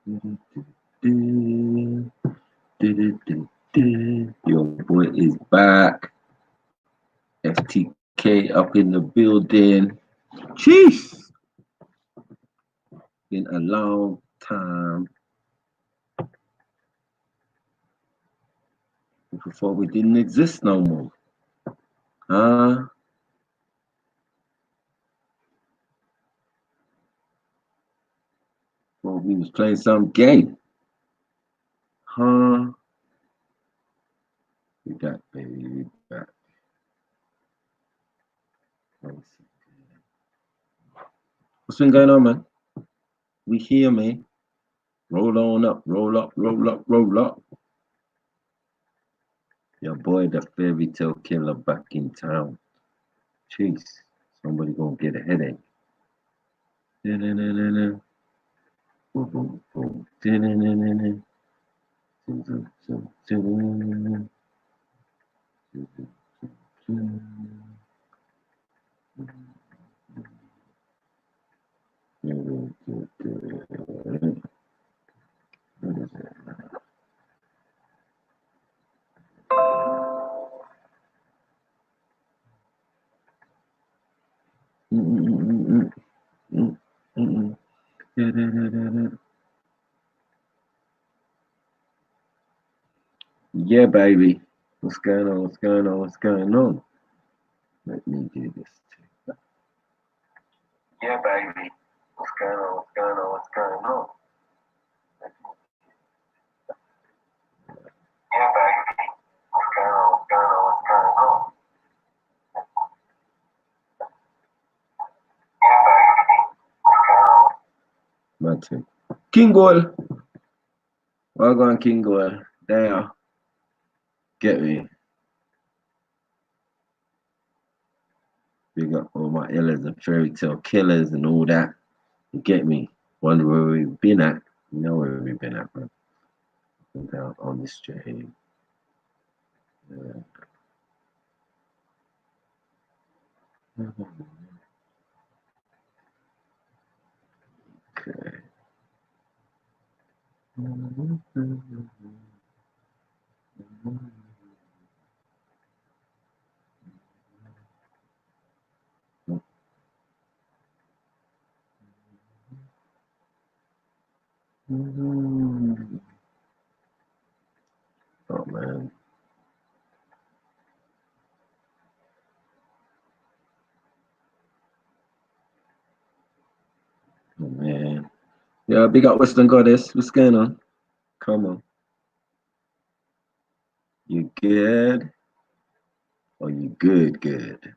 Your boy is back. FTK up in the building. Jeez. Been a long time. Before we didn't exist no more. Huh? Before we was playing some game. Huh? We got baby, we got. What's been going on, man? We here, man. Roll on up, roll up, roll up, roll up. Your boy, the fairy tale killer, back in town. Jeez, somebody gonna get a headache. Yeah, baby. What's going on? What's going on? What's going on? Let me do this too. Yeah, baby. What's going on? What's going on? What's going on? Yeah, baby. What's going on? What's going on? What's going on? Yeah, baby. What's going on? Matty. King Goal. Welcome, King Goal. There. Get me. Big up all my illers and fairy tale killers and all that. You get me? Wonder where we've been at. You know where we've been at, man. Down on this train. Yeah. Okay. Oh man. Oh man. Yeah, big up Western Goddess. What's going on? Come on. You good? Oh, you good, good.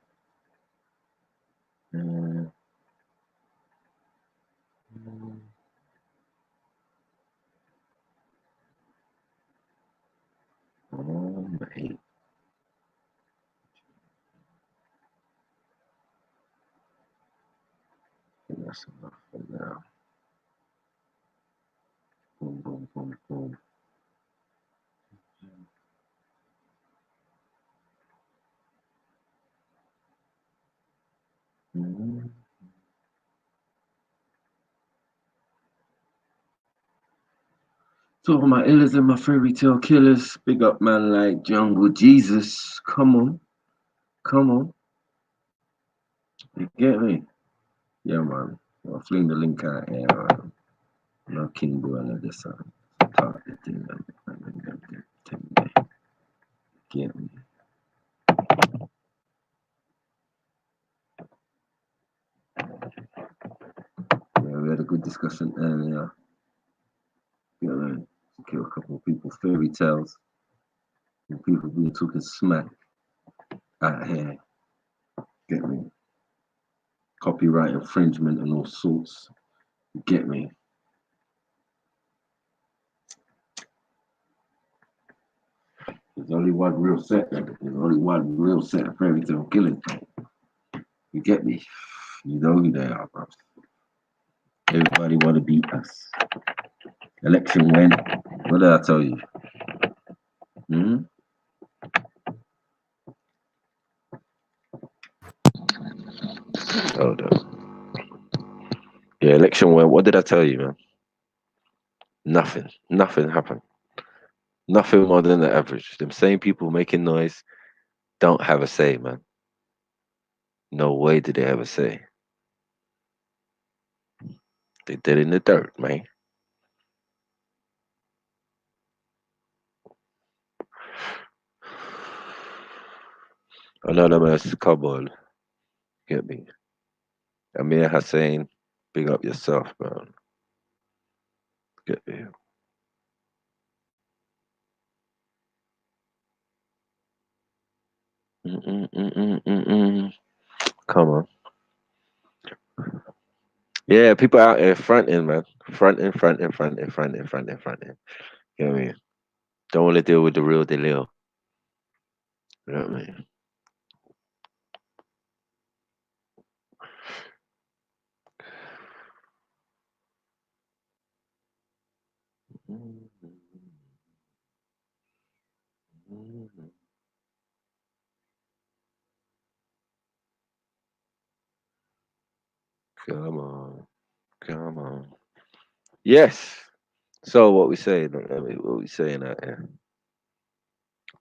Oh, mate. That's enough for now. Boom, boom, boom, boom. So for my illers and my fairy tale killers, big up man like Jungle Jesus. Come on. Come on. You get me? Yeah, man. I'll fling the link out here. No King Boy and this side. Talk the thing. Get me? Yeah, we had a good discussion earlier. You know, kill a couple of people, fairy tales. And people been talking smack out here. Get me? Copyright infringement and all sorts. Get me? There's only one real set. There's only one real set of fairy tale killing. You get me? You know who they are, bro. Everybody want to beat us. Election went. What did I tell you? Hold on. Yeah, election went. What did I tell you, man? Nothing happened. Nothing more than the average. Them same people making noise don't have a say, man. No way did they have a say. They dead in the dirt, man. Anonymous, come on, get me. Amir Hussein, big up yourself, man. Get me. Mm-mm. Come on. Yeah, people out here fronting, man. Fronting. You know what I mean? Don't want to deal with the real deal. You know what I mean? Come on. Come on. Yes. So what we saying? What we saying out here?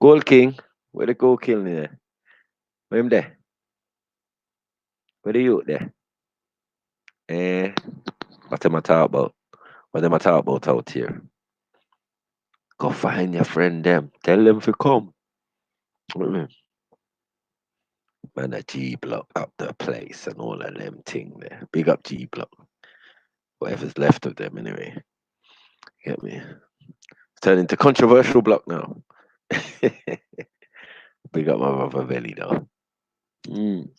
Gold King. Where the Gold King there? Where him there? Where the youth there? Eh? What am I talk about? What am I talk about out here? Go find your friend them. Tell them to come. Mm. Man, a G block up the place and all of them thing there. Big up G block. Whatever's left of them anyway. Get me? It's turned into controversial block now. Big up my brother Belly though. Mm.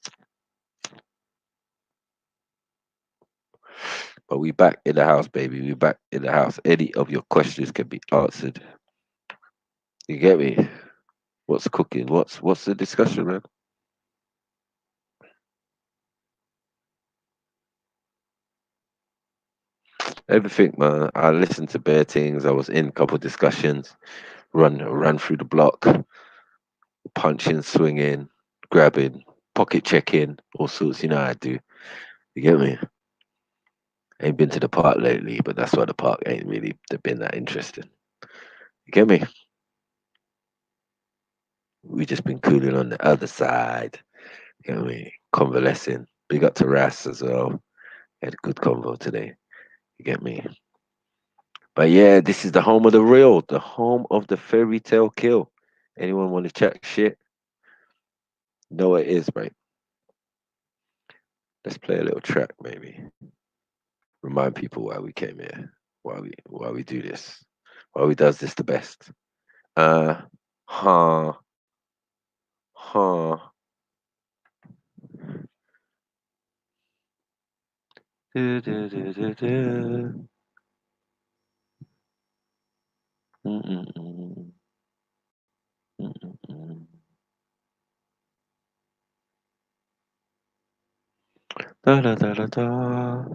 But we back in the house, baby. We back in the house. Any of your questions can be answered. You get me? What's cooking? What's the discussion, man? Everything, man. I listened to bare things. I was in a couple of discussions. Ran through the block, punching, swinging, grabbing, pocket checking, all sorts. You know how I do. You get me? Ain't been to the park lately, but that's why the park ain't really been that interesting. You get me? We just been cooling on the other side. You know what I mean? Convalescing. Big up to Ras as well. Had a good convo today. You get me? But yeah, this is the home of the real, the home of the fairy tale kill. Anyone want to chat shit? No, it is, mate. Let's play a little track, maybe. Remind people why we came here, why we do this, why we does this the best. Uh, huh, huh. Du, du, du, du, du. Mm-mm-mm. Mm-mm-mm. Da, da, da, da, da.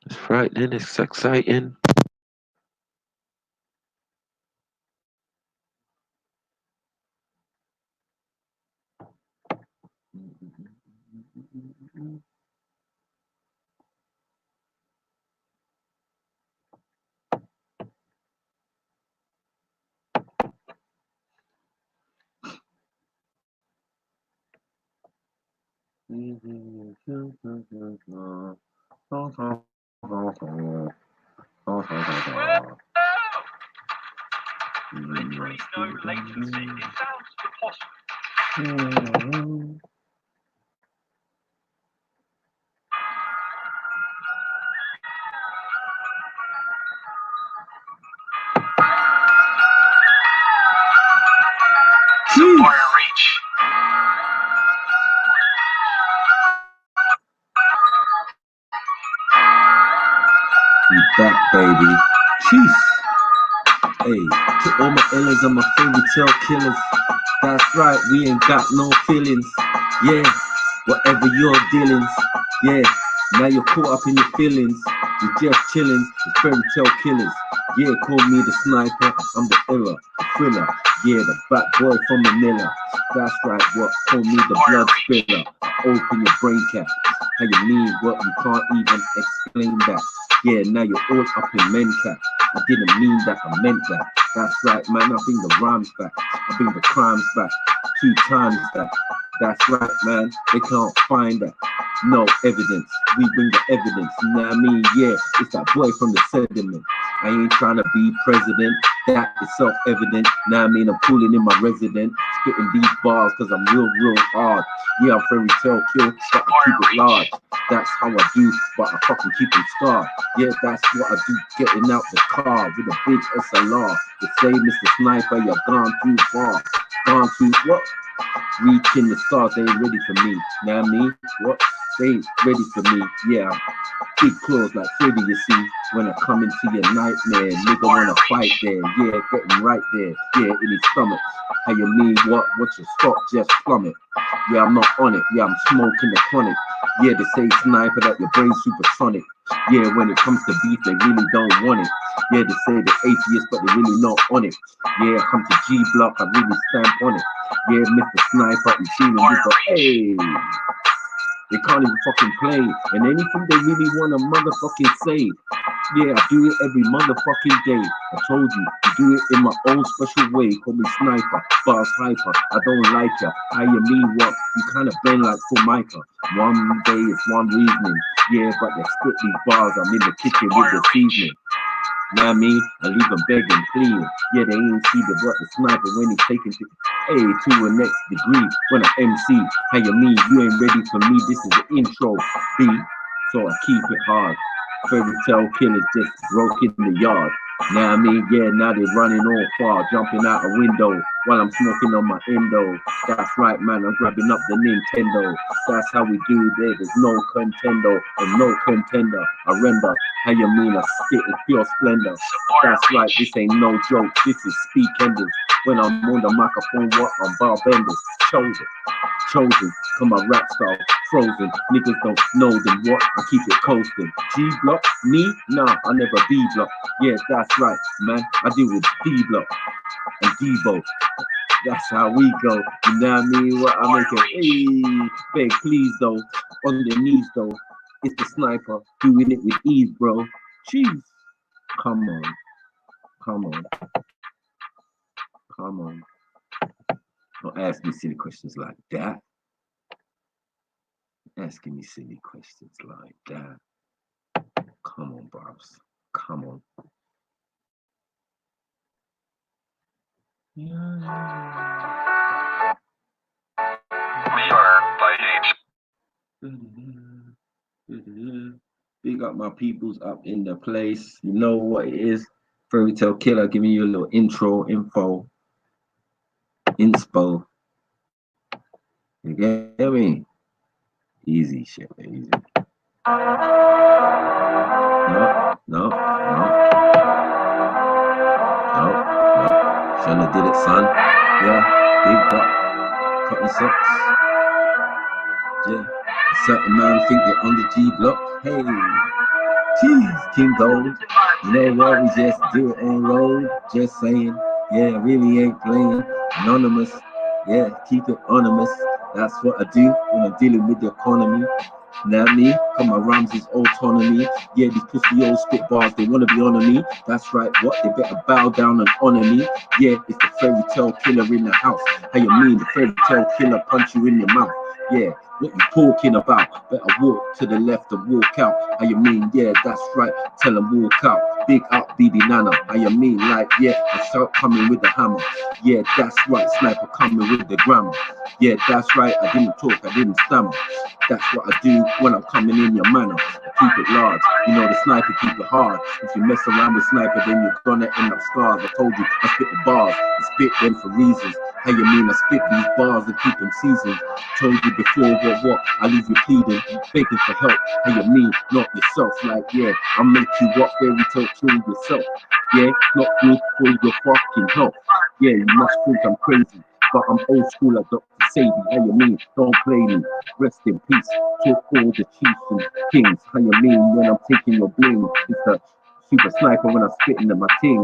It's frightening, it's exciting. No latency. It sounds preposterous. Fire reach. We back, baby. Chief. Hey, to all my illers and my fairy tale killers. That's right, we ain't got no feelings. Yeah, whatever your dealings. Yeah, now you're caught up in your feelings. You're just chillin' with fairy tale killers. Yeah, call me the sniper, I'm the iller, the thriller. Yeah, the bad boy from Manila. That's right, what? Call me the blood spiller. Open your brain cap. How you mean what? You can't even explain that. Yeah, now you're all up in mental. I didn't mean that, I meant that. That's right, man, I bring the rhymes back. I bring the crimes back. 2 times that. That's right, man, they can't find that. No evidence, we bring the evidence. You know what I mean? Yeah, it's that boy from the sediment. I ain't trying to be president, that is self-evident. Now I mean, I'm cooling in my resident, spitting these bars cause I'm real hard. Yeah, I'm fairy tale kill, but I keep it large. That's how I do, but I fucking keep them scarred. Yeah, that's what I do, getting out the car with a big SLR. To say, Mr. Sniper, you're gone too far. Gone too, what? Reaching the stars, they ain't ready for me. Now me, what? They ain't ready for me. Yeah, big claws like Freddy, you see. When I come into your nightmare, nigga wanna fight there. Yeah, getting right there. Yeah, in his stomach. How you mean what? What's your stop? Just plummet. Yeah, I'm not on it. Yeah, I'm smoking the chronic. Yeah, they say sniper that your brain's supersonic. Yeah, when it comes to beef, they really don't want it. Yeah, they say the atheist, but they really not on it. Yeah, I come to G Block, I really stamp on it. Yeah, Mr. Sniper, you see me with the hey. They can't even fucking play. And anything they really want to motherfucking say. Yeah, I do it every motherfucking day. I told you, I do it in my own special way. Call me Sniper, bars hyper. I don't like ya. How you mean what? You kind of bend like Formica. One day it's one reasoning. Yeah, but they spit these bars. I'm in the kitchen with the seasoning. Know what I mean? I leave them begging, pleading. Yeah, they ain't see the what the sniper when he's taking to a next degree. When I MC, how you mean? You ain't ready for me. This is the intro, B. So I keep it hard. Fairy tale killers just broke in the yard. Now I mean, yeah, now they running all far, jumping out a window while I'm smoking on my endo. That's right, man, I'm grabbing up the Nintendo. That's how we do there. There's no contender and no contender. I render. How you mean? I spit in pure splendor. That's right, this ain't no joke. This is speak enders. When I'm on the microphone, what? I'm bar benders. Chosen, come my rap style, frozen. Niggas don't know them, what? I keep it coasting. G Block, me? Nah, I never B Block. Yeah, that's right, man. I deal with D Block and Debo. That's how we go. You know what I mean? What I make it, hey, beg please though. On the knees though. It's the sniper doing it with ease, bro. Jeez. Come on. Don't ask me silly questions like that. Asking me silly questions like that. Come on, Barbs. Come on. We are by nature. Big up my peoples up in the place. You know what it is. Fairy Tale Killer giving you a little intro, inspo. You get me? Easy shit, easy. No. Shouldn't have did it, son. Yeah, big buck, cotton socks. Yeah, a certain man think they're on the G Block. Hey, jeez, King Gold. You know what? We just do it on road. Just saying. Yeah, really ain't playing. Anonymous. Yeah, keep it anonymous. That's what I do when I'm dealing with the economy. Now me, come my rhymes is autonomy. Yeah, these pussy old spit bars, they wanna be on me. That's right, what? They better bow down and honor me. Yeah, it's the fairy tale killer in the house. How you mean the fairy tale killer punch you in your mouth? Yeah, what you talking about? Better walk to the left and walk out. How you mean? Yeah, that's right. Tell them walk out. Big up, BB Nana. How you mean? Like, yeah, I start coming with the hammer. Yeah, that's right. Sniper coming with the grammar. Yeah, that's right. I didn't talk. I didn't stammer. That's what I do when I'm coming in your manner. I keep it large. You know the sniper keep it hard. If you mess around with sniper, then you're gonna end up scars. I told you I spit the bars. I spit them for reasons. How you mean I spit these bars and keep them seasoned? Told you before, what? I leave you pleading, begging for help. How you mean, not yourself? Like, yeah, I'll make you what fairy tale kill yourself. Yeah, not good for your fucking health. Yeah, you must think I'm crazy, but I'm old school like Dr. Sadie. How you mean? Don't play me. Rest in peace. Talk all the chiefs and kings. How you mean when I'm taking your bling? It's a super sniper when I'm spitting at my ting.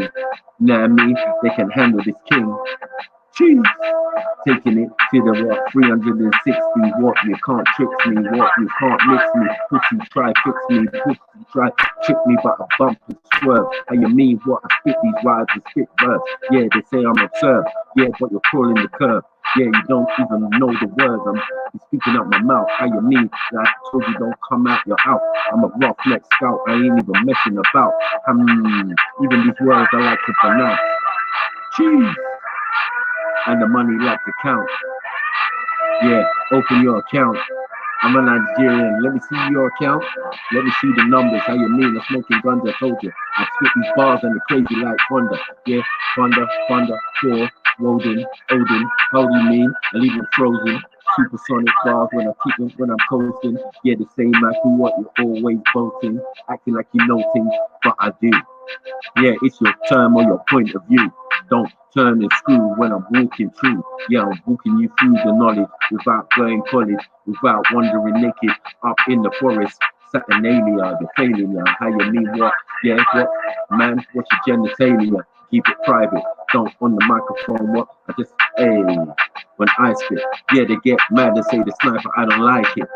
Know what I mean? They can handle this king. Cheese. Taking it to the what 360. What you can't trick me, what you can't mix me. Pussy try fix me, pussy try trick me, but I bump and swerve. And you mean what? I spit these rhymes and spit verse. Yeah, they say I'm absurd. Yeah, but you're crawling the curve. Yeah, you don't even know the words. I'm speaking out my mouth. How you mean? Like I told you, don't come out, you're out. I'm a roughneck scout. I ain't even messing about. Even these words I like to pronounce. Cheese. And the money like to count. Yeah, open your account. I'm a Nigerian. Let me see your account. Let me see the numbers. How you mean? I'm smoking guns. I told you. I spit these bars and the crazy like thunder. Yeah, thunder, for Wodin, Odin. How do you mean? I leave them frozen. Supersonic bars when I keep them when I'm coasting. Yeah, the same like who what you're always boasting, acting like you know things, but I do. Yeah, it's your term or your point of view. Don't turn and screw when I'm walking through. Yeah, I'm walking you through the knowledge without going college, without wandering naked up in the forest. Saturnalia, the failure. How you mean what? Yeah, what? Man, what's your genitalia? Keep it private. Don't on the microphone. What? I just, hey, when I spit. Yeah, they get mad and say the sniper, I don't like it.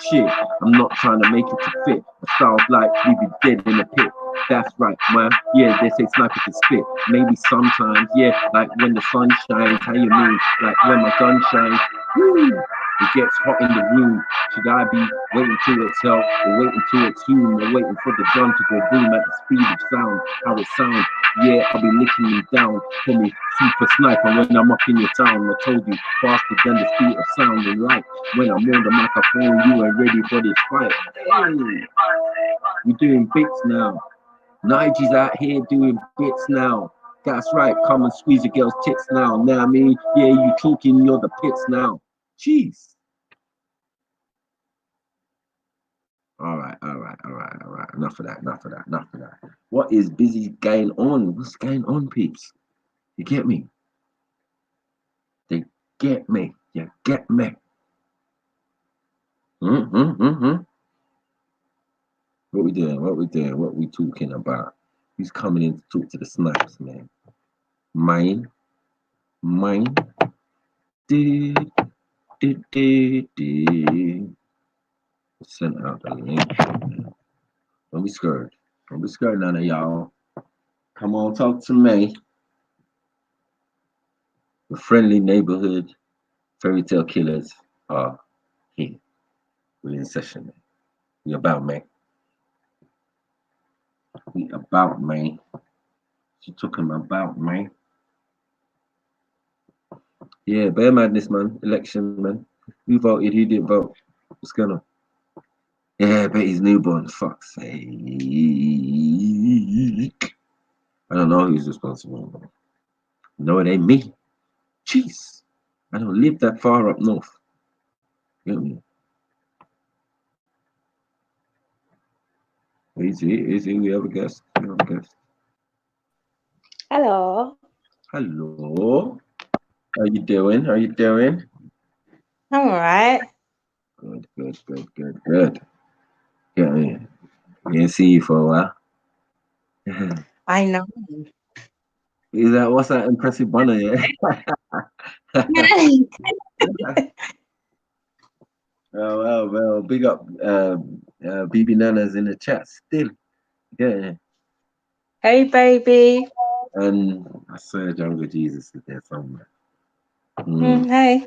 Shit, I'm not trying to make it to fit. The style's like leave you dead in the pit. That's right, man. Yeah, they say sniper can spit. Maybe sometimes, yeah, like when the sun shines. How you mean? Like when my gun shines. Woo! It gets hot in the room. Should I be waiting till it's hell, or waiting till it's human, or waiting for the gun to go boom at the speed of sound? How it sounds? Yeah, I'll be licking you down. Call me super sniper when I'm up in your town. I told you, faster than the speed of sound and light. When I'm on the microphone, you ain't ready for this fight. Hey, we're doing bits now. Nigel's out here doing bits now. That's right, come and squeeze a girl's tits now. Now I mean, yeah, you talking, you're the pits now. Jeez. All right. Enough of that. What is busy going on? What's going on, peeps? You get me? They get me. You get me? What we doing? What we talking about? Who's coming in to talk to the snaps, man? Mine. Did. Sent out the link. Don't be scared. None of y'all. Come on, talk to me. The friendly neighborhood fairy tale killers are here. We're in session. We about me. She talking about me. Yeah, bear madness, man. Election, man. Who voted? Who didn't vote? What's going on? Yeah, I bet he's newborn. Fuck's sake. I don't know who's responsible. No, it ain't me. Jeez. I don't live that far up north. You know what I mean? Is he? We have a guest. Hello. Hello. How you doing? I'm alright. Good. Yeah, yeah. Didn't see you for a while. I know. Is that what's that impressive banner? Yeah. Well, big up BB Nana's in the chat still. Yeah. Hey, baby. And I swear Jungle Jesus is there somewhere. Hey.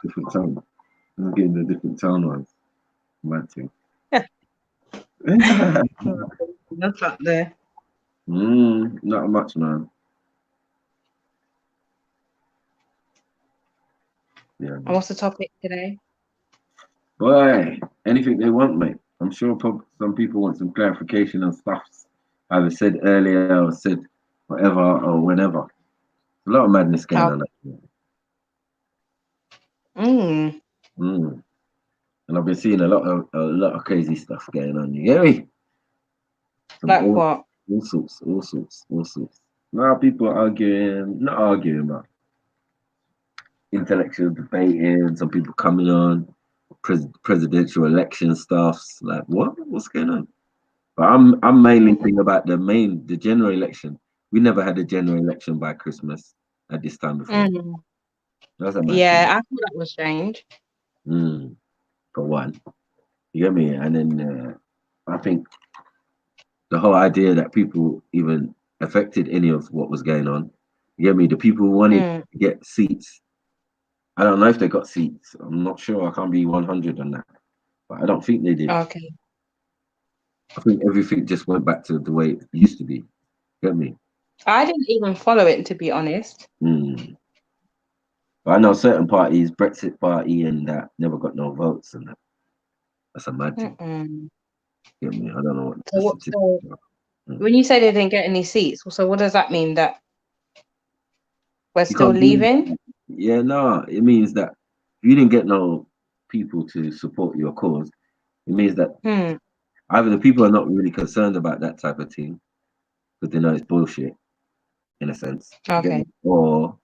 Different tone. I'm getting the different tone ones. Mad thing. What's up there? Not much, man. Yeah. And what's the topic today? Boy, anything they want, mate. I'm sure some people want some clarification on stuff either said earlier or said whatever or whenever. A lot of madness going on. And I've been seeing a lot of crazy stuff going on. You get me? Like what? All sorts. Now people arguing, not arguing, but intellectual debating. Some people coming on presidential election stuffs. Like what's going on? But I'm mainly thinking about the general election. We never had a general election by Christmas at this time before. Mm. That's a mad Yeah, I thought that was strange. thing. For one, you get me? And then I think the whole idea that people even affected any of what was going on. You get me? The people who wanted to get seats. I don't know if they got seats. I'm not sure. I can't be 100 on that. But I don't think they did. Okay. I think everything just went back to the way it used to be. Get me? I didn't even follow it, to be honest. But I know certain parties, Brexit party and that, never got no votes and that. That's a mad thing. Get me? I don't know what the statistics are. When you say they didn't get any seats, so what does that mean? That we're You still can't do- leaving? Yeah, no. It means that if you didn't get no people to support your cause, it means that either the people are not really concerned about that type of thing, because they know it's bullshit, in a sense. You get Okay. me? Or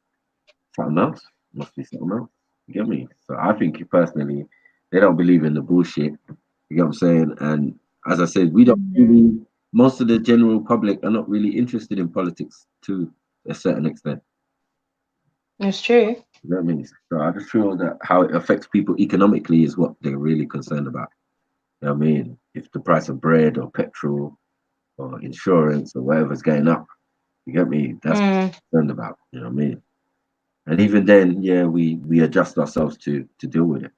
something else. Must be something else. You get me? So I think personally, they don't believe in the bullshit. You get what I'm saying? And as I said, we don't really, most of the general public are not really interested in politics to a certain extent. It's true. You know what I mean? So I just feel that how it affects people economically is what they're really concerned about. You know what I mean? If the price of bread or petrol or insurance or whatever's going up, you get me? That's what I'm concerned about. You know what I mean? And even then, yeah, we adjust ourselves to deal with it.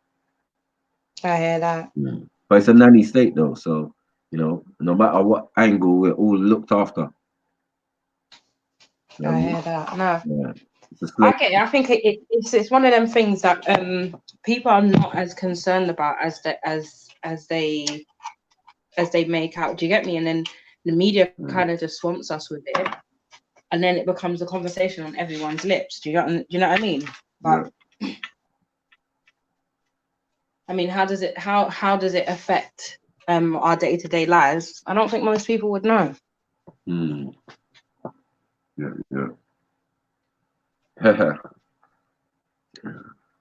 I hear that. But it's a nanny state though, so you know, no matter what angle, we're all looked after. You know what I I mean? hear that. No. Yeah. I get it. I think it's one of them things that people are not as concerned about as they make out. Do you get me? And then the media kind of just swamps us with it, and then it becomes a conversation on everyone's lips. Do you know what I mean? But I mean, how does it affect our day-to-day lives? I don't think most people would know. Yeah.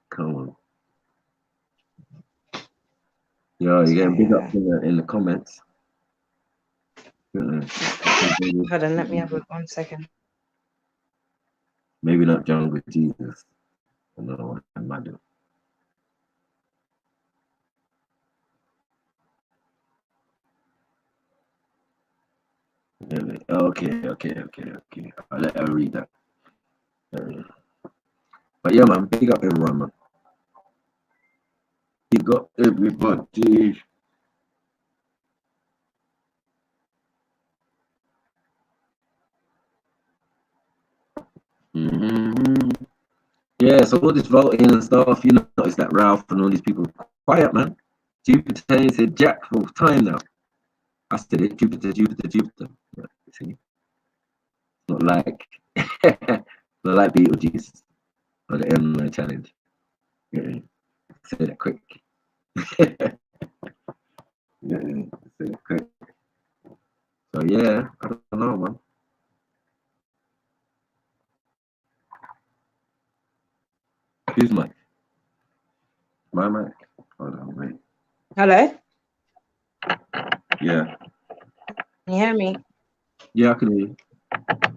Come on. Yeah, you're getting big up in the comments. Hold on, let me have 1 second. Maybe not John with Jesus. I don't know what I might do. Okay. I'll let her read that. But yeah, man, big up everyone, man. Big up everybody. Yeah, so all this voting and stuff, you notice that Ralph and all these people quiet, man. Jupiter said Jack for time now. I said it, Jupiter. Yeah, see? Not like not like Beetlejuice or the LMAO challenge. Yeah, say that quick. Say that quick. So yeah, I don't know, man. Who's mic? My mic. Hold on, wait. Hello? Yeah. Can you hear me? Yeah, I can hear you.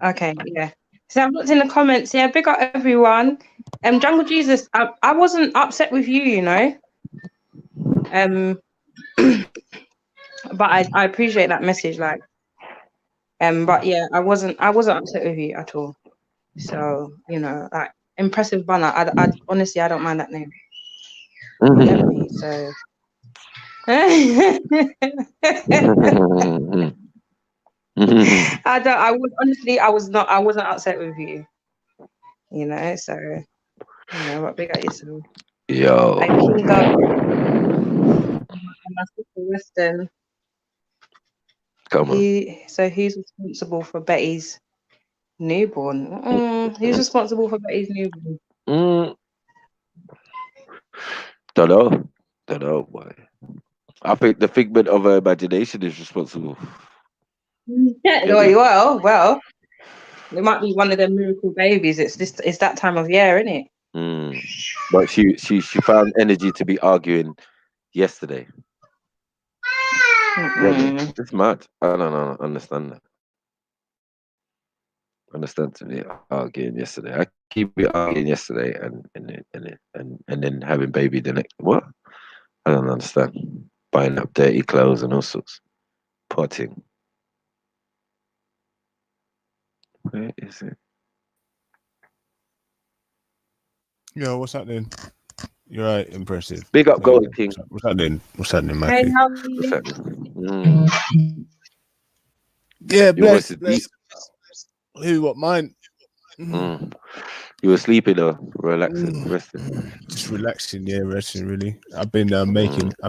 Okay, yeah. So I've looked in the comments. Yeah, big up everyone. Jungle Jesus, I wasn't upset with you, you know. But I appreciate that message, like. But yeah, I wasn't upset with you at all. So you know, like impressive banner. I honestly I don't mind that name. You get me? So. I wasn't upset with you. You know, so you know, what big at yourself. Yo. Like King of my sister Weston. Come on. Who's responsible for Betty's newborn? Who's responsible for Betty's newborn? Don't know, boy. I think the figment of her imagination is responsible. Well, it might be one of them miracle babies. It's that time of year, isn't it? But she found energy to be arguing yesterday. Yeah, it's mad. I don't understand that. understand to me arguing yesterday. I keep it arguing yesterday and then having baby the next. What? I don't understand. Buying up dirty clothes and all sorts. Potting. Where is it? Yo, what's happening? You're right, impressive. Big up, Gold King. What's happening? What's happening, Hey, Mackie? how are What's you? happening? Yeah, Your voice is bless. Who? What? Mine? Mm. You were sleeping or relaxing, resting? Just relaxing, yeah, resting. Really, I've been I've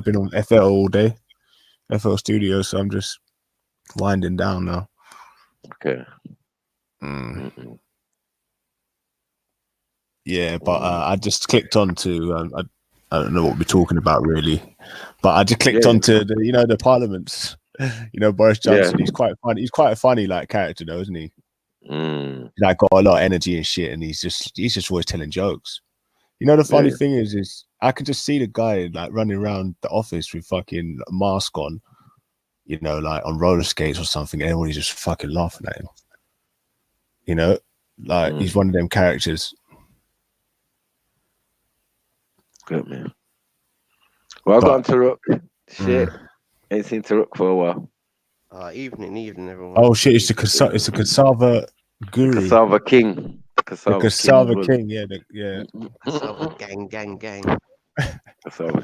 been on FL all day, FL Studio, so I'm just winding down now. Okay. Yeah, but I just clicked on to I don't know what we're talking about really, but I just clicked onto the the Parliaments. Boris Johnson. Yeah. He's quite funny. He's quite a funny like character though, isn't he? Mm. Like got a lot of energy and shit, and he's just always telling jokes. The funny thing is I could just see the guy like running around the office with fucking a mask on, like on roller skates or something, and everybody's just fucking laughing at him. Like he's one of them characters. Good man. Well, I got to rock. Shit. Ain't seen Taruk for a while. Evening, everyone. Oh shit! It's a cassava guru. Cassava King. The cassava king. Yeah, yeah. Cassava gang. Cassava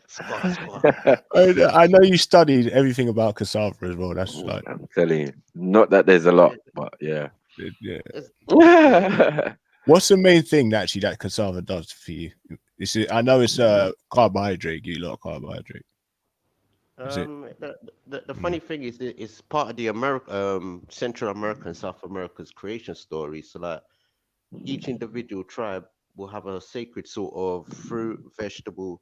Squad. I know you studied everything about cassava as well. That's like I'm telling you. Not that there's a lot, but yeah. What's the main thing that cassava does for you? I know it's carbohydrate. You lot of carbohydrate. The funny thing is it's part of the Central American, South America's creation story. So like each individual tribe will have a sacred sort of fruit, vegetable,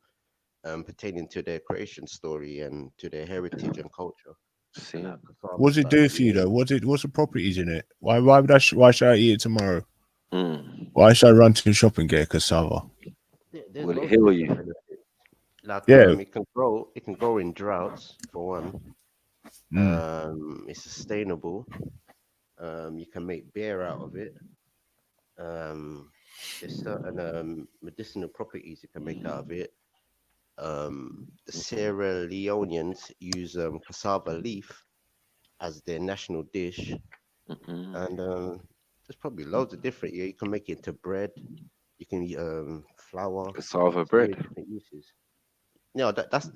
pertaining to their creation story and to their heritage and culture. What does it do for you though? What's the properties in it? Why should I eat it tomorrow? Why should I run to the shop and get a cassava? Will it heal you? Like, it can grow in droughts for one. It's sustainable. You can make beer out of it. There's certain medicinal properties you can make out of it. The Sierra Leoneans use cassava leaf as their national dish, and there's probably loads of different. Yeah, you can make it into bread. You can flour. Cassava bread. Different uses. No, that's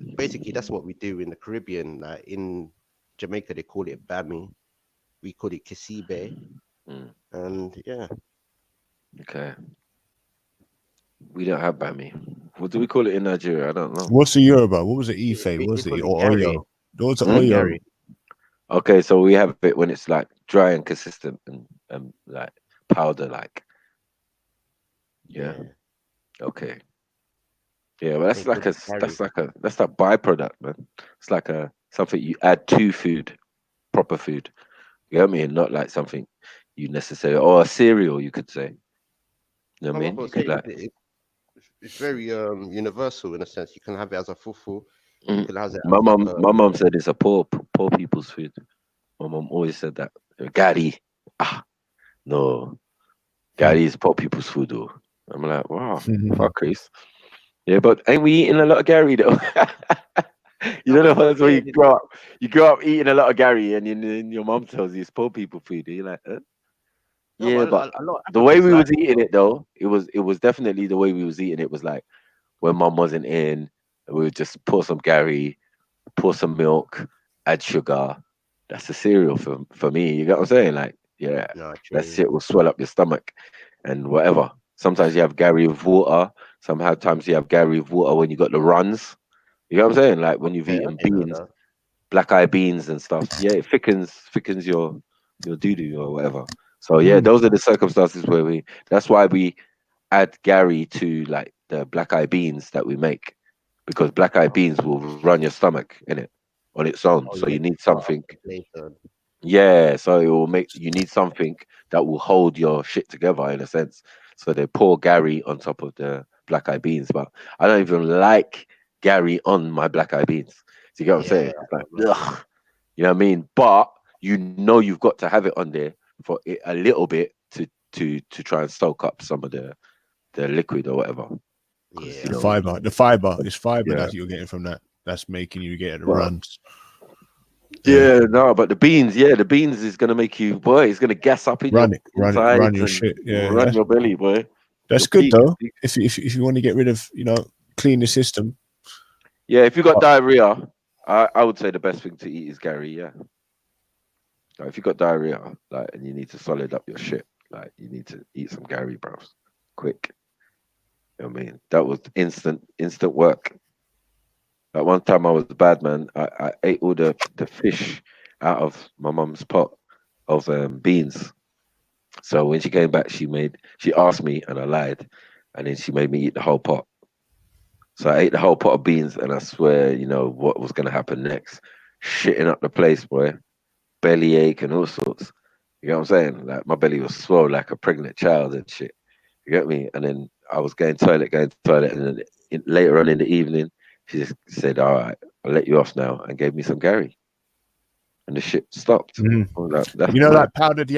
what we do in the Caribbean. Like in Jamaica, they call it bami. We call it kisibe. And yeah. Okay. We don't have bami. What do we call it in Nigeria? I don't know. What's the Yoruba? What was it? Ife? What was it? Or Oyo? What's Oyo? Okay, so we have it when it's like dry and consistent and like powder like. Yeah. Okay. Yeah, well that's like a byproduct, man. It's like something you add to food, proper food. You know what I mean? Not like something you necessarily or a cereal, you could say. You know what I mean? You could like it's very universal in a sense. You can have it as a fufu. You can have it my mom said it's a poor people's food. My mom always said that. Gari. No. Gari is poor people's food though. I'm like, wow, fuck Chris. Yeah, but ain't we eating a lot of Gary though? You know the ones where you grow up eating a lot of Gary and your mom tells you it's poor people food. You're like, yeah, but the way we was eating it though, it was definitely the way we was eating it was like when mom wasn't in, we would just pour some Gary, pour some milk, add sugar. That's a cereal for me. You get what I'm saying? Like, yeah, that shit will swell up your stomach and whatever. Sometimes you have Gary with water. Sometimes you have Gary with water when you got the runs. You know what I'm saying? Like when you've eaten beans, black eye beans and stuff. Yeah, it thickens your doo-doo or whatever. So yeah, those are the circumstances where that's why we add Gary to like the black eye beans that we make. Because black eye beans will run your stomach in it on its own. So you need something. Yeah, so it will you need something that will hold your shit together in a sense. So they pour Gary on top of the black eye beans, but I don't even like Gary on my black eye beans. Do you get what I'm saying? It's like, ugh, you know what I mean? But you know you've got to have it on there for it a little bit to try and soak up some of the liquid or whatever. Yeah. You The know, fiber, it's fiber Yeah. that you're getting from that. That's making you get the Well, runs. Yeah, no, but the beans is gonna make you, boy. It's gonna gas up in your insides run your and shit. Yeah, run your belly, boy. that's Your good peak. though. If you want to get rid of, clean the system. Yeah, if you got Oh. diarrhea, I would say the best thing to eat is Gary. Yeah, like, if you got diarrhea, like, and you need to solid up your shit, like, you need to eat some Gary, bro. Quick. You know what I mean? That was instant work. Like, one time I was bad, man. I ate all the fish out of my mum's pot of beans. So when she came back, she asked me, and I lied, and then she made me eat the whole pot. So I ate the whole pot of beans, and I swear, what was gonna happen next? Shitting up the place, boy. Belly ache and all sorts. You know what I'm saying? Like, my belly was swole like a pregnant child and shit. You get me? And then I was going toilet, and then later on in the evening, she just said, "All right, I'll let you off now," and gave me some Gary, and the shit stopped. Mhm. I was like, that's You know, mad. like powdered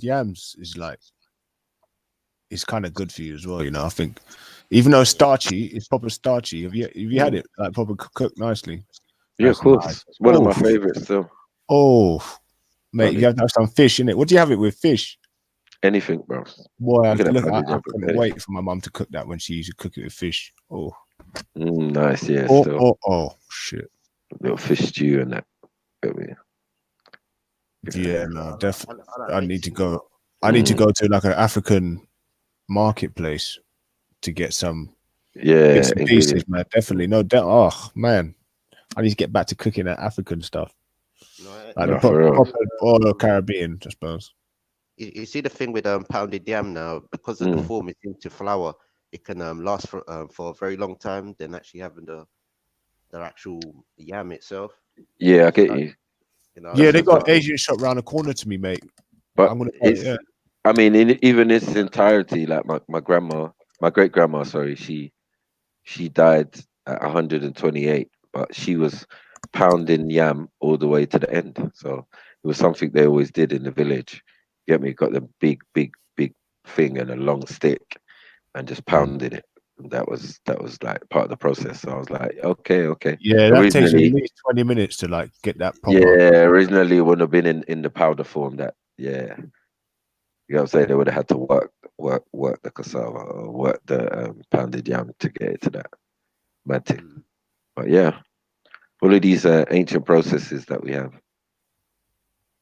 yams is like, it's kind of good for you as well. I think, even though it's starchy, it's proper starchy. Have you had it like proper cooked nicely? Yeah, That's of course. nice. It's one of Oh. my favorites still. Oh, mate, Love you have to have some fish in it. What do you have it with? Fish? Anything, bro. Boy, I You can have couldn't powdered yam with anything. wait for my mum to cook that when she used to cook it with fish. Oh, Nice, yeah. Still, oh, shit. little fish stew and that. Get me? Yeah, no, definitely. like I mixed need to it. go. I need to go to like an African marketplace to get some Yeah, bits and ingredients. pieces, man. Definitely, no doubt. Oh man, I need to get back to cooking that African stuff, No, like No, the for real. proper or Caribbean, I suppose. you see the thing with pounded yam now, because of the form it's into flour, it can last for a very long time than actually having the actual yam itself. Yeah, I get Like, you. Yeah, they That's got something. Asian shop round the corner to me, mate. But I'm gonna. it's, Yeah. I mean, even its entirety, like my grandma, my great grandma, sorry, she died at 128, but she was pounding yam all the way to the end. So it was something they always did in the village. Get me? Got the big thing and a long stick, and just pounded it. That was like part of the process. So I was like, okay. Yeah, that takes you at Originally, least 20 minutes to like get that proper. yeah, originally it wouldn't have been in the powder form. That, yeah, you know what I'm saying? They would have had to work the cassava or work the pounded yam to get it to that mantic. But yeah, all of these ancient processes that we have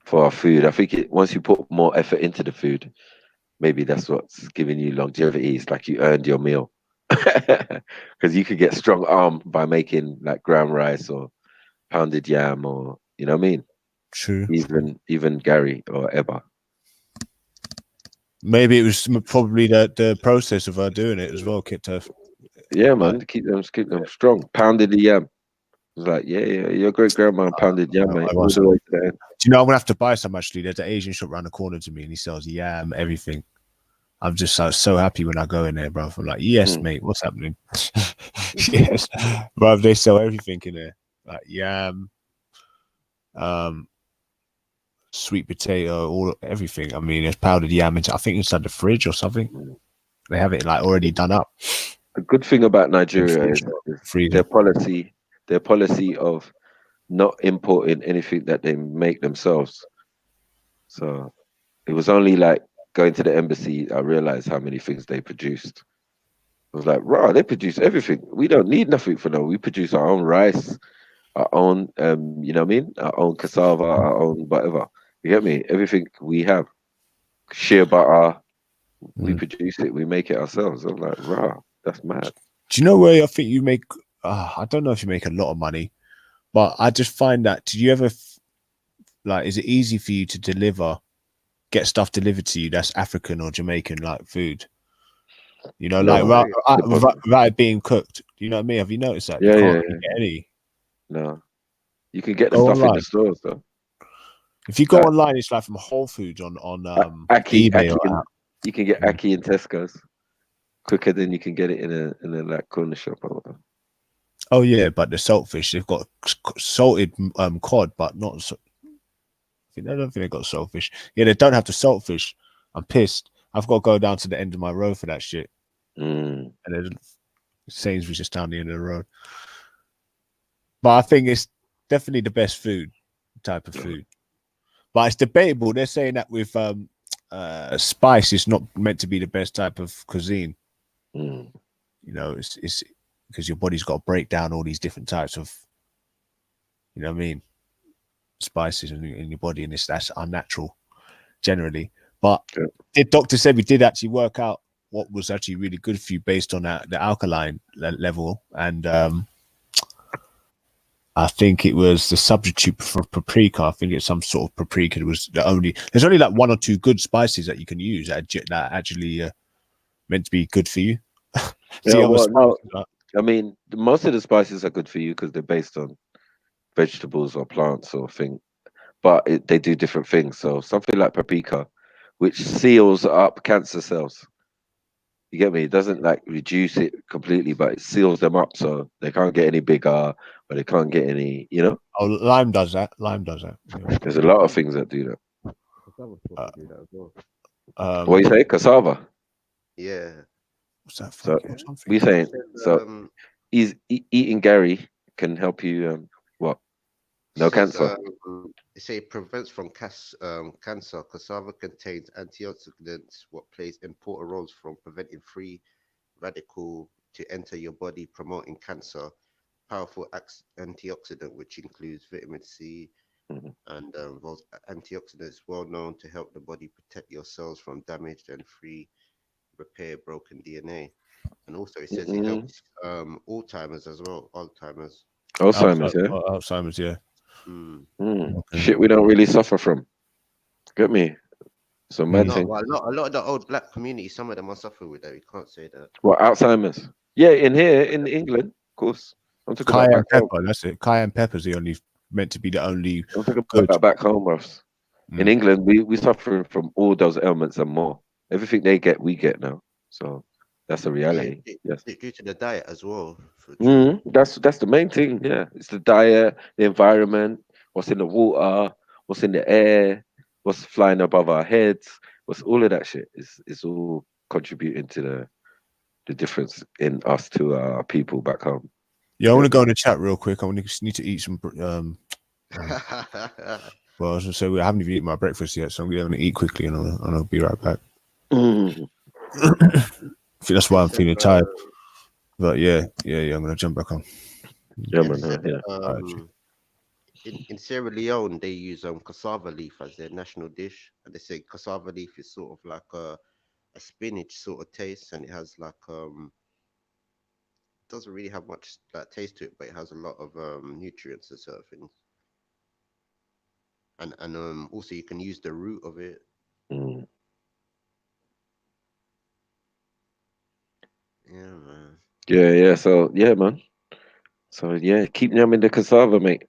for our food. I think once you put more effort into the food, maybe that's what's giving you longevity. It's like you earned your meal. Because you could get strong arm by making like ground rice or pounded yam, or, you know what I mean? True. Even Gary or Eba. Maybe it was probably the process of her doing it as well kept her. Yeah, man, keep them strong. Pounded the yam. It was like, yeah, your great grandma pounded yam, mate. All the way to the end. Do you know I'm gonna have to buy some actually? There's an Asian shop around the corner to me, and he sells yam, everything. I'm just so happy when I go in there, bro. I'm like, yes, mate, what's happening? Yes, bro. They sell everything in there, like yam, sweet potato, everything. I mean, there's powdered yam. I think inside the fridge or something. They have it like already done up. The good thing about Nigeria is their policy of not importing anything that they make themselves. So it was only like going to the embassy, I realized how many things they produced. I was like, wow, they produce everything. We don't need nothing for them. We produce our own rice, our own, you know what I mean? Our own cassava, our own whatever. You get me? Everything we have. Shea butter, we produce it, we make it ourselves. I'm like, wow, that's mad. Do you know where I think you make? I don't know if you make a lot of money, but I just find that. Do you ever like? Is it easy for you to get stuff delivered to you that's African or Jamaican like food? You know, No, like without it being cooked. Do you know what I mean? Have you noticed that? Yeah, You can't yeah. get any. No, you can get the Go stuff in online. the stores though. If you go online, it's like from Whole Foods on Aki, eBay. you can get Aki in Tesco's quicker than you can get it in a like corner shop or whatever. Oh yeah, but the saltfish, they've got salted cod, but not I don't think they got saltfish. Yeah, they don't have the saltfish. I'm pissed. I've got to go down to the end of my road for that shit. Mm. And then Sainsbury's just down the end of the road. But I think it's definitely the best food type of food. But it's debatable. They're saying that with spice is not meant to be the best type of cuisine. Mm. You know, it's because your body's got to break down all these different types of, you know what I mean, spices in your body, and that's unnatural generally. But Dr. Sebi did actually work out what was actually really good for you based on the alkaline level, and I think it was the substitute for paprika. I think it's some sort of paprika. There's only like 1 or 2 good spices that you can use that actually meant to be good for you. Yeah, well, no, I mean, most of the spices are good for you because they're based on vegetables or plants or thing, but they do different things. So something like paprika, which seals up cancer cells. You get me? It doesn't like reduce it completely, but it seals them up so they can't get any bigger or they can't get any, you know? Oh, lime does that. Yeah. There's a lot of things that do that. Do that as well. What you say? Cassava? Yeah. What's that? So Something? we saying, so eating Gary can help you, what? No cancer? It say it prevents from cancer. Cassava contains antioxidants, what plays important roles from preventing free radical to enter your body, promoting cancer. Powerful antioxidant, which includes vitamin C and those antioxidants well known to help the body protect your cells from damaged and free repair broken DNA. And also it says it helps Alzheimer's as well. Alzheimer's. Alzheimer's, yeah? Alzheimer's, yeah. Okay. Shit we don't really suffer from. Get me? So mad thing. Well, a lot of the old black community, some of them are suffering with that. You can't say that. What, Alzheimer's? Yeah, in here, in England, of course. I'm talking about Cayenne back pepper, home. that's it. Cayenne pepper's the only meant to be the only I'm talking good. about back home, bros. In England, we suffering from all those ailments and more. Everything they get, we get now. So that's the reality. Yes. Due to the diet as well. That's the main thing. Yeah, it's the diet, the environment, what's in the water, what's in the air, what's flying above our heads, what's all of that shit is all contributing to the difference in us to our people back home. Yeah, I want to go in the chat real quick. I need to eat some. Well, I was gonna say I haven't even eaten my breakfast yet, so I'm going to eat quickly and I'll be right back. I think that's why I'm feeling tired. But yeah, I'm gonna jump back on. Yeah, man. In Sierra Leone, they use cassava leaf as their national dish, and they say cassava leaf is sort of like a spinach sort of taste, and it has like doesn't really have much like taste to it, but it has a lot of nutrients and sort of things. And also you can use the root of it. Yeah, man. Yeah. So yeah, man. So yeah, keep yamming the cassava, mate.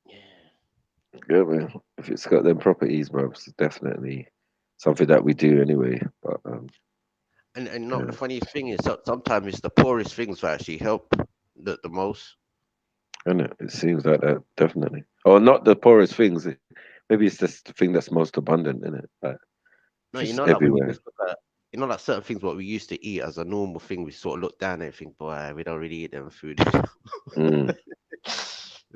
Yeah, man. If it's got them properties, bro, it's definitely something that we do anyway. But And not the funny thing is that sometimes it's the poorest things that actually help the most. and it seems like that definitely. Or not the poorest things. Maybe it's just the thing that's most abundant in it. Like, No, just like when you everywhere. just look at, like certain things what we used to eat as a normal thing, we sort of look down and think, boy, we don't really eat them food. You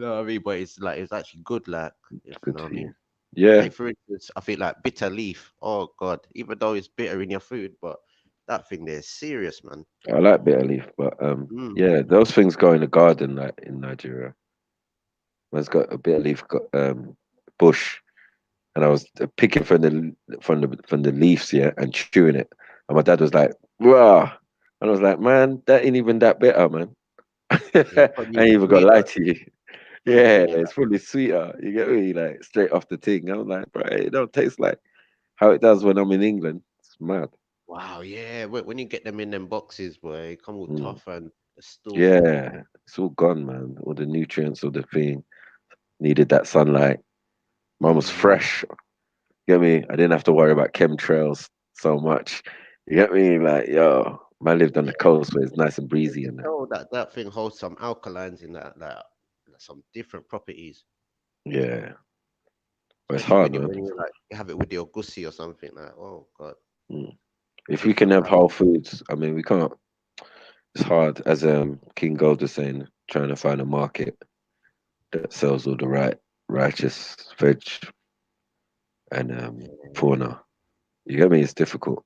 know what I mean? But it's like it's actually good, like if Good you know what I for mean. you. Yeah. Like for instance, I feel like bitter leaf. Oh God, even though it's bitter in your food, but that thing there is serious, man. I like bitter leaf, but yeah, those things go in the garden, like in Nigeria. Man's got a bitter leaf bush, and I was picking from the leaves, yeah, and chewing it. And my dad was like, "Wow," and I was like, "Man, that ain't even that bitter, man." Yeah, I ain't even gonna lie to you. Yeah, yeah. it's probably sweeter. You get me, like straight off the thing. I'm like, bro, it don't taste like how it does when I'm in England. It's mad. Wow, yeah. When you get them in them boxes, boy, they come all tough and still full. Yeah, it's all gone, man. All the nutrients of the thing needed that sunlight. Mine was fresh. Get me? I didn't have to worry about chemtrails so much. You get me? Like, yo, man lived on the coast where it's nice and breezy and that. Oh, that thing holds some alkalines in that, like some different properties. Yeah. But it's Especially hard, when man. you like you have it with your gussi or something like, oh god. Mm. If we can have whole foods, I mean, we can't. It's hard, as King Gold was saying, trying to find a market that sells all the righteous veg and fauna. You get me? It's difficult.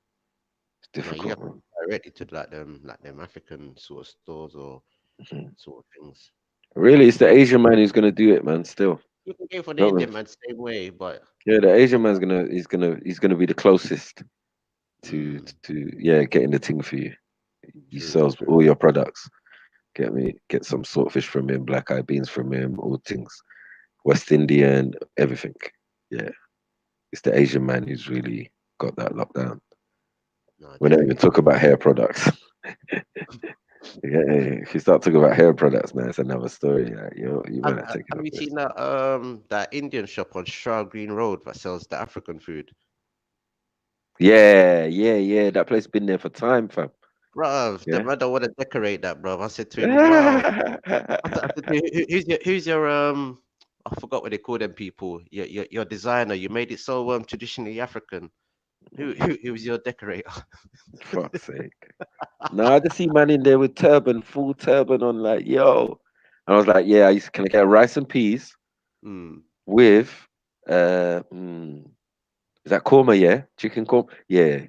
It's No, you have difficult, to man. go directly to like them African sort of stores or Mhm. sort of things. Really, it's the Asian man who's gonna do it, man. Still, You can go for the not me. Indian man same way, but Yeah, the Asian man's he's gonna be the closest to mm, getting the thing for you. He true, sells true. all your products. Get me? Get some saltfish from him, black eyed beans from him, all things. West Indian, everything. Yeah, it's the Asian man who's really got that locked down. No, We don't even definitely. talk about hair products. Yeah, if you start talking about hair products, man, it's another story. Like, you might not take it Have up you this. seen that Indian shop on Shroud Green Road that sells the African food? Yeah. That place been there for time, fam. Bruv, the Yeah. man don't want to decorate that, bruv. I said to him, wow. I said, who's your I forgot what they call them people. Your designer. You made it so traditionally African. Who was your decorator? Fuck's sake. No, I just see man in there with turban, full turban on, like, yo. And I was like, yeah, can I get a rice and peas Mm. with uh mm, is that korma, yeah? Chicken korma? Yeah,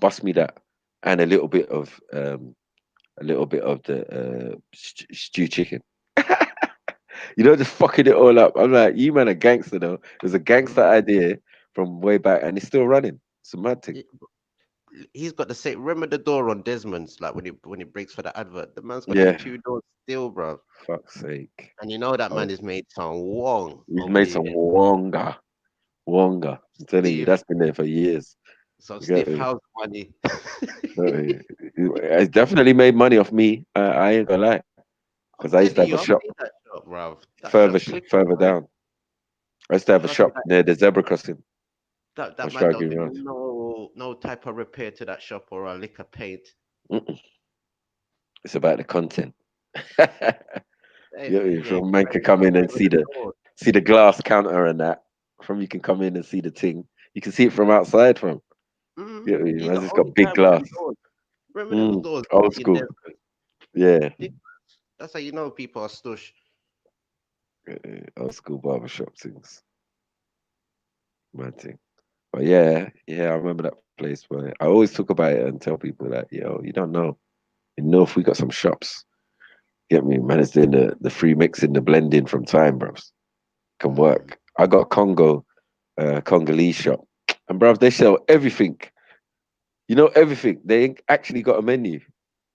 bust me that. And a little bit of the stew chicken. Just fucking it all up. I'm like, you man a gangster though. It was a gangster Mm. idea from way back and it's still running. It's a mad thing. He's got the same. Remember the door on Desmond's, like when he breaks for the advert. The man's got them Yeah, two doors still, bruv. fuck's sake. And you know that man Oh, has made some wong he's over made the some years. wonga. Wonga. I'm telling you, Stiff, that's been there for years. some You get stiff me? house money. It's definitely made money off me. I ain't gonna lie. I'm Because I used to telling have a you, I've shop seen that shop, bruv. That further shop clicking, further man. down. I used to have a Trust me, shop near the zebra crossing on that man don't Stradgreen do Road. no type of repair to that shop or a lick of paint. Mm-mm. It's about the content. Yeah, From man can come in and see the glass counter and that. From you can come in and see the thing. You can see it from outside. From He's man's the just only got big guy with glass. them doors. Remember them doors Old in school. there? Yeah. That's how you know people are stush. Old school barbershop things. Mad thing. But yeah, I remember that place where I always talk about it and tell people that, you don't know. In North, we got some shops. Get me? Man is doing the free mixing, the blending from time, bros. Can work. I got a Congolese shop. And bros, they sell everything. Everything. They ain't actually got a menu.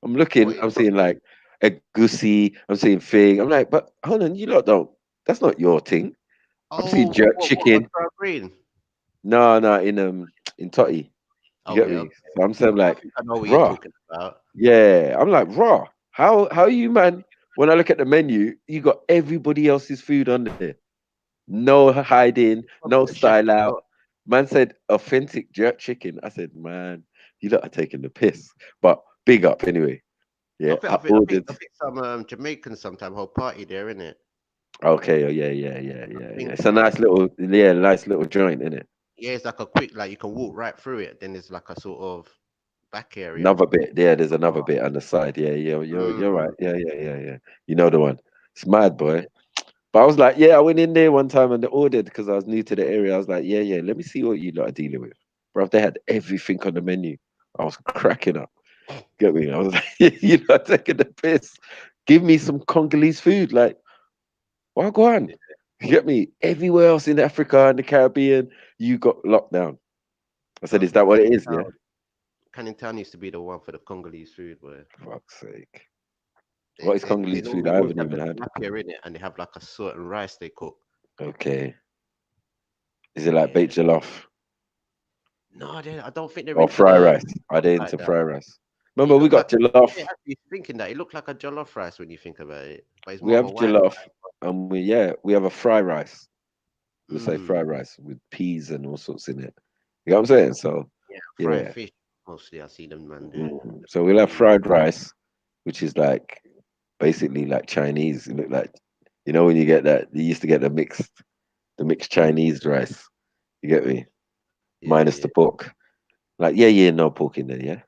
I'm looking, What you I'm got seeing me? like a goosey, I'm seeing thing. I'm like, but hold on, you lot don't. That's not your thing. I'm seeing Oh, jerk what on chicken. Star Green? No, in Totty. You get Okay, me? okay. So I'm saying I like, think I know what you're raw. talking about. Yeah. I'm like, raw. How you man? When I look at the menu, you got everybody else's food on there. No hiding, Probably no the chef style has out. got. Man said authentic jerk chicken. I said, man, you lot are taking the piss. But big up anyway. I Yeah, think, I I think, I think, ordered. I think some Jamaicans sometimes hold party there, innit? Okay, oh yeah. I It's think, a nice little joint, isn't it? yeah, it's like a quick, like you can walk right through it. Then there's like a sort of back area. Another bit. Yeah, there's another bit on the side. Yeah, you're right. Mm, Yeah. You know the one. It's mad, boy. But I was like, I went in there one time and they ordered because I was new to the area. I was like, yeah, let me see what you lot are dealing with. Bro, they had everything on the menu. I was cracking up. Get me? I was like, you're not taking the piss. Give me some Congolese food. Like, what go on? You get me? Everywhere else in Africa and the Caribbean, you got locked down. I said, is bruv, that what it is? Yeah. Canning Town used to be the one for the Congolese food, where Fuck's sake. they What is they they Congolese food? normally I always haven't have the even had. tilapia in it, and they have like a certain rice they cook. Okay. Is it like Yeah. baked jollof No, I don't think they're or into fry the rice? Are they like into that. fry rice? It Remember, we looked got like jollof. yeah, actually thinking that it looked like a jollof rice when you think about it, but it's We more of a have white jollof and we have a fry rice. We say rice. fry rice with peas and all sorts in it. You know what I'm saying? So Yeah, fried yeah. fish mostly. I see them man there. So we'll have Mm. fried rice, which is like basically like Chinese. It look like when you get that you used to get the mixed Chinese rice. You get me? Yeah, Minus yeah. the pork. Like, yeah, no pork in there, yeah.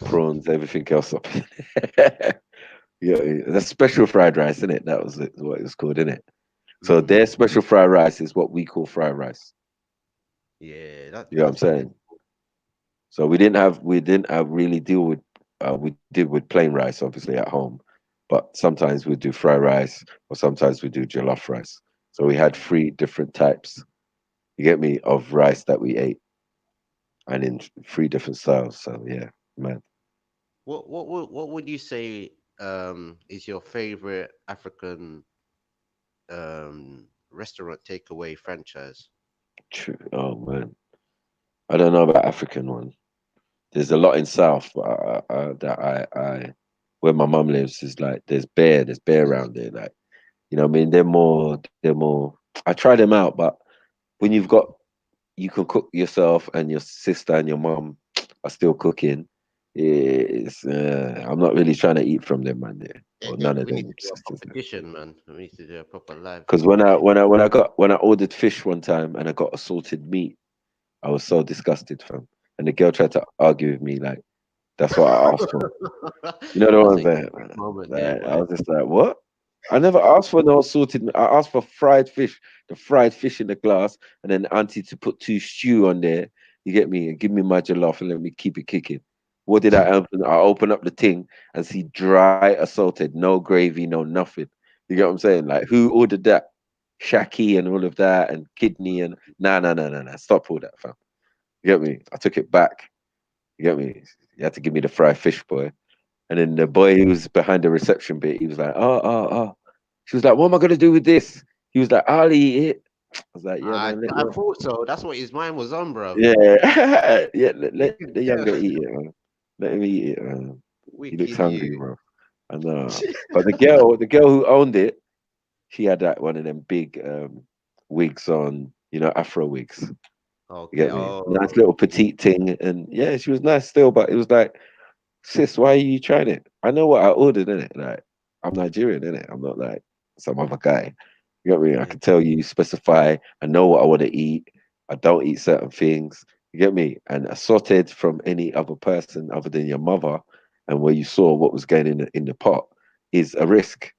Prawns, everything else up. Yeah, that's special fried rice, isn't it? That was what it was called, isn't it? So Mm, their special fried rice is what we call fried rice. yeah, You know what I'm that's what it is. saying? So we didn't have really deal with we did with plain rice obviously at home, but sometimes we do fried rice or sometimes we do jollof rice. So we had three different types, you get me, of rice that we ate and in three different styles. So yeah, man. What would you say is your favorite African restaurant takeaway franchise? True. Oh man. I don't know about African one. There's a lot in South that I where my mum lives is like there's bear around there. Like, you know what I mean? They're more I try them out, but when you've got you can cook yourself and your sister and your mum are still cooking, I'm not really trying to eat from them, man, there. Or none of We need them to do a sisters. competition, man. We need to do a proper live Because when I ordered fish one time and I got assorted meat, I was so disgusted, fam. And the girl tried to argue with me like that's what I asked for. You know the That's ones a that unique moment there, like, I boy. was just like, what? I never asked for no salted. I asked for fried fish, the fried fish in the glass, and then auntie to put two stew on there. You get me? And give me my jollof and let me keep it kicking. What did I open? I open up the thing and see dry assaulted, no gravy, no nothing. You get what I'm saying? Like, who ordered that? Shaki and all of that and kidney and nah. Stop all that, fam. You get me? I took it back. You get me? You had to give me the fried fish, boy. And then the boy who was behind the reception bit, he was like, oh. She was like, what am I gonna do with this? He was like, I'll eat it. I was like, yeah, man, I thought so. That's what his mind was on, bro. yeah, yeah, You let can the tell. younger eat it, man. Let him eat it, man. He looks Wicked hungry, you. bro. I know. But the girl who owned it, she had that one of them big wigs on, Afro wigs. You Okay. get me? Nice Oh, little petite thing, and yeah, she was nice still, but it was like, sis, why are you trying it? I know what I ordered in it. Like, I'm Nigerian, in it. I'm not like some other guy. You get me? I yeah. can tell you, specify. I know what I want to eat. I don't eat certain things. You get me? And assorted from any other person other than your mother, and where you saw what was going in the pot is a risk.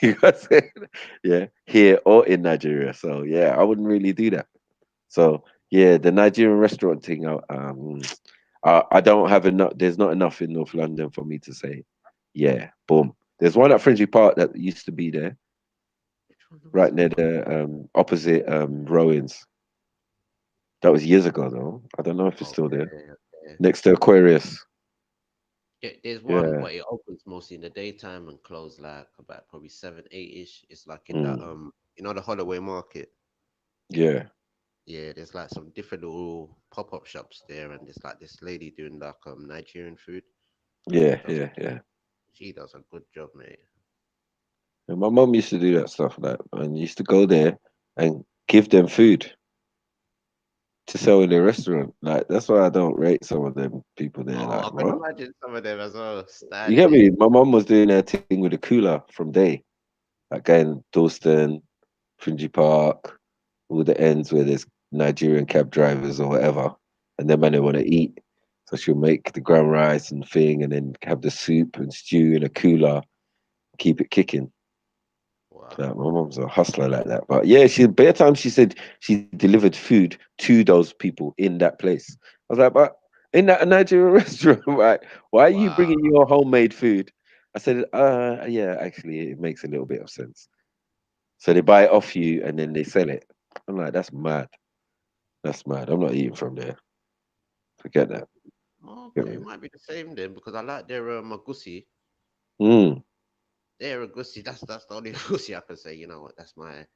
You know what I'm saying? Yeah, here or in Nigeria. So yeah, I wouldn't really do that. So yeah, the Nigerian restaurant thing. I don't have enough. There's not enough in North London for me to say, yeah, boom. There's one at Fringy Park that used to be there, Which one was right it? near the opposite Rowings. That was years ago though. I don't know if it's still there. Okay. Okay. Next to Aquarius. There's one, Yeah. but it opens mostly in the daytime and close like about probably 7, 8 ish. It's like in that Mm, the Holloway Market. yeah. Yeah, there's like some different little pop-up shops there, and there's like this lady doing like Nigerian food. Yeah. Does Yeah. Yeah. she does a good job, mate. And my mum used to do that stuff, like, and used to go there and give them food to sell in the restaurant. Like, that's why I don't rate some of them people there. Oh, Like, I can what? imagine some of them as well You get standing. me? My mum was doing her thing with a cooler from day, like going Dalston, Fringy Park, all the ends where there's Nigerian cab drivers or whatever, and then when they want to eat, so she'll make the ground rice and thing, and then have the soup and stew in a cooler, keep it kicking. Wow. Like, my mom's a hustler like that. But yeah, bare time she said she delivered food to those people in that place. I was like, but in that a Nigerian restaurant, right? Why are you Wow. bringing your homemade food? I said, yeah, actually, it makes a little bit of sense. So they buy it off you and then they sell it. I'm like, that's mad. That's mad. I'm not eating from there. Forget that. Get Okay, me? it might be the same then because I like their magusi. Mm. Their agusi, that's the only agusi I can say. You know what? That's my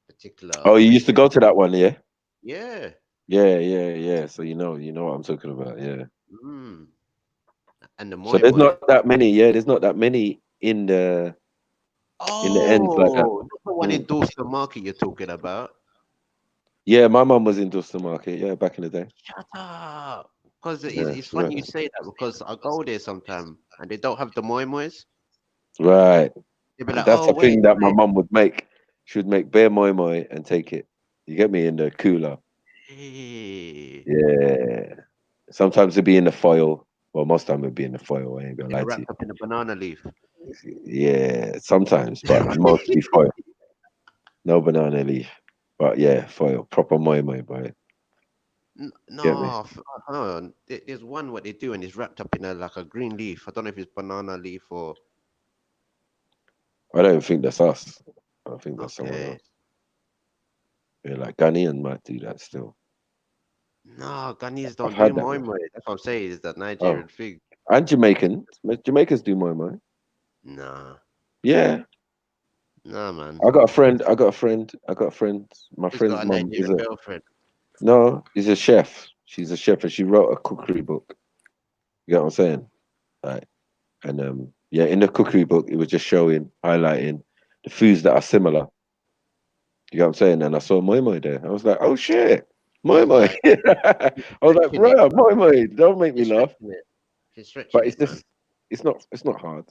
particular Oh, you used to favorite. go to that one, yeah? Yeah. Yeah. So you know what I'm talking about, yeah. Mm. And the So moi there's moi. not that many, yeah. There's not that many in the ends like that. Oh, that's the one in Mm. Dorset Market you're talking about. Yeah, my mum was in Dorset Market, yeah, back in the day. Shut up. Because Yeah, it's she went funny you there. say that because I go there sometime and they don't have the moi mois. Right. They'll be And like, that's oh, the wait, thing that my wait. mum would make. She would make bare moi moi and take it. You get me, in the cooler. Hey. Yeah. Sometimes it'd be in the foil. Well, most time it'd be in the foil. I ain't gonna They're lie to wrapped up in a banana leaf. you. Yeah, sometimes, but mostly foil. No banana leaf. But yeah, foil. Proper moi moi, boy. Get me? No, hold on. There's one what they do, and it's wrapped up in a like a green leaf. I don't know if it's banana leaf or I don't think that's us. I think that's someone okay. else. Yeah, like Ghanaian might do that still. No, Ghanaians I've don't do had that moi one. moi. That's what I'm saying. Is that Oh, Nigerian thing? and Jamaicans. Jamaicans do moi moi. Nah, Yeah. nah, man. I got a friend. I got a friend. I got a friend. My Who's friend's got a mum is Nigerian a girlfriend? no. He's a chef. She's a chef, and she wrote a cookery book. You get what I'm saying? Like, and yeah, in the cookery book, it was just showing, highlighting the foods that are similar. You know what I'm saying? And I saw moi moi there. I was like, oh shit, moi It's moi. like I was like, stretching it, bro, bro. moi moi. Don't make me She's laugh. stretching it. She's stretching But it's it, man. just, it's not hard.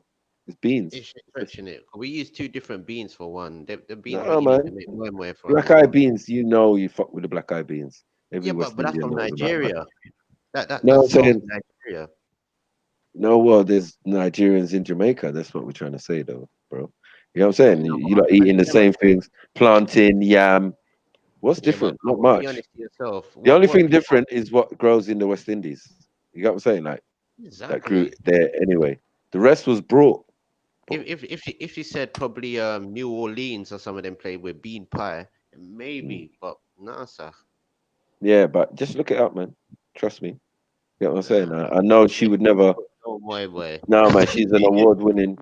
It's beans. She's stretching it. We use two different beans for one. The beans we're No, using to man. make moi moi from Black is eyed not. beans. You know, you fuck with the black eyed beans. Every Yeah, West but that's Indian from knows about black. Nigeria. No, I'm That's South saying Nigeria. no. Well, there's Nigerians in Jamaica. That's what we're trying to say, though, bro. You know what I'm saying? No, You like eating the same things, plantain, yam. What's yeah, but different? Not be much. honest to yourself. The only What thing people different is what grows in the West Indies. You got what I'm saying? Like that grew exactly? there anyway. The rest was brought. If she said probably New Orleans or some of them play with bean pie, Mm. maybe, but nah, sir. Yeah, but just look it up, man. Trust me. You know what I'm Nah, saying? I know she they would never. no my way. No, man. She's an award-winning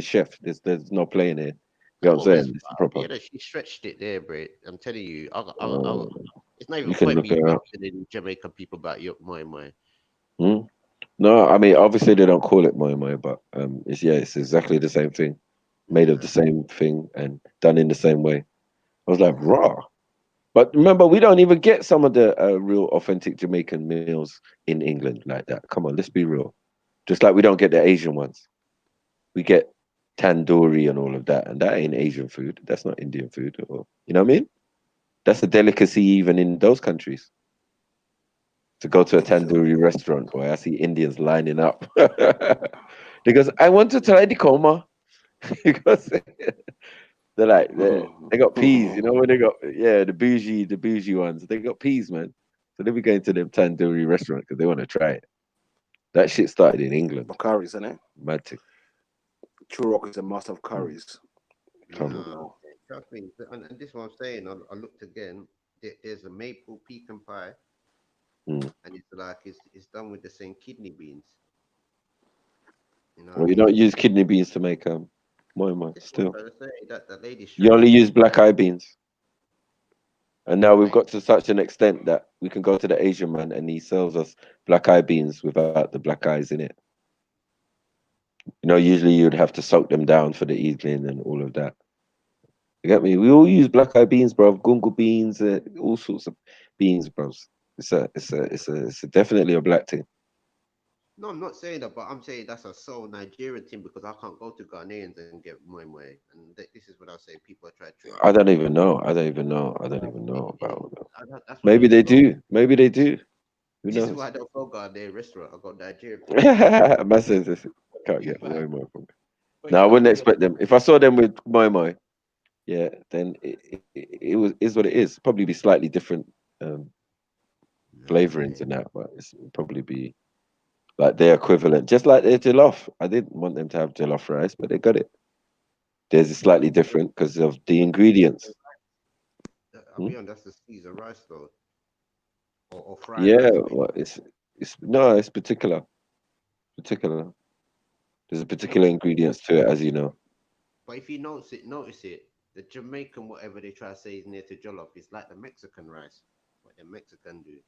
chef. There's no playing here. You know what I'm No, saying? It's proper. yeah, that she stretched it there, bro. I'm telling you, Uh, it's not you even can point look me it up. questioning Jamaican people about your my. Hmm? No, I mean obviously they don't call it moi moi, but it's exactly the same thing, made of the Nah. same thing and done in the same way. I was like, raw. But remember, we don't even get some of the real authentic Jamaican meals in England like that. Come on, let's be real. Just like we don't get the Asian ones. We get tandoori and all of that, and that ain't Asian food. That's not Indian food, or you know what I mean? That's a delicacy even in those countries. To go to a tandoori restaurant, boy, I see Indians lining up. Because I want to try the coma. Because they're like they got peas, you know when they got the bougie ones. They got peas, man. So they be going to them tandoori restaurant because they want to try it. That shit started in England. Curries, isn't it? Mad thing. Churrock is a must of Mm, curries. come on. No, trust me. And this is what I'm saying. I looked again. There's a maple pecan pie, Mm. and it's done with the same kidney beans. You know what I Well, you mean? don't use kidney beans to make moi moi. This is what I'm Still, trying to say. That lady you only stretched it. use black eye beans. And now we've Like, got to such an extent that we can go to the Asian man and he sells us black eye beans without the black eyes in it. You know, usually you'd have to soak them down for the evening and all of that. You get me? We all use black eye beans, bro. Gungo beans, all sorts of beans, bros. It's definitely a black thing. no, I'm not saying that, but I'm saying that's a so Nigerian thing because I can't go to Ghanaians and get moi moi. And this is what I say. People try to trick I me. don't even know. I don't even know. I don't even know Yeah, about all that. that's why I Maybe don't they even go. do. Maybe they do. Who This is knows? why I don't go Ghanaian restaurant. I go Nigerian people. Man says this. Can't get moi moi from. No, I wouldn't expect them. If I saw them with moi moi, yeah, then it was is what it is. Probably be slightly different um, flavorings Nah, and that, but it's probably be like their equivalent, just like their jollof. I didn't want them to have jollof rice, but they got it. Theirs is slightly different because of the ingredients. I'll Hmm? be honest, that's the Caesar rice though, or fried Yeah, rice. well, it's no, it's particular. There's a No, particular ingredients to it, as you know. but if you notice it, the Jamaican whatever they try to say is near to jollof is like the Mexican rice, what the Mexican do,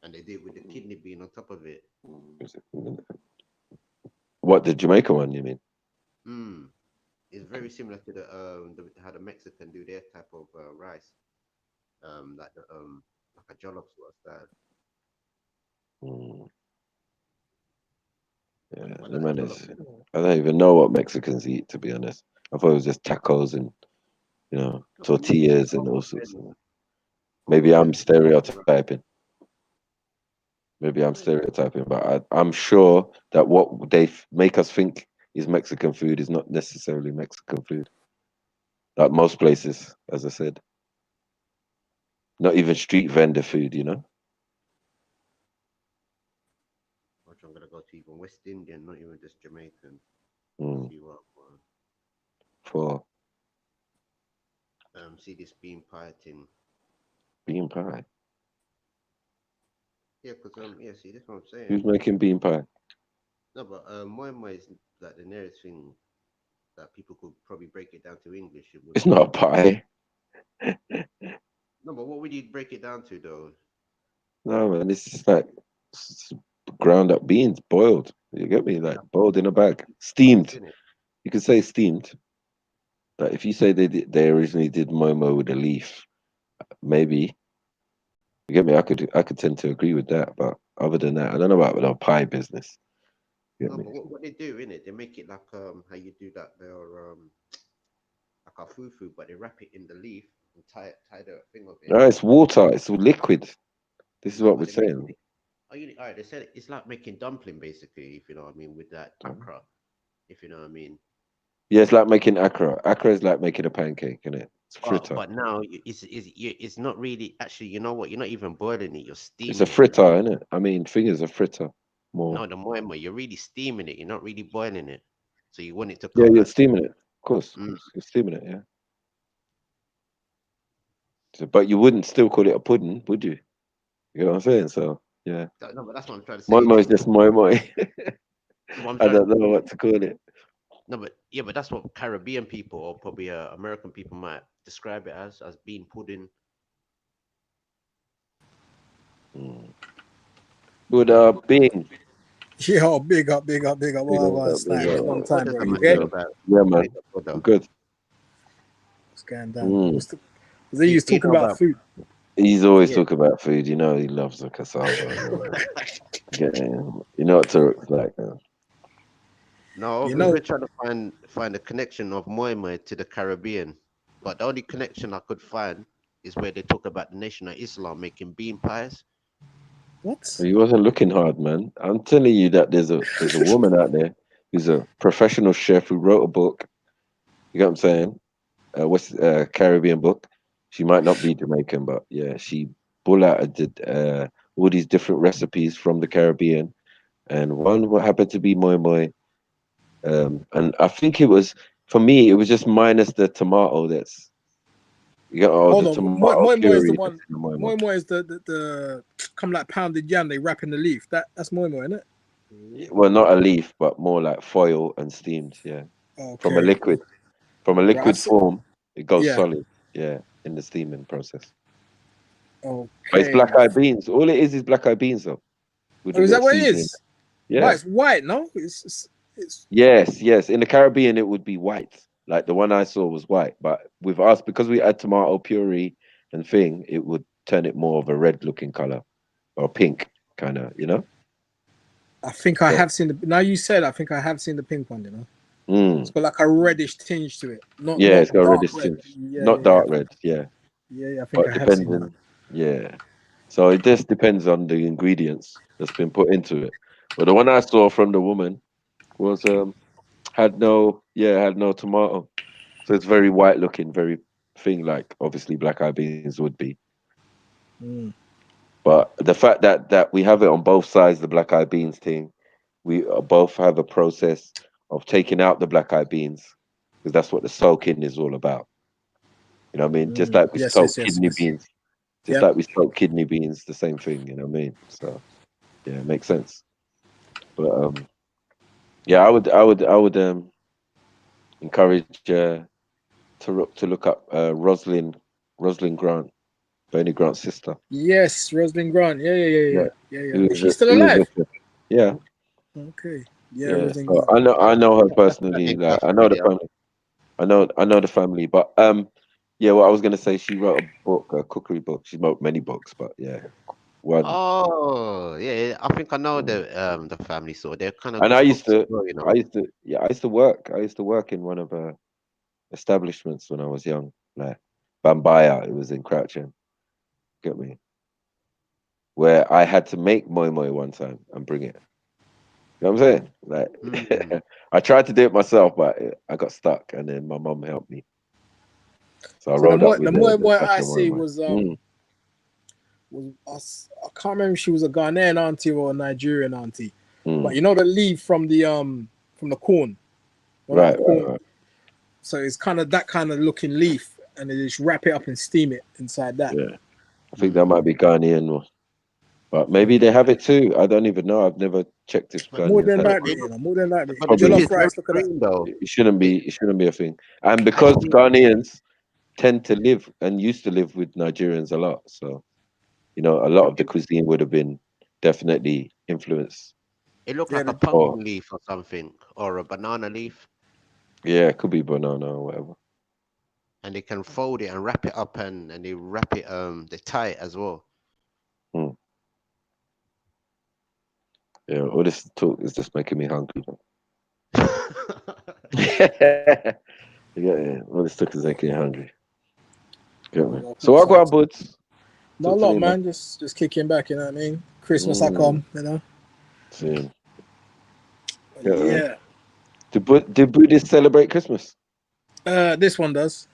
and they do it with the kidney bean on top of it. What the Jamaica one? You mean? Mm. It's very similar to how the Mexican do their type of rice, like the like a jollof sort of style. Mm, yeah, But the that man jollof, is. I don't even know what Mexicans eat, to be honest. I thought it was just tacos and you know, tortillas and all sorts. Maybe I'm stereotyping. But I'm sure that what they make us think is Mexican food is not necessarily Mexican food. Like most places, as I said. Not even street vendor food, you know? I'm gonna go to even West Indian, not even just Jamaican. Mm. See what For see this bean pie thing. bean pie. Yeah, because yeah, see that's what I'm saying. Who's making bean pie? No, but moi moi is like the nearest thing that people could probably break it down to English. It would It's not a pie. No, but what would you break it down to though? No, man, it's just like ground up beans, boiled. You get me? Like boiled in a bag, steamed. Isn't it? You could say steamed. But if you say they originally did momo with a leaf, maybe you get me. I could tend to agree with that. But other than that, I don't know about the pie business. You get No, me? but what they do in it, they make it like how you do that their like a fufu, but they wrap it in the leaf and tie the thing of it. No, it's water. It's liquid. This is No, what we're but they make saying. it. Oh, all right. They said it's like making dumpling, basically. If you know what I mean, with that akra. If you know what I mean. Yeah, it's like making akra. Akra is like making a pancake, isn't it? It's fritter. But now it's not really actually. You know what? You're not even boiling it. You're steaming It's a it. fritter, isn't it? I mean, fingers are fritter more. No, the moi moi, you're really steaming it. You're not really boiling it. So you want it to Yeah, come you're like. steaming it. Of course, Mm. you're steaming it. Yeah. So, but you wouldn't still call it a pudding, would you? You know what I'm saying? So yeah, No, but that's what I'm trying to moi say. moi is just moi moi. What I'm I trying don't know what to call it. No, but yeah, but that's what Caribbean people or probably American people might describe it as being pudding. Mm. Good Bing. Yo, big up. Big What up, was big that? up. Long What time, does bro. that You man okay? think about? Yeah, What man. is that for, I'm good. What's going down? Mm. They used You talking know about food. He's always Yeah. talking about food. You know, he loves the cassava. You know what Turk's like. No, You we know, were trying to find a connection of moi moi to the Caribbean, but the only connection I could find is where they talk about the Nation of Islam making bean pies. what? He wasn't looking hard, man. I'm telling you that there's a woman out there who's a professional chef who wrote a book. You know what I'm saying? What's Caribbean book? She might not be Jamaican, but yeah, she pulled out did all these different recipes from the Caribbean, and one what happened to be moi moi. And I think it was for me, it was just minus the tomato. That's you got all Hold the on. tomato Moi is the puree. one. That's in the moi moi. Moi moi is the come like pounded yam they wrap in the leaf. That's moi moi, isn't it? Well, not a leaf, but more like foil and steamed. Yeah, from a Okay. liquid. From a Right. liquid form, it goes Yeah. solid. Yeah, in the steaming process. But it's Okay. black eyed beans. All it is black eyed beans, though, with a Oh, is little that what it seasoning. is? Yeah. But it's white, no? It's Yes. In the Caribbean, it would be white. Like the one I saw was white. But with us, because we add tomato puree and thing, it would turn it more of a red looking color or pink kind of, you know? I think I So, have seen the. Now you said, I think I have seen the pink one. You know, it's mm, got like a reddish tinge to it. Not yeah, it's got dark reddish red. tinge. Yeah. Not dark red, yeah. Yeah. I think But I have seen that. depending, yeah. So it just depends on the ingredients that's been put into it. But the one I saw from the woman was had no tomato. So it's very white looking, very thing like obviously black eyed beans would be. Mm. But the fact that we have it on both sides, the black eyed beans thing, we both have a process of taking out the black eyed beans because that's what the soaking is all about. You know what I mean? Just like we Yes. soak kidney beans, just Yep. like we soak kidney beans, the same thing. You know what I mean? So yeah, it makes sense. But yeah, I would encourage to look up Rosalind Grant, Bernie Grant's sister. Yes, Rosalind Grant. Yeah. Yeah, Is she still alive? Yeah, Okay. Yeah, yeah. Rosalind So Grant. I know her I personally. think Like I've I know read the it. family. I know the family. But yeah. What I was gonna say, she wrote a book, a cookery book. She wrote many books, but yeah, one. Oh, yeah. I think I know Mm. the family, so they're kind of And good cooks as well, you know. I used to work in one of her establishments when I was young. like Bambaya. It was in Crouching. Get me? Where I had to make moi moi one time and bring it. You know what I'm saying? Like, I tried to do it myself, but I got stuck, and then my mum helped me. So I So rolled up with the moi the moi I special see moi moi. was I can't remember if she was a Ghanaian auntie or a Nigerian auntie, but Mm. you know the leaf from the corn, Right. So it's kind of that kind of looking leaf, and they just wrap it up and steam it inside that. Yeah, I think that might be Ghanaian, but maybe they have it too. I don't even know. I've never checked if More Ghanaians than had it. likely, more than likely. But Probably. the thing Jollof is very rice, look at that. green though. It shouldn't be. It shouldn't be a thing. And It's because green. Ghanaians tend to live and used to live with Nigerians a lot, so a lot of the cuisine would have been definitely influenced. It looked Yeah, like a the- pumpkin leaf or something, or a banana leaf, Yeah, it could be banana or whatever. and they can fold it and wrap it up, and they wrap it they tie it as well. Yeah, all this talk is just making me hungry. Yeah, all this talk is making me hungry. Get me? So what got buds? Not a Talk to lot, me, man. Just kicking back, you know what I mean? Christmas I come, you know. Soon. Yeah. Do Buddhists celebrate Christmas? This one does.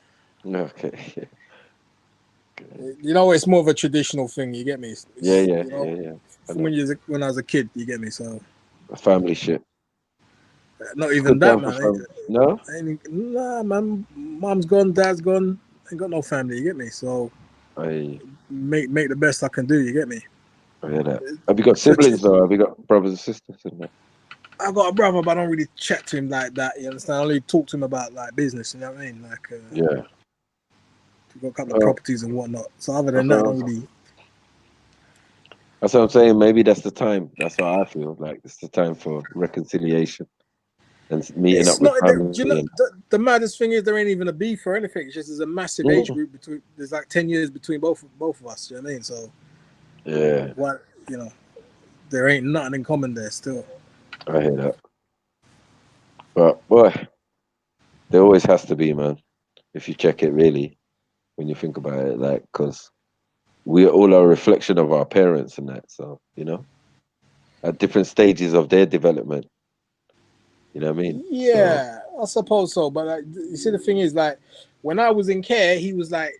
Okay. You know, it's more of a traditional thing. You get me? Yeah. You know, I from know. when I was a kid, you get me? So A family shit. not It's even good that, time for man. family. No? Nah, man. Mom's gone, dad's gone. Ain't got no family. You get me? So I make the best I can do. You get me? hear that. Have you got Church- siblings though? Have you got brothers and sisters in that? I got a brother, but I don't really chat to him like that. You understand? I only talk to him about like business. You know what I mean? Like, Yeah. we've got a couple of properties and whatnot. So other than That's that, I what don't really. That's what I'm saying. Maybe that's the time. That's what I feel like. It's the time for reconciliation and meeting up It's with not. family. Do you know the maddest thing is there ain't even a beef or anything. It's just there's a massive age group between. There's like 10 years between both of us. You know what I mean? So Yeah, what there ain't nothing in common there still. I hear that. But boy, there always has to be, man. If you check it really, when you think about it, like, because we all are a reflection of our parents and that. So at different stages of their development. You know what I mean? Yeah, I suppose so. But like, you see, the thing is, like, when I was in care, he was like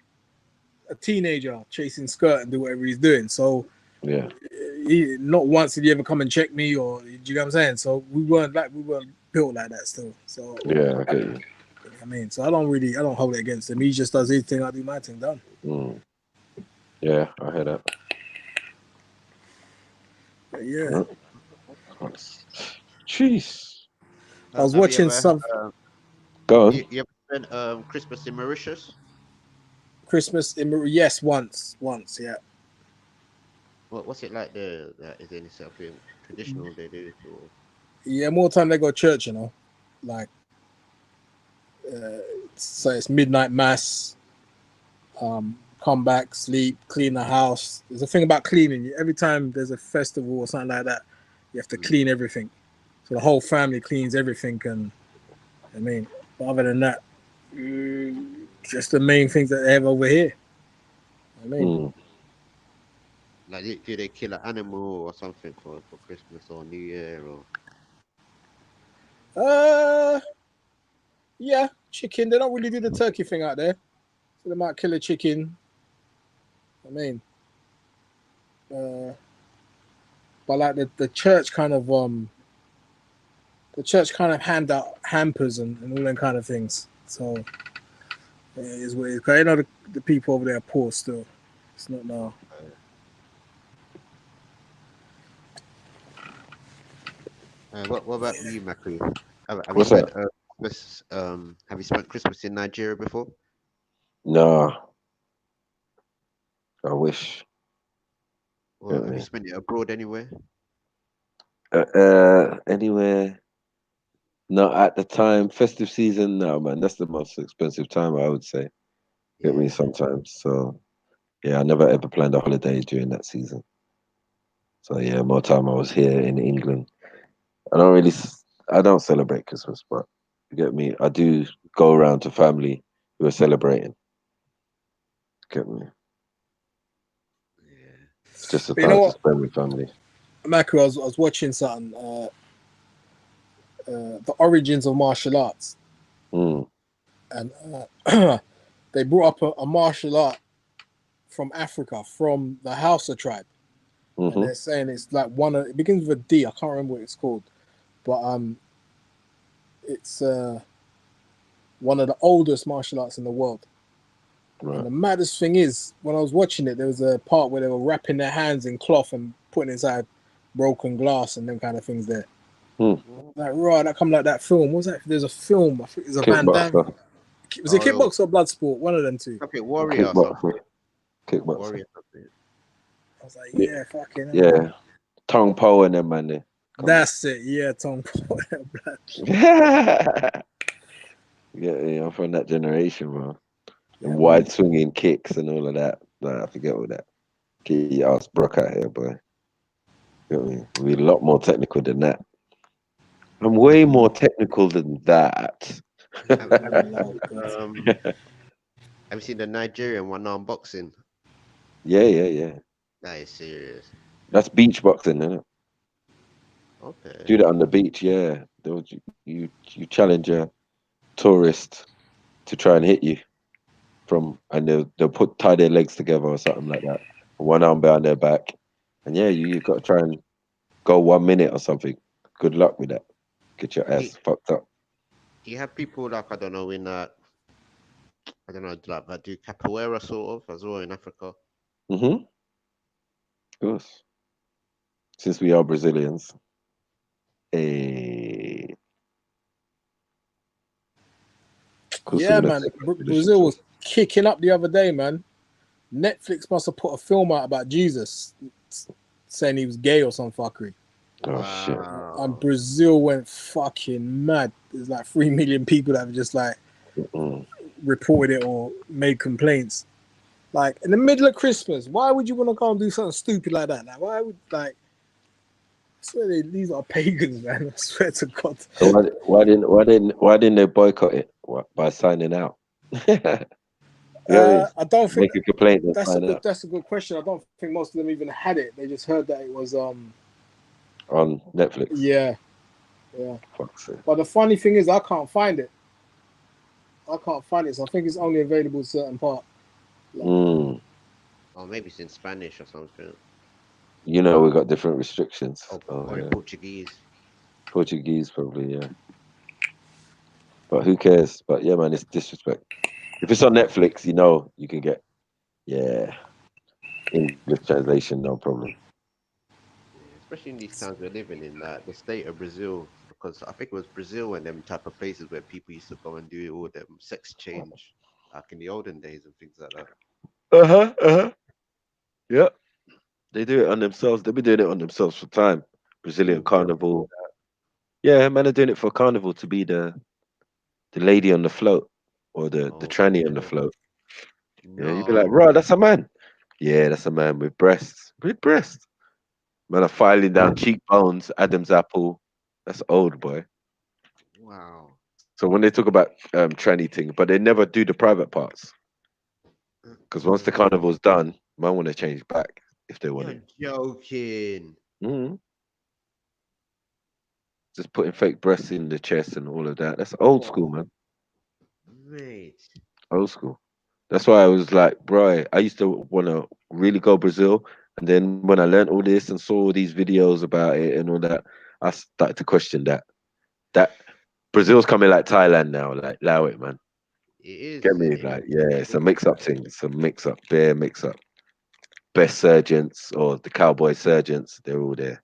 a teenager chasing skirt and do whatever he's doing. So Yeah. he not once did he ever come and check me, or do you know what I'm saying? So we weren't built like that still. So Yeah, I get you. I mean, so I don't hold it against him. He just does his thing, I do my thing. Done. Yeah, I hear that. But yeah, Jeez. I was Have you watching ever, some Go on. you ever spent Christmas in Mauritius? Christmas in yes, once, yeah. What's it like there? Is there any something traditional they do? Or... Yeah, more time they go to church, like so it's midnight mass, come back, sleep, clean the house. There's a thing about cleaning. Every time there's a festival or something like that, you have to clean everything. So the whole family cleans everything, and I mean, other than that, just the main things that they have over here. I mean, Like, do they kill an animal or something for Christmas or New Year or? yeah, chicken. They don't really do the turkey thing out there, so they might kill a chicken. I mean, but like the church kind of hand out hampers and all them kind of things. So yeah, it's weird. Because I know the people over there are poor still. It's not now. What about you, Macri? Have you What's spent that? Christmas? Have you spent Christmas in Nigeria before? No. I wish. Or have you spent it abroad anywhere? Anywhere. Not at the time. Festive season, no, man. That's the most expensive time, I would say. Get me sometimes. So, yeah, I never ever planned a holiday during that season. So, yeah, more time I was here in England. I don't celebrate Christmas, but you get me? I do go around to family who are celebrating. Get me? Yeah. It's just a But you know time to what? spend with family. Macro, I was watching something, the origins of martial arts, Mm. and they brought up a martial art from Africa, from the Hausa tribe, and Mm-hmm. they're saying it's like it begins with a D. I can't remember what it's called, but it's one of the oldest martial arts in the world. Right. And the maddest thing is, when I was watching it, there was a part where they were wrapping their hands in cloth and putting inside broken glass and them kind of things there. Hmm. Like, right, that come like that film. What was that? There's a film. I think it was a Van Damme. Kickboxer. Was it Oh, Kickboxer or Bloodsport? One of them two. Something warrior or something. Kickboxer. Warrior something. I was like, Yeah. yeah, fucking hell. Yeah. Tong Po and them, man. There. That's it. Yeah, Tom. Yeah, I'm from that generation, bro. Yeah, And man. wide swinging kicks and all of that. Nah, I forget all that. Get your ass broke out here, boy. You know what I mean? We're a lot more technical than that. I'm way more technical than that. Have you seen the Nigerian one-arm boxing? Yeah. That is serious. That's beach boxing, isn't it? Okay. Do that on the beach, yeah. You challenge a tourist to try and hit you and they'll tie their legs together or something like that. One arm behind their back. And yeah, you've got to try and go 1 minute or something. Good luck with that. Get your ass fucked up. You have people like, I don't know, like that do capoeira sort of as well in Africa. Mm-hmm. Of course. Since we are Brazilians. Yeah, man. Brazil was kicking up the other day, man. Netflix must have put a film out about Jesus, saying he was gay or some fuckery. Oh shit! And Brazil went fucking mad. There's like 3 million people that have just like reported it or made complaints. Like in the middle of Christmas, why would you want to go and do something stupid like that? Like, why would I swear these are pagans, man. I swear to God. So why didn't they boycott it by signing out? I don't think make a complaint. That's a good question. I don't think most of them even had it. They just heard that it was on Netflix. Yeah. Fuck's sake. But the funny thing is, I can't find it. So I think it's only available in certain part. Or maybe it's in Spanish or something. You know, we got different restrictions. Or in Portuguese. Portuguese, probably, yeah. But who cares? But yeah, man, it's disrespect. If it's on Netflix, you know, you can get, English translation, no problem. Especially in these times we're living in, the state of Brazil, because I think it was Brazil and them type of places where people used to go and do all them sex change, like in the olden days and things like that. Yeah. They do it on themselves. They've been doing it on themselves for time. Brazilian carnival. Yeah, man, they're doing it for carnival to be the lady on the float or the tranny on the float. Yeah, you'd be like, bro, that's a man. Yeah, that's a man with breasts. With breasts. Man are filing down cheekbones, Adam's apple. That's old, boy. Wow. So when they talk about tranny thing, but they never do the private parts. Because once the carnival's done, man want to change back if they want it. Joking. Just putting fake breasts in the chest and all of that. That's old school, man. Mate. Old school. That's why I was like, bro, I used to want to really go Brazil. And then when I learned all this and saw all these videos about it and all that, I started to question that. That Brazil's coming like Thailand now. Like, allow it, man. It is. Get me? Like, yeah, it's a mix-up thing. It's a mix-up. Bare mix-up. Best surgeons or the cowboy surgeons, they're all there.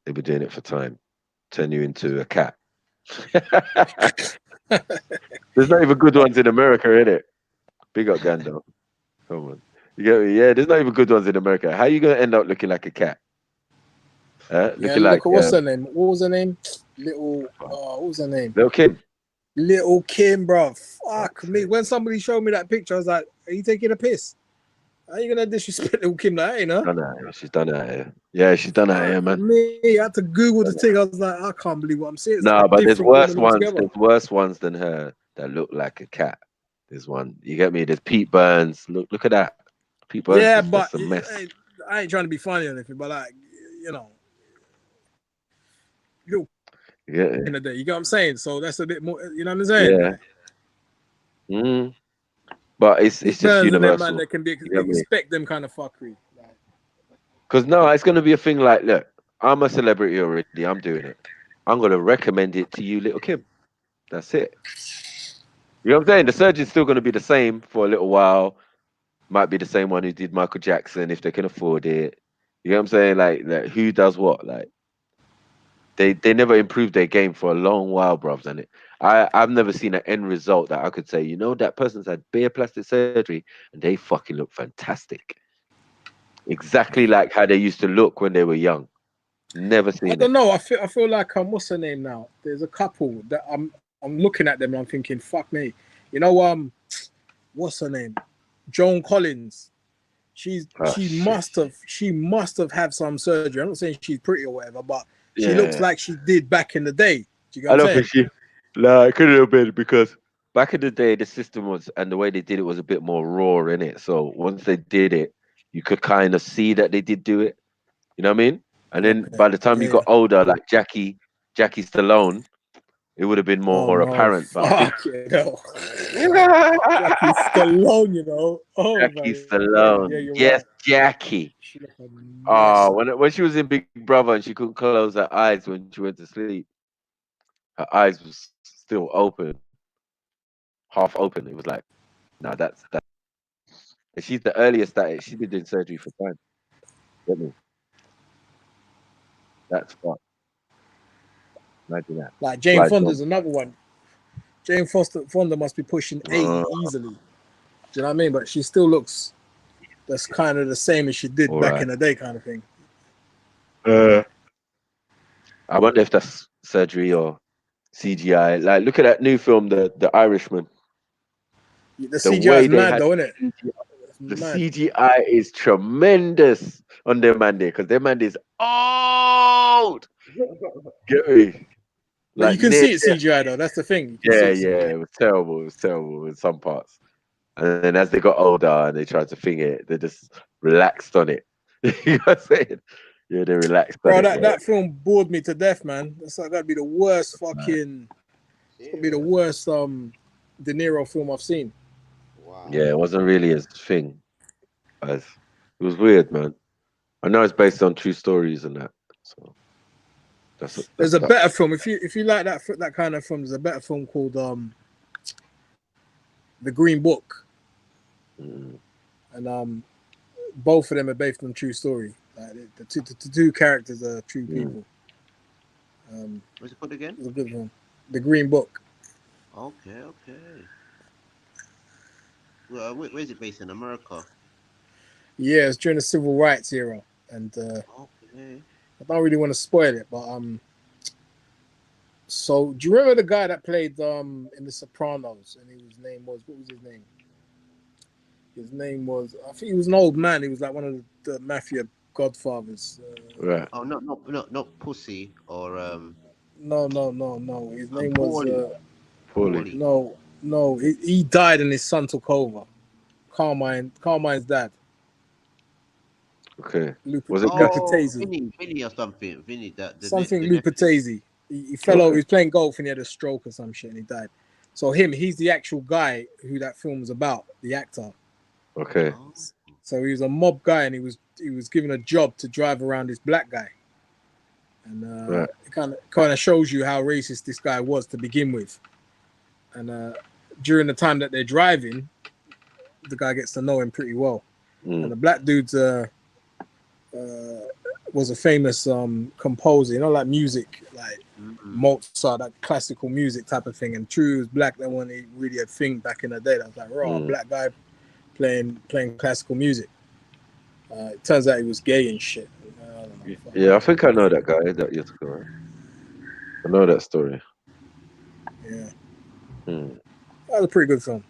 They've been doing it for time. Turn you into a cat. There's not even good ones in America, innit? Big up Gandalf. Come on. You get me? Yeah, there's not even good ones in America. How are you going to end up looking like a cat? Looking like... what's her name? What was her name? What was her name? Little Kim. Little Kim, bro. Fuck me. When somebody showed me that picture, I was like, are you taking a piss? How are you going to disrespect Little Kim like that, you know? She's done out here. Yeah, she's done out here, man. Me, I had to Google the thing. I was like, I can't believe what I'm seeing. No, but there's worse ones. There's worse ones than her that look like a cat. There's one. You get me? There's Pete Burns. Look at that. Pete Burns Yeah, is but just a mess. I ain't trying to be funny or anything, but like, you know, Yeah. in the day, you get what I'm saying? So that's a bit more, you know what I'm saying? Yeah. Like, But it's Pete just Burns and them, universal. man, they can be, You they get me? expect them kind of fuckery. Like, Because no, it's gonna be a thing like, look, I'm a celebrity already. I'm doing it. I'm gonna recommend it to you, little Kim. That's it. You know what I'm saying? The surgeon's still gonna be the same for a little while. Might be the same one who did Michael Jackson if they can afford it. You know what I'm saying? Like who does what? Like they never improved their game for a long while, bruvs. And I've never seen an end result that I could say, you know, that person's had bare plastic surgery and they fucking look fantastic. Exactly like how they used to look when they were young. Never I seen it. don't know. I feel like what's her name now? There's a couple that I'm looking at them and I'm thinking, fuck me. You know, what's her name? Joan Collins. She Shit. must have had some surgery. I'm not saying she's pretty or whatever, but she looks Yeah. like she did back in the day. Do you get I what I'm don't saying? think she. Nah, it couldn't have been because back in the day, the system was and the way they did it was a bit more raw in it. So once they did it, you could kind of see that they did do it. You know what I mean? And then Okay. by the time you Yeah. got older, like Jackie Stallone, it would have been Oh more no, apparent. But I think fuck you know. Jackie Stallone, you know. Oh Jackie my days. Yeah, Stallone, you're yes, right. Jackie. She looked a Oh, mess. when she was in Big Brother and she couldn't close her eyes when she went to sleep, her eyes was still open, half open. It was like, nah, that's that. And she's the earliest that she's been doing surgery for time. Get me? That's fucked. Imagine that. Like Jane Slides Fonda's on. another one. Jane Fonda must be pushing 80 easily. Do you know what I mean? But she still looks that's kind of the same as she did All back right. in the day, kind of thing. I wonder if that's surgery or CGI. Like, look at that new film, The Irishman. The The CGI way is they mad had though, isn't it? the It's mad. CGI is tremendous on their man there because their man is old. Get me? But you Like can near see it CGI though. That's the thing. You can see yeah, it yeah, CGI. it was terrible. It was terrible in some parts. And then as they got older and they tried to thing it, they just relaxed on it. You know what I'm saying? Yeah, they relaxed on Bro, it. that film bored me to death, man. That's like that'd be the worst fucking. It's gonna be the worst De Niro film I've seen. Wow. Yeah, it wasn't really his thing. As it was weird, man. I know it's based on true stories and that. So There's that's a that. better film if you like that kind of film. There's a better film called The Green Book, Mm. and both of them are based on true story. Like the two characters are true people. What's it called again? It's a good one. The Green Book. Okay. Well, where's it based in America? Yeah, it's during the civil rights era, and Okay. I don't really want to spoil it, but So do you remember the guy that played in The Sopranos? And his name was what was his name? His name was I think he was an old man. He was like one of the mafia godfathers. Right. Oh, not Pussy or No. His name was Poorly. no. He died and his son took over. Carmine's dad. Okay. Lupe, Was it Lupatesi. Vinny or something. Vinny that Something the nephew. Lupatesi. He fell over. Okay. He was playing golf and he had a stroke or some shit and he died. So he's the actual guy who that film was about, the actor. Okay. Oh, So he was a mob guy and he was given a job to drive around this black guy. And Right. it kind of shows you how racist this guy was to begin with. And during the time that they're driving, the guy gets to know him pretty well. And the black dude's was a famous composer, you know, like music, like Mozart, that classical music type of thing. And true, he was black. That one, he really a thing back in the day. That was like, raw, black guy playing classical music. It turns out he was gay and shit. I don't know. Yeah, I think I know that guy that you're talking about. I know that story. Yeah. Mm. That was a pretty good film.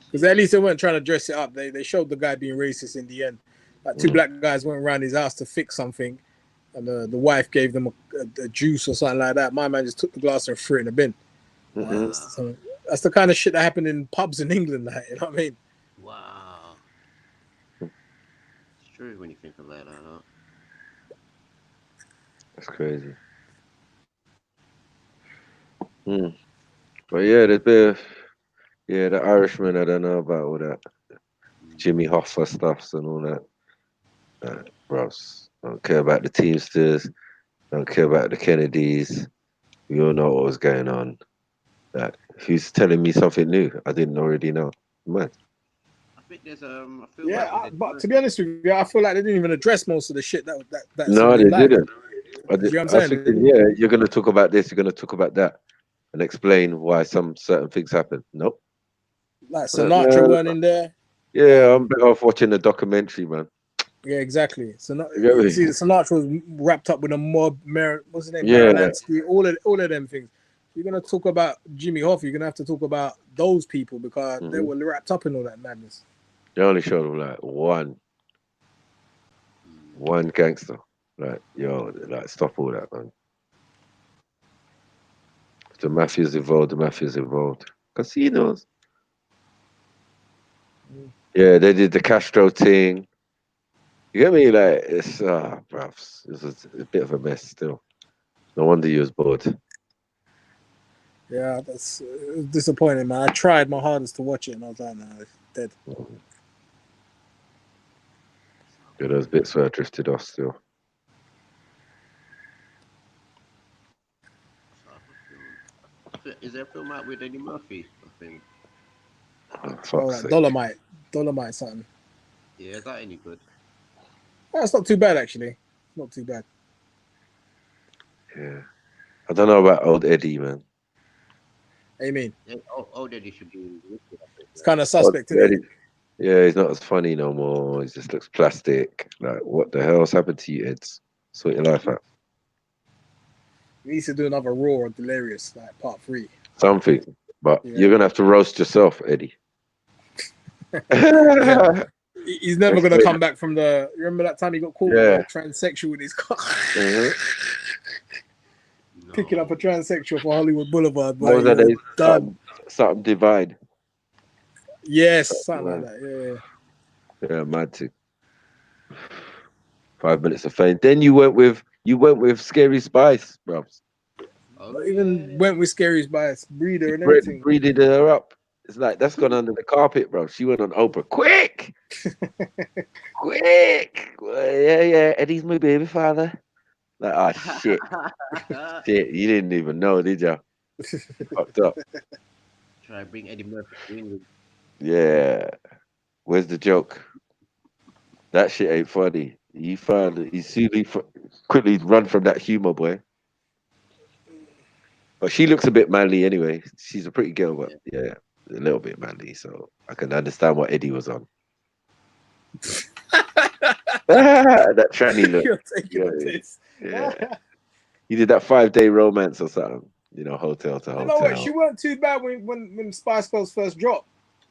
Because at least they weren't trying to dress it up. They showed the guy being racist in the end. Like two black guys went around his house to fix something, and the wife gave them a juice or something like that. My man just took the glass and threw it in the bin. That's the kind of shit that happened in pubs in England, like, you know what I mean? Wow. It's true when you think about it. Huh? That's crazy. But yeah, there's been the Irishman. I don't know about all that Jimmy Hoffa stuffs and all that. Bros, don't care about the Teamsters. Don't care about the Kennedys. We all know what was going on. That who's telling me something new I didn't already know. Man. I think there's I feel Yeah, like but to be honest with you, I feel like they didn't even address most of the shit that's No, already they live. didn't. You know what I'm I saying? think, yeah, you're going to talk about this, you're going to talk about that, and explain why some certain things happen. Nope. Like Sinatra weren't in there. Yeah, I'm better off watching the documentary, man. Yeah, exactly. So You get me? see, Sinatra was wrapped up with a mob. What's his name? Yeah. Marilansky. All of them things. You're gonna talk about Jimmy Hoffa. You're gonna have to talk about those people because they were wrapped up in all that madness. They only showed them like one gangster. Like, yo, like stop all that, man. The mafia's involved. Casinos. Yeah, they did the Castro thing. You get me? Like, it's bruv, it was a bit of a mess still. No wonder you was bored. Yeah, that's disappointing, man. I tried my hardest to watch it, and I was like, nah, it's dead. Yeah, those bits were drifted off still. Is there a film out with Eddie Murphy? I think. Oh, Oh, fuck's like sake. Dolomite, something. Yeah, is that any good? That's not too bad, actually. Not too bad. Yeah. I don't know about old Eddie, man. What you mean? Yeah, old Eddie should be. It's kind of Old suspect, isn't Eddie. it? Yeah, he's not as funny no more. He just looks plastic. Like, what the hell's happened to you, Eds? Sort your life out. We need to do another Raw or Delirious, like part 3. Something. But Yeah. you're gonna have to roast yourself, Eddie. Yeah. He's never gonna come back from the. You remember that time he got caught with Yeah. a transsexual in his car, No. picking up a transsexual for Hollywood Boulevard. What was But that? he was done. Something divine. Yes, something like that. Yeah. Yeah, mad thing. 5 minutes of fame. Then you went with Scary Spice, bro. Oh, Even went with Scary's Bias, Breeder, and Breed, everything. breeded her up. It's like that's gone under the carpet, bro. She went on Oprah. Quick! Well, yeah. Eddie's my baby father. Like, oh shit. Shit, you didn't even know, did you? Fucked up. Try to bring Eddie Murphy to England. Yeah. Where's the joke? That shit ain't funny. You quickly run from that humor, boy. But she looks a bit manly anyway. She's a pretty girl, but yeah, a little bit manly. So I can understand what Eddie was on. That tranny look. You're taking a piss. Yeah. He did that 5-day romance or something. Hotel to You hotel. know what? She weren't too bad when Spice Girls first dropped.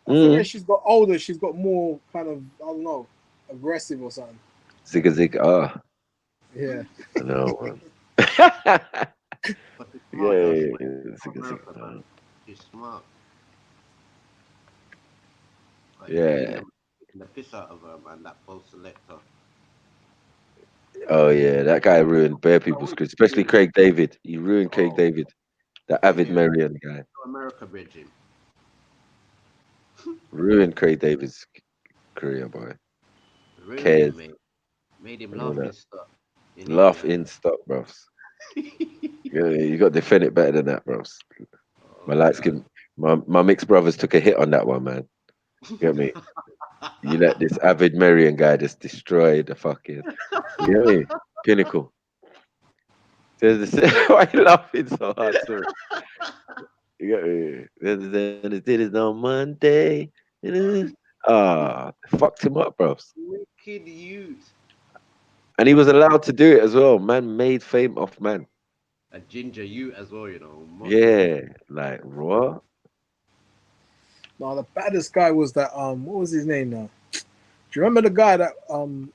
I think as she's got older, she's got more kind of, I don't know, aggressive or something. Zig. Yeah. I know, man. But it's Yeah. America, man. She's smart. Like, Yeah. taking the piss out of her, man. That post selector. Oh yeah, that guy ruined bare people's career, especially Craig David. He ruined Craig David, the avid Marion guy. America, Bridget. Ruined Craig David's career, boy. Cares. Made him and all laugh that. and stuff. Laugh in stock, bros. Yeah, you got to defend it better than that, bros. My light skin, my mixed brothers took a hit on that one, man. Get me? You let this avid Marion guy just destroy the fucking. You get me? Pinnacle. Why are you laughing so hard? Sorry. You get me? Then it did it on Monday. Fucked him up, bros. Wicked youth. And he was allowed to do it as well. Man made fame off man. A ginger youth as well, Yeah, like what? No, the baddest guy was that what was his name now? Do you remember the guy that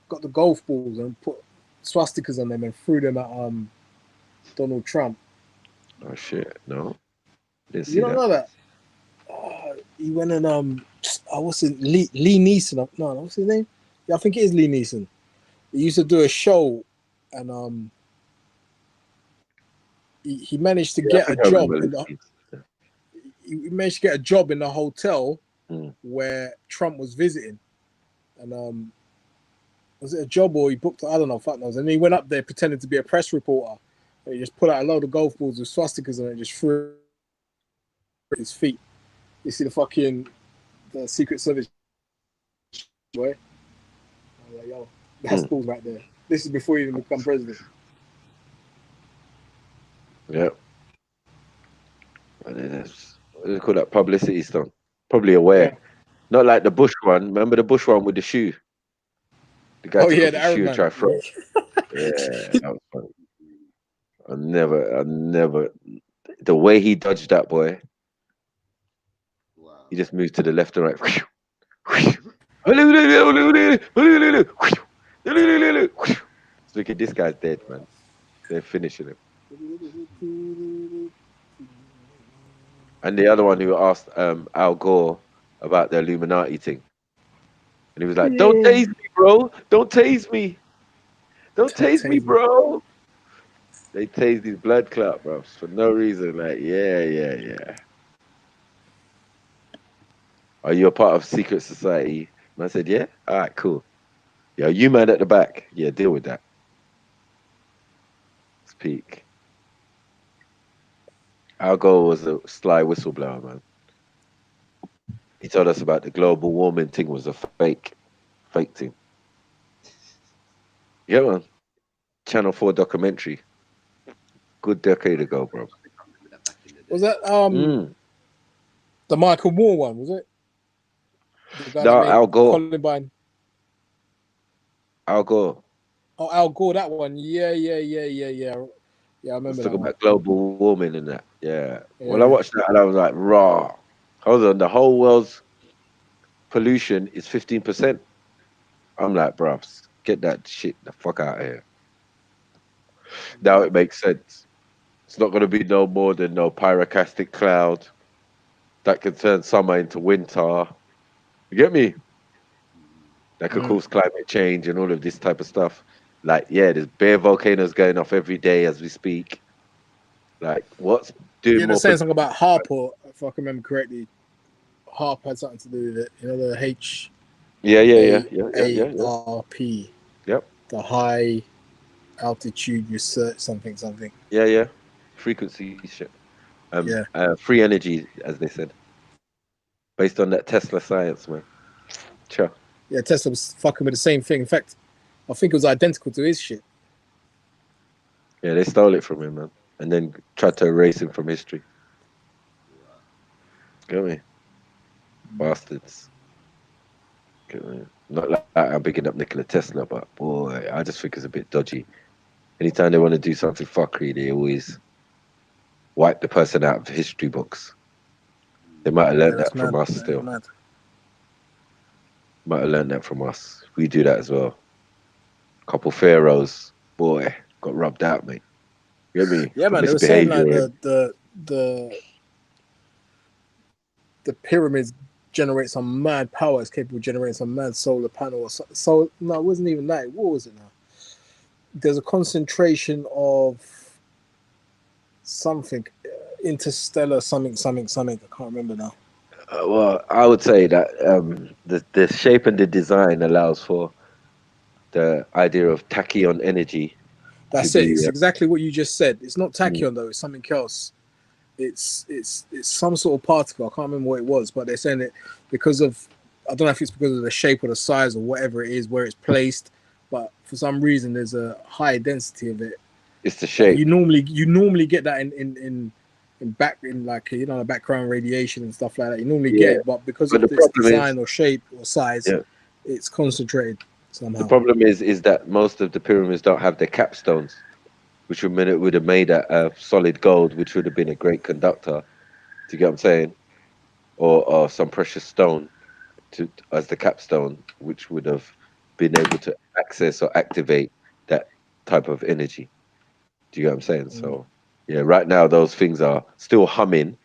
got the golf balls and put swastikas on them and threw them at Donald Trump? Oh shit, no. Didn't see You don't that. know that? he went and what's it? Lee Neeson? No, what's his name? Yeah, I think it is Lee Neeson. He used to do a show, and he managed to Yeah, I get a think I job remember in he managed to get a job in the hotel Mm. where Trump was visiting, and was it a job or he booked? I don't know, fuck knows. And he went up there pretending to be a press reporter. And he just put out a load of golf balls with swastikas on it and just threw at his feet. You see the Secret Service boy. I was like, yo, that's balls right there. This is before he even become president. Yeah. And then what do they call that? Publicity stunt. Probably aware. Yeah. Not like the Bush one. Remember the Bush one with the shoe? The guy Oh took yeah, off the his shoe Arab and tried man. to throw it. Yeah, that was funny. I never. The way he dodged that boy, Wow. he just moved to the left and right. Look at this guy's dead, man. They're finishing him. And the other one who asked Al Gore about the Illuminati thing. And he was like, don't Yeah. tase me, bro. Don't tase me. Don't tase me, tase me. bro. They tased his blood clot, bro, for no reason. Like, yeah. Are you a part of secret society? And I said, yeah. All right, cool. Yeah, you man at the back. Yeah, deal with that. It's peak. Al Gore was a sly whistleblower, man. He told us about the global warming thing was a fake thing. Yeah, man. Channel 4 documentary. Good decade ago, bro. Was that Mm. the Michael Moore one? Was it? The guy No, that made Al Gore. Columbine. Al Gore. Oh, Al Gore, that one. Yeah. Yeah, I remember Let's that talk one. about global warming and that. Yeah. Well, I Yeah. watched that and I was like, raw. Hold on, the whole world's pollution is 15%. I'm like, bruv, get that shit the fuck out of here. Now it makes sense. It's not going to be no more than no pyroclastic cloud that can turn summer into winter. You get me? That could cause climate change and all of this type of stuff. Like, yeah, there's bare volcanoes going off every day as we speak. Like, what's doing Yeah, they're more? saying something about Harper, if I can remember correctly. Harp had something to do with it. You know, the Yeah. HAARP. Yep. The high altitude research something. Yeah. Frequency shit. Yeah. Free energy, as they said. Based on that Tesla science, man. Sure. Yeah, Tesla was fucking with the same thing. In fact, I think it was identical to his shit. Yeah, they stole it from him, man. And then tried to erase him from history. Get me? Bastards. Get me? Not like I'm picking up Nikola Tesla, but boy, I just think it's a bit dodgy. Anytime they want to do something fuckery, they always wipe the person out of history books. They might have learned that from us still. Might have learned that from us. We do that as well. Couple pharaohs, boy, got rubbed out, mate. You get me? Yeah, For man. They were saying like misbehavior. the pyramids generate some mad power. It's capable of generating some mad solar panel or so. No, it wasn't even that. What was it now? There's a concentration of something interstellar something. I can't remember now. Well, I would say that the shape and the design allows for the idea of tachyon energy. That's to it. be, It's exactly what you just said. It's not tachyon though. It's something else. It's some sort of particle. I can't remember what it was, but they're saying it because of, I don't know if it's because of the shape or the size or whatever it is where it's placed, but for some reason there's a high density of it. It's the shape. You normally get that in like, you know, background radiation and stuff like that. You normally get it, but because of its design or shape or size, it's concentrated somehow. The problem is that most of the pyramids don't have their capstones, which would have made a solid gold, which would have been a great conductor. Do you get what I'm saying? Or some precious stone as the capstone, which would have been able to access or activate that type of energy. Do you get what I'm saying? So, yeah, right now those things are still humming,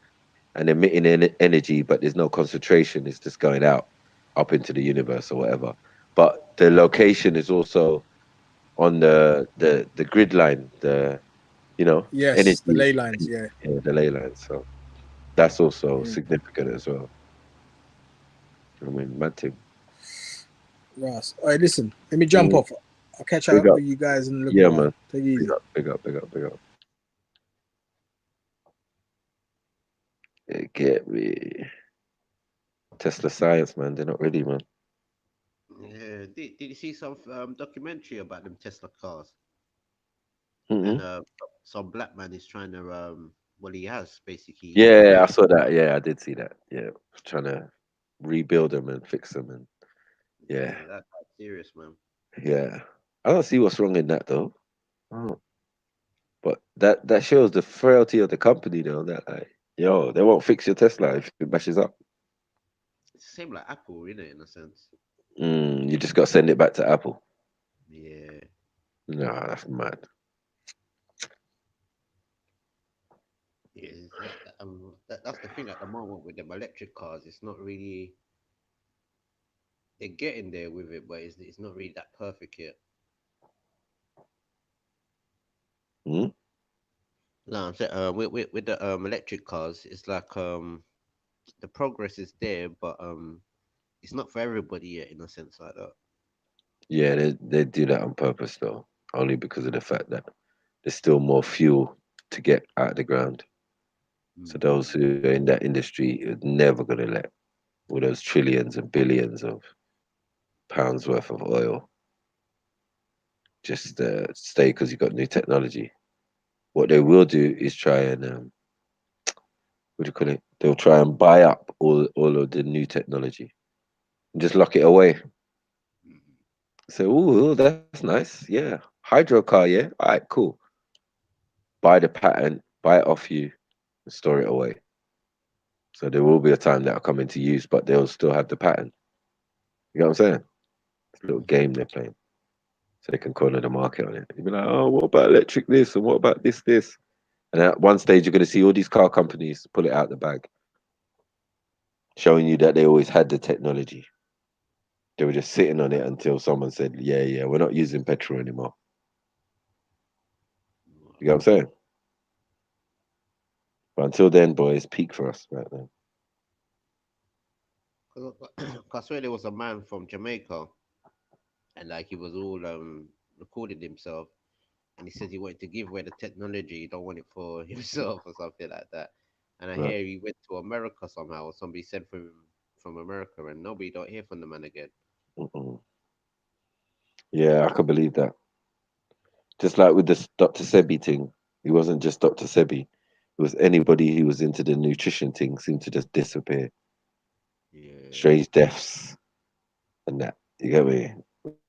and emitting energy, but there's no concentration. It's just going out up into the universe or whatever. But the location is also on the grid line, the Yes, the energy, ley lines. Yeah. the ley line. So that's also Mm. significant as well. I mean, mad thing. Ross. All right, listen. Let me jump off. I'll catch Big up up. with you guys in a little Yeah, while. man. Take it easy. Big up. Yeah, get me. Tesla science, man. They're not ready, man. Yeah. Did you see some documentary about them Tesla cars? Mm-hmm. And some black man is trying to well, he has basically. Yeah, I saw that. Yeah, I did see that. Yeah, trying to rebuild them and fix them, and yeah, That's quite serious, man. yeah. I don't see what's wrong in that though. Oh, but that shows the frailty of the company, though. That like, yo, they won't fix your Tesla if it bashes up. It's the same like Apple, isn't it, in a sense? You just got to send it back to Apple. Yeah. No, that's mad. Yeah, that's the thing at the moment with them electric cars. It's not really they're getting there with it, but it's not really that perfect yet. Hmm? No, I'm saying with the electric cars, it's like the progress is there, but it's not for everybody yet in a sense like that. Yeah, they do that on purpose though, only because of the fact that there's still more fuel to get out of the ground. So Mm. those who are in that industry are never going to let all those trillions and billions of pounds worth of oil just stay because you've got new technology. What they will do is try and what do you call it? They'll try and buy up all of the new technology and just lock it away. Mm. So, oh, that's nice. Yeah, hydro car. Yeah, all right, cool. Buy the patent, buy it off you, and store it away. So there will be a time that'll come into use, but they'll still have the patent. You know what I'm saying? It's a little Mm. game they're playing, so they can corner the market on it. You'll be like, oh, what about electric this and what about this? And at one stage, you're going to see all these car companies pull it out the bag, showing you that they always had the technology. They were just sitting on it until someone said, yeah, we're not using petrol anymore. You know what I'm saying? But until then, boy, it's peak for us right now. 'Cause I swear there was a man from Jamaica, and like he was all recorded himself, and he said he wanted to give away the technology, he don't want it for himself or something like that. And I Right. hear he went to America somehow, or somebody sent for him from America, and nobody don't hear from the man again. Mm-mm. Yeah, I could believe that. Just like with this Dr. Sebi thing, he wasn't just Dr. Sebi. It was anybody who was into the nutrition thing seemed to just disappear. Yeah. Strange deaths and that. You get me?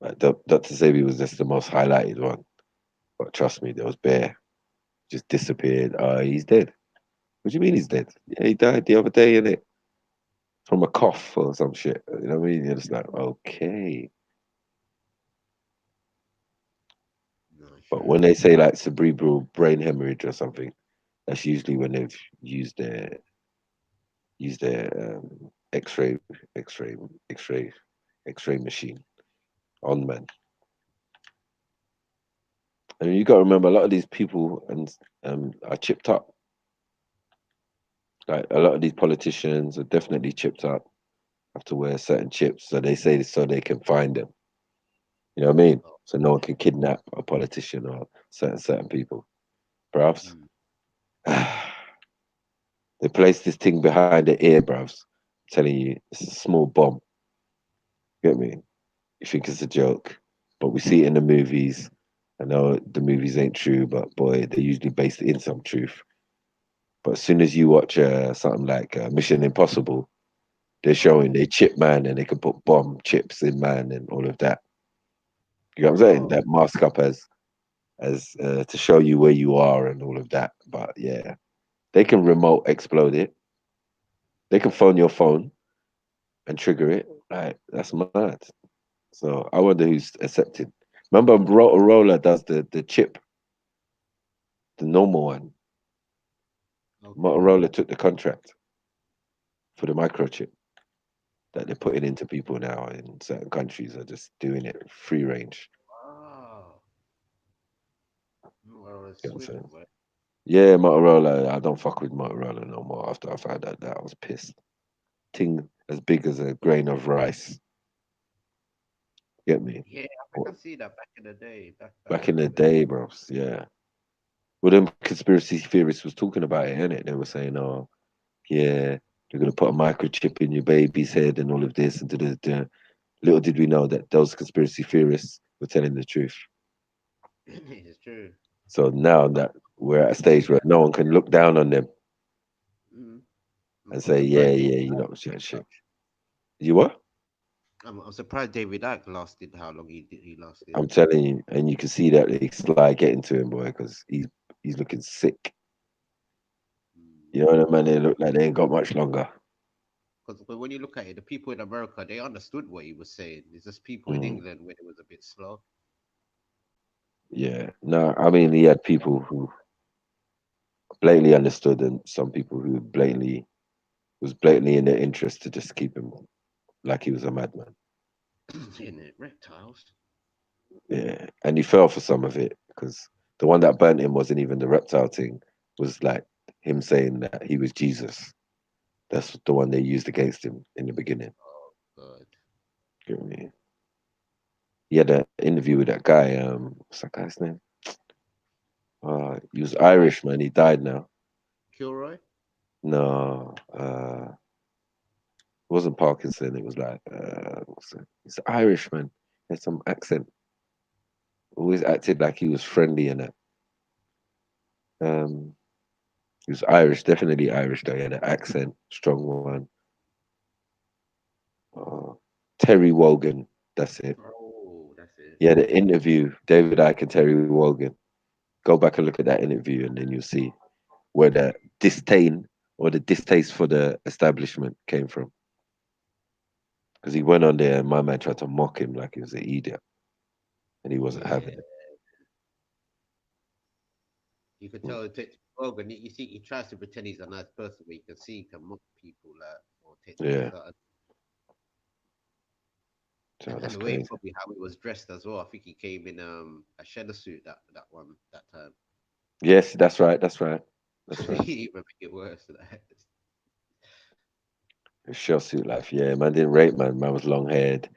Like, Dr. Sebi was just the most highlighted one. But trust me, there was Bear. Just disappeared. He's dead. What do you mean he's dead? Yeah, he died the other day, innit? From a cough or some shit. You know what I mean? You're just like, okay. No, But sure. when they say like cerebral brain hemorrhage or something, that's usually when they've used their X-ray X-ray X-ray X-ray machine on man. And you got to remember, a lot of these people are chipped up. Like a lot of these politicians are definitely chipped up. Have to wear certain chips, so they say so they can find them. You know what I mean? Oh, So no one can kidnap a politician or certain people. Perhaps mm. they place this thing behind the ear, bruvs. I'm telling you, it's a small bomb. Get me? You think it's a joke, but we see it in the movies. I know the movies ain't true, but boy, they're usually based in some truth. But as soon as you watch something like Mission Impossible, they're Oh, showing they chip man and they can put bomb chips in man and all of that. You know what I'm saying? oh, That mask up as to show you where you are and all of that. But yeah, they can remote explode it. They can phone your phone and trigger it. Like that's mad. So I wonder who's accepted. Remember, Motorola does the chip, the normal one. okay. Motorola took the contract. for the microchip that they're putting into people now in certain countries are just doing it free range. Wow. Well, it's You know what I'm swift, saying? boy. Yeah, Motorola. I don't fuck with Motorola no more. After I found out that, I was pissed. Thing as big as a grain of rice. Get me? Yeah, I think I see that back in the day. Back in the In the day, bros. Yeah. Well, them conspiracy theorists was talking about it, innit? They were saying, "Oh, yeah, they're gonna put a microchip in your baby's head and all of this and da. Little did we know that those conspiracy theorists were telling the truth. it's true. So now that we're at a stage where no one can look down on them Mm. and I'm say, "Yeah, surprised. yeah, you know, shit." You what? I'm surprised David Icke lasted how long he lasted. I'm telling you, and you can see that it's like getting to him, boy, because he's looking sick. Mm. You know what I mean? They look like they ain't got much longer. Because when you look at it, the people in America they understood what he was saying. It's just people in Mm, England when it was a bit slow. yeah. No, I mean he had people who blatantly understood, and some people who blatantly in their interest to just keep him like he was a madman. In it, reptiles. Yeah, and he fell for some of it because the one that burnt him wasn't even the reptile thing. Was like him saying that he was Jesus. That's the one they used against him in the beginning. Oh God. You know what I mean? He had an interview with that guy. What's that guy's name? He was Irish, man. He died now. Kilroy. No, it wasn't Parkinson. It was like, he's Irish, man. He had some accent. Always acted like he was friendly and that. Um, he was Irish, definitely Irish though. He had an accent, strong one. Uh, Terry Wogan, that's it. Oh, that's it. He had an interview, David Icke and Terry Wogan. Go back and look at that interview, and then you'll see where the disdain or the distaste for the establishment came from. Because he went on there and my man tried to mock him like he was an idiot, and he wasn't Yeah, having it. you could tell it takes Rogan. You see, he tries to pretend he's a nice person, but you can see he can mock people like or take the Yeah, piss out of so and that's the way crazy. probably how he was dressed as well. I think he came in a cheddar suit that time. Yes, that's right. That's right. That's right. He even make it worse. Like, Shell suit life. Yeah, man didn't rate, man. Man was long haired.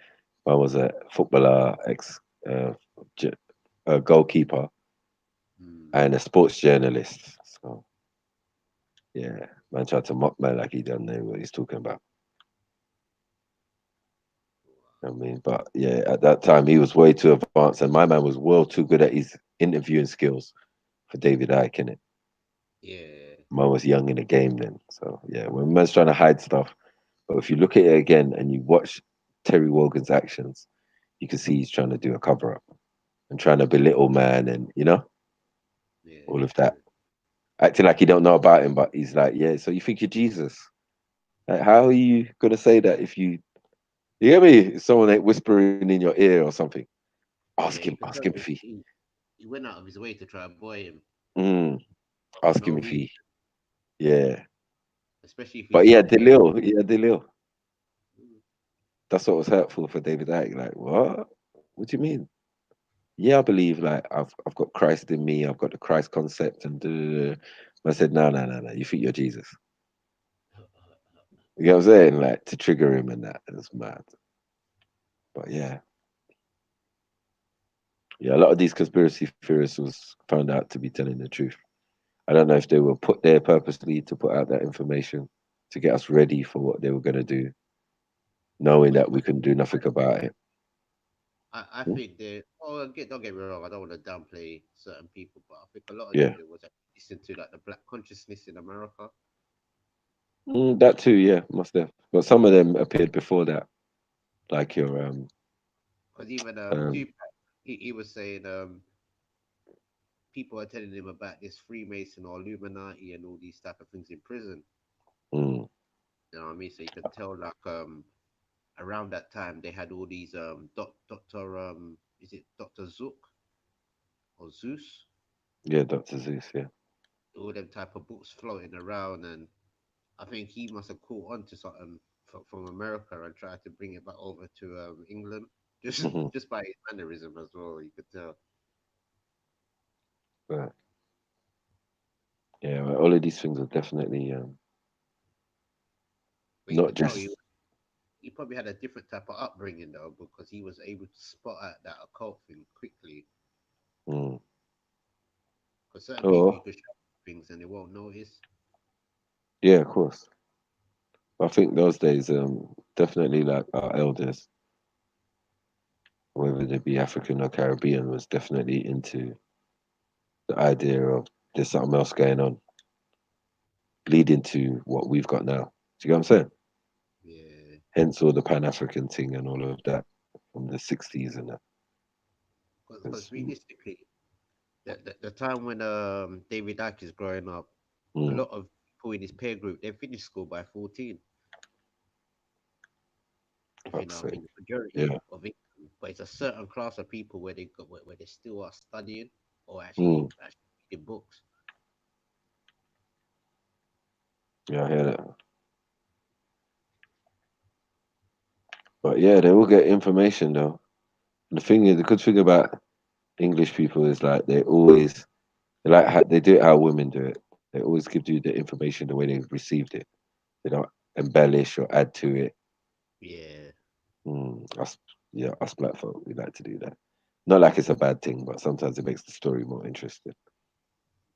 Man was a footballer, ex uh, j- goalkeeper, mm, and a sports journalist. So yeah, man tried to mock man like he don't know what he's talking about. I mean, but yeah, at that time he was way too advanced, and my man was well too good at his interviewing skills for David Icke, innit? yeah, Man was young in the game then. So yeah, when man's trying to hide stuff, but if you look at it again and you watch Terry Wogan's actions, you can see he's trying to do a cover up and trying to belittle man and yeah, all of that. true. Acting like you don't know about him, but he's like, yeah, so you think you're Jesus. Like, how are you gonna say that if you hear me? If someone ain't whispering in your ear or something. Yeah, you could Ask tell him if he went out of his way to try and buy him mm, for ask no him if reason, yeah. especially if But he's yeah, long hair. Delil, yeah, Delil. Mm, That's what was hurtful for David Icke. Like, what? What do you mean? Yeah, I believe like I've got Christ in me, I've got the Christ concept and duh, duh, duh. I said, no, you think you're Jesus. You know what I'm saying? Like to trigger him and that. It's mad. But yeah. Yeah, a lot of these conspiracy theorists was found out to be telling the truth. I don't know if they were put there purposely to put out that information to get us ready for what they were gonna do, knowing But that we couldn't do nothing about it. I Hmm? think they. Oh, don't get me wrong. I don't want to downplay certain people, but I think a lot of them Yeah. they was actually listen to like the black consciousness in America. That too, yeah, must have. But some of them appeared before that, like your Because even um Tupac, he was saying people are telling him about this Freemason or Illuminati and all these type of things in prison. mm, You know what I mean? So you can tell like around that time they had all these Doctor is it Doctor Zook or Zeus? yeah, Dr. Zeus, yeah. All them type of books floating around and I think he must have caught on to something from America and tried to bring it back over to England. Just Mhm. just by his mannerism as well, you could tell. Right. Yeah, well, all of these things are definitely But you not could tell just. he probably had a different type of upbringing though, because he was able to spot out that occult thing quickly. Mm. Because certain people you Oh, could show things and they won't notice. yeah, of course. I think those days, definitely like our elders, whether they be African or Caribbean, was definitely into the idea of there's something else going on, leading to what we've got now. Do you get what I'm saying? Yeah. Hence all the Pan African thing and all of that from the 60s and that. Because 'Cause, realistically, the time when David Icke is growing up, a mm, lot of people in his peer group they finished school by 14. If you fuck's know what I sake. mean, the majority Yeah. of it, but it's a certain class of people where where they still are studying or Mm, actually reading books. yeah, I hear that. But yeah, they all get information though. And the thing is, the good thing about English people is like they like how they do it how women do it. They always give you the information the way they received it. They don't embellish or add to it. Yeah. Us, yeah, us black folk, we like to do that. Not like it's a bad thing, but sometimes it makes the story more interesting.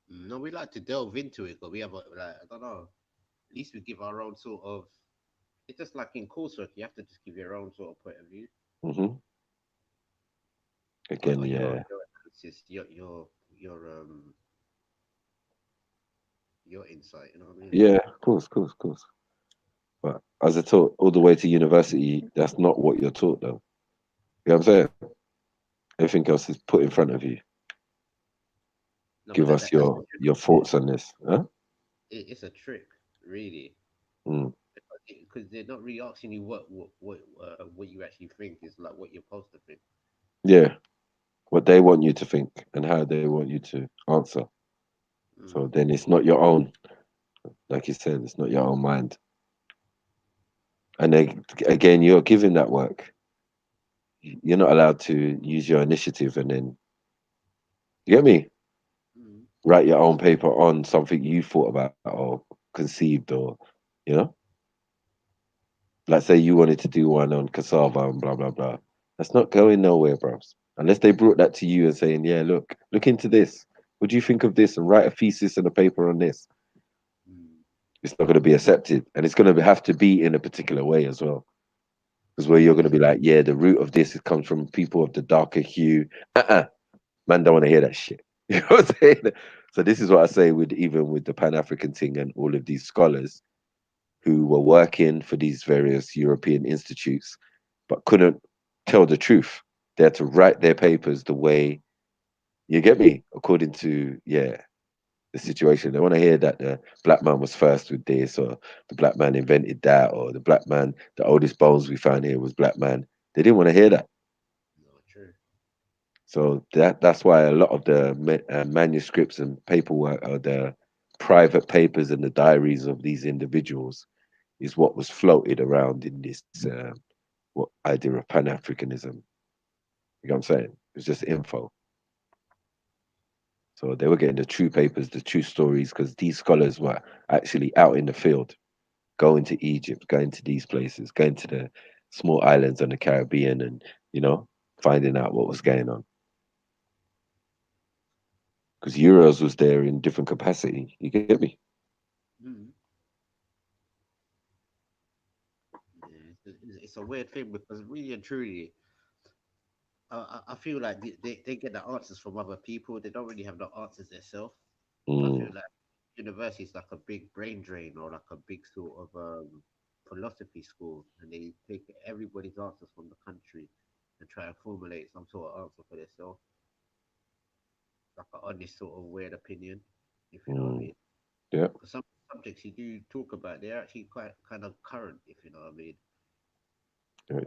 No, we like to delve into it, but we have like I don't know. At least we give our own sort of. It's just like in coursework, you have to just give your own sort of point of view hmm or, Again, or yeah, your analysis, your your insight. You know what I mean? yeah, of course. But as I taught all the way to university, that's not what you're taught, though. You know what I'm saying? Everything else is put in front of you. No, but Give us that's the trick your of it. thoughts on this, huh? It's a trick, really, Mm. because they're not really asking you what you actually think. It's like what you're supposed to think. Yeah, what they want you to think and how they want you to answer. So Mm. then it's not your own, like you said, it's not your own mind. And then, again, you're giving that work. You're not allowed to use your initiative and then, you get me? Mm. Write your own paper on something you thought about or conceived or, you know? Like say you wanted to do one on cassava and blah, blah, blah. That's not going nowhere, bros. Unless they brought that to you and saying, yeah, look into this. What do you think of this? And write a thesis and a paper on this. Mm. It's not going to be accepted. And it's going to have to be in a particular way as well. Because where you're Yeah, going to be like, yeah, the root of this comes from people of the darker hue. Man, don't want to hear that shit. You know what I'm saying? So this is what I say with even with the Pan African thing and all of these scholars who were working for these various European institutes, but couldn't tell the truth. They had to write their papers the way you get me, according to the situation. They want to hear that the black man was first with this, or the black man invented that, or the black man, the oldest bones we found here was black man. They didn't want to hear that. no, true. So that's why a lot of the manuscripts and paperwork are the private papers and the diaries of these individuals is what was floated around in this what idea of Pan Africanism. You know what I'm saying? It's just info. So they were getting the true papers, the true stories, because these scholars were actually out in the field, going to Egypt, going to these places, going to the small islands on the Caribbean, and finding out what was going on. Because Euros was there in different capacity. You get me? Mm. Yeah, it's a weird thing because really and truly, I feel like they get the answers from other people. They don't really have the answers themselves. I feel Mm, like university is like a big brain drain or like a big sort of philosophy school, and they take everybody's answers from the country and try and formulate some sort of answer for themselves, like an honest sort of weird opinion, if you know what I mm, mean. yeah, Because some subjects you do talk about, they're actually quite kind of current, if you know what I mean.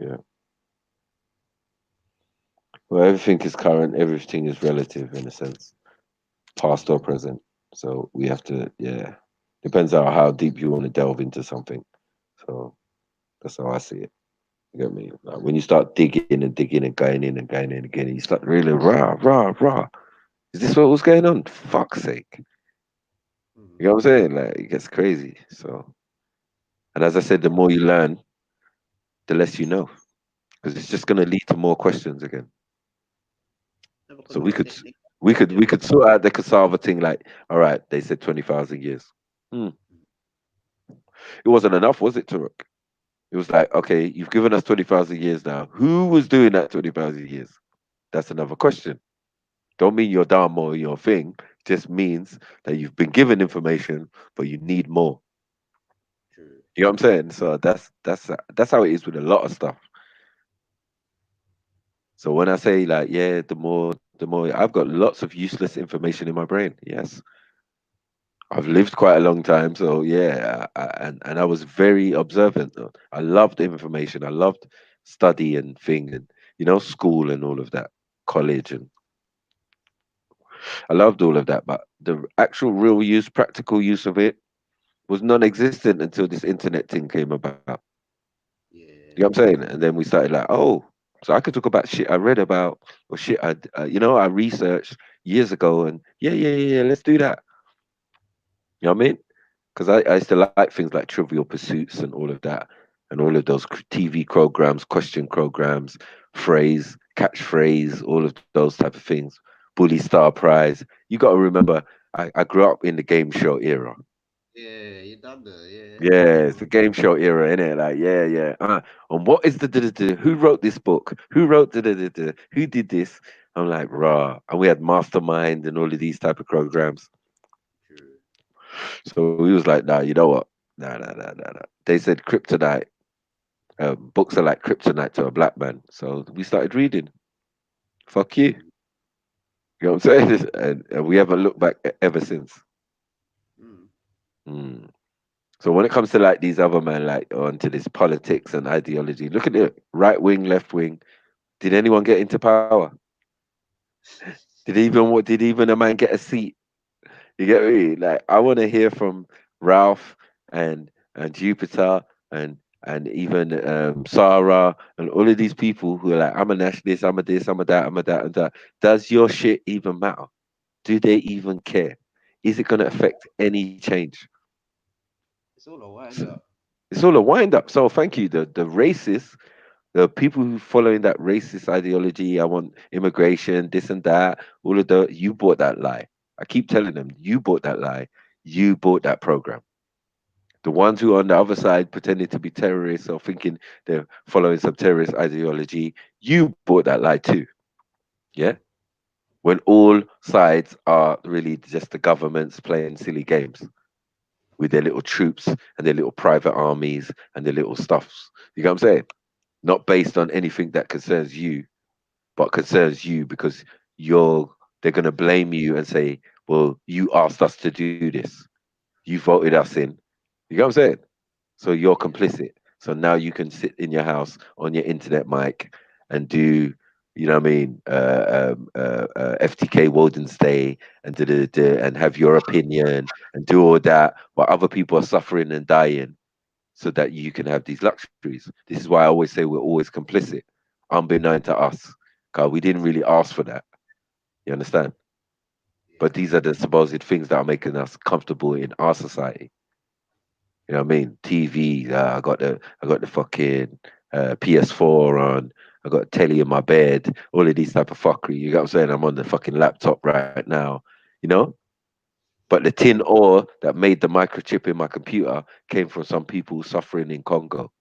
yeah. Well, everything is current. Everything is relative in a sense, past or present. So we have to, Depends on how deep you want to delve into something. So that's how I see it. You get me? Like when you start digging and digging and going in and going in again, you start really rah. Is this what was going on? Fuck's sake. Mm. You know what I'm saying? Like it gets crazy. So, and as I said, the more you learn, the less you know, because it's just going to lead to more questions again. No, because So we could they we can't could do we it. could sort out the cassava thing. Like, all right, they said 20,000 years. Hmm. It wasn't enough, was it, Turok? It was like, okay, you've given us 20,000 years now. Who was doing that 20,000 years? That's another question. Don't mean you're dumb or your thing. Just means that you've been given information, but you need more. True. You know what I'm saying? So that's how it is with a lot of stuff. So when I say like, yeah, the more I've got lots of useless information in my brain. Yes, I've lived quite a long time, so yeah, and I was very observant. I loved information. I loved study and thing, and school and all of that, college, and I loved all of that. But the actual real use, practical use of it, was non-existent until this internet thing came about. You know Yeah. what I'm saying? And then we started like, oh, so I could talk about shit I read about or shit I researched years ago, and yeah, let's do that. You know what I mean? Because I used to like things like Trivial Pursuits and all of that, and all of those TV programs, question programs, phrase, catchphrase, all of those type of things. Bully Star Prize. You got to remember, I grew up in the game show era. Yeah, you done that. Yeah. Yeah, it's the game show era, innit? Like, yeah. And what is who wrote this book? Who wrote who did this? I'm like, rah. And we had Mastermind and all of these type of programs. True. So we was like, nah, you know what? Nah. They said kryptonite. Books are like kryptonite to a black man. So we started reading. Fuck you. Mm. You know what I'm saying? And we haven't looked back ever since. Mm. Mm. So when it comes to like these other men, like onto this politics and ideology, look at it, right wing, left wing. Did anyone get into power? Did even a man get a seat? You get me? Like I want to hear from Ralph and Jupiter and even Sarah and all of these people who are like, I'm a nationalist, I'm a this, I'm a that, I'm a that and that. Does your shit even matter? Do they even care? Is it going to affect any change? It's all a wind So up. it's all a wind up. So thank you. The racists, the people who following that racist ideology, I want immigration, this and that, all of you bought that lie. I keep telling them, you bought that lie. You bought that program. The ones who are on the other side pretending to be terrorists or thinking they're following some terrorist ideology, you bought that lie too. Yeah. When all sides are really just the governments playing silly games with their little troops and their little private armies and their little stuffs. You know what I'm saying? Not based on anything that concerns you, but concerns you because they're gonna blame you and say, well, you asked us to do this. You voted us in. You know what I'm saying? So you're Yeah. complicit. So now you can sit in your house on your internet mic and do, you know what I mean, FTK Wodin'Sday and and have your opinion and do all that while other people are suffering and dying so that you can have these luxuries. This is why I always say we're always complicit, unbeknown to us. Because we didn't really ask for that. You understand? But Yeah. these are the supposed things that are making us comfortable in our society. You know what I mean? TV. I got the fucking PS4 on. I got a telly in my bed. All of these type of fuckery. You got what I'm saying? I'm on the fucking laptop right now. You know. But the tin ore that made the microchip in my computer came from some people suffering in Congo,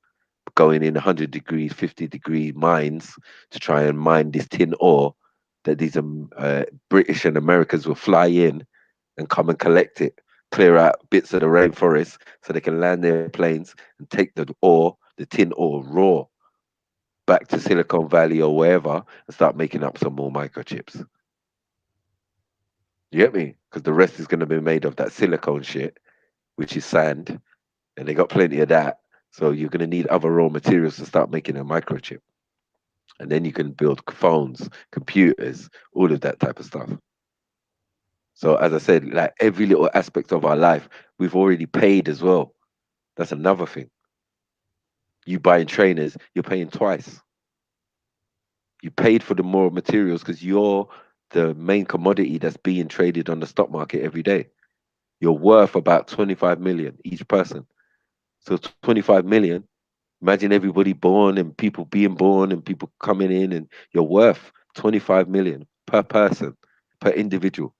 going in 100 degrees, 50-degree mines to try and mine this tin ore that these British and Americans will fly in and come and collect it, clear out bits of the rainforest so they can land their planes and take the ore, the tin ore raw, back to Silicon Valley or wherever and start making up some more microchips. You get me? Because the rest is going to be made of that silicone shit, which is sand, and they got plenty of that. So you're going to need other raw materials to start making a microchip. And then you can build phones, computers, all of that type of stuff. So as I said, like every little aspect of our life, we've already paid as well. That's another thing. You buying trainers, you're paying twice. You paid for the more materials because you're the main commodity that's being traded on the stock market every day. You're worth about 25 million each person. So 25 million, imagine everybody born and people being born and people coming in, and you're worth 25 million per person, per individual.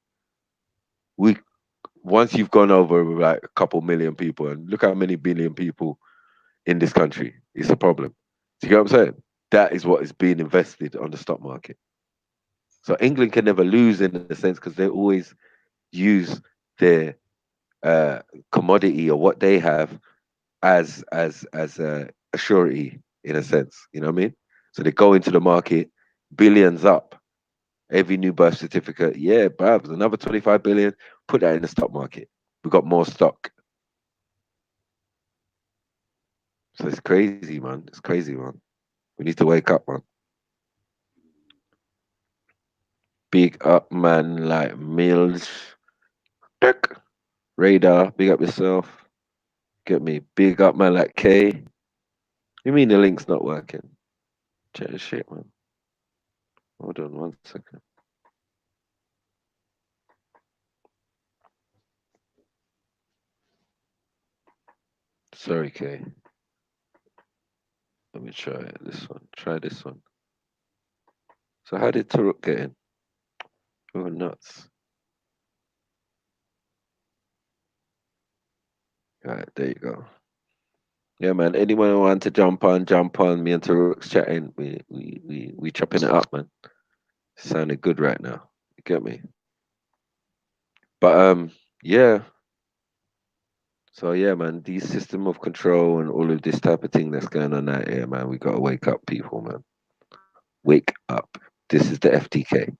We Once you've gone over like a couple million people, and look how many billion people in this country, it's a problem. Do you get what I'm saying? That is what is being invested on the stock market. So England can never lose in a sense because they always use their uh, commodity or what they have as a surety in a sense. You know what I mean? So they go into the market, billions up. Every new birth certificate, yeah, bruv, another 25 billion. Put that in the stock market. We got more stock. So it's crazy, man. It's crazy, man. We need to wake up, man. Big up, man, like Mills. Dick. Radar, big up yourself. Get me. Big up, man, like K. You mean the link's not working? Check the shit, man. Hold on 1 second. Sorry, K. Let me try it. This one. Try this one. So how did Taruk get in? Oh, nuts. All right, there you go. Yeah, man. Anyone who want to jump on, jump on. Me and Taruk's chatting. We chopping it up, man. Sounding good right now. You get me? But yeah. So yeah, man. These system of control and all of this type of thing that's going on out here, man. We gotta wake up, people, man. Wake up. This is the FTK.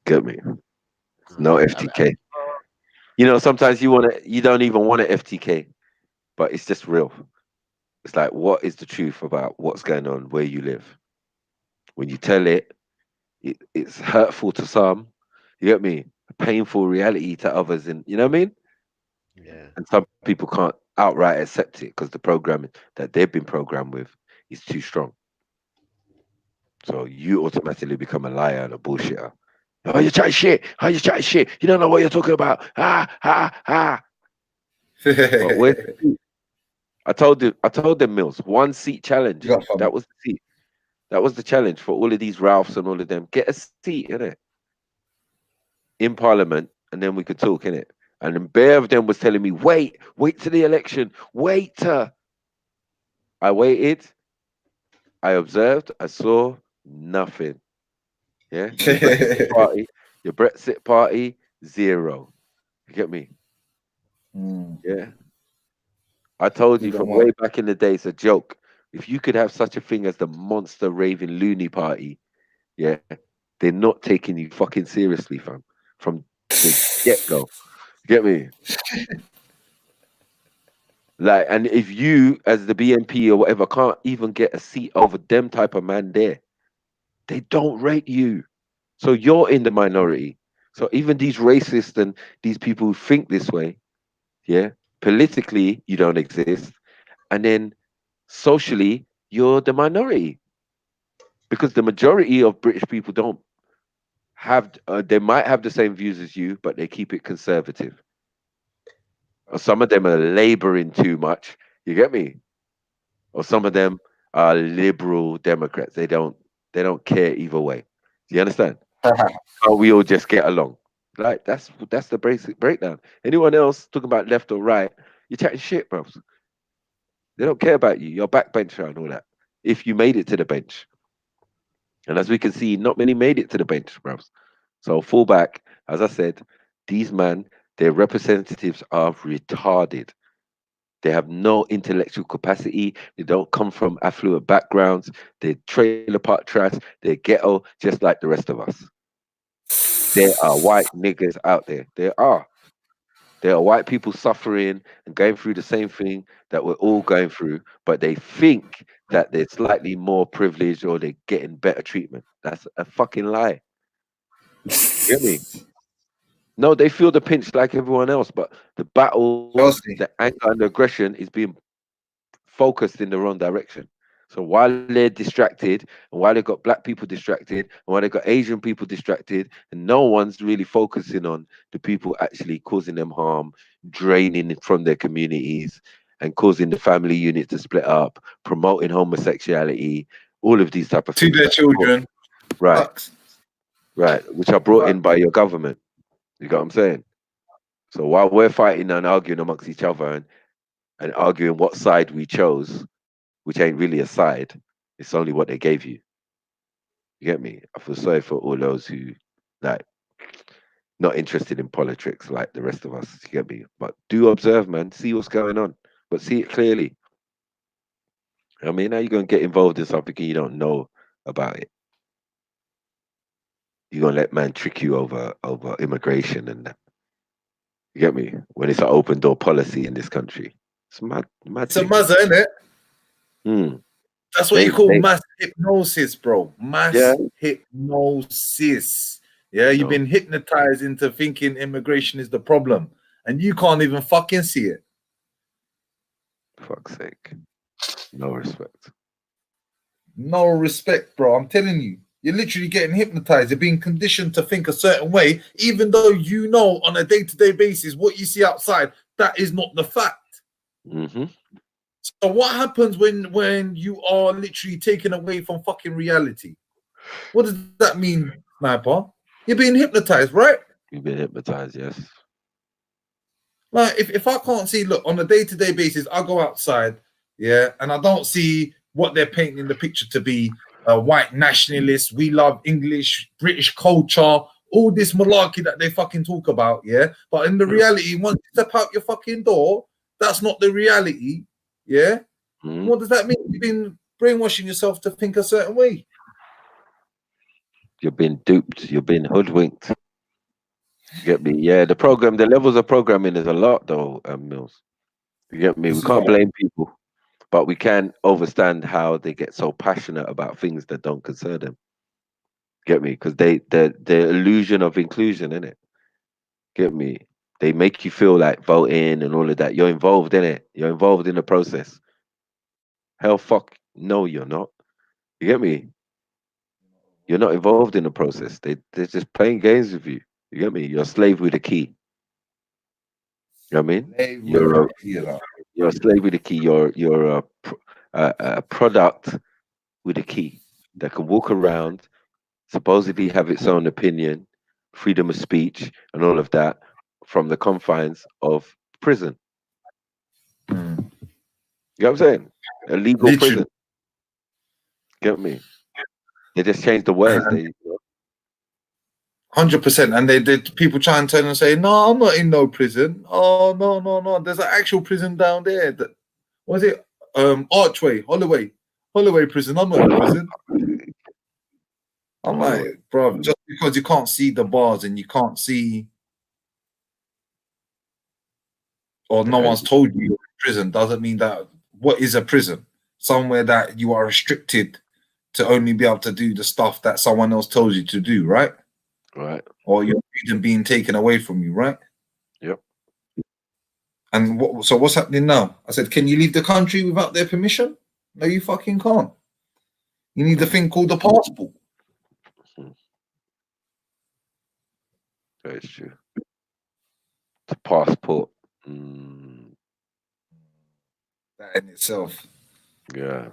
Get me? No FTK. You know, sometimes you don't even want an FTK, but it's just real. It's like, what is the truth about what's going on where you live? When you tell it's hurtful to some. You get me? A painful reality to others, and you know what I mean? Yeah. And some people can't outright accept it because the programming that they've been programmed with is too strong. So you automatically become a liar and a bullshitter. Oh, you chatting shit. Oh, you chatting shit. You don't know what you're talking about. But where's the seat? I told them, Mills, 1 seat challenge. You got some. That was the seat. That was the challenge for all of these Ralphs and all of them. Get a seat in it in Parliament, and then we could talk in it. And then Bear of them was telling me, wait to the election, wait. I waited. I observed. I saw nothing. Yeah, your Brexit party, zero. You get me? Yeah. I told you You from don't way want. back in the day, it's a joke. If you could have such a thing as the monster raving loony party, yeah, they're not taking you fucking seriously, fam. From the get go. Get me? Like, and if you, as the BNP or whatever, can't even get a seat over them type of man there, they don't rate you. So you're in the minority. So even these racists and these people who think this way, yeah, politically you don't exist, and then socially you're the minority because the majority of British people don't have. They might have the same views as you, but they keep it conservative. Or some of them are laboring too much. You get me? Or some of them are liberal Democrats. They don't care either way. Do you understand? How we all just get along. Like that's the basic breakdown. Anyone else talking about left or right, you're chatting shit, bro. They don't care about you. You're backbencher and all that. If you made it to the bench. And as we can see, not many made it to the bench, bro. So fullback, as I said, these men, their representatives are retarded. They have no intellectual capacity. They don't come from affluent backgrounds. They're trailer park trash. They're ghetto, just like the rest of us. There are white niggas out there. There are. There are white people suffering and going through the same thing that we're all going through, but they think that they're slightly more privileged or they're getting better treatment. That's a fucking lie. Get me? No, they feel the pinch like everyone else, but the battle, Chelsea. the anger and the aggression is being focused in the wrong direction. So while they're distracted, and while they've got black people distracted, and while they've got Asian people distracted, and no one's really focusing on the people actually causing them harm, draining from their communities, and causing the family unit to split up, promoting homosexuality, all of these type of To things. their children. Right, Facts. right, which are brought in by your government. You got what I'm saying? So while we're fighting and arguing amongst each other and arguing what side we chose, which ain't really a side, it's only what they gave you. You get me? I feel sorry for all those who like not interested in politics like the rest of us. You get me? But do observe, man. See what's going on, but see it clearly. I mean, how you gonna get involved in something you don't know about it? You're gonna let man trick you over immigration and that. You get me? When it's an open door policy in this country, it's mad, mad. It's a thing. mother, isn't it? Hmm. That's what They- you call they- mass hypnosis, bro. Mass Yeah. hypnosis. Yeah, you've No. been hypnotized into thinking immigration is the problem, and you can't even fucking see it. Fuck's sake. No respect. No respect, bro. I'm telling you, you're literally getting hypnotized. You're being conditioned to think a certain way, even though you know on a day-to-day basis what you see outside, that is not the fact. Mm-hmm. So what happens when you are literally taken away from fucking reality? What does that mean, Sniper? You're being hypnotized, right? You've been hypnotized, yes. Like if I can't see, look, on a day-to-day basis, I go outside, yeah, and I don't see what they're painting the picture to be, white nationalists, we love English, British culture, all this malarkey that they fucking talk about, yeah. But in the reality, once you step out your fucking door, that's not the reality, yeah. Mhm. What does that mean? You've been brainwashing yourself to think a certain way. You've been duped. You've been hoodwinked. You get me? Yeah, the levels of programming is a lot, though, Mills. You get me? This We is can't what- blame people, but we can understand how they get so passionate about things that don't concern them. Get me? Because the illusion of inclusion, in it. Get me? They make you feel like voting and all of that. You're involved in it. You're involved in the process. Hell, fuck, no, you're not. You get me? You're not involved in the process. They're just playing games with you. You get me? You're a slave with a key. You know what I mean? Hey, You're a, you know. you're a slave with a key. You're a product with a key that can walk around, supposedly have its own opinion, freedom of speech, and all of that from the confines of prison. Mm. You know what I'm saying? A legal Literally. prison. Get me? They just changed the words. They 100%. And they did people try and turn and say, no, I'm not in no prison. Oh, no. There's an actual prison down there. That was it? Archway, Holloway prison. I'm not in prison. I'm like, bro, just because you can't see the bars and you can't see, or no one's told you you're in prison, doesn't mean that what is a prison? Somewhere that you are restricted to only be able to do the stuff that someone else tells you to do, right? right. Or your freedom being taken away from you, right? Yep. And so what's happening now? I said, can you leave the country without their permission? No, you fucking can't. You need a thing called a passport. That is true. The passport. That in itself. Yeah.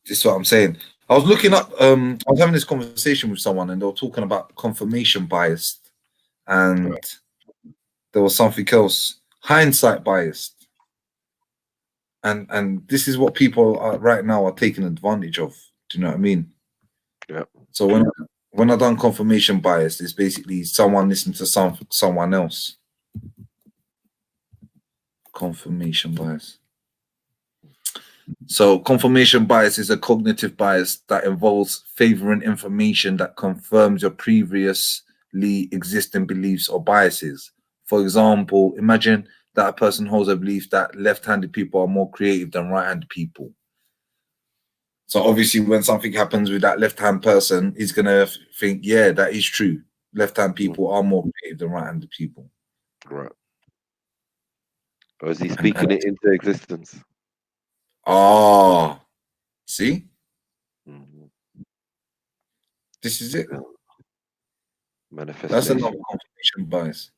This is what I'm saying. I was looking up, I was having this conversation with someone and they were talking about confirmation bias. And there was something else, hindsight bias. And this is what people are right now are taking advantage of. Do you know what I mean? Yeah. So when I done confirmation bias, it's basically someone listening to someone else. Confirmation bias. So confirmation bias is a cognitive bias that involves favoring information that confirms your previously existing beliefs or biases. For example, imagine that a person holds a belief that left-handed people are more creative than right-handed people. So obviously when something happens with that left-hand person, he's going to think, yeah, that is true. left-hand people are more creative than right-handed people. Right. Or is he speaking it into existence? Ah, see, Mhm. this is it. That's Manifestation. another confirmation bias.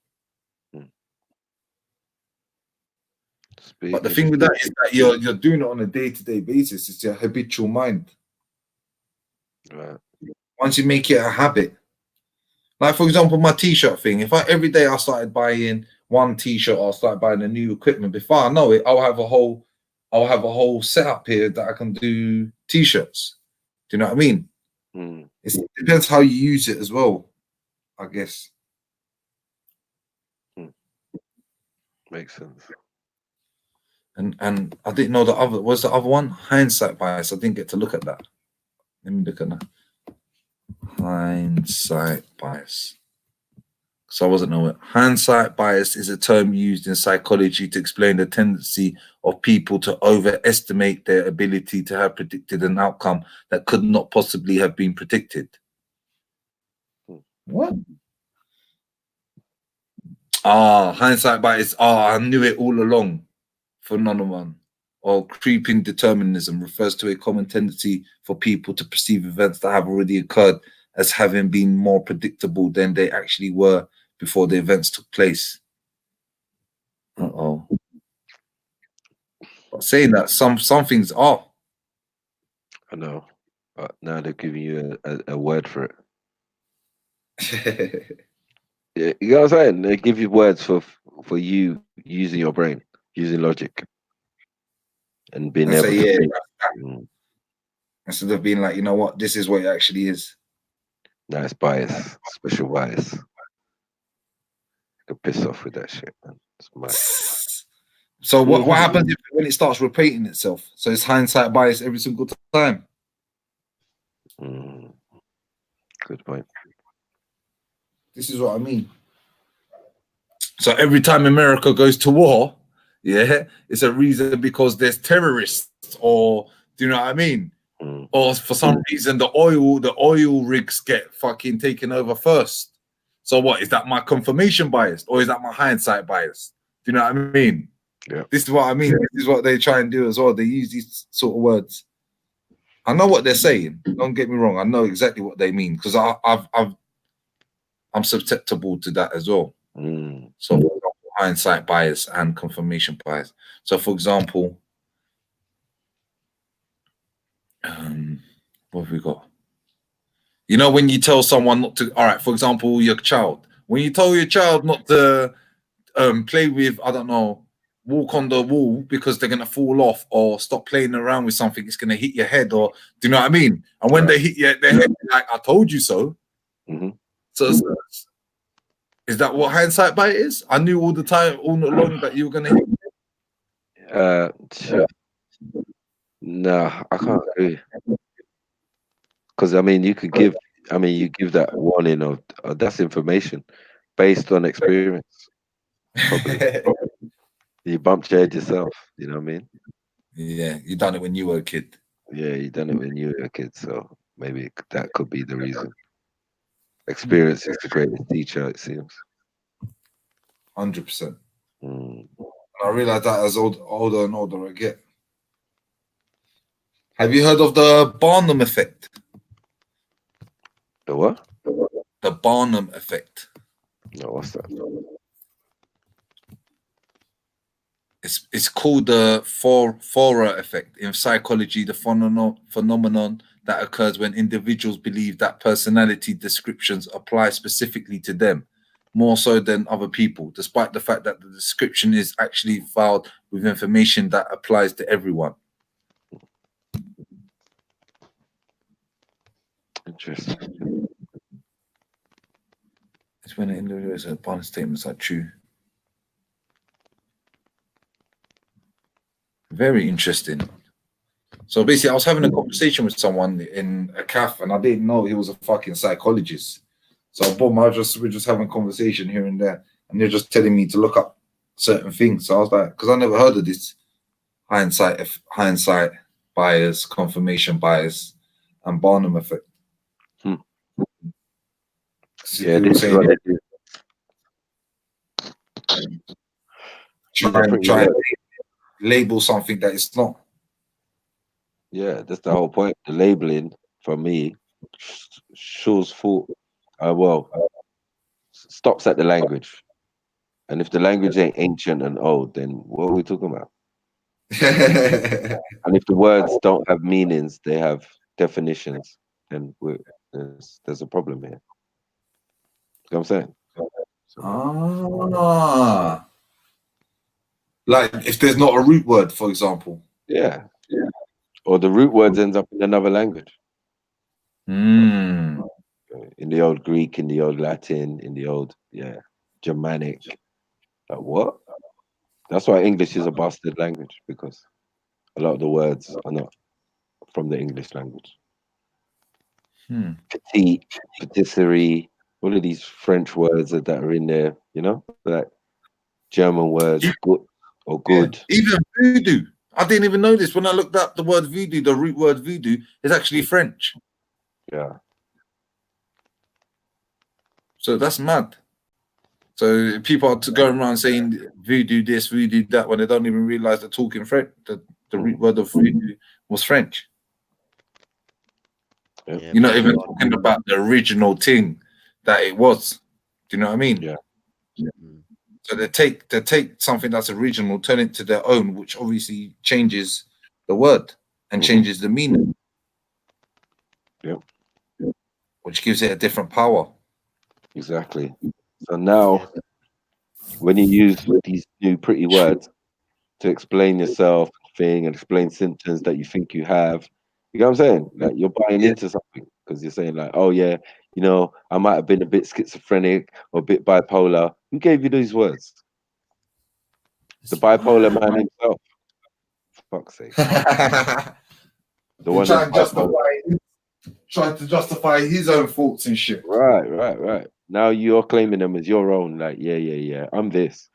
But the thing with that is that you're doing it on a day-to-day basis. It's your habitual mind. Right. Once you make it a habit, like for example, my t-shirt thing. If every day I started buying one t-shirt or start buying a new equipment, before I know it, I'll have a whole setup here that I can do t-shirts. Do you know what I mean? It depends how you use it as well, I guess. Makes sense. And I didn't know the other one, hindsight bias. I didn't get to look at that. Let me look at that. Hindsight bias. So I wasn't aware. Hindsight bias is a term used in psychology to explain the tendency of people to overestimate their ability to have predicted an outcome that could not possibly have been predicted. What? Hindsight bias. I knew it all along. Phenomenon or creeping determinism refers to a common tendency for people to perceive events that have already occurred as having been more predictable than they actually were before the events took place. But saying that, some things are. I know. But now they're giving you a word for it. Yeah, you know what I'm saying? They give you words for you using your brain, using logic, and being able to think. Instead of being like, you know what, this is what it actually is. No, it's bias, special bias. I can piss off with that shit, man. It's mad. So what happens when it starts repeating itself? So it's hindsight bias every single time. Good point. This is what I mean. So every time America goes to war, yeah, it's a reason because there's terrorists, or do you know what I mean? Or for some reason the oil rigs get fucking taken over first. So what is that? My confirmation bias, or is that my hindsight bias? Do you know what I mean? Yeah. This is what I mean. This is what they try and do as well. They use these sort of words. I know what they're saying. Don't get me wrong. I know exactly what they mean because I'm susceptible to that as well. So for example, hindsight bias and confirmation bias. So for example, what have we got? You know, when you tell someone not to, all right, for example, your child, when you tell your child not to play with, I don't know, walk on the wall because they're going to fall off, or stop playing around with something, it's going to hit your head, or do you know what I mean? And when they hit their head, like, I told you so. So is that what hindsight bias is? I knew all the time, all along, that you were going to hit. No, I can't agree. Because I mean, you give that warning of that's information based on experience. Probably. You bumped your head yourself. You know what I mean? Yeah, you done it when you were a kid. Yeah, you done it when you were a kid. So maybe that could be the reason. Experience is the greatest teacher, it seems. 100%. I realize that as older and older I get. Have you heard of the Barnum effect? The what? The Barnum effect. No, what's that? It's called the Forer effect. In psychology, the phenomenon that occurs when individuals believe that personality descriptions apply specifically to them, more so than other people, despite the fact that the description is actually filed with information that applies to everyone. Interesting. It's when an individual's upon statements are true. Very interesting. So basically, I was having a conversation with someone in a cafe, and I didn't know he was a fucking psychologist. So boom, we're just having a conversation here and there, and they're just telling me to look up certain things. So I was like, because I never heard of this hindsight bias, confirmation bias, and Barnum effect. Yeah, this is what they do. These are pretty try and words. label something that it's not. Yeah, that's the whole point. The labeling, for me, shows fault. Well, stops at the language. And if the language ain't ancient and old, then what are we talking about? And if the words don't have meanings, they have definitions, then there's a problem here. You know what I'm saying? Ah, like if there's not a root word, for example. Yeah. Or the root words ends up in another language. Mm. In the old Greek, in the old Latin, in the old Germanic. Like what? That's why English is a bastard language, because a lot of the words are not from the English language. Petite, patisserie, all of these French words that are in there, you know, like German words, good or good. Yeah, even voodoo. I didn't even know this. When I looked up the word voodoo, the root word voodoo is actually French. Yeah. So that's mad. So people are going around saying voodoo this, voodoo that, when they don't even realize they're talking French. The root word of voodoo was French. Yeah, You're not even talking about the original thing that it was. Do you know what I mean? Yeah. So they take something that's original, turn it to their own, which obviously changes the word and changes the meaning. Yep. Which gives it a different power. Exactly. So now, when you use these new pretty words to explain yourself, thing, and explain symptoms that you think you have, you know what I'm saying? Like you're buying into something because you're saying like, oh yeah, you know, I might have been a bit schizophrenic or a bit bipolar. Who gave you these words? The bipolar man himself. For fuck's sake. The one that's trying to justify his own faults and shit. Right. Now you're claiming them as your own. Like, yeah. I'm this.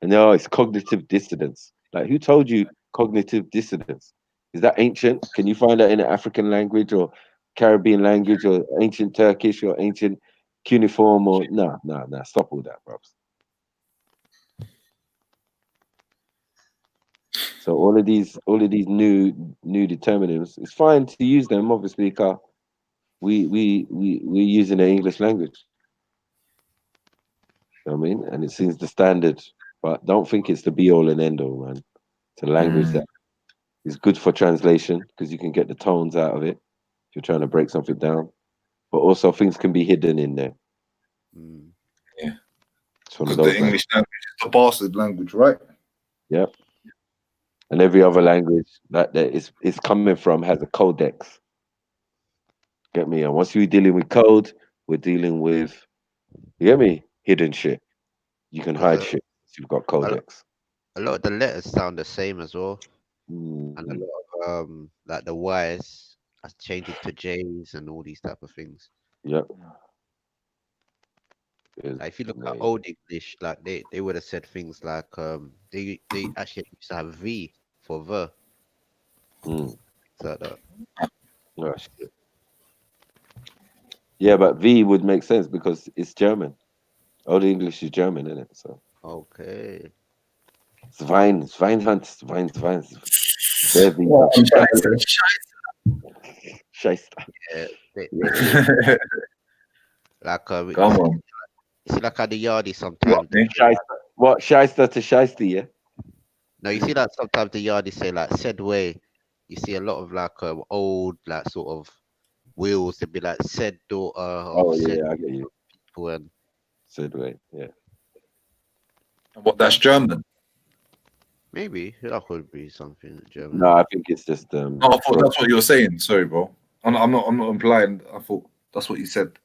And no, it's cognitive dissonance. Like, who told you cognitive dissonance? Is that ancient? Can you find that in an African language or Caribbean language or ancient Turkish or ancient cuneiform or nah. Stop all that, bro. So all of these new determinants, it's fine to use them, obviously, because we're using the English language. You know what I mean? And it seems the standard, but don't think it's the be all and end all, man. It's a language that is good for translation because you can get the tones out of it if you're trying to break something down. But also things can be hidden in there. Yeah. It's one Because of those the English language is the bastard language, right? Yep. And every other language that is coming from has a codex. Get me? And once we're dealing with code, we're dealing with, you get me? Hidden shit. You can hide shit if you've got codex. A lot of the letters sound the same as well. And a lot of like the Y's are changing to J's and all these type of things. Yep. Like if you look at old English, like they would have said things like they actually used to have V for the. Like that. Oh, shit. Yeah, but V would make sense because it's German. Old English is German, isn't it? So okay. Schweinhand. Scheiße. Yeah, like come on. You see, like how the yardie sometimes. What Scheiße to Scheisty, yeah? No, you see that sometimes the yardie say like said way. You see a lot of like old like sort of wheels. They'd be like said daughter. Oh yeah, I get you. People and said way, yeah. What, that's German? Maybe that could be something German. No, I think it's just No, I thought that's what you were saying. Sorry, bro. I'm not implying. I thought that's what you said.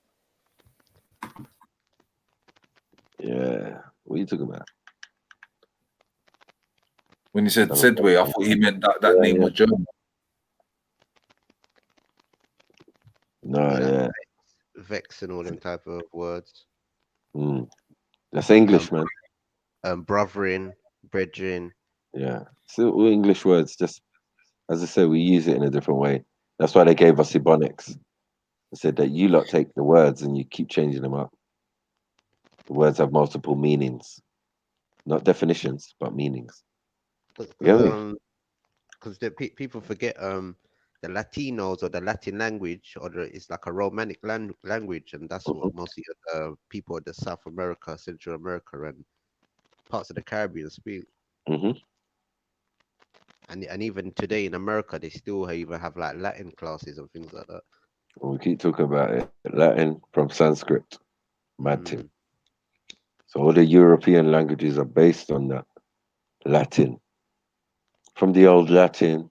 Yeah. What are you talking about? When you said Sedway, I thought he meant that name was German. No, yeah. Vex and all them type of words. That's English, man. Brothering, brethren. Yeah. So all English words, just as I said, we use it in a different way. That's why they gave us Ebonics. They said that you lot take the words and you keep changing them up. words have multiple meanings, not definitions, but meanings. Because You get me? the people forget the Latinos or the Latin language, or it's like a Romanic language, and that's what mostly people of the South America, Central America, and parts of the Caribbean speak. Mm-hmm. And even today in America, they still even have like Latin classes and things like that. We keep talking about it. Latin from Sanskrit, mad thing. Mm. So all the European languages are based on that Latin, from the old Latin.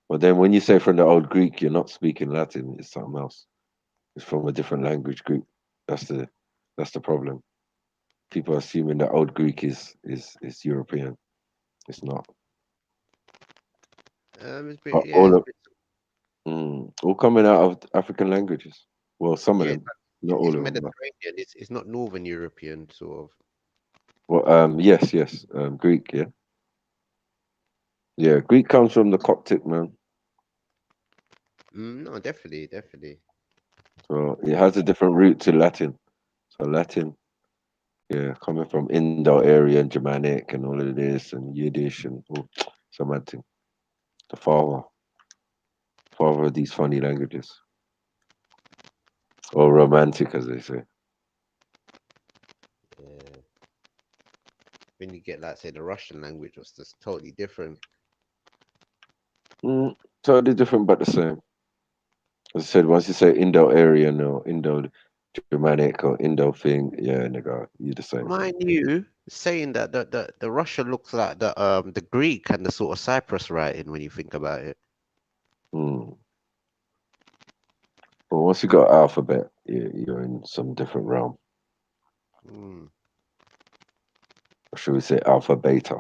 But then when you say from the old Greek, you're not speaking Latin. It's something else. It's from a different language group. That's the problem. People are assuming that old Greek is European. It's not. It's been, But yeah, it's been, all coming out of African languages. Well, some of yeah, them, not all it's of them. But, Mediterranean. It's not Northern European sort of. well, yes, Greek, yeah, yeah. Greek comes from the Coptic, man. No, definitely, definitely. So it has a different root to Latin. So Latin, yeah, coming from Indo-Aryan, Germanic, and all of this, and Yiddish, and some mad thing. The father of these funny languages, or romantic, as they say. Yeah. When you get like say the Russian language was just totally different. Totally different, but the same. As I said, once you say Indo-Aryan or Indo-Germanic or Indo thing, yeah, nigga, you're the same. Mind you, saying that the Russia looks like the Greek and the sort of Cyprus writing when you think about it. But once you got alphabet, you're in some different realm. Mm. Or should we say alpha beta?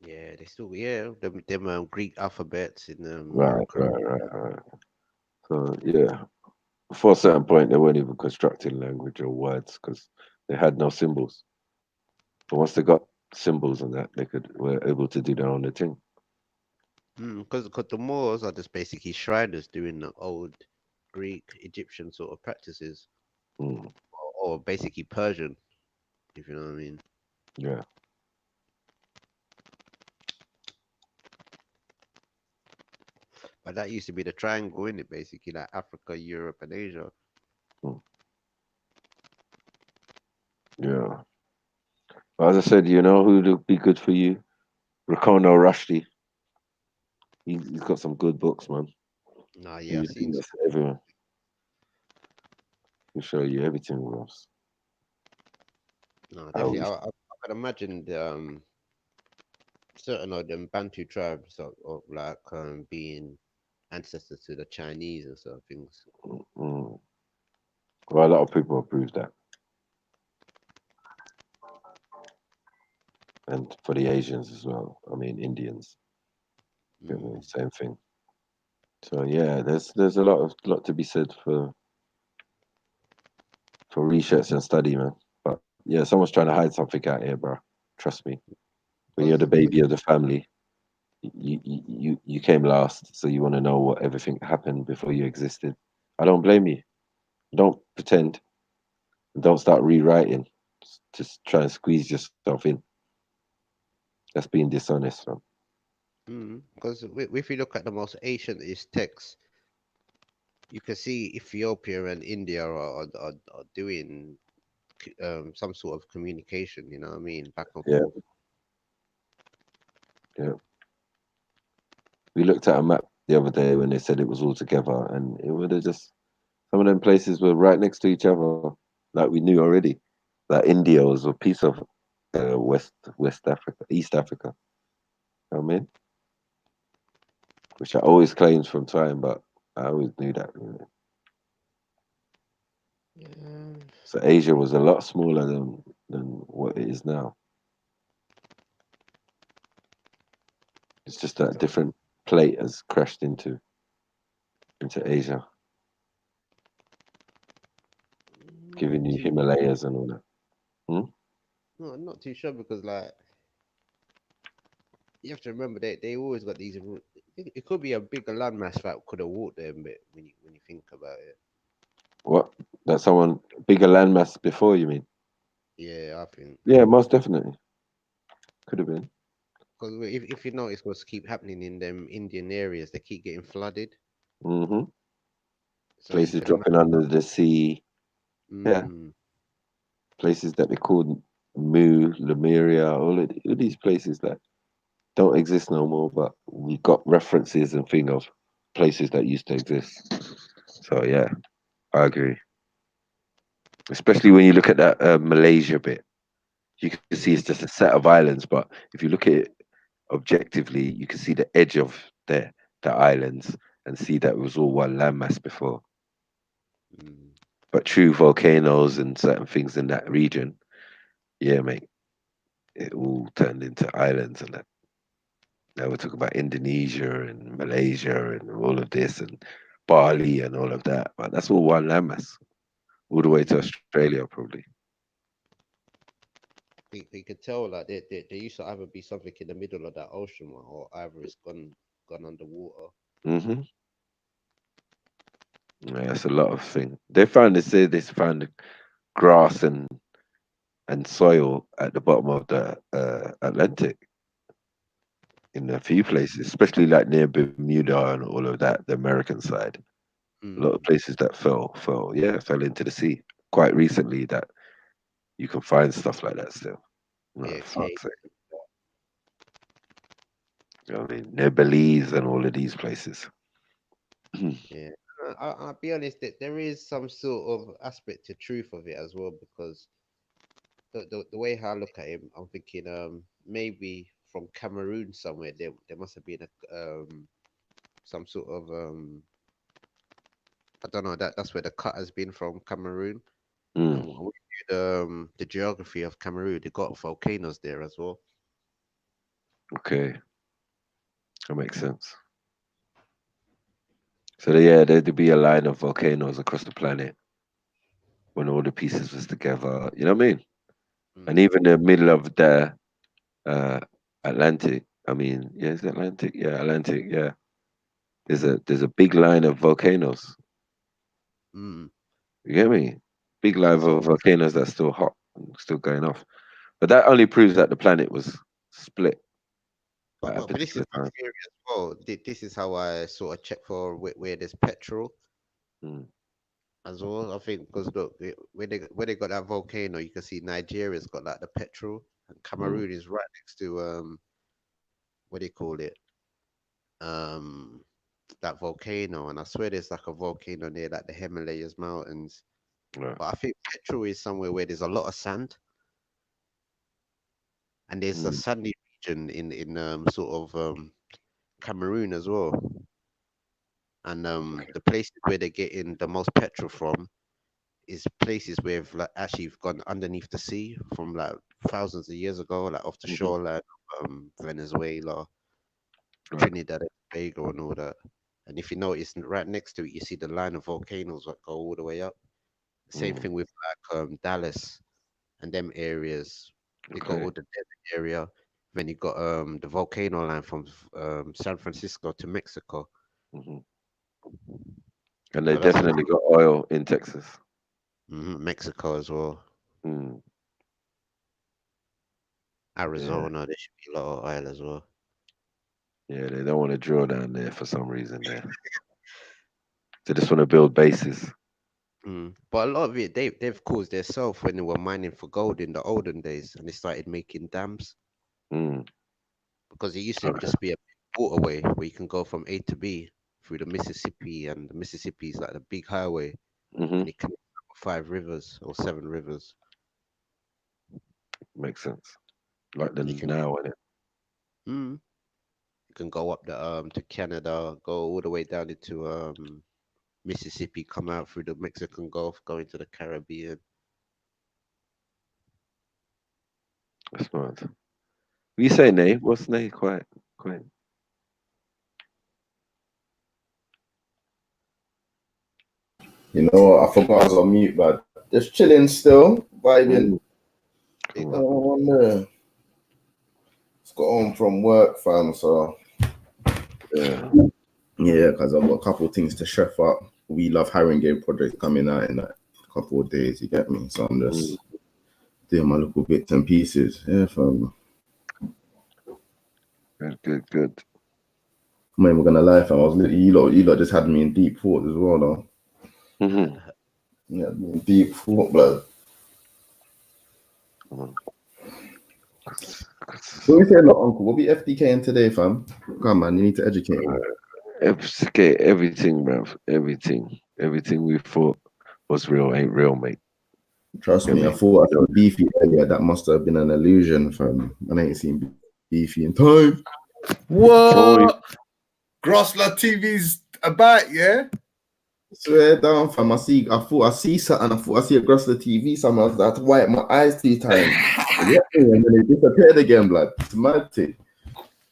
Yeah, they still them Greek alphabets in Right. America. So yeah, before a certain point, they weren't even constructing language or words because they had no symbols. But once they got symbols and that, were able to do their own thing. Because the Moors are just basically Shriners doing the old Greek, Egyptian sort of practices, Mm, or basically Persian, if you know what I mean. yeah. But that used to be the triangle, in it, basically, like Africa, Europe, and Asia. Mm, yeah. But as I said, you know who would be good for you? Rakono Rushdie. He's got some good books, man. Nah, yeah, I've seen some. That's everyone. He'll show you everything with us. No, How definitely. we I can imagine certain of them Bantu tribes of like being ancestors to the Chinese and sort of things. Mm. Well, a lot of people approve that. And for the Asians as well. I mean, Indians, same thing. So yeah, there's a lot to be said for research and study, man. But yeah, someone's trying to hide something out here, bro. Trust me. When you're the baby of the family, you came last, so you want to know what everything happened before you existed. I don't blame you. Don't pretend. Don't start rewriting. Just try and squeeze yourself in. That's being dishonest, man. Because if you look at the most ancient texts, you can see Ethiopia and India are doing some sort of communication. You know what I mean, back and Yeah. forth. Yeah. We looked at a map the other day when they said it was all together, and it would have just some of them places were right next to each other, like we knew already. Like India was a piece of West Africa, East Africa. You know what I mean? Which I always claimed from time, but I always knew that. Yeah. So Asia was a lot smaller than what it is now. It's just that a different plate has crashed into Asia, giving you Himalayas and all that. No, I'm not too sure because like you have to remember they always got these. It could be a bigger landmass that could have walked there a bit when you think about it. What That someone bigger landmass before, you mean? Yeah, I think. Yeah, most definitely. Could have been. Because if you notice what's keep happening in them Indian areas, they keep getting flooded. Hmm. So you Places can dropping under the sea. Yeah. imagine. Places that they called Mu, Lemuria, all these places that don't exist no more, but we got references and thing of places that used to exist. So yeah, I agree. Especially when you look at that Malaysia bit, you can see it's just a set of islands, but if you look at it objectively, you can see the edge of the islands and see that it was all one landmass before. Mm. But true volcanoes and certain things in that region, yeah, mate, it all turned into islands and that. Now we're talking about Indonesia and Malaysia and all of this and Bali and all of that. But that's all one landmass, all the way to Australia, probably. You could tell like there used to either be something in the middle of that ocean or either it's gone underwater. Hmm. Yeah, that's a lot of things. They found grass and soil at the bottom of the Atlantic in a few places, especially like near Bermuda and all of that, the American side. A lot of Mm. places that fell into the sea. Quite recently, that you can find stuff like that still. No, Yeah, cave. fuck's sake. You know what I mean? Near Belize and all of these places. Yeah. I'll be honest that there is some sort of aspect to truth of it as well because the way how I look at him, I'm thinking maybe from Cameroon somewhere there must have been a some sort of I don't know that's where the cut has been from Cameroon. And Mm, when we do the geography of Cameroon, they got volcanoes there as well. okay, that makes sense. So yeah, there'd be a line of volcanoes across the planet when all the pieces was together. You know what I mean? And Mm. even the middle of the uh, Atlantic. I mean, yeah, it's Atlantic. Yeah, Atlantic. Yeah, there's a big line of volcanoes. Mm. You get me? Big line So, of volcanoes that's still hot and still going off. But that only proves that the planet was split at a but this is particular my time. theory as well. This is how I sort of check for where there's petrol Mm, as well. I think because look, where they got that volcano, you can see Nigeria's got like the petrol, and mm, Cameroon is right next to what do you call it? Um, that volcano, and I swear there's like a volcano near like the Himalayas mountains. right. But I think petrol is somewhere where there's a lot of sand, and there's a Mm, sandy region in sort of Cameroon as well. And the places where they're getting the most petrol from is places where have like actually gone underneath the sea from like thousands of years ago, like off the mhm, shoreline of Venezuela, right. Trinidad and Tobago, and all that. And if you notice, right next to it, you see the line of volcanoes that go all the way up. Same Mm, thing with like Dallas and them areas. They got okay. all the desert area. Then you got the volcano line from San Francisco to Mexico. Hmm. And they So that's definitely got oil in Texas. Mexico as well. Mm, yeah, Arizona, there should be a lot of oil as well. yeah. They don't want to drill down there for some reason. There, they just want to build bases. But a lot of it they've caused themselves when they were mining for gold in the olden days and they started making dams Mm, because it used to okay. just be a waterway where you can go from A to B through the Mississippi, and the Mississippi is like the big highway Hmm. and it connects 5 rivers or 7 rivers. Makes sense. Like the And now in it. mm, you can go up the to Canada, go all the way down into Mississippi, come out through the Mexican Gulf, go into the Caribbean. That's mad. You say Nate? What's Nate? Quite. You know what? I forgot I was on mute, but just chilling still, vibing. Mm, Big cool. up. Wonder. Just got home from work, fam. So Yeah. yeah, because I've got a couple of things to chef up. We Love Haringey project coming out in like a couple of days. You get me? So I'm just doing my little bits and pieces. Yeah, fam. Good. I'm not even gonna lie, fam. I was literally, you lot just had me in deep thought as well, though. Yeah, me in deep thought, blood. What we say, look, Uncle? What be FDKing today, fam? Come on, man. You need to educate me. FCK, everything, bruv. Everything we thought was real ain't real, mate. Trust me, I thought I saw Beefy earlier. That must have been an illusion, fam. I ain't seen Beefy in time. What? Grossler TV's about, yeah? Swear down, fam. I thought I see something. I thought I see a Grossler TV somewhere. I had to wipe my eyes 3 times. Yeah, and then it disappeared again, blood. It's mad thing.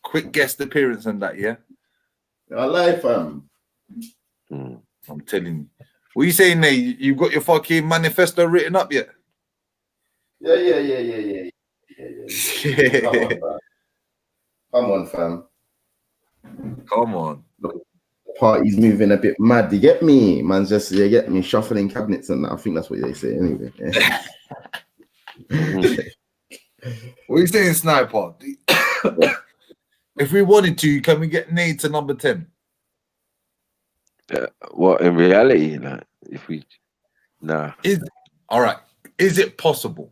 Quick guest appearance and that, yeah? I lie, fam. I'm telling you. What are you saying there? You got your fucking manifesto written up yet? Yeah. Come on, fam. Come on. The party's moving a bit mad. You get me? Man's just, you get me, shuffling cabinets and that. I think that's what they say anyway. Yeah. What are you saying, Sniper? If we wanted to, can we get Nate to number 10? What in reality, like, if we, nah. All right. Is it possible?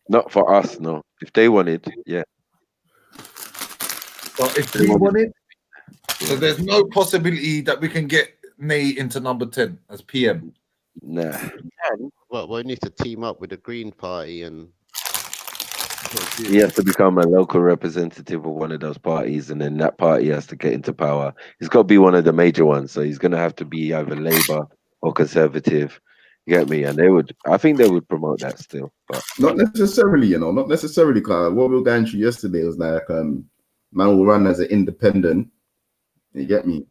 Not for us, no. If they wanted, yeah. But if we wanted, so there's no possibility that we can get Nate into number 10 as PM. Nah. Well, we need to team up with the Green Party and. He has to become a local representative of one of those parties, and then that party has to get into power. He's got to be one of the major ones, so he's going to have to be either Labour or Conservative. You get me? And I think they would promote that still, but not necessarily, not necessarily. Cause what we were going through yesterday was like, man will run as an independent. You get me?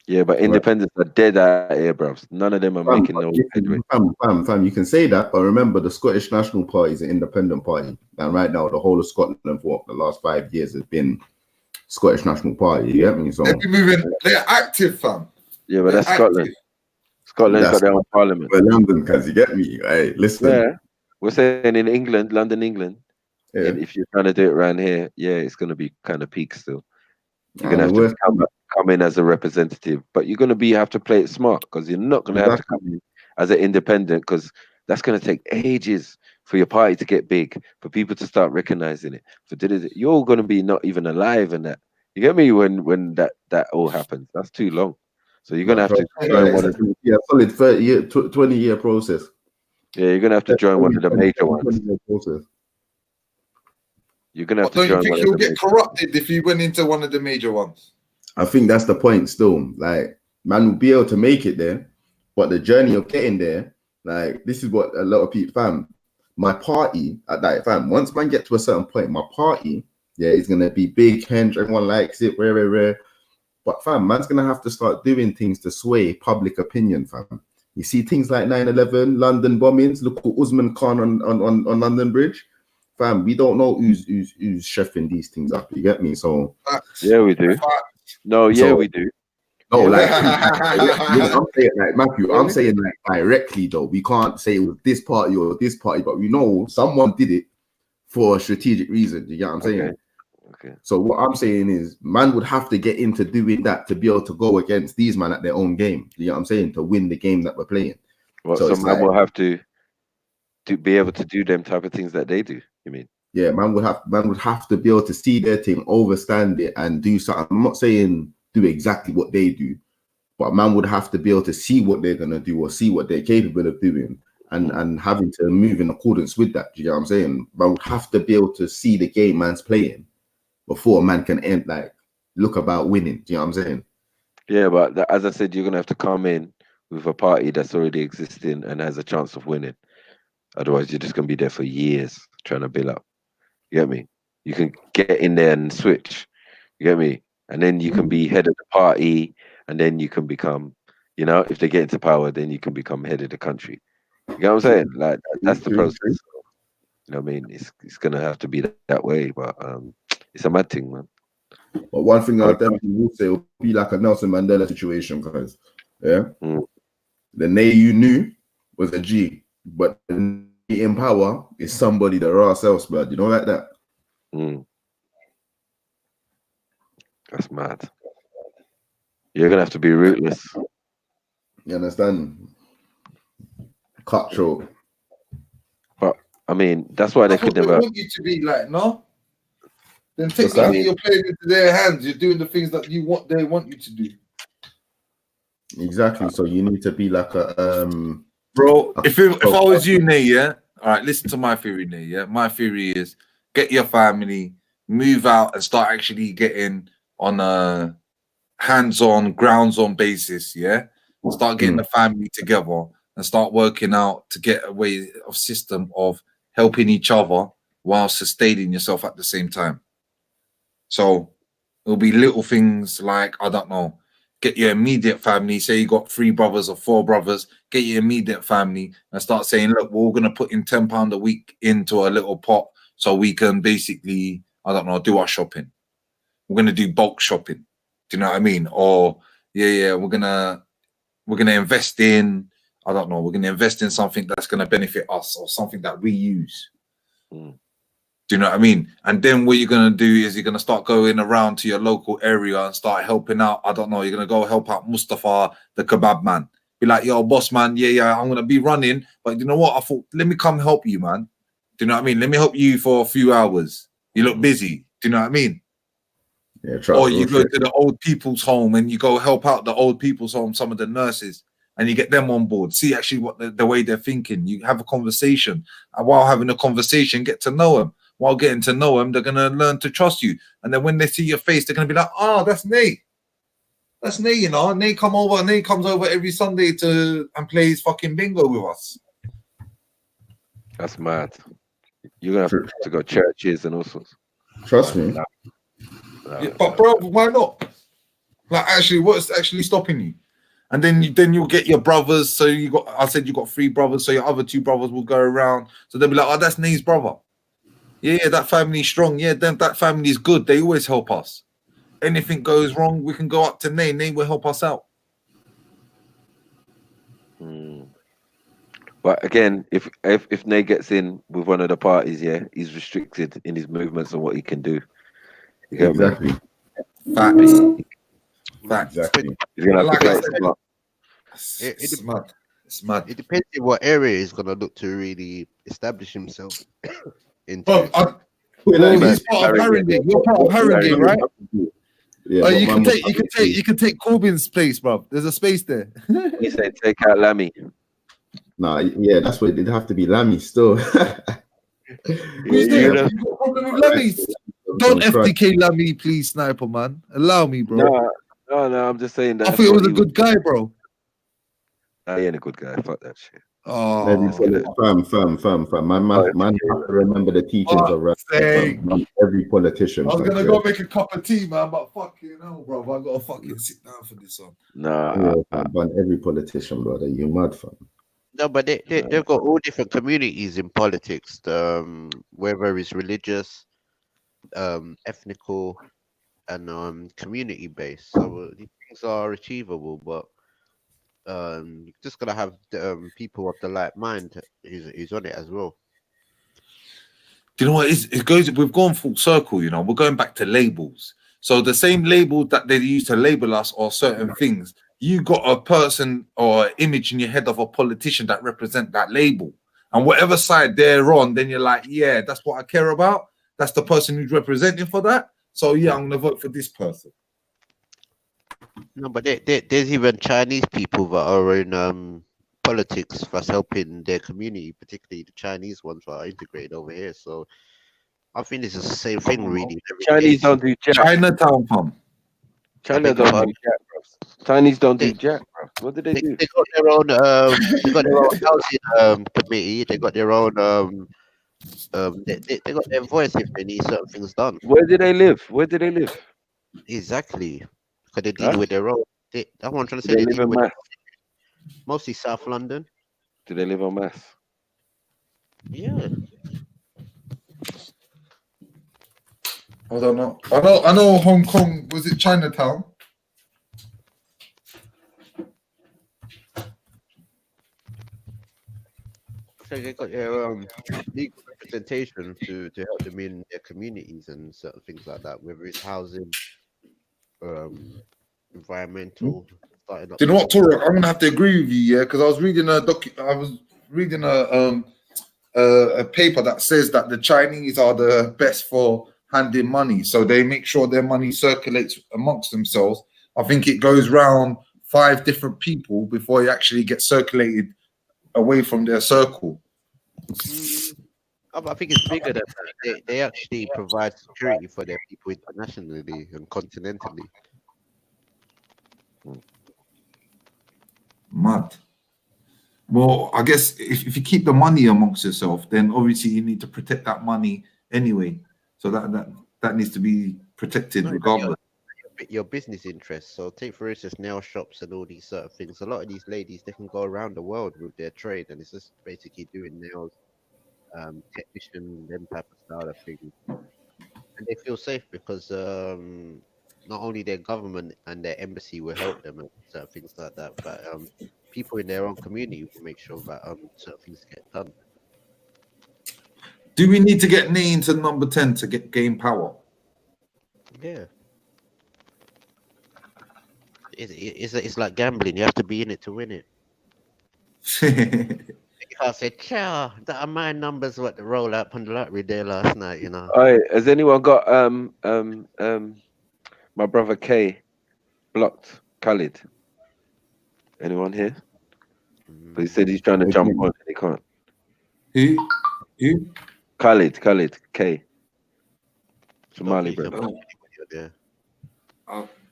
Yeah, but independents are dead out here, bro. None of them are making no headway. Fam, you can say that, but remember the Scottish National Party is an independent party. And right now, the whole of Scotland for the last 5 years has been Scottish National Party. You get me? So they're active, fam. Yeah, but that's Scotland. Scotland's got their own parliament. Well, London, because you get me. Hey, listen. Yeah, we're saying in England, London, England. Yeah. And if you're trying to do it around here, yeah, it's going to be kind of peak still. You're going to have to come in as a representative, but you're going to have to play it smart, because you're not going to have to come in as an independent, because that's going to take ages for your party to get big, for people to start recognizing it. You're going to be not even alive in that. You get me? When that all happens, that's too long. So you're going to have to join one of the solid 30-year, 20-year process. Yeah, you're going to have to join one of the major ones. You're going to have to join one of the major ones. Don't you think you'll get corrupted if you went into one of the major ones? I think that's the point still. Like, man will be able to make it there, but the journey of getting there, like, this is what a lot of people, fam, my party at that, fam, once man get to a certain point, my party, yeah, is going to be big, hench, everyone likes it, rare. But fam, man's going to have to start doing things to sway public opinion, fam. You see things like 9/11, London bombings, look at Usman Khan on London Bridge. Fam, we don't know who's chefing these things up. You get me? So yeah, we do. No, yeah, we do. No, like I'm saying, like Matthew, I'm saying like directly though. We can't say it was this party or this party, but we know someone did it for a strategic reason. You get what I'm saying? Okay. So what I'm saying is, man would have to get into doing that to be able to go against these man at their own game. You know what I'm saying? To win the game that we're playing. Well, so man will have to be able to do them type of things that they do. You mean? Yeah, man would have to be able to see their thing, overstand it, and do something. I'm not saying do exactly what they do, but man would have to be able to see what they're gonna do or see what they're capable of doing, and having to move in accordance with that. Do you know what I'm saying? Man would have to be able to see the game man's playing before a man can end like look about winning. Do you know what I'm saying? Yeah, but as I said, you're gonna have to come in with a party that's already existing and has a chance of winning. Otherwise, you're just gonna be there for years trying to build up. You get me? You can get in there and switch. You get me? And then you can be head of the party, and then you can become, if they get into power, then you can become head of the country. You know what I'm saying? Like that's the process. You know what I mean? It's gonna have to be that way, but it's a mad thing, man. But one thing I definitely will say will be like a Nelson Mandela situation, guys. Yeah. The Nay you knew was a G, but the Nay in power is somebody that are else, blood. You know, like that. Mm. That's mad. You're gonna have to be rootless. You understand? Cutthroat. But I mean, that's why they That's what could they never. want you to be like, no? Then What's that? technically you're playing into their hands. You're doing the things that they want you to do. Exactly. So you need to be like a Bro, if I was you, Nay, yeah? All right, listen to my theory, Nay, yeah? My theory is get your family, move out, and start actually getting on a hands-on, grounds-on basis, yeah? Start getting the family together and start working out to get a way of system of helping each other while sustaining yourself at the same time. So it'll be little things like, I don't know, get your immediate family, say you got 3 brothers or 4 brothers, get your immediate family and start saying, look, we're all going to put in £10 a week into a little pot so we can basically, I don't know, do our shopping. We're going to do bulk shopping. Do you know what I mean? Or, yeah, we're going to invest in, I don't know, we're going to invest in something that's going to benefit us or something that we use. Do you know what I mean? And then what you're going to do is you're going to start going around to your local area and start helping out. I don't know. You're going to go help out Mustafa, the kebab man. Be like, yo, boss man, yeah, I'm going to be running. But you know what? I thought, let me come help you, man. Do you know what I mean? Let me help you for a few hours. You look busy. Do you know what I mean? Yeah, or you go to the old people's home and you go help out the old people's home, some of the nurses, and you get them on board. See actually what the way they're thinking. You have a conversation. And while having a conversation, get to know them. While getting to know them, they're going to learn to trust you. And then when they see your face, they're going to be like, oh, that's Nate. That's Nate, you know. Nate comes over every Sunday and plays fucking bingo with us. That's mad. You're going to have to go churches and all sorts. Trust me. Yeah, but bro, why not? Like, actually, what's actually stopping you? And then you'll get your brothers. So you got 3 brothers. So your other 2 brothers will go around. So they'll be like, oh, that's Nate's brother. Yeah, that family's strong. Yeah, then that family's good. They always help us. Anything goes wrong, we can go up to Nate. Nate will help us out. But again, if Nate gets in with one of the parties, yeah, he's restricted in his movements and what he can do. You get Exactly. Facts. Exactly. He's gonna have to play smart. It's mad. It's mad. It depends on what area he's gonna look to really establish himself into. He's part of Harringay. You're part of Harringay, right? Yeah, you can take Corbyn's place, bro. There's a space there. He said take out Lammy. Nah, yeah, that's what it'd have to be Lammy still. Who's there? You got a problem with Lammy? Don't FDK Lammy, please, sniper man. Allow me, bro. No, I'm just saying that. I thought he was a good guy, bro. He ain't a good guy. Fuck that shit. Oh, firm. Man, have to remember the teachings of every politician. I was gonna go make a cup of tea, man, but fucking hell, bro. I gotta fucking sit down for this one. But every politician, brother, you mad, fam. No, but they've got all different communities in politics. Whether it's religious, ethnical, and community based. So these things are achievable, but you just gotta have people of the like mind who's on it as well. Do you know what it goes? We've gone full circle. You know, we're going back to labels. So the same label that they use to label us or certain things, you got a person or image in your head of a politician that represent that label, and whatever side they're on, then you're like, yeah, that's what I care about. That's the person who's representing for that. So yeah, I'm gonna vote for this person. No, but there's even Chinese people that are in politics that's helping their community, particularly the Chinese ones that are integrated over here. So I think it's the same thing, really. Chinese don't do jack. Chinatown, fam. China don't do jack, bro. Chinese don't do jack, bro. What do they do? They got their own. They got their own housing committee. They got their own. They got their voice if they need certain things done. Where do they live? Exactly. Because they deal with their own. That's what I'm trying to say. They live in Mass. Mostly South London. Do they live on Mass? Yeah. I don't know. I know Hong Kong. Was it Chinatown? So they got their legal representation to help them in their communities and certain things like that, whether it's housing, environmental, starting up. Do you know what, Torok? I'm gonna have to agree with you, yeah, because I was reading a paper that says that the Chinese are the best for handing money, so they make sure their money circulates amongst themselves. I think it goes round 5 different people before it actually gets circulated away from their circle. I think it's bigger than that. They actually provide security for their people internationally and continentally. Mad. Well, I guess if you keep the money amongst yourself, then obviously you need to protect that money anyway. So that needs to be protected regardless. Your business interests. So take for instance nail shops and all these sort of things. A lot of these ladies, they can go around the world with their trade, and it's just basically doing nails, technician, them type of style of things. And they feel safe because not only their government and their embassy will help them and certain things like that, but people in their own community will make sure that certain things get done. Do we need to get named to number 10 to gain power? Yeah. It's like gambling. You have to be in it to win it. I said, "Chow, that are my numbers. What the roll up on the lottery there last night, you know." All right, has anyone got my brother K blocked Khalid? Anyone here? But he said he's trying to jump on and he can't. Who? Khalid K. Somali brother.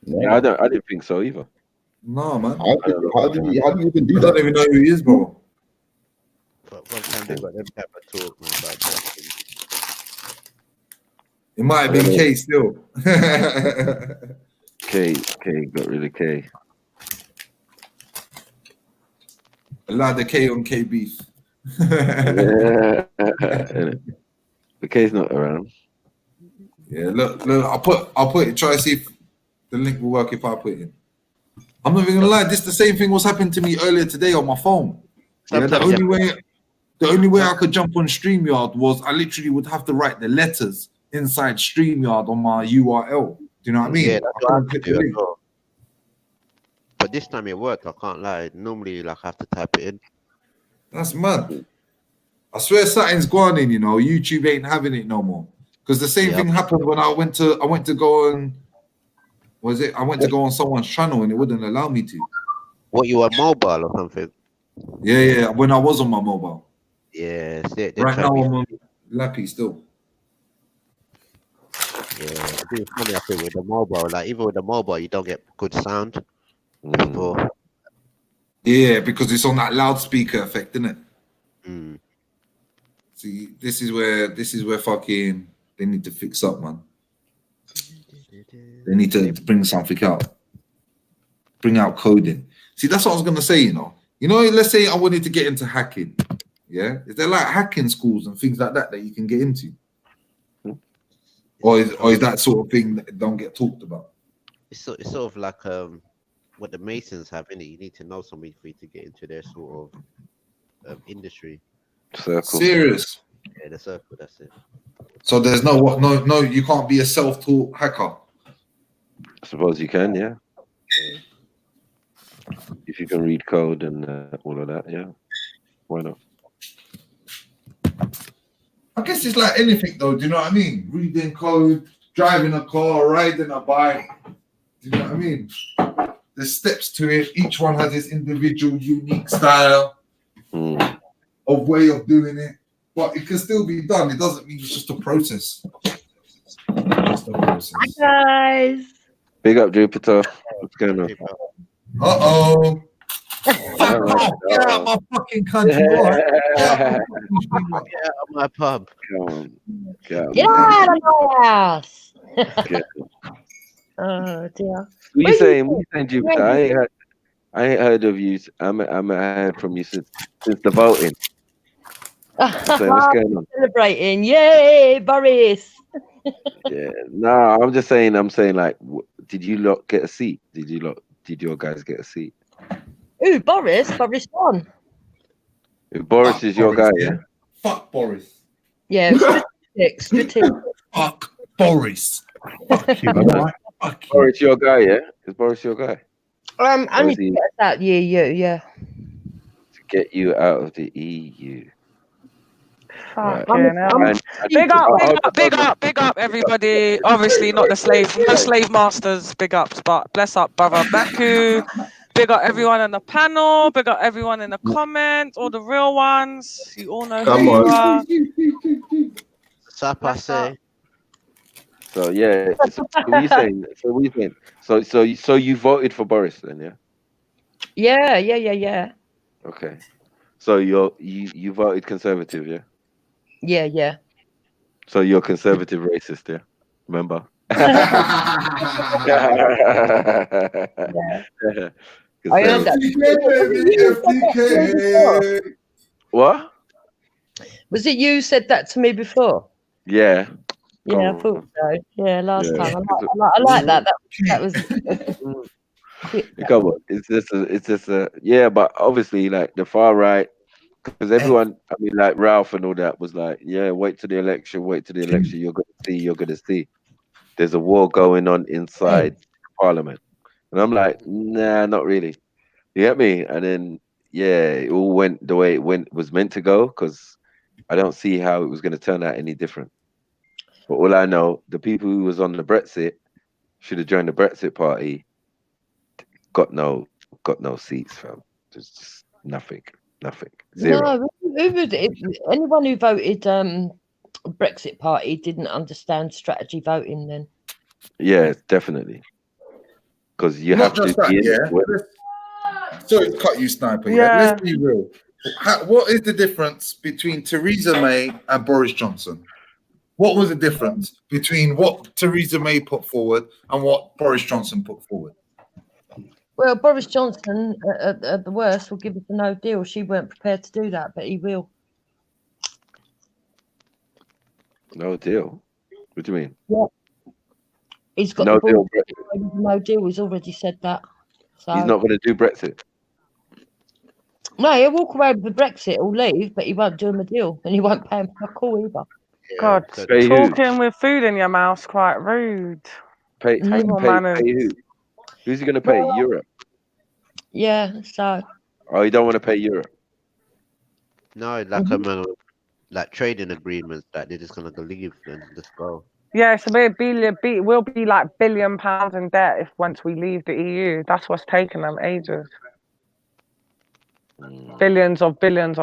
Yeah, I didn't think so either. No, man. How do you even do I that? don't even know who he is, bro. But one time they got them type of talk, man, about that. It might have been K still. K got rid of K. Allow the K on K beef. Yeah. The K's not around. Yeah, look, I'll put it, try to see if the link will work if I put it in. I'm not even gonna lie, this the same thing was happening to me earlier today on my phone. Yeah, the only way I could jump on StreamYard was I literally would have to write the letters inside StreamYard on my URL. Do you know what I mean? Yeah, that's what I have to do as well. But this time it worked, I can't lie. Normally, like, I have to type it in. That's mad. I swear something's gone in, you know. YouTube ain't having it no more. Because the same thing happened when I went to go on. I went to go on someone's channel and it wouldn't allow me to. What, you were mobile or something? Yeah. When I was on my mobile. Yeah. Right now I'm on Lappy still. Yeah, it's funny, I think, with the mobile. Like, even with the mobile, you don't get good sound. Yeah, because it's on that loudspeaker effect, isn't it? Mm. See, this is where fucking they need to fix up, man. They need to bring something out. Bring out coding. See, that's what I was gonna say, you know. Let's say I wanted to get into hacking. Yeah. Is there like hacking schools and things like that you can get into? Or is that sort of thing that don't get talked about? It's sort of like what the Masons have in it. You need to know somebody for you to get into their sort of industry. Circle. Serious? Yeah, the circle. That's it. So there's no, you can't be a self-taught hacker. I suppose you can, yeah. If you can read code and all of that, yeah. Why not? I guess it's like anything, though. Do you know what I mean? Reading code, driving a car, riding a bike. Do you know what I mean? There's steps to it. Each one has its individual, unique style of way of doing it. But it can still be done. It doesn't mean it's just a process. Hi, guys. Big up, Jupiter. What's going on? Uh-oh. Get out my fucking country. Get out of my pub. Get out of my house. Oh, dear. What you saying, Jupiter? I ain't heard of you. I heard from you since the voting. So what's going on? Celebrating. Yay, Boris. Yeah. No, I'm saying like, did you lot get a seat? Did your guys get a seat? Ooh, Boris won. If Boris is your guy, yeah. Fuck Boris. Yeah, strategic. Fuck Boris. Fuck him. Okay. Right? Fuck him. Boris your guy, yeah. Is Boris your guy? Only to Obviously- get us out the EU, yeah. To get you out of the EU. Right. Fucking hell. And- Big up, I'll- big I'll- up, big up, big up, everybody. Obviously, not the slave, no slave masters, big ups, but bless up, brother Baku. Big up everyone on the panel, big up everyone in the comments, all the real ones. You all know Come who you on. are. Ça passe. So yeah, so what are you saying? So what are you saying? So you voted for Boris then, yeah? Yeah. Okay. So you voted Conservative, yeah? Yeah. So you're conservative racist, yeah? Remember? I heard that. What? Was it you said that to me before? Yeah. Yeah, I thought so. Yeah, last time. I like that. That was. Come on, it's just a yeah, but obviously like the far right, because everyone, I mean, like Ralph and all that was like, yeah, wait till the election, you're gonna see. There's a war going on inside Parliament, and I'm like, nah, not really. You get me? And then yeah, it all went the way it was meant to go, because I don't see how it was going to turn out any different. But all I know, the people who was on the Brexit should have joined the Brexit party. Got no seats, fam. There's just nothing. Zero. No, anyone who voted Brexit Party didn't understand strategy voting then. Yeah, definitely. Because you Not have just to that, be in yeah. it. Sorry to cut you, Sniper. Yeah. Yeah. Let's be real. What is the difference between Theresa May and Boris Johnson? What was the difference between what Theresa May put forward and what Boris Johnson put forward? Well, Boris Johnson, at the worst, will give us a no deal. She weren't prepared to do that, but he will. No deal. What do you mean? Yeah. He's got No the ball. deal. No deal. He's already said that. So He's not going to do Brexit. no, he'll walk away with the Brexit or leave, but he won't do him a deal, and he won't pay him for a call either. God, Pay who? talking with food in your mouth's quite rude. Pay Table manners. who? Who's he going to pay? Well, Europe. Yeah, so Oh, you don't want to pay Europe. No, like trading agreements that they're just gonna leave and just go. Yeah, so we'll be like £1 billion in debt if once we leave the EU. That's what's taken them ages. Billions of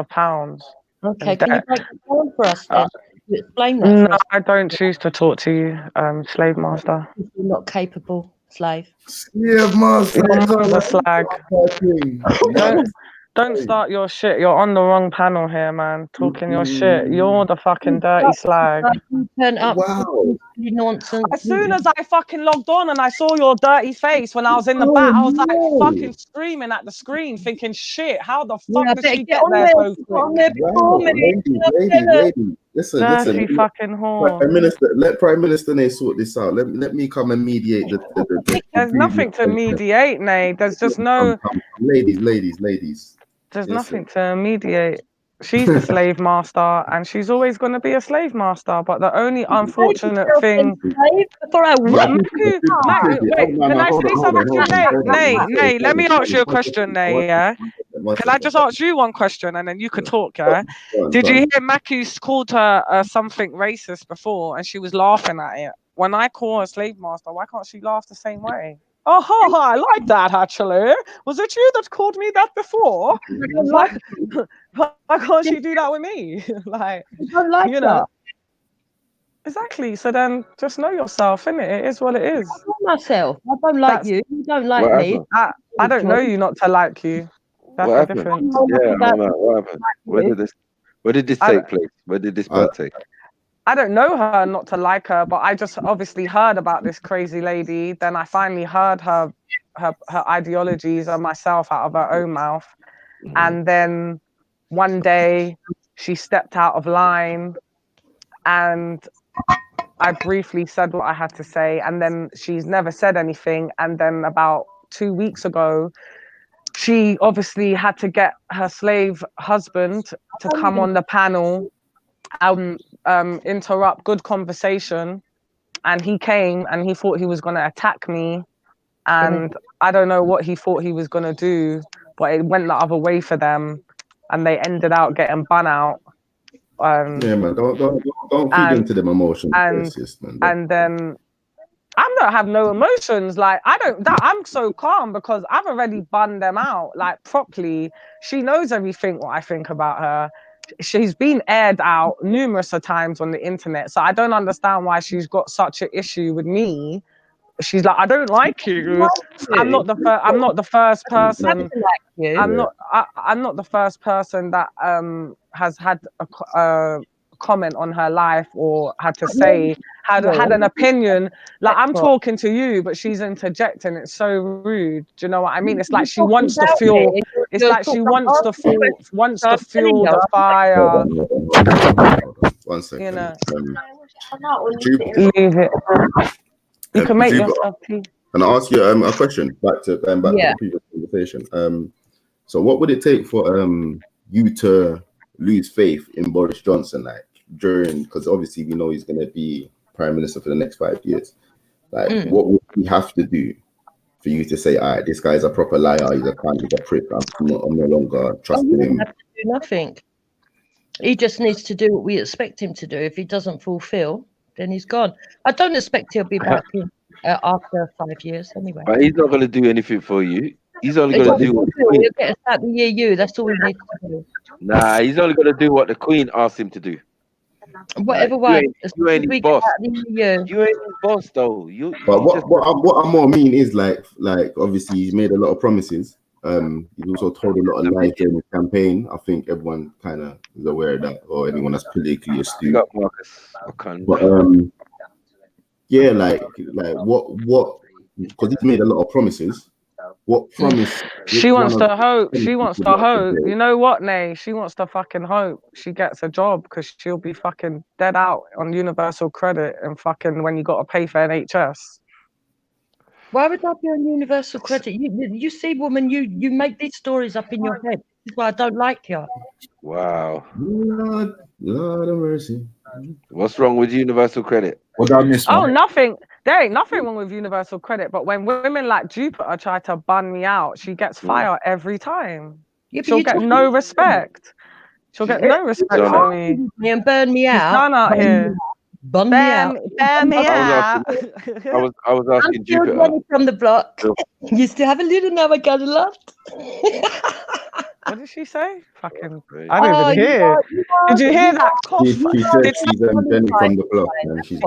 pounds. okay. in Can you debt. break it down for us then? You explain that for No, us. I don't choose to talk to you, slave master. If you're not capable slave. Yeah, master. Your mum's a slag. Don't start your shit. You're on the wrong panel here, man. Talking your shit. You're the fucking dirty slag. You turn up. Wow. Nonsense. As soon as I fucking logged on and I saw your dirty face when I was in the bat, I was like fucking screaming at the screen, thinking, shit, how the fuck Yeah, did better she get get on there there. so Get on quick? there before me. Lady. Listen. Dirty fucking whore. Prime Minister, let Prime Minister Nay sort this out. Let me come and mediate the There's nothing to mediate, Nay. There's just no. Come. Ladies. There's Yes, nothing to mediate. She's the slave master, and she's always going to be a slave master. But the only unfortunate thing. Before I Wait, can I say something? Nay, let me ask you a question, Nay, yeah? Can I just ask you one question and then you could talk, yeah? Did you hear Maku's called her something racist before and she was laughing at it? When I call her slave master, why can't she laugh the same way? Oh, I like that actually. Was it you that called me that before? Why can't she do that with me? Like, you know. Exactly. So then just know yourself, innit? It is what it is. I know myself. I don't like you. You don't like What me. happened? I don't know you not to like you. That's What the happened? difference. Yeah, what happened? Where did this take place? Where did this part take? I don't know her not to like her, but I just obviously heard about this crazy lady. Then I finally heard her ideologies and myself out of her own mouth. And then one day she stepped out of line and I briefly said what I had to say. And then she's never said anything. And then about 2 weeks ago, she obviously had to get her slave husband to come on the panel and interrupt good conversation. And he came and he thought he was going to attack me. And I don't know what he thought he was going to do, but it went the other way for them. And they ended out getting bun out. Yeah, man, don't feed into them emotions. And then I'm not have no emotions. Like I'm so calm because I've already bunned them out like properly. She knows everything what I think about her. She's been aired out numerous of times on the internet. So I don't understand why she's got such an issue with me. She's like, I don't like you. I'm not the first person. I'm not the first person that has had a comment on her life or had to say had an opinion. Like I'm talking to you, but she's interjecting. It's so rude. Do you know what I mean? It's like she wants to feel. It's like she wants to feel the fire. 1 second. You know. Leave it. You can make yourself tea. Can I ask you a question back to the previous conversation? So what would it take for you to lose faith in Boris Johnson, like because obviously we know he's going to be prime minister for the next 5 years. Like, what would he have to do for you to say, all right, this guy's a proper liar, he's a cunt, he's a prick, I'm no longer trusting him? Have to do nothing. He just needs to do what we expect him to do. If he doesn't fulfill, then he's gone. I don't expect he'll be back in after 5 years anyway. But he's not going to do anything for you. He's only going to do what the Queen. He'll get us out the EU. That's all he needs to do. Nah, he's only going to do what the Queen asked him to do. Whatever way. You ain't his boss. You ain't his boss, though. But what I more mean is like obviously he's made a lot of promises. He's also told a lot of lies during the campaign. I think everyone kind of is aware of that, or anyone that's politically astute. But yeah, like what? Because he's made a lot of promises. What promise? She wants to hope. She wants to hope. You know what, Nay? She wants to fucking hope she gets a job because she'll be fucking dead out on universal credit and fucking when you got to pay for NHS. Why would that be on universal credit? You see, woman, you make these stories up in your head. This is why I don't like you. Wow. Lord of mercy. What's wrong with universal credit? What did I miss? Oh, nothing. There ain't nothing wrong with universal credit, but when women like Jupiter try to bun me out, she gets fire every time. She'll get no respect. She'll get no respect from me. And burn me out. She's done out here. Bun me out. Burn me out. I was asking I'm still Jupiter. running from the block. You still have a little now, I got a lot. What did she say? Fucking, I didn't even hear. Did you hear that cough? She said she's Jenny from the block, and she's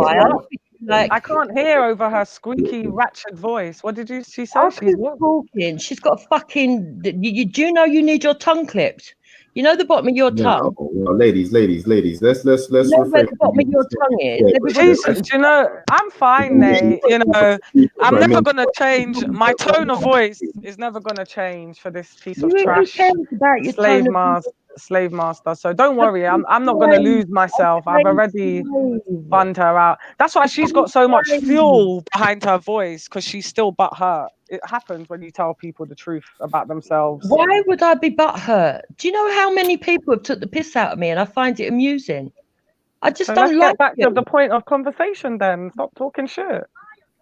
I can't hear over her squeaky, ratchet voice. What did she say? She's talking. She's got a fucking. Do you know you need your tongue clipped? You know the bottom of your tongue. No, ladies. Let's you know where the bottom of your tongue is. Do you know? I'm fine, Nate. You know, I'm never gonna change. My tone of voice is never gonna change for this piece of trash. Slave master. So don't worry. I'm not gonna lose myself. I've already bunned her out. That's why she's got so much fuel behind her voice, because she's still butthurt. It happens when you tell people the truth about themselves. Why would I be butthurt? Do you know how many people have took the piss out of me, and I find it amusing? I just don't like. Get back to the point of conversation. Then stop talking shit.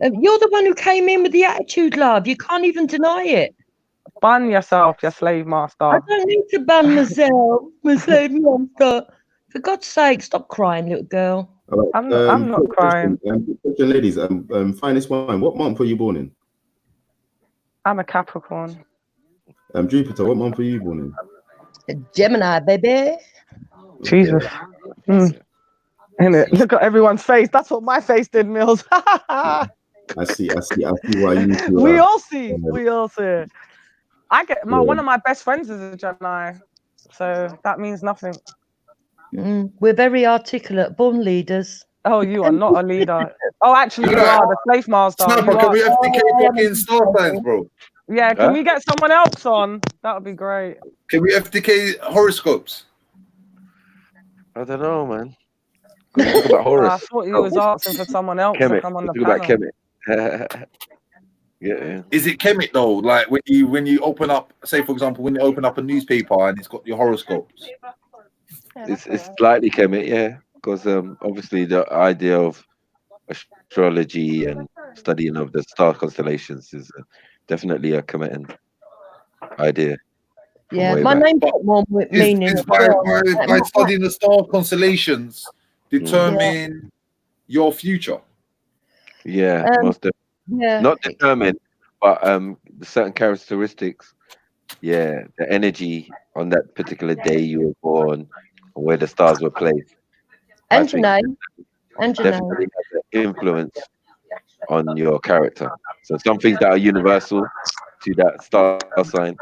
You're the one who came in with the attitude, love. You can't even deny it. Ban yourself, you slave master. I don't need to ban myself, my slave master. For God's sake, stop crying, little girl. Right, I'm not crying. Ladies, finest wine. What month were you born in? I'm a Capricorn. Jupiter, what month were you born in? Gemini, baby. Jesus. Innit? Look at everyone's face. That's what my face did, Mills. I see why you. We all see. I get one of my best friends is a Gemini, so that means nothing. We're very articulate, born leaders. Oh, you are not a leader. Oh, actually, you are the slave master. Can we FTK fucking star signs, bro? Yeah, can we get someone else on? That would be great. Can we FTK horoscopes? I don't know, man. Talk about Horus. I thought you was asking for someone else to come on the panel. About Yeah. Is it chemic though? Like when you open up, say for example, when you open up a newspaper and it's got your horoscopes. It's slightly chemic, yeah, because obviously the idea of astrology and studying of the star constellations is definitely a Kemetic idea from Yeah, way my back. name's got more meaning Is as well. by studying the star constellations determine your future? Yeah, most definitely. Yeah. Not determined, but the certain characteristics. Yeah, the energy on that particular day you were born, and where the stars were placed. I And think Janae. And Janae. definitely has an influence on your character. So some things that are universal to that star sign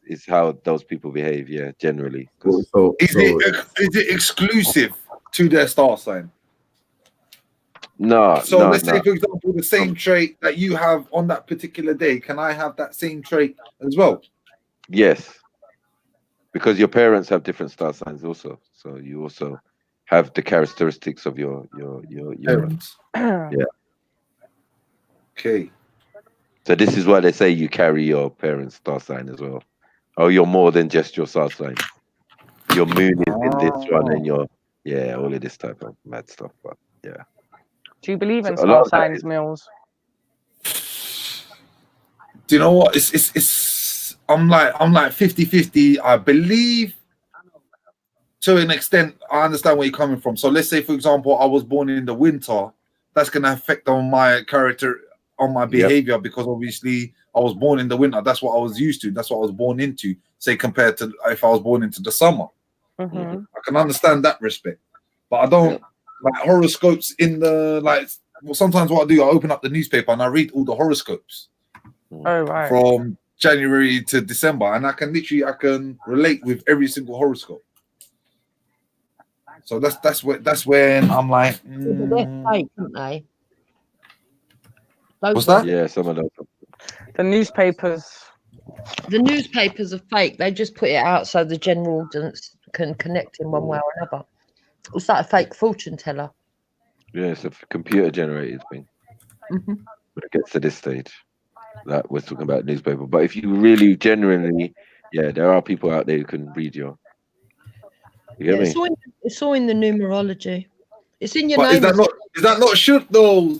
is how those people behave. Yeah, generally. 'Cause Is it exclusive to their star sign? no, So no, let's say, no. for example, the same trait that you have on that particular day, can I have that same trait as well? Yes, because your parents have different star signs also. So you also have the characteristics of your Parents. yeah. Okay. So this is why they say you carry your parents' star sign as well. Oh, you're more than just your star sign. Your moon is in this one, and your all of this type of mad stuff. But yeah. Do you believe in So a lot star of that signs, is- Mills? Do you know what? It's I'm like 50-50. I believe to an extent I understand where you're coming from. So let's say, for example, I was born in the winter, that's gonna affect on my character, on my behavior, because obviously I was born in the winter. That's what I was used to. That's what I was born into. Say compared to if I was born into the summer. Mm-hmm. I can understand that respect, but I don't like horoscopes in the like. Well, sometimes what I do, I open up the newspaper and I read all the horoscopes Oh right. from January to December, and I can relate with every single horoscope. So that's when I'm like, They're fake, aren't they? what's that? Yeah, some of those. The newspapers. The newspapers are fake. They just put it out so the general audience can connect in one way or another. It's like a fake fortune teller. Yeah, it's a computer generated thing. Mm-hmm. When it gets to this stage, that we're talking about newspaper. But if you really genuinely, there are people out there who can read your. You get me? It's all in the numerology. It's in your But name. is that not shirk though,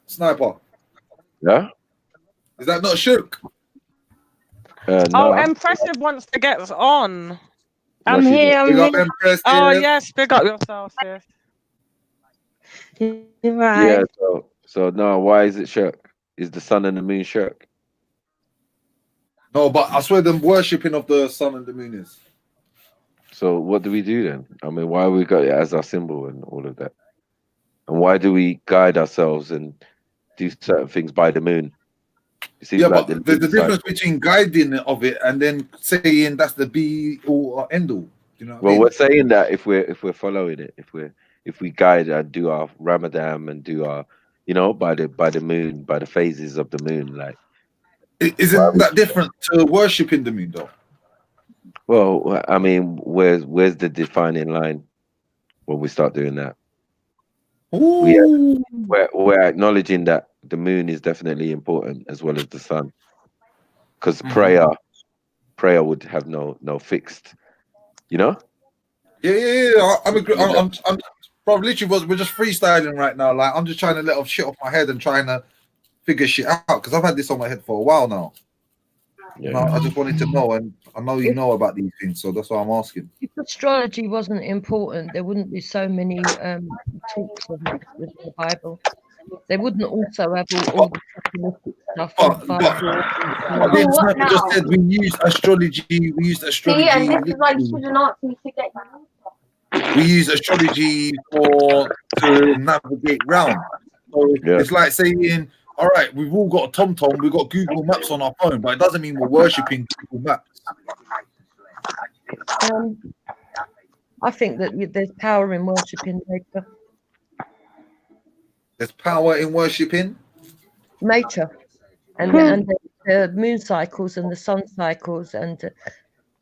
Sniper? Yeah. Is that not shirk? Oh, No. Impressive wants to get us on. I'm here. Big up Impressive. Oh yes, big up yourself, sis. Right. Yeah. So no. Why is it shirk? Is the sun and the moon shirk? No, but I swear the worshipping of the sun and the moon is. So what do we do then? I mean, why we got it as our symbol and all of that? And why do we guide ourselves and do certain things by the moon? It seems Yeah, like but there's the difference between guiding of it and then saying that's the be all or end all. You know what I Well, mean? we're saying that if we're following it, if we guide and do our Ramadan and do our, by the moon, by the phases of the moon, like. Isn't that different to worshipping the moon, though? Well, I mean, where's the defining line when we start doing that? We're acknowledging that the moon is definitely important as well as the sun, because prayer would have no fixed, Yeah. I'm agree. I'm bro. Literally, we're just freestyling right now. Like I'm just trying to let off shit off my head and trying to figure shit out because I've had this on my head for a while now. Yeah. I just wanted to know, and I know you know about these things, so that's why I'm asking. If astrology wasn't important, there wouldn't be so many talks of it with the Bible. They wouldn't also have all the Catholic stuff. Then Sniper just said we use astrology. We use astrology. See, and this is why you should not to get we use astrology to navigate round. So it's like saying, all right, we've all got a TomTom, we've got Google Maps on our phone, but it doesn't mean we're worshipping Google Maps. I think that there's power in worshipping nature. There's power in worshipping nature, and the moon cycles and the sun cycles and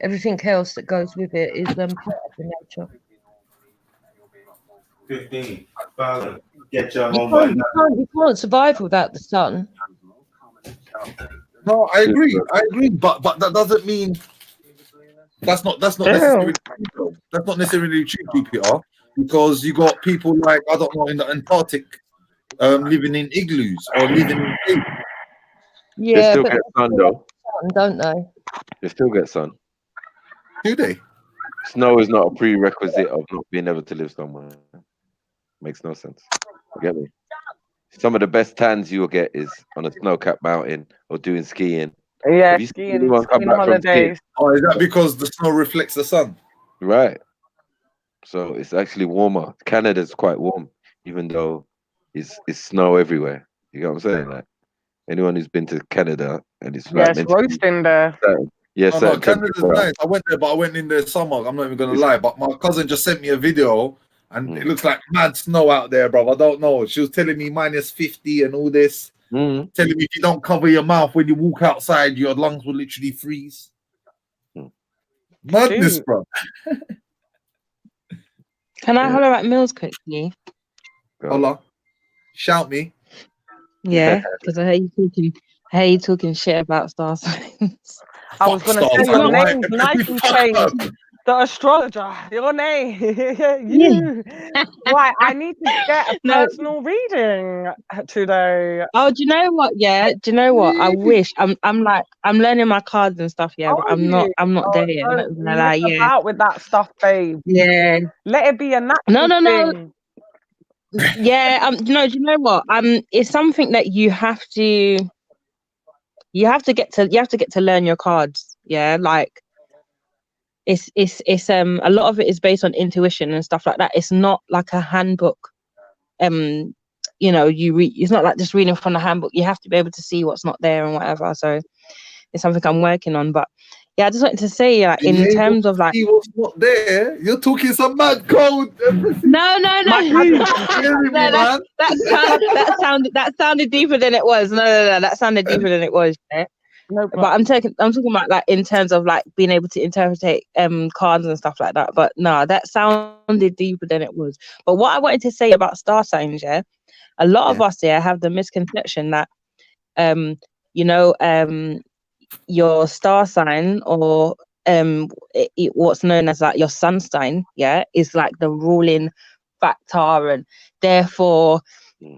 everything else that goes with it is part of the nature. 15,000. Get your You home can't, by you now. can't, you can't survive without the sun. No, I agree. But that doesn't mean that's not necessarily true. That's not necessarily true, GPR, because you got people like, I don't know, in the Antarctic, living in igloos or living in caves. They Yeah, still but get sun though. sun, don't they? They still get sun. Do they? Snow is not a prerequisite of not being able to live somewhere. Makes no sense. You get me? Some of the best tans you'll get is on a snow-capped mountain or doing skiing. Yeah, Have you seen skiing anyone come back from skiing? holidays. Oh, is that because the snow reflects the sun? Right. So it's actually warmer. Canada's quite warm, even though it's snow everywhere. You know what I'm saying? Like anyone who's been to Canada and it's Yeah, like it's meant to be roasting there. certain, yeah, Oh, no, certain Canada's temperature. nice. I went there, but I went in the summer. I'm not even gonna It's- lie. But my cousin just sent me a video, and Mm. it looks like mad snow out there, bro. I don't know. She was telling me minus 50 and all this. Mm. Telling me if you don't cover your mouth when you walk outside, your lungs will literally freeze. Mm. Madness, Shoot. bro. Can I Yeah. holler at Mills quickly? Holla. Shout me. Yeah, because I hear you talking shit about star signs. I was Fuck gonna stars. say your Why? name's nice and Fuck changed. them. The astrologer, your name, Yeah. you. Why? I need to get a No. personal reading today. Oh, do you know what? Yeah, do you know what? I wish I'm learning my cards and stuff. Yeah, but Are you? I'm not Oh, there yet. I'm not don't gonna mess lie. Yeah, about with that stuff, babe. yeah. Let it be a natural No. thing. Yeah. No. Do you know what? It's something that you have to get to learn your cards. Yeah, like it's a lot of it is based on intuition and stuff like that. It's not like a handbook. You know, it's not like just reading from the handbook. You have to be able to see what's not there and whatever. So it's something I'm working on. But yeah, I just wanted to say, like, Being in able terms to of like, see what's not there. You're talking some mad code. no, My cousin, Hearing me, no, man. that sounded deeper than it was. No, that sounded deeper than it was. Yeah? no, But I'm talking about like in terms of like being able to interpret cards and stuff like that. But no, that sounded deeper than it was. But what I wanted to say about star signs, yeah, a lot of us here have the misconception that your star sign or what's known as like your sun sign, yeah, is like the ruling factor, and therefore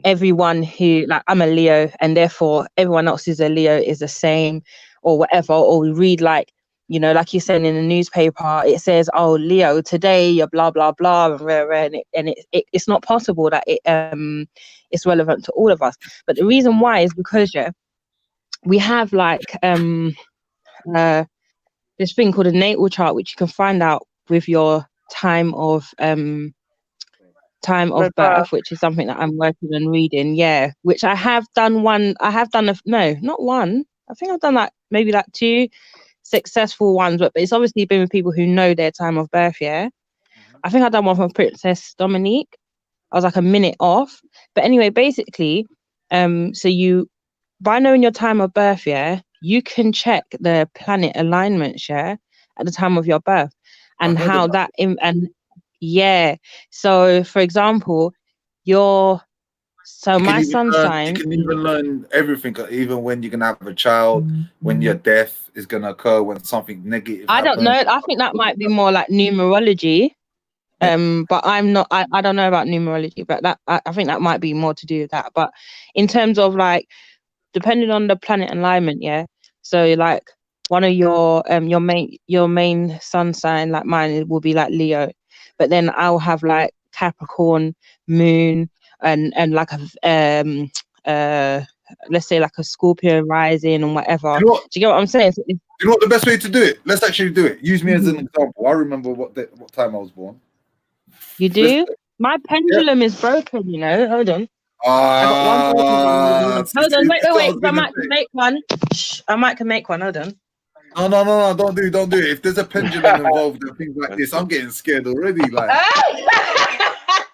everyone who, like, I'm a Leo and therefore everyone else who's a Leo is the same or whatever. Or we read, like, you know, like you said in the newspaper, it says, oh, Leo, today you're blah blah blah, and it's not possible that it's relevant to all of us. But the reason why is because, yeah, we have like this thing called a natal chart, which you can find out with your time of birth, which is something that I'm working on reading. Yeah, which I have done not one. I think I've done like maybe like 2 successful ones, but it's obviously been with people who know their time of birth. Yeah, I think I've done one for Princess Dominique. I was like a minute off, but anyway, basically, so you, by knowing your time of birth, yeah, you can check the planet alignments, yeah, at the time of your birth, and how that yeah. So, for example, my sun sign. You can even learn everything, even when you're gonna have a child, when your death is gonna occur, when something negative. I don't know. I think that might be more like numerology. But I'm not. I don't know about numerology, but that I think that might be more to do with that. But in terms of like, depending on the planet alignment, yeah. So like one of your main sun sign, like mine, will be like Leo, but then I'll have like Capricorn, Moon, and like a let's say like a Scorpio rising and whatever. You know what? Do you get what I'm saying? So You know what the best way to do it? Let's actually do it. Use me as an example. I remember what time I was born. You do? My pendulum is broken, you know. Hold on. I got one. Hold on, wait. I might can make one. Shh, I might can make one. Hold on. No, don't do it. If there's a pendulum involved in things like this, I'm getting scared already. Like,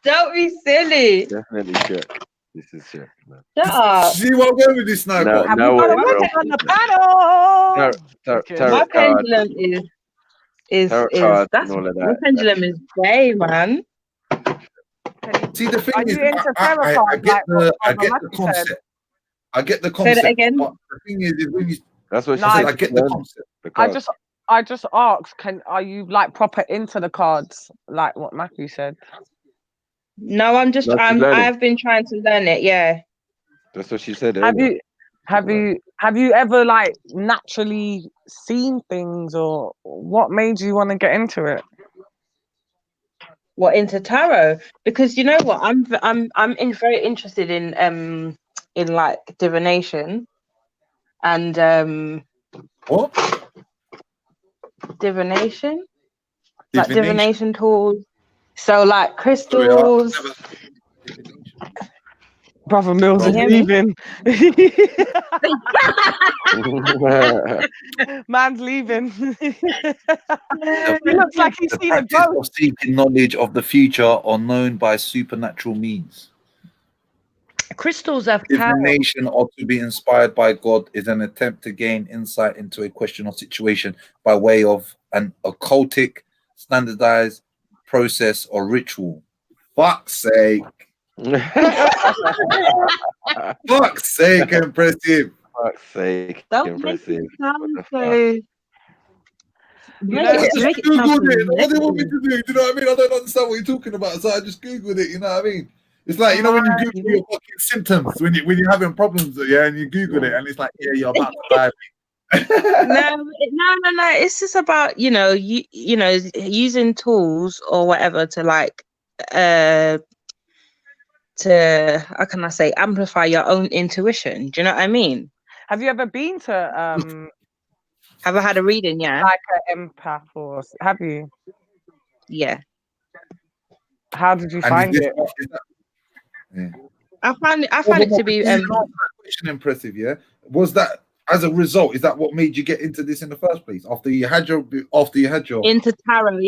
don't be silly. Definitely shit. This is shit, man. Shut up. See what I'm going with this now? No, Have no you got a way, rocket on the panel? My pendulum is tarot cards and that's all of my that. pendulum is gay, man. See, the thing Are is, you into tarot I cards get like what I get Father the Matthew said? concept. I get the Say that concept, again. but the thing is when you, That's what No, she I said. said I She's get the learning concept. the I cards. just asked, are you like proper into the cards, like what Matthew said? No, No, she's learning. I've been trying to learn it. Yeah. That's what she said Have earlier. have you ever like naturally seen things, or what made you want to get into it? What, into tarot? Because you know what, very interested in like divination and What? divination, like Divination. divination tools. So like Sorry, I've crystals. never divination. Brother Mills Do is you hear me? leaving. Man's leaving. He looks like he's The seen a practice ghost. of seeking knowledge of the future or known by supernatural means. Crystals have power. Divination, or to be inspired by God, is an attempt to gain insight into a question or situation by way of an occultic, standardized process or ritual. Fuck's sake. Fuck's sake, impressive. Fuck's sake, Don't make impressive. it sound What the fuck? so. You I know, just Make it sound Googled it. so What do you want me negative. to do? Do you know what I mean? I don't understand what you're talking about, so I just Googled it. You know what I mean? It's like, you know, when you Google your fucking symptoms, when you're having problems, yeah, and you Google it, and it's like, yeah, you're about to die. No. It's just about, you know, using tools or whatever to like to, how can I say, amplify your own intuition. Do you know what I mean? have you ever been to Have I had a reading? Yeah. like an empath, or have you? Yeah. How did you And find is this, it? is that, yeah. I find it to be You answered that question impressive, yeah? Was that as a result? Is that what made you get into this in the first place? After you had your into tarot.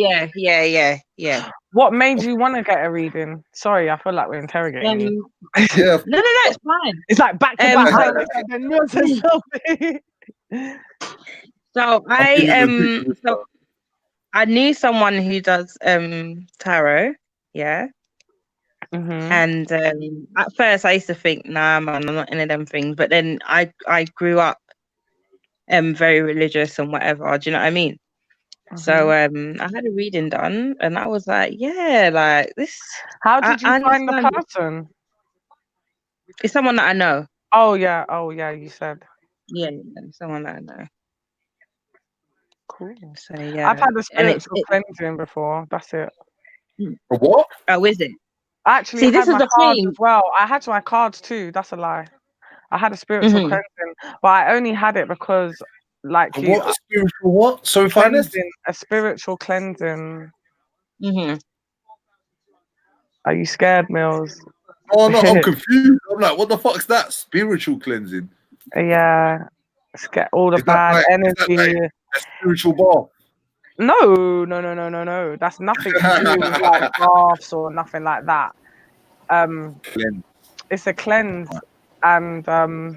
Yeah. What made you want to get a reading? Sorry, I feel like we're interrogating you. yeah. No, it's fine. It's like back to back. So, Then Mills says something. so I knew someone who does tarot, yeah. And at first I used to think, nah, man, I'm not into them things. But then I grew up very religious and whatever. Do you know what I mean? So I had a reading done, and I was like, yeah, like this. How did you I find the understand. person? It's someone that I know. Oh yeah, you said. Yeah, someone that I know. Cool. So yeah, I've had a and spiritual cleansing before. That's it. What? Oh, is it? I actually See, this had is my the cards thing. as well. I had my cards too. That's a lie. I had a spiritual cleansing, but I only had it because, like, What? Spiritual what? Sorry, finest? cleansing, a spiritual cleansing. Are you scared, Mills? Oh no, I'm confused. I'm like, what the fuck's that? Spiritual cleansing? Yeah, let's get all the Is that bad like, energy. is that like a spiritual bath? No. That's nothing to do with like baths or nothing like that. Cleanse. It's a cleanse, and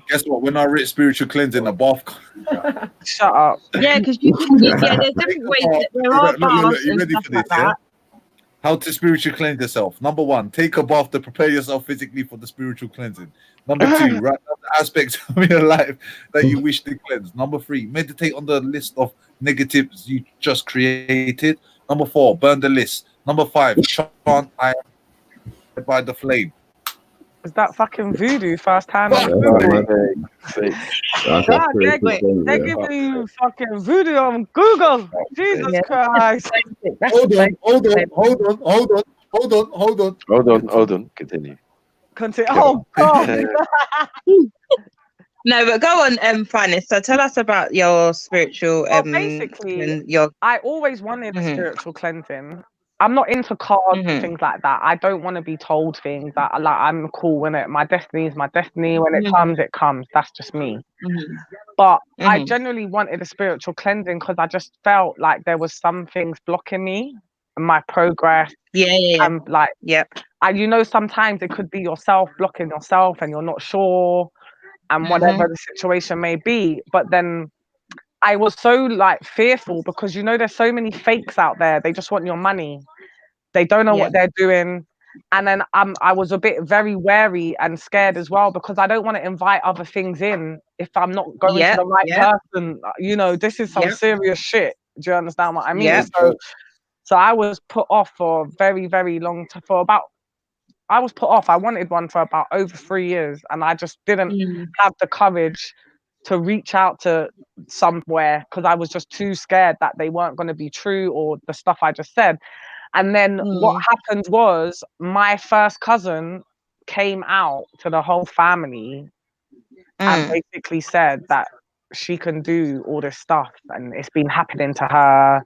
Guess what? When I read spiritual cleansing, a bath. shut up. Yeah, because there's different ways. There are baths You and ready stuff for like this? Yeah. that. How to spiritually cleanse yourself. Number 1, take a bath to prepare yourself physically for the spiritual cleansing. Number 2, write down the aspects of your life that you wish to cleanse. Number 3, meditate on the list of negatives you just created. Number 4, burn the list. Number 5, chant I am by the flame. Is that fucking voodoo first hand? Yeah, God, they're giving you fucking voodoo on Google. Jesus Christ. Hold on. Continue. Oh God. No, but go on, Finest. So tell us about your spiritual. Well, basically, and your. I always wanted a spiritual cleansing. I'm not into cards and things like that. I don't want to be told things that like I'm cool when it. My destiny is my destiny. When it comes, it comes. That's just me. But I genuinely wanted a spiritual cleansing because I just felt like there was some things blocking me and my progress. Yeah. And like, and you know, sometimes it could be yourself blocking yourself, and you're not sure, and whatever the situation may be. But then I was so like fearful because, you know, there's so many fakes out there. They just want your money. They don't know what they're doing. And then I was a bit very wary and scared as well, because I don't want to invite other things in if I'm not going to the right person. You know, this is some serious shit. Do you understand what I mean? Yeah. So I was put off for a very, very long time. I was put off. I wanted one for about over 3 years, and I just didn't have the courage to reach out to somewhere, because I was just too scared that they weren't going to be true, or the stuff I just said. And then what happened was, my first cousin came out to the whole family and basically said that she can do all this stuff, and it's been happening to her.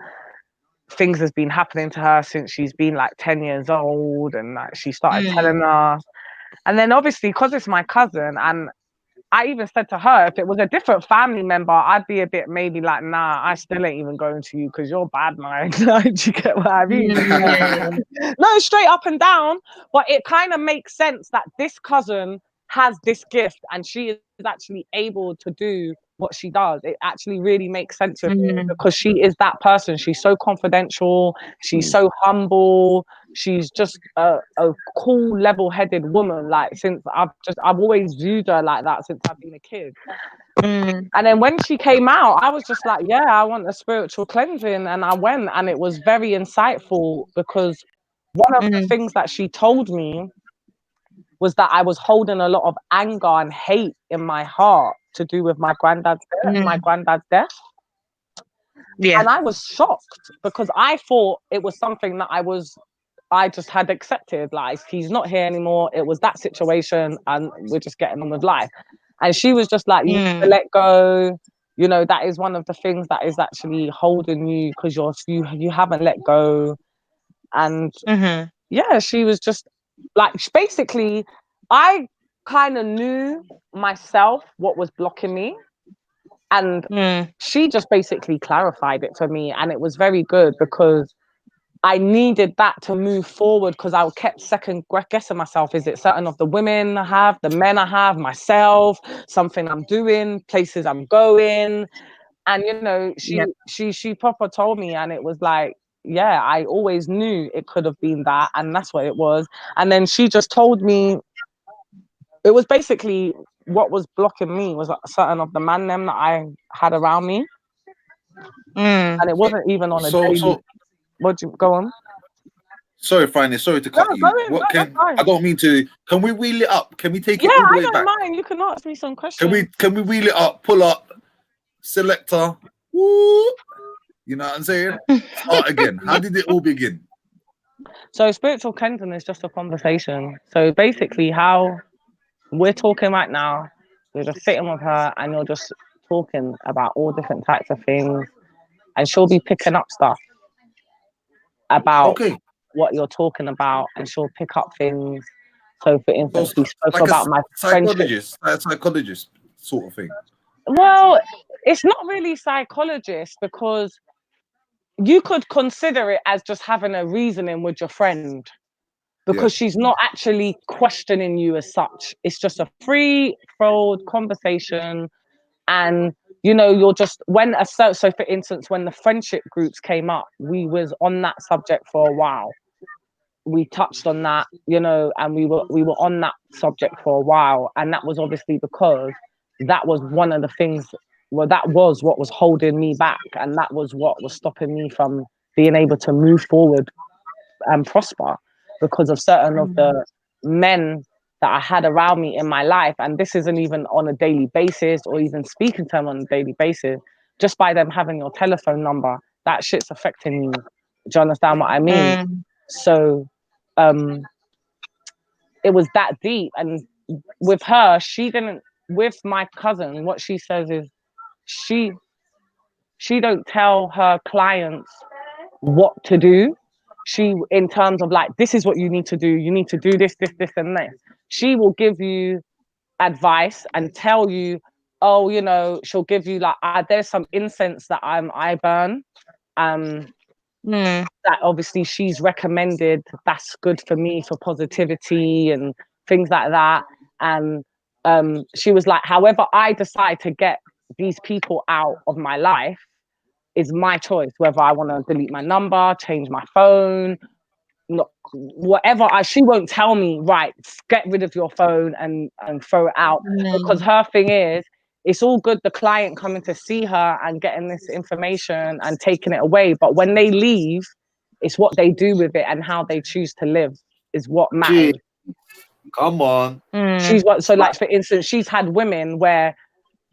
Things has been happening to her since she's been like 10 years old, and like she started telling us. And then obviously, because it's my cousin, and I even said to her, if it was a different family member, I'd be a bit maybe like, nah, I still ain't even going to you because you're bad, man. Do you get what I mean? No, straight up and down. But it kind of makes sense that this cousin has this gift, and she is actually able to do what she does. It actually really makes sense to me, because she is that person. She's so confidential. She's so humble. She's just a cool, level-headed woman. Like, since I've always viewed her like that since I've been a kid. And then when she came out, I was just like, yeah, I want a spiritual cleansing. And I went, and it was very insightful, because one of the things that she told me was that I was holding a lot of anger and hate in my heart to do with my granddad's death. Yeah. And I was shocked, because I thought it was something that I just had accepted. Like, he's not here anymore. It was that situation, and we're just getting on with life. And she was just like, you need to let go. You know, that is one of the things that is actually holding you, because you haven't let go. And yeah, she was just like, basically, I kind of knew myself what was blocking me. And she just basically clarified it for me. And it was very good, because I needed that to move forward, because I kept second guessing myself. Is it certain of the women I have, the men I have, myself, something I'm doing, places I'm going? And, you know, she proper told me, and it was like, yeah, I always knew it could have been that, and that's what it was. And then she just told me, it was basically what was blocking me was like certain of the man them that I had around me. And it wasn't even on a daily. Would you go on? Sorry, Franny, sorry to cut you. I don't mean to. Can we wheel it up? Can we take it all the way back? Yeah, I don't mind. You can ask me some questions. Can we wheel it up? Pull up, selector. Woo! You know what I'm saying? Start again. How did it all begin? So spiritual cleansing is just a conversation. So basically, how we're talking right now, you're just sitting with her, and you're just talking about all different types of things, and she'll be picking up stuff about what you're talking about, and she'll pick up things. So, for instance, we spoke like about my psychologist, a psychologist sort of thing. Well, it's not really psychologist, because you could consider it as just having a reasoning with your friend, because she's not actually questioning you as such. It's just a free-flowed conversation. And, you know, you're just, so for instance, when the friendship groups came up, we was on that subject for a while. We touched on that, you know, and we were on that subject for a while. And that was obviously because that was one of the things, well, that was what was holding me back. And that was what was stopping me from being able to move forward and prosper, because of certain of the men that I had around me in my life. And this isn't even on a daily basis or even speaking to them on a daily basis. Just by them having your telephone number, that shit's affecting you. Do you understand what I mean? So it was that deep. And with her, with my cousin, what she says is she don't tell her clients what to do. She, in terms of like, this is what you need to do. You need to do this, this, this, and this. She will give you advice and tell you, oh, you know, she'll give you like, there's some incense that I burn. That obviously she's recommended, that's good for me for positivity and things like that. And she was like, however I decide to get these people out of my life is my choice, whether I want to delete my number, change my phone, not whatever. She won't tell me, right, get rid of your phone and throw it out, because her thing is, it's all good the client coming to see her and getting this information and taking it away, but when they leave, it's what they do with it and how they choose to live is what matters. Come on. She's what, so like for instance, she's had women where,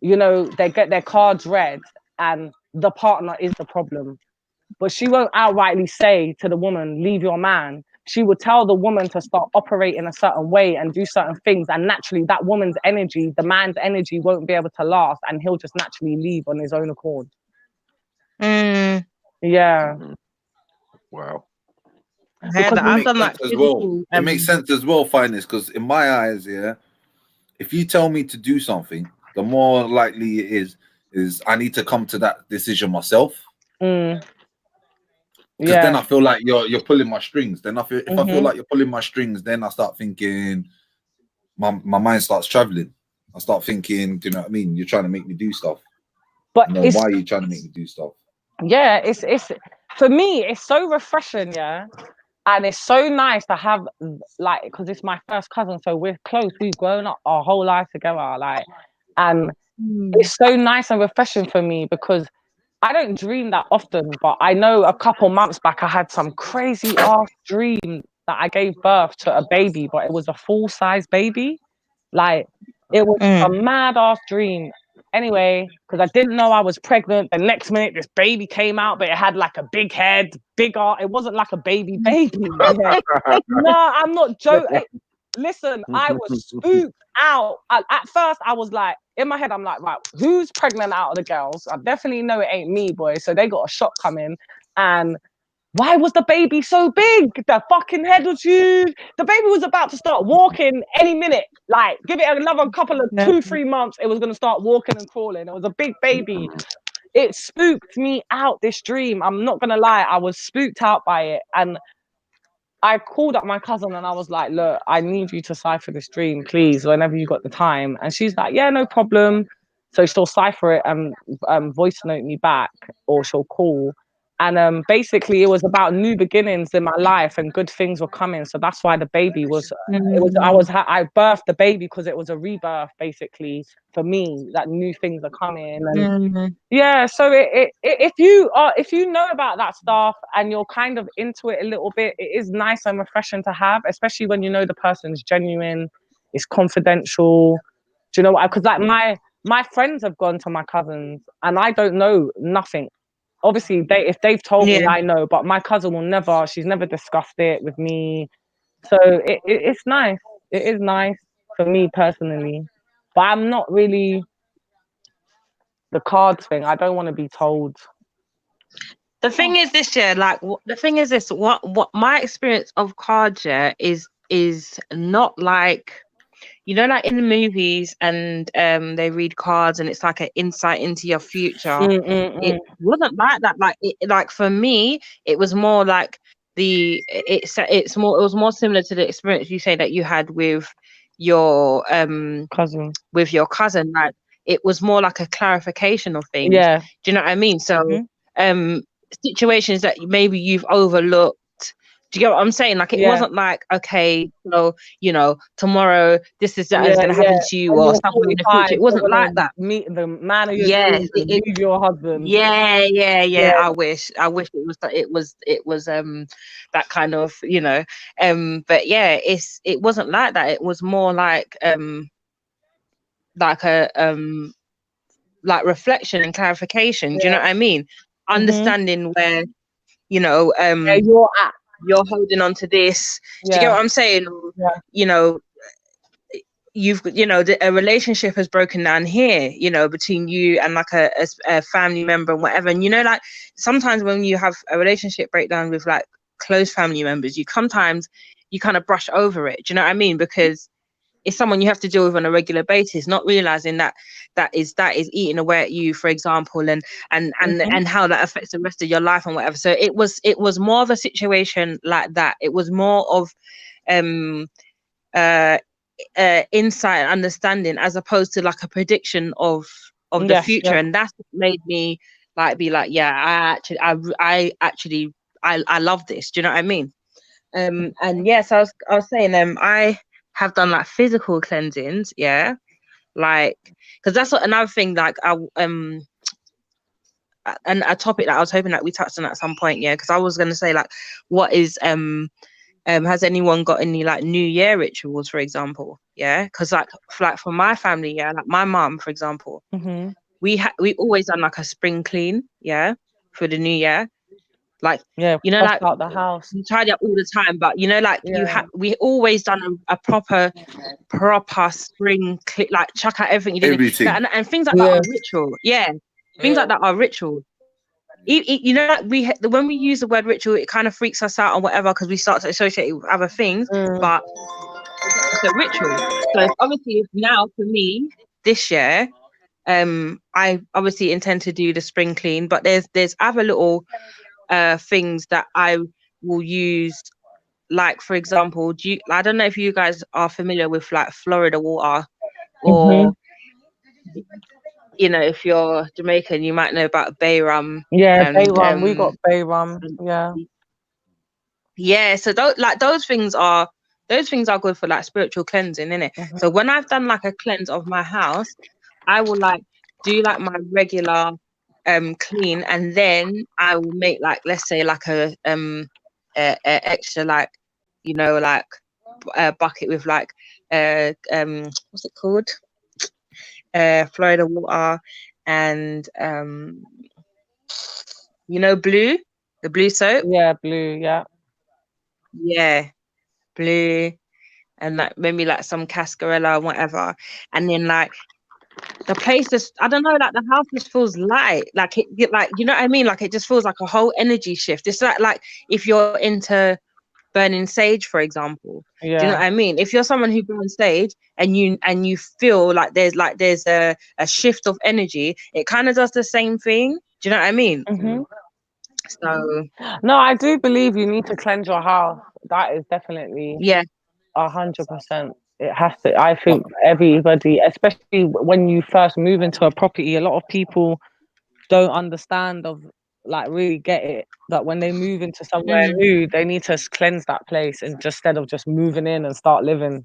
you know, they get their cards read and the partner is the problem, but she won't outrightly say to the woman, leave your man. She would tell the woman to start operating a certain way and do certain things, and naturally that woman's energy, the man's energy, won't be able to last, and he'll just naturally leave on his own accord. Yeah. Wow. Because I've done that as well. It makes sense as well, finance, because in my eyes, yeah, if you tell me to do something, the more likely it is I need to come to that decision myself. Because then I feel like you're pulling my strings. Then if I feel like you're pulling my strings, then I start thinking, my mind starts traveling. I start thinking, do you know what I mean? You're trying to make me do stuff. But why are you trying to make me do stuff? Yeah, it's for me, it's so refreshing, yeah. And it's so nice to have, like, because it's my first cousin, so we're close. We've grown up our whole life together, like, and it's so nice and refreshing for me because I don't dream that often. But I know a couple months back I had some crazy ass dream that I gave birth to a baby, but it was a full-size baby. Like, it was a mad ass dream. Anyway, because I didn't know I was pregnant. The next minute, this baby came out, but it had like a big head, big arm. It wasn't like a baby. Yeah. No, I'm not joking. Listen, I was spooked out. At first, I was like, in my head, I'm like, right, who's pregnant out of the girls? I definitely know it ain't me, boy. So they got a shot coming. And why was the baby so big? The fucking head was huge. The baby was about to start walking any minute. Like, give it another couple of 2-3 months, it was going to start walking and crawling. It was a big baby. It spooked me out, this dream. I'm not going to lie. I was spooked out by it. And I called up my cousin and I was like, look, I need you to cipher this dream, please, whenever you got the time. And she's like, yeah, no problem. So she'll cipher it and voice note me back, or she'll call. And basically, it was about new beginnings in my life and good things were coming. So that's why the baby was. I birthed the baby because it was a rebirth, basically, for me. That new things are coming, and yeah. So if you know about that stuff and you're kind of into it a little bit, it is nice and refreshing to have, especially when you know the person's genuine, it's confidential. Do you know what? Because like my friends have gone to my cousins and I don't know nothing. Obviously, if they've told me, I know, but my cousin will never. She's never discussed it with me, so it's nice. It is nice for me personally, but I'm not really the cards thing. I don't want to be told. The thing is this, yeah, like the thing is this. What my experience of cards, yeah, is not like, you know, like in the movies and they read cards and it's like an insight into your future. It wasn't like that. Like for me, it was more like it was more similar to the experience you say that you had with your cousin. With your cousin. Like it was more like a clarification of things. Yeah. Do you know what I mean? So situations that maybe you've overlooked. Do you get what I'm saying? Like it wasn't like, okay, so you know, tomorrow this is going to happen to you, or something in the future. It wasn't like that. Meet the man of your dreams and leave your husband. Yeah. I wish it was that kind of, you know, but yeah, it wasn't like that. It was more like a like reflection and clarification. Do you know what I mean? Understanding where, you know, you're holding on to this. Do you get what I'm saying? You know, a relationship has broken down here, you know, between you and like a family member and whatever. And you know, like sometimes when you have a relationship breakdown with like close family members, you kind of brush over it. Do you know what I mean? Because it's someone you have to deal with on a regular basis, not realizing that is eating away at you, for example, and how that affects the rest of your life and whatever. So it was more of a situation like that. It was more of insight and understanding as opposed to like a prediction of the future. And that's what made me like be like, yeah, I actually love this. Do you know what I mean? And yes, I was saying I have done like physical cleansings, yeah, like because that's what another thing like and a topic that I was hoping that we touched on at some point, yeah, because I was gonna say like what is has anyone got any like New Year rituals, for example? Yeah, because like for my family, yeah, like my mom, for example, we always done like a spring clean, yeah, for the New Year. Like, yeah, you know, bust like out the house. you tidy up all the time, but you know, like we always done a proper spring like chuck out everything you did, Everything. and things like that are ritual. Yeah, things like that are ritual. You know, like when we use the word ritual, it kind of freaks us out or whatever because we start to associate it with other things. But it's a ritual. So obviously now for me this year, I obviously intend to do the spring clean, but there's other little things that I will use. Like for example, I don't know if you guys are familiar with like Florida water, or you know, if you're Jamaican, you might know about bay rum. Yeah, bay And rum. We got bay rum. Yeah. Yeah, so those things are good for like spiritual cleansing, innit? So when I've done like a cleanse of my house, I will like do like my regular clean, and then I will make like, let's say like a extra like, you know, like a bucket with like what's it called, Florida water, and you know, the blue soap. Yeah, blue. Yeah, blue, and like maybe like some cascarilla or whatever, and then like the place just, I don't know, like the house just feels light, like it like, you know what I mean, like it just feels like a whole energy shift. It's like if you're into burning sage, for example, do you know what I mean? If you're someone who burns sage and you feel like there's a shift of energy, it kind of does the same thing. Do you know what I mean? So no, I do believe you need to cleanse your house. That is definitely 100%. It has to. I think everybody, especially when you first move into a property, a lot of people don't understand like really get it that when they move into somewhere new, they need to cleanse that place and instead of just moving in and start living.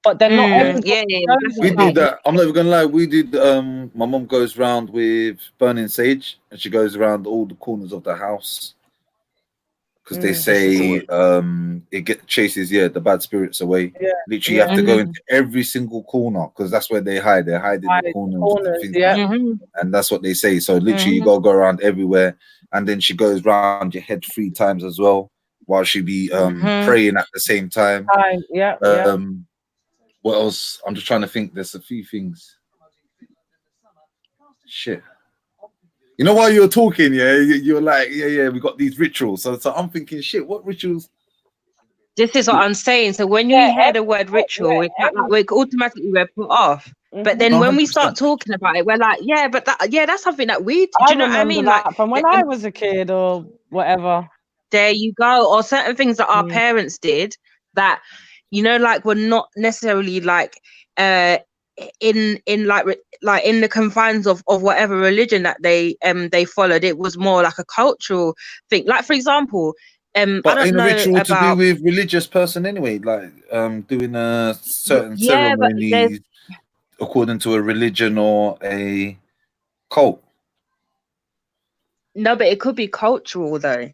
But then not everybody knows We do about that. I'm not even gonna lie. We did. My mom goes around with burning sage, and she goes around all the corners of the house because they say it chases the bad spirits away. Literally, you have to go into every single corner because that's where they hide. They hide in the corners and things like that. And that's what they say. So literally, you gotta go around everywhere, and then she goes around your head 3 times as well, while she be praying at the same time. What else? I'm just trying to think. There's a few things. Shit. You know, while you're talking, you're like, we got these rituals. So I'm thinking, shit, what rituals? This is what I'm saying. So when you hear the word ritual, we automatically we're put off. But then when we start talking about it, we're like, but that's something that we do. You know what I mean? Like from when I was a kid or whatever. There you go. Or certain things that our parents did that, you know, like were not necessarily like in like in the confines of whatever religion that they followed. It was more like a cultural thing. Like for example, but I don't know a ritual about, to do with religious person anyway, like doing a certain ceremony according to a religion or a cult. No, but it could be cultural though.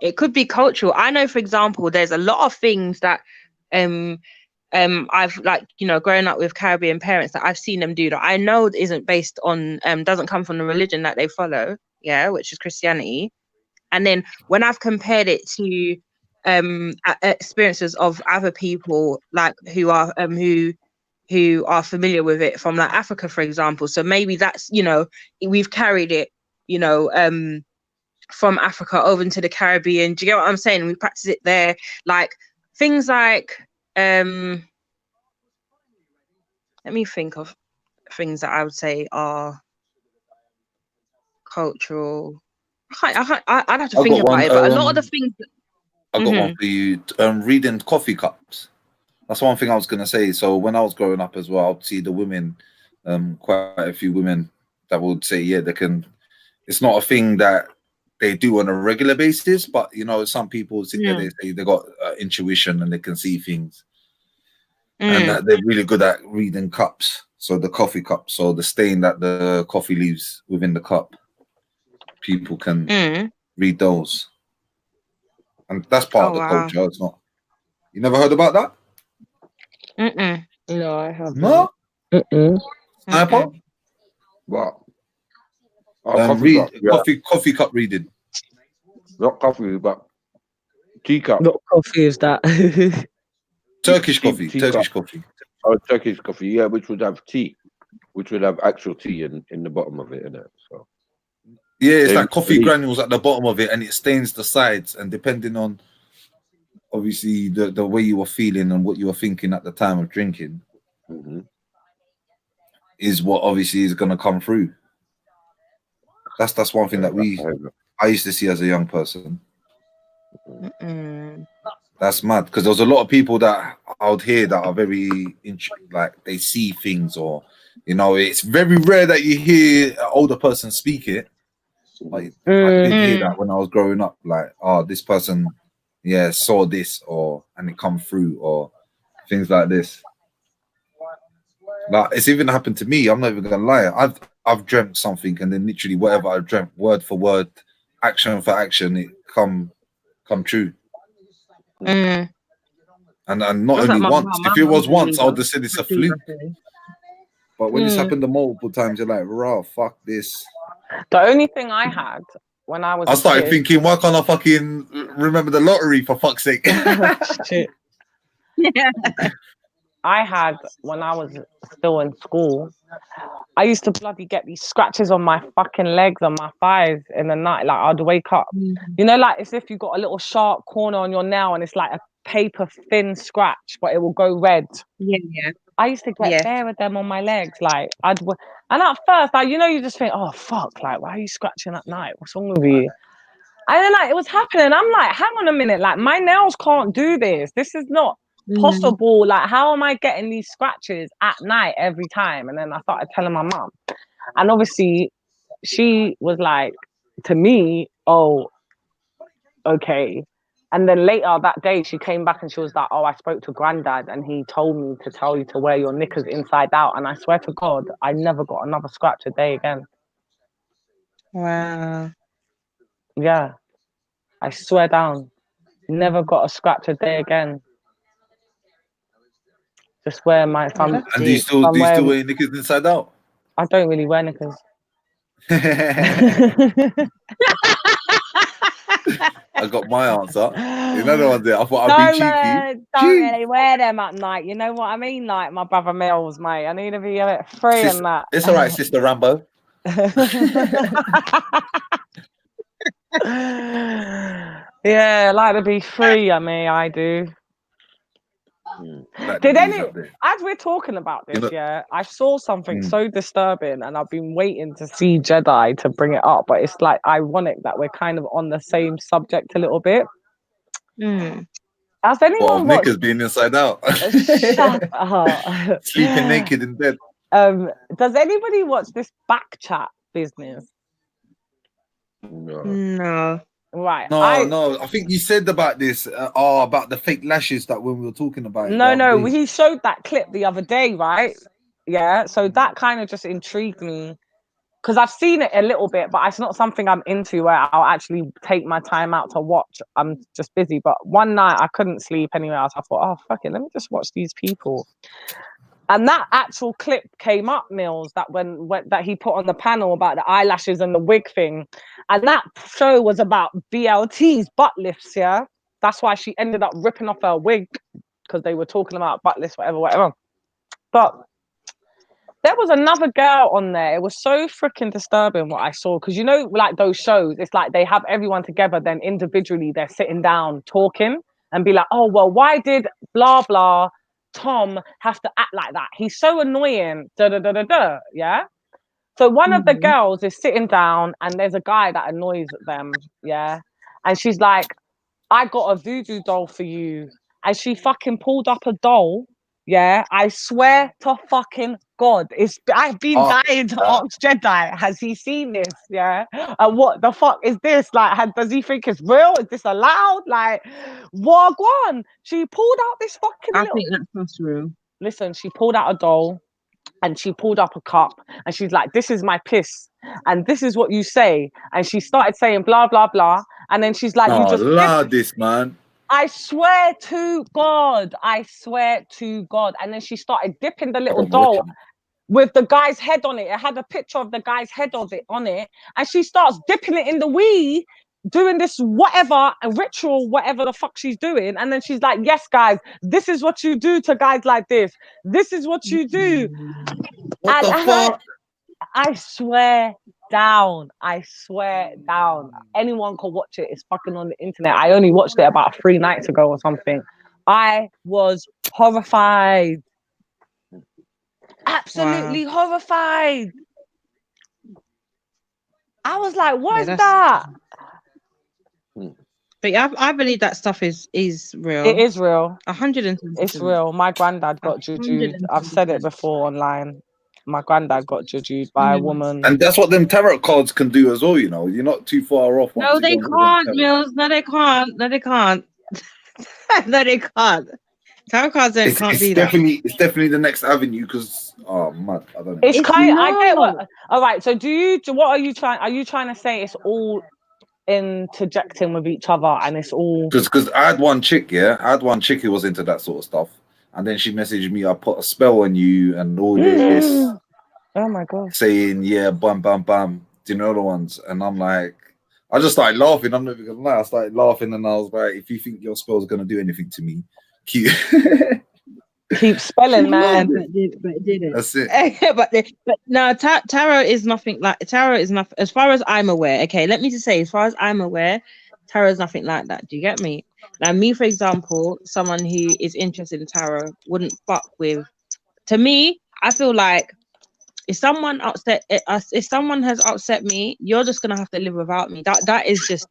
It could be cultural. I know, for example, there's a lot of things that I've like, you know, growing up with Caribbean parents that I've seen them do that I know isn't based on doesn't come from the religion that they follow, which is Christianity. And then when I've compared it to experiences of other people like who are familiar with it from like Africa, for example. So maybe that's, you know, we've carried it, you know, from Africa over into the Caribbean. Do you get what I'm saying? We practice it there, like things like let me think of things that I would say are cultural. I'd have to think about it, but a lot of the things I got one for you. Reading coffee cups. That's one thing I was gonna say. So when I was growing up as well, I'd see the women, quite a few women that would say, they can. It's not a thing that they do on a regular basis, but you know, some people sit there, they say they got intuition and they can see things, and that they're really good at reading cups. So the coffee cup, so the stain that the coffee leaves within the cup, people can read those, and that's part of the culture. It's not. You never heard about that? No, I haven't. No. Sniper. What? Read coffee cup reading. Not coffee, but teacup. What coffee is that? Turkish coffee. Turkish coffee. Oh, Turkish coffee. Yeah, which would have tea, which would have actual tea in the bottom of it, innit? So. Yeah, it's like coffee granules at the bottom of it, and it stains the sides. And depending on, obviously, the way you were feeling and what you were thinking at the time of drinking, is what obviously is going to come through. That's one thing that I used to see as a young person. That's mad, because there's a lot of people that out here that are very like they see things, or you know, it's very rare that you hear an older person speak it. Like I did hear that when I was growing up, like, oh, this person, saw this, and it come through, or things like this. Like it's even happened to me. I'm not even gonna lie. I've dreamt something, and then literally whatever I dreamt, word for word, action for action, it come true. And not only once. If it was once, I would have said it's a fluke. But when it's happened multiple times, you're like, raw, fuck this. The only thing I had when I was I started thinking, why can't I fucking remember the lottery, for fuck's sake? Shit. I had when I was still in school, I used to bloody get these scratches on my fucking legs, on my thighs in the night. Like I'd wake up, you know, like as if you got a little sharp corner on your nail and it's like a paper thin scratch, but it will go red. Yeah. I used to get there with them on my legs. Like and at first, like, you know, you just think, oh fuck, like why are you scratching at night? What's wrong with you? And then like it was happening. I'm like, hang on a minute, like my nails can't do this. This is not possible. Like, how am I getting these scratches at night every time? And then I started telling my mum, and obviously she was like to me, oh, okay. And then later that day she came back and she was like, oh, I spoke to granddad and he told me to tell you to wear your knickers inside out. And I swear to God, I never got another scratch a day again. Wow. Yeah, I swear down, never got a scratch a day again. Just wear my thumb. And do you still wear knickers inside out? I don't really wear knickers. I got my answer. You know the one there. I thought I'd be cheeky. Don't really wear them at night. You know what I mean? Like my brother Mills, mate. I need to be a bit free and that. It's all right, Sister Rambo. Yeah, I like to be free. I mean, I do. Did as we're talking about this, I saw something so disturbing and I've been waiting to see Jedi to bring it up, but it's like ironic that we're kind of on the same subject a little bit. Has anyone watched knickers being inside out? Shut up. Sleeping naked in bed. Does anybody watch this back chat business? No. Right. No. I think you said about this, about the fake lashes that when we were talking about it. No. He showed that clip the other day, right? Yeah. So that kind of just intrigued me because I've seen it a little bit, but it's not something I'm into where I'll actually take my time out to watch. I'm just busy. But one night I couldn't sleep anywhere else. I thought, oh, fuck it, let me just watch these people. And that actual clip came up, Mills, that when that he put on the panel about the eyelashes and the wig thing. And that show was about BLT's butt lifts, yeah? That's why she ended up ripping off her wig, because they were talking about butt lifts, whatever. But there was another girl on there. It was so freaking disturbing what I saw. Because, you know, like those shows, it's like they have everyone together, then individually they're sitting down talking and be like, oh, well, why did blah, blah, Tom have to act like that? He's so annoying, yeah? So one of the girls is sitting down and there's a guy that annoys them, yeah? And she's like, I got a voodoo doll for you. And she fucking pulled up a doll Yeah, I swear to fucking God, I've been dying to ask Jedi, has he seen this? Yeah, and what the fuck is this? Like, does he think it's real? Is this allowed? Like, Wagwan, she pulled out this fucking I little. think that's real. Listen, she pulled out a doll, and she pulled up a cup, and she's like, "This is my piss, and this is what you say." And she started saying blah blah blah, and then she's like, "You just allow this, man. I swear to God, I swear to God." And then she started dipping the little doll with the guy's head on it. It had a picture of the guy's head of it on it. And she starts dipping it in the wee, doing this whatever, a ritual, whatever the fuck she's doing. And then she's like, "Yes, guys, this is what you do to guys like this. This is what you do." What the fuck? I swear down. I swear down. Anyone can watch it. It's fucking on the internet. I only watched it about 3 nights ago or something. I was horrified. Absolutely horrified. I was like, what is that? But yeah, I believe that stuff is real. It is real. 110%. It's real. My granddad got jujued. I've said it before online. My granddad got jujued by a woman. And that's what them tarot cards can do as well, you know. You're not too far off. No, they can't, Mills. No, they can't. No, they can't. No, they can't. Tarot cards can't be that. It's definitely the next avenue because, oh, man, I don't know. It's kind. I get what. All right. So, what are you trying? Are you trying to say it's all interjecting with each other and it's all? Because I had one chick, who was into that sort of stuff, and then she messaged me, "I put a spell on you," and all this. Oh my God. Saying, yeah, bam, bam, bam. Do you know the ones? And I'm like, I just started laughing. I'm not even gonna lie. I started laughing, and I was like, if you think your spell's gonna do anything to me, keep spelling, man. But it didn't. That's it. but no, tarot is nothing like tarot is nothing as far as I'm aware. Okay, let me just say, as far as I'm aware, tarot is nothing like that. Do you get me? Now, me, for example, someone who is interested in tarot wouldn't fuck with. To me, I feel like if someone has upset me, you're just gonna have to live without me. That is just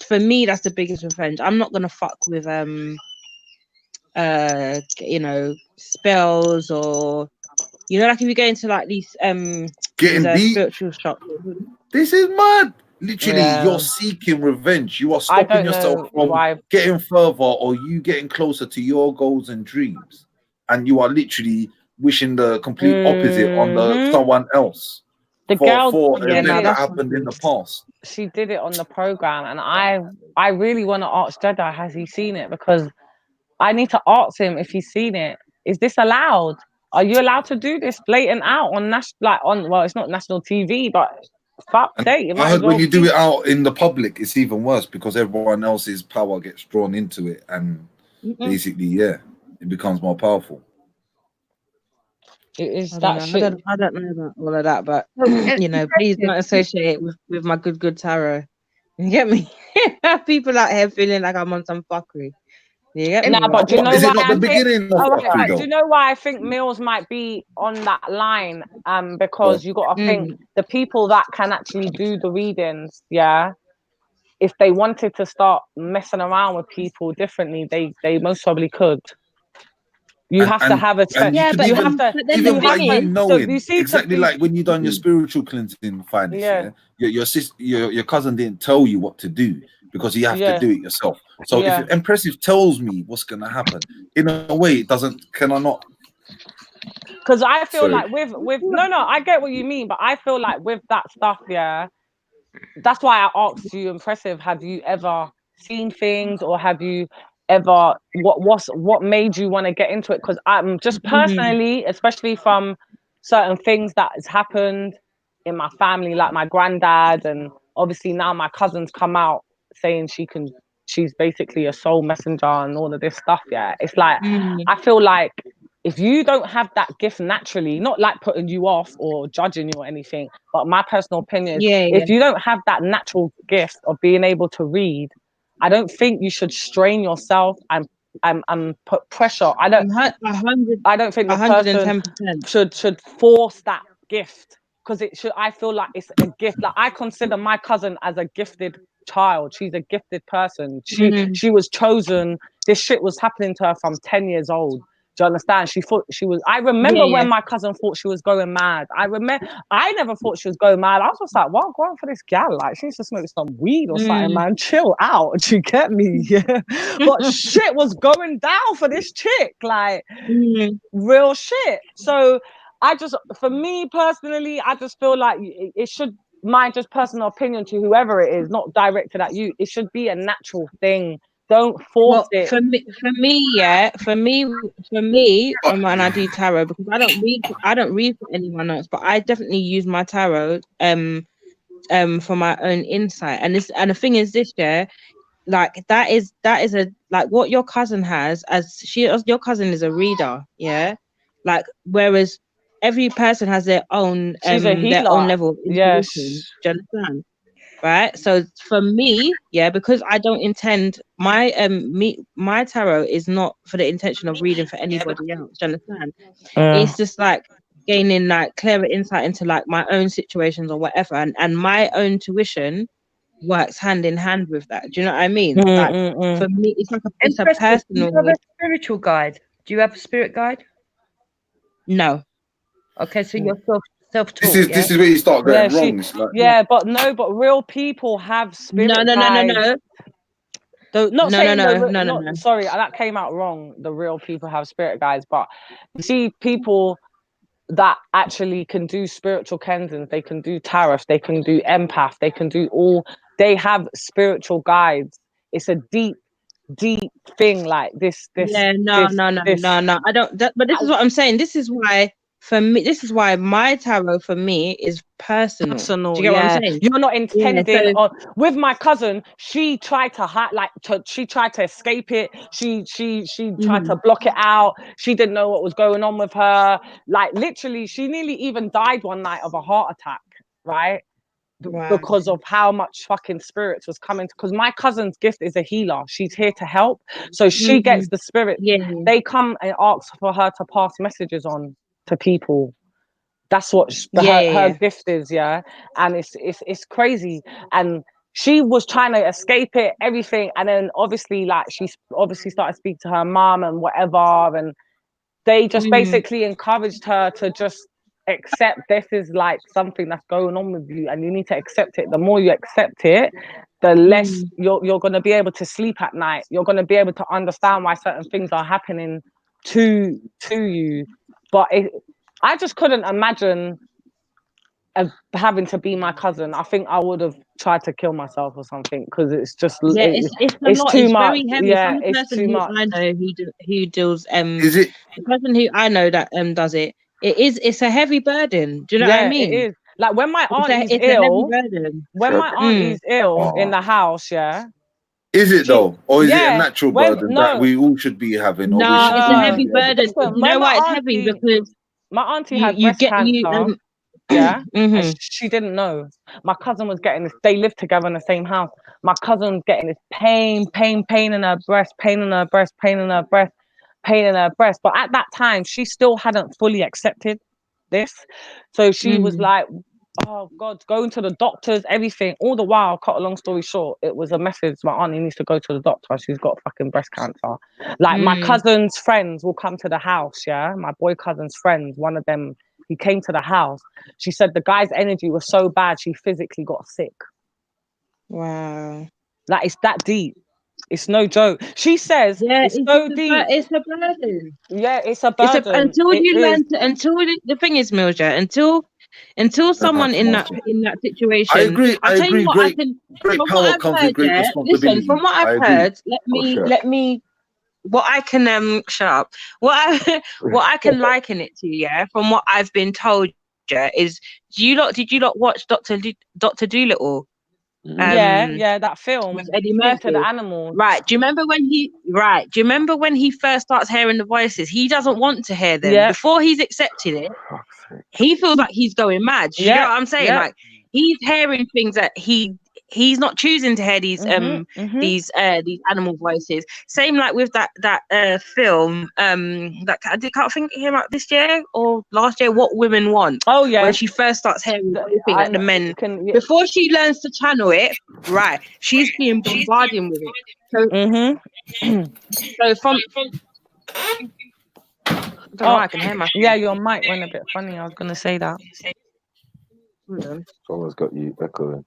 for me, that's the biggest revenge. I'm not gonna fuck with spells, or like if you go into like these getting deep spiritual shops. This is mad. Literally, you're seeking revenge. You are stopping yourself from getting further, or you getting closer to your goals and dreams, and you are literally wishing the complete opposite on someone else. The girl for an event that happened in the past. She did it on the program, and I really want to ask Jedi, has he seen it? Because I need to ask him if he's seen it. Is this allowed? Are you allowed to do this blatant out on well, it's not national TV, but fuck's sake. I heard when you do it out in the public, it's even worse because everyone else's power gets drawn into it, and basically, it becomes more powerful. It is I don't know about all of that, but please don't associate it with my good tarot. You get me? People out here feeling like I'm on some fuckery. You get me? But do you know why? Do you know why I think Mills might be on that line? Because you got to think the people that can actually do the readings, if they wanted to start messing around with people differently, they most probably could. You have to have a check. But you have to even by you knowing exactly like when you done your spiritual cleansing finance, your cousin didn't tell you what to do because you have to do it yourself. So if Impressive tells me what's gonna happen, in a way, it doesn't. Can I not? Because I feel like with no, I get what you mean, but I feel like with that stuff, that's why I asked you, Impressive, have you ever seen things, or have you ever what made you want to get into it? Because I'm just personally, especially from certain things that has happened in my family, like my granddad, and obviously now my cousin's come out saying she's basically a soul messenger and all of this stuff. It's like I feel like if you don't have that gift naturally, not like putting you off or judging you or anything, but my personal opinion is if you don't have that natural gift of being able to read, I don't think you should strain yourself and put pressure. I don't think the person should force that gift, because it should. I feel like it's a gift. Like I consider my cousin as a gifted child. She's a gifted person. She was chosen. This shit was happening to her from 10 years old. Do you understand? She thought she was. I remember when my cousin thought she was going mad. I never thought she was going mad. I was just like, "What? Go on for this gal? Like, she needs to smoke some weed or something, man. Chill out." Do you get me? Yeah. But shit was going down for this chick, like real shit. So for me personally, I just feel like it should. My just personal opinion to whoever it is, not directed at you. It should be a natural thing. Don't force it. For me, and I do tarot because I don't read for anyone else, but I definitely use my tarot for my own insight. And the thing is this, like that is a like what your cousin has, your cousin is a reader, like whereas every person has their own their own level of intuition. Do you understand? Right, so for me, because I don't intend my my tarot is not for the intention of reading for anybody else. Do you understand? It's just like gaining like clearer insight into like my own situations or whatever, and my own tuition works hand in hand with that. Do you know what I mean? Like for me, it's like it's a personal. Do you have a spiritual guide? Do you have a spirit guide? No. Okay, so you're self-taught. This is where you start going wrong. But real people have spirit guides. No. Sorry, that came out wrong. The real people have spirit guides, but you see people that actually can do spiritual cleansings, they can do tarot, they can do empath, they can do they have spiritual guides. It's a deep thing like this. No. I don't. But this is what I'm saying. This is why. For me, this is why my tarot for me is personal. Do you get what I'm saying? You're not intending on. With my cousin, she tried to she tried to escape it. She tried to block it out. She didn't know what was going on with her. Like literally, she nearly even died one night of a heart attack. Right. Wow. Because of how much fucking spirits was coming. Because my cousin's gift is a healer. She's here to help. So she gets the spirit. They come and ask for her to pass messages on to people. That's what her gift is, and it's crazy. And she was trying to escape it, everything, and then obviously like she obviously started speaking to her mom and whatever, and they just basically encouraged her to just accept this is like something that's going on with you, and you need to accept it. The more you accept it, the less you're going to be able to sleep at night. You're going to be able to understand why certain things are happening to you. But I just couldn't imagine having to be my cousin. I think I would have tried to kill myself or something because it's just it's too much. It's too much. I know who deals the person who I know that does it. It's a heavy burden. Do you know what I mean? It is. Like when my aunt is ill. When my aunt is ill in the house, Is it though, or is it a natural burden that we all should be having? No, it's a heavy burden. You know why it's heavy? Because my auntie had breast cancer. And she didn't know. My cousin was getting this. They lived together in the same house. My cousin was getting this pain in her breast, pain in her breast. But at that time, she still hadn't fully accepted this. So she was like, oh God, going to the doctors, everything. All the while, cut a long story short, it was a message. My auntie needs to go to the doctor. She's got fucking breast cancer. Like my cousin's friends will come to the house. My boy cousin's friends, one of them, he came to the house. She said the guy's energy was so bad, she physically got sick. Wow. Like it's that deep. It's no joke. She says it's so deep. It's a burden. Yeah, it's a burden. Until the thing is, Milja, until someone in that situation. I agree. Great power comes with great responsibility. Listen, from what I've heard, let me. What I can shut up. What I can liken it to, from what I've been told, is did you not watch Dr. Dolittle? That film with Eddie Murphy, the animals. Right. Do you remember when he first starts hearing the voices? He doesn't want to hear them. Before he's accepted it, he feels like he's going mad. Do you know what I'm saying? Like he's hearing things that he he's not choosing to hear these these animal voices. Same like with that film that I can't think it came out this year or last year, What Women Want. Oh yeah, when she first starts hearing everything that the men before she learns to channel it, right? She's being bombarded with it. So from I don't know, I can hear myself. Yeah, your mic went a bit funny. I was gonna say that. Someone's got you echoing.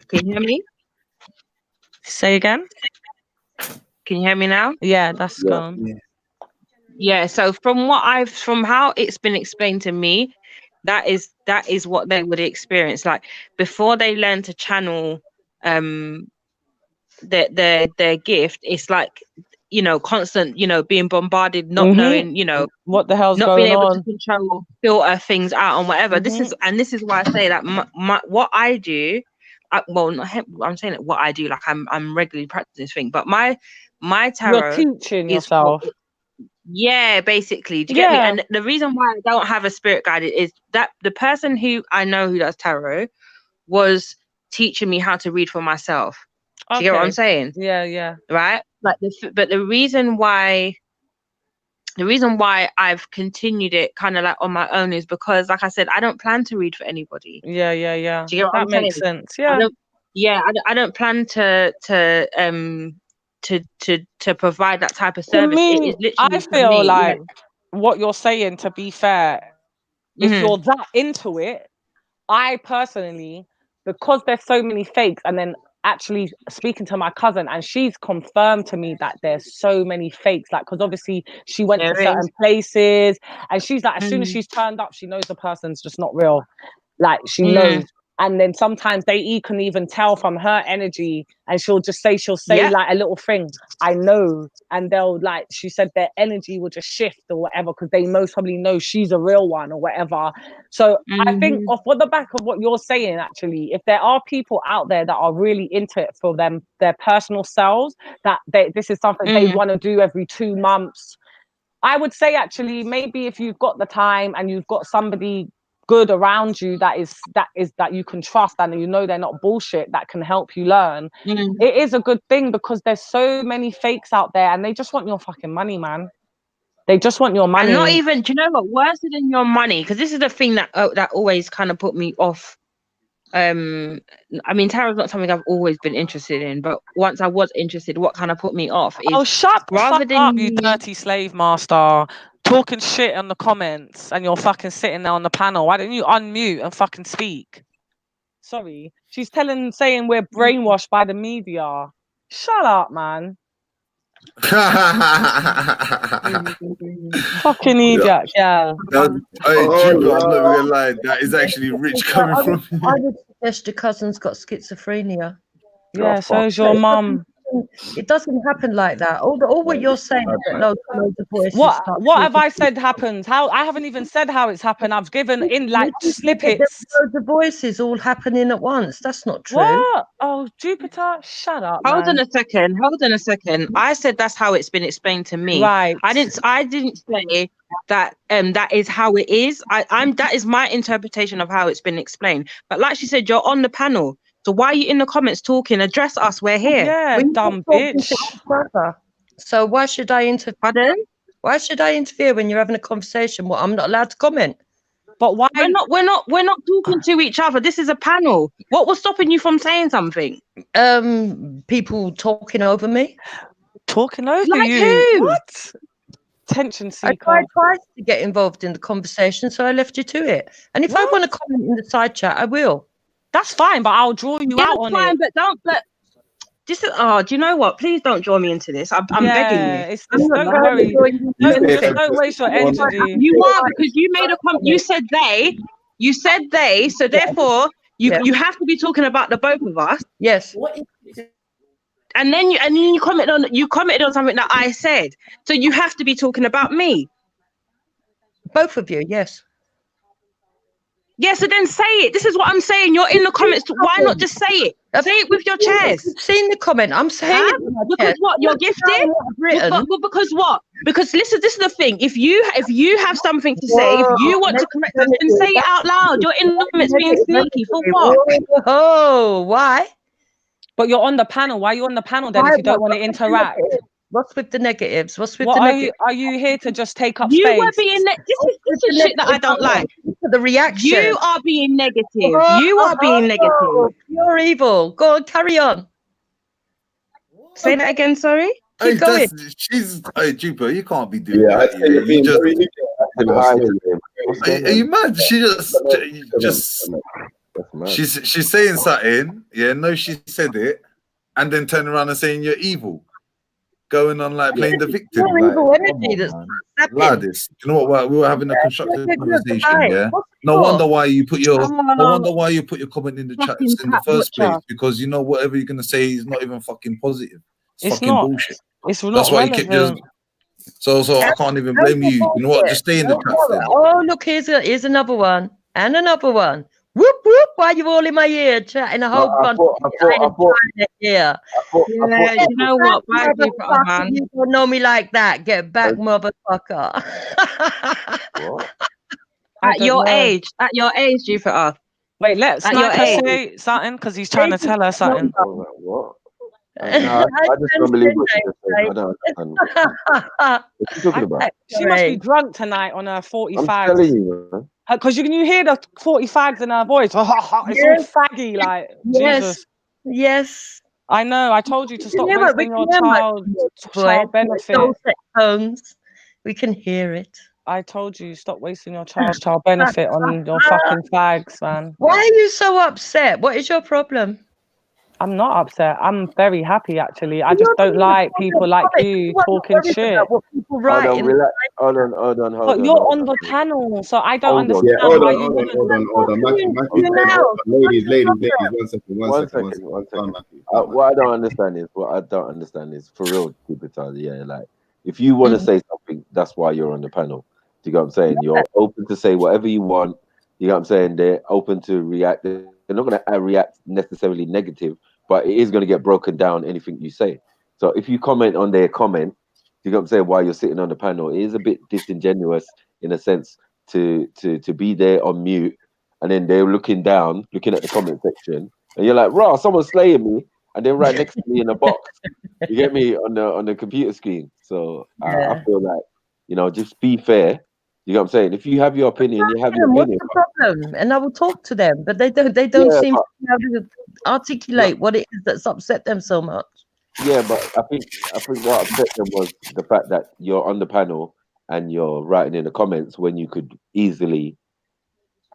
Can you hear me? Say again. Can you hear me now? Yeah, that's gone. Yeah. So from how it's been explained to me, that is what they would experience. Like before they learn to channel their gift, it's like, you know, constant, you know, being bombarded, not knowing, you know, what the hell's not going being able on, to control, filter things out and whatever. This is why I say that my what I do, I'm saying that what I do, like I'm regularly practicing this thing, but my tarot, you're teaching yourself. Yeah, basically. Do you get me? And the reason why I don't have a spirit guide is that the person who I know who does tarot was teaching me how to read for myself. Do you get what I'm saying? Yeah. Right? But the reason why I've continued it kind of like on my own is because, like I said, I don't plan to read for anybody. Yeah. Do you get what I'm makes saying? sense. Yeah. I don't plan to provide that type of service. To me, It is literally I feel like what you're saying, to be fair, if you're that into it, I personally, because there's so many fakes, and then actually speaking to my cousin, and she's confirmed to me that there's so many fakes, like, because obviously she went to certain places, and she's like, as soon as she's turned up, she knows the person's just not real, like she knows. And then sometimes they can even tell from her energy, and she'll say like a little thing, I know, and they'll, like she said, their energy will just shift or whatever, because they most probably know she's a real one or whatever. So I think off the back of what you're saying, actually, if there are people out there that are really into it for their personal selves, that this is something they want to do every 2 months, I would say, actually, maybe if you've got the time and you've got somebody good around you that you can trust, and you know they're not bullshit, that can help you learn, it is a good thing, because there's so many fakes out there, and they just want your fucking money, man. They just want your money. And not even, do you know what, worse than your money, because this is the thing that always kind of put me off. I mean, tarot's not something I've always been interested in, but once I was interested, what kind of put me off is, shut the fuck up, you dirty slave master, talking shit on the comments, and you're fucking sitting there on the panel. Why don't you unmute and fucking speak? Sorry, she's saying we're brainwashed by the media. Shut up, man. Fucking idiot, yeah. I'm not even gonna lie, that is actually rich coming from you. I would suggest your cousin's got schizophrenia. Yeah, so is your mum. It doesn't happen like that. All what you're saying, loads of voices. What have I said happens? How I haven't even said how it's happened. I've given in like snippets. Loads of voices all happening at once. That's not true. What? Oh, Jupiter, shut up. Hold on a second. I said that's how it's been explained to me. Right. I didn't say that that is how it is. That is my interpretation of how it's been explained. But like she said, you're on the panel. So why are you in the comments talking? Address us. We're here. Yeah, dumb bitch. So why should I interfere? Pardon? Why should I interfere when you're having a conversation? What, I'm not allowed to comment? But why? We're not talking to each other. This is a panel. What was stopping you from saying something? People talking over me. Talking over like you? Who? What? Attention seeker. I tried twice to get involved in the conversation, so I left you to it. And if I want to comment in the side chat, I will. That's fine, but I'll draw you out on fine, it. But don't. But this is. Oh, do you know what? Please don't draw me into this. I'm begging you. Don't waste your energy. You are, because you made a comment. You said they. You said they. So therefore, you have to be talking about the both of us. Yes. And then you commented on something that I said. So you have to be talking about me. Both of you, yes. Yeah, so then say it. This is what I'm saying. You're in the comments. Why not just say it? Say it with your chest. I've seen the comment. I'm saying it with my Because chest. what? You're gifted. But because what? Because listen, this is the thing. If you have something to say, if you want to correct us, then say it out loud. You're in the comments being sneaky for what? Oh, why? But you're on the panel. Why are you on the panel then if you don't want to interact? What's with the negatives? What's with What the are negatives? you? Are you here to just take up You space? were being this is shit that I don't like. The reaction. You are being negative. You are being negative. You're evil. Go on, carry on. Say that again. Sorry. Hey, Keep going. she's Jupiter, you can't be doing Yeah, that. I'd say you're being very Are you mad? She just she's saying something, yeah, no, she said it, and then turn around and saying you're evil. Going on like playing the victim. You're evil Like, energy that's Gladys, you know what? We were having a constructive conversation, Right. yeah. What's No the wonder score? why you put your Come no on. wonder why you put your comment in the chat Fucking in the cat first place, butcher. because you know whatever you're gonna say is not even fucking positive. It's fucking not. bullshit. It's not That's why you keep just relevant. so I can't even blame you. You know what? Just stay in the chat then. Oh, look, here's another one. And another one. Whoop, whoop. Why you all in my ear chatting a whole bunch of Yeah, you know what? Bye, Jupiter, man. You don't know me like that. Get back, motherfucker. At your age, Jupiter. Wait, let At your Sniper age. say something because he's trying to tell her something. What? No, I just don't believe what you're saying. I don't understand. What you talking about? She must be drunk tonight on her I'm 45. telling you, man. Because you hear the 45s in her voice. It's all faggy, like Jesus. Yes. I know. I told you to stop hear it, we wasting your can hear it, child benefit. dulcet tones. We can hear it. I told you stop wasting your child benefit on your fucking fags, man. Why are you so upset? What is your problem? I'm not upset. I'm very happy actually. I just don't like people like you talking shit. What people Hold write on, in relax. Hold on. But you're on the panel, so I don't Hold on. understand Hold why on, you hold wouldn't. on. Ladies, 1 second. What I don't understand is for real, Jupiter. Yeah, like if you want to say something, that's why you're on the panel. Do you get what I'm saying? You're open to say whatever you want. You know what I'm saying? They're open to react. They're not going to react necessarily negative, but it is going to get broken down anything you say. So if you comment on their comment, you know what I'm saying, while you're sitting on the panel, it is a bit disingenuous in a sense to be there on mute and then they're looking down, looking at the comment section, and you're like, "Raw, someone's slaying me," and they're right next to me in a box. You get me on the computer screen. So I feel like, you know, just be fair. You know what I'm saying? If you have your opinion, you have your opinion. What's the problem? And I will talk to them, but they don't seem to be able to articulate what it is that's upset them so much. Yeah, but I think what upset them was the fact that you're on the panel and you're writing in the comments when you could easily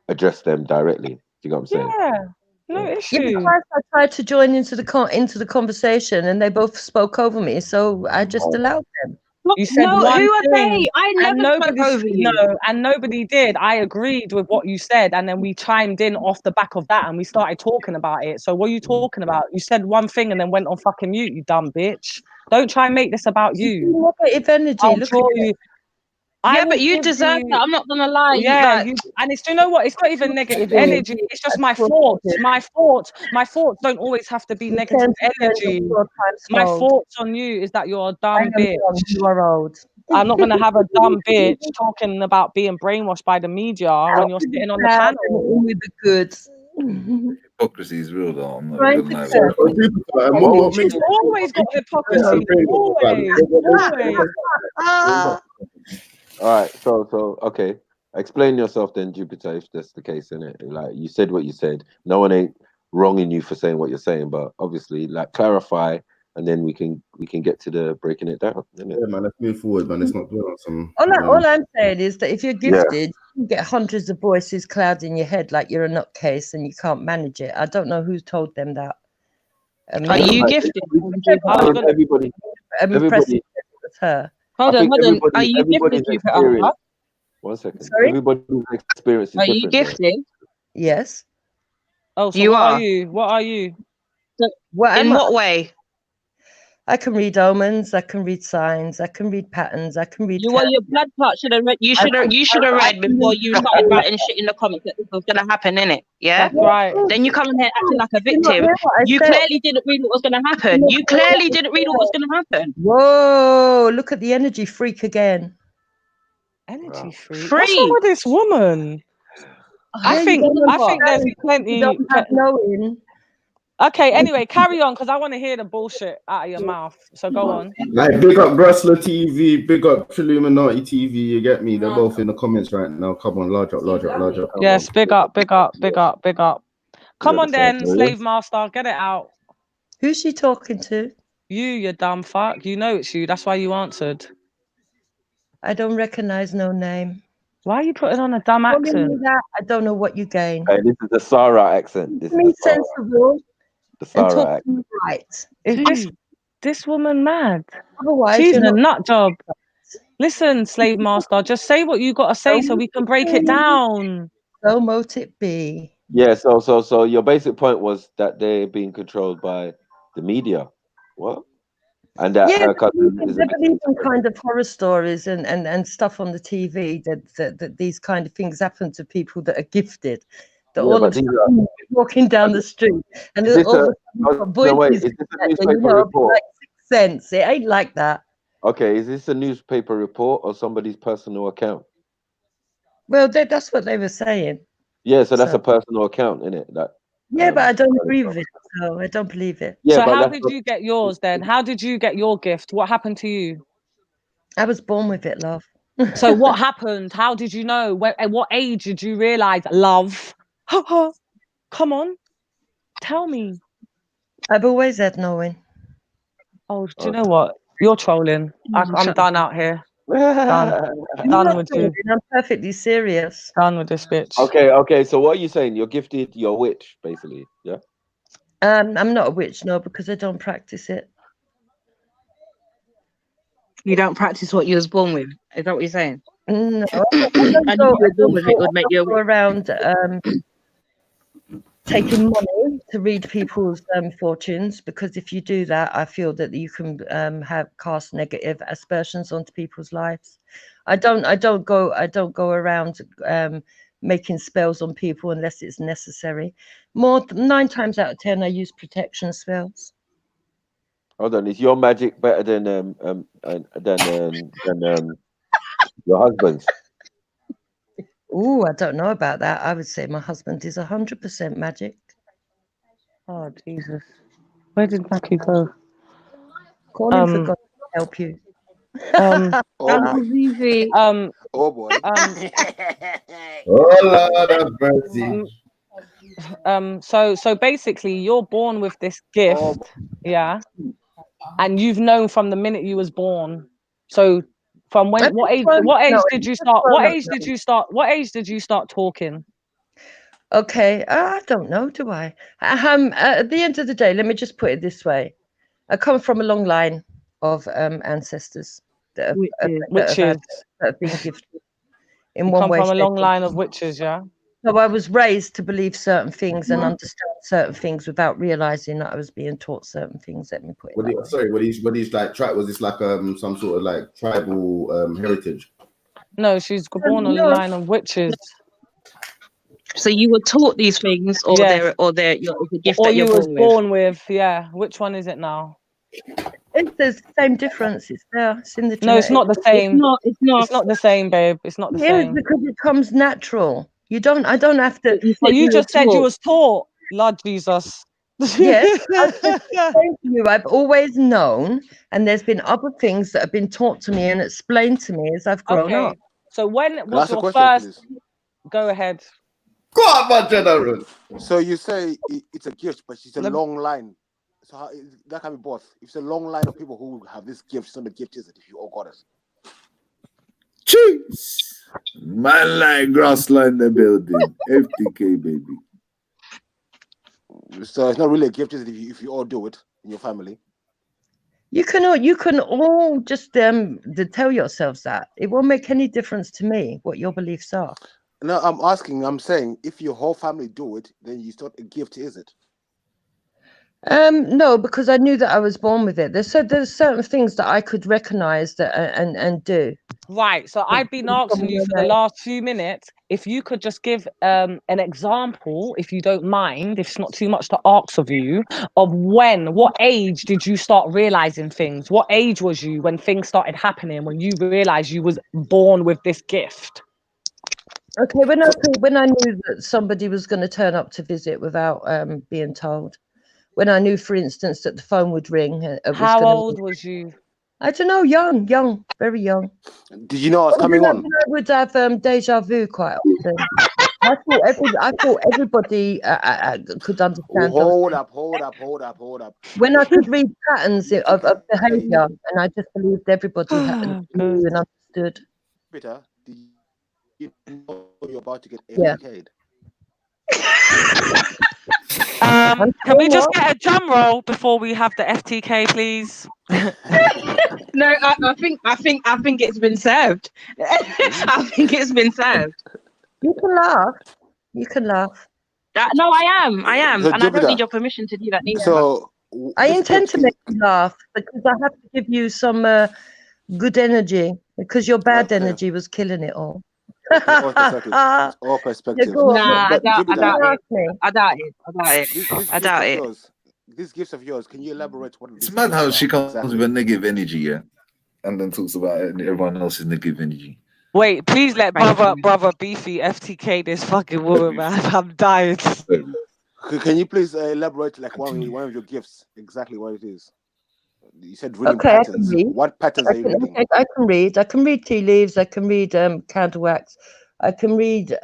address them directly. Do you know what I'm saying? Yeah, no issue. I tried to join into the conversation, and they both spoke over me, so I just allowed them. You said No, one who are thing, they? I and never spoke over you. No, and nobody did. I agreed with what you said, and then we chimed in off the back of that, and we started talking about it. So what are you talking about? You said one thing and then went on fucking mute, you dumb bitch. Don't try and make this about you. Negative energy. I'll Look draw at you. Yeah, but you deserve that. I'm not gonna lie. Yeah, and it's, you know what? It's not even negative energy. It's just my thoughts. My thoughts don't always have to be negative energy. My thoughts on you is that you're a dumb bitch. You are old. I'm not gonna have a dumb bitch talking about being brainwashed by the media when you're sitting on the panel. With the goods. Hypocrisy is real though. I'm not Right, gonna lie. She's always got hypocrisy. Always. All right, so okay. Explain yourself then, Jupiter, if that's the case, innit? Like you said what you said. No one ain't wronging you for saying what you're saying, but obviously, like, clarify, and then we can get to the breaking it down. Innit? Yeah, man, let's move forward, man. Let's not dwell on some. All I'm saying is that if you're gifted, you get hundreds of voices clouding your head like you're a nutcase and you can't manage it. I don't know who told them that. Are you gifted? Everybody. With her. Hold on. Are you gifted, Jupiter? 1 second. Sorry? Everybody's experience is Are different. you gifted? Yes. Oh, so you what are. are you? What are you? In what way? I can read omens, I can read signs, I can read patterns, I can read. You want your blood clot should have read. You should have read before you started writing shit in the comments that this was gonna happen, innit? Yeah. That's right. Then you come in here acting like a victim. You clearly didn't read what was gonna happen. You clearly didn't read what was gonna happen. Whoa! Look at the energy freak again. Energy freak. Free. What's wrong with this woman? I think there's plenty. Don't have knowing. Okay, anyway, carry on because I want to hear the bullshit out of your mouth. So go on. Like, big up Gressler TV, big up Illuminati TV. You get me? They're both in the comments right now. Come on, large up, large up, large up. Yes, big up, big up, big up, big up. Come on then, slave master, get it out. Who's she talking to? You dumb fuck. You know it's you. That's why you answered. I don't recognize no name. Why are you putting on a dumb accent? I don't know what you gain. Hey, this is the Sarah accent. This is Be the Sarah. sensible. The Sarah talk accent. right. Is this woman mad? Otherwise, she's you're a not- nut job. Listen, slave master, just say what you gotta say so we can break it down. So mote it be. Yeah. So your basic point was that they're being controlled by the media. What? And that her cousin is There believe in kind of horror stories and stuff on the TV that these kind of things happen to people that are gifted. That Yeah, all but of a these sudden walking down the street and Is this all of a- a sudden got no, wait, voices is this a that, newspaper report? like 6th sense. It ain't like that. Okay, is this a newspaper report or somebody's personal account? Well, that's what they were saying. Yeah, so that's So- a personal account, isn't it? That Yeah, but I don't agree with it. So I don't believe it. Yeah, so but how that's did not- you get yours then? How did you get your gift? What happened to you? I was born with it, love. So what happened? How did you know? At what age did you realize love? Come on, tell me. I've always had knowing. Oh, do you know what? You're trolling. I'm done out here. Done with you. I'm perfectly serious. Done with this bitch. Okay. So what are you saying? You're gifted. You're a witch, basically. Yeah. I'm not a witch, no, because I don't practice it. You don't practice what you was born with. Is that what you're saying? No, I And if you were born with it, it would make you a go around taking money to read people's fortunes, because if you do that, I feel that you can have cast negative aspersions onto people's lives. I don't go around making spells on people unless it's necessary. 9 times out of 10, I use protection spells. Hold on. Is your magic better than your husband's? Oh, I don't know about that. I would say my husband is 100% magic. Oh Jesus! Where did Mackie go? Call him for God to help you. Oh boy. Oh Lord have mercy. So basically, you're born with this gift, yeah, and you've known from the minute you was born. So from when? What age did you start? What age did you start talking? Okay, I don't know, do I? At the end of the day, let me just put it this way. I come from a long line of ancestors that have been gifted in one way. From a long line of witches, yeah? So I was raised to believe certain things and understand certain things without realizing that I was being taught certain things. Let me put it that way. Sorry, were these like was this like some sort of like tribal heritage? No, she's born on a line of witches. So you were taught these things, or Yes. they're a gift Or that you you're was born with? born with, yeah. Which one is it now? There's the same difference. It's there. It's in the No, it's not the same. It's not. It's not the same, babe. It's not the Yeah, same. because it comes natural. I don't have to. But you just said you was taught, Lord Jesus. Yes, I've always known, and there's been other things that have been taught to me and explained to me as I've grown up. So when Can I was ask a your question, first? Go ahead. Go on, my general. So you say it's a gift, but it's a Let me- long line. So that can be both. If it's a long line of people who have this gift, so the gift is it if you all got it. Jeez. Man like Grossler in the building. FTK, baby. So it's not really a gift, is it, if you all do it in your family? You can all just tell yourselves that it won't make any difference to me what your beliefs are. No, I'm saying if your whole family do it, then it's not a gift, is it? No, because I knew that I was born with it. There's certain things that I could recognize that and do. Right. So I've been asking you for the last few minutes if you could just give an example, if you don't mind, if it's not too much to ask of you, of what age did you start realizing things? What age was you when things started happening, when you realized you was born with this gift? Okay, when I knew that somebody was going to turn up to visit without being told. When I knew, for instance, that the phone would ring. How old was you? I don't know, young, very young. Did you know I was coming on? I would have deja vu quite often. I thought everybody could understand. Hold up. When I could read patterns of behaviour, and I just believed everybody knew and understood. Peter, did you know you're about to get Yeah. FTK'd? Can we just get a drum roll before we have the FTK, please? No, I think it's been served. I think it's been served. You can laugh. You can laugh. No, I am, So, and I don't need your permission to do that neither. So I intend to make you laugh because I have to give you some good energy because your bad energy was killing it all. all perspective. Nah, I doubt it. These gifts of yours, can you elaborate what It's mad how she comes with a negative energy, yeah, and then talks about it and everyone else's negative energy. Wait, please let brother Beefy FTK this fucking woman, man. I'm dying. Can you please elaborate like one of your gifts, exactly what it is? You said reading Okay, patterns. I can read. What patterns are you reading? I can read. I can read tea leaves. I can read candle wax. I can read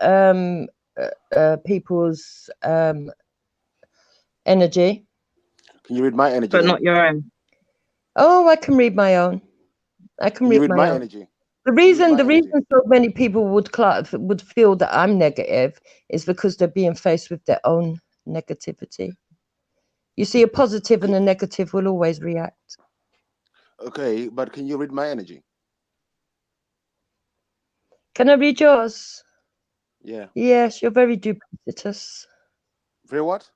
people's energy. Can you read my energy? But not your own. Oh, I can read my own. I can read my own. Energy. The reason so many people would feel that I'm negative is because they're being faced with their own negativity. You see, a positive and a negative will always react. Okay, but can you read my energy? Can I read yours? Yeah. Yes, you're very duplicitous. Very what?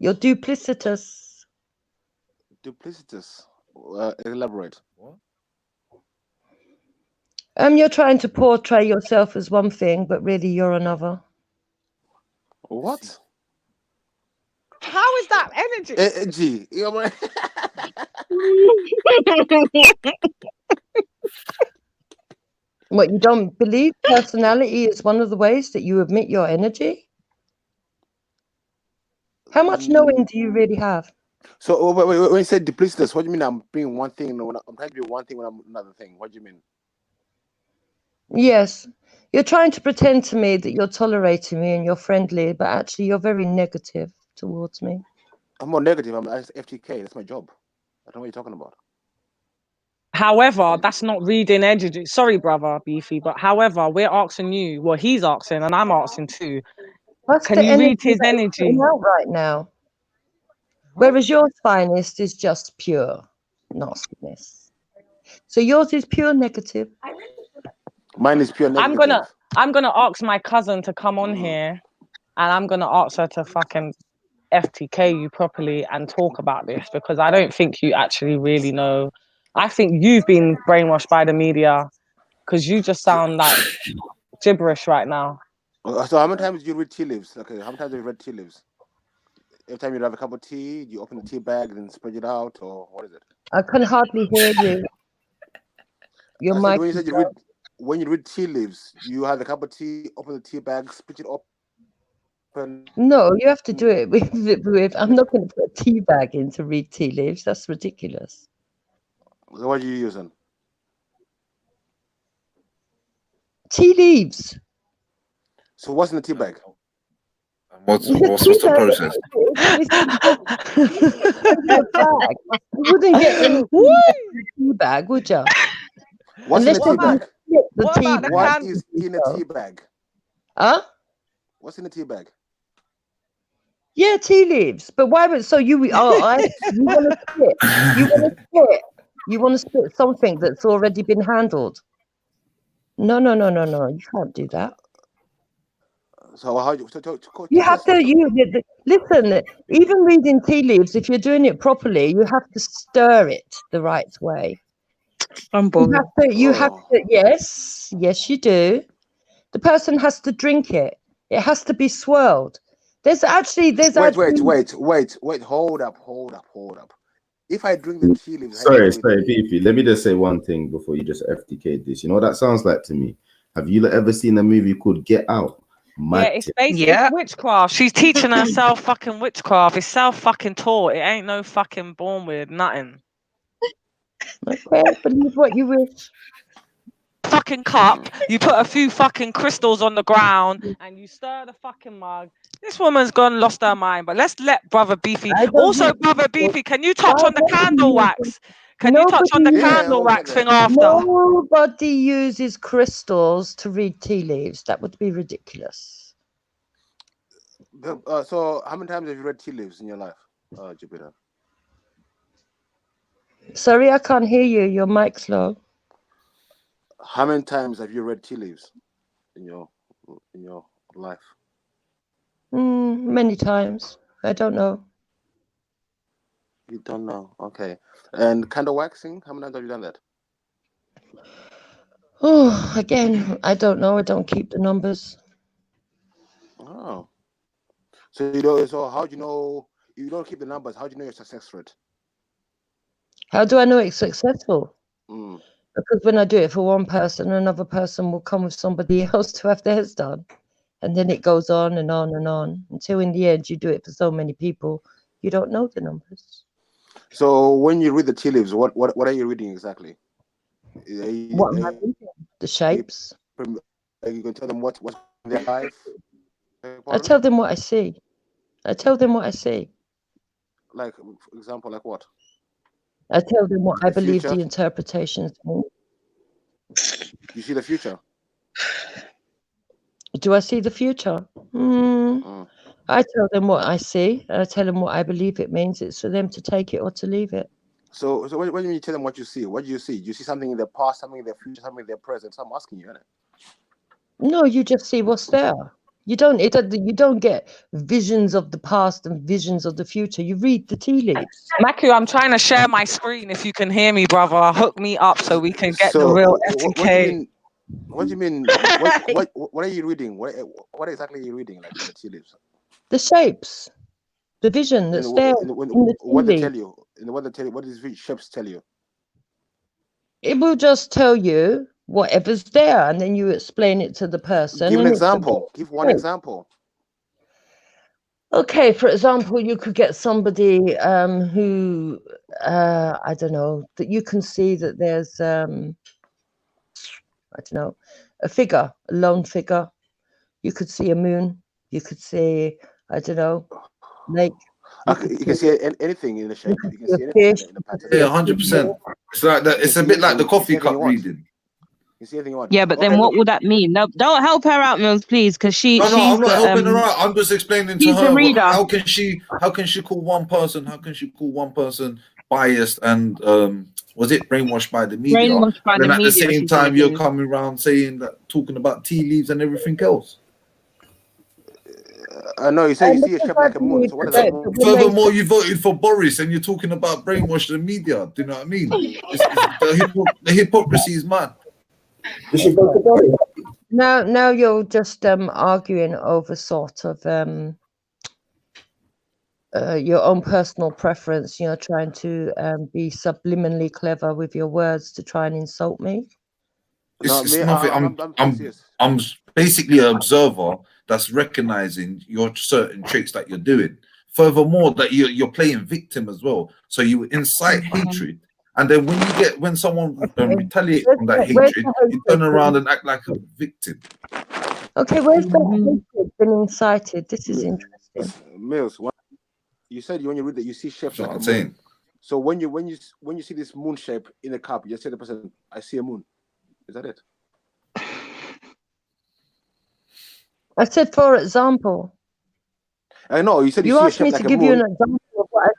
You're duplicitous. Duplicitous. Elaborate. What? You're trying to portray yourself as one thing, but really you're another. What? How is that energy? Energy. What, you don't believe personality is one of the ways that you admit your energy? How much knowing do you really have? So when you say duplicitous, what do you mean? I'm being one thing and I'm trying to be one thing when I'm another thing. What do you mean? Yes, you're trying to pretend to me that you're tolerating me and you're friendly, but actually you're very negative towards me. I'm more negative. I'm FTK. That's my job. I don't know what you're talking about. However, that's not reading energy. Sorry, brother Beefy, but however, we're asking you. Well, he's asking, and I'm asking too. That's Can you read his that he's energy? putting out right now? Whereas your finest is just pure nastiness. So yours is pure negative. Mine is pure negative. I'm gonna ask my cousin to come on here, and I'm gonna ask her to fucking FTK you properly and talk about this because I don't think you actually really know. I think you've been brainwashed by the media because you just sound like gibberish right now. So how many times do you read tea leaves? Okay, how many times have you read tea leaves? Every time you have a cup of tea, you open the tea bag and spread it out, or what is it? I can hardly hear you. Your mic. When you said when you read tea leaves, you have a cup of tea, open the tea bag, split it open. No, you have to do it with I'm not going to put a tea bag in to read tea leaves. That's ridiculous. So what are you using? Tea leaves. So what's in the tea bag? What's the process? You wouldn't get any tea bag, would you? What's in the tea bag? What is in a tea bag? Huh? What's in the tea bag? Yeah, tea leaves. But why would you want to split? You want to split something that's already been handled? No. You can't do that. So how you You have to listen. Even reading tea leaves, if you're doing it properly, you have to stir it the right way. I'm You bored. have to. You have to. Yes, you do. The person has to drink it. It has to be swirled. There's actually. Wait. Hold up. If I drink the tea leaves, Sorry, Beefy. Let me just say one thing before you just FTK this. You know what that sounds like to me? Have you ever seen a movie called Get Out? Yeah, it's basically witchcraft. She's teaching herself fucking witchcraft. It's self fucking taught. It ain't no fucking born with nothing. Okay, believe what you wish. Fucking cup. You put a few fucking crystals on the ground and you stir the fucking mug. This woman's gone lost her mind. But let's let Brother Beefy. Also, Brother Beefy, can you touch on the candle wax? Can you touch on the candle wax thing after? Nobody uses crystals to read tea leaves. That would be ridiculous. So how many times have you read tea leaves in your life, Jupiter? Sorry, I can't hear you. Your mic's low. How many times have you read tea leaves in your life? Many times. I don't know. You don't know. Okay. And candle waxing, how many times have you done that? Oh, again, I don't know. I don't keep the numbers. Oh. So how do you know if you don't keep the numbers, how do you know your success rate? How do I know it's successful? Because when I do it for one person, another person will come with somebody else to have theirs done. And then it goes on and on and on until in the end you do it for so many people, you don't know the numbers. So when you read the tea leaves, what are you reading exactly? What am I reading? The shapes. Are you going to tell them what's in their life? I tell them what I see. Like, for example, like what? I tell them what I believe the interpretations mean. You see the future? Do I see the future? I tell them what I see. I tell them what I believe it means. It's for them to take it or to leave it. So when you tell them what you see, what do you see? Do you see something in the past, something in the future, something in the present? So I'm asking you, innit? No, you just see what's there. You don't get visions of the past and visions of the future. You read the tea leaves. Maku, I'm trying to share my screen. If you can hear me, brother, hook me up so we can get the real FTK. What do you mean? What are you reading? What exactly are you reading? Like in the tea leaves? The shapes, the vision that's there. What they tell you? What does these shapes tell you? It will just tell you whatever's there, and then you explain it to the person. Give an example. Give one example. Okay, for example, you could get somebody who I don't know, that you can see that there's I don't know, a figure, a lone figure. You could see a moon. You could see, I don't know, lake. You can see anything in the shape. You can see anything in the pattern. Yeah, 100%. It's like that. It's a bit like the coffee cup reading. You see anything you want. Yeah, but then what would that mean? No, don't help her out, Mills, please, because she's I'm not helping her out. I'm just explaining to her how can she call one person biased and was it brainwashed by the media? And then at the same time you're coming around saying that, talking about tea leaves and everything else. No, you say you see a shape like a moon. So what does that mean? Furthermore, you voted for Boris and you're talking about brainwash the media. Do you know what I mean? The hypocrisy is mad. Now you're just arguing over sort of your own personal preference. You're trying to be subliminally clever with your words to try and insult me. It's nothing. I'm basically an observer that's recognizing your certain traits that you're doing. Furthermore, that you're playing victim as well. So you incite hatred. And then when someone retaliates on that hatred, you turn around and act like a victim. Okay, where's that hatred been incited? This is interesting. Mills, you said when you read that you see shapes like I'm a saying. moon. So when you see this moon shape in a cup, you just say to the person, "I see a moon." Is that it? I said, for example. I know you said you asked me to give you an example of what I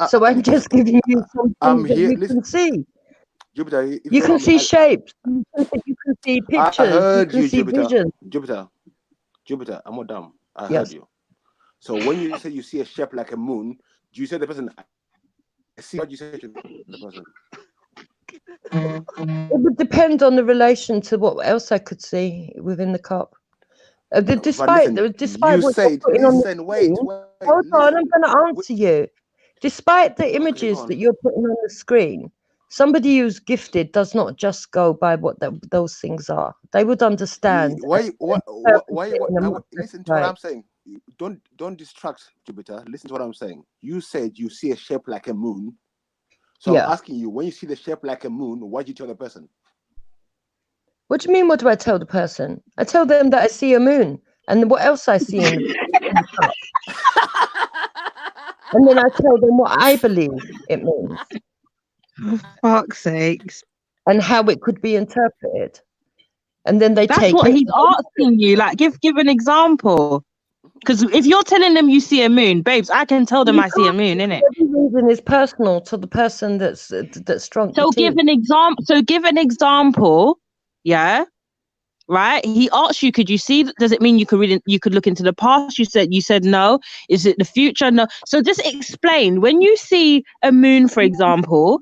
see. So I'm just giving you something that you can see. Jupiter, you can see shapes. You can see pictures. I heard you can see Jupiter. visions. Jupiter, Jupiter, I'm not dumb. I Yes. heard you. So when you say you see a shape like a moon, do you say the person? I see what you say to the person. It would depend on the relation to what else I could see within the cup. Despite you what said, you're putting on the listen, wait, screen, wait, hold on, listen. I'm going to answer you. Despite the images on. that you're putting on the screen, somebody who's gifted does not just go by what those things are. They would understand. Why listen to what I'm saying. Don't distract, Jupiter. Listen to what I'm saying. You said you see a shape like a moon. So Yeah. I'm asking you, when you see the shape like a moon, what do you tell the person? What do you mean? What do I tell the person? I tell them that I see a moon, and what else I see in the cup. And then I tell them what I believe it means. For fuck's sakes. And how it could be interpreted. And then they That's take what it. he's asking you. Like, give an example. Because if you're telling them you see a moon, babes, I can tell them I see a moon, innit? Every reason is personal to the person that's strong. So give an example. Yeah. Right. He asked you, could you see? Does it mean you could look into the past? You said no. Is it the future? No. So just explain. When you see a moon, for example,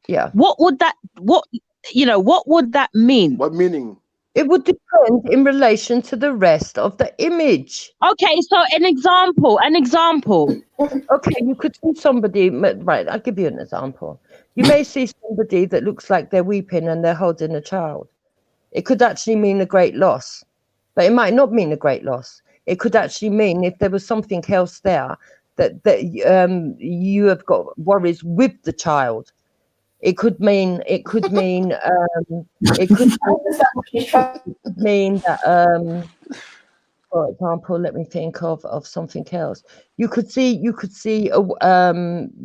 yeah, what would that mean? What meaning? It would depend in relation to the rest of the image. Okay, so an example. Okay, you could see somebody, right, I'll give you an example. You may see somebody that looks like they're weeping and they're holding a child. It could actually mean a great loss, but it might not mean a great loss. It could actually mean if there was something else there that you have got worries with the child. It could mean that for example, let me think of something else. You could see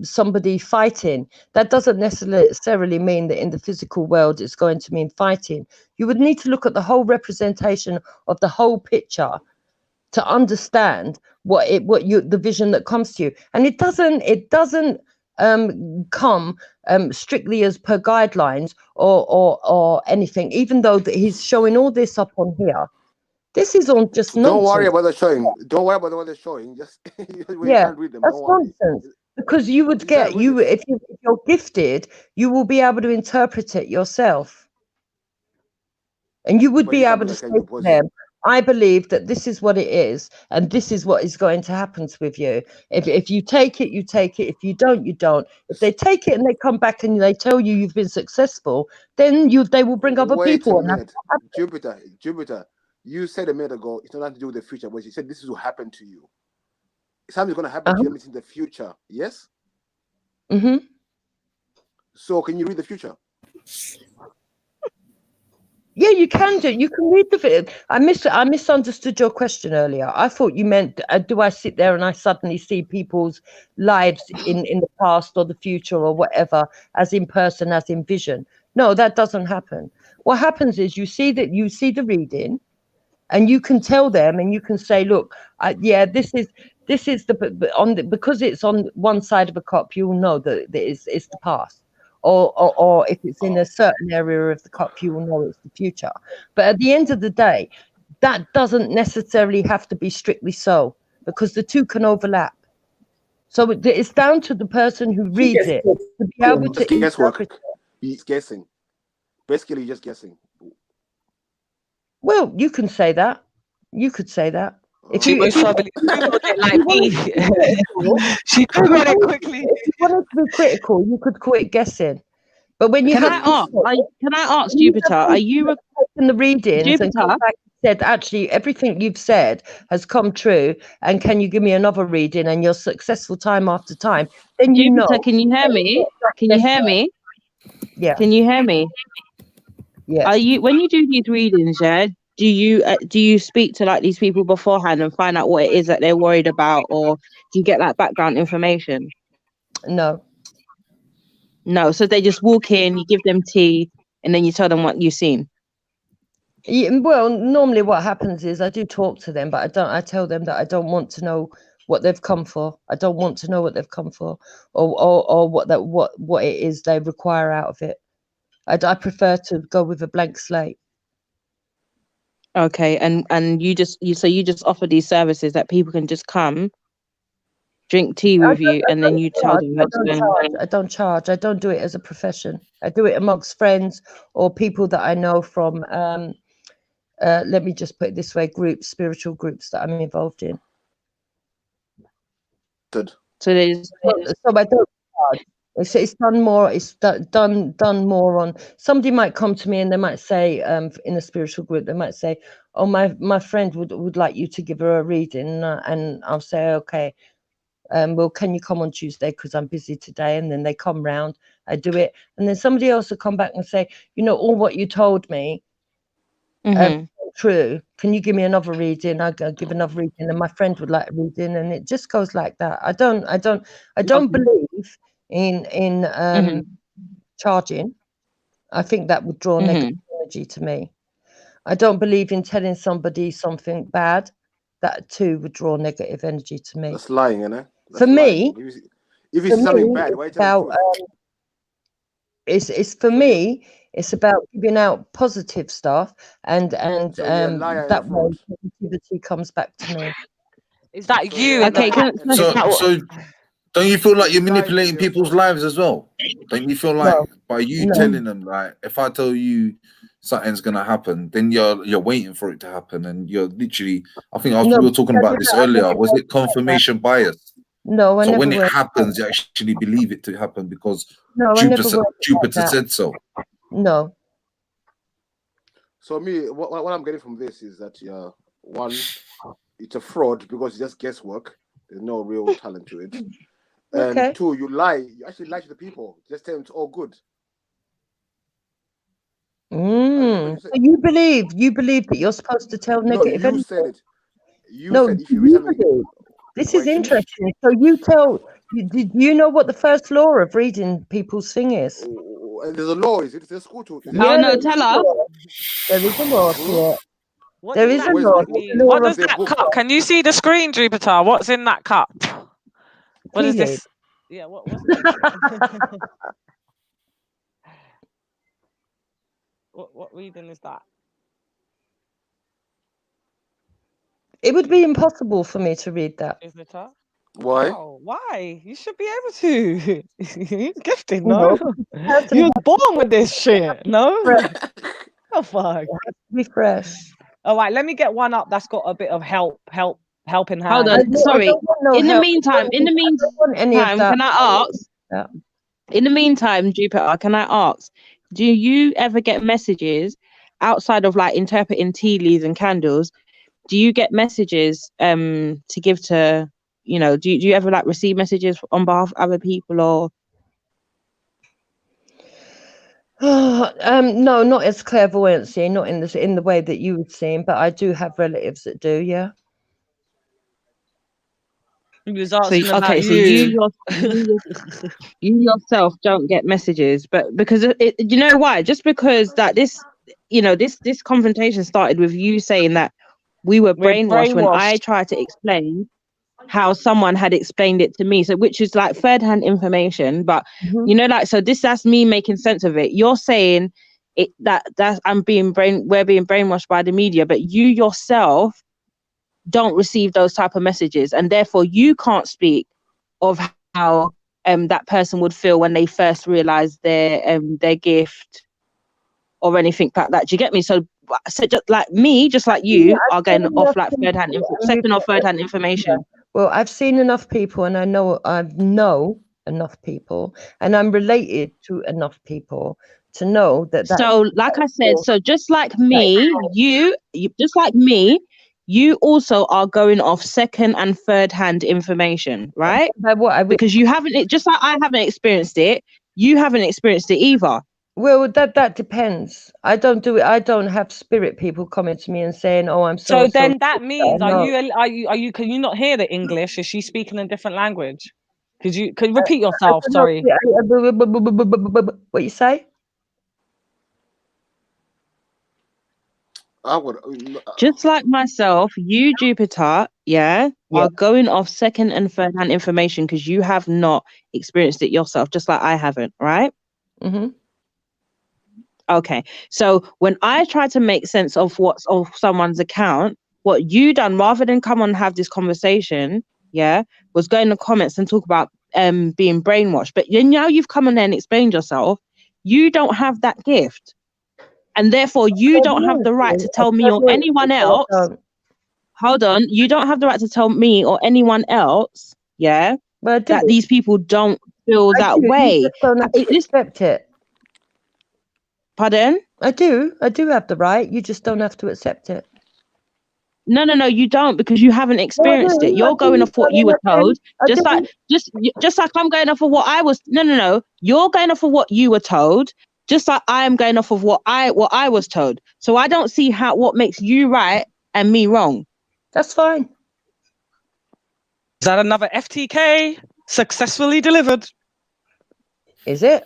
somebody fighting. That doesn't necessarily mean that in the physical world it's going to mean fighting. You would need to look at the whole representation of the whole picture to understand the vision that comes to you. And it doesn't come strictly as per guidelines or anything, even though that he's showing all this up on here. This is on just nonsense. Don't worry about the showing. Don't worry about what they're showing. Just we can't read them. That's nonsense. Because you would get if you're gifted, you will be able to interpret it yourself, and you would be able to say to them, I believe that this is what it is, and this is what is going to happen with you. If you take it, you take it. If you don't, you don't. If they take it and they come back and they tell you you've been successful, then they will bring other people. Wait a minute. Jupiter, you said a minute ago it's nothing to do with the future, but you said this is what happened to you. Something's going to happen to you in the future. Yes. Mm-hmm. So can you read the future? Yeah, you can do. You can read the. I misunderstood your question earlier. I thought you meant, do I sit there and I suddenly see people's lives in the past or the future or whatever, as in person, as in vision? No, that doesn't happen. What happens is you see the reading, and you can tell them, and you can say, look, this is because it's on one side of a cup, you'll know that it's the past. Or if it's in a certain area of the cup, you will know it's the future. But at the end of the day, that doesn't necessarily have to be strictly so, because the two can overlap. So it's down to the person who reads it to be able to interpret it. He's guessing. Basically, just guessing. Well, you can say that. You could say that. If She you Googled it like me. She Googled it quickly. If you wanted to be critical, you could call it guessing. But when you Can I ask Jupiter? Are you in the readings Jupiter? and come back and said, actually, everything you've said has come true, and can you give me another reading? And you're successful time after time. Then you Jupiter, know. can you hear me? Can you hear me? Yeah. Can you hear me? Yeah. Are you when you do these readings? Yeah. Do you speak to like these people beforehand and find out what it is that they're worried about, or do you get like background information? No. No. So they just walk in, you give them tea, and then you tell them what you've seen. Yeah, well, normally what happens is I do talk to them, but I tell them that I don't want to know what they've come for. I don't want to know what they've come for, or what it is they require out of it. I prefer to go with a blank slate. Okay, and you just offer these services that people can just come, drink tea with you, and then you tell them what's going on. I don't charge. I don't do it as a profession. I do it amongst friends or people that I know from. Let me just put it this way: groups, spiritual groups that I'm involved in. Good. So there's So I don't charge. It's done more. It's done more on. Somebody might come to me and they might say, in a spiritual group, they might say, "Oh, my friend would like you to give her a reading," and I'll say, "Okay, well, can you come on Tuesday because I'm busy today?" And then they come round. I do it, and then somebody else will come back and say, "All what you told me, true. Can you give me another reading?" I'll give another reading, and my friend would like a reading, and it just goes like that. I don't believe in charging. I think that would draw negative energy to me. I don't believe in telling somebody something bad. That too would draw negative energy to me. That's lying, innit? For me, if it's something bad, why tell the truth? It's for me. It's about giving out positive stuff, and So you're a liar and a that way fraud. positivity comes back to me. Is that So you you're in the Okay, pack? can- Is that what? So don't you feel like you're You're lying and manipulating you're a people's fraud. lives as well? Don't you feel like No, by you no. telling them, like, if I tell you something's gonna happen, then you're waiting for it to happen, and you're literally. I think No, we were talking about this I earlier. never Was worked it like that. confirmation bias? No, I So never when it worked. happens, you actually believe it to happen because No, I never Jupiter worked like that. said so. No. So me, what I'm getting from this is that one, it's a fraud because it's just guesswork. There's no real talent to it. And Okay. two, you lie. You actually lie to the people. Just tell them it's all good. So you believe that you're supposed to tell No, negative you energy? said it. You No, said if you read you something. believe. This is Wait, finish. interesting. So you tell. Do you know what the first law of reading people's thing is? And there's a law, is it? There's a school to it. Oh no, there is tell a her. law. There is a law to it. What There does is a that Where's law. cup the There's mean? a law What of does their that book? cup? Can you see the screen, Jupiter? What's in that cup? What is tea leaf. this? Yeah, what's this? What reading is that? It would be impossible for me to read that. Is it her? Why? Oh, why? You should be able to. You're gifted, No, no? because the person You're has born with this shit, no? fresh. Oh fuck. It has to be fresh. All right, let me get one up that's got a bit of helping Hold hand. on. Sorry. I don't want no In the help. meantime, I don't want any of that. can I ask? Yeah. In the meantime, Jupiter, can I ask? Do you ever get messages outside of like interpreting tea leaves and candles? Do you get messages to give to, do you ever like receive messages on behalf of other people or? No, not as clairvoyancy, not in the way that you would see, but I do have relatives that do. Yeah. He was So asking about okay, so you. you yourself don't get messages, but because you know why? Just because that this confrontation started with you saying that we were We're brainwashed when I brainwashed. tried to explain how someone had explained it to me. So which is like third hand information, but so that's me making sense of it. You're saying it that's we're being brainwashed by the media, but you yourself don't receive those type of messages, and therefore you can't speak of how that person would feel when they first realize their gift or anything like that. Do you get me? So just like me, just like you are going off like second or third hand information. Well, I've seen enough people, and I know enough people, and I'm related to enough people to know that. So, like I said, so just like me, you just like me, you also are going off second and third hand information, right? Because you haven't, just like I haven't experienced it, you haven't experienced it either. Well, that depends. I don't do it. I don't have spirit people coming to me and saying, "Oh, I'm so." So then that means, no. can you not hear the English? Is she speaking a different language? Could you repeat yourself? Sorry. What you say? Just like myself, you, Jupiter, are going off second and third hand information because you have not experienced it yourself, just like I haven't, right? Okay. So when I try to make sense of what's of someone's account, what you done rather than come on and have this conversation, was go in the comments and talk about being brainwashed. But then now you've come on there and explained yourself. You don't have that gift. And therefore you don't have the right to tell me or anyone else. Hold on, you don't have the right to tell me or anyone else, that these people don't feel that way. You just don't have to accept it. Pardon? I do have the right. You just don't have to accept it. No, you don't, because you haven't experienced it. You're going off what you were told, just like I'm going off of what I was. No. You're going off of what you were told, just like I am going off of what I was told. So I don't see what makes you right and me wrong. That's fine. Is that another FTK successfully delivered? Is it?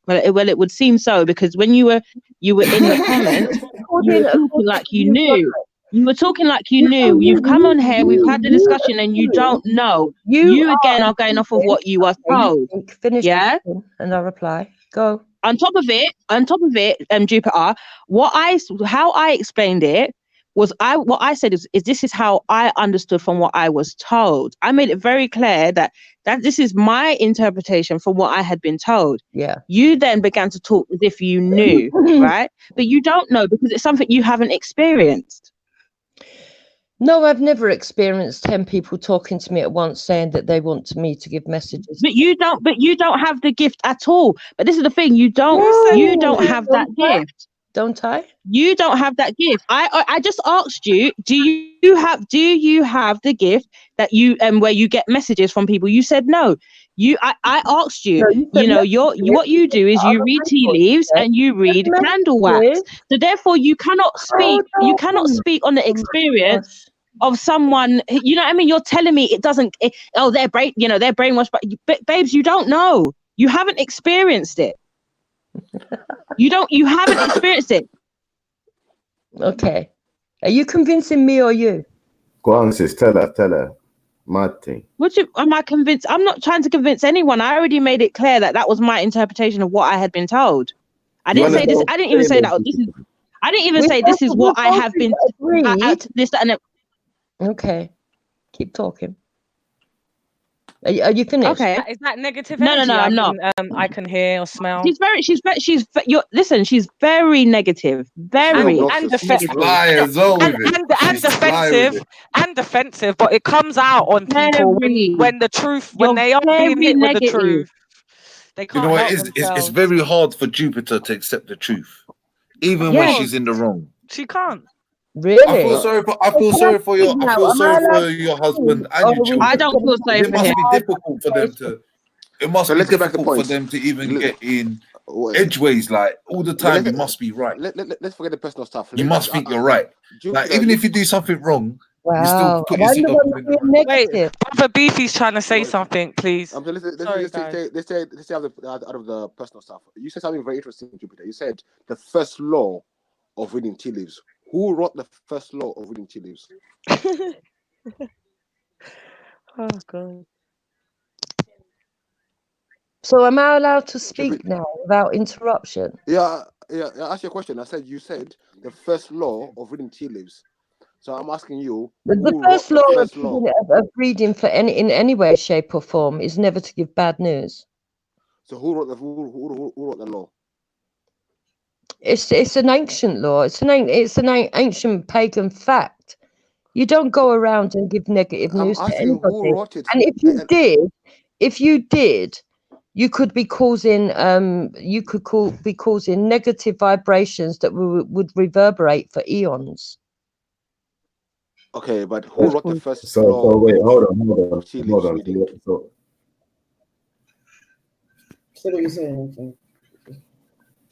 Well, it would seem so, because when you were in the comments, you were talking like you knew. You were talking like you knew. You've come on here, we've had the discussion, and you don't know. You again are going off of what you are told. Finish. Yeah. And I'll reply. Go. On top of it, Jupiter, how I explained it was what I said is this is how I understood from what I was told. I made it very clear that this is my interpretation from what I had been told. Yeah. You then began to talk as if you knew, right? But you don't know, because it's something you haven't experienced. No, I've never experienced 10 people talking to me at once saying that they want me to give messages. But you don't have the gift at all. But this is the thing, you don't have that gift. Don't I? You don't have that gift. I just asked you, do you have the gift that you where you get messages from people? You said no. I asked you. What you do is you read tea leaves and you read candle wax. So therefore you cannot speak. You cannot speak on the experience of someone. You know what I mean? You're telling me it doesn't. They're brainwashed, but babes, you don't know. You haven't experienced it. You haven't experienced it. Okay. Are you convincing me or you? Go on, sis. Tell her. Mad thing. Am I convinced? I'm not trying to convince anyone. I already made it clear that was my interpretation of what I had been told. I didn't say this. I didn't even say that. I didn't even say this is what I have been. This and it. Okay. Keep talking. Are you finished? Okay. Is that negative No, energy? I'm not. I can hear or smell. She's very negative. Very. And defensive. And defensive, but it comes out on people when the truth, when they are being hit with the truth. They can't. You know what? It's very hard for Jupiter to accept the truth, even when she's in the wrong. She can't. Really? I feel sorry for your husband and your children. I don't feel sorry for him. It must be difficult for them to. It must be difficult for them to even get in edgeways. Like all the time, you must be right. Let's forget the personal stuff. You must think you're right. Like even if you do something wrong, you still put yourself yourself in. Wait, Brother Beefy's trying to say something, please. Let's stay out of the personal stuff. You said something very interesting, Jupiter. You said the first law of reading tea leaves. Who wrote the first law of reading tea leaves? Oh God. So am I allowed to speak now without interruption? Yeah. I asked you a question. You said the first law of reading tea leaves. So I'm asking you. The first law of reading in any way, shape, or form is never to give bad news. So who wrote the law? It's an ancient law. It's an ancient pagan fact. You don't go around and give negative news to anybody. And if you did, you could be causing negative vibrations that would reverberate for eons. Okay, but who wrote the first So wait, hold on. So what are you saying?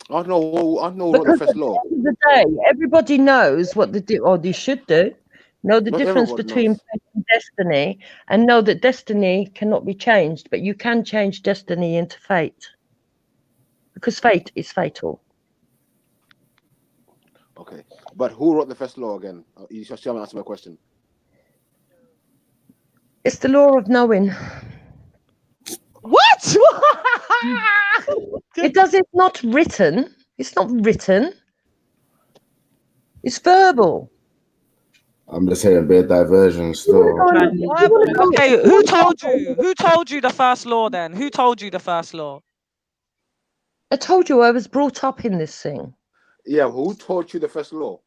I don't know who wrote the first law. At the end of the day, everybody knows what they should do. Know the difference between fate and destiny, and know that destiny cannot be changed, but you can change destiny into fate. Because fate is fatal. Okay, but who wrote the first law again? You still haven't answered my question. It's the law of knowing. What? It's not written. It's not written. It's verbal. I'm just hearing bad diversion still. Okay, who told you? Who told you the first law then? Who told you the first law? I told you I was brought up in this thing. Yeah, who taught you the first law?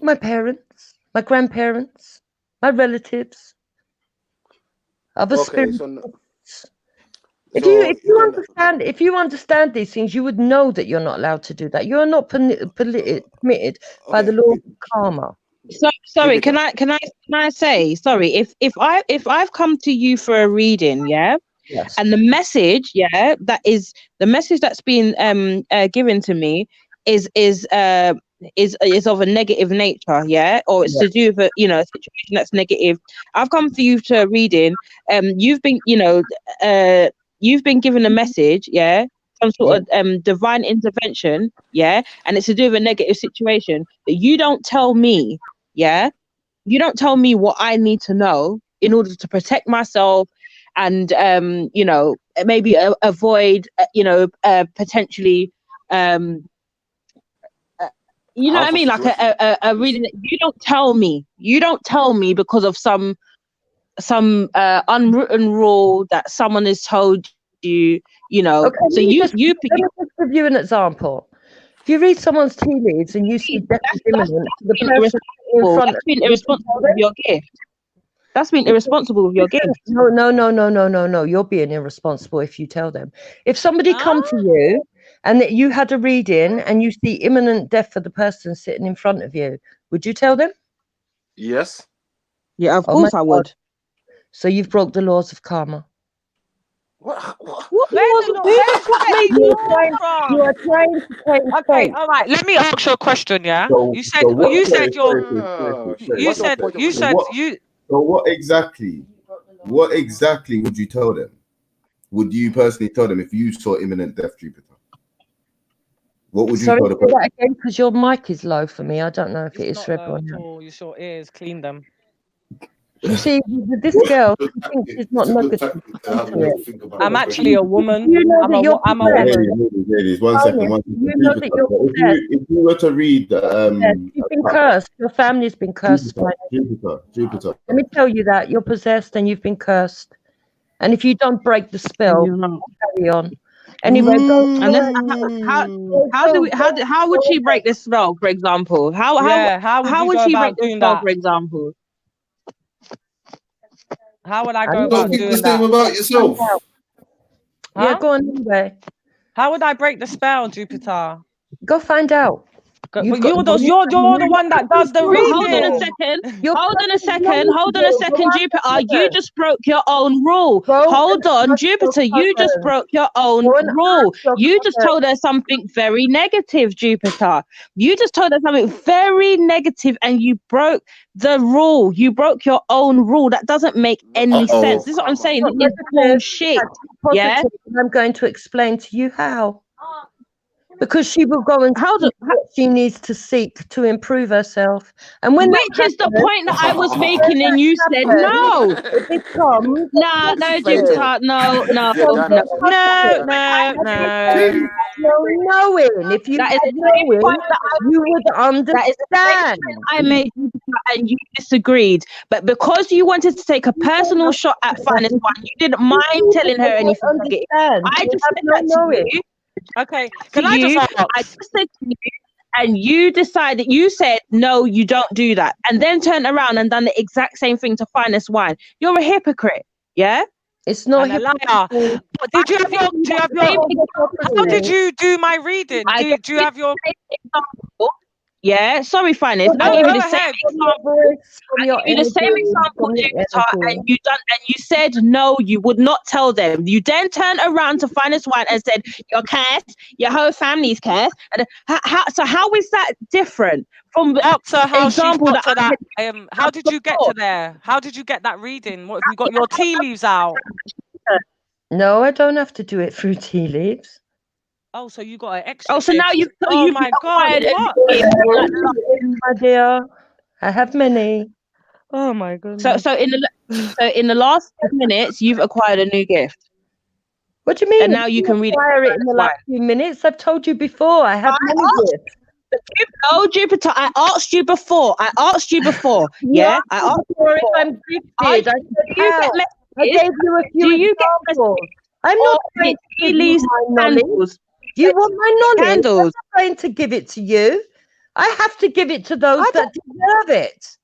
My parents, my grandparents, my relatives. Other spirits. If you understand these things, you would know that you're not allowed to do that. You are not permitted by the law of karma. So sorry, can I say sorry? If I've come to you for a reading, yeah, yes, and the message, yeah, that is the message that's been given to me is of a negative nature, yeah, or it's to do with a situation that's negative. I've come for you to a reading. You've been you've been given a message, yeah, some sort of divine intervention, yeah, and it's to do with a negative situation. But you don't tell me, yeah, you don't tell me what I need to know in order to protect myself and maybe avoid potentially you know what I mean, like a reading that you don't tell me because of some unwritten rule that someone has told you, Okay, so let me just give you an example. If you read someone's tea leaves and you see death is imminent, the person in front that's been irresponsible with your gift. That's been irresponsible with your gift. No. You're being irresponsible if you tell them. If somebody come to you and that you had a reading and you see imminent death for the person sitting in front of you, would you tell them? Yes. Yeah, of course I would. So you've broke the laws of karma. What? You are trying to claim Okay, all right. Let me ask you a question. Yeah, So what exactly would you tell them? Would you personally tell them if you saw imminent death, Jupiter? What would you tell the person? That again, because your mic is low for me. I don't know if it is for everyone. You your ears, clean them. You see, this girl, she thinks she's not negative. I'm actually a woman. You know I'm a woman. Ladies, one second. If you were to read you've been cursed. Your family's been cursed. Jupiter. Let me tell you that you're possessed and you've been cursed. And if you don't break the spell, carry on. Anyway, how would she break the spell, for example? How would she break the spell, for example? How would I go about doing that? About yourself. Yeah, go on anyway. How would I break the spell, Jupiter? Go find out. You're the one that does the reading. Hold on a second, Jupiter. You just broke your own rule. Hold on, Jupiter. You just broke your own rule. You just told her something very negative, Jupiter. You just told her something very negative and you broke the rule. You broke your own rule. That doesn't make any sense. This is what I'm saying. This is bullshit. Yeah? I'm going to explain to you how. Because she will go and what she needs to seek to improve herself. And which is the point that I was making, and you said no. It comes. No, Jupiter, no. Knowing. If you that is knowing, you would understand. I made and you disagreed, but because you wanted to take a personal shot at finance one, you didn't mind telling her anything negative. I just said that to you. Okay, I just said to you, and you decided, you said, no, you don't do that. And then turned around and done the exact same thing to finest wine. You're a hypocrite, yeah? It's not a liar. But did you have your how did you do my reading? Do you have your example? Yeah, sorry, finance. I gave you the same example. I gave you the same example, Jupiter, and you said no, you would not tell them. You then turned around to finance one and said, "You're cursed. Your whole family's cursed." And how is that different from example that? How did you get to there? How did you get that reading? What have you got your tea leaves out? No, I don't have to do it through tea leaves. Oh, so you got an extra. Oh, so now you've. Oh my God! My dear, I have many. Oh my goodness. So in the last 10 minutes, you've acquired a new gift. What do you mean? And now you can read acquire it in the last few minutes. I've told you before. I have many gifts. Oh, Jupiter, I asked you before. Yeah, I asked you Or if before. I'm gifted. I said you how. get I messages? gave you a few Do you get examples. messages? I'm not Or trying to he give you leaves my knowledge. candles? You want my knowledge? Candles. I'm not going to give it to you. I have to give it to those that deserve it.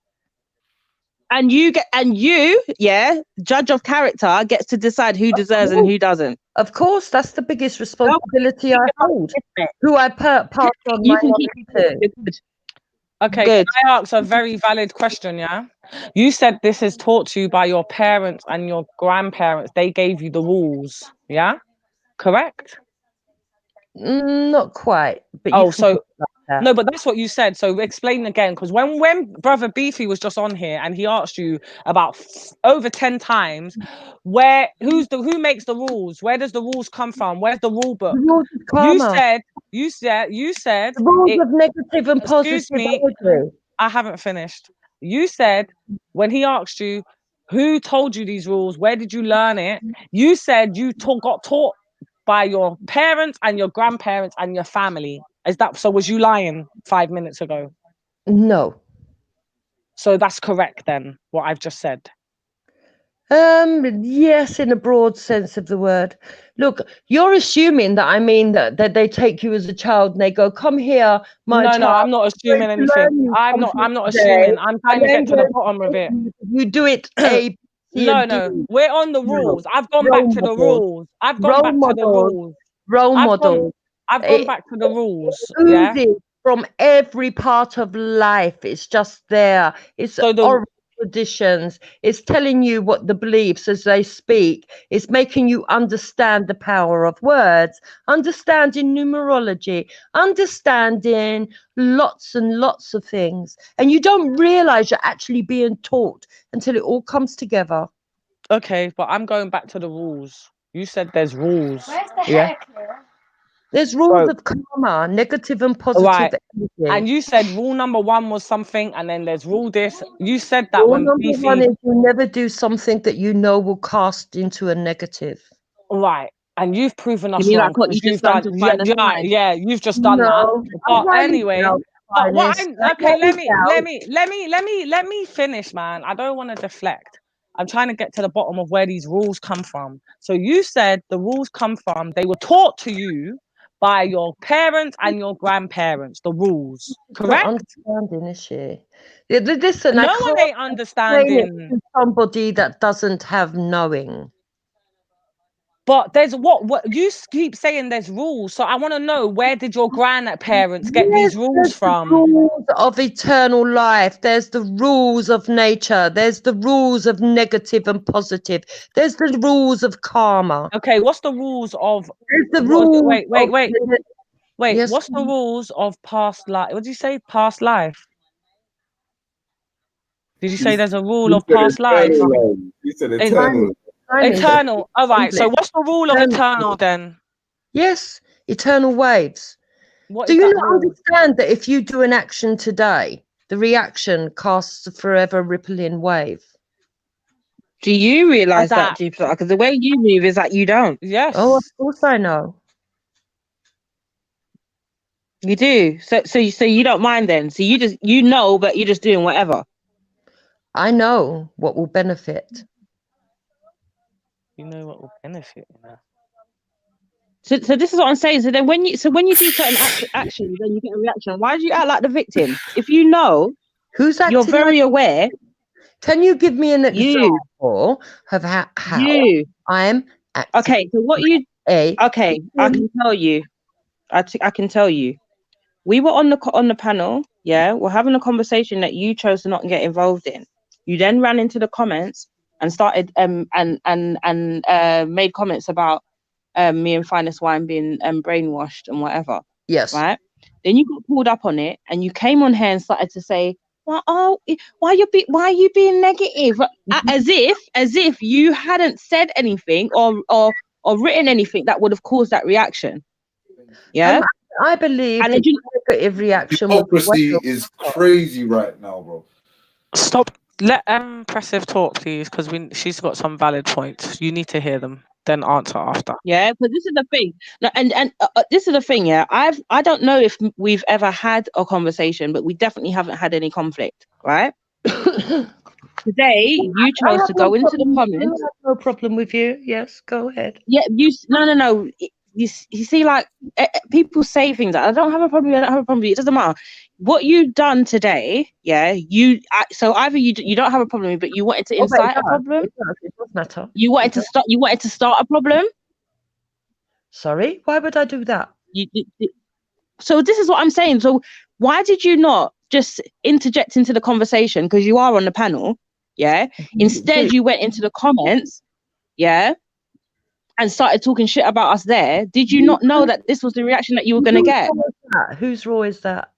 And you, yeah, judge of character gets to decide who deserves and who doesn't. Of course, that's the biggest responsibility I hold. Who I pass on You my can knowledge to. Okay, Good. can I ask a very valid question? Yeah, you said this is taught to you by your parents and your grandparents. They gave you the rules. Yeah, correct. Not quite, but Oh, you can so talk about that. no, but that's what you said. So explain again, because when Brother Beefy was just on here and he asked you about over 10 times, who makes the rules? Where does the rules come from? Where's the rule book? The rules of karma. You said The rules of negative and excuse positive me, energy. I haven't finished. You said when he asked you who told you these rules, where did you learn it? You said you got taught by your parents and your grandparents and your family. Is that so? Was you lying 5 minutes ago? No. So that's correct then, what I've just said. Yes, in a broad sense of the word. Look, you're assuming that I mean that they take you as a child and they go, come here, my child. No, I'm not assuming anything. I'm not assuming. I'm trying to get to the bottom of it. You do it A, C, and D. No, we're on the rules. I've gone back to the rules. I've gone back to the rules. Role models. I've gone back to the rules. It Yeah. oozes from every part of life. It's just there. It's oral traditions. It's telling you what the beliefs as they speak. It's making you understand the power of words, understanding numerology, understanding lots and lots of things. And you don't realize you're actually being taught until it all comes together. Okay, but I'm going back to the rules. You said there's rules. Where's the Yeah. hair clear? There's rules of karma, negative and positive Right. energy. And you said rule number 1 was something, and then there's rule this. You said that Rule when number Beefy. 1 is you never do something that you know will cast into a negative. Right. And you've proven us You mean wrong. like what you You've just done done, to find a sign? yeah, you've just done No, that. But anyway, but what I'm okay, let me finish, man. I don't want to deflect. I'm trying to get to the bottom of where these rules come from. So you said the rules come from, they were taught to you by your parents and your grandparents, the rules, correct? Not understanding, is she? Listen, No I one can't ain't explain understanding. it to somebody that doesn't have knowing. But there's what you keep saying there's rules. So I want to know, where did your grandparents get these rules There's from? the rules of eternal life. There's the rules of nature. There's the rules of negative and positive. There's the rules of karma. Okay, what's the rules of There's the rules. wait. Yes, What's the rules of past life? What did you say? Past life? Did you say there's a rule of past life? You said eternal. Eternal. All right. So what's the rule of eternal then? Yes, eternal waves. What Do is you that not rule? understand that if you do an action today, the reaction casts a forever rippling wave? Do you realize that, That- Jupiter? Because the way you move is that you don't. Yes. Oh, of course I know. You do. So you don't mind then. So you know, but you're just doing whatever. I know what will benefit. You know what will benefit, you know. So this is what I'm saying. So then when you do certain actions, then you get a reaction. Why do you act like the victim? If you know, who's acting, you're very aware. Can you give me an example of how I'm acting? Okay, so what you okay, I can tell you. I can tell you. We were on the panel, yeah, we're having a conversation that you chose to not get involved in. You then ran into the comments and started and made comments about me and Finest Wine being brainwashed and whatever. Yes. Right? Then you got pulled up on it and you came on here and started to say, well, why are you being negative? As if you hadn't said anything or written anything that would have caused that reaction. Yeah. I believe and the negative reaction. Hypocrisy is crazy right now, bro. Stop. Let Impressive talk, please, because she's got some valid points. You need to hear them. then answer after. Yeah, but this is the thing. No, and this is the thing. Yeah, I don't know if we've ever had a conversation, but we definitely haven't had any conflict, right? Today, you I chose have to no go into the problem with you. comments. I have no problem with you. Yes, go ahead. Yeah, no. You see, like people say things. I don't have a problem. I don't have a problem. It doesn't matter. What you done today, yeah. So either you don't have a problem, but you wanted to Oh, but incite a problem. It does matter. You wanted to start. You wanted to start a problem. Sorry, why would I do that? So this is what I'm saying. So why did you not just interject into the conversation, because you are on the panel, yeah? Instead, you went into the comments, yeah, and started talking shit about us there. Did you not know that this was the reaction that you were going to get? Whose rule is that?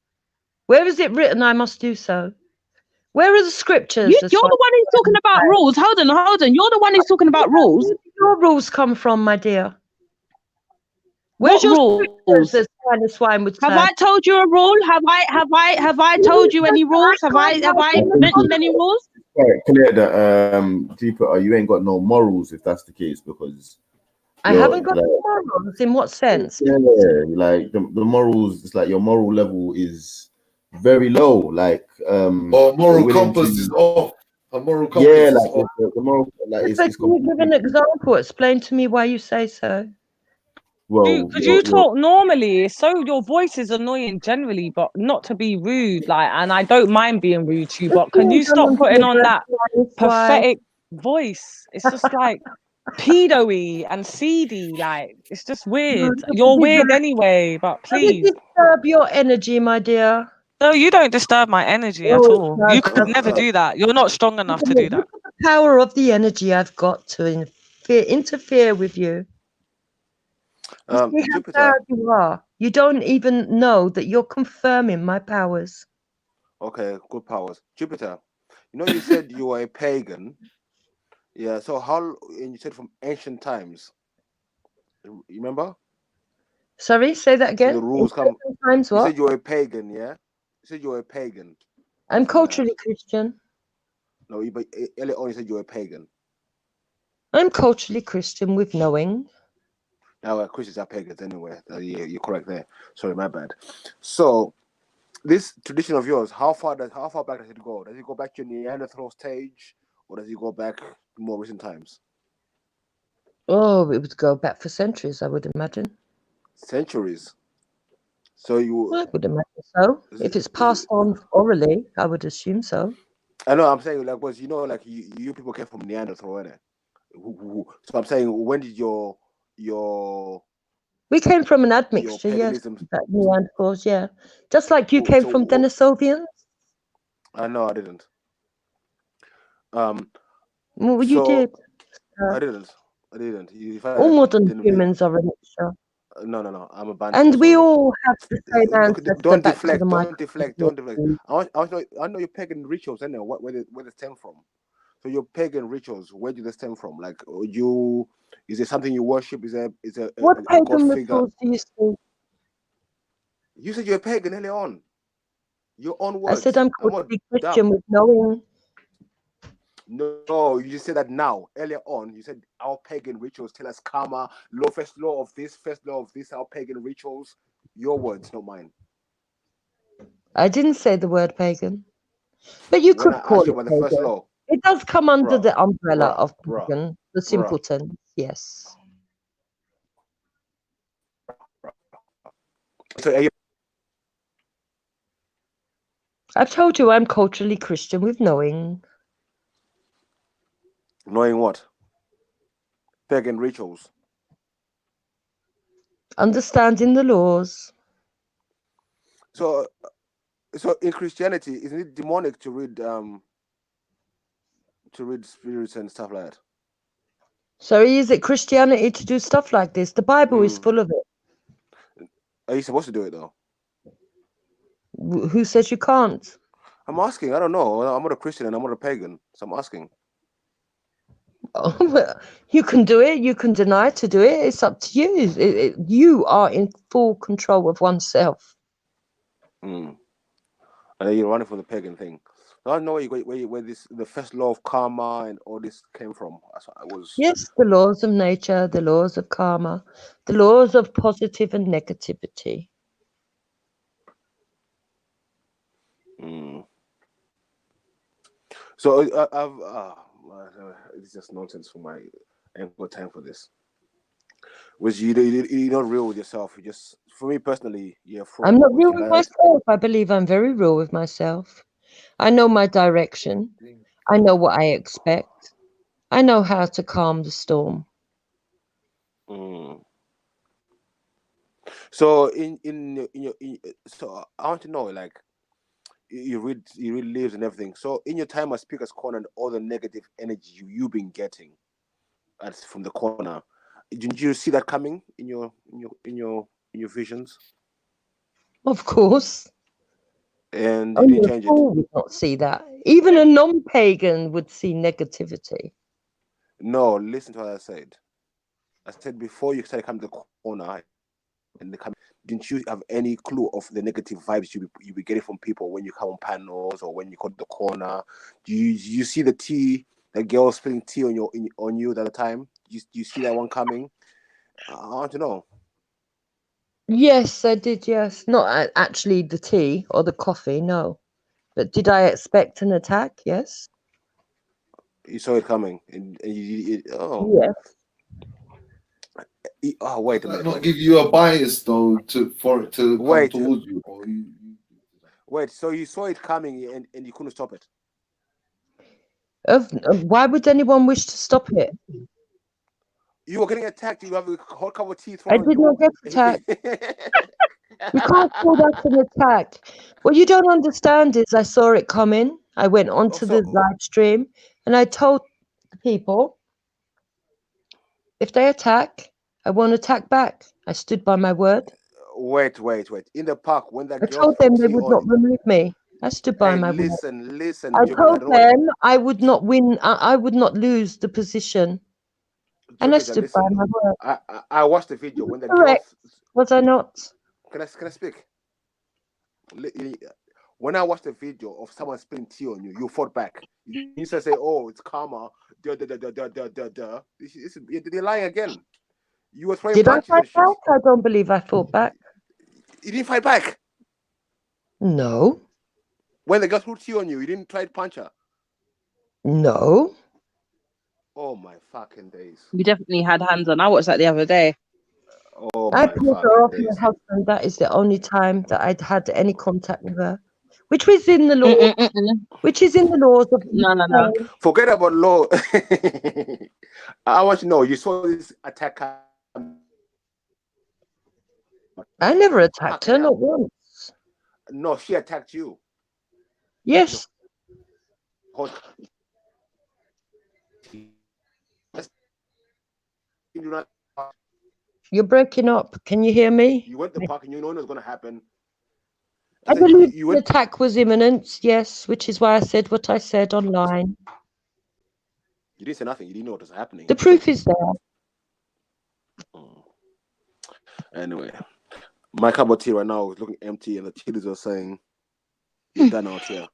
Where is it written I must do so? Where are the scriptures? You're the one who's talking about rules. Hold on. You're the one who's talking about rules. Where do your rules come from, my dear? Where's your rules? That swine would have say? I told you a rule? Have I told you any rules? Have I mentioned any rules? Quite clear that Jupiter, you ain't got no morals if that's the case, because I haven't got no morals. In what sense? Yeah, like the morals, it's like your moral level is very low. Like moral compass is off. A moral compass is off. The moral, like Can you give an example? Explain to me why you say so. Well, could you talk normally? So your voice is annoying generally, but not to be rude. Like, and I don't mind being rude to you, but can you stop putting on that pathetic voice? It's just like pedo-y and seedy. Like, it's just weird. You're weird anyway, but please. Disturb your energy, my dear. No, you don't disturb my energy at all. You could never do that. You're not strong enough to do that. Look at the power of the energy I've got to interfere with you. See how bad you are. You don't even know that you're confirming my powers. Okay, good powers. Jupiter, you know, you said you were a pagan. Yeah, so and you said from ancient times. You remember? Sorry, say that again. So the rules come. Times what? You said you were a pagan, yeah? You said you were a pagan. I'm culturally Christian. No, but earlier on you said you were a pagan. I'm culturally Christian with knowing. Now, Christians are pagans anyway. Yeah, you're correct there. Sorry, my bad. So, this tradition of yours, how far back does it go? Does it go back to Neanderthal stage, or does it go back to more recent times? Oh, it would go back for centuries, I would imagine. Centuries. So I would imagine so. If it's passed on orally, I would assume so. I know. I'm saying like, was like you people came from Neanderthal, innit? So I'm saying, when did your we came from an admixture, yes. Neanderthals, yeah. Just like you came from Denisovians. No, I didn't. Well, you did. I didn't. All modern humans are a mixture. No. I'm a band. And we all have the same ancestor. Don't deflect. I know your pagan rituals, I know where they stem from. So your pagan rituals, where do they stem from? Like, is it something you worship? Is it what a pagan god rituals do you see? You said you're a pagan earlier on. Your own words. I said I'm called to be Christian with knowing. No, you just said that now. Earlier on, you said our pagan rituals tell us karma, first law of this, our pagan rituals. Your words, not mine. I didn't say the word pagan. But you could call it pagan. First law. It does come under the umbrella of pagan, the simpleton, yes. So, I've told you I'm culturally Christian with knowing. Knowing what? Pagan rituals. Understanding the laws. So in Christianity, isn't it demonic to read spirits and stuff like that? Sorry, is it Christianity to do stuff like this? The Bible is full of it. Are you supposed to do it though? Who says you can't? I'm asking. I don't know. I'm not a Christian and I'm not a pagan, so I'm asking. Oh, you can do it. You can deny to do it. It's up to you. You are in full control of oneself. I know you're running for the pagan thing. I don't know where this the first law of karma and all this came from. I was. Yes, the laws of nature, the laws of karma, the laws of positive and negativity. So it's just nonsense for my. I ain't got time for this. Was you're not real with yourself. You just, for me personally, you're fraud. I'm not real with myself. I believe I'm very real with myself. I know my direction. I know what I expect. I know how to calm the storm. So so I want to know, like, you read lives and everything. So in your time as Speaker's Corner and all the negative energy you've been getting, from the corner, didn't you see that coming in your visions? Of course. And you Only didn't a change it. fool would not see that. Even a non-pagan would see negativity. No, listen to what I said. I said before you started coming to the corner, and didn't you have any clue of the negative vibes you be getting from people when you come on panels or when you go to the corner? Do you see the girl spilling tea on you at the time? Do you see that one coming? I want to know. Yes, I did. Yes, not actually the tea or the coffee. No, but did I expect an attack? Yes. You saw it coming, and you Yes. Oh, wait a minute. Not give you a bias though for it to come towards you. Wait, so you saw it coming and you couldn't stop it? Why would anyone wish to stop it? You were getting attacked. You have a hot cup of tea thrown I on did you. not get attacked. You can't call that an attack. What you don't understand is I saw it coming. I went onto the live stream and I told the people, if they attack, I won't attack back. I stood by my word. Wait. In the park, when that I girl told them they tea would on not remove me. I stood by Hey, my word. listen. I Jupiter, told them I would not win. I would not lose the position. And I stood by my word. I watched the video when the girl. Correct. Was I not? Can I speak? When I watched the video of someone spilling tea on you, you fought back. You used to say, "Oh, it's karma." You're lying again. You were throwing Did I punches fight and shit. back? I don't believe I fought back. You didn't fight back. No. When the girl threw tea on you, you didn't try to punch her. No. Oh my fucking days. You definitely had hands on. I watched that the other day. Oh I my pulled her off my husband. That is the only time that I'd had any contact with her, which was in the law. Which is in the laws of no. Forget about law. I want to know. You saw this attack. I never attacked her, not once. No, she attacked you. Yes. You're breaking up. Can you hear me? You went to the park and you know it was going to happen. I believe the attack was imminent, yes, which is why I said what I said online. You didn't say nothing. You didn't know what was happening. The proof is there. Anyway, my cup of tea right now is looking empty, and the chilies are saying, "You're done out here."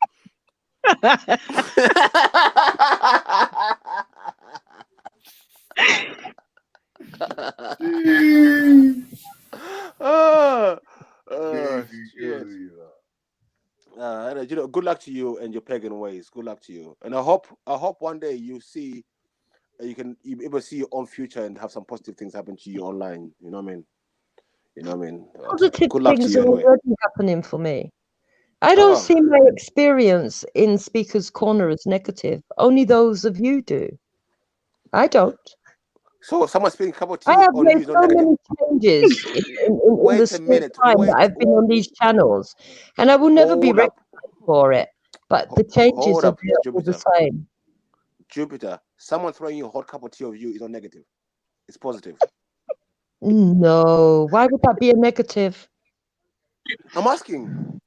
Good luck to you and your pagan ways. Good luck to you, and I hope one day you see, you be able to see your own future and have some positive things happen to you online. You know what I mean? Positive Good luck to things you are anyway. already happening for me. I don't see my experience in Speaker's Corner as negative. Only those of you do. I don't. So someone spilling a cup of tea I have on you made is not so negative. many changes in the short time that I've been on these channels, and I will never be recognized for it. But the changes are there all the same. Jupiter, someone throwing you a hot cup of tea of you is not negative. It's positive. No. Why would that be a negative? I'm asking.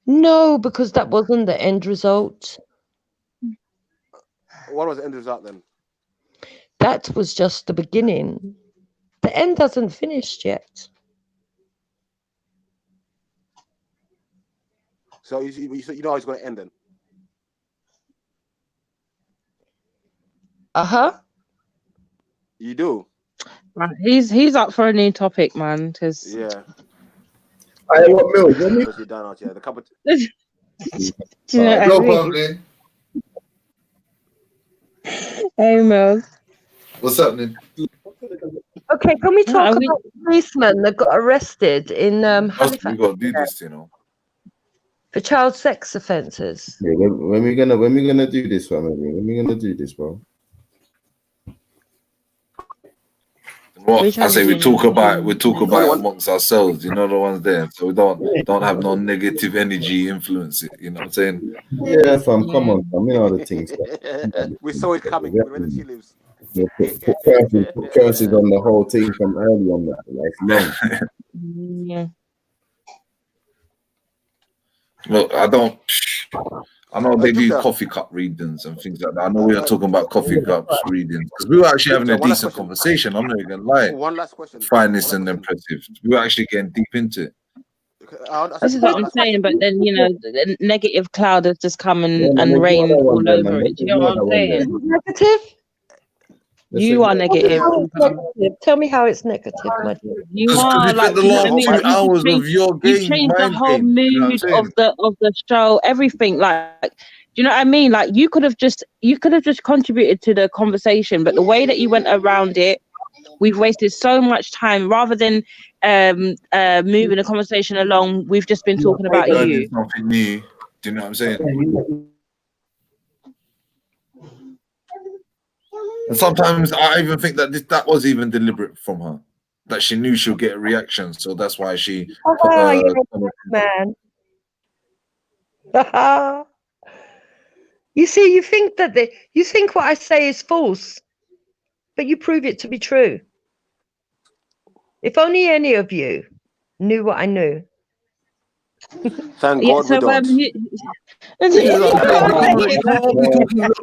No, because that wasn't the end result. What was the end result then? That was just the beginning. The end hasn't finished yet. So you know how it's going to end then. You do. Right, he's up for a new topic, man. Because Yeah. Hey, what Mills? Let me. You're done out here. The couple. do you know Yo, what I mean? family. Hey, Mills. What's happening? Okay, can we talk Are we- about the policeman that got arrested in We Halifax got to do this, you know. for child sex offences? Yeah, when we gonna do this, family? When we gonna do this, bro? What Which I one say, is we it? talk about it amongst ourselves. You know the ones there, so we don't have no negative energy influence it. You know what I'm saying? Yeah, fam. Come on, fam. You know the things. We saw it coming. We went to lives. Yeah, put curses on the whole thing from early on that. Like long. Yeah. Look, I know they do coffee cup readings and things like that. I know we are talking about coffee cups readings because we were actually having a decent conversation. I'm not even gonna lie. One last question. Find this and impressive. We were actually getting deep into it. This is what I'm saying, but then the negative cloud has just come and rained all over it. Do you know what I'm saying? Negative? You are negative. Tell me how it's negative, my dear. You are like the last 2 hours of your game, you've changed the mind whole game, you know what I'm mood of the show, everything. Like, do you know what I mean? Like, you could have just contributed to the conversation, but the way that you went around it, we've wasted so much time rather than moving the conversation along. We've just been talking about you. Something new. Do you know what I'm saying? And sometimes I even think that that was even deliberate from her, that she knew she'll get a reaction, so that's why she. You're a good man. You see, you think what I say is false, but you prove it to be true. If only any of you knew what I knew. Thank God we don't.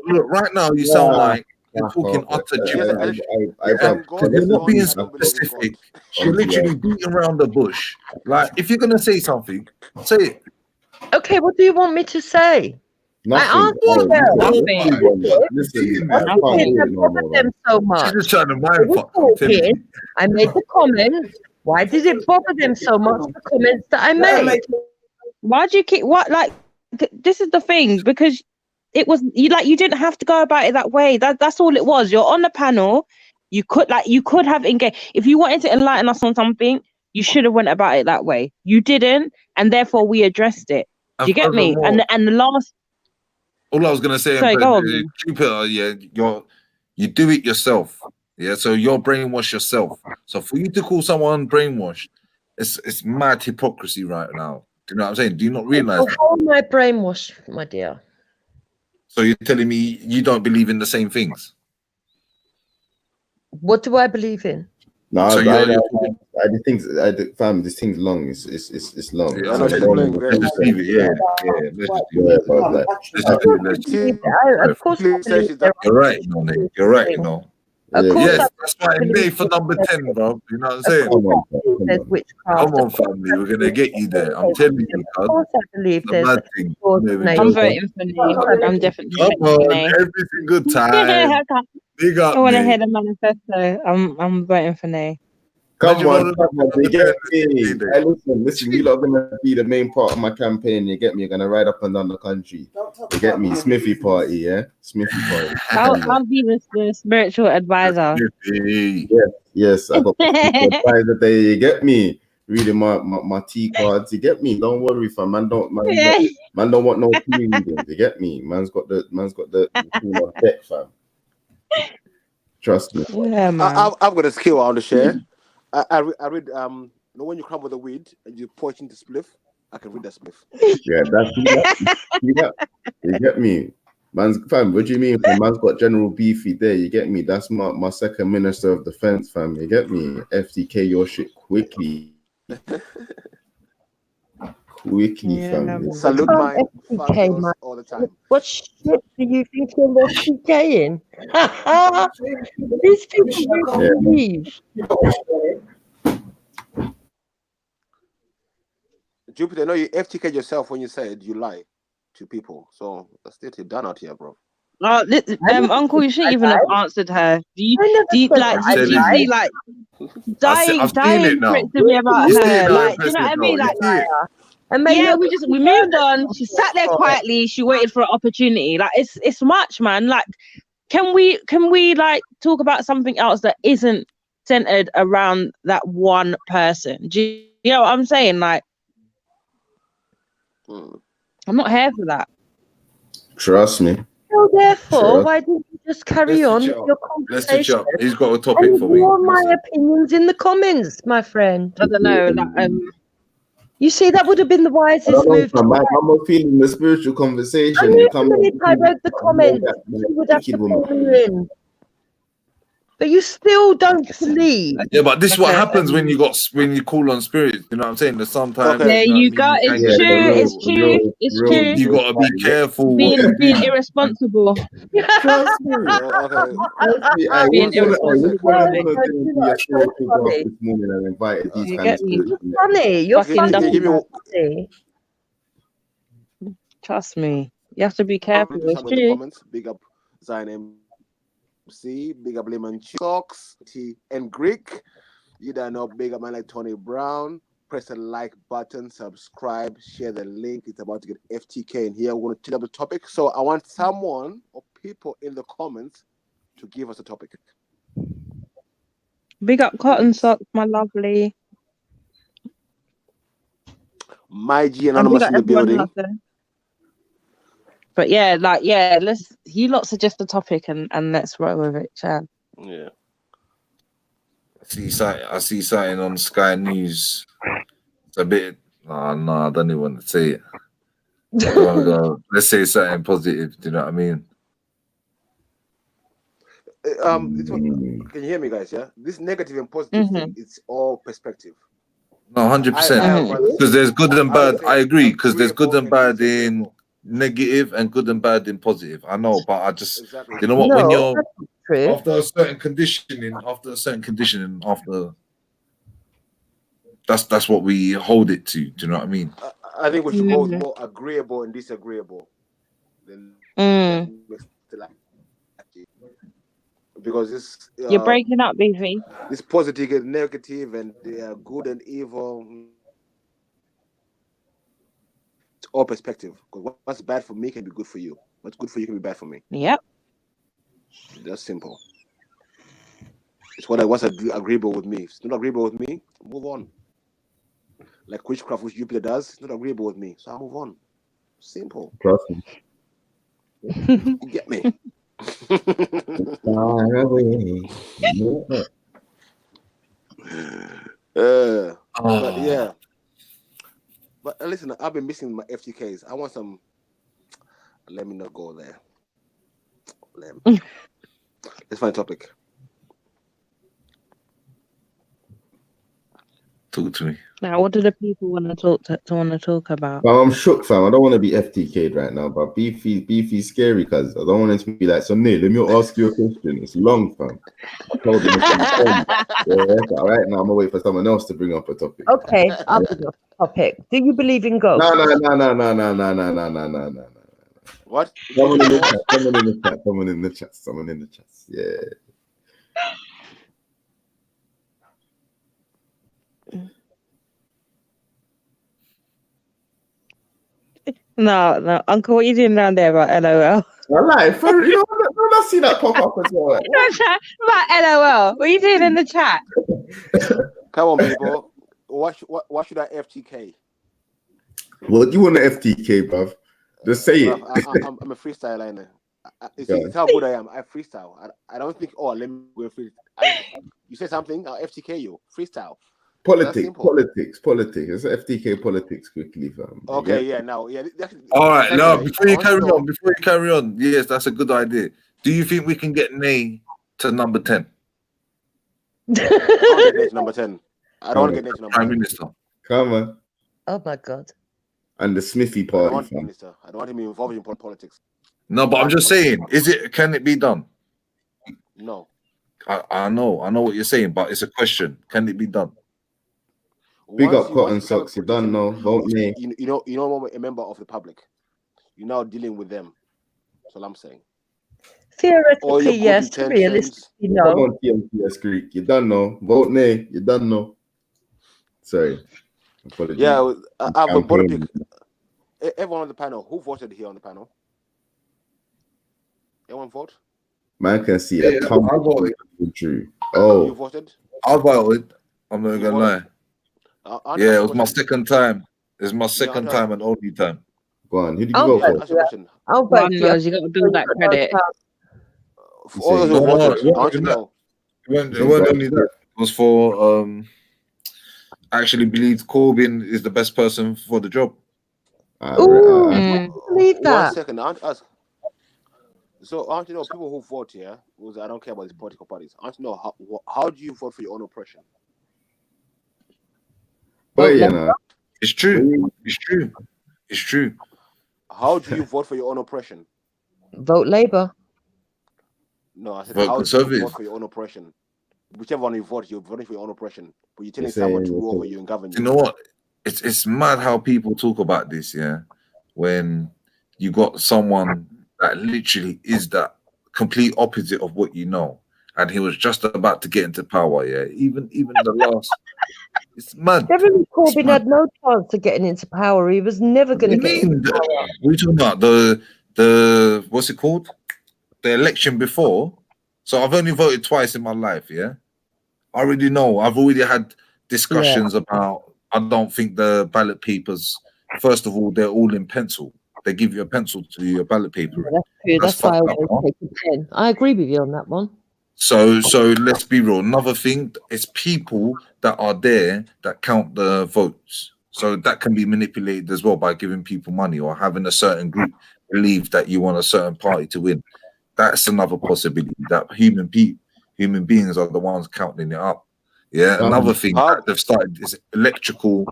Look, right now you sound like you're talking utter gibberish. Because you're not being specific. You're literally beating around the bush. Like, if you're gonna say something, say it. Okay, what do you want me to say? Nothing. Listen, I bothered them so much. She's just trying to mind fuck. I made the comment. Why did it bother them so much? The comments that I made. Why do you keep this is the thing, because it was you didn't have to go about it that way. That's all it was. You're on the panel. You could have engaged. If you wanted to enlighten us on something, you should have went about it that way. You didn't, and therefore we addressed it. Do you get me? And the last. All I was gonna say, sorry, go on. Jupiter, you do it yourself. Yeah, so you're brainwashed yourself. So for you to call someone brainwashed, it's mad hypocrisy right now. Do you know what I'm saying? Do you not realize that? How am I brainwashed, my dear? So you're telling me you don't believe in the same things? What do I believe in? No, so fam, this thing's long. It's long. Yeah, let's just leave it. Yeah. Of course, you're right. You're right. You know. Yes, that's why Nay for number 10, bro. You know what I'm saying? Come on, family. We're gonna get you there. I'm telling you, of course, I believe there's. I'm voting for Nay. I'm definitely Come voting for on, Nay. every single time. Big up, I want to Nay. hear the manifesto. I'm voting for Nay. Come on, you get me. Hey, listen, you lot are gonna be the main part of my campaign. You get me? You're gonna ride up and down the country. You get me? Smithy party, yeah? Smithy party. I'll be the spiritual advisor. Yes, I got the advisor there. You get me? Reading my T cards. You get me? Don't worry, fam. Man don't want no free readings. You get me? Man's got the deck, fam. Trust me. Yeah, man. I've got a skill on the share. I read when you come with a weed and you pour it into spliff, I can read that spliff. Yeah, you get me? Man's fam, what do you mean? Man's got General Beefy there, you get me? That's my second Minister of Defense, fam. You get me? FTK your shit quickly. Fam. Salute my FTK all the time. What shit do you think you're FTKing? These people leave. Jupiter, no, you FTK yourself when you said you lie to people. So that's it. You're done out here, bro. Uncle, you shouldn't even have answered her. Do you like I'm telling literally you. like I've seen it now. threats to me about You see her? it now, Like, do you know what I impressive mean? now. Like, You see it. And maybe yeah, we moved on. She sat there quietly. She waited for an opportunity. Like, it's much, man. Like, can we like talk about something else that isn't centered around that one person? Do you know what I'm saying? Like, I'm not here for that. Trust me. So therefore, Trust. why didn't you just carry Let's on switch with it up. your Let's switch conversation up. He's got a topic and for me. ignore my Listen. opinions in the comments, my friend? I don't know. Like, You see, that would have been the I wisest don't know, move. fam. I'm not feeling the spiritual I conversation. knew You the come minute I read the comments, you would have to pull me in. But you still don't believe. Yeah, but this is what Okay, happens when you call on spirits. You know what I'm saying? There's sometimes there you know what I you mean, go. you It's can get true. it. It's true. It's true. You gotta be careful what Being you do. irresponsible. Trust me. Okay. Trust me. I Being was irresponsible. gonna Yeah, do you know, a it's so spiritual bath funny. this morning and invited these You kind of get me? spirits. You're funny. You're Fucking funny. Give me You're funny. Trust me. You have to be careful. It's some in the true. comments. Big up Zion MC. Big up Lemon Socks. T and Greek. You don't know. Big up man like Tony Brown. Press the like button, subscribe, share the link. It's about to get FTK in here. We're going to change up the topic. So I want someone or people in the comments to give us a topic. Big up Cotton Socks, my lovely. My G And big Anonymous up in the everyone building. out there. But yeah, like you lot suggest the topic and let's roll with it, Chad. Yeah. I see something on Sky News. It's a bit. No, I don't even want to say it. I don't want to go. Let's say something positive. Do you know what I mean? Can you hear me, guys? Yeah. This negative and positive thing, it's all perspective. No, 100%. Because there's good and bad. I agree. Because there's good and bad in negative and good and bad in positive. I know, but I just, you know what? When you're after a certain conditioning, that's what we hold it to. Do you know what I mean? I think we should go with more agreeable and disagreeable. Then because this you're breaking up, Beefy. This positive and negative and good and evil. It's all perspective. Because what's bad for me can be good for you. What's good for you can be bad for me. Yep. That's simple. It's what's agreeable with me. If it's not agreeable with me, move on. Like witchcraft, which Jupiter does, it's not agreeable with me, so I'll move on. Simple. Trust me. You get me? But yeah. But listen, I've been missing my FTKs. I want some. Let me not go there. Let's find a topic. Talk to me. Now, what do the people want to talk about? Well, I'm shook, fam. I don't want to be FTK'd right now, but beefy scary because I don't want it to be like, so Neil, let me ask you a question. It's long, fam. I told him so right now I'm gonna wait for someone else to bring up a topic. Okay, I'll bring up a topic. Do you believe in ghosts? No. What? Someone in the chat. Yeah. No, Uncle, what are you doing down there about LOL? All right, you know, when I see that pop up as well. About LOL. What are you doing in the chat? Come on, people. What should I FTK? Well, you want an FTK, bruv? Just say it. I'm a freestyler. It's how good I am. I freestyle. I don't think, let me go freestyle. You say something, I'll FTK you. Freestyle. Politics. It's FTK politics quickly, fam. Okay, yeah, now, yeah. All right, now before you carry on, yes, that's a good idea. Do you think we can get Nay to number 10? I don't get Nay to number 10. I don't want to get Nay to number 10. Prime Minister. Come on. Oh my God. And the Smithy party. I don't want him involved in politics. No, but I'm just saying, can it be done? No. I know what you're saying, but it's a question. Can it be done? Big Once up you Cotton once you become a Socks. You done politician, know. Vote me. you know a member of the public. You're now dealing with them. That's all I'm saying. All Theoretically, your good yes. intentions. Realistically, Come no. on, TMTS Greek. You done know. Vote nay. You done know. Sorry. Apologies. Yeah, I've got to Campaign. pick everyone on the panel. Who voted here on the panel? Anyone vote? Man can see Yeah, a tumble I voted. Drew. You Oh, voted? I voted. I'm not You gonna voted? lie. Auntie, Yeah, ask it a was my question. second time. It's my Yeah, second Auntie, time and only time. go on. Who did you I'll vote vote for? ask for a you. question. I'll vote One for you. knows you got to build that credit. For You all those say who No, voted, it I want to wasn't that. know. It you wasn't say only that. It was for I actually believe Corbyn is the best person for the job. Ooh, Mm. believe One that. second, I want to ask. So, I want to know people who vote here. Because I don't care about these political parties. I want to know how do you vote for your own oppression? Oh, Vote yeah, Labour. nah. It's true. It's true. It's true. How do you vote for your own oppression? Vote Labour. No, I said Vote how do you Conservative. vote for your own oppression? Whichever one you vote, you're voting for your own oppression. But you're telling You're someone saying- to rule over you and govern You you. know what? It's mad how people talk about this, yeah. When you got someone that literally is that complete opposite of what you know, and he was just about to get into power, yeah. Even the last, it's mad. Jeremy It's Corbyn mad. had no chance of getting into power. He was never going to What do you get into mean? power. We're talking about the what's it called? The election before. So I've only voted twice in my life, yeah. I already know. I've already had discussions about. I don't think the ballot papers. First of all, they're all in pencil. They give you a pencil to do your ballot paper. That's true. That's why I fucked up, always huh? take a pen. I agree with you on that one. So let's be real. Another thing is people that are there that count the votes. So that can be manipulated as well by giving people money or having a certain group believe that you want a certain party to win. That's another possibility. That human beings are the ones counting it up. Yeah. Another thing that they've started is electrical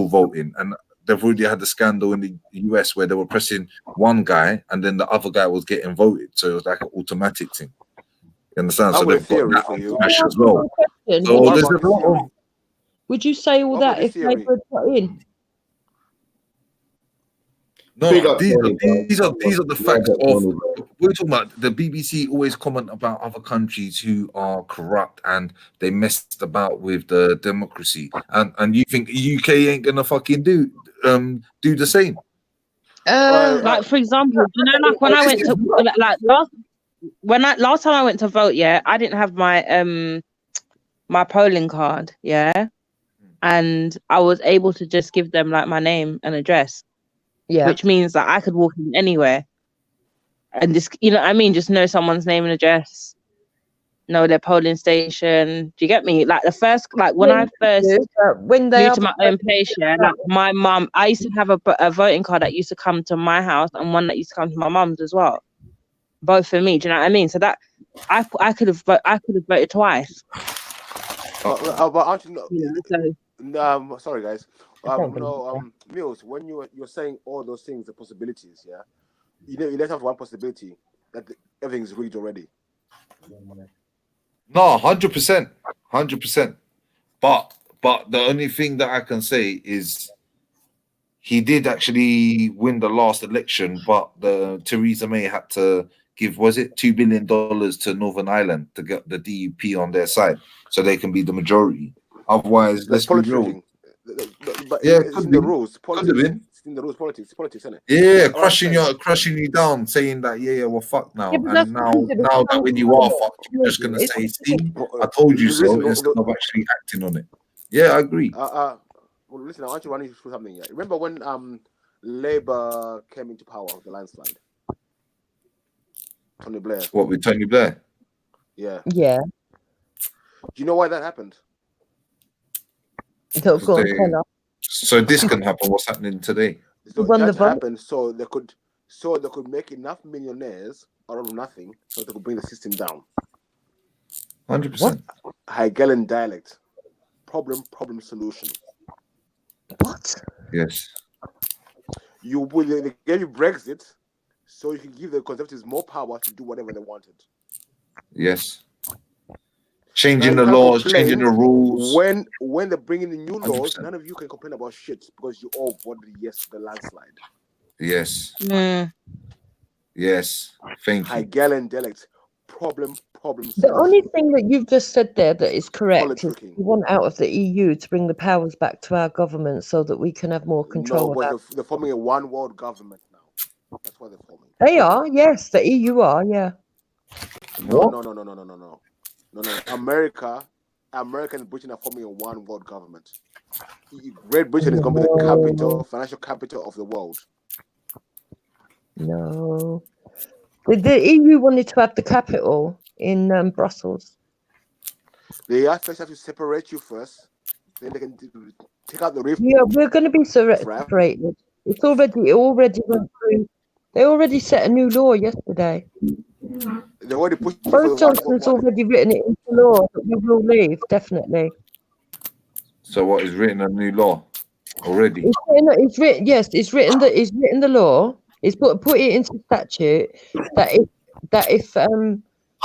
voting, and they've already had the scandal in the US where they were pressing one guy and then the other guy was getting voted. So it was like an automatic thing. You understand? I've So got a they've got theory that for on you. smash Can I as ask you well. one question? So Would there's you, a lot of would you say all I've got that this if theory. Labour had got in? Big no. up These Tony, bro. are the Big facts up of. Tony, bro. We're talking about the BBC always comment about other countries who are corrupt and they messed about with the democracy, and you think UK ain't gonna fucking do the same? Like for example, you know, like when I went to like last time I went to vote, yeah, I didn't have my my polling card, yeah, and I was able to just give them like my name and address, Yeah. which means that I could walk in anywhere and just, you know what I mean, just know someone's name and address, know their polling station. Do you get me? Like the first, like when I first when they moved to my own place, yeah, like my mum, I used to have a voting card that used to come to my house and one that used to come to my mum's as well, both for me. Do you know what I mean? So that I could have voted twice. But aren't you Yeah, so sorry guys. Mills, when you're saying all those things, the possibilities, yeah, you let out one possibility that everything's rigged already. No, 100%. But the only thing that I can say is he did actually win the last election, but Theresa May had to give, was it $2 billion to Northern Ireland to get the DUP on their side so they can be the majority. Otherwise, let's be real. But Yeah, it's in the rules. Politics. It's in the rules. Politics, isn't it? Yeah, crushing you down, saying that we're fucked now, Yeah, but and now that when you are fucked, you're just gonna say, "See, I told you so," instead of actually acting on it. Yeah, I agree. Well, listen, I want to run you through something. Yeah, remember when Labour came into power with the landslide? Tony Blair. What with Tony Blair? Yeah. Yeah. Do you know why that happened? Go on, tell us. So this can happen. What's happening today? So that happened so they could make enough millionaires out of nothing, so they could bring the system down. 100%. Hegelian dialect. Problem, solution. What? Yes. They gave you Brexit, so you can give the Conservatives more power to do whatever they wanted. Yes. changing Now the you can't laws, changing complain the rules. when they're bringing in new laws. 100%. None of you can complain about shit because you all voted yes to the landslide. Yes, Mm. yes. Thank High you. gallon dialect. Problem The only solution. thing that you've just said there that is correct is Politicking. we want out of the EU to bring the powers back to our government so that we can have more control No, of our. but they're forming a one world government now. That's what they're forming. They are, yes, the EU are, yeah. No. America and Britain are forming a one world government. Great Britain is going to be the capital, financial capital of the world. No. The EU wanted to have the capital in Brussels. They first have to separate you first. Then they can take out the rift. Yeah, we're going to be separated. It already went through. They already set a new law yesterday. They already pushed it Boris Johnson's already written it into law that we will leave, definitely. So what is written a new law already? It's written. Yes, it's written the law. It's put it into statute that if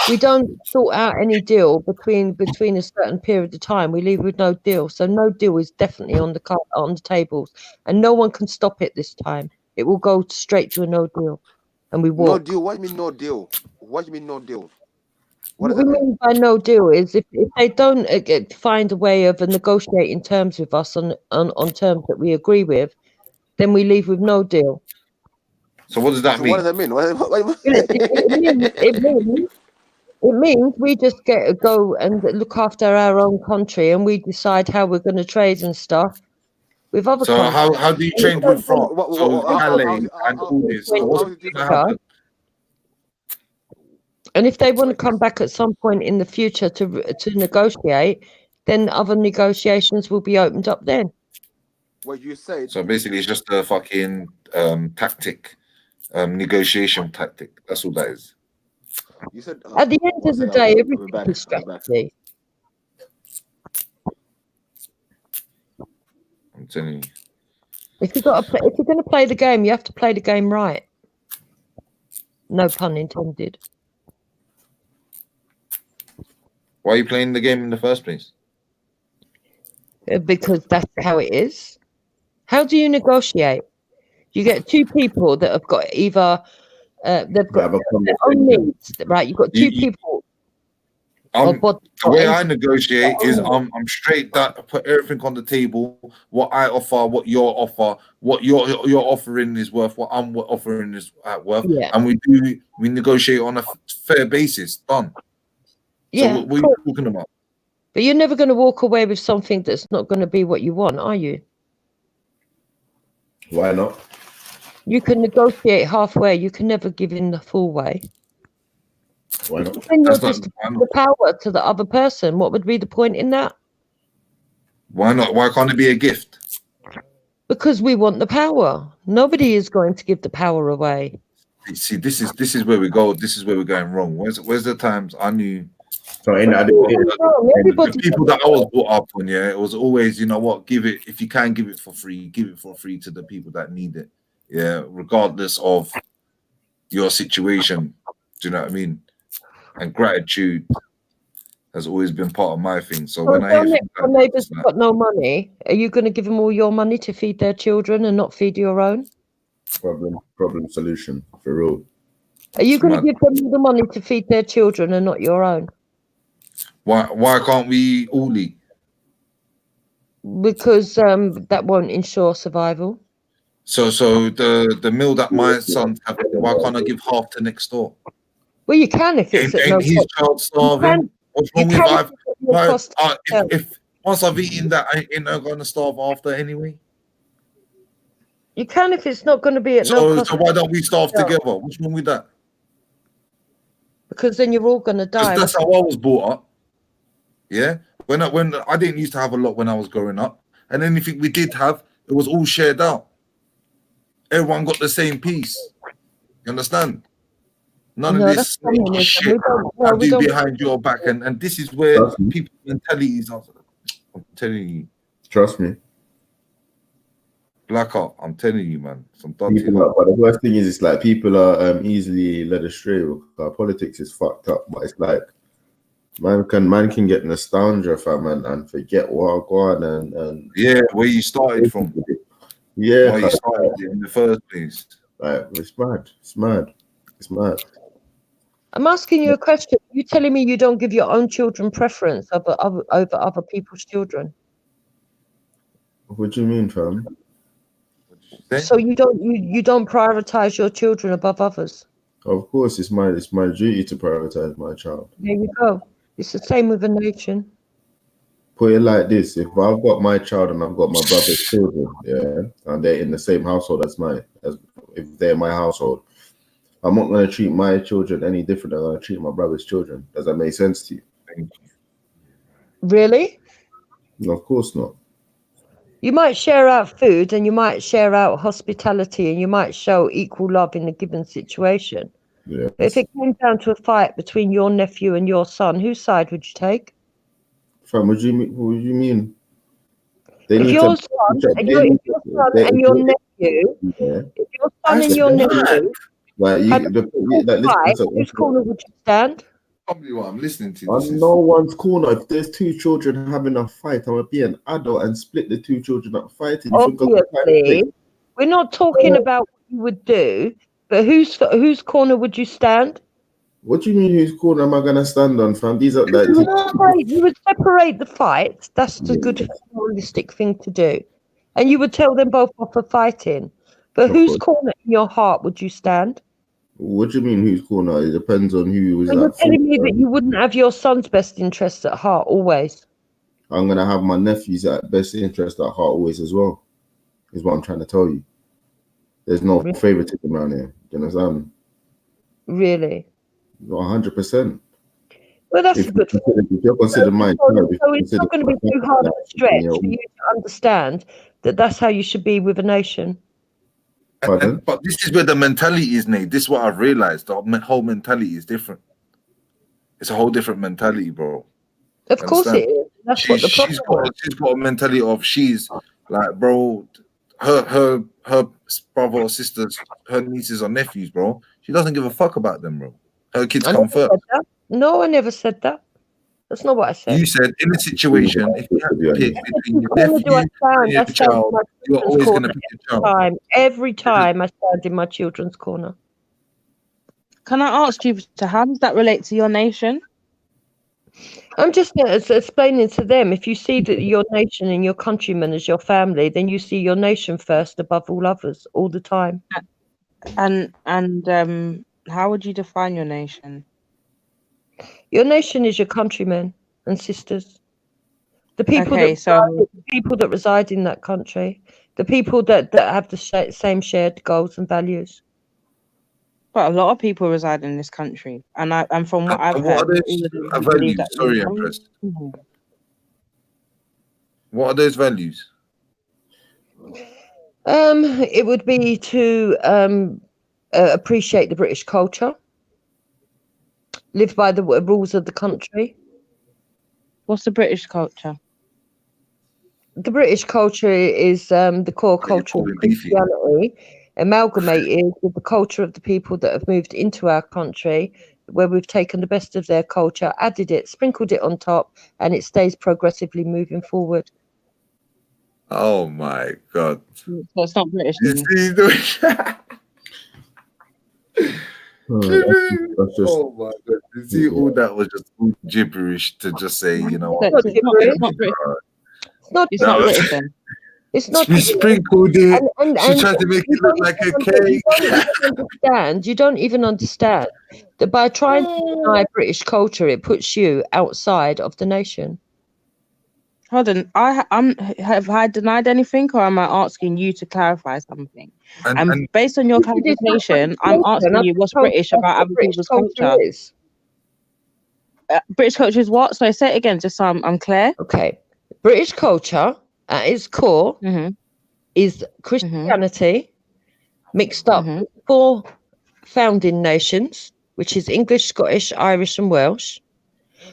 we don't sort out any deal between a certain period of time, we leave with no deal. So no deal is definitely on the tables, and no one can stop it this time. It will go straight to a no deal, and we walk. No deal. What do you mean no deal? What do you mean no deal? What we mean by no deal is if they don't find a way of negotiating terms with us on terms that we agree with, then we leave with no deal. So what does that mean? What does that mean? It means we just go and look after our own country, and we decide how we're going to trade and stuff with other countries. So how do you trade with France? So Calais and all this. So what's going to happen? And if they want to come back at some point in the future to negotiate, then other negotiations will be opened up then. What you said. So basically, it's just a fucking tactic, negotiation tactic. That's all that is. You said at the end of the day, everything is strategy. I'm telling you. If you're going to play the game, you have to play the game right. No pun intended. Why are you playing the game in the first place? Because that's how it is. How do you negotiate? You get two people that have got either they've got their own needs, right? You've got two people. The way I negotiate is I'm straight that I put everything on the table. What I offer, what your offer, what your offering is worth, what I'm offering is worth, and we negotiate on a fair basis. Done. Yeah. So what are you talking about? But you're never going to walk away with something that's not going to be what you want, are you? Why not? You can negotiate halfway. You can never give in the full way. Why not? Then you're just the power to the other person. What would be the point in that? Why not? Why can't it be a gift? Because we want the power. Nobody is going to give the power away. See, this is where we go. This is where we're going wrong. Where's the times I knew? So the people that I was brought up on, it was always, you know what, give it if you can, give it for free to the people that need it, regardless of your situation. Do you know what I mean? And gratitude has always been part of my thing. So when I hear your neighbours got no money, are you going to give them all your money to feed their children and not feed your own? Problem solution for real. Are you going to give them all the money to feed their children and not your own? Why can't we all eat? Because that won't ensure survival. So the meal that my son's having, why can't I give half to next door? Well, you can if it's ain't his child starving. What's wrong with if once I've eaten that, I ain't going to starve after anyway. You can if it's not going to be at no cost. So why don't we starve together? What's wrong with that? Because then you're all going to die. That's how I was brought up. Yeah, when I didn't used to have a lot when I was growing up, and anything we did have, it was all shared out. Everyone got the same piece. You understand? None of this shit I do behind your back, and this is where people's mentalities are. I'm telling you. Trust me. Blackout, I'm telling you, man. But the worst thing is, it's like people are easily led astray. Politics is fucked up, but it's like Man can get nostalgia, fam, and forget what go on and Yeah, where you started from. Yeah, why you started it in the first place. Like, it's mad. It's mad. It's mad. I'm asking you a question. You telling me you don't give your own children preference over other people's children? What do you mean, fam? So you don't prioritize your children above others? Of course, it's my duty to prioritize my child. There you go. It's the same with a nation. Put it like this: if I've got my child and I've got my brother's children, yeah, and they're in the same household as if they're my household, I'm not going to treat my children any different than I'm going to treat my brother's children. Does that make sense to you? Really? No, of course not. You might share out food and you might share out hospitality and you might show equal love in a given situation. Yeah. But if it came down to a fight between your nephew and your son, whose side would you take? Fam, what do you mean? What do you mean? If your son and your nephew, like whose corner would you stand? Probably what I'm listening to. On no one's corner. If there's two children having a fight, I'm gonna be an adult and split the two children up fighting. Obviously, we're not talking about what you would do, but whose corner would you stand? What do you mean? Whose corner am I gonna stand on, fam? These are like you would separate the fights. That's the good holistic thing to do, and you would tell them both off for fighting. But whose corner in your heart would you stand? What do you mean, whose corner? It depends on who was. You're telling me that you wouldn't have your son's best interests at heart always. I'm gonna have my nephew's best interest at heart always as well. Is what I'm trying to tell you. There's no favoritism around here. Do you understand? Really? 100%. Well, that's a good thing. If you're considered mine, so it's not going to be too hard of a stretch for you to understand that that's how you should be with a nation. But this is where the mentality is, Nate. This is what I've realized. The whole mentality is different. It's a whole different mentality, bro. Of course it is. That's what the problem she's got a mentality of she's like, bro, her brother or sisters, her nieces or nephews, bro. She doesn't give a fuck about them, bro. Her kids come first. No, I never said that. That's not what I said. You said in a situation, if you have to pick between your nephew and your child, you're always going to pick your child. Every time I stand in my children's corner. Can I ask you, how does that relate to your nation? I'm just explaining to them, if you see that your nation and your countrymen as your family, then you see your nation first above all others all the time. And how would you define your nation? Your nation is your countrymen and sisters. The people that reside in that country, the people that have the same shared goals and values. But a lot of people reside in this country, and from what I've heard, values? Sorry, Empress. What are those values? It would be to appreciate the British culture, live by the rules of the country. What's the British culture? The British culture is the core culture of Christianity, amalgamated with the culture of the people that have moved into our country, where we've taken the best of their culture, added it, sprinkled it on top, and it stays progressively moving forward. Oh my God. So it's not British. Oh my God. You see, all that was just gibberish to just say, you know what? It's not British then. It's not. She sprinkled it. She tried to make it look like a cake. You don't even understand that by trying to deny British culture, it puts you outside of the nation. Hold on, have I denied anything, or am I asking you to clarify something? And based on your clarification, I'm asking you what's British about other people's culture. British culture is what? So say it again, just so I'm clear. Okay, British culture at its core is Christianity mixed up with 4 founding nations, which is English, Scottish, Irish, and Welsh.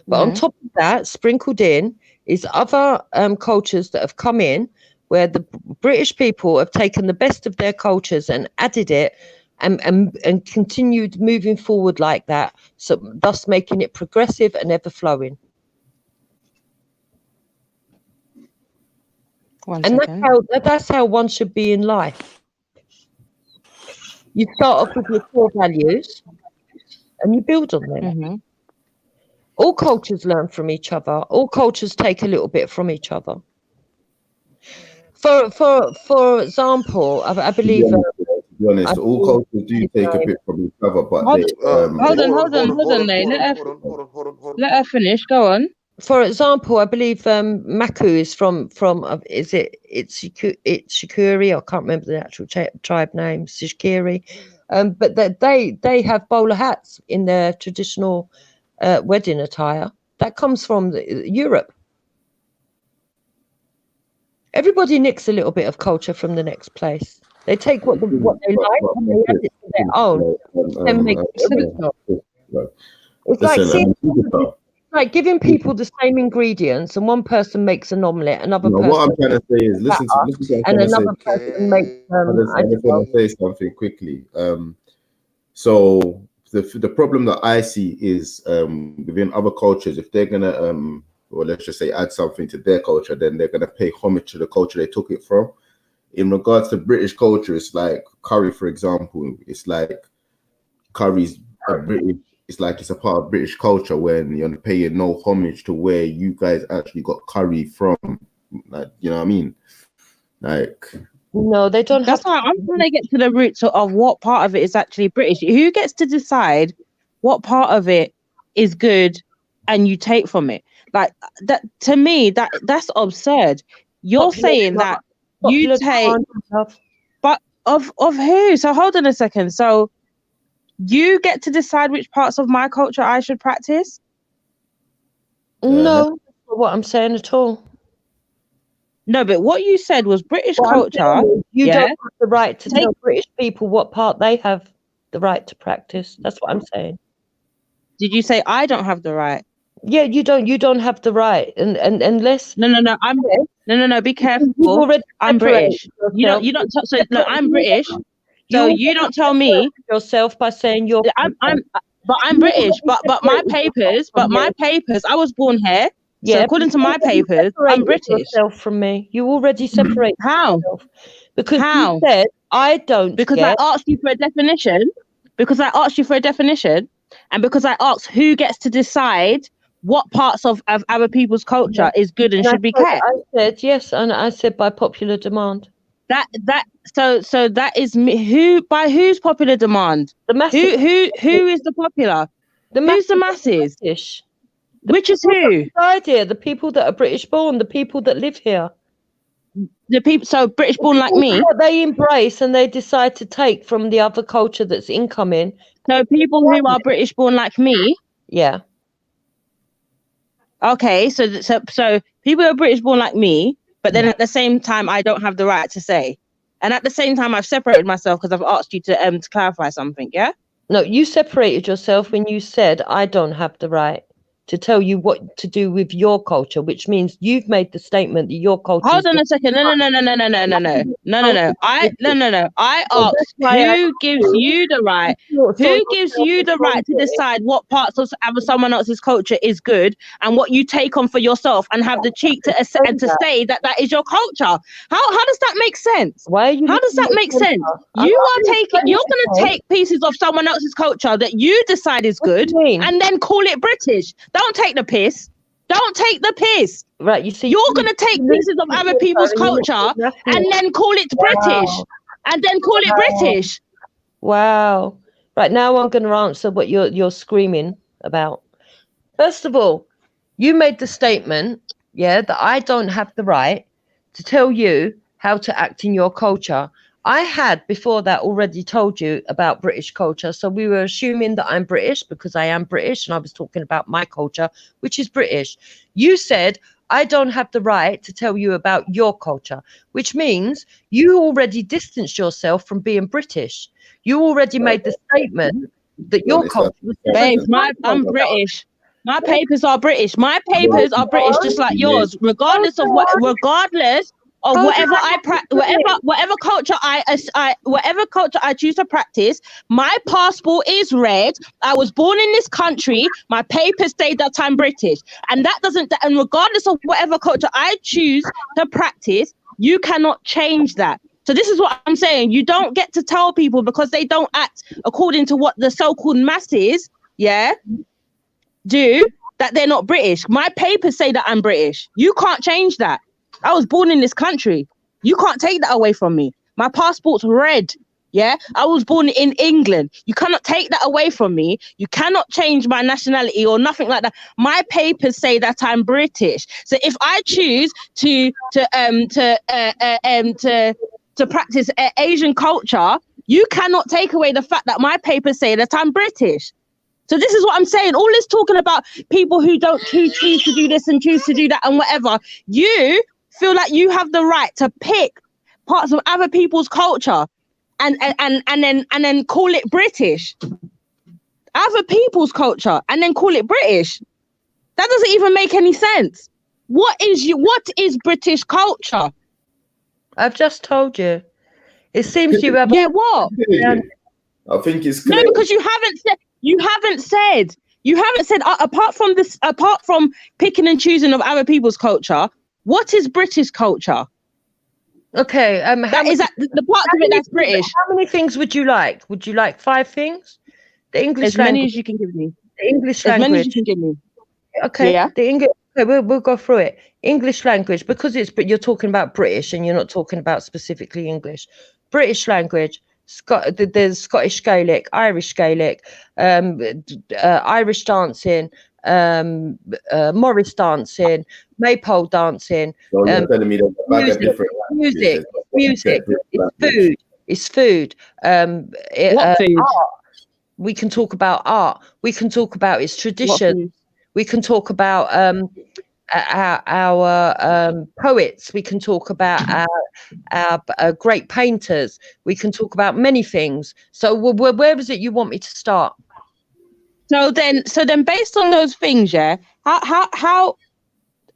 But on top of that, sprinkled in is other cultures that have come in, where the British people have taken the best of their cultures and added it and continued moving forward like that, so thus making it progressive and ever flowing. And that's how one should be in life. You start off with your core values and you build on them. All cultures learn from each other. All cultures take a little bit from each other. For example, I believe. To be honest, all cultures do take a bit from each other, but hold on, let her finish. Go on. For example, I believe Maku is from is it Shikuri? I can't remember the actual tribe name. Shikiri, but they have bowler hats in their traditional wedding attire. That comes from Europe. Everybody nicks a little bit of culture from the next place. They take what they like and they add it to their own. And make it's like giving people the same ingredients, and one person makes an omelette, another person. What I'm trying to say is listen to and another person makes. I just want to say something quickly. So the problem that I see is within other cultures, if they're gonna or let's just say add something to their culture, then they're gonna pay homage to the culture they took it from. In regards to British culture, it's like curry, for example. It's like curry's a British. It's like it's a part of British culture when you're paying no homage to where you guys actually got curry from. Like, you know what I mean? Like, no, they don't. That's why I'm trying to get to the roots of what part of it is actually British. Who gets to decide what part of it is good and you take from it? Like that, to me, that's absurd. You're saying that you take, but of who? So hold on a second. So you get to decide which parts of my culture I should practice? No, that's not what I'm saying at all. No, but what you said was British culture. You don't have the right to tell British people what part they have the right to practice. That's what I'm saying. Did you say I don't have the right? Yeah, you don't have the right, and unless no, be careful. I'm British. You don't. So no, I'm British. So you don't tell me yourself by saying you're. But I'm British. But my papers. I was born here. Yeah. So according to my papers, I'm British. Yourself from me. You already separate. How? Because you said I don't. Because I asked you for a definition. And because I asked who gets to decide what parts of other people's culture is good and should be kept. I said yes, and I said by popular demand. So that is me. By whose popular demand? The masses. Who is the popular? Who's the masses? British. Which is who? Idea. The people that are British born, the people that live here. The people. So British born like me. What they embrace and they decide to take from the other culture that's incoming. So people who are British born like me. Yeah. Okay. So people who are British born like me. But then at the same time, I don't have the right to say. And at the same time, I've separated myself because I've asked you to clarify something, yeah? No, you separated yourself when you said, I don't have the right to tell you what to do with your culture, which means you've made the statement that your culture. Hold on a second. No. I asked who gives you the right? Who gives you the right to decide what parts of someone else's culture is good and what you take on for yourself and have the cheek to say that is your culture? How does that make sense? Why are you? How does that make sense? You're gonna take pieces of someone else's culture that you decide is good and then call it British. Don't take the piss. Right, you see, you're going to take pieces of other people's culture and then call it British. Wow. Right, now I'm going to answer what you're screaming about. First of all, you made the statement, that I don't have the right to tell you how to act in your culture. I had before that already told you about British culture. So we were assuming that I'm British because I am British and I was talking about my culture, which is British. You said, I don't have the right to tell you about your culture, which means you already distanced yourself from being British. You already made the statement that your culture was Babe, I'm British. My papers are British. My papers are British just like yours, regardless of whatever I practice, whatever culture whatever culture I choose to practice. My passport is red. I was born in this country. My papers say that I'm British, and that doesn't. And regardless of whatever culture I choose to practice, you cannot change that. So this is what I'm saying. You don't get to tell people because they don't act according to what the so-called masses, do, that they're not British. My papers say that I'm British. You can't change that. I was born in this country. You can't take that away from me. My passport's red. I was born in England. You cannot take that away from me. You cannot change my nationality or nothing like that. My papers say that I'm British. So if I choose to practice Asian culture, you cannot take away the fact that my papers say that I'm British. So this is what I'm saying. All this talking about people who choose to do this and choose to do that and whatever. You feel like you have the right to pick parts of other people's culture and then call it British. Other people's culture and then call it British. That doesn't even make any sense. What is British culture? I've just told you. It seems you have. Yeah, what? I think it's no, because you haven't said apart from picking and choosing of other people's culture, what is British culture? Okay, is that the parts of it that's British? How many things would you like? Would you like 5 things? The English as language. Many as you can give me. The English as language. Many as you can give me. Okay. Yeah. The English. Okay, we'll go through it. English language, because you're talking about British and you're not talking about specifically English. British language. There's Scottish Gaelic, Irish Gaelic, Irish dancing, Morris dancing, maypole dancing. So you're telling me Music. It's food. What food? Art. We can talk about art. We can talk about its tradition. We can talk about our poets. We can talk about our great painters. We can talk about many things. So where is it you want me to start? So then based on those things, how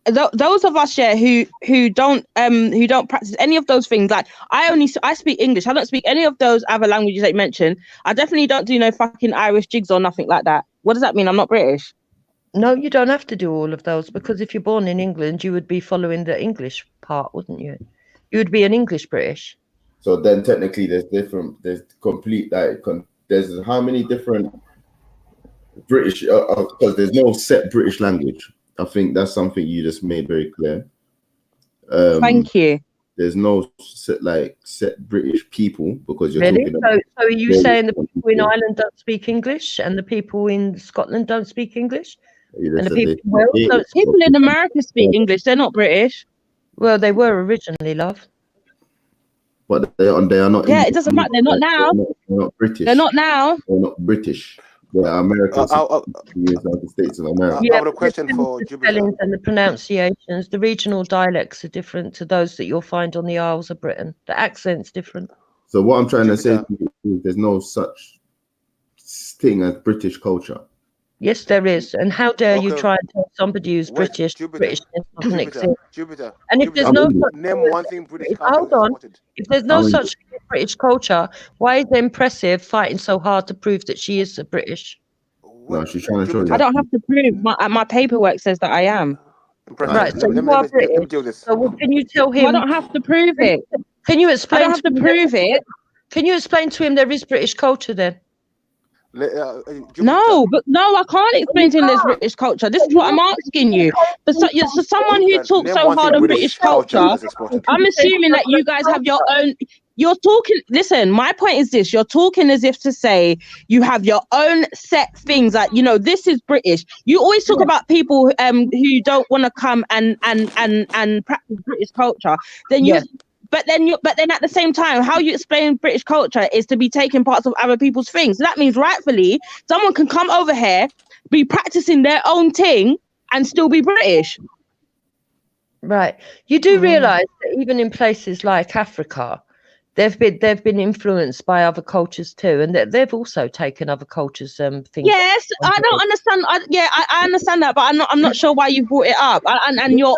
those of us who don't practice any of those things, like I speak English. I don't speak any of those other languages that you mentioned. I definitely don't do no fucking Irish jigs or nothing like that. What does that mean? I'm not British. No, you don't have to do all of those, because if you're born in England, you would be following the English part, wouldn't you? You would be an English British. So then technically there's complete, like, there's how many different British, because there's no set British language. I think that's something you just made very clear. Thank you. There's no set British people, because you're really? talking about. So are you saying the people in Ireland don't speak English and the people in Scotland don't speak English? And the people in Wales don't speak People in America speak English. They're not British. Well, they were originally, love. But they are not. Yeah, it doesn't matter. They're not now. They're not British. They're not now. They're not British. They're American. The United States of America. I have a question for Jupiter. And the pronunciations, the regional dialects are different to those that you'll find on the Isles of Britain. The accent's different. So what I'm trying to say to you is there's no such thing as British culture. Yes, there is. And how dare you try and tell somebody who's British, British doesn't exist. Jupiter. And if there's no name one thing British culture. Hold on. If there's no such British culture, why is Impressive fighting so hard to prove that she is a British? No, she's trying to show you. I don't have to prove. My paperwork says that I am. Right, so you are British. So can you tell him? I don't have to prove it. Can you explain? I don't have to prove it. Can you explain to him there is British culture then? No, I can't explain to him there's British culture. This is what I'm asking you. For someone who talks so hard on British culture, I'm assuming that you guys have your own. You're talking. Listen, my point is this: you're talking as if to say you have your own set things. Like, this is British. You always talk about people who don't want to come and practice British culture. Then you. But then at the same time, how you explain British culture is to be taking parts of other people's things. So that means rightfully, someone can come over here, be practicing their own thing, and still be British. Right. You do realise that even in places like Africa, they've been influenced by other cultures too, and they've also taken other cultures' things. Yes, I don't understand. I understand that, but I'm not sure why you brought it up. And you're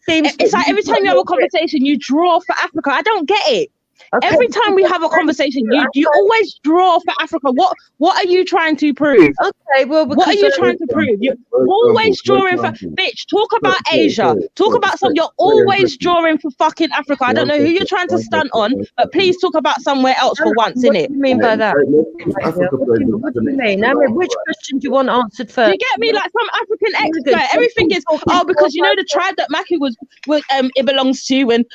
it's like every time you have a conversation, you draw for Africa. I don't get it. Okay. Every time we have a conversation, you always draw for Africa. What are you trying to prove? Okay, well, what are you trying to prove? You're always drawing for bitch. Talk about Asia. Talk about some. You're always drawing for fucking Africa. I don't know who you're trying to stunt on, but please talk about somewhere else for once, innit? What do you mean by that? What do you mean? I mean, which question do you want answered first? Do you get me? Like some African expert, everything is because you know the tribe that Maki was it belongs to, and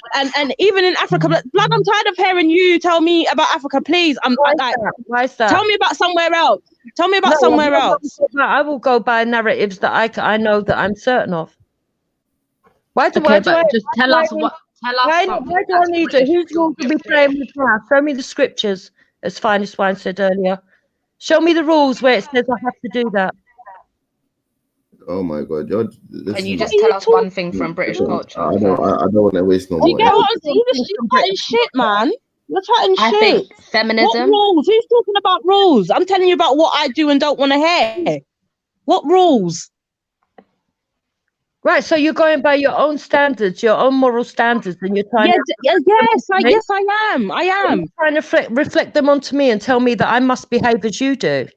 even in Africa. But blood, I'm tired of hearing you tell me about Africa. Please, Why is that? Tell me about somewhere else. Tell me about somewhere else. I will go by narratives that I know that I'm certain of. Why do Okay, I just tell us what. Tell us why something. do I need it? Who's going to be playing with now? Show me the scriptures, as Finest Wine said earlier. Show me the rules where it says I have to do that. Oh my God, Can you just tell us one thing from British culture? I don't want to waste no You more. get what I'm saying? You're chatting shit, man. You're chatting I shit. think feminism. What rules? Who's talking about rules? I'm telling you about what I do and don't want to hear. What rules? Right, so you're going by your own standards, your own moral standards, and you're trying yes, I am. You're trying to reflect them onto me and tell me that I must behave as you do.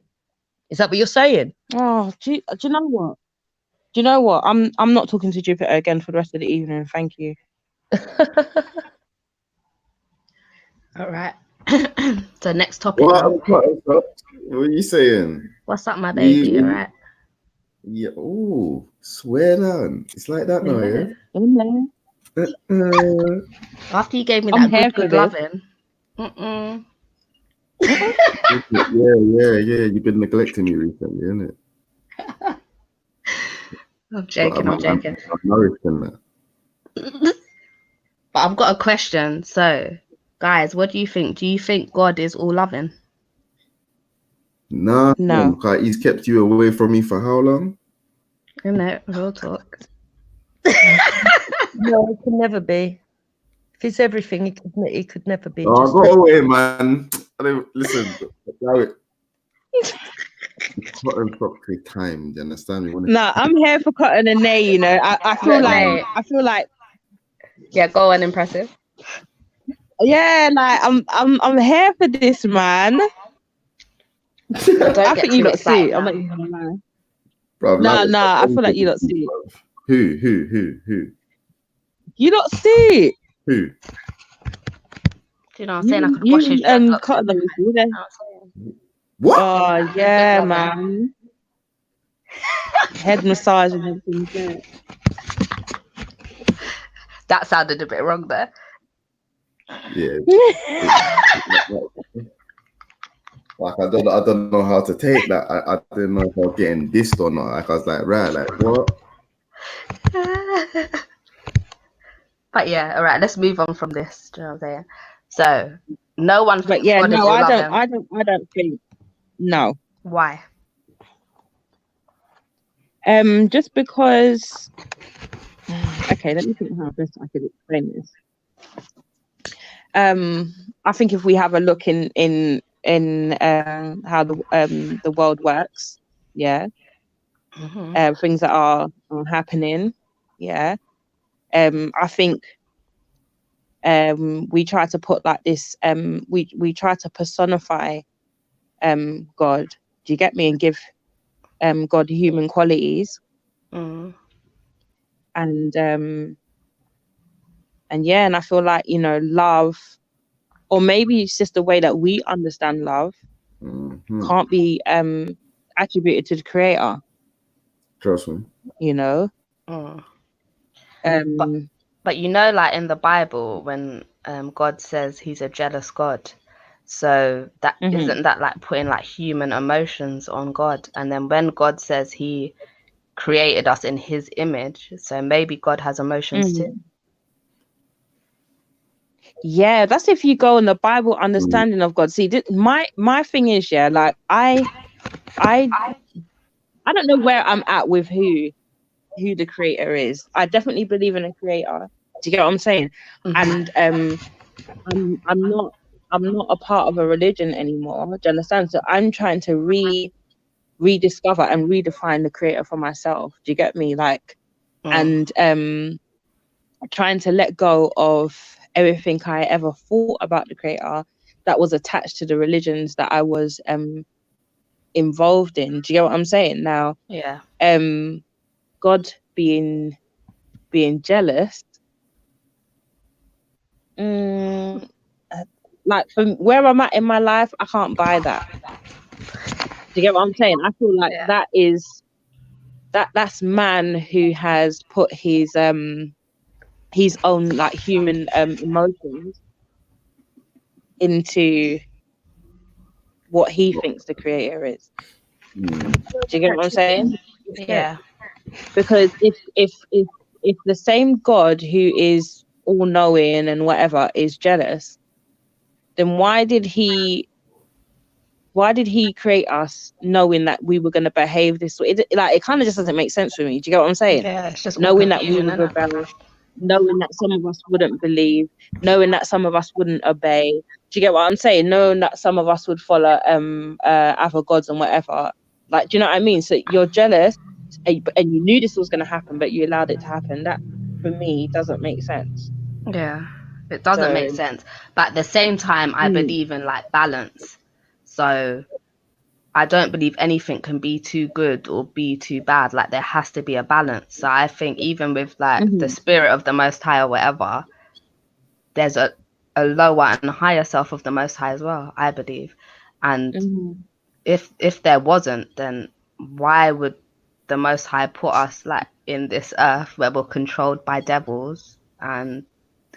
Is that what you're saying? Oh, do you know what? Do you know what? I'm not talking to Jupiter again for the rest of the evening. Thank you. All right. So next topic. What are you saying? What's up, my baby? All right. Yeah. Oh, swear down. It's like that now, yeah. After you gave me that good loving. Yeah. You've been neglecting me recently, isn't it? I'm joking. I'm nourishing that. But I've got a question. So, guys, what do you think? Do you think God is all loving? No. He's kept you away from me for how long? No, real talk. No, it can never be. If he's everything, he could never be. Oh, go away, man. Listen, allow it. Cotton properly timed. You understand me? No, I'm here for Cotton and Nay. You know, I feel like. Yeah, go on, impressive. Yeah, like I'm here for this, man. I think you lot see. I'm not even gonna lie. Bro, nah. I feel like you lot see. Who? You lot see. Who? Do you know what I'm saying? I could wash his Cotton. What? Oh yeah, man. Head massage and everything. That sounded a bit wrong there. Yeah. Like I don't know how to take that. I didn't know if I was getting dissed or not. Like I was like, right, like what? But yeah, all right. Let's move on from this. Do you know what I'm saying? So no one thinks. But yeah, God no, is I don't think. No. Why? Just because. Okay, let me think how best I could explain this. I think if we have a look in how the world works, yeah, things that are happening, yeah. I think we try to put like this. We try to personify God. Do you get me? And give God human qualities. And yeah, and I feel like, you know, love, or maybe it's just the way that we understand love, can't be attributed to the creator. Trust me. You know? But you know, like in the Bible, when God says he's a jealous God, so that isn't that like putting like human emotions on God? And then when God says he created us in his image, so maybe God has emotions too. Yeah, that's if you go on the Bible understanding of God. See, my thing is, yeah, like I don't know where I'm at with who the creator is. I definitely believe in a creator. Do you get what I'm saying? And I'm not a part of a religion anymore. Do you understand? So I'm trying to rediscover and redefine the creator for myself. Do you get me? Like, and trying to let go of everything I ever thought about the creator that was attached to the religions that I was involved in. Do you get what I'm saying? Now, Yeah. God being jealous, like from where I'm at in my life, I can't buy that. Do you get what I'm saying? I feel like that's man who has put his own like human emotions into what he thinks the creator is. Do you get what I'm saying? Yeah. Because if the same God who is all knowing and whatever is jealous, then why did he create us knowing that we were going to behave this way? It kind of just doesn't make sense for me. Do you get what I'm saying? Yeah, it's just all knowing that we confusion, would innit? rebel, knowing that some of us wouldn't believe, knowing that some of us wouldn't obey. Do you get what I'm saying? Knowing that some of us would follow other gods and whatever. Like, do you know what I mean? So you're jealous, and you knew this was going to happen, but you allowed it to happen. That, for me, doesn't make sense. Yeah, it doesn't make So, sense. But at the same time, I believe in like balance. So I don't believe anything can be too good or be too bad. Like there has to be a balance. So I think even with like the spirit of the Most High or whatever, there's a lower and higher self of the Most High as well, I believe. And if there wasn't, then why would the Most High put us like in this earth where we're controlled by devils and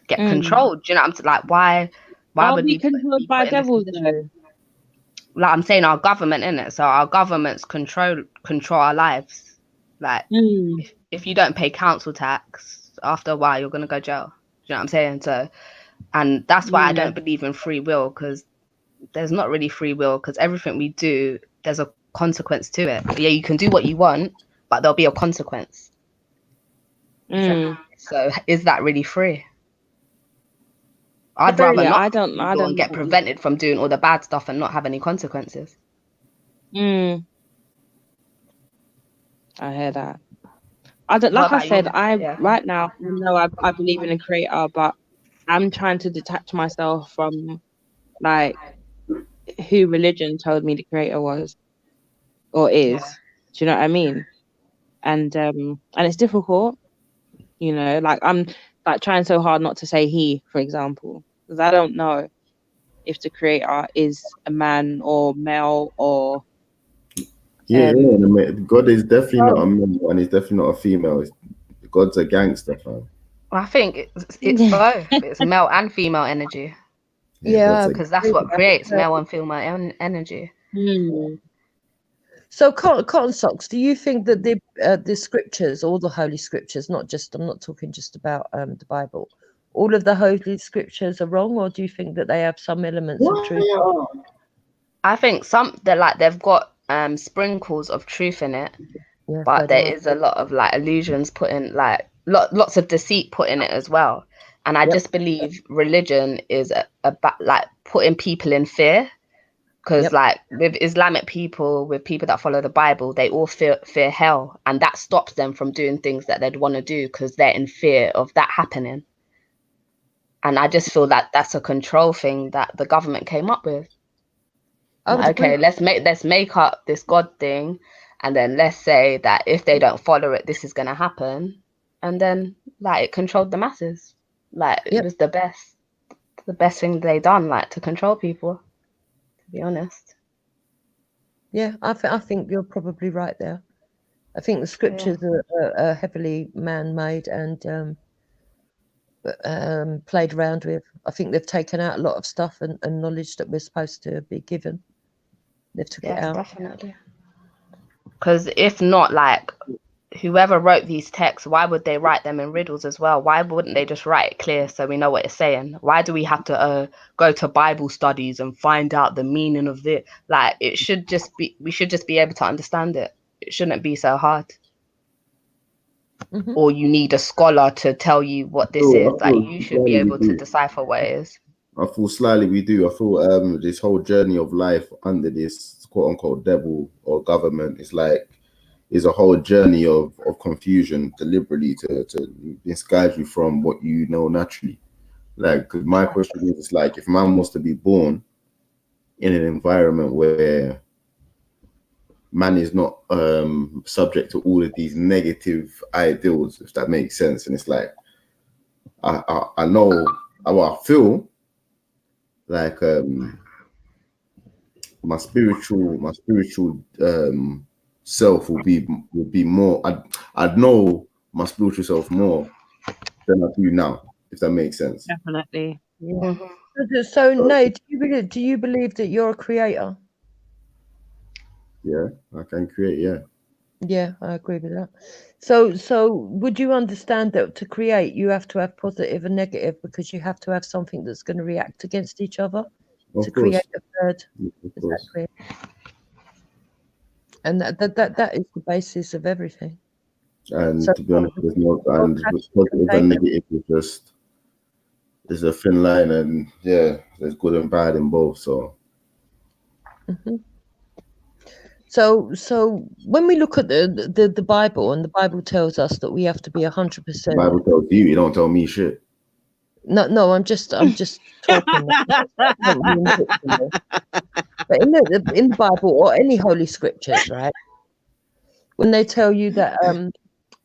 get controlled? Do you know what I'm saying? Like why are would we we controlled by put in this devils position? though? Like I'm saying, our government, innit? So our governments control our lives. Like if you don't pay council tax, after a while you're gonna go jail. Do you know what I'm saying? So, and that's why I don't believe in free will, because there's not really free will, because everything we do, there's a consequence to it. Yeah, you can do what you want, but there'll be a consequence. So is that really free? I'd rather not I don't and get prevented from doing all the bad stuff and not have any consequences. I hear that. I don't, like I said, right now, I believe in a creator, but I'm trying to detach myself from like who religion told me the creator was or is. Do you know what I mean? And it's difficult, you know, like I'm like trying so hard not to say he, for example, because I don't know if the creator is a man or male or God is definitely not a male and he's definitely not a female. God's a gangster, fam. Well, I think it's both. It's male and female energy. Yeah, because that's what creates male and female energy. So, Cotton Socks, do you think that the scriptures, all the holy scriptures, I'm not talking just about the Bible, all of the holy scriptures are wrong, or do you think that they have some elements of truth? I think they've got sprinkles of truth in it, but there is a lot of like illusions put in, like lots of deceit put in it as well. And I just believe religion is about like putting people in fear, because like with Islamic people, with people that follow the Bible, they all fear hell, and that stops them from doing things that they'd want to do because they're in fear of that happening. And I just feel that that's a control thing that the government came up with. Okay, let's make up this God thing, and then let's say that if they don't follow it, this is gonna happen, and then like it controlled the masses. Like it was the best thing they done, like to control people. To be honest. Yeah, I think you're probably right there. I think the scriptures are heavily man-made and played around with. I think they've taken out a lot of stuff and knowledge that we're supposed to be given. They've took it out. Definitely. Because if not, like whoever wrote these texts, why would they write them in riddles as well? Why wouldn't they just write it clear so we know what it's saying? Why do we have to go to Bible studies and find out the meaning of it? Like we should just be able to understand it. It shouldn't be so hard. Or you need a scholar to tell you what this is. Like you should be able to decipher what it is. I feel slightly we do. I feel this whole journey of life under this quote unquote devil or government is a whole journey of confusion deliberately to disguise you from what you know naturally. Like, 'cause my question is, it's like, if man was to be born in an environment where man is not subject to all of these negative ideals, if that makes sense, and it's like I know I feel like my spiritual self will be more. I'd know my spiritual self more than I do now, if that makes sense. Definitely. Yeah. So no, do you believe that you're a creator? Yeah, I can create. Yeah. Yeah, I agree with that. So would you understand that to create you have to have positive and negative, because you have to have something that's going to react against each other to create a third? Is that clear? And that is the basis of everything. And So to be honest, there's no positive and negative is a thin line, and yeah, there's good and bad in both. So. So when we look at the Bible, and the Bible tells us that we have to be 100%. The Bible tells you don't tell me shit. No, I'm just talking. But in the Bible or any holy scriptures, right? When they tell you that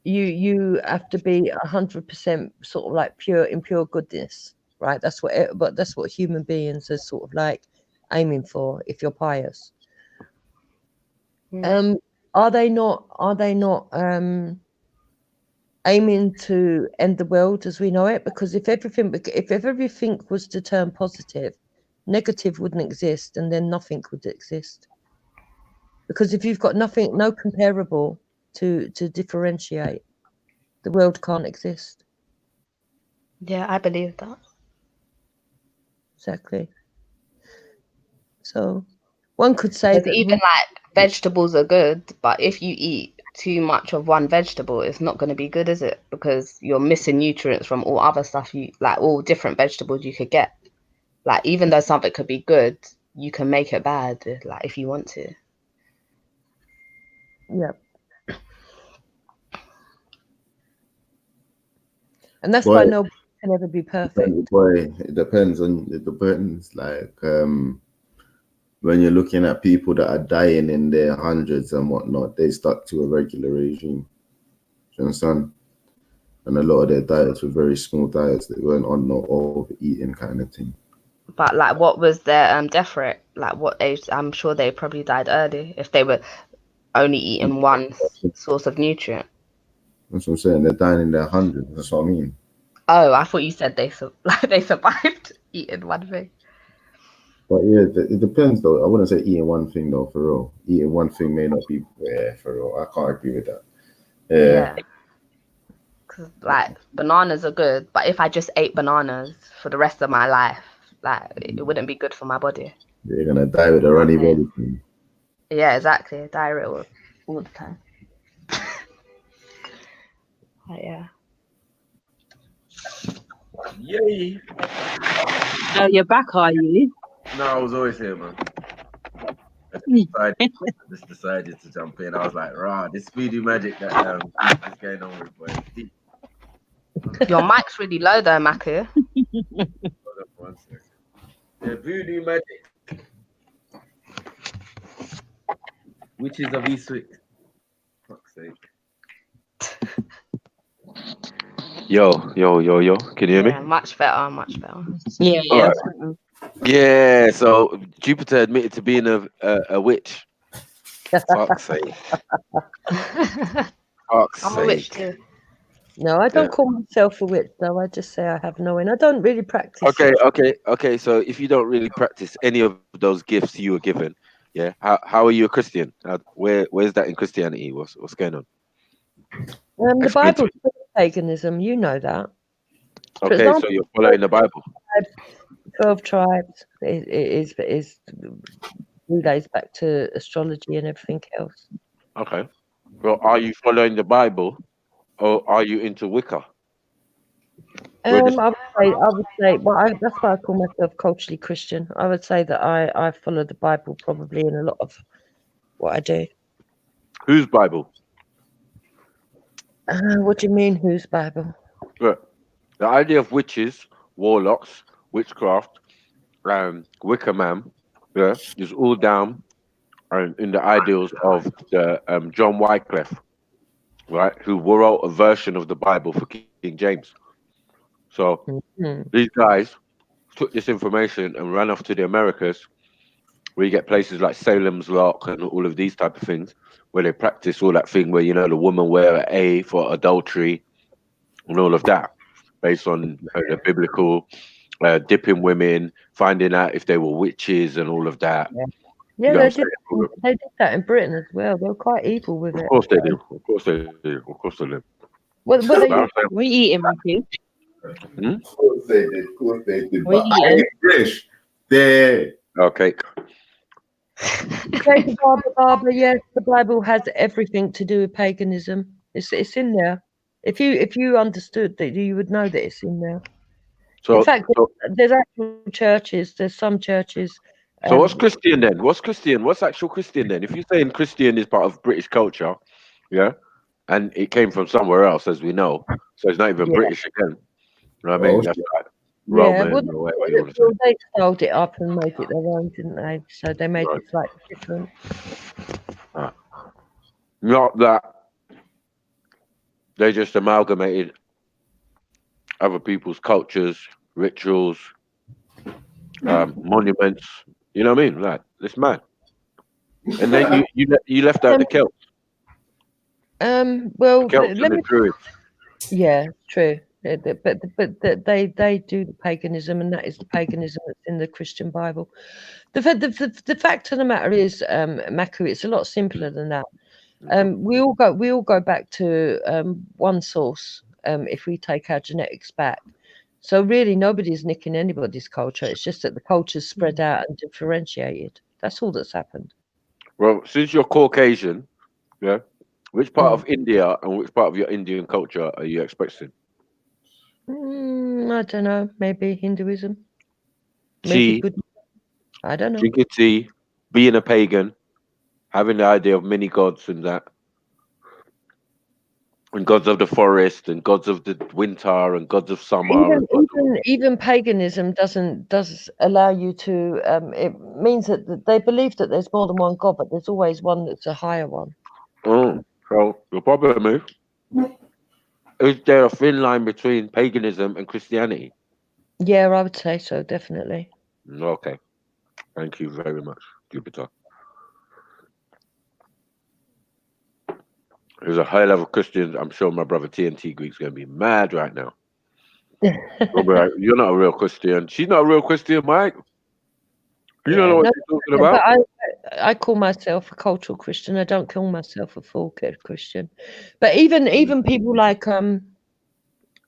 you have to be 100% sort of like pure in pure goodness, right? That's what human beings are sort of like aiming for if you're pious. Are they not aiming to end the world as we know it? Because if everything was to turn positive, negative wouldn't exist, and then nothing would exist. Because if you've got nothing, no comparable to differentiate, the world can't exist. Yeah, I believe that. Exactly. So one could say that even like vegetables are good, but if you eat too much of one vegetable, it's not going to be good, is it? Because you're missing nutrients from all other stuff, all different vegetables you could get. Like, even though something could be good, you can make it bad, like, if you want to. Yeah. And that's why nobody can ever be perfect. It depends. Like when you're looking at people that are dying in their hundreds and whatnot, they stuck to a regular regime. Do you understand? And a lot of their diets were very small diets. They weren't on no overeating kind of thing. But like, what was their death rate? Like, what age? I'm sure they probably died early if they were only eating one source of nutrient. That's what I'm saying. They're dying in their hundreds. That's what I mean. Oh, I thought you said they survived eating one thing. But yeah, it depends though. I wouldn't say eating one thing though, for real. Eating one thing may not be for real. I can't agree with that. Yeah. Cause like bananas are good, but if I just ate bananas for the rest of my life, like it wouldn't be good for my body. You're gonna die with a runny belly. Yeah, exactly. Diarrhea all the time. Yeah. Yay! Oh, you're back, are you? No, I was always here, man. I just decided to jump in. I was like, rah, this voodoo magic that is going on with boy. Your mic's really low though, Maku. Hold on 1 second. The voodoo magic. Witches of Eastwick. Fuck's sake. Yo. Can you hear me? Yeah, much better. Yeah. All right. Yeah. So Jupiter admitted to being a witch. Fuck's sake. Fuck's I'm a witch too. No, I don't call myself a witch though. I just say I have knowing. I don't really practice. Okay. So if you don't really practice any of those gifts you were given, yeah, how are you a Christian? Where's that in Christianity? What's going on? The Bible is paganism. You know that. Okay, example, so you're following the Bible. 12 tribes is relates back to astrology and everything else. Okay. Well, are you following the Bible, or are you into Wicca? Where does I would say, well, that's why I call myself culturally Christian. I would say that I follow the Bible probably in a lot of what I do. whose Bible? What do you mean, whose Bible? Look, the idea of witches, warlocks, witchcraft, Wicker Man, yeah, is all down in the ideals of the John Wycliffe, right, who wrote a version of the Bible for King James. So these guys took this information and ran off to the Americas, where you get places like Salem's Lot and all of these type of things, where they practice all that thing where, you know, the woman wear an A for adultery and all of that, based on the biblical dipping women, finding out if they were witches and all of that. Yeah, they did that in Britain as well. They were quite evil with it. Of course they do. Of course they do. Of course they do. What are we eating, Matthew? Of course they did. Of course they did. What But are you I eating? ain't British. They're okay. Barber, yes, the Bible has everything to do with paganism. It's in there. If you understood that, you would know that it's in there. So, in fact, there's actual churches. There's some churches. So what's Christian then? What's Christian? What's actual Christian then? If you're saying Christian is part of British culture, yeah, and it came from somewhere else, as we know, so it's not even British again. You know what I mean? That's like Roman or whatever you want to say. They sold it up and made it their own, didn't they? So they made it slightly different. Not that they just amalgamated other people's cultures, rituals, monuments. You know what I mean? Like, it's mad. And then you left out the Celts. Well, Celts and the Druids. Yeah, true. But they do the paganism, and that is the paganism that's in the Christian Bible. The fact of the matter is, Maku, it's a lot simpler than that. We all go back to one source. If we take our genetics back, so really nobody's nicking anybody's culture. It's just that the culture's spread out and differentiated. That's all that's happened. Well, since you're Caucasian, yeah, which part of India and which part of your Indian culture are you expecting? I don't know. Maybe Hinduism. Tea. Buddhism. I don't know. Drinking tea, being a pagan, having the idea of many gods and that, and gods of the forest and gods of the winter and gods of summer. Even paganism does allow you to. It means that they believe that there's more than one god, but there's always one that's a higher one. So the problem is there a thin line between paganism and Christianity? Yeah, I would say so, definitely. Okay. Thank you very much, Jupiter. There's a high level Christian. I'm sure my brother TNT Greek's going to be mad right now. You're not a real Christian. She's not a real Christian, Mike. You don't know what you're talking about. But I call myself a cultural Christian. I don't call myself a full Christian. But even people like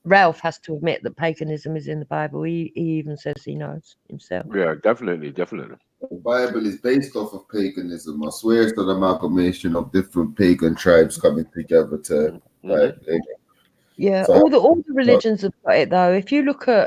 Ralph has to admit that paganism is in the Bible. He even says he knows himself. Yeah, definitely. The Bible is based off of paganism. I swear it's an amalgamation of different pagan tribes coming together to Yeah, So- all the religions have got it though. If you look at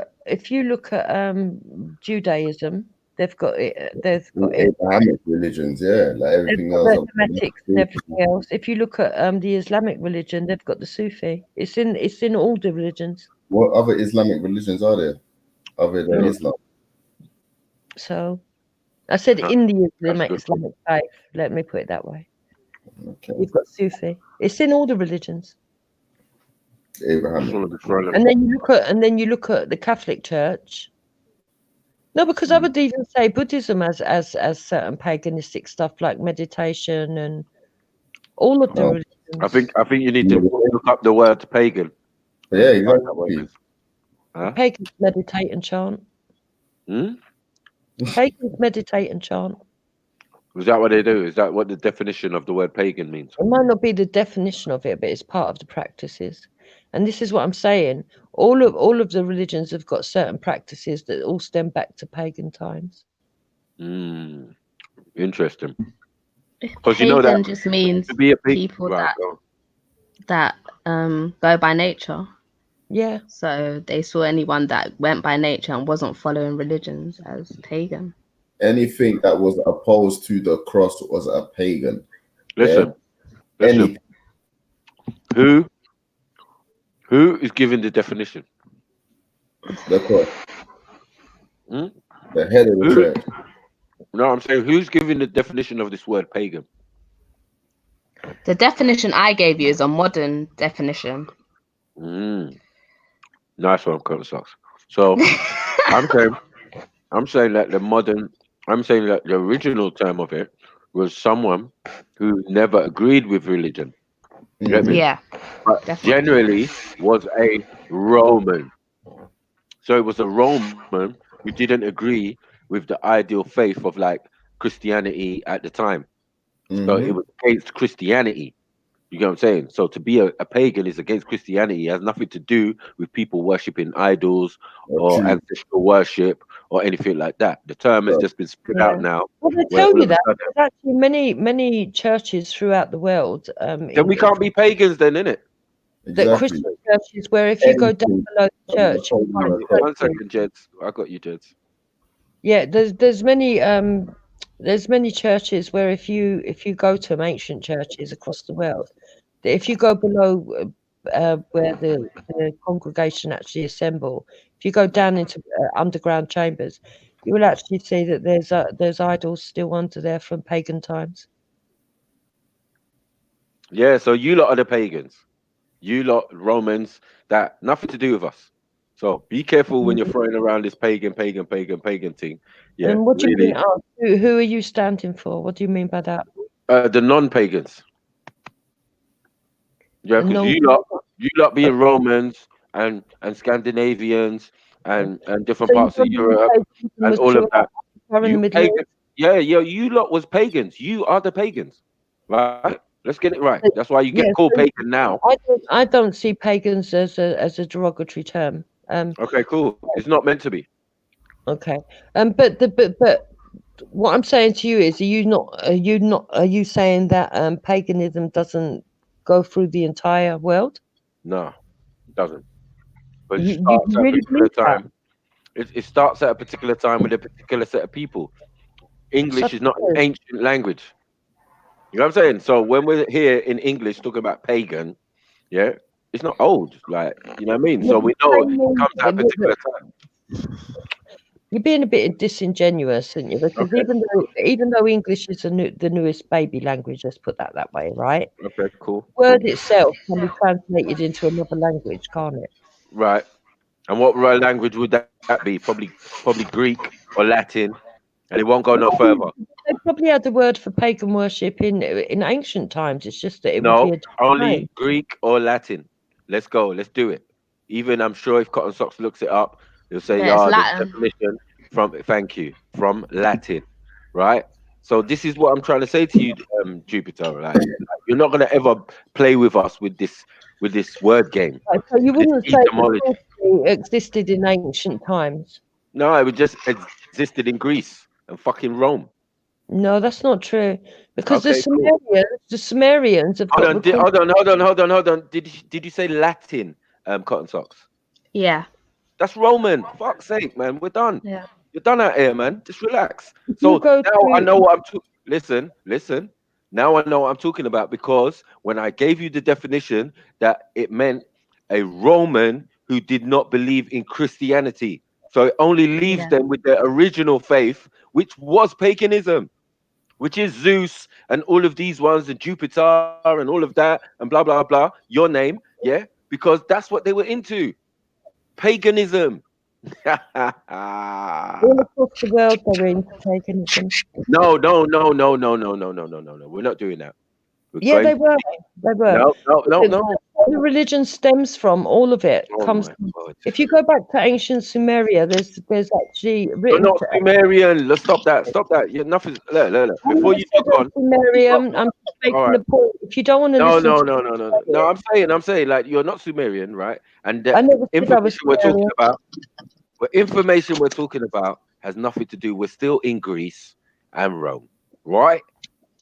Judaism, they've got it. They've got it. Abrahamic religions, yeah, like everything else. Mathematics and everything else. If you look at the Islamic religion, they've got the Sufi. It's in all the religions. What other Islamic religions are there other than Islam? So, I said in the Islamic faith. Let me put it that way. Okay. You've got Sufi. It's in all the religions. Abrahamic. And then you look at the Catholic Church. No, because I would even say Buddhism as certain paganistic stuff like meditation and all of the religions. I think you need to look up the word pagan. Yeah, exactly. Pagans meditate and chant. Pagans meditate and chant. Is that what they do? Is that what the definition of the word pagan means? It might not be the definition of it, but it's part of the practices. And this is what I'm saying. All of the religions have got certain practices that all stem back to pagan times. Interesting. Because you know that just means to be a people that go by nature. Yeah. So they saw anyone that went by nature and wasn't following religions as pagan. Anything that was opposed to the cross was a pagan. Listen, listen. Who is giving the definition? The cross. Hmm? The head of the church. No, I'm saying who's giving the definition of this word pagan? The definition I gave you is a modern definition. Nice one, Colonel Socks. So I'm saying that the original term of it was someone who never agreed with religion. You get me? Yeah. But generally was a Roman. So it was a Roman who didn't agree with the ideal faith of like Christianity at the time. So it was against Christianity. You get what I'm saying? So to be a pagan is against Christianity. It has nothing to do with people worshipping idols or ancestral worship or anything like that. The term has just been split out now. Well, they tell you that. There's actually many churches throughout the world. Then we can't be pagans then, innit? The Christian churches where if you go down below the church, One second, Jeds. I got you, Jeds. yeah, there's many churches where if you go to them, ancient churches across the world, if you go below where the congregation actually assemble, if you go down into underground chambers, you will actually see that there's idols still under there from pagan times. Yeah, so you lot are the pagans. You lot Romans, that nothing to do with us. So be careful when you're throwing around this pagan thing. Yeah. And what do really, you mean? Who are you standing for? What do you mean by that? The non-pagans. Yeah, because you lot being Romans and Scandinavians and different parts of Europe and all of that. You lot was pagans. You are the pagans, right? Let's get it right. That's why you get called pagan now. I don't see pagans as a derogatory term. Okay, cool. It's not meant to be. Okay. But what I'm saying to you is, are you saying that paganism doesn't go through the entire world? No, it doesn't. But You it starts at a really particular believe that? time. It starts at a particular time with a particular set of people. English is not an ancient language. You know what I'm saying? So when we're here in English talking about pagan, yeah, it's not old. Like, you know what I mean? So we know it comes at a particular time. You're being a bit disingenuous, aren't you? Because even though English is the newest baby language, let's put that way, right? Okay, cool. Word itself can be translated into another language, can't it? Right. And what language would that be? Probably Greek or Latin, and it won't go no further. They probably had the word for pagan worship in ancient times. It's just that it would be only Greek or Latin. Let's go. Let's do it. Even I'm sure if Cotton Socks looks it up, he'll say, Yeah, it's the Latin. definition from Latin, right? So this is what I'm trying to say to you, Jupiter. Like, you're not gonna ever play with us with this word game. So you wouldn't say it existed in ancient times? No, it just existed in Greece and fucking Rome. No, that's not true. Because Okay, the Sumerians have hold on. Did you say Latin, Cotton Socks? Yeah. That's Roman. Fuck's sake, man. We're done. Yeah. You're done out here, man. Just relax. So now I know what I'm listen. Now I know what I'm talking about, because when I gave you the definition, that it meant a Roman who did not believe in Christianity. So it only leaves them with their original faith, which was paganism, which is Zeus and all of these ones and Jupiter and all of that and blah, blah, blah. Your name, yeah? Because that's what they were into. Paganism. all across the world they're into paganism. No. We're not doing that. They were. No. The religion stems from all of it. If you go back to ancient Sumeria, there's actually written. You're not Sumerian. Let's stop that. You're nothing. Look. Before you talk on. Sumerian, I'm making the point. If you don't want to listen. No. I'm saying like you're not Sumerian, right? And the information we're talking about has nothing to do. We're still in Greece and Rome, right?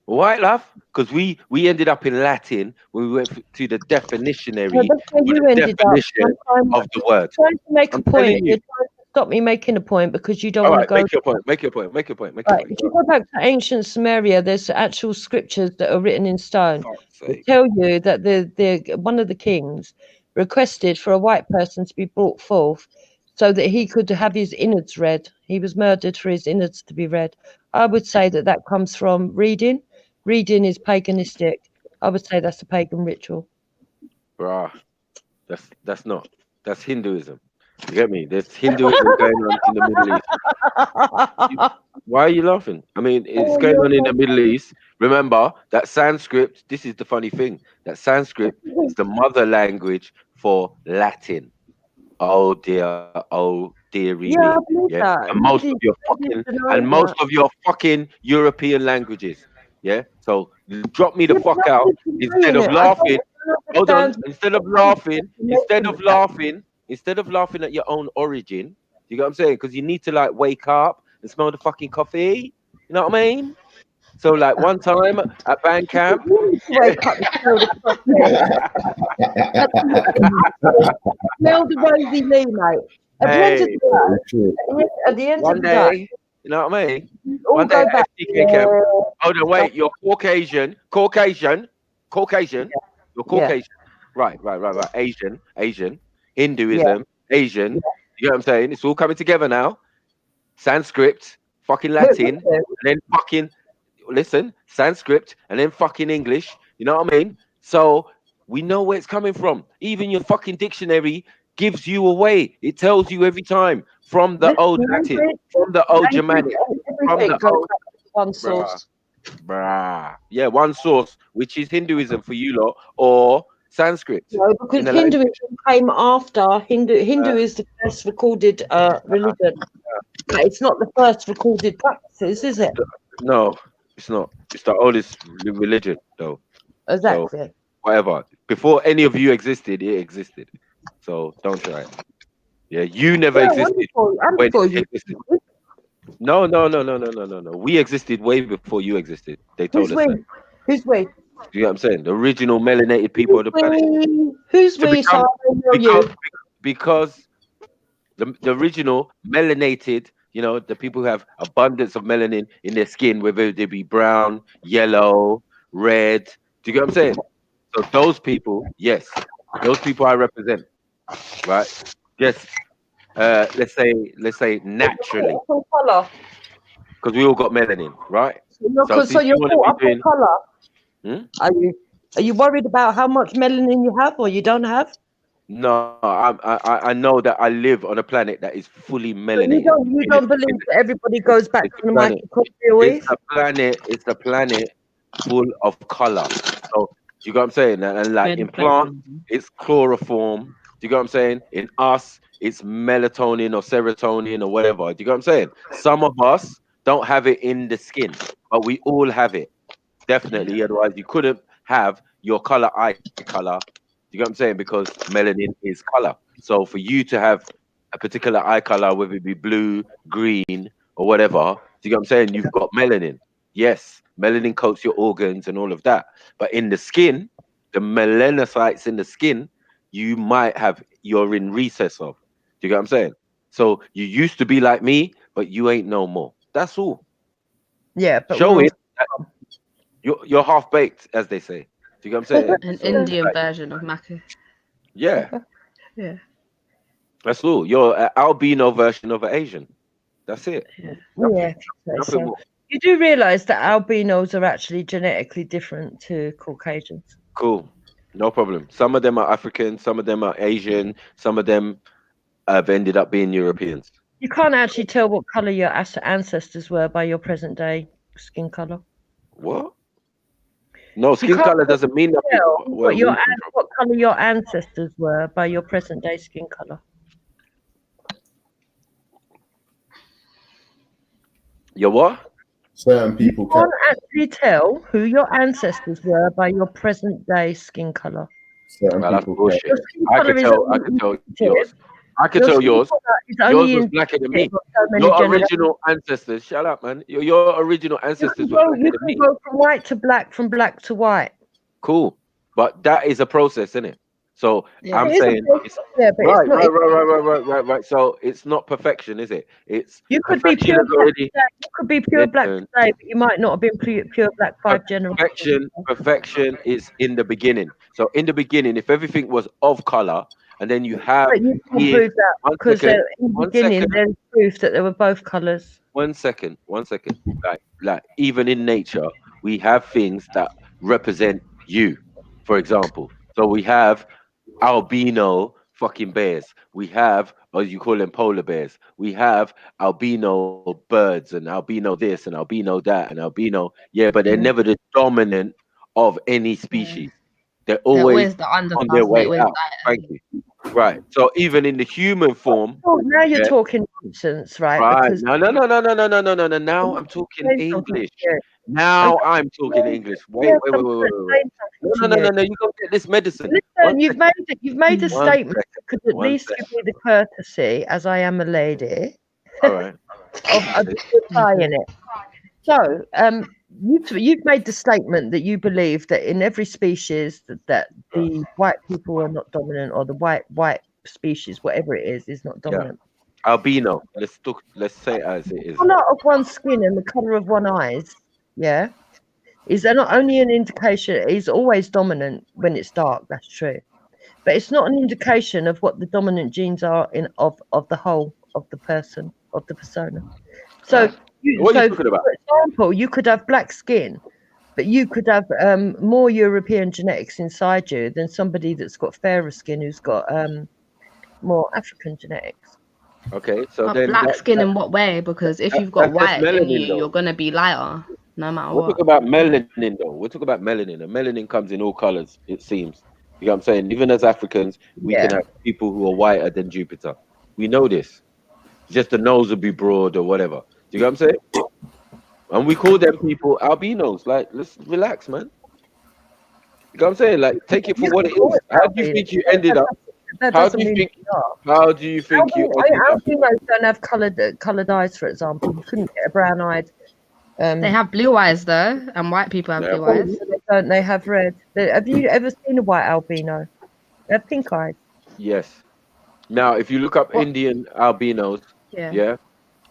Why, love? Because we ended up in Latin when we went to the definitionary, No, that's where or you the ended up. definition of the word. Trying to make a I'm point. telling You're you. trying to stop me making a point because you don't All want to right, go. make your point. Make your point. Make your point. Make your Right, point. if you go back to ancient Sumeria, there's actual scriptures that are written in stone Fuck's that sake. tell you that the one of the kings requested for a white person to be brought forth so that he could have his innards read. He was murdered for his innards to be read. I would say that that comes from reading. Reading is paganistic. I would say that's a pagan ritual. Bruh, that's not. That's Hinduism. You get me? There's Hinduism going on in the Middle East. Why are you laughing? I mean, it's Oh, going you're on in the so Middle East. Remember that Sanskrit, this is the funny thing, that Sanskrit is the mother language for Latin. Oh dearie Yeah, I me. believe Yeah. that. And most of your Nobody's fucking denying most that. of your fucking European languages. Yeah. So drop me the Yeah, but fuck out nobody's instead denying of it. I laughing. don't Hold on. understand Instead of why laughing, you're instead of laughing at your own origin, you get what I'm saying? Because you need to like wake up and smell the fucking coffee. You know what I mean? So like one time at band camp, You need to wake up and smell the coffee. Smell the rosy lee, mate. At the end of hey, the day, at the end one of the day, day, you know what I mean? you all One day go at back. FTK camp. Hold on, wait. You're Caucasian. You're Caucasian. Right. Asian. Hinduism. Asian. You know what I'm saying? It's all coming together now. Sanskrit, fucking Latin, and then fucking listen, Sanskrit, and then fucking English. You know what I mean? So we know where it's coming from. Even your fucking dictionary gives you away. It tells you every time from the old Latin, from the old Germanic, from Everything the goes old back to one source. bruh. Yeah, one source, which is Hinduism for you lot, or Sanskrit. No, because Hinduism came after. Hindu is the first recorded religion. But it's not the first recorded practices, is it? No, it's not. It's the oldest religion, though. Exactly. So, whatever. Before any of you existed, it existed. So don't try it. Yeah, you never existed. when it existed. No. We existed way before you existed. They told us that. Who's we? You know what I'm saying? The original melanated people of the planet. Who's To we? become- So I know you. because the original melanated, you know, the people who have abundance of melanin in their skin, whether they be brown, yellow, red. Do you get what I'm saying? So those people, yes, those people I represent, right? Yes, let's say naturally, What colour? because we all got melanin, right? So since you're you wanna caught up be in colour. Hmm? Are you worried about how much melanin you have or you don't have? No, I know that I live on a planet that is fully So melanated. you don't believe that everybody goes back to the mitochondria? It's the planet full of color. So you got what I'm saying? And like in plants, it's chloroform. Do you got what I'm saying? In us, it's melatonin or serotonin or whatever. Do you got what I'm saying? Some of us don't have it in the skin, but we all have it. Definitely. Otherwise, you couldn't have your color eye color. You get what I'm saying? Because melanin is color. So for you to have a particular eye color, whether it be blue, green, or whatever, you get what I'm saying? You've got melanin. Yes, melanin coats your organs and all of that. But in the skin, the melanocytes in the skin, you might have you're in recess of. Do you get what I'm saying? So you used to be like me, but you ain't no more. That's all. Yeah, but show it. You're half baked, as they say. Do you get what I'm saying? An So, Indian like, version of Maku. yeah, Yeah. that's all. You're an albino version of an Asian. That's it. Yeah, Nothing more. you do realise that albinos are actually genetically different to Caucasians. Cool. No problem. Some of them are African, some of them are Asian, some of them have ended up being Europeans. You can't actually tell what colour your ancestors were by your present day skin colour. What? No, skin color doesn't mean nothing. What colour your ancestors were by your present day skin colour. Your what? Certain people You can't actually tell who your ancestors were by your present day skin colour. Certain Well, that's people bullshit. Your skin I colour can is tell. I can tell yours. I can Your tell skin yours. color is Yours only was in blacker than me. so many Your generations. original ancestors, shut up, man. Your original ancestors were blacker You than can me. go from white to black, from black to white. Cool, but that is a process, isn't it? So Yeah. I'm It is a saying process, it's yeah, but it's not. right. So it's not perfection, is it? It's You could be perfection pure is black already. today. You could be pure black Listen, today, but you might not have been pure black 5 generations. perfection is in the beginning. So in the beginning, if everything was of color, and then you have But you can't here, prove that because in the beginning there's proof that there were both colours. One second. Like even in nature, we have things that represent you. For example, so we have albino fucking bears. We have, or you call them polar bears. We have albino birds and albino this and albino that and albino. Yeah, but they're never the dominant of any species. They're They're always always the on their underclass. They way always out. Thank you. Right. So even in the human form, Oh, now you're yeah, talking nonsense, right? right. Because No. Now I'm talking English. Now I'm talking English. Wait. No. You go get this medicine. Listen, you've made a One statement. second. Could at One least second. give me the courtesy, as I am a lady, All right. of replying it. So, you've made the statement that you believe that in every species that the white people are not dominant, or the white species, whatever it is not Yeah. dominant. Albino. Let's say it as it is. The colour of one's skin and the colour of one's eyes, yeah, is not only an indication. It's always dominant when it's dark. That's true, but it's not an indication of what the dominant genes are of the whole of the person, of the persona. So, What are you talking about? for example, you could have black skin, but you could have more European genetics inside you than somebody that's got fairer skin who's got more African genetics. Okay, so But then black skin in what way? Because if you've got that's white in melanin, you, though. you're gonna be lighter, no matter We're what. talking about melanin, though. We're talking about melanin, and melanin comes in all colors. It seems. You know what I'm saying? Even as Africans, we can have people who are whiter than Jupiter. We know this. Just the nose will be broad or whatever. Do you know what I'm saying? And we call them people albinos. Like, let's relax, man. You know what I'm saying? Like, take it for what it is. How do you think you ended up? That How doesn't do you mean think? they are. How do you think you ended up? Albinos don't have coloured eyes, for example. You couldn't get a brown-eyed. They have blue eyes though, and white people have blue eyes. They don't. They have red. Have you ever seen a white albino? They have pink eyes. Yes. Now, if you look up Indian albinos, Yeah.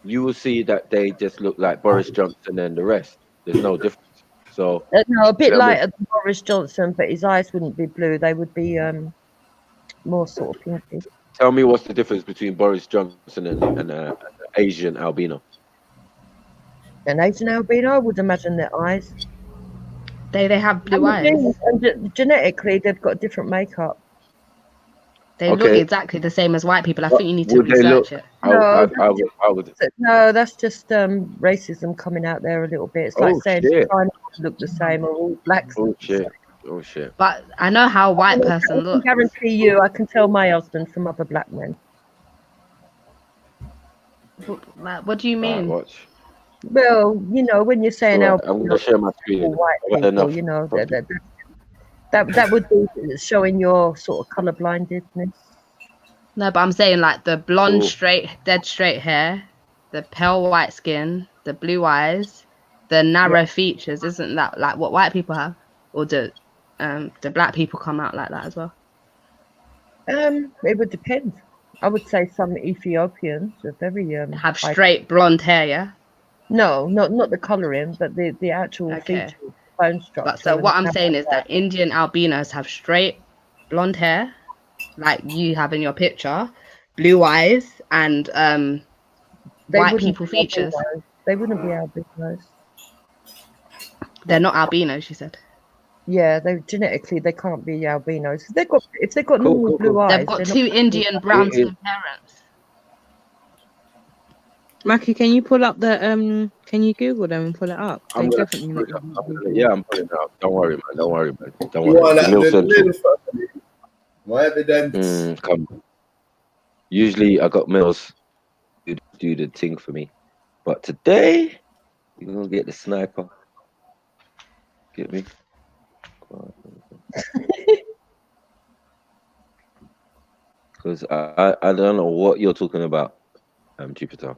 you will see that they just look like Boris Johnson and the rest. There's no difference. So No, a bit you know what I mean? lighter than Boris Johnson, but his eyes wouldn't be blue. They would be more sort of pinky. Tell me what's the difference between Boris Johnson and an Asian albino? An Asian albino, I would imagine their eyes. They have blue eyes. And genetically, they've got different makeup. They look exactly the same as white people. I think you need to Would they look? research it. I would. No, that's just racism coming out there a little bit. It's like saying shit. China look the same or all blacks. Oh shit! Oh shit! But I know how a white person I looks. can guarantee you, I can tell my husband from other black men. What do you mean? Watch. Well, you know, when you're saying I'm going to share my screen. white Well, people, enough. you know, that would be showing your sort of colour blindedness. No, but I'm saying like the blonde, dead straight hair, the pale white skin, the blue eyes, the narrow features. Isn't that like what white people have, or do black people come out like that as well? It would depend. I would say some Ethiopians are very have straight blonde hair, yeah. No, not the colouring, but the actual features, bone structure. But so what I'm saying is that Indian albinos have straight blonde hair, like you have in your picture, blue eyes, and white people features. They wouldn't be albinos. They're not albinos, she said. Yeah, they genetically they can't be albinos. If they've got normal blue eyes, they've got two Indian brown skin parents. Maki, can you pull up the can you Google them and pull it up? I'm definitely I'm pulling it up. Don't worry, man. Don't worry. You are like the little family. My evidence. Come on. Usually I got Mills do the thing for me, but today you're gonna get the sniper. Get me? Because I don't know what you're talking about, Jupiter.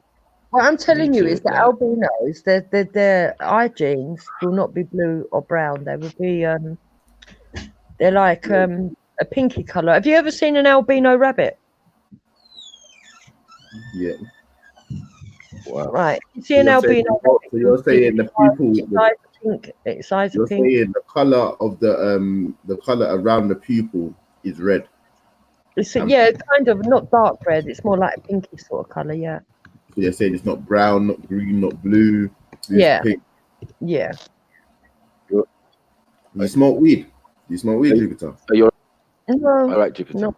What I'm telling you to, is that like- albinos, their eye genes will not be blue or brown. They will be they're like a pinky colour. Have you ever seen an albino rabbit? Yeah. Wow. Right. You see So an you're saying, albino so rabbit. you're saying the pupil. Its eyes are pink. Its eyes You're are pink. saying the color of the color around the pupil is red. It's yeah, kind of not dark red. It's more like a pinky sort of colour. Yeah. So you're saying it's not brown, not green, not blue. It's Yeah. pink. Yeah. You smoke weed? You smoke weed, Jupiter? You're No. all right, Jupiter. No.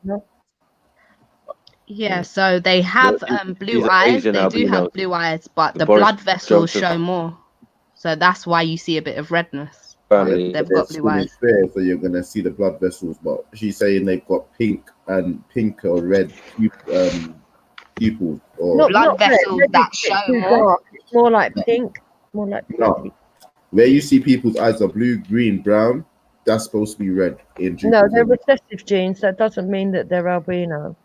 No. Yeah, so they have blue these are eyes. Asian They do have albinos. blue eyes, but The the Boris blood vessels Johnson show more. So that's why you see a bit of redness. family. They've Their got blue skin is eyes. fair, so you're gonna see the blood vessels. But she's saying they've got pink or red pupils. Or Not Blood red. vessels Red that is a bit show too more. dark. It's more like pink. More like pinky. no, where you see people's eyes are blue, green, brown, that's supposed to be red in No, Jupiter's they're image. recessive genes. That doesn't mean that they're albino.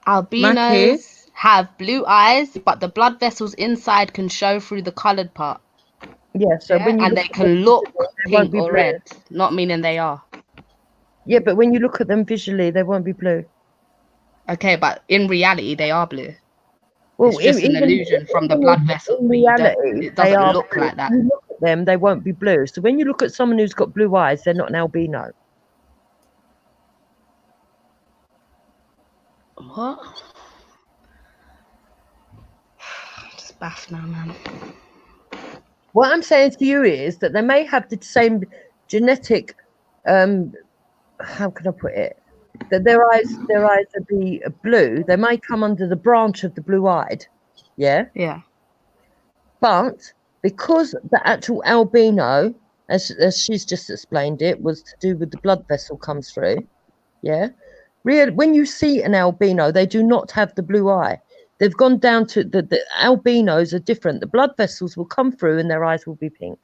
Albinos have blue eyes, but the blood vessels inside can show through the coloured part. Yeah, so when you And look they at them can look visually, they won't pink be or blue. red, not meaning they are. Yeah, but when you look at them visually, they won't be blue. Okay, but in reality, they are blue. Well, It's just an even illusion from the in blood vessels, in but you don't, reality, it they doesn't are look blue. like that. When you look at them, they won't be blue. So when you look at someone who's got blue eyes, they're not an albino. What? Just baff now, man. What I'm saying to you is that they may have the same genetic, how can I put it? That their eyes are be blue. They may come under the branch of the blue-eyed, yeah. Yeah. But because the actual albino, as she's just explained it, was to do with the blood vessel comes through, yeah. When you see an albino, they do not have the blue eye. They've gone down to the albinos are different. The blood vessels will come through and their eyes will be pink.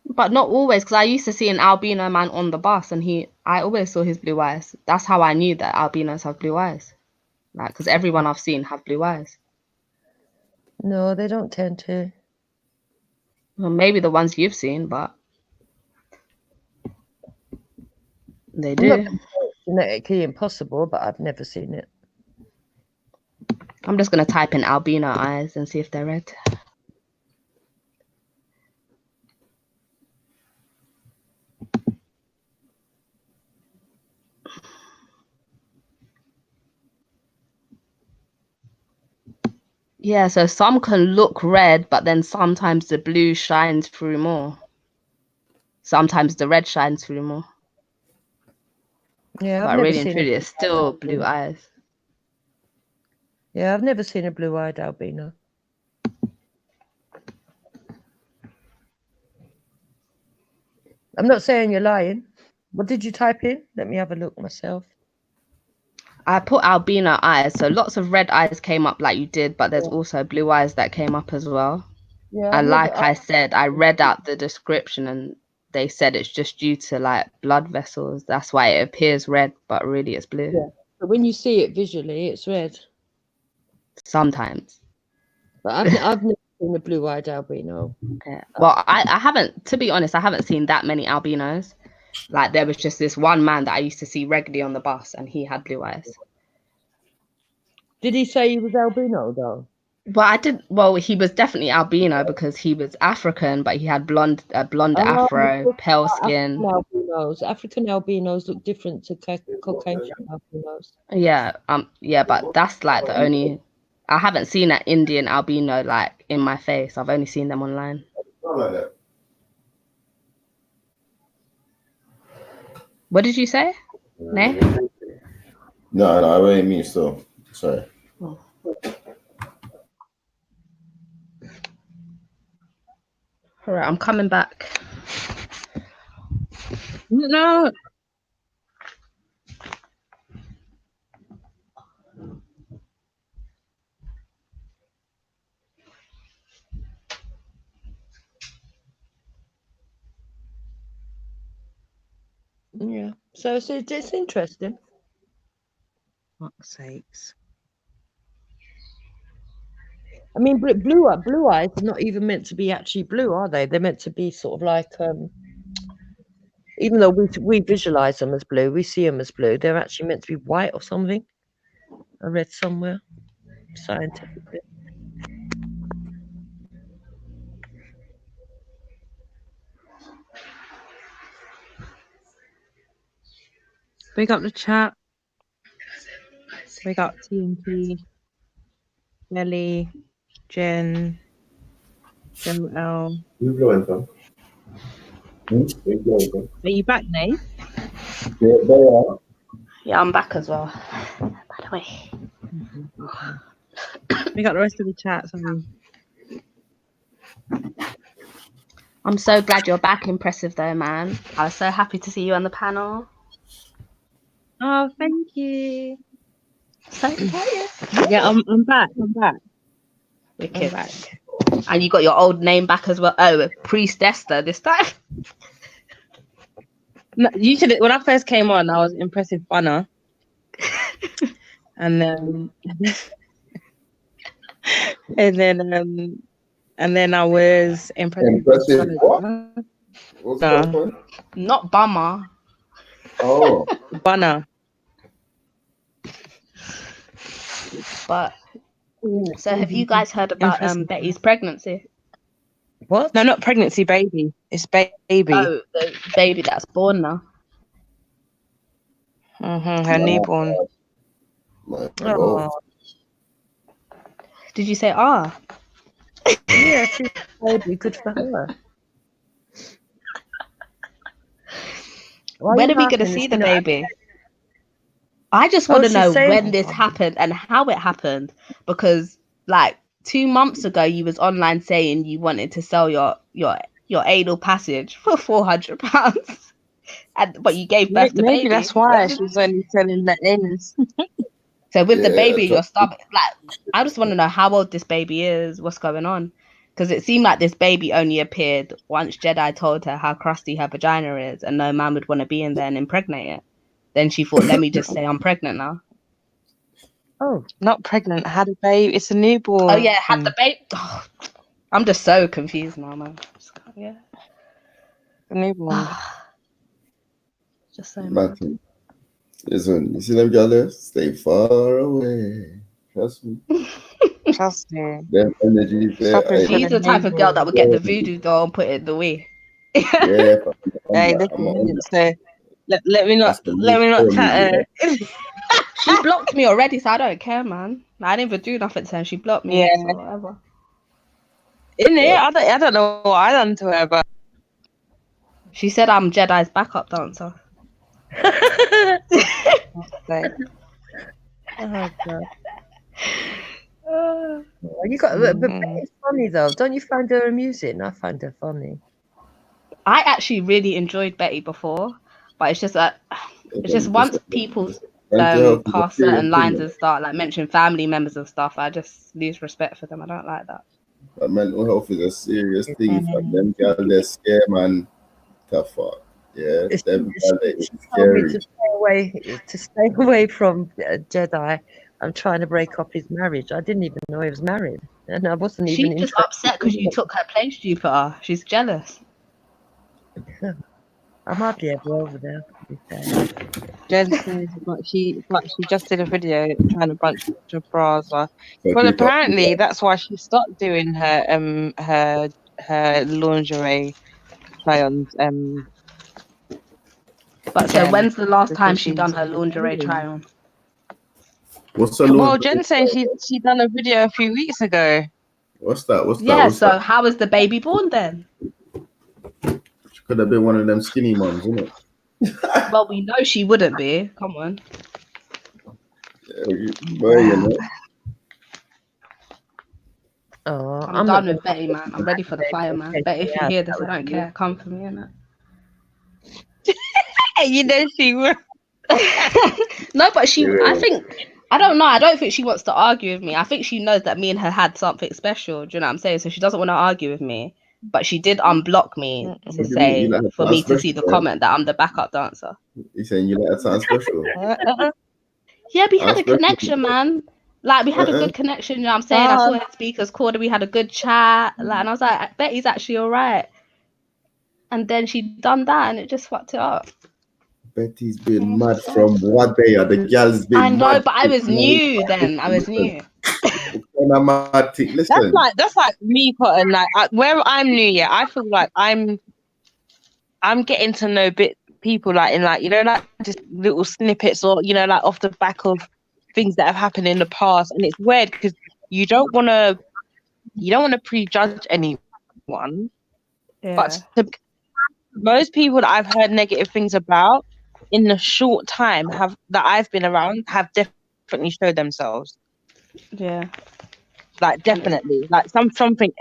But not always, because I used to see an albino man on the bus, and I always saw his blue eyes. That's how I knew that albinos have blue eyes, like because everyone I've seen have blue eyes. No, they don't tend to. Well, maybe the ones you've seen, but they I'm do. not saying it's genetically impossible, but I've never seen it. I'm just gonna type in albino eyes and see if they're red. Yeah, so some can look red, but then sometimes the blue shines through more. Sometimes the red shines through more. Yeah, I've But never really and seen truly, a it's still blue eyes. Yeah, I've never seen a blue-eyed albino. I'm not saying you're lying. What did you type in? Let me have a look myself. I put albino eyes, so lots of red eyes came up like you did, but there's also blue eyes that came up as well. Yeah, And like I said, I read out the description and they said it's just due to like blood vessels. That's why it appears red, but really it's blue. Yeah. But when you see it visually, it's red. Sometimes. But I've never seen a blue-eyed albino. Yeah. Well, I haven't, to be honest, I haven't seen that many albinos. Like there was just this one man that I used to see regularly on the bus and he had blue eyes. Did he say he was albino though? Well, he was definitely albino because he was African, but he had blonde afro, pale skin. African albinos look different to Caucasian albinos. Yeah, but that's like the only. I haven't seen an Indian albino like in my face. I've only seen them online. What did you say? Nay? No, I really mean so. Sorry. Oh. All right, I'm coming back. No. Yeah. So it's interesting. Fuck's sakes. I mean, blue eyes are not even meant to be actually blue, are they? They're meant to be sort of like, even though we visualize them as blue, we see them as blue. They're actually meant to be white or something. I read somewhere scientifically. Big up the chat. Big up TNT, Nelly, Jen, Joel. Who's blowing from? Who's blowing from? Are you back, Nate? Yeah, they are. Yeah, I'm back as well. By the way. We got the rest of the chat. Sorry. I'm so glad you're back. Impressive though, man. I was so happy to see you on the panel. Oh, thank you. So excited. Yeah, I'm back. I'm back. Wicked. I'm back. And you got your old name back as well. Oh, Priest Esther this time. No, usually when I first came on, I was Impressive Bunner. and then and then I was Impressive what? What's that one? Not Bummer. Oh. Bunner. But so have you guys heard about Betty's pregnancy? What? No, not pregnancy, baby. It's baby. Oh, the baby that's born now. Her newborn. Oh. Did you say Yeah, she's baby. Good for her. When are we going to see the baby? I just want to know when this happened and how it happened, because like 2 months ago you was online saying you wanted to sell your anal passage for £400, but you gave birth to baby. Maybe that's why she's only selling the anus. So with the baby in your stomach, like I just want to know how old this baby is, what's going on, because it seemed like this baby only appeared once Jedi told her how crusty her vagina is and no man would want to be in there and impregnate it. Then she thought, let me just say I'm pregnant now. Oh, not pregnant. Had a baby. It's a newborn. Oh, yeah, had the baby. Oh, I'm just so confused now, man. Yeah. A newborn. Just so mad. Listen, you see them girls? Stay far away. Trust me. Trust me. Them energies there. She's the type of girl that would get the voodoo doll and put it in the way. Yeah. Hey, let me not chat her. She blocked me already, so I don't care, man. I didn't even do nothing to her. She blocked me. Yeah. So whatever. In it, I don't know what I done to her, but she said I'm Jedi's backup dancer. Oh God. You got, but it's funny though. Don't you find her amusing? I find her funny. I actually really enjoyed Betty before, but it's just that once people pass certain lines and start like mentioning family members and stuff, I just lose respect for them. I don't like that. But mental health is a serious thing. For them girls, they're scared, man. Tough fuck. Yeah, them girls, it's scary. To stay away from Jedi. I'm trying to break up his marriage. I didn't even know he was married, and I wasn't even. She's just upset because you took her place, Jupiter. She's jealous. I'm hardly ever over there. To be fair. Jen says, but she just did a video trying to bunch of bras. Well, apparently that's why she stopped doing her lingerie try-ons. But so when's the last time she done her lingerie try-on? What's the Well, Jen saying she done a video a few weeks ago. What's that? Yeah, so how was the baby born then? She could have been one of them skinny moms, isn't it? Well, we know she wouldn't be. Come on. Oh, I'm done with Betty, man. I'm ready for the fire, man. Betty, if you hear this, I don't care. Come for me, innit? You know she would. No, but I don't know. I don't think she wants to argue with me. I think she knows that me and her had something special. Do you know what I'm saying? So she doesn't want to argue with me. but she did unblock me to What do you mean? say You like her for sound me to see special, the yeah? comment that I'm the backup dancer. You saying you like her sound special? Yeah, we had Sound a special. connection, man. Like we had a good connection. You know what I'm saying? I saw her speakers called and we had a good chat. Like, and I was like, I bet he's actually all right. And then she done that, and it just fucked it up. Betty's been mad from what day? The girl's been I know, mad. but I was new then. I was new. Listen. That's like me, Cotton. Like where I'm new, yeah, I feel like I'm getting to know people like in like, you know, like just little snippets or, you know, like off the back of things that have happened in the past. And it's weird because you don't want to prejudge anyone. Yeah. But most people that I've heard negative things about in the short time that I've been around have definitely showed themselves. Yeah. Like definitely. Like something.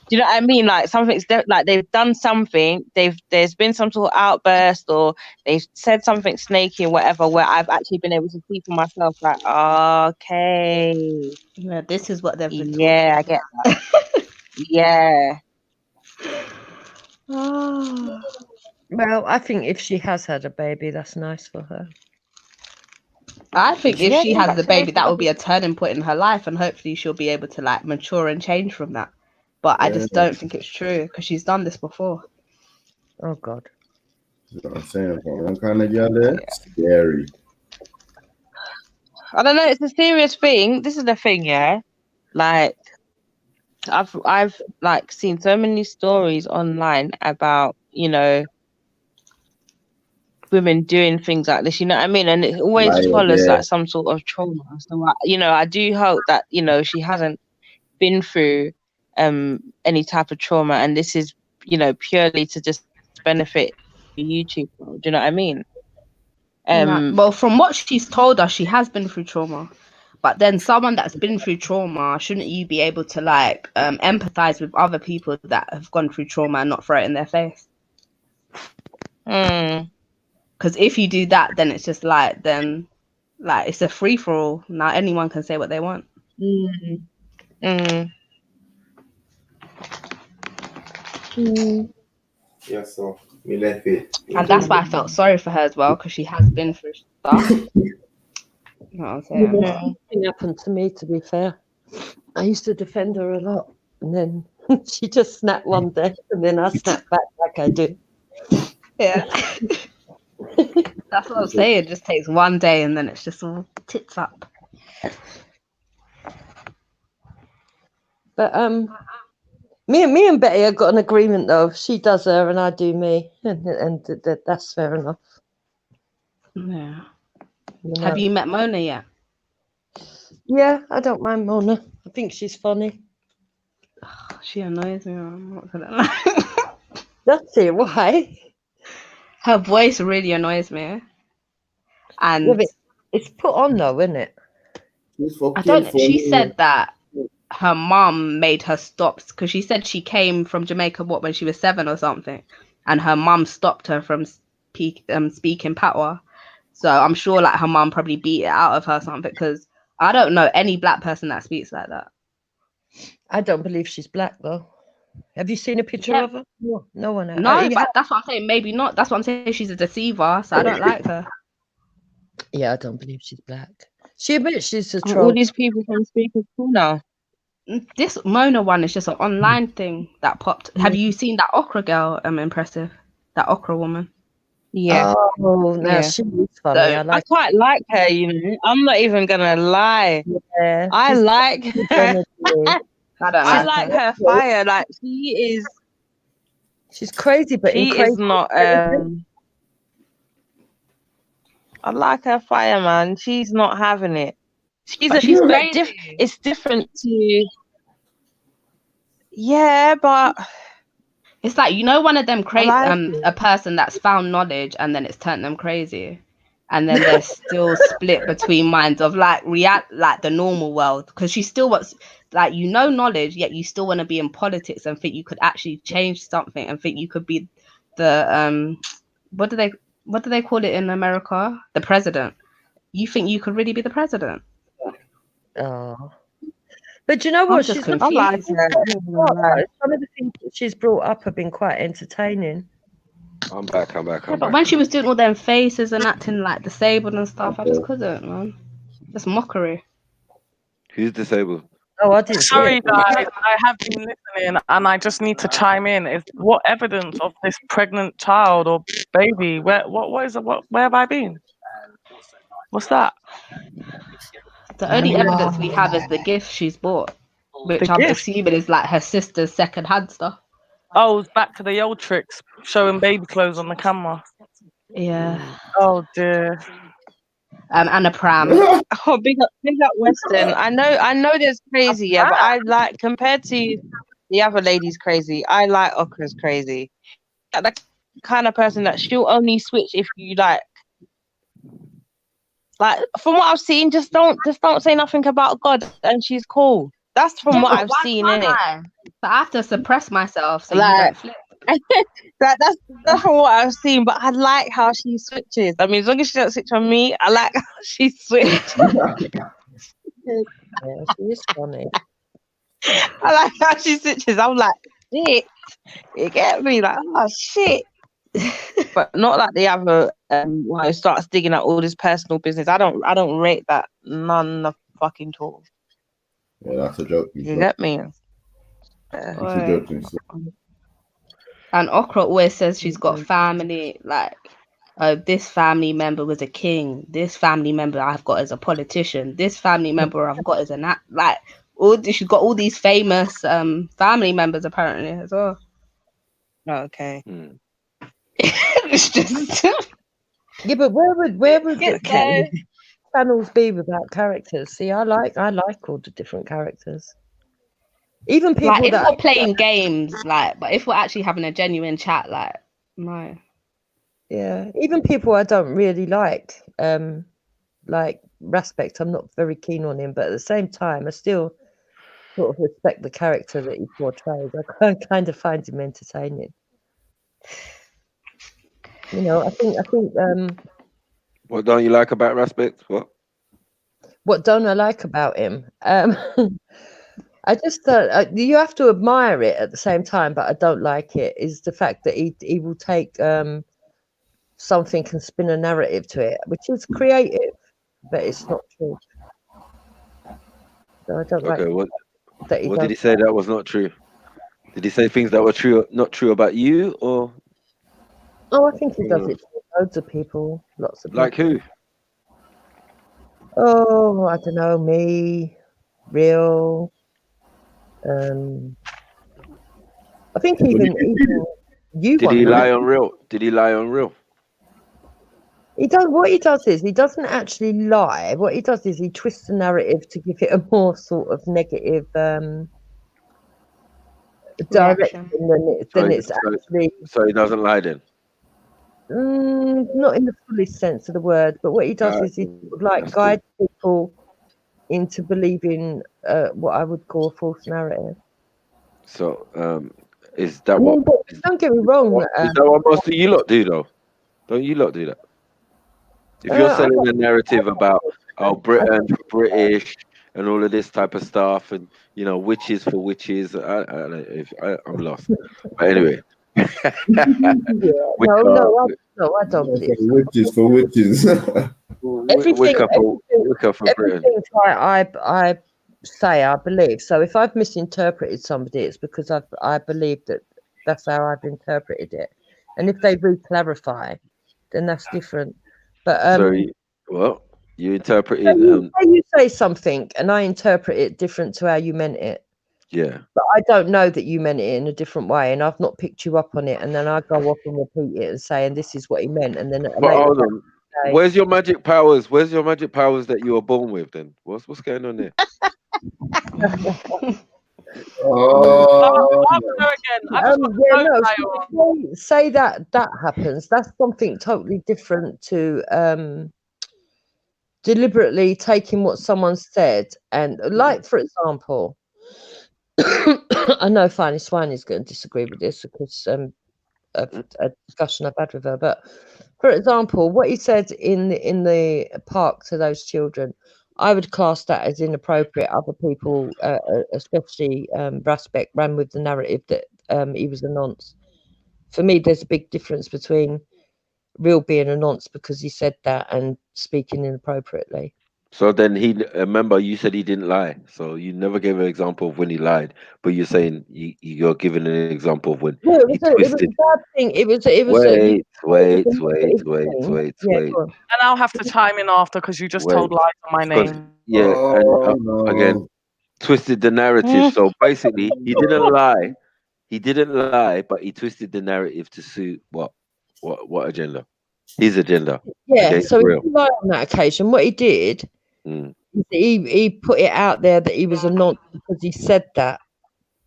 Do you know what I mean? Like something's like they've done something. There's been some sort of outburst, or they've said something snaky or whatever, where I've actually been able to see for myself. Like, okay, yeah, this is what they've been. Yeah, I get that. Yeah. Well, I think if she has had a baby, that's nice for her. I think if Yeah, she has the baby, congratulations. that will be a turning point in her life, and hopefully she'll be able to like mature and change from that. But I just don't think it's true because she's done this before. Oh God. You know what I'm saying? One kind of girl there, scary. I don't know. It's a serious thing. This is the thing, yeah. Like, I've like seen so many stories online about, you know, women doing things like this. You know what I mean? And it always follows like some sort of trauma. So, I do hope that, you know, she hasn't been through any type of trauma, and this is, you know, purely to just benefit the YouTube world. Do you know what I mean? Well, from what she's told us, she has been through trauma. But then someone that's been through trauma, shouldn't you be able to like empathize with other people that have gone through trauma and not throw it in their face? Because if you do that, then it's just like it's a free for all. Now anyone can say what they want. Yeah, so we left it. And that's why I felt sorry for her as well, because she has been through stuff. You know what I'm saying? Yeah, it happened to me, to be fair. I used to defend her a lot, and then she just snapped one day, and then I snapped back like I do. Yeah. That's what I'm saying. It just takes one day, and then it's just all tits up. But me and Betty have got an agreement though. She does her, and I do me, and that's fair enough. Yeah. You know. Have you met Mona yet? Yeah, I don't mind Mona. I think she's funny. She annoys me. I'm not gonna lie. That's it. Why? Her voice really annoys me. And Yeah, it's put on though, isn't it? I don't. She said that her mum made her stop because she said she came from Jamaica when she was 7 or something, and her mum stopped her from speaking patois. So I'm sure like her mum probably beat it out of her or something, because I don't know any black person that speaks like that. I don't believe she's black though. Have you seen a picture of her? No one has. No, but that's what I'm saying. Maybe not. That's what I'm saying. She's a deceiver, so I don't like her. Yeah, I don't believe she's black. She admits she's a All troll. these people can speak as cool now. This Mona one is just an online thing that popped. Have you seen that Okra girl? Impressive. That Okra woman. Yeah. Oh, no, Yeah. she's funny. So, I quite like her, you know. I'm not even gonna lie. Yeah, I like her. I like her fire. Like she's crazy, but she is not. I like her fire, man. She's not having it. She's it's different to. Yeah, but it's like, you know, one of them crazy a person that's found knowledge and then it's turned them crazy, and then they're still split between minds of like like the normal world, because she still wants like, you know, knowledge, yet you still want to be in politics and think you could actually change something and think you could be the what do they call it in America, the president. You think you could really be the president? Oh, But you know I'm what? just She's confused. I like her. I'm not gonna lie. some of the things that she's brought up have been quite entertaining. I'm back. Yeah, but when she was doing all them faces and acting like disabled and stuff, I just couldn't, man. Just mockery. Who's disabled? Oh, I didn't see Sorry, it. guys. I have been listening, and I just need to chime in. Is what evidence of this pregnant child or baby? What is it? Where have I been? What's that? The only evidence we have is the gift she's bought, which The I'm gift? assuming is like her sister's second-hand stuff. Oh, it's back to the old tricks, showing baby clothes on the camera. Yeah. Oh dear. And a pram. Oh, big up Western. I know there's crazy, yeah, but I like compared to the other ladies crazy. I like Okra's crazy. The kind of person that she'll only switch if you like from what I've seen, just don't say nothing about God and she's cool. That's from what I've seen in it. But I have to suppress myself so you Like, don't flip. that's from what I've seen, but I like how she switches. I mean, as long as she don't switch on me, I like how she switches. Yeah, she is funny. I like how she switches. I'm like, shit. You get me? Like, oh shit. But not like the other one who starts digging up all this personal business. I don't rate that none of fucking talk. Yeah, that's a joke. You get me? That's a joke. And Okra always says she's got family, like, this family member was a king. This family member I've got as a politician. This family member I've got as an act. Like, she's got all these famous family members apparently as well. Okay. It's just Yeah, but where would the channels be without characters? See, I like all the different characters. Even people like, if that we're playing games, like, but if we're actually having a genuine chat, like, no. Yeah, even people I don't really like Respect, I'm not very keen on him, but at the same time, I still sort of respect the character that he portrays. I kind of find him entertaining. You know, I think What don't you like about Respect? what don't I like about him? I just you have to admire it at the same time, but I don't like it. Is the fact that he will take something and spin a narrative to it, which is creative, but it's not true. So I don't like that. What did he say that was not true? Did he say things that were not true about you, or? Oh, I think he does it to loads of people, lots of people. Like who? Oh, I don't know, me, Real. I think even you. Did he lie on Real? Did he lie on Real? What he does is he doesn't actually lie. What he does is he twists the narrative to give it a more sort of negative direction than it's actually. So he doesn't lie then. Not in the fullest sense of the word, but what he does is he sort of guide people into believing what I would call a false narrative. So is that what? Don't get me wrong. Is that what most of you lot do though? Don't you lot do that? If you're selling a narrative about Britain for British and all of this type of stuff, and witches for witches, I'm lost. But anyway. No, I don't believe witches for witches. Everything I say, I believe. So if I've misinterpreted somebody, it's because I believe that's how I've interpreted it. And if they re-clarify, then that's different. But you interpreted. You say something, and I interpret it different to how you meant it. Yeah. But I don't know that you meant it in a different way, and I've not picked you up on it, and then I go off and repeat it and say, and this is what he meant, and then. But hold on. Where's your magic powers? Where's your magic powers that you were born with? Then what's going on there? Say that happens. That's something totally different to deliberately taking what someone said and, like, for example, I know Fanny Swine is going to disagree with this because of a discussion I've had with her, but for example, what he said in the park to those children, I would class that as inappropriate. Other people, especially Raspek, ran with the narrative that he was a nonce. For me, there's a big difference between Real being a nonce because he said that and speaking inappropriately. So then remember you said he didn't lie. So you never gave an example of when he lied, but you're saying you're giving an example of when No, he it was twisted. a bad thing. It was Wait. Yeah, And I'll have to chime in after because you just told Wait. lies on my Because name. again, twisted the narrative. So basically, he didn't lie. He didn't lie, but he twisted the narrative to suit what agenda? His agenda. Yeah, against so he Real. didn't lie on that occasion. What he did, he put it out there that he was a nonce because he said that.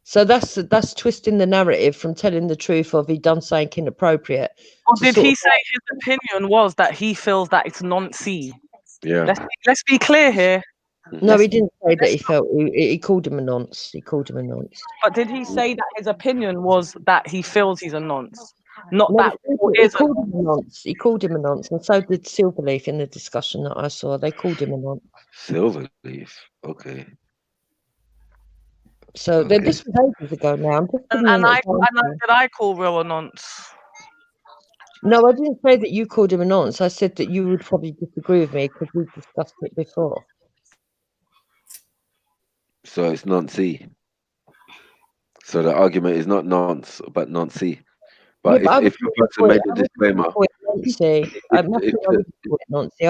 So that's twisting the narrative from telling the truth of he done something inappropriate. Or did he say his opinion was that he feels that it's noncy? Yeah. Let's be clear here. No, he didn't say that he felt. He called him a nonce. He called him a nonce. But did he say that his opinion was that he feels he's a nonce? Not No, that he called him a nonce. He called him a nonce, and so did Silverleaf in the discussion that I saw. They called him a nonce. Silverleaf. Okay. So this was ages ago now. I'm just giving you an example. Did I call Real a nonce? No, I didn't say that you called him a nonce. I said that you would probably disagree with me because we've discussed it before. So it's non-C. So the argument is not nonce, but non-C. But if the person made the disclaimer, I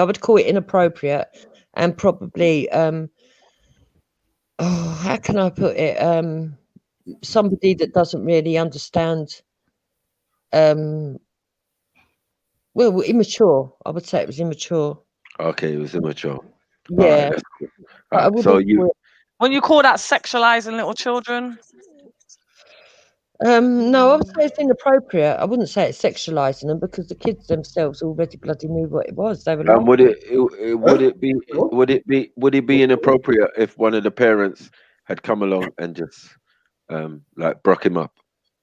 would call it inappropriate and probably how can I put it? Somebody that doesn't really understand. Well, immature. I would say it was immature. okay, it was immature. Yeah. All right, that's cool. All right, so when you call that sexualizing little children? No, I would say it's inappropriate. I wouldn't say it's sexualizing them because the kids themselves already bloody knew what it was. They were laughing. would it be inappropriate if one of the parents had come along and just like broke him up,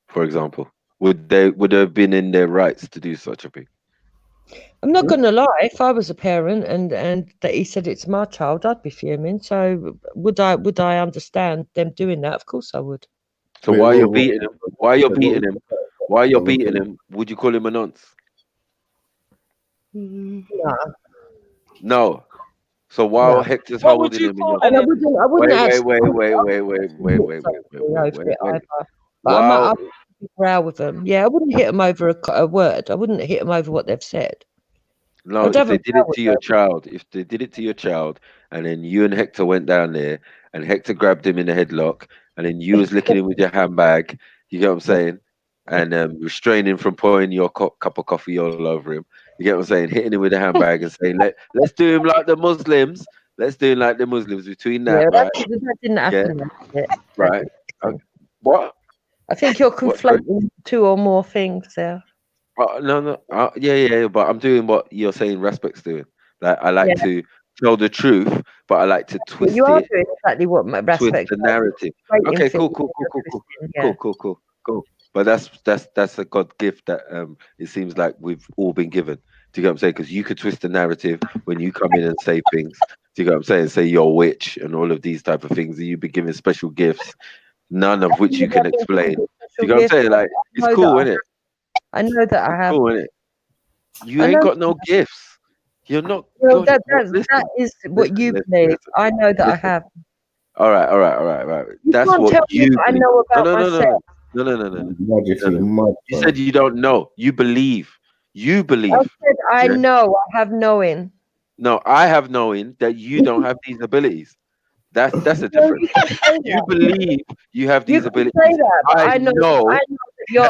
for example? Would they have been in their rights to do such a thing? I'm not going to lie. If I was a parent and that he said it's my child, I'd be fuming. So would I understand them doing that? Of course I would. So while you're beating him, would you call him a nonce? No. So while Hector's holding him, I wouldn't wait. But I might row with them. Yeah, I wouldn't hit them over a word. I wouldn't hit them over what they've said. No, if they did it to your child, and then you and Hector went down there, and Hector grabbed him in a headlock, and then you was licking him with your handbag, you get what I'm saying, and restraining from pouring your cup of coffee all over him, you get what I'm saying, hitting him with a handbag and saying, let's do him like the Muslims, between that, right? That didn't happen. Yeah. Right. What? I think you're conflating two or more things there. No. Yeah. But I'm doing what you're saying. Respect's doing. Like I like to tell the truth, but I like to twist you are it. doing exactly what my Respect. Twist the narrative. Okay, cool. Cool. But that's a God gift that it seems like we've all been given. Do you get what I'm saying? Because you could twist the narrative when you come in and say things. Do you get what I'm saying? Say you're a witch and all of these type of things, and you've been given special gifts, none of which you can explain. Do you get what I'm saying? Like it's cool, isn't it? I know that I have. Cool, innit? You ain't got no gifts. You're not. That is what you believe. I know that I have. All right. That's what you. I know about myself. No. You said you don't know. You believe. I said I know. I have knowing. No, I have knowing that you don't have these abilities. That's a difference. You believe you have these abilities. Say that, but I know that you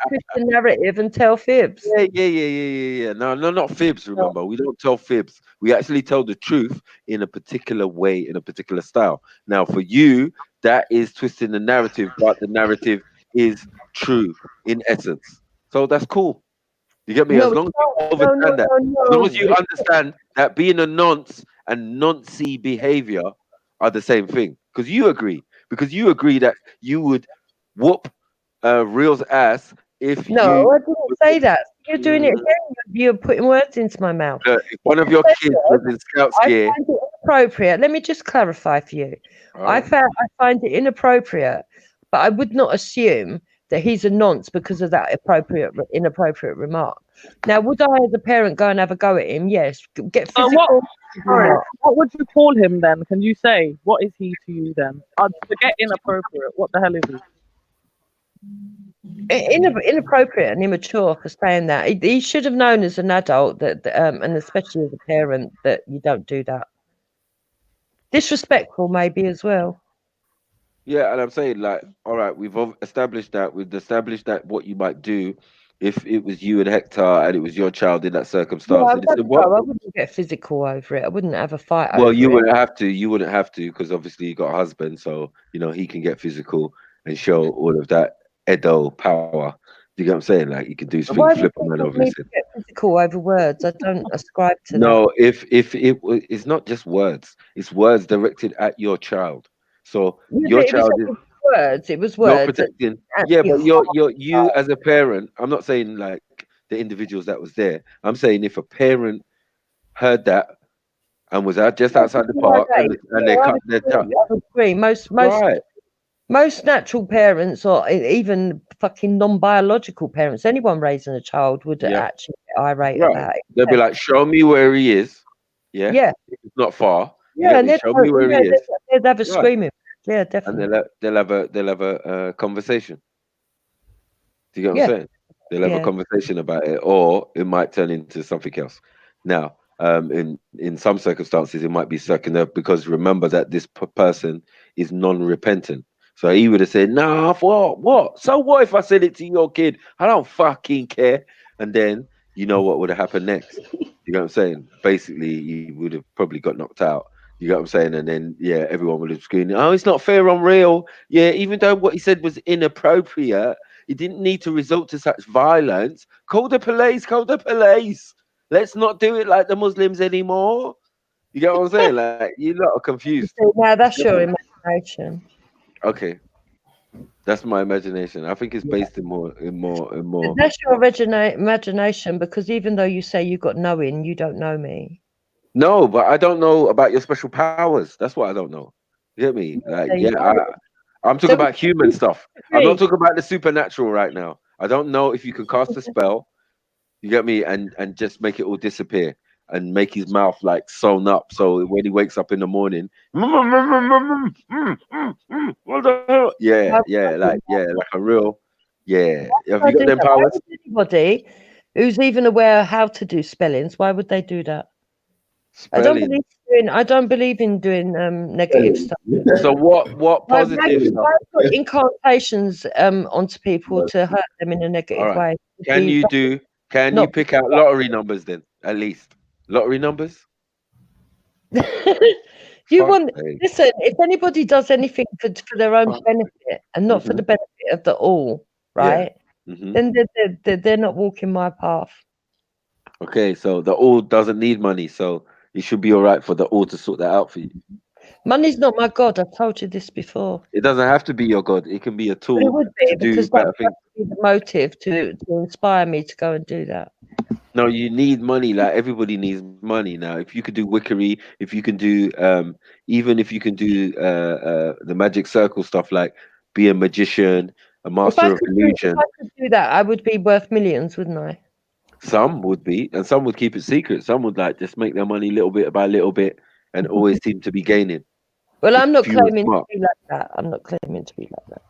twist the narrative and tell fibs. Yeah. No, not fibs. Remember, we don't tell fibs. We actually tell the truth in a particular way, in a particular style. Now, for you, that is twisting the narrative, but the narrative is true in essence. So that's cool. You get me? As long as you understand that, as long as you understand that being a nonce and noncy behavior are the same thing, because you agree that you would whoop Real's ass if I didn't say that. You're doing it again. You're putting words into my mouth. If one of your kids was in Scout gear, inappropriate. Let me just clarify for you. I find it inappropriate, but I would not assume that he's a nonce because of that inappropriate remark. Now, would I, as a parent, go and have a go at him? Yes. Get So physical. what would you call him then? Can you say what is he to you then? I'd forget inappropriate. What the hell is he? Inappropriate and immature for saying that. He should have known as an adult that, and especially as a parent, that you don't do that. Disrespectful, maybe as well. Yeah, and I'm saying, like, all right, we've established that. We've established that what you might do if it was you and Hector and it was your child in that circumstance. Yeah, And he said, what? I wouldn't get physical over it. I wouldn't have a fight Well, over you it. wouldn't have to. You wouldn't have to because obviously you got a husband, so you know he can get physical and show all of that Edo power. Do you get what I'm saying? Like you can do Why things, flip would a man people over need his to head. get physical over words? I don't ascribe to that. No, if it's not just words, it's words directed at your child. So Yeah, your but child is words. It was you're words. protecting. Yeah, but you as a parent. I'm not saying like the individuals that was there. I'm saying if a parent heard that and was just outside the park and they cut their tongue. I agree. Most natural parents, or even fucking non-biological parents, anyone raising a child would actually get irate about it. They'll be like, "Show me where he is." Yeah, yeah. If it's not far. Yeah, and Show me where he is. they'd have a Right. screaming. Yeah, And definitely. they'll have a conversation. Do you get what I'm saying? They'll have a conversation about it, or it might turn into something else. Now, in some circumstances, it might be circular because remember that this person is non-repentant. So he would have said, "Nah, what? So what if I said it to your kid? I don't fucking care." And then you know what would have happened next. You know what I'm saying? Basically, he would have probably got knocked out. You know what I'm saying? And then everyone would have screamed, "Oh, it's not fair on real." Yeah, even though what he said was inappropriate. It didn't need to resort to such violence. Call the police, call the police. Let's not do it like the Muslims anymore. You get what I'm saying? Like, you lot are confused. Now that's your imagination. Okay. That's my imagination. I think it's based in more. That's your imagination, because even though you say you got knowing, you don't know me. No, but I don't know about your special powers. That's what I don't know. You get me? Like, I'm talking about human stuff. I'm not talking about the supernatural right now. I don't know if you can cast a spell, you get me, and just make it all disappear and make his mouth like sewn up so when he wakes up in the morning, what the hell? Like a real, Have you got them powers? Why would anybody who's even aware how to do spellings, why would they do that? Spelling. I don't believe in doing negative stuff. So what positive stuff? I put incantations onto people to hurt them in a negative way. Can you pick out lottery numbers then? At least lottery numbers. Listen, if anybody does anything for their own benefit and not for the benefit of the all, right? Then they're not walking my path. Okay, so the all doesn't need money, so it should be all right for the all to sort that out for you. Money's not my god. I've told you this before. It doesn't have to be your god. It can be a tool it would be, to do because better things. Be the motive to inspire me to go and do that. No, you need money. Like everybody needs money now. If you could do wickery, if you can do even if you can do the magic circle stuff, like be a magician, a master of illusion. If I could do that, I would be worth millions, wouldn't I? Some would be, and some would keep it secret. Some would like just make their money little bit by little bit and always seem to be gaining. Well, I'm not claiming to be like that. I'm not claiming to be like that.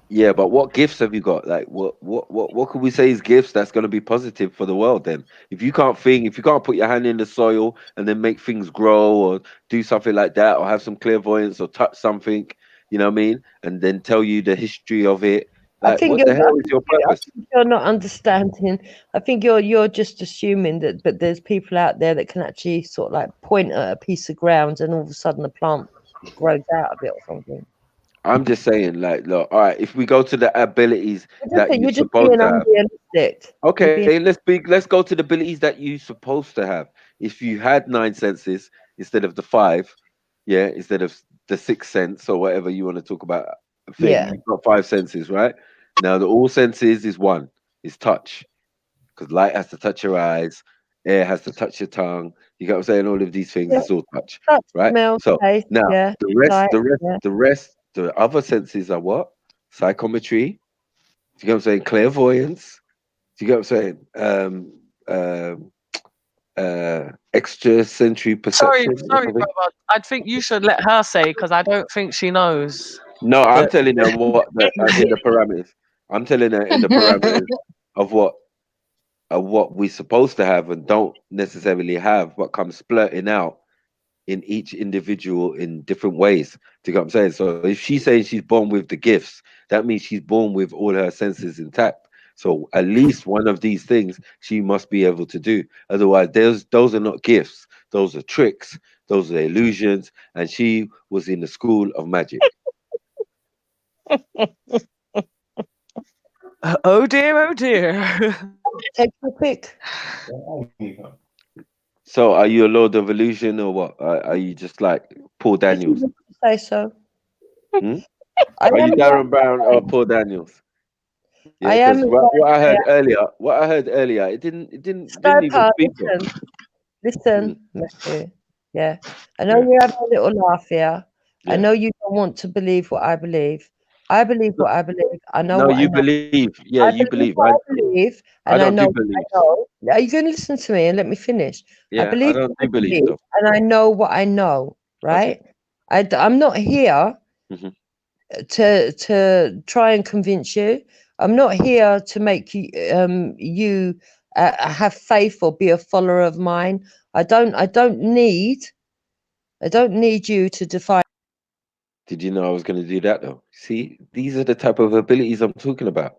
Yeah, but what gifts have you got? Like, what could we say is gifts that's going to be positive for the world? Then, if you can't put your hand in the soil and then make things grow, or do something like that, or have some clairvoyance, or touch something, you know what I mean, and then tell you the history of it. Like, I think what the hell is your purpose? You're not understanding. I think you're just assuming that, but there's people out there that can actually sort of like point at a piece of ground and all of a sudden the plant grows out of it or something. I'm just saying, like, look, all right, if we go to the abilities that you're just supposed being to have. unrealistic. Okay, let's go to the abilities that you're supposed to have. If you had 9 senses instead of the 5, instead of the 6th sense or whatever you want to talk about, you've got 5 senses, right? Now the all senses is 1, is touch, because light has to touch your eyes, air has to touch your tongue, You get what I'm saying? All of these things Yeah. is all touch, Touch, right? smell, So taste. now Yeah. the rest, Sight. the rest, Yeah. the rest, the other senses are what? Psychometry. You get what I'm saying? Clairvoyance. You get what I'm saying? Extrasensory Sorry, perception. or something. brother. I think you should let her say because I don't think she knows. No, I'm that- telling her what in the parameters. I'm telling her in the parameters of what we're supposed to have and don't necessarily have, but come splurting out in each individual in different ways. Do you get what I'm saying? So if she's saying she's born with the gifts, that means she's born with all her senses intact. So at least one of these things she must be able to do. Otherwise, those are not gifts. Those are tricks. Those are illusions. And she was in the school of magic. Oh dear, oh dear. Take your pick. So are you a Lord of Illusion or what? Are you just like Paul If you Daniels? want to say so. Hmm? I Are you am Darren Brown or Paul Daniels? Yeah, I am because what I heard earlier, it didn't even Scoper, speak of. listen, Matthew. Yeah. I know Yeah. you're having a little laugh here. I Yeah. know you don't want to believe what I believe. I believe what I believe. I know No, what I you know. believe. Yeah, I you believe believe. what I believe, I and I don't know do what I beliefs. know. Are you going to listen to me and let me finish? I Yeah, I believe don't what I do beliefs believe, though. and I know what I know, right? I'm not here Mhm. to try and convince you. I'm not here to make you have faith or be a follower of mine. I don't need you to define. Did you know I was going to do that though? See, these are the type of abilities I'm talking about.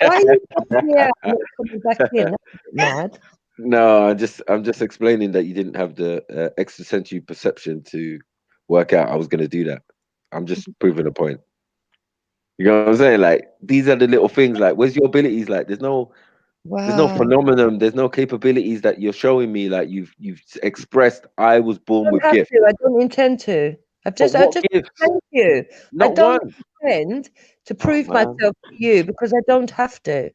Why are you taking me out and not coming back in? That's a bit mad. No, I'm just explaining that you didn't have the extrasensory perception to work out I was going to do that. I'm just proving a point. You know what I'm saying? Like these are the little things. Like, where's your abilities? Like, there's no Wow. phenomenon. There's no capabilities that you're showing me. Like you've expressed. I was born I with don't have gifts. to. I don't intend to. But I what just gifts? thank you. I Not don't one. intend to prove man. myself to you because I don't have to.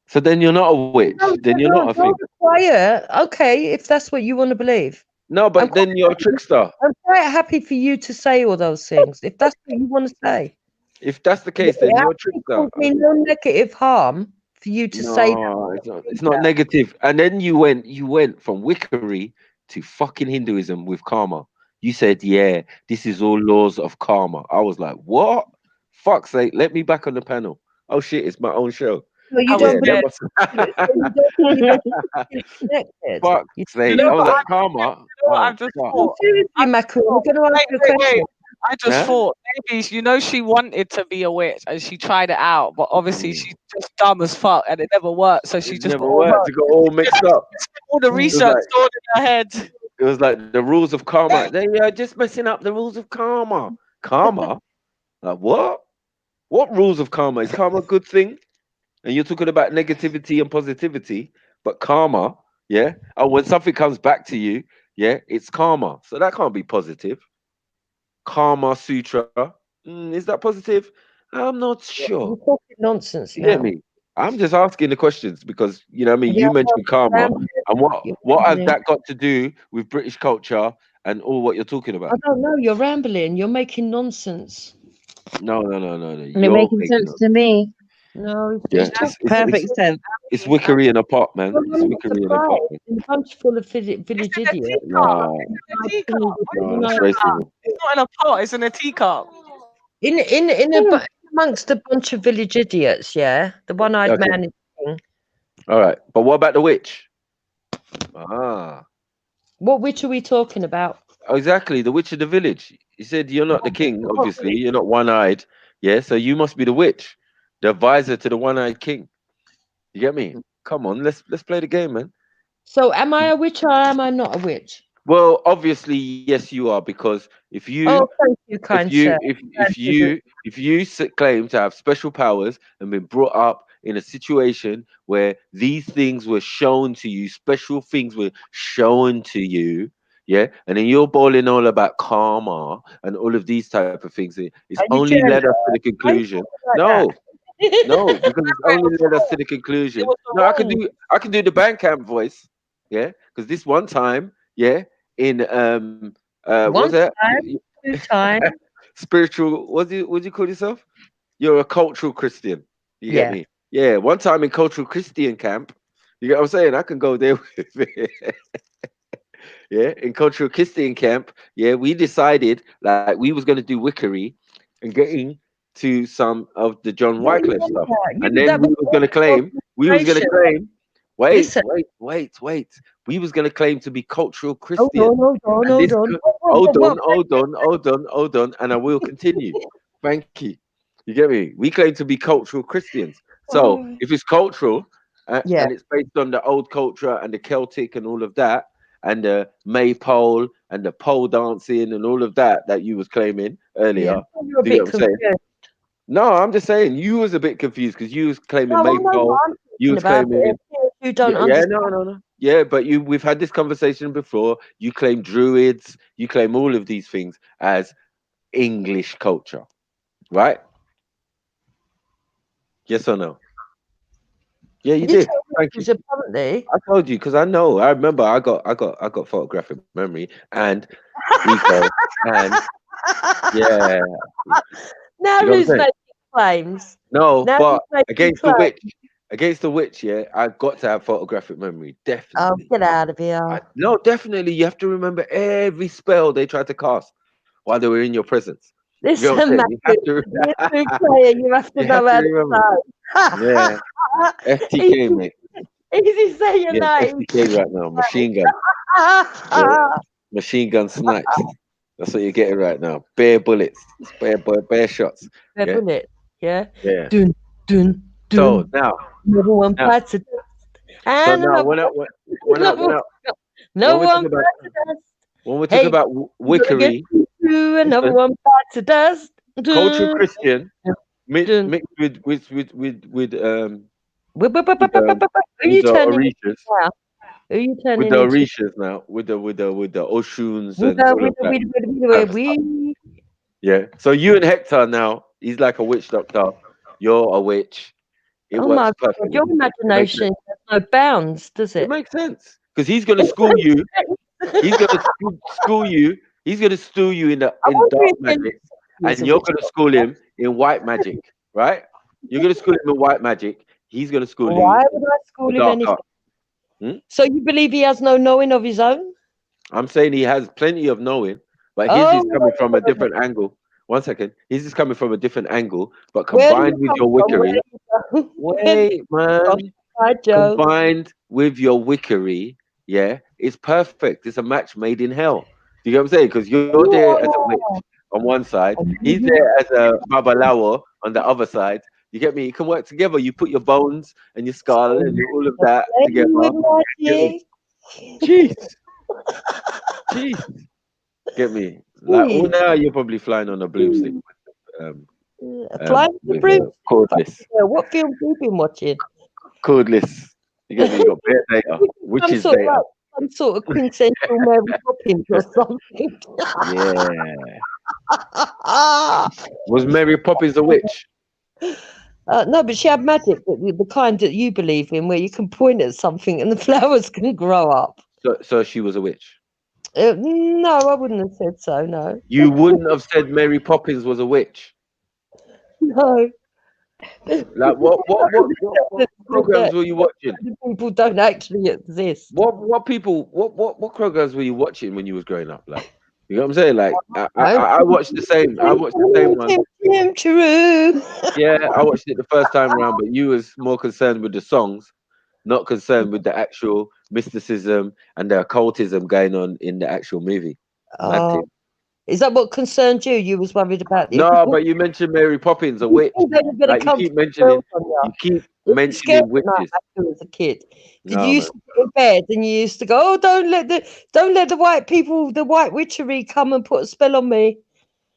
So then you're not a witch. Then you're not a thing. Quiet. Okay, if that's what you want to believe. No, but then you're a trickster. I'm quite happy for you to say all those things if that's what you want to say. If that's the case, then It you're a actually trickster. caused me no negative harm for you to say that. No, it's not negative. And then you went from wickery to fucking Hinduism with karma. You said, yeah, this is all laws of karma. I was like, what? Fuck's sake, let me back on the panel. Oh shit, it's my own show. So you I don't was believe dead. so you don't believe that it's connected. Fuck's sake. No, I was but like, karma. I've Oh, just fuck. thought. Seriously, Maku, I'm going to ask you a question. I just Huh? thought maybe she wanted to be a witch and she tried it out, but obviously she's just dumb as fuck and it never worked. So she It just never worked. It got all mixed up. all the It was research like, stored in her head. it was like the rules of karma. They are just messing up the rules of karma. Karma? Like what? What rules of karma? Is karma a good thing? And you're talking about negativity and positivity, but karma, yeah. Oh, when something comes back to you, yeah, it's karma. So that can't be positive. Karma Sutra. Is that positive? I'm not sure. You're talking nonsense You get now. me? I'm just asking the questions because you know what I mean. Yeah, You mentioned karma, rambling. and what You're has rambling. that got to do with British culture and all what you're talking I about? don't know. You're rambling. You're making nonsense. No. You're making sense to me. No, Yeah, it's Perfect sense. it's wickery in a pot, man. Well, It's I'm not wickery in a pot. surprised. Man. In a bunch full of village idiots. No, no, that's racism. It's not in a pot, it's in a teacup. Amongst a bunch of village idiots, yeah. The one-eyed Okay. man is king. All right, but what about the witch? Ah, What witch are we talking about? exactly, the witch of the village. You said you're not the king, obviously. You're not one-eyed. Yeah, so you must be the witch, the advisor to the one-eyed king. You get me? Come on, let's play the game, man. So am I a witch or am I not a witch? Well, obviously, yes, you are, because if you Oh, thank you, kind sir. if you claim to have special powers and been brought up in a situation where these things were shown to you, special things were shown to you, yeah, and then you're bawling all about karma and all of these type of things, it's Are you only led jealous? us to the Why are you conclusion. talking like No, that? No, because it's only led us to the conclusion. No, I can do the Bandcamp voice, yeah. Because this one time, yeah, in One what's that? time, two times. Spiritual. What do you call yourself? You're a cultural Christian. You get Yeah. me? Yeah. One time in cultural Christian camp, you get what I'm saying? I can go there with it. Yeah, in cultural Christian camp, yeah, we decided like we was gonna do wickery and getting to some of the John Yeah, Wycliffe stuff, yeah, and but then that we was was gonna claim, wait, Listen. wait, we was gonna claim to be cultural Hold Christian, on, hold on, and this, hold on. hold on, and I will continue. Thank you. You get me? We claim to be cultural Christians. So Oh. if it's cultural Yeah. and it's based on the old culture and the Celtic and all of that, and the maypole and the pole dancing and all of that you was claiming earlier. Yeah. You're a Do you get bit what I'm saying? confused. No, I'm just saying you was a bit confused because you was claiming No, I know maypole. what I'm You talking was about. claiming. You don't Yeah, understand. no. Yeah, but we've had this conversation before. You claim druids, you claim all of these things as English culture, right? Yes or no? Yeah, you You did. told me Thank it you. was apparently. I told you because I know. I remember. I got photographic memory and Rico and yeah. Now You know what I'm who's saying? making claims? No, Now but who's making claims? against the witch, yeah, I've got to have photographic memory, Oh, definitely. get out of here. No, definitely, you have to remember every spell they tried to cast while they were in your presence. You know what Listen, I'm saying? You have to, Matthew, you're a player. You have to you know have to how remember. to Yeah, say. FTK, mate. Easy say your Yeah, name. FTK right now, machine gun. Yeah, machine gun snipes. That's what you're getting right now. Bare bullets, bare shots. Bare Yeah, bullet. Yeah. yeah. Dun, dun, So dun. now, Number one now, bites of dust. so And now, another when no we talk one about bites of dust. when we talk Hey, about I'm gonna get wickery, you another listen, one bites of dust. cultural Dun, Christian mixed dun. Who with you the turning into Orishas, now? Who you with turning the into? Orishas now, with the Oshuns With and all of that type of stuff. we. Yeah. So you and Hector now, he's like a witch doctor. You're a witch. It Oh my works God, perfectly. your It makes imagination sense. has no bounds, does It it? makes sense because he's gonna school you. He's gonna school you. He's gonna school you in I dark wonder if magic, he's and a you're witch gonna doctor. school him in white magic, right? You're gonna school him in white magic. He's gonna school you Why would I in school the him dark anything? art. Hmm? So you believe he has no knowing of his own? I'm saying he has plenty of knowing, but his Oh, is coming from a different angle. One second, his is coming from a different angle, but where do you combined with come your from? Where wickery. do you go? Wait, man. Hi, Joe. Combined with your wickery, yeah, it's perfect. It's a match made in hell. Do you get what I'm saying? Because you're there as a witch on one side, he's there as a babalawo on the other side. You get me? You can work together. You put your bones and your skull and all of that together. Jeez. Jeez. Get me? Like, oh, now you're probably flying on a broomstick. Flying the broom. Cordless. What film have you been watching? Cordless. You get me? You got bare data, which is data. Some sort of quintessential Mary Poppins or something. Yeah. Was Mary Poppins a witch? No, but she had magic, the kind that you believe in, where you can point at something and the flowers can grow up. So she was a witch. No, I wouldn't have said so. No. You wouldn't have said Mary Poppins was a witch. No. Like what programs were you watching? People don't actually exist. What programs were you watching when you was growing up? Like, you know what I'm saying? Like, I watched the same. I watched the same one. True. Yeah, I watched it the first time around, but you was more concerned with the songs, not concerned with the actual mysticism and the occultism going on in the actual movie. Is that what concerned you? You was worried about the No, but you mentioned Mary Poppins, a witch. Like you keep mentioning witches. As a kid, did No, you used to get in bed and you used to go, "Oh, don't let the white people, the white witchery, come and put a spell on me."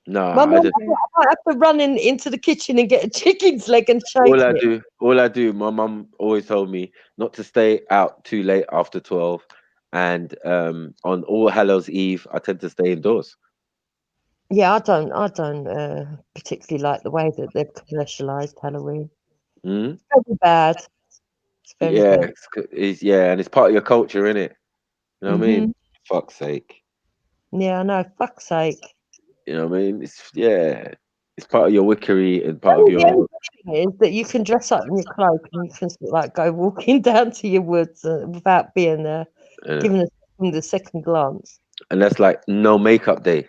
No, My mum, I might have to run into the kitchen and get a chicken's leg and shake it. all I do. My mum always told me not to stay out too late after 12, and on All Hallows Eve, I tend to stay indoors. Yeah, I don't particularly like the way that they've commercialised Halloween. Mm? Very bad. It's very, Yeah, very. yeah, and it's part of your culture, isn't it? You know what I mean? Mhm. Fuck's sake. Yeah, I know. Fuck's sake. You know what I mean? It's part of your wickery and I part of think the your. only thing is that you can dress up in your cloak and you can sort of like go walking down to your woods without being given the second glance. And that's like no makeup day.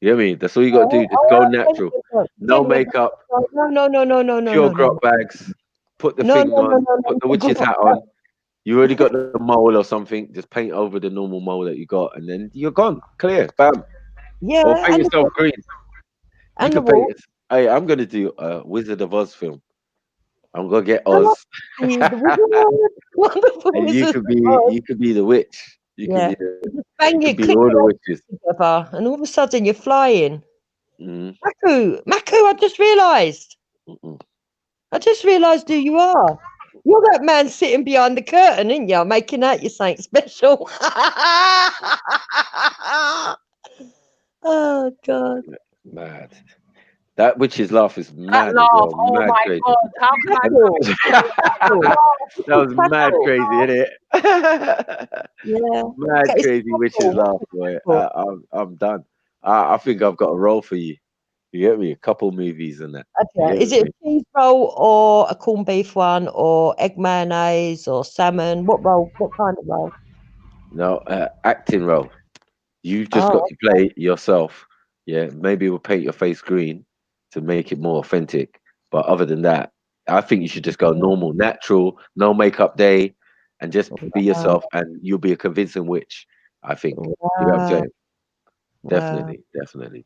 You know what I mean? That's all you got to do. Just go natural. No makeup. No, Pure grot bags. Put the No, thing no, no, on. no, no, Put the no, witch's no. hat on. You already got the mole or something. Just paint over the normal mole that you got, and then you're gone. Clear. Bam. Yeah, Or paint and yourself green. You and the can paint wall. it. Hey, I'm gonna do a Wizard of Oz film. I'm gonna get I love Oz, the wizard, wonderful and you wizard. could be the witch. You could Yeah, be the, you just bang you your could be click all the your witches. legs together, and all of a sudden you're flying. Mm, Maku, I just realised. mm-mm. I just realised who you are. You're that man sitting behind the curtain, ain't you? Making out you're something special. Oh God. Mad. That witch's laugh is That mad as laugh, well. oh Mad my crazy. god, how can I That was mad crazy, isn't it? Yeah. Mad It's crazy witch's laugh, boy. I'm done. I think I've got a role for you. You get me? A couple movies and that. You okay. get Is it me? a cheese roll or a corned beef one or egg mayonnaise or salmon? What roll? What kind of roll? No, acting role. You just got Oh, to play yourself. Yeah, maybe we'll paint your face green to make it more authentic. But other than that, I think you should just go normal, natural, no makeup day, and just be yourself, and you'll be a convincing witch. I think. You know what I'm wow. saying? Wow. Definitely.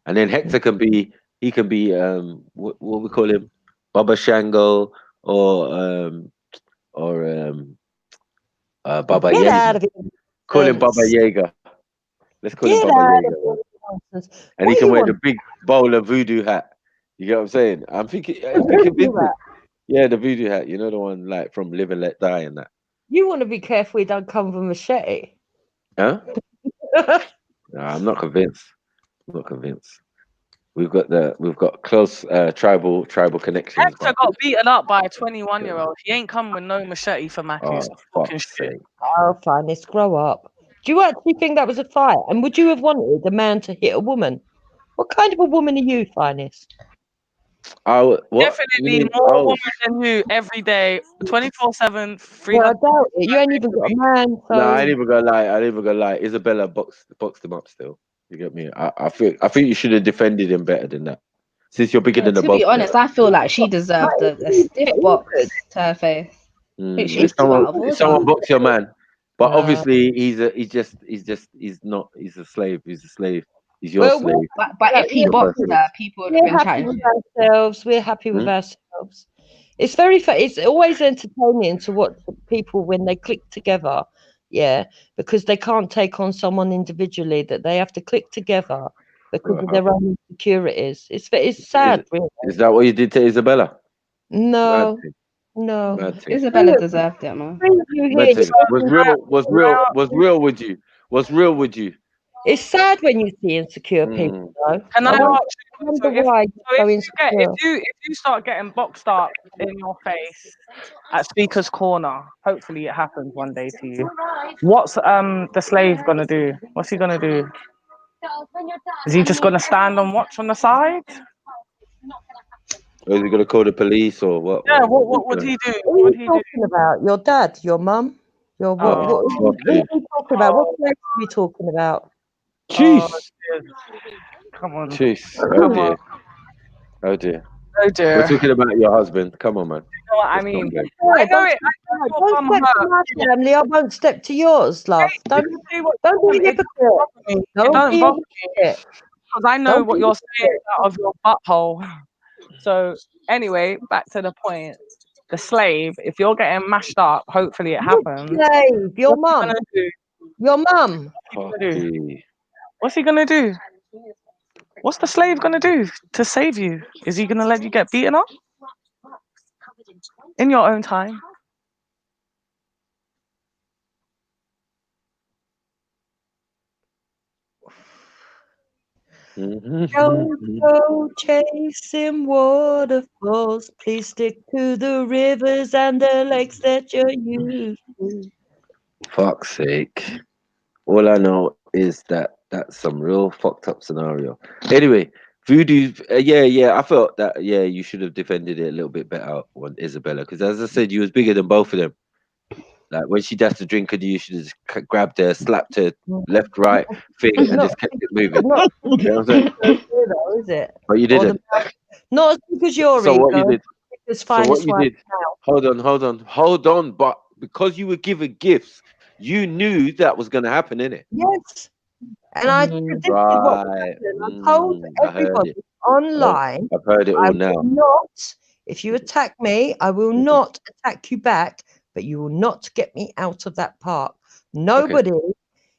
And then Hector can be, he can be, what we call him, Baba Shango, or Baba Get out Yaga. of it. Call him Baba Nonsense. Yaga. Let's call him Get Baba out Yaga, of man. it. Nonsense. And he What can you wear want? the big bowler voodoo hat. You get what I'm saying? I'm thinking it'd be Who do convincing. that? Yeah, the voodoo hat. You know the one like from Live and Let Die and that. You want to be careful you don't come with a machete. Huh? No, I'm not convinced. We've got close tribal connections, Hector but got beaten up by a 21-year-old. He ain't come with no machete for Mackey. oh Fucking fuck's shit. sake. Oh, fine. Let's grow up. Do you actually think that was a fight? And would you have wanted a man to hit a woman? What kind of a woman are you, Finest? What? You Definitely mean, more woman than you every day, 24/7, Well, I 300. doubt it. You ain't even got a man, No, I ain't so even gonna lie. Isabella boxed him up still. You get me? I think you should have defended him better than that. Since you're bigger Yeah, than the to be both of them. honest, I feel like she deserved a stiff box to her face. I think she was too out of If someone order. box your man, but Uh, obviously he's not. He's a slave. He's a slave. He's your well, slave. But if he Your boxed person. her, people would have we're been happy chatting with shit. ourselves. We're happy with Hmm? ourselves. It's very it's always entertaining to watch people when they click together. Yeah, because they can't take on someone individually, that they have to click together because of their own insecurities. It's sad, really. Is that what you did to Isabella? Mad No, thing. no. Mad thing. Isabella deserved it, man. Three of you Mad here, thing. Was real with you. Was real with you. it's sad when you see insecure people, though. Can I I ask wonder you? So if why you're so you insecure. if you start getting boxed up in your face at Speaker's Corner, hopefully it happens one day to you. What's the slave gonna do? What's he gonna do? Is he just gonna stand and watch on the side? Or is he gonna call the police or what? Yeah. What would he do? What What are would you he do? talking about? Your dad, your mum, your what? Oh, What are you talking about? What place are you talking about? Jeez. Come on. Jeez. Come Oh on. dear. Oh dear. Oh dear. We're talking about your husband. Come on, man. You know what I Let's mean? not go. I know Don't it. step to my family. I won't step to yours, love. Don't be a hypocrite. It Don't doesn't be a bother me hypocrite. because I know Don't what be a you're saying hypocrite. out of your butthole. So anyway, back to the point. The slave, if you're getting mashed up, hopefully it happens. Slave, your What's he mum. gonna do? Your mum. What's he gonna do? What's the slave gonna do to save you? Is he gonna let you get beaten up? In your own time. Don't go chasing waterfalls. Please stick to the rivers and the lakes that you're used to. Fuck's sake. All I know is that that's some real fucked up scenario. Anyway, voodoo. Yeah. I felt that. Yeah, you should have defended it a little bit better on Isabella, because as I said, you was bigger than both of them. Like when she dashed the drink at you, you should have just grabbed her, slapped her left, right thing, and just kept it moving. You know what I'm saying? Though, is it? But you didn't. Not as big as your So ego. what you did? It's So fine what as you well did? now. Hold on. But because you were given gifts, you knew that was going to happen, innit? Yes. And I predicted what would Right. happen. I told I heard everybody it. online, I've heard it I all will now. not, if you attack me, I will not attack you back, but you will not get me out of that park. Nobody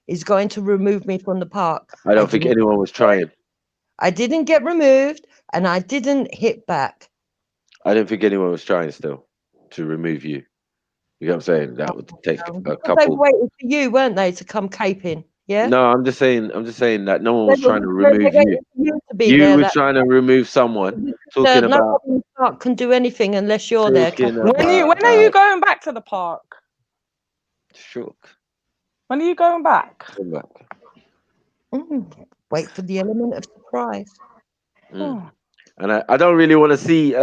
is going to remove me from the park. I don't think anyone was trying. I didn't get removed and I didn't hit back. I don't think anyone was trying still to remove you. You know what I'm saying? That would take a They couple. waited for you, weren't they, to come caping? Yeah. No, I'm just saying that no one was trying to They remove waited you. for you to be You there. were trying to remove someone. Talking about Nobody in the park can do anything unless you're there. talking When are you going back to the park? Shook. When are you going back? Come back. Wait for the element of surprise. And I don't really want to see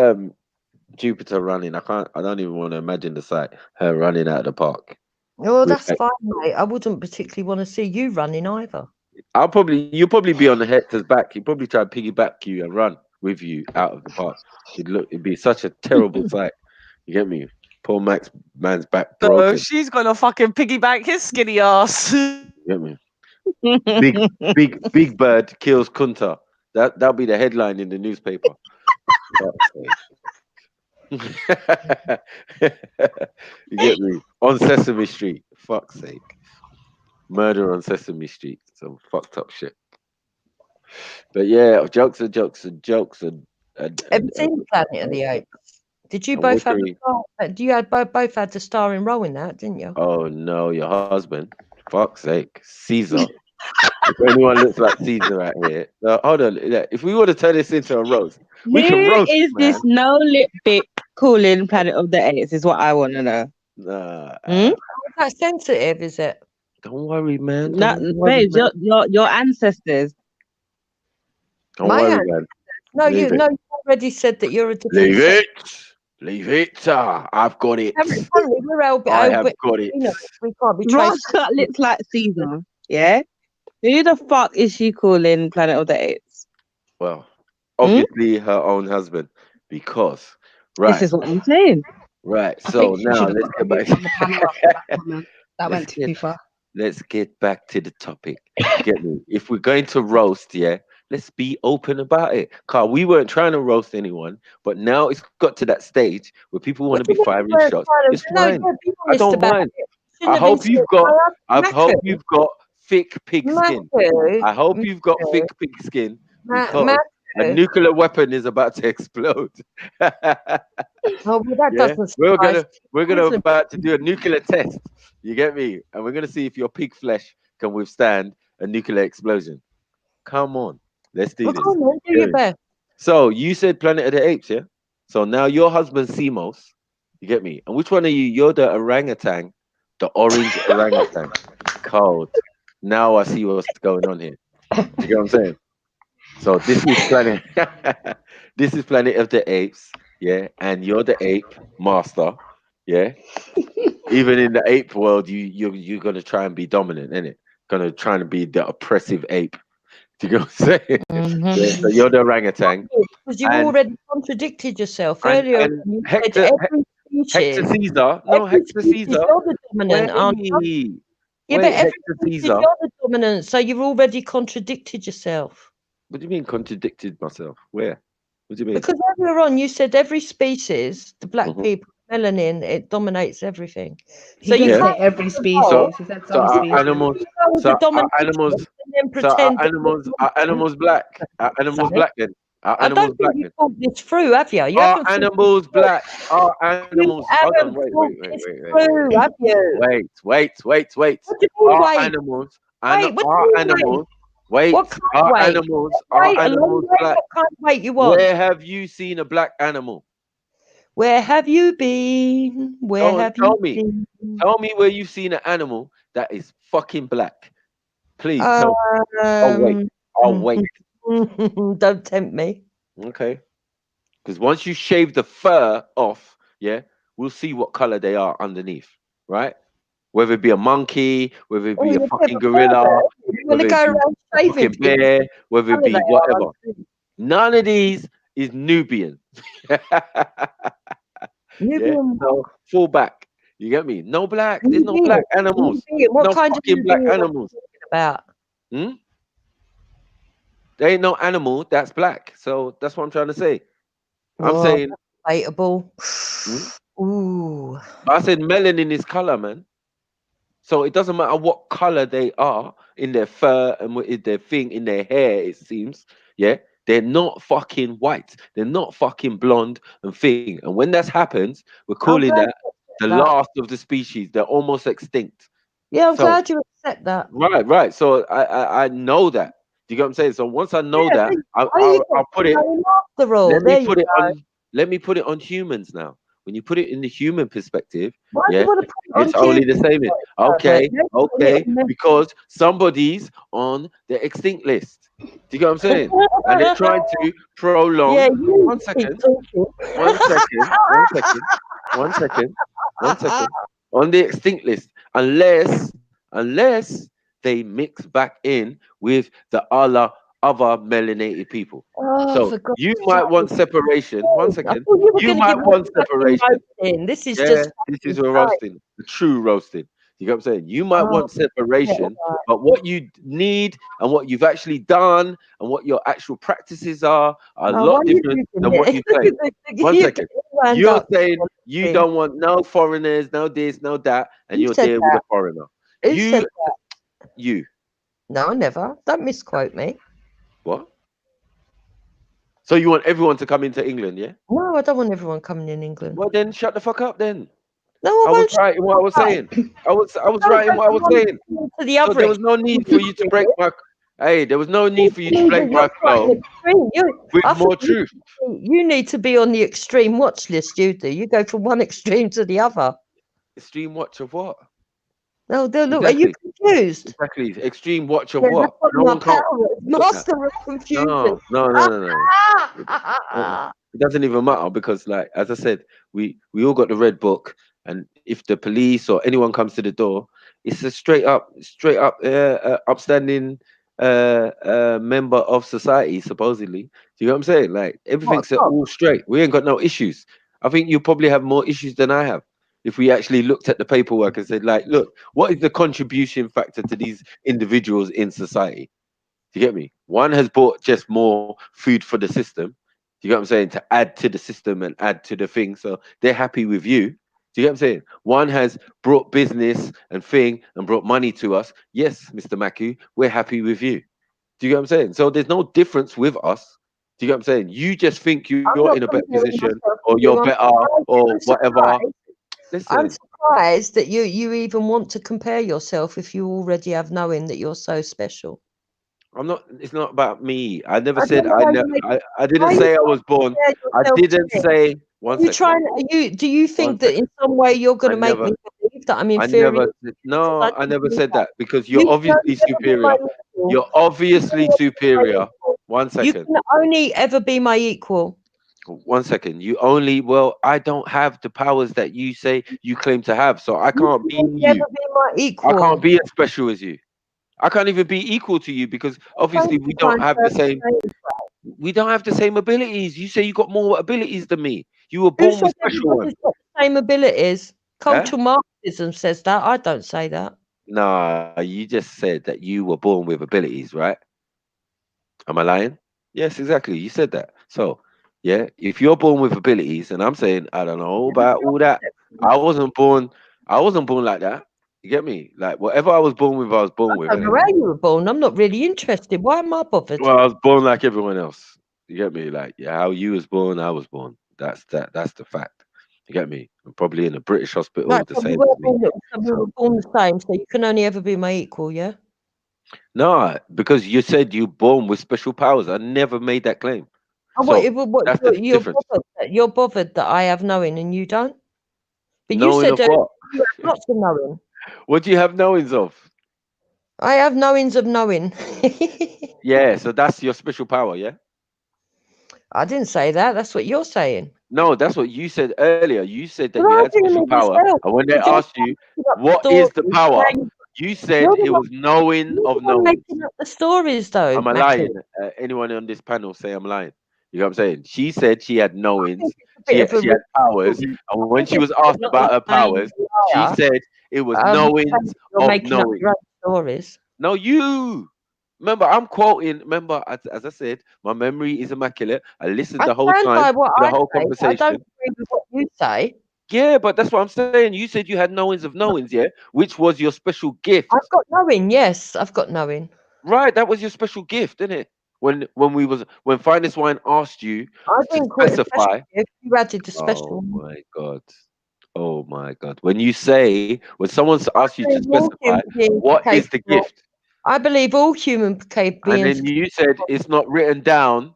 Jupiter running. I don't even want to imagine the sight, her running out of the park. Oh, that's fine, mate. I wouldn't particularly want to see you running either. You'll probably be on the Hector's back. He'd probably try to piggyback you and run with you out of the park. It'd be such a terrible sight. You get me? Poor man's back broken. So she's gonna fucking piggyback his skinny ass. You get me? Big Bird kills Kunta. That'll be the headline in the newspaper. You get me? On Sesame Street. Fuck's sake. Murder on Sesame Street. Some fucked up shit. But yeah, jokes are jokes. Have you seen Planet of the Apes? Did you both have a star? You had both had the starring role in that, didn't you? Oh no, your husband. Fuck's sake. Caesar. If anyone looks like Caesar out here. Hold on. If we want to turn this into a roast, we can Who roast. is this no lip bit calling Planet of the Apes? Is what I want to know. Is that sensitive? Is it? Don't worry, man. No, babes, your ancestors. Don't worry, man. No, you already said that you're a different. Leave it. I've got it. Apparently, we're I have got it. You know, we can't be Ross got lips like Caesar. Yeah. Who the fuck is she calling Planet of the Apes? Well, obviously her own husband, because This is what I'm saying. Right. I So think she now should have let's get back. put the panel up for that comment. That went too far. Let's get back to the topic. Get me? If we're going to roast, let's be open about it. Carl, we weren't trying to roast anyone, but now it's got to that stage where people want to be firing shots. It's fine. I don't mind. I hope you've got thick pig skin. I hope you've got thick pig skin, because a nuclear weapon is about to explode. We're gonna about to do a nuclear test. You get me? And we're gonna see if your pig flesh can withstand a nuclear explosion. Come on, let's do this. Come on, do your best. So you said Planet of the Apes, yeah? So now your husband's Simos. You get me? And which one are you? You're the orangutan, the orange orangutan. Cold. Now I see what's going on here. You get what I'm saying? So this is Planet. This is Planet of the Apes, yeah. And you're the ape master, yeah. Even in the ape world, you're gonna try and be dominant, innit? Gonna try and be the oppressive ape. Do you get what I'm saying? Yeah, so you're the orangutan. Because you already contradicted yourself earlier. And Hector Caesar. No, Hector Caesar. You're the dominant, aren't you? Yeah, but every species you're the dominant, so you've already contradicted yourself. What do you mean contradicted myself? Where? What do you mean? Because earlier on you said every species, the black people, melanin, it dominates everything. He didn't say every species. He said some species. Animals black. Are animals black then? Are I animals don't black think then? you've thought this through, have you? You Are haven't thought animals black? Are animals? Hold on, wait. through, have you? Wait. What do you mean, Are wait? animals? Wait, what do Are you mean, animals? Wait, What kind of are weight? animals Wait, a long animals way. black? What kind of weight you want? Where have you seen a black animal? Where have you been? Where have Tell you me. been? Tell me where you've seen an animal that is fucking black. Please tell me. I'll wait. I'll wait. Don't tempt me. Okay. Because once you shave the fur off, yeah, we'll see what color they are underneath, right? Whether it be a monkey, whether it Oh, be a you're fucking clever gorilla, You want to whether go it be around a shaving fucking people? bear, whether it Colour they be are, whatever. underneath. None of these is Nubian. Yeah, Nubian so fall back. You get me? No black. There's no Nubian. black animals. Nubian. What No kind of fucking black Nubian are you animals. talking about? Hmm? There ain't no animal that's black. So that's what I'm trying to say. I'm Oh, saying, that's debatable. hmm? Ooh. I said melanin is color, man. So it doesn't matter what color they are in their fur and what is their thing in their hair, it seems. Yeah. They're not fucking white. They're not fucking blonde and thing. And when that happens, we're I'm calling glad that you the accept that. last of the species. They're almost extinct. Yeah, I'm So glad you accept that. right. So I know that. Do you get what I'm saying? So once I know Yeah, that, there you go. I'll put it. After all, Let me there you put it go. on. Let me put it on humans now. When you put it in the human perspective, Why do yeah, you want to put it on it's only humans? the same. Okay, Let's put it okay, on them. because somebody's on the extinct list. Do you get what I'm saying? And they're trying to prolong. Yeah, you One keep second. talking. One second. One second. One second. One second. On the extinct list, unless they mix back in with the other melanated people. Oh, So for God's you might want sake. separation. One I second. thought you were You going to might give me want a fucking separation. roasting. This is Yeah, just this is fucking a roasting, the true roasting. You get what I'm saying? You might Oh, want separation, yeah, but what you need and what you've actually done and what your actual practices are a oh, lot why are you different using than what it? you claim. One You second. get wound You're up. saying you don't want no foreigners, no this, no that, and Who you're said there with a that? foreigner. Who said that? You. No, never. Don't misquote me. What? So you want everyone to come into England, yeah? No, I don't want everyone coming in England. Well, then shut the fuck up then. No, I I was won't. shut right in what I was up. saying. I was Don't right in go what I was from one saying. extreme to the So other there was no extreme. need for you to break my. Hey, there was no need for you to But break you're my quite flow an extreme. with I more think truth. you need to be on the extreme watch list. You do. You go from one extreme to the other. Extreme watch of what? No, look. Exactly. Are you confused? Exactly. Extreme watch of Yeah, what? that's what No my one can't. power is. look at. Master of confusion. No. It doesn't even matter because, like, as I said, we all got the red book, and if the police or anyone comes to the door, it's a straight up, upstanding member of society, supposedly. Do you know what I'm saying? Like everything's all straight. We ain't got no issues. I think you probably have more issues than I have. If we actually looked at the paperwork and said, like, look, what is the contribution factor to these individuals in society? Do you get me? One has bought just more food for the system. Do you get what I'm saying? To add to the system and add to the thing. So they're happy with you. Do you get what I'm saying? One has brought business and thing and brought money to us. Yes, Mr. Maku, we're happy with you. Do you get what I'm saying? So there's no difference with us. Do you get what I'm saying? You just think you're in a better position or you're better or whatever. Listen. I'm surprised that you even want to compare yourself if you already have knowing that you're so special. I'm not. It's not about me. I never I said. don't know I didn't say I was born. I didn't say. One You second. trying? Do you think that in some way you're going to make me believe that I'm I inferior? never said that because You you're can obviously only ever be my superior. equal. You're obviously superior. One You second. can only ever be my equal. One second. You only. Well, I don't have the powers that you say you claim to have, so I can't be Never you. be my I equal. can't be as special as you. I can't even be equal to you because obviously we don't have the same. We don't have the same abilities. You say you got more abilities than me. You were Who born said with special ones. everybody's got the same abilities? Huh? Cultural Marxism says that. I don't say that. Nah, you just said that you were born with abilities, right? Am I lying? Yes, exactly. You said that. So, yeah, if you're born with abilities, and I'm saying I don't know about all that, I wasn't born. I wasn't born like that. You get me? Like whatever I was born with, I was born with. I don't know where you were born. I'm not really interested. Why am I bothered? Well, I was born like everyone else. You get me? Like, yeah, how you was born, I was born. That's the fact. You get me? I'm probably in a British hospital Right, the so we same were as me. born the same, so you can only ever be my equal, yeah? No, because you said you're born with special powers. I never made that claim. Oh, So what that's the you're difference. you're bothered that I have knowing and you don't? But you Knowing said of what? you have lots of knowing. What do you have knowings of? I have knowings of knowing. Yeah, so that's your special power, yeah? I didn't say that. That's what you're saying. No, that's what you said earlier. You said that You're you had arguing special with power, yourself. and when they You're just asked you making up what is the stories. power, Now you said You're the it one, was knowing you're of the one knowing. making up the stories, though, Am I Mackie. lying? Anyone on this panel say I'm lying? You know what I'm saying? She said she had I knowings, think it's a bit of she a had powers, story. and I when think she it's was a bit asked not about her lying, powers, she liar. said it was Saying knowings you're of making up knowing. your own stories. No, you. Remember, I'm quoting. Remember, as I said, my memory is immaculate. I listened I the whole stand time by to what the I whole say. I don't conversation. agree with what you say. Yeah, but that's what I'm saying. You said you had knowings of knowings, yeah, which was your special gift. I've got knowing. Yes, I've got knowing. Right, that was your special gift, didn't it? When Finest Wine asked you I to didn't call it a special specify. gift. You added the special. Oh my god. Oh my god. When someone's asked you to believe all specify, human beings what are is the capable. gift? I believe all human And beings. then you said it's not written down,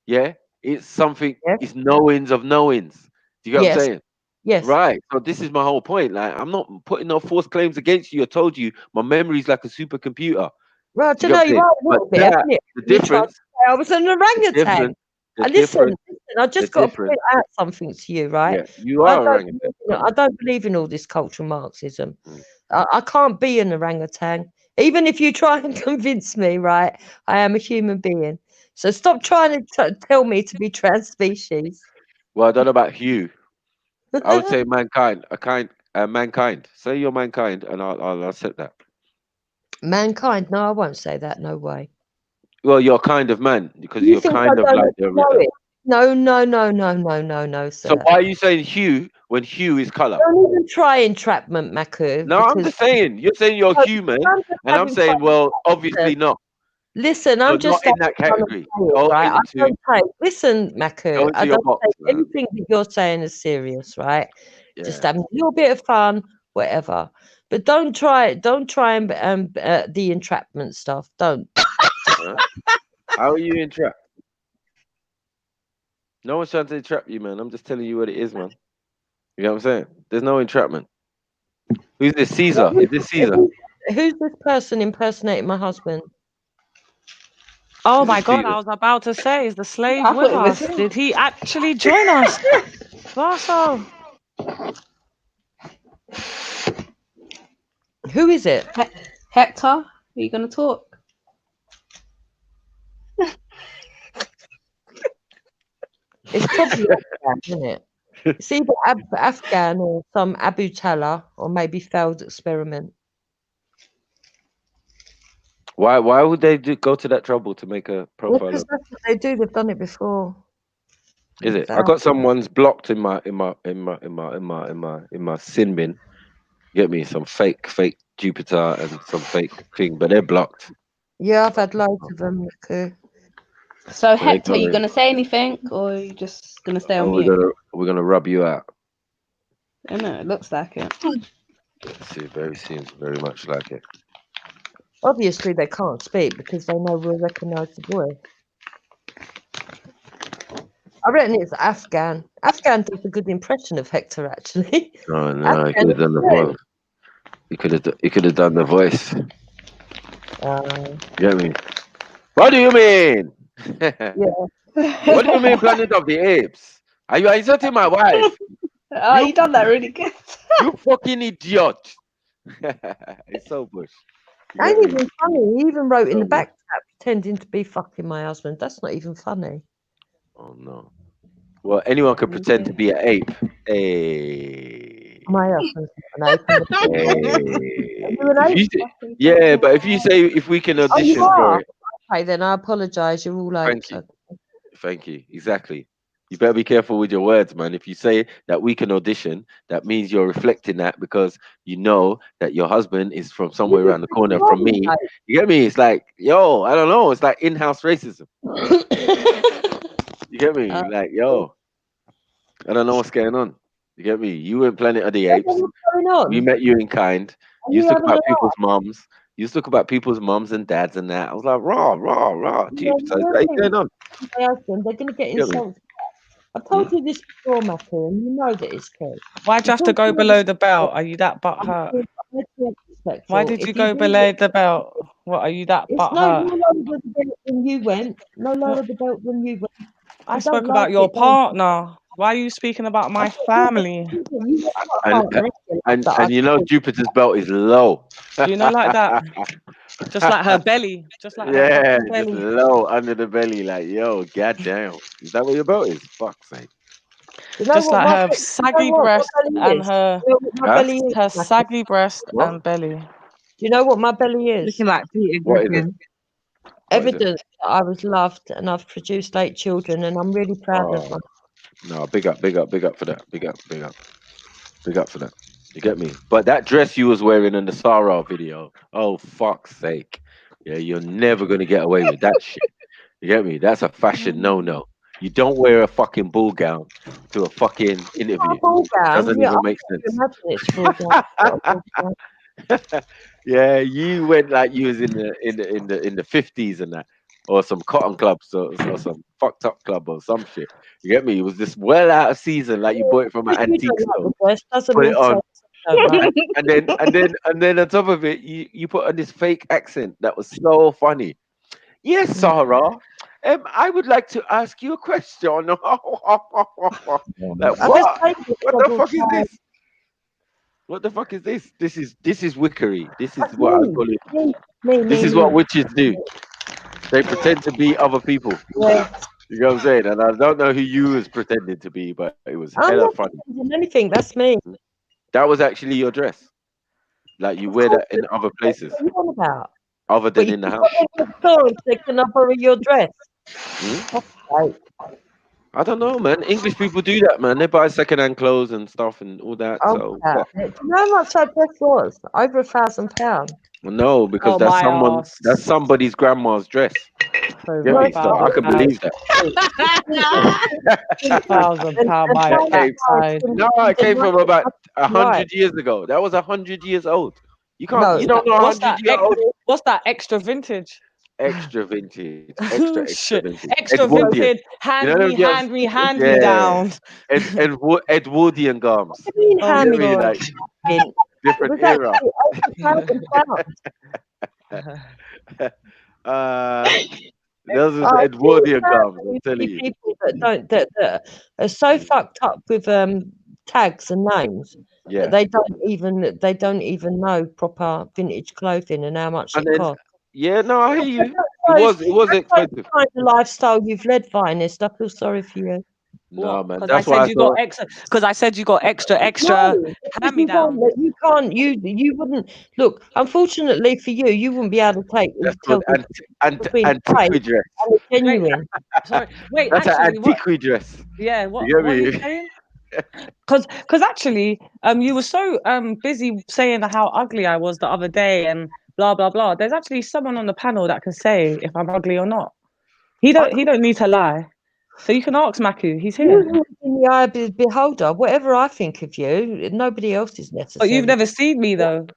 yeah? It's something, Yes. it's knowings of knowings. Do you get what I'm Yes. saying? Yes. Right. So this is my whole point. Like, I'm not putting no false claims against you. I told you my memory is like a supercomputer. Well, Do to you get know what I'm you saying? are a But little bit, that, haven't you? the You tried to difference, say I was an the orangutan. difference, the Listen, difference, I the just got to difference. point out something to you, right? Yeah, you I are don't, orangutan. believe in, Come I on. don't believe in all this cultural Marxism. Mm. I can't be an orangutan. Even if you try and convince me, right? I am a human being. So stop trying to tell me to be trans species. Well, I don't know about Hugh. I would say mankind, mankind. Say you're mankind, and I'll accept that. Mankind? No, I won't say that. No way. Well, you're kind of man because You you're think kind I of don't like the. know it? No, So sir. why are you saying hue when hue is color? Don't even try entrapment, Maku. No, I'm just saying. You're saying you're human, I'm just and I'm having saying, fun. well, obviously not. Listen, So I'm not just in that having fun and category. playing, Go right? I into don't take. Listen, Maku, go I into your don't box, take man. anything that you're saying as serious, right? Just Yeah. having a little bit of fun, whatever. But don't try and the entrapment stuff. Don't. Huh? How are you entrapped? No one's trying to entrap you, man. I'm just telling you what it is, man. You know what I'm saying? There's no entrapment. Who's this? Caesar? Is this Caesar? Who's this person impersonating my husband? Oh Is my this God, Caesar? I was about to say, is the slave I with thought it was us? him. Did he actually join us? Vaso. Who is it? Hector, are you going to talk? It's probably Afghan, isn't it? It's either Afghan or some Abu Talib or maybe failed experiment. Why would they go to that trouble to make a profile Because of? that's what they do. They've done it before. Is it? I got someone's blocked in my sin bin. Get me some fake Jupiter and some fake thing, but they're blocked. Yeah, I've had loads of them. So Hector, are you going to say anything, or are you just going to stay on mute? We're gonna rub you out. I know it looks like it. Seems very much like it. Obviously, they can't speak because they know we'll recognise the voice. I reckon it's Afghan. Afghan does a good impression of Hector, actually. Oh no, he could have done the voice. He could have done the voice. Get me? What do you mean? What do you mean, Planet of the Apes? Are you insulting my wife? Oh, you done that really good. You fucking idiot! It's so bush. Ain't even funny. He even wrote in the back chat pretending to be fucking my husband. That's not even funny. Oh no. Well, anyone could pretend to be an ape. Hey. My husband's not an ape. Yeah, but if you say if we can audition for it. Okay, then I apologise. You're all apes. Thank you. Exactly. You better be careful with your words, man. If you say that we can audition, that means you're reflecting that because you know that your husband is from somewhere around the corner from me. You get me? It's like, yo, I don't know. It's like in-house racism. You get me? Like, yo, I don't know what's going on. You get me? You were in Planet of the Apes. We met you in kind. You used to talk about people's moms. You talk about people's mums and dads and that. I was like, rah. Yeah, Jupiter, what's going on? my husband, they're going to get Get me? insulted. I've told you this before, Matthew, and you know that it's true. Why'd you have to go below the belt? Are you that butthurt? Why did you go below the belt? What, are you that It's no butthurt? lower the belt than you went. No lower the belt than you went. I You spoke don't about like your it, don't you? partner. Why are you speaking about my family? You got a And partner, that and you know Jupiter's belt is low. You know, like that. Just like her belly. Just like her Yeah, fucking just belly. low under the belly. Like, yo, goddamn. Is that what your belt is? Fuck's sake. You know Just what like my her belly- saggy you know what breast my belly and is? her You know what my Huh? belly is, her Matthew? saggy breast What? and belly. Do you know what my belly is? Looking like Peter What is it? Griffin. What is it? Evidence that I was loved and I've produced 8 children, and I'm really proud of Oh, them. no, big up for that. Big up for that. You get me? But that dress you was wearing in the Sarah video, oh fuck's sake. Yeah, you're never gonna get away with that shit. You get me? That's a fashion no. You don't wear a fucking ball gown to a fucking interview. Ball gown? Doesn't Yeah, even I make can sense. imagine it's ball gown. Not a ball gown. Yeah, you went like you was in the 50s and that, or some cotton clubs or some fucked up club or some shit. You get me? It was just well out of season, like you bought it from an Because you antique don't like store. the dress doesn't Put mean it to on, say you don't like. and then on top of it, you put on this fake accent that was so funny. Yes, Sarah. I would like to ask you a question. Like I what? just hate this What the double fuck is tone. this? What the fuck is this? This is wickery. This is That's what I me. call it. Me. This is what witches do. They pretend to be other people. Yeah. You know what I'm saying? And I don't know who you was pretending to be, but it was I'm hella not funny. pretending anything. That's me. That was actually your dress. Like you Of wear course that in it other is. places, What are you on about? other What, than you in the go house. in the store and say, can I borrow your dress? Hmm? Right. I don't know, man. English people do that, man. They buy secondhand clothes and stuff and all that. Oh, So yeah. what? Do you know how much that dress was? Over £1,000. Well, no, because Oh my that's ass. somebody's grandma's dress. Get Over me? So I can believe that. £1,000 my That came, backside. no, it came from about 100 years ago. That was 100 years old. You can't. No. You don't know What's 100 that? year old. What's that extra vintage? Extra vintage. Extra Shit. vintage. Extra Edwardian. vintage. You Hand know them me, girls? hand me, hand me Yeah. down. Edwardian garms. What do you mean Oh, You hand get me? me? Like It different was era. actually over £1,000. Those are Oh, Edwardian garms. I'm you telling see you. people that are so fucked up with tags and names Yeah. that they don't even know proper vintage clothing and how much And it then costs. yeah, no, I hear you. It That was shows expensive. the kind of lifestyle you've led, Vinist. I feel sorry for you. No, man. Because I That's why said I you got thought extra. Because I said you got extra No, hand me down. you wouldn't look. Unfortunately for you, you wouldn't be able to that's tell called between between a fake antiqui dress. and a genuine. Sorry. Wait, That's an actually, what? antiqui dress. Yeah, what You get are you me? saying? Because actually, you were so busy saying how ugly I was the other day and blah blah blah. There's actually someone on the panel that can say if I'm ugly or not. He don't need to lie. So you can ask Maku. He's here. You're in the eye of the beholder. Whatever I think of you, nobody else is necessary. But you've never seen me though.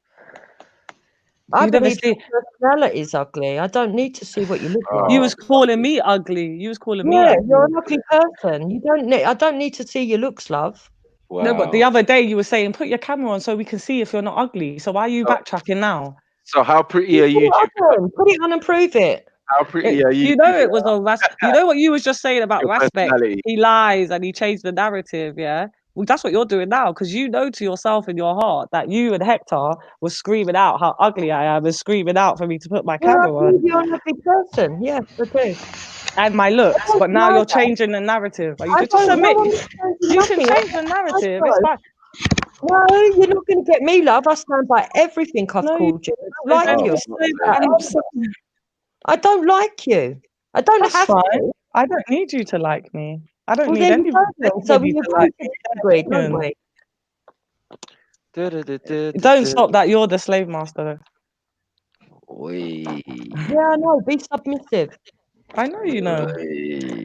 I You've never believe seen. your personality is ugly. I don't need to see what you look like. You was calling me ugly. You was calling me Yeah, ugly. you're an ugly person. You don't need. I don't need to see your looks, love. Wow. No, but the other day you were saying put your camera on so we can see if you're not ugly. So why are you backtracking now? So how pretty are you? Put it on and prove it. How pretty are you? You know it was on you know what you was just saying about Your Raspek? personality. He lies and he changed the narrative, yeah? Well, that's what you're doing now, because you know to yourself in your heart that you and Hector were screaming out how ugly I am and screaming out for me to put my Well, I camera on. believe you're an ugly person. Yes, I do. And my looks, but now you're changing the narrative. Are you just admit you can change the narrative, it's fine. No, you're not going to get me, love. I stand by everything I've called you. I don't like you. I don't like you. I don't That's have fine. to. I don't need you to like me. I don't need then anybody, so we to like me. agree, don't we? Don't stop that. You're the slave master. Yeah, I know. Be submissive. I know you know.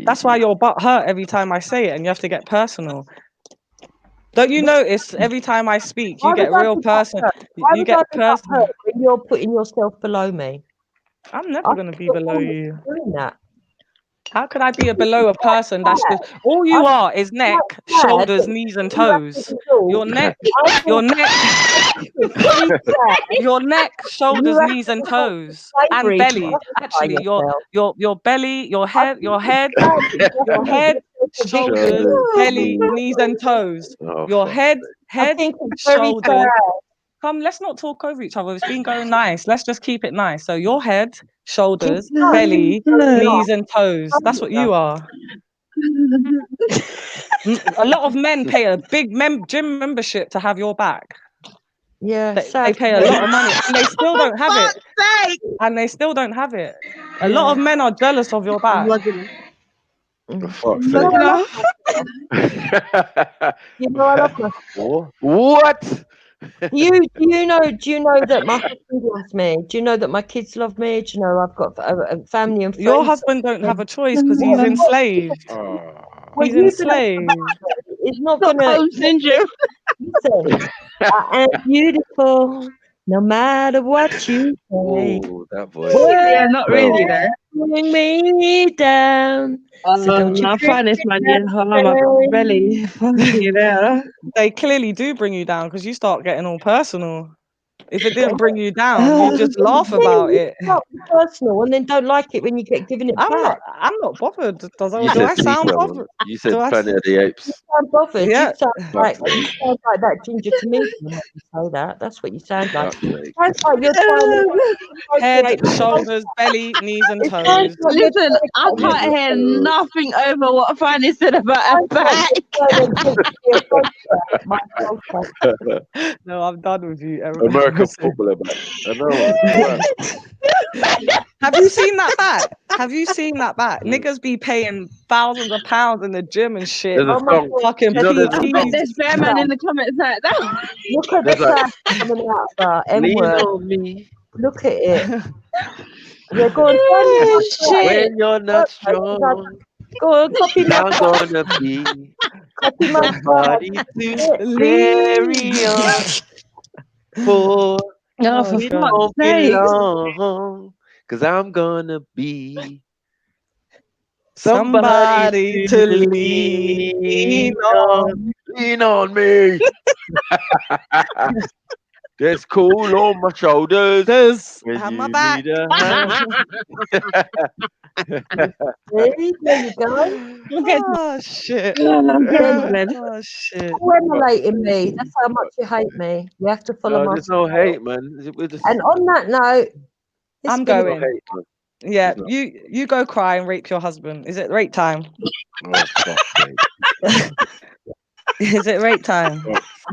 That's why your butt hurt every time I say it and you have to get personal. Don't you notice every time I speak, you get real personal. You get personal. when you're putting yourself below me. I'm never going to be below you. Doing that. How could I be below a person that's just all you are is neck, shoulders, knees, and toes. Your neck, your neck, your neck, shoulders, knees, and toes, and belly. Actually, your belly, your head, your head, shoulders, belly, knees, and toes. Your head, shoulders. Come, let's not talk over each other. It's been going nice. Let's just keep it nice. So your head, shoulders, belly, knees, and toes. That's what you are. A lot of men pay a big gym membership to have your back. Yeah, they pay a lot of money and they still don't have it. And they still don't have it. A lot of men are jealous of your back. For fuck's You know, I love my What? Do you know that my husband loves me? Do you know that my kids love me? Do you know I've got a family and friends? Your husband don't have a choice because he's enslaved. He's enslaved. It's not gonna syndrome. Listen, I am beautiful, no matter what you say. Oh, that voice. Yeah, not really though. Bring me down. So don't you I find this man getting hard on my belly. Fucking hell. They clearly do bring you down because you start getting all personal. If it didn't bring you down, you just laugh about it. It's not personal, and then don't like it when you get given it back. I'm not bothered. Do You I said sound Peter, man. bothered? You said Planet of the Apes. You sound bothered. Yeah. You sound like that ginger comedian when you say that. That's what you sound like. Fuck's sake. Sounds like you're trying to Head, shoulders, belly, knees, and toes. Listen, I can't hear nothing over what Fanny said about her back. No, I'm done with you. American footballer back. I know. Have you seen that back? Have you seen that back? Niggas be paying thousands of pounds in the gym and shit. There's a song. Fucking You know, there's a I bet song. there's bear man in the comments like that. Look at the class coming out of that Lean M-word. on me Look at it. Yeah, go on. when you're not strong. Go on, copy my I'm gonna be copy my somebody to carry on for. No, for It fuck's won't be sake. long, 'cause I'm gonna be somebody to lean on. Lean on me. There's cool on my shoulders. When Have you my back. need a hand. There you go. Oh shit. Oh shit. You're emulating me. That's how much you hate me. You have to follow No, my there's no hate, man. We're just, And on that note, I'm there's no going. hate, man. Yeah, There's you go cry and rape your husband. Is it rape time? Oh, fuck's sake. Is it rape time?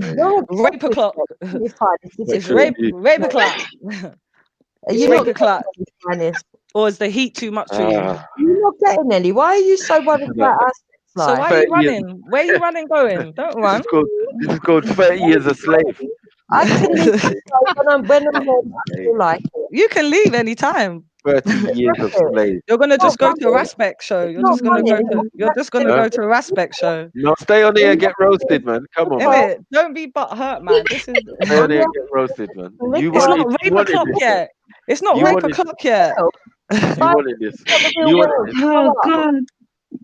Rape o'clock. It's rape o'clock. It's rape o'clock. Or is the heat too much for you? You're not getting any. Why are you so worried about us? So why are you running? Where are you running going? Don't run. This is called 30 years a slave. I can leave when I'm home. I feel like it. You can leave anytime. 30 years of slave. You're gonna just go to a Raspek show. You're just gonna go to a Raspek show. No, stay on here and get roasted, man. Come on, man. Innit? Don't be butthurt, man. This is Stay on here and get roasted, man. You it's not wanted rape this. o'clock yet. It's not You rape wanted- o'clock yet. You wanted this. You wanted this. Oh god.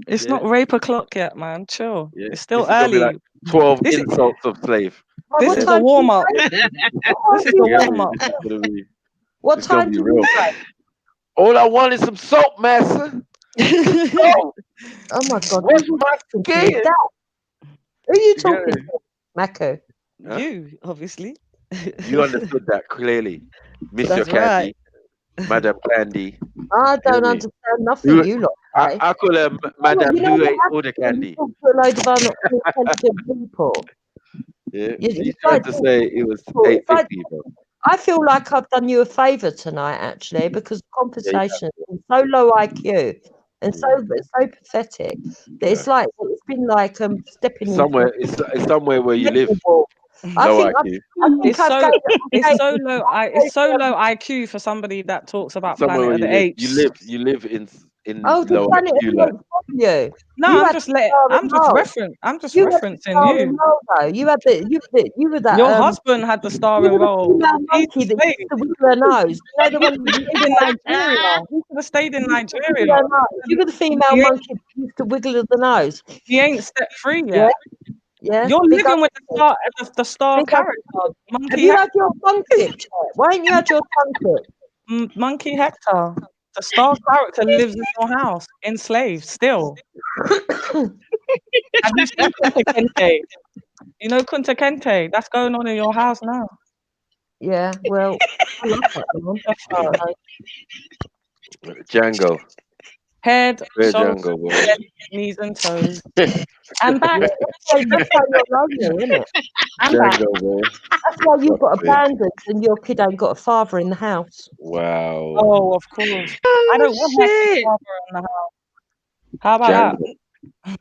It's not rape o'clock yet, man. Chill. Yeah. It's still This is gonna be early. like 12 This is- insults of slave. This is a warm up. This is a warm up. What It's gonna time be do real. you play? All I want is some soap, master. Oh my God. Wash Who my skin. are you talking to? Mako. You, obviously. You understood that clearly. Miss Your That's Candy. Madam Candy. I don't Really? understand nothing You- you lot say. I call her Madam You know Who what Ate All the Candy. You talk to a load of unintelligent people. Yeah. You- She's it's trying like to say it was it's like- 850, bro. I feel like I've done you a favour tonight, actually, because the conversation is so low IQ and so pathetic that it's like it's been like stepping Somewhere, it's somewhere where you live. I Low think IQ. It's so low. It's so low IQ for somebody that talks about Somewhere Planet where of the you live. Apes. You live in Oh, the low Planet IQ, of the like Apes You. No, You I'm had just the letting. starring I'm just role. reference. I'm just You had the referencing starring you. role, though. You had you were that. Your husband had the You starring were the role. female He's monkey a that slave. used to wiggle her nose. You know the He one could that have used stayed to in go, Nigeria. He could have stayed in used to Nigeria. wiggle her nose. You were the female He ain't, monkey that used to wiggle the nose. he ain't stepped free Yeah, yet. yeah. You're Big living with up. the star Big up. character, Have Monkey you Hector. had your tongue clipped yet? Why ain't you had your tongue clipped? Monkey Hector. The star character lives in your house, enslaved still. Have you seen Kunta Kinte? You know Kunta Kinte? That's going on in your house now. Yeah, well, I love that one. Django. Head, Where shoulders, Django, boy? head, knees and toes. And back. Yeah, that's how you're lonely, isn't it? And back. Django, boy. That's why you got Fuck's sake. abandoned and your kid ain't got a father in the house. Wow. Oh, of course. I don't want my father in the house. How about Django. that?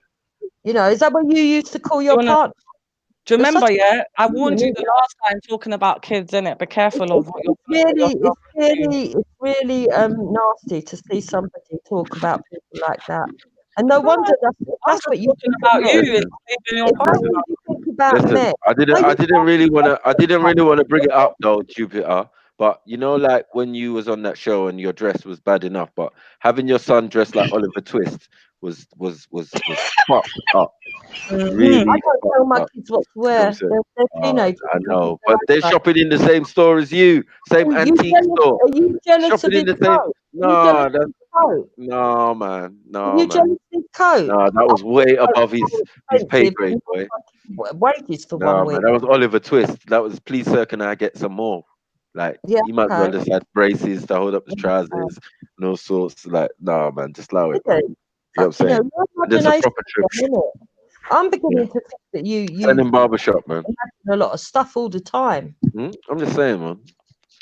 You know, is that what you used to call your partner? Do you You're remember, such a yeah? I warned you woman, the last time talking about kids, innit? Be careful of what you're it's really nasty to see somebody talk about people like that. And no wonder that's what you think about of you. men. It's saving your It's partner. what you think about Listen, men. I didn't really want to bring it up up. though, Jupiter. But you know, like when you was on that show and your dress was bad enough, but having your son dressed like Oliver Twist was fucked up. Really I don't tell my fucked up. kids what to You know what I'm wear. saying? They're teenagers. I know, but they're shopping in the same store as you, same antique store. Are you jealous Shopping of in his the same. coat? No, that's coat? no, man, Are no, you man. jealous of his coat? No, that was way above his pay Expensive, grade, boy. wages for No, 1 man, week. that was Oliver Twist. That was please, sir, can I get some more? Like, Yeah, you might as well okay. just had braces to hold up the trousers and all sorts. Like, no, man, just allow it, man. You know what I'm You know, saying? your And just a imagination, proper trip. isn't it? I'm beginning to think that you Send in barbershop, man. imagine a lot of stuff all the time. I'm just saying, man.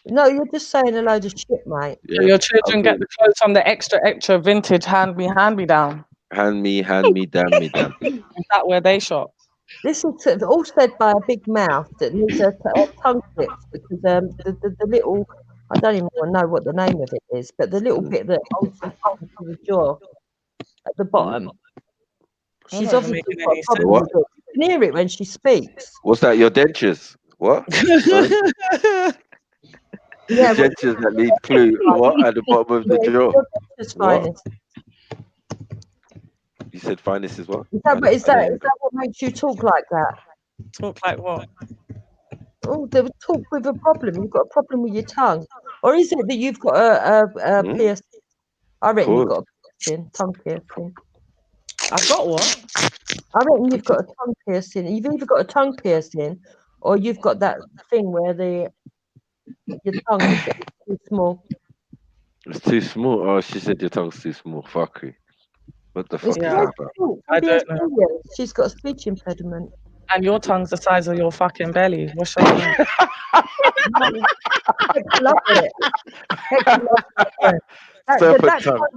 No, you're just saying a load of shit, mate. So your children get the clothes from the extra vintage hand me down. Hand me, damn me, damn. Is that where they shop? This is all said by a big mouth that needs a tongue clips because the little, I don't even know what the name of it is, but the little bit that holds the tongue to the jaw at the bottom. She's not even obviously making got any a problem What? with it. You can hear it when she speaks. What's that? Your dentures? What? Sorry? Yeah, The dentures that need glue. What? At the bottom of the jaw? Your dentures What? finest. You said finest is what? Is that what makes you talk like that? Talk like what? Oh, they would talk with a problem. You've got a problem with your tongue, or is it that you've got a piercing? I reckon you've got a piercing, tongue piercing. I've got what? I reckon you've got a tongue piercing. You've either got a tongue piercing, or you've got that thing where your tongue is too small. It's too small. Oh, she said your tongue's too small. Fuckery. What the fuck is Yeah. that about? I don't know. She's got a speech impediment. And your tongue's the size of your fucking belly. What's your name? Serpent tongue.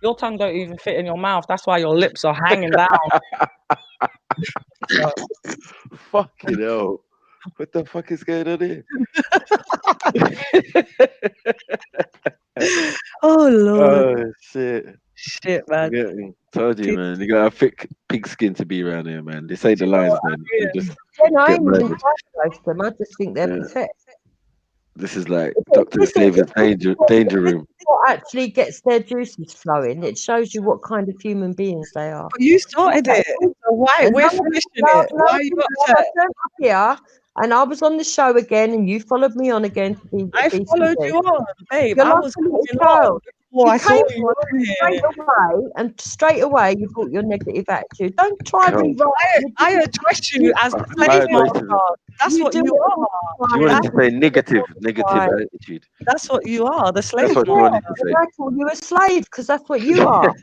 Your tongue don't even fit in your mouth. That's why your lips are hanging down. Fucking hell. What the fuck is going on here? Oh Lord. Oh shit. shit, man. Yeah, told you, man. You got a thick pig skin to be around here, man. They say the lines, man. You just I get ain't even murdered. diagnosed them. I just think they're pathetic. This is like Dr. David's danger room. What actually gets their juices flowing? It shows you what kind of human beings they are. You started it. So why? We're finishing it. Why are you upset? I turned up here and I was on the show again, and you followed me on again to be. I followed you on, babe. You're I like was a little catching child. on before You I saw came you on on here. straight away you brought your negative attitude. Don't try to rewrite. I address you as the slave master. That's what you are. She wanted to say negative attitude. That's what you are, the slave That's what she master. wanted to say. Exactly, you're a slave because that's what you are.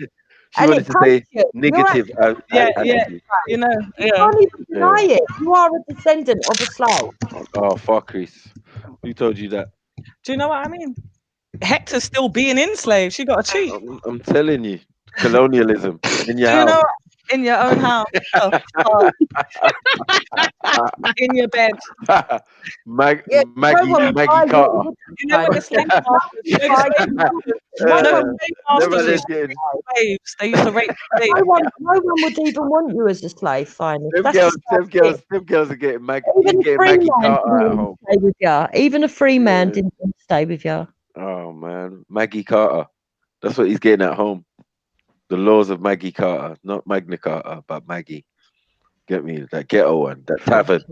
She wanted to say negative Yeah, attitude. you know, You can't even deny it. You are a descendant of a slave. Oh, fuck, Chris. Who told you that? Do you know what I mean? Hector's still being enslaved. She got to cheat. I'm telling you, colonialism in your Do you house. know, in your own house, in your bed. Maggie Carter. You know when the slave masters, Why Uh, don't slave masters them used to rape slaves? They used to rape slaves. No one would even want you as a slave, finally. That's the sad bit. them girls are getting Even a free Maggie man Carter at didn't home. stay with you. Even a free man Yeah. didn't want to stay with you. Oh man, Maggie Carter. That's what he's getting at home. The laws of Maggie Carter, not Magna Carta, but Maggie. Get me that ghetto one, that tavern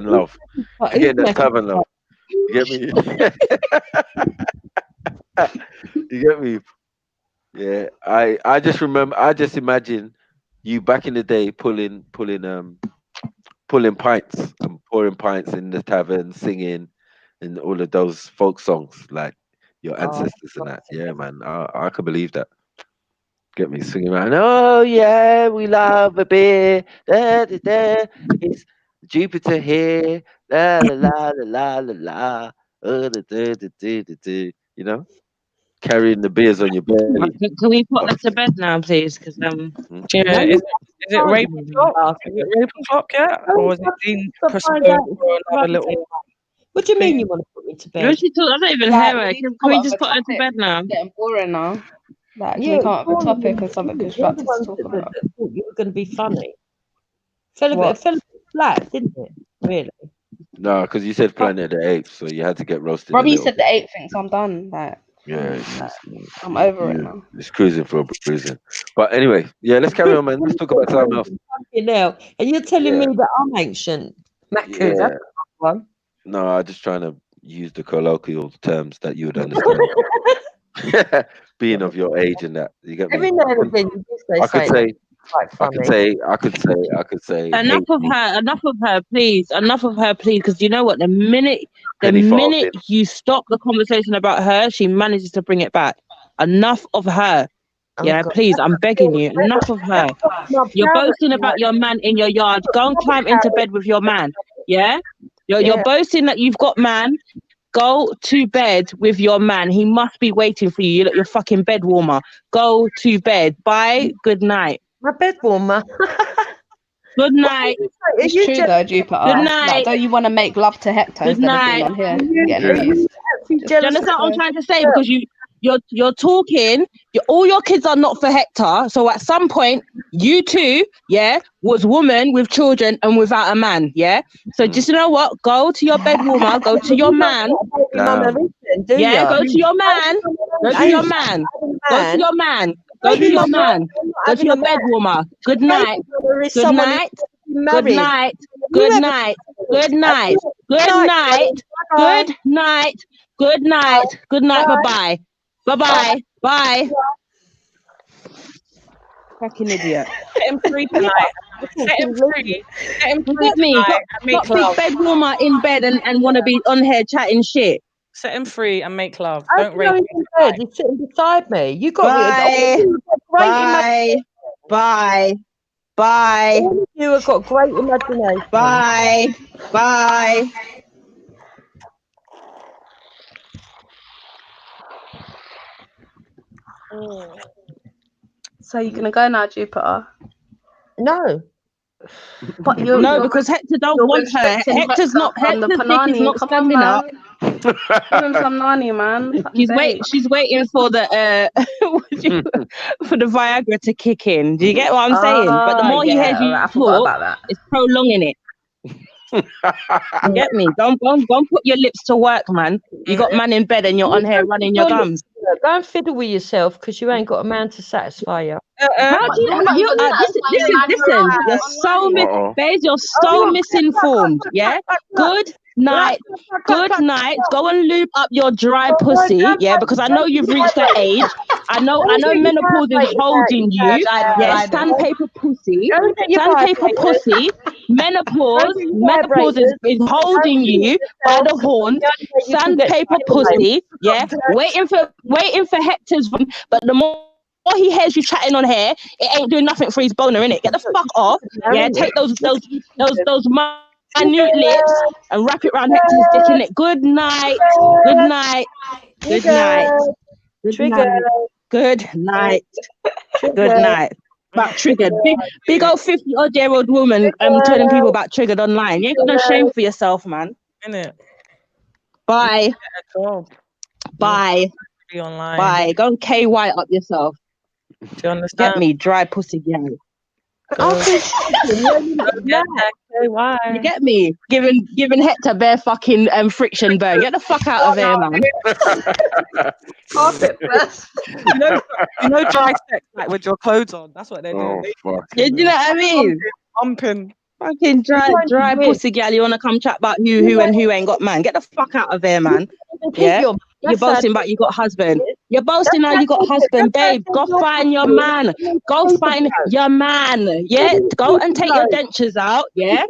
love. But He's who's getting that Maggie tavern love. You get me? You get me? Yeah, I just remember. I just imagine you back in the day pulling pints and pouring pints in the tavern, singing, and all of those folk songs like your ancestors and that. Yeah, man, I can believe that. Get me singing around. Oh yeah, we love a beer. Da, da, da. It's Jupiter here. La la la la la la la. Da, da, da, da, da, da. You know, carrying the beers on your belly. Can we put her to bed now, please? Because Yeah, No, is you it rape o'clock? Is it rape o'clock yet, or is it being postponed for another little? What do you mean you want to put me to bed? I don't even Like, hear her. we need Can to come we up just with a put her to topic. bed now? It's getting boring now. Like, can Yeah, we come up with a boring topic and and something you're the constructive to ones talk that about? thought you were going to be funny. Fell a What? bit flat, didn't it? Really? No, because you said Planet of the Apes, so you had to get roasted a Robbie little said bit. the 8 thinks I'm done. Like, Yeah, I'm over it now. it's cruising for a bruising. But anyway, yeah, let's carry on, man. Let's talk about something else. And you're telling Yeah. me that I'm ancient. Maku, Yeah. that's one. No, I'm just trying to use the colloquial terms that you would understand. Being of your age and that, you get me. Every now and again, you just say I could something say, quite I could funny. say. Enough of her, please. Enough of her, please. Because you know what? The minute Penny farthing. you stop the conversation about her, she manages to bring it back. Enough of her. Yeah, God. please. I'm begging you. Enough of her. You're boasting about your man in your yard. Go and climb into bed with your man. Yeah. You're boasting that you've got man. Go to bed with your man. He must be waiting for you. You look your fucking bed warmer. Go to bed. Bye. Good night. My bed warmer. Good night. It's true though, Jupiter. Good Like, night. don't you want to make love to Hector Good instead night. of being on here getting abused? Do you understand what I'm trying to say? Because you're talking. All your kids are not for Hector. So at some point, you too, was woman with children and without a man. Yeah. So just you know what? Go to your bed warmer. Go to your man. Go to your man. Go to your man. Go to your man. Go to your man. Go to your bed warmer. Good night. Good night. Good night. Good night. Good night. Good night. Good night. Good night. Good night. Bye-bye. Bye-bye. Bye. Fucking idiot. Set him free tonight. Set him free. Set him free Me, tonight and make got big love. bed warmer in bed and want to be on here chatting shit. Set him free and make love. I Don't rape he's him. in bed. He's sitting beside me. You got Bye. great Bye. Bye. All of you have got great imagination. Bye. Bye. So you're gonna go now, Jupiter? No. But No, because Hector don't want her. Hector's not. Hector's dick is not standing up. Give him some nani, man. She's waiting for the for the Viagra to kick in. Do you get what I'm saying? But the more he hears you I forgot talk, about that. it's prolonging it. You get me? Go and put your lips to work, man. You got man in bed and you're on here running your gums. Go and fiddle with yourself because you ain't got a man to satisfy you. How do you? Listen. You're so babes, you're so misinformed. Yeah. Good night. Good night. Go and lube up your dry pussy. Yeah, because I know you've reached that age. I know menopause is holding you. Yeah, sandpaper pussy. Sandpaper pussy. Menopause is holding you by the horn. Sandpaper pussy. Yeah. Waiting for Hector's, but the more he hears you chatting on here, it ain't doing nothing for his boner, innit? Get the fuck off. Yeah, take those minute lips and wrap it around Hector's dick, innit? Good night. Good night. Good night. Good night. Good night. Good night. About triggered. Big old 50-odd-year-old woman telling people about triggered online. You ain't got no shame for yourself, man. Innit? Bye. Bye. Be online. Bye. Go and KY up yourself. Do you understand? Get me dry pussy girl. Go. You get me? Giving Hector bare fucking friction burn. Get the fuck out of here, man. Carpet first. You know, dry sex like with your clothes on. That's what they're doing. Yeah, do you know what I mean? Pumping. Fucking dry pussy girl. You wanna come chat about who and who ain't got man? Get the fuck out of here, man. Yeah. You're boasting about you got husband. You're boasting now you got husband, babe. Go find your man. Go find your man. Yeah. Go and take your dentures out. Yeah.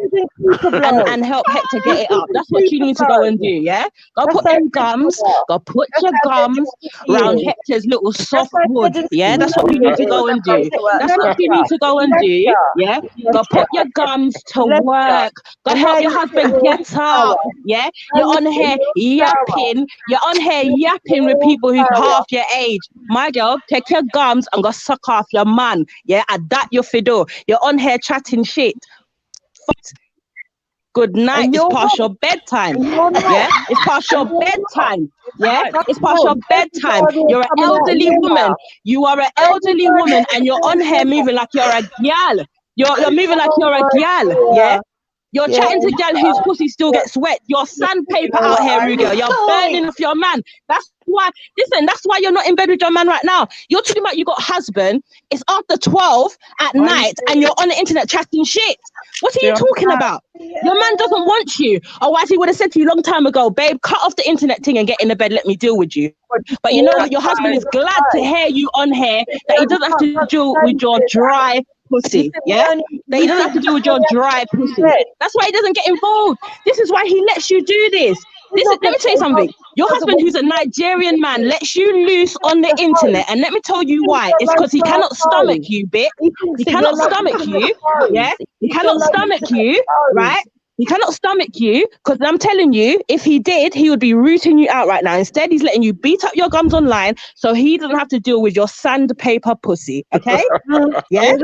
And help Hector get it up. That's what you need to go and do. Yeah. Go put them gums. Go put your gums around Hector's little soft wood. Yeah. That's what you need to go and do. That's what you need to go and do. Yeah. Go put your gums to work. Go help your husband get up. Yeah. You're on here yapping. You're on here yapping with people who's half your age. My girl, take your gums and go suck off your man. Yeah, at that your fiddle. You're on here chatting shit. Good night. It's past your bedtime. Yeah, it's past your bedtime. Yeah, it's past your bedtime. You're an elderly woman. You are an elderly woman, and you're on here moving like you're a gal. You're moving like you're a gal. Yeah. You're chatting to gal whose pussy still gets wet. You're sandpaper out here, Ruger. You're burning off your man. That's why, listen, that's why you're not in bed with your man right now. You're talking about you got husband. It's after 12 at night and you're on the internet chatting shit. What are you talking about? Your man doesn't want you. Otherwise, he would have said to you a long time ago, babe, cut off the internet thing and get in the bed. Let me deal with you. But you know what? Your husband is glad to hear you on here that he doesn't have to deal with your dry pussy, yeah? That he doesn't have to do with your dry pussy. That's why he doesn't get involved. This is why he lets you do this. Let me tell you something. Your husband, who's a Nigerian man, lets you loose on the internet, and let me tell you why. It's because he cannot stomach you, bitch. He cannot stomach you, yeah? He cannot stomach you, right? He cannot stomach you, because I'm telling you, if he did, he would be rooting you out right now. Instead, he's letting you beat up your gums online so he doesn't have to deal with your sandpaper pussy, okay? Yeah?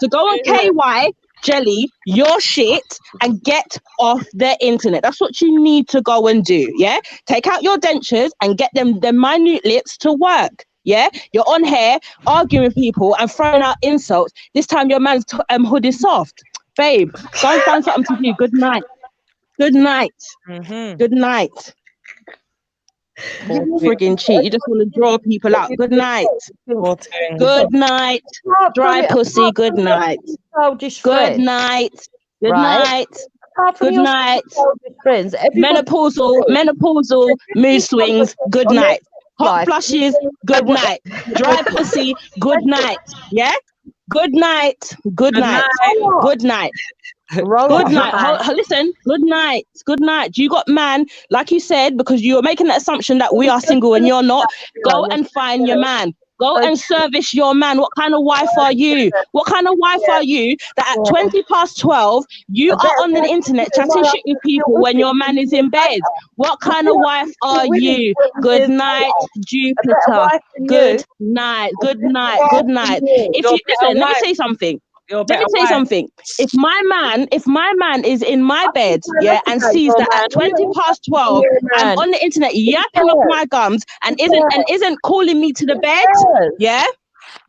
So go on KY, jelly your shit, and get off the internet. That's what you need to go and do, yeah? Take out your dentures and get them minute lips to work. Yeah, you're on here arguing with people and throwing out insults. This time your man's hood is soft. Babe, go and find something to do. Good night. Good night. Good night. Friggin' cheat. You just want to draw people out. Good night. Good night. Dry pussy. Good night. Good night. Good night. Good night. Menopausal mood swings. Good night. Hot flushes. Good night. Dry pussy. Good night. Yeah. Good night. Good night. Good night. Good night. Listen. Good night. Good night. You got man, like you said, because you're making the assumption that we are single and you're not. Go and find your man. Go and service your man. What kind of wife are you? What kind of wife are you that at 20 past 12, you are on the internet chatting shit with people when your man is in bed? What kind of wife are you? Good night, Jupiter. Good night. Good night. Good night. If you listen, let me say something. Let me say something. If my man is in my bed, yeah, and sees that at 20 past 12, I'm on the internet yapping off my gums and isn't calling me to the bed, yeah,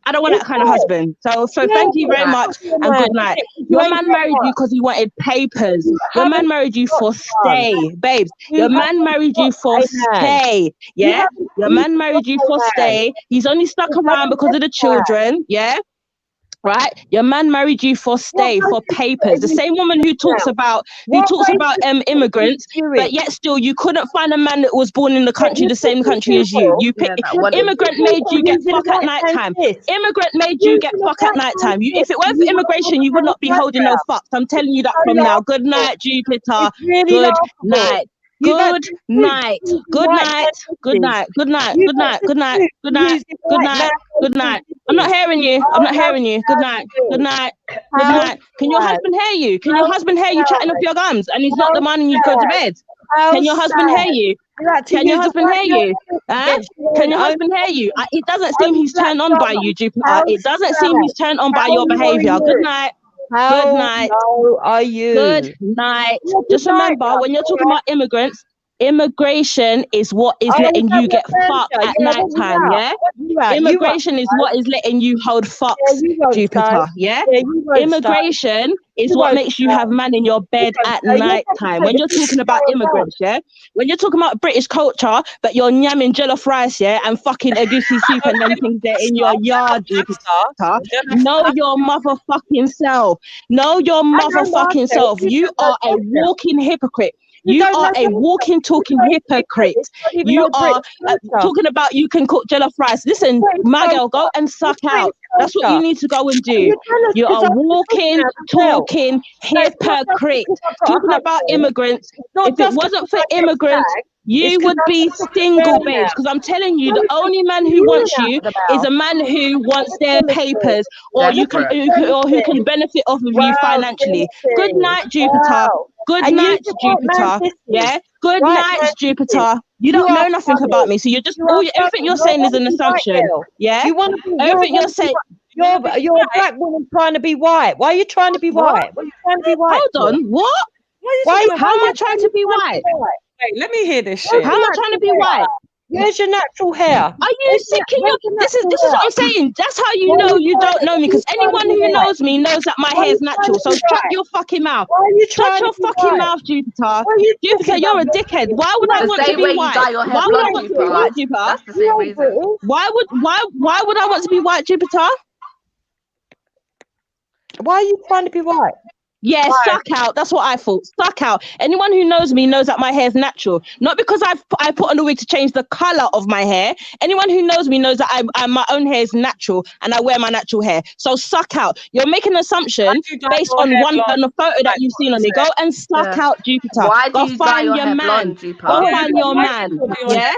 I don't want that kind of husband. So thank you very much and good night. Your man married you because he wanted papers. Your man married you for stay, babes. Your man married you for stay, yeah. Your man married you for stay. He's only stuck around because of the children, yeah. Right, your man married you for stay, for papers. The same woman who talks about immigrants, but yet still you couldn't find a man that was born in the country, the same country as you. You pick immigrant made you get fuck at night time. Immigrant made you get fuck at night time. If it weren't for immigration, you would not be holding no fucks. I'm telling you that from now. Good night, Jupiter. Good night. Good night. Good night. Good night. Good night. Good night. Good night. Good night. Good night. Good night. I'm not hearing you. I'm not hearing you. Good night. Good night. Good night. Can your husband hear you? Can your husband hear you chatting up your gums and he's not demanding you to go to bed? Can your husband hear you? Can your husband hear you? Can your husband hear you? It doesn't seem he's turned on by you, Jupiter. It doesn't seem he's turned on by your behavior. Good night. Good night. How are you? Good night. Just remember, when you're talking about immigrants, Immigration is what is letting you get fucked at night time, yeah? Immigration is what is letting you hold fucks, Jupiter, yeah? Immigration is what makes you have man in your bed at night time. When you're talking about immigrants, yeah? When you're talking about British culture, but you're nyamming jollof rice, yeah? And fucking egusi soup and them things there in your yard, Jupiter. Know your motherfucking self. Know your motherfucking self. You are a walking hypocrite. You are a walking, talking hypocrite. You are talking about you can cook jollof rice. Listen, my girl, go and suck out. That's what you need to go and do. You are walking, talking hypocrite. Talking about immigrants. If it wasn't for immigrants, you would be single, babes. Because I'm telling you, the only man who wants you is a man who wants their papers, or who can benefit off of you financially. Good night, Jupiter. Good night, Jupiter. Yeah. Good night, Jupiter. You don't know nothing about me, so you're just everything you're saying is an assumption. Yeah. Everything you're saying. You're a black woman trying to be white. Why are you trying to be white? Why are you trying to be white? Hold on. What? How am I trying to be white? Wait, let me hear this shit. How am I trying to be white? Where's your natural hair? Are you sick in your... This is what I'm saying. That's how you know you don't know me. Because anyone who knows me knows that my hair is natural. So shut your fucking mouth. Shut your fucking mouth, Jupiter. Jupiter, you're a dickhead. Why would I want to be white? Why would I want to be white, Jupiter? That's the same reason. Why would I want to be white, Jupiter? Why are you trying to be white? Yeah, suck out. That's what I thought. Suck out. Anyone who knows me knows that my hair is natural. Not because I put on a wig to change the color of my hair. Anyone who knows me knows that my own hair is natural and I wear my natural hair. So suck out. You're making an assumption based on a photo that you've seen on me. Go and suck out, Jupiter. Go find your man. Go find your man. Yeah?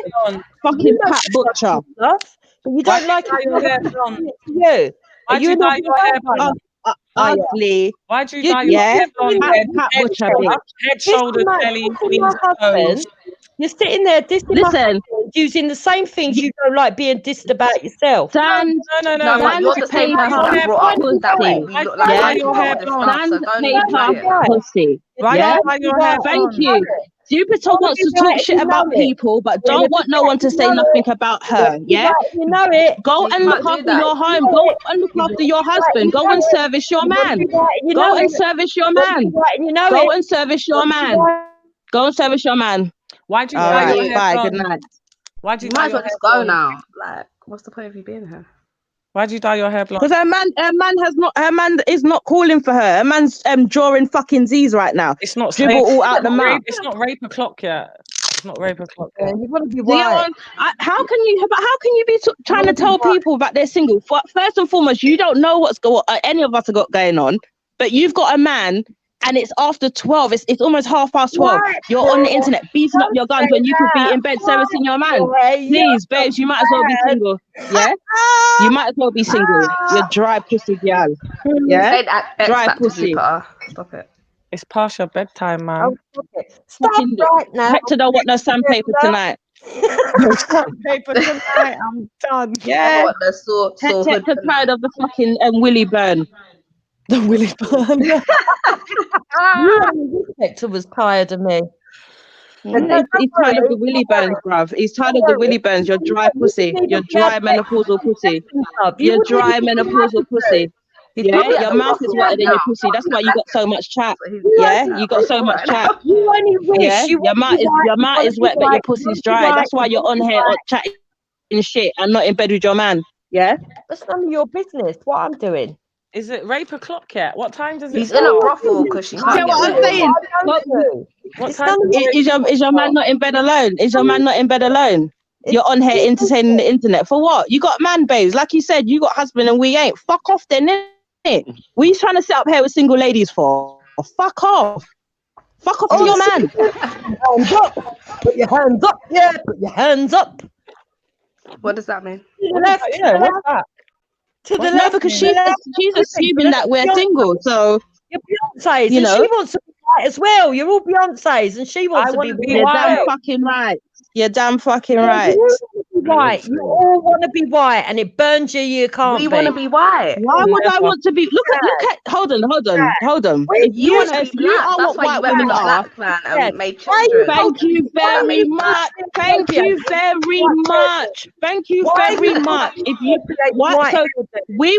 Fucking Pat Butcher. You don't like it. Why'd you dye your hair blonde? Ugly. Why'd you dye your hair blonde? Head, shoulders, belly, knees, toes. You're sitting there dissing using the same things you don't like being dissed about yourself. No, but you're the same person that brought up that way. You look like your hair blonde, so don't even try it. Pussy. Yeah? Thank you. Jupiter wants to talk shit about people, but don't want no one to say nothing about her. Yeah, you know it. Go and look after your home. Go and look after your husband. Go and service your man. Go and service your man. Go and service your man. Go and service your man. Why'd you dye your hair blonde? Good night. Why'd you might as well just go now? Like, what's the point of you being here? Why'd you dye your hair blonde? Because her man is not calling for her. Her man's drawing fucking Z's right now. It's not dribble all out the mouth. It's not rape o'clock yet. It's not rape o'clock yet. You want to be white. How can you be trying to tell people that they're single? First and foremost, you don't know what's any of us have got going on, but you've got a man. And it's after 12. It's almost 12:30. What? You're on the internet beating up your guns when you could be in bed servicing your man. Please, babes, you might as well be single. Yeah? You might as well be single. You're dry pussy girl. Yeah? Dry pussy. Stop it. It's past your bedtime, man. Stop right now. Hector don't want no sandpaper tonight. Sandpaper tonight. I'm done. Yeah. Hector's tired of the fucking Willy burn. The Willy burn. Hector was tired of me. He's tired of the Willy burns, bruv. He's tired of the Willy burns. You're dry pussy. You're dry menopausal pussy. You're dry menopausal pussy. Yeah, your mouth is wetter than your pussy. That's why you got so much chat. Yeah, you got so much chat. You only wish. Yeah, your mouth is wet, but your pussy's dry. That's why you're on here chatting shit and not in bed with your man. Yeah, that's none of your business. What I'm doing. Is it rape o'clock yet? What time does it He's in a brothel because she can't get what I'm saying? What time is your man not in bed alone? Is your man not in bed alone? You're on here entertaining the internet. For what? You got man, babes. Like you said, you got husband and we ain't. Fuck off then, innit? What are you trying to sit up here with single ladies for? Fuck off. Fuck off to your man. Hands up. Put your hands up. Yeah, put your hands up. What does that mean? To the left. Yeah, what's that? To the no, left, because she's assuming that we're single, so you're Beyonce's, you know. And she wants to be white as well. You're all Beyonce's, and she wants to be You're damn fucking right. You're damn fucking right. be white. You all want to be white, and it burns you. You can't. We want to be white. Why would I want to be? Look at. Hold on. If You want to be black. are That's what why you white went women with a are. black man and made children. Thank you very much. Thank you very much. Thank you very much. If you what? So we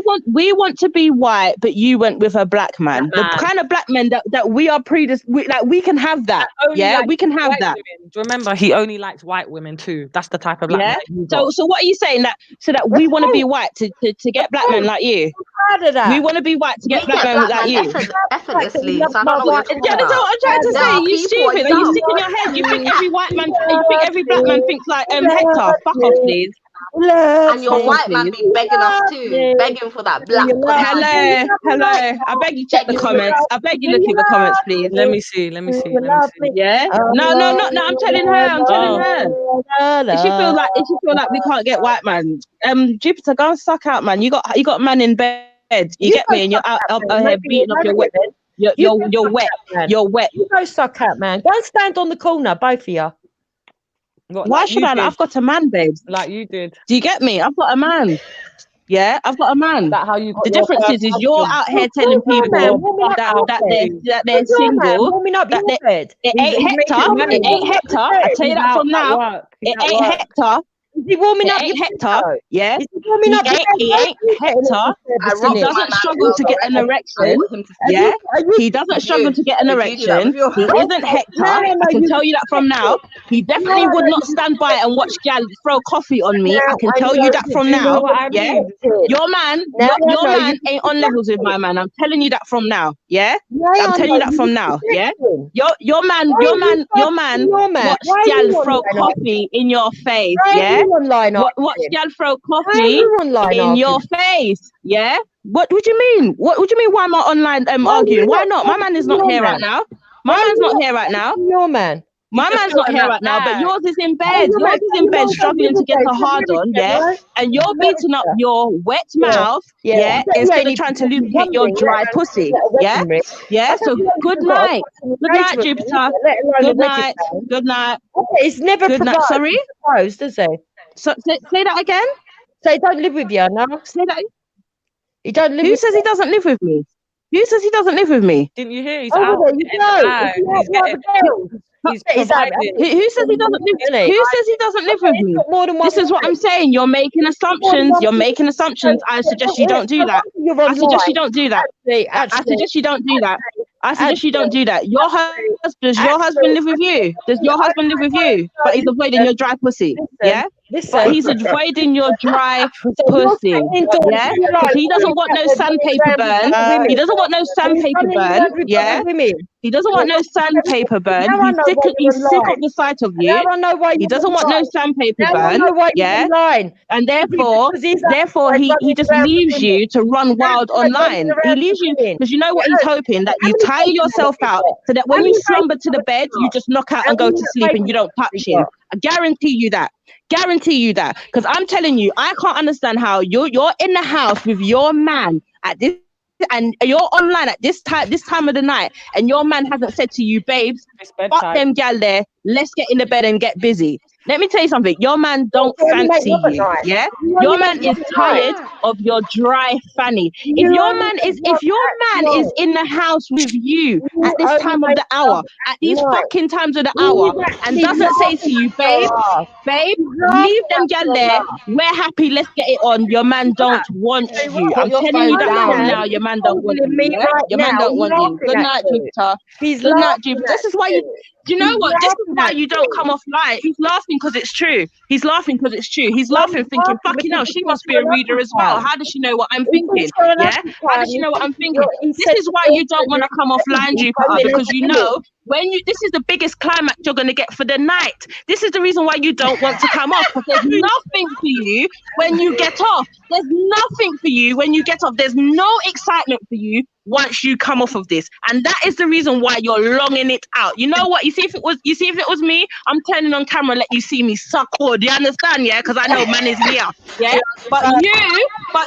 want to be white, but you went with a black man. The kind of black men that we are we can have that. Yeah, we can have that. Women. Do you remember he only likes white women too? That's the type of black man that you got. So what are you saying that we want to be white to get black men like you? We want to be white to get black men like you. Effortlessly. So I don't know what you're talking That's what I'm trying to say. You stupid. Are you sick in your head? You think every white man? You think every black man thinks like Hector? Fuck off, please. And your white man be begging us too, begging for that black. Hello. I beg you check the comments. I beg you look at the comments, please. Let me see. Yeah. No. I'm telling her. If she feel like we can't get white man, Jupiter, go and suck out, man. You got man in bed. You get me, and you're out here beating up your wet. You're wet. You're wet. You go suck out, man. Go and stand on the corner, both of you. Why should I? I've got a man, babes. Like you did. Do you get me? I've got a man. Yeah, I've got a man. That how you got the difference is you're out here telling people that they're single. It ain't Hector. It ain't Hector. I tell you that from now. It ain't Hector. Is he warming up? It ain't Hector. Yeah. Is he warming up? He ain't Hector. He doesn't struggle to get an erection. Yeah. He doesn't struggle to get an erection. He isn't Hector. I can tell you that from now. He definitely would not stand by and watch gal throw coffee on me. I can tell you that from now. Yeah. Your man ain't on levels with my man. I'm telling you that from now. Yeah. I'm telling you that from now. Yeah. Your man watch gal throw coffee in your face. Yeah. Watch gal throw coffee in your face. Yeah. What do you mean? What do you mean? Why am I online arguing? Why not? My man is not here right now. My man's not here right now. Your man. My man's not here right now, but yours is in bed. Yours is in bed struggling to get a hard on, yeah? And you're beating up your wet mouth, yeah, instead of trying to lubricate your dry pussy, yeah? Yeah, so good night. Good night, Jupiter. Good night. Good night. It's never good night. Sorry? Proposed, does he? So, say that again? So he don't live with you, no? Say that. He don't live. Who says he doesn't live with me? Who says he doesn't live with me? Didn't you hear? He's out. He's providing. Who says he doesn't live with me? Who says he doesn't live with me? This is what I'm saying. You're making assumptions. You're making assumptions. I suggest you don't do that. I suggest you don't do that. I suggest you don't do that. I suggest you don't do that. Does your husband live with you? Does your husband live with you? But he's avoiding your dry pussy. Yeah? But he's avoiding your dry pussy. Yeah? Because he doesn't want no sandpaper burn. He doesn't want no sandpaper burn. Yeah? He doesn't want no sandpaper burn. He's sick of the sight of you. He doesn't want no sandpaper burn. Yeah? And therefore he just leaves you to run wild online. He leaves you because you know what he's hoping? That you tire yourself out so that when you slumber to the bed, you just knock out and go to sleep and you don't touch him. I guarantee you that. Because I'm telling you, I can't understand how you're in the house with your man at this, and you're online at this time of the night, and your man hasn't said to you, babes, fuck them gal there, let's get in the bed and get busy. Let me tell you something. Your man don't fancy you, yeah? Your man is tired of your dry fanny. If your man is in the house with you at this time of the hour, at these fucking times of the hour, and doesn't say to you, babe, leave them gal there. We're happy. Let's get it on. Your man don't want you. I'm telling you that from now. Your man don't want you. Yeah? Your man don't want you. Good night, Jupiter. Good night, Jupiter. This is why you. Do you know what? This is why you don't come off light. He's laughing because it's true. He's laughing thinking, fucking hell, she must be a reader as well. How does she know what I'm thinking? Yeah? How does she know what I'm thinking? This is why you don't want to come off line, Jupiter, because you know this is the biggest climax you're going to get for the night. This is the reason why you don't want to come off, because there's nothing for you when you get off. There's nothing for you when you get off. There's no excitement for you once you come off of this, and that is the reason why you're longing it out. You know what? You see if it was me, I'm turning on camera, let you see me suck hard. Do you understand? Yeah, because I know man is here. Yeah, but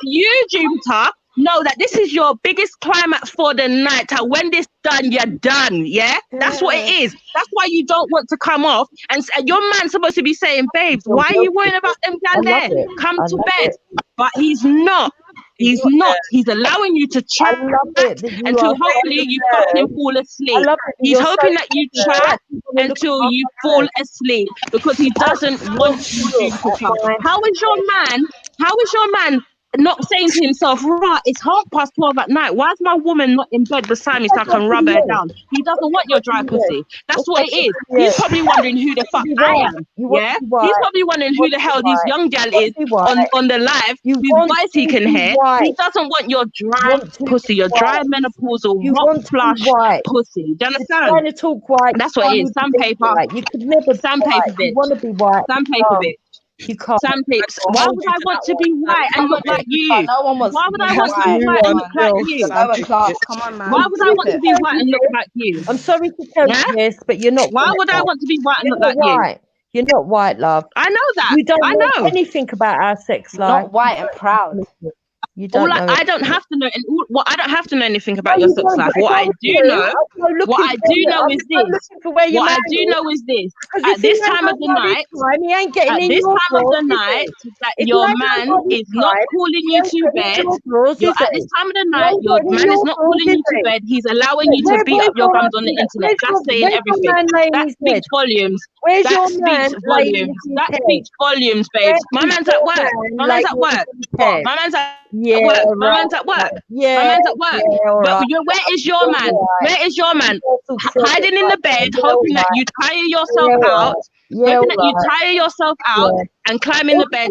you, Jupiter, know that this is your biggest climax for the night. And when this done, you're done. Yeah? That's what it is. That's why you don't want to come off. And your man's supposed to be saying, babes, why are you worrying about them gal there? Come to bed. But he's not. He's not. He's allowing you to chat until hopefully you fucking fall asleep. He's hoping that you chat until you fall asleep because he doesn't want you to come. How is your man not saying to himself, right, it's 12:30 at night. Why is my woman not in bed beside me so I can rub her down? He doesn't want your dry pussy. That's what it is. He's probably wondering who the fuck I am. Yeah? He's probably wondering who the hell this young gal is on the live, whose voice he can hear. He doesn't want your dry pussy, your dry menopausal, rock flush pussy. Do you understand? That's what it is. Sandpaper. You could never Sandpaper bitch. You want to be white. Sandpaper bitch. You can't. Sandpaper. Why would I want to be white and look like you? No one wants Why would I want to be white and look like you? Come on, man. Why would I want to be white and look like you? I'm sorry to tell you this, but you're not. Why would I want to be white and look like you? You're not white, love. I know that. You don't I know know anything about our sex life. Not white and proud. You don't know. I don't have to know. I don't have to know anything about your sex life. What I do know is this. What I do know is this. At this time of the night, that your man is not calling you to bed. At this time of the night, your man is not calling you to bed. He's allowing you to beat up your gums on the internet. That's saying everything. That speaks volumes. That speaks volumes, babes. My man's at work. My man's at work. My man's at work. My man's at work. My man's at work. But where is your man? Where is your man? Hiding in the bed, hoping that you tire yourself out. Hoping that you tire yourself out and climb in the bed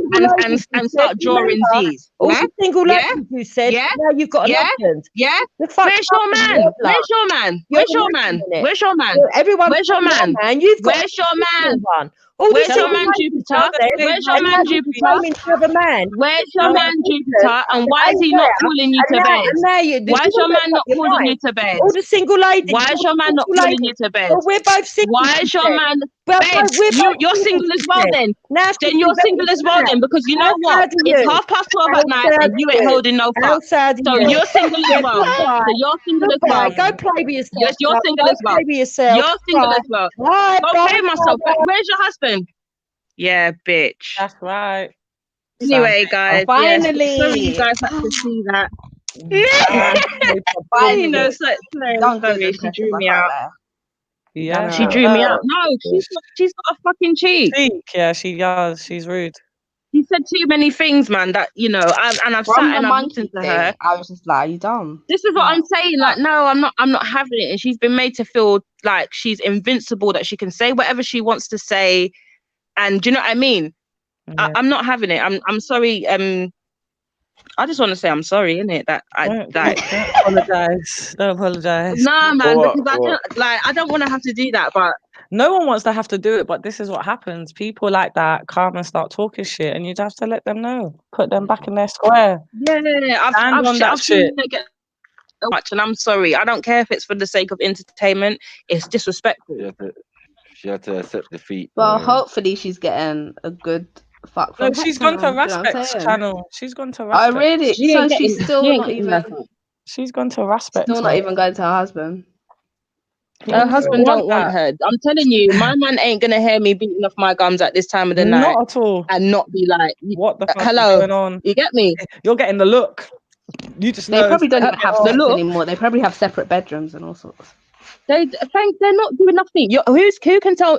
and start drawing Z's. All the single ladies you said, now you've got an husband. Yeah? Where's your man? Where's your man? Where's your man? Where's your man? Everyone, where's your man? Where's your man? Where's your man Jupiter? Where's your man Jupiter? Where's your man Jupiter? And why is he not calling you to bed? Why is your man not calling you to bed? All the single ladies. Why is your man not calling you to bed? Well, we're both single. Why is your man? You're single as well then. Then you're single as well then, because you know what? It's 12:30 at night and you ain't holding no fuck. So you're single as well. So you're single as well. Go play with yourself. Yes, you're single as well. You're single as well. Go play myself. Where's your husband? Yeah, bitch. That's right. Anyway, guys. Finally. Sorry you guys had to see that. Finally. You know, sorry, she drew me out. Yeah, she drew me out. No, she's got a fucking cheek. Yeah, she does. She's rude. She said too many things, man. That I've sat and I've listened to her. I was just like, you dumb. This is what I'm saying. Like, no, I'm not having it. And she's been made to feel like she's invincible, that she can say whatever she wants to say. And do you know what I mean? Yeah. I'm not having it. I'm sorry. I just want to say I'm sorry, innit? Don't apologize. Don't apologize. Nah, man, because I don't want to have to do that. But no one wants to have to do it. But this is what happens. People like that come and start talking shit, and you just have to let them know. Put them back in their square. Yeah, I've seen it get so much, and I'm sorry. I don't care if it's for the sake of entertainment. It's disrespectful. She had to accept defeat. Well, hopefully she's getting a good fuck from she's gone to Raspect's channel. She's gone to Raspect. Oh, really? So she's still not even... She's gone to Raspect. Still not even going to her husband. Her husband don't want her. I'm telling you, my man ain't going to hear me beating off my gums at this time of the night. Not at all. And not be like, what the fuck hello, is going on? You get me? You're getting the look. You just They probably don't even have sex anymore. They probably have separate bedrooms and all sorts. They're not doing nothing.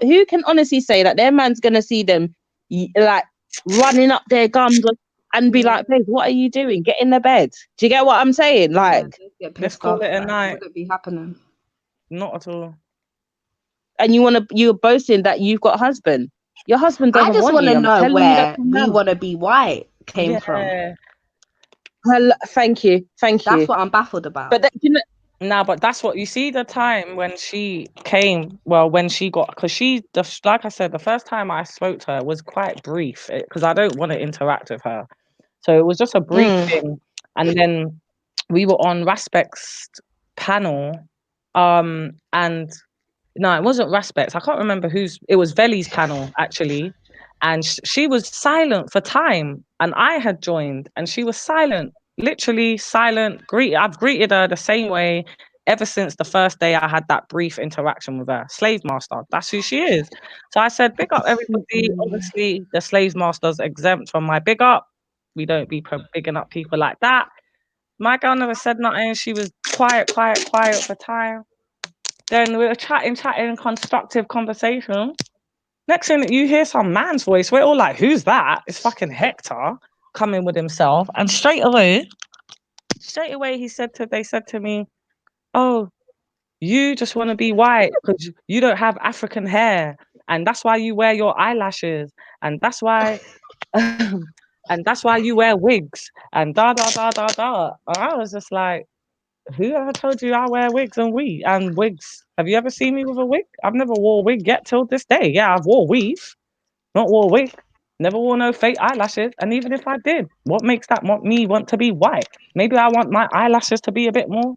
Who can honestly say that their man's gonna see them like running up their gums and be like, babe, what are you doing? Get in the bed. Do you get what I'm saying? Like, let's call it a night. Would it be happening? Not at all. And you're boasting that you've got a husband. Your husband doesn't want you. I just want to know where we want to be white came from. Well, thank you. That's what I'm baffled about. But but that's what you see. The time when she came, when she got, because like I said, the first time I spoke to her was quite brief because I don't want to interact with her, so it was just a brief thing. And then we were on Raspect's panel, and no, it wasn't Raspect's. I can't remember it was Veli's panel actually, and she was silent for time, and I had joined, and she was silent. literally silent. I've greeted her the same way ever since the first day I had that brief interaction with her. Slave master, that's who she is. So I said, big up everybody. Obviously, the slave master's exempt from my big up. We don't be bigging up people like that. My girl never said nothing. She was quiet for time. Then we were chatting, constructive conversation. Next thing you hear some man's voice, we're all like, who's that? It's fucking Hector coming with himself. And straight away, they said to me, oh, you just want to be white because you don't have African hair. And that's why you wear your eyelashes. And that's why and that's why you wear wigs. And da da da da da. And I was just like, who ever told you I wear wigs and wigs? Have you ever seen me with a wig? I've never wore a wig yet till this day. Yeah, I've wore weave, not wore a wig. Never wore no fake eyelashes. And even if I did, what makes that me want to be white? Maybe I want my eyelashes to be a bit more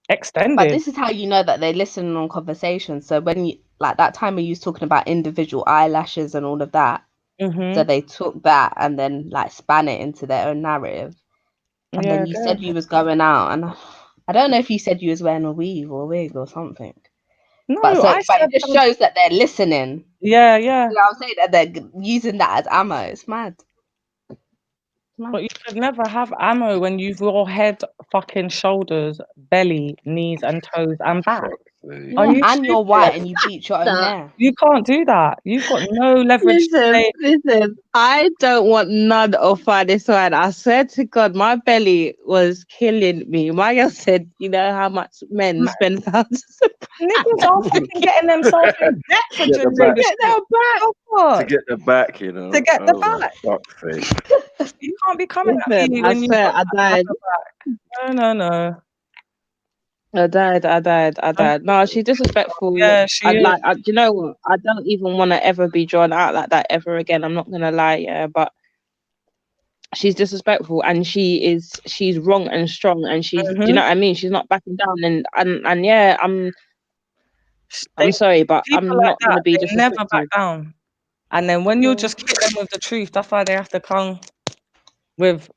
extended. But this is how you know that they're listening on conversations. So when you like that time when you was talking about individual eyelashes and all of that, so they took that and then like span it into their own narrative. And then you said you was going out, and I don't know if you said you was wearing a weave or a wig or something. No, but it just shows that they're listening. Yeah. You know, I'm saying that they're using that as ammo. It's mad. But you should never have ammo when you've your head, fucking shoulders, belly, knees and toes and back. Yeah, and you're white and you bleach your own hair. You can't do that. You've got no leverage. Listen, I don't want none of this one. I swear to God, my belly was killing me. My girl said, you know how much men spend thousands of niggas are fucking getting themselves in debt for Get the gender. to get the back, you know. To get the Oh, back. fuck's sake. You can't be coming at me I when you swear, I died. No. I died. No, she's disrespectful. Yeah, she is. Do you know what? I don't even want to ever be drawn out like that ever again. I'm not gonna lie, yeah, but she's disrespectful and she's wrong and strong and she's do you know what I mean? She's not backing down and yeah, I'm sorry, but I'm People like not gonna that, be they disrespectful. never back down. And then when you just hit them with the truth, that's why they have to come with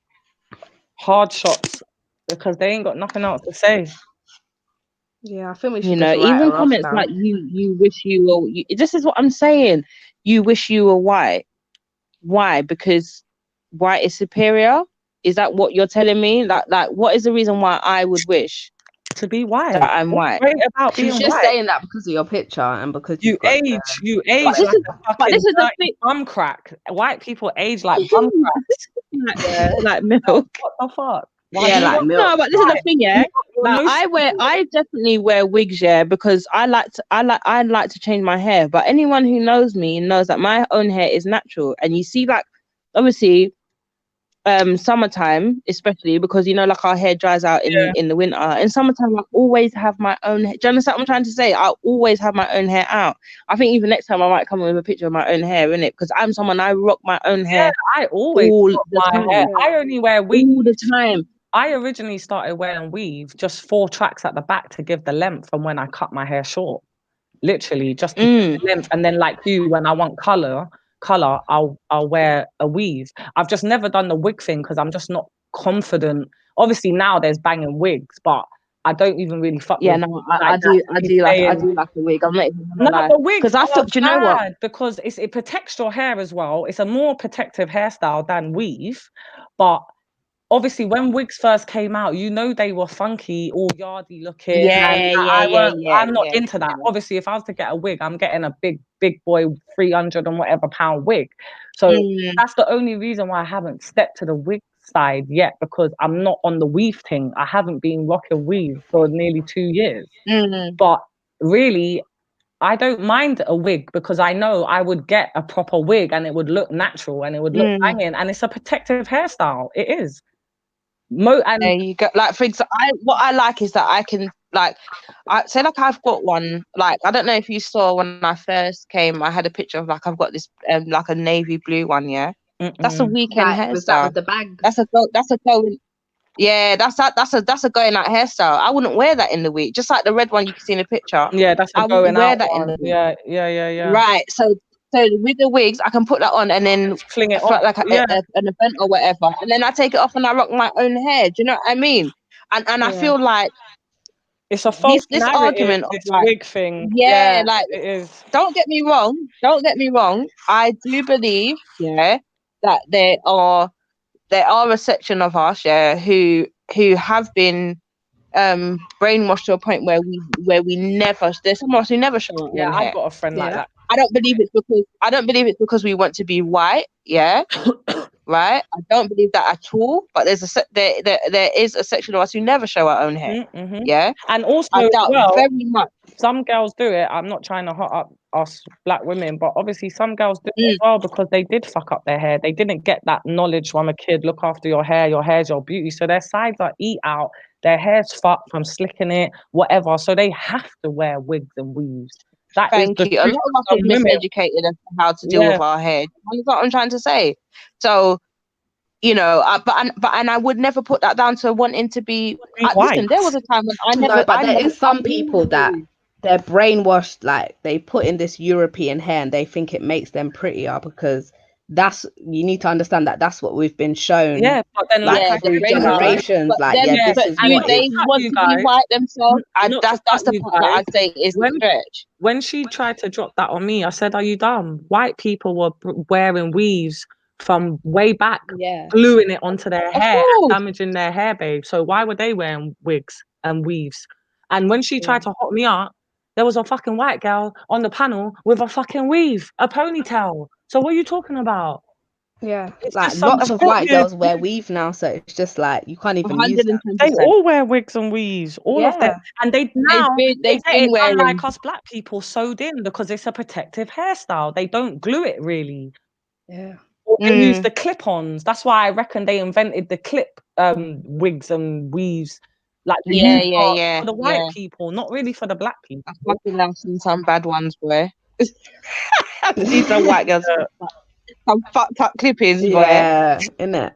hard shots because they ain't got nothing else to say. Yeah, I think we should You know, just write even her off comments now. like you wish you were. This is what I'm saying. You wish you were white. Why? Because white is superior. Is that what you're telling me? Like, what is the reason why I would wish to be white? That I'm white. Great about She's being just white. saying that because of your picture and because You age But this like is- a but fucking this is the dirty bum crack. White people age like bum cracks. like milk. What the fuck? Yeah, like milk. No, but this is the thing, yeah. You're Like I definitely wear wigs, yeah, because I like to change my hair. But anyone who knows me knows that my own hair is natural. And you see, like, obviously, summertime, especially because you know, like our hair dries out in the winter. In summertime, I always have my own hair. Do you understand what I'm trying to say? I always have my own hair out. I think even next time I might come with a picture of my own hair, innit? Because I'm someone, I rock my own hair. I always all rock the my time. hair. I only wear weave all the time. I originally started wearing weave just 4 tracks at the back to give the length from when I cut my hair short. Literally just to give the length. And then like you, when I want color, I'll wear a weave. I've just never done the wig thing because I'm just not confident. Obviously now there's banging wigs, but I don't even really fuck with I do like a wig. I'm not even gonna lie. the wig Because I thought, you know what? Because it protects your hair as well. It's a more protective hairstyle than weave, but obviously when wigs first came out, you know, they were funky, all yardy looking. I'm not into that. Obviously, if I was to get a wig, I'm getting a big boy 300 and whatever pound wig. So that's the only reason why I haven't stepped to the wig side yet, because I'm not on the weave thing. I haven't been rocking weave for nearly 2 years. But really, I don't mind a wig because I know I would get a proper wig and it would look natural and it would look banging, and it's a protective hairstyle. It is. And there you go. Like, for example, what I like is that I can, like, I say, like, I've got one. Like, I don't know if you saw when I first came, I had a picture of, like, I've got this like a navy blue one. Yeah, that's a weekend hairstyle. Was that with the bag? That's a going. Yeah, that's a going out hairstyle. I wouldn't wear that in the week. Just like the red one you can see in the picture. Yeah, that's a I going wouldn't wear out that one. in the week. Yeah. Right. So So with the wigs, I can put that on and then fling it for off. like Yeah. an event or whatever, and then I take it off and I rock my own hair. Do you know what I mean? And I Yeah. feel like It's a false this narrative, argument of this like, wig thing. yeah, Yeah, like it is. don't get me wrong. I do believe, yeah, that there are a section of us, yeah, who have been brainwashed to a point where we never, there's some of us who never show our Yeah, own I've hair. got a friend like that. I don't believe it's because we want to be white, yeah. Right? I don't believe that at all. But there's there is a section of us who never show our own hair. Mm-hmm. Yeah. And also, I doubt very much. Some girls do it. I'm not trying to hot up us black women, but obviously some girls do it as well because they did fuck up their hair. They didn't get that knowledge from a kid. Look after your hair. Your hair's your beauty. So their sides are eat out. Their hair's fucked from slicking it, whatever. So they have to wear wigs and weaves. Thank you. A lot of us are miseducated as to how to deal with our hair. That's what I'm trying to say. So, you know, but I would never put that down to wanting to be. Listen, there was a time when I never. No, but there never is some people that they're brainwashed. Like they put in this European hair and they think it makes them prettier because you need to understand that that's what we've been shown. Yeah, but then like through generations, but do they want to be white themselves? That's the point that I'd say is the stretch. When she tried to drop that on me, I said, "Are you dumb? White people were wearing weaves from way back, gluing it onto their hair, and damaging their hair, babe. So why were they wearing wigs and weaves?" And when she tried to hot me up, there was a fucking white girl on the panel with a fucking weave, a ponytail. So what are you talking about? Yeah, it's like just lots some of white fucking- girls wear weave now, so it's just like you can't even use that. They all wear wigs and weaves, all of them, and they they've get been it wearing. unlike us black people sewed in because it's a protective hairstyle. They don't glue it really. Yeah. Or they use the clip-ons. That's why I reckon they invented the clip wigs and weaves, like the U part for the white people, not really for the black people. I fucking love seeing some bad ones, boy. These are white girls. Some fucked up clippings, boy. Yeah, innit?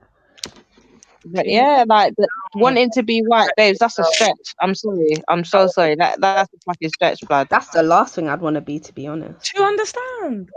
But yeah, like wanting to be white, babes, that's a stretch. I'm sorry. I'm so sorry. That's a fucking stretch, blood. That's the last thing I'd want to be, to be honest. Do you understand?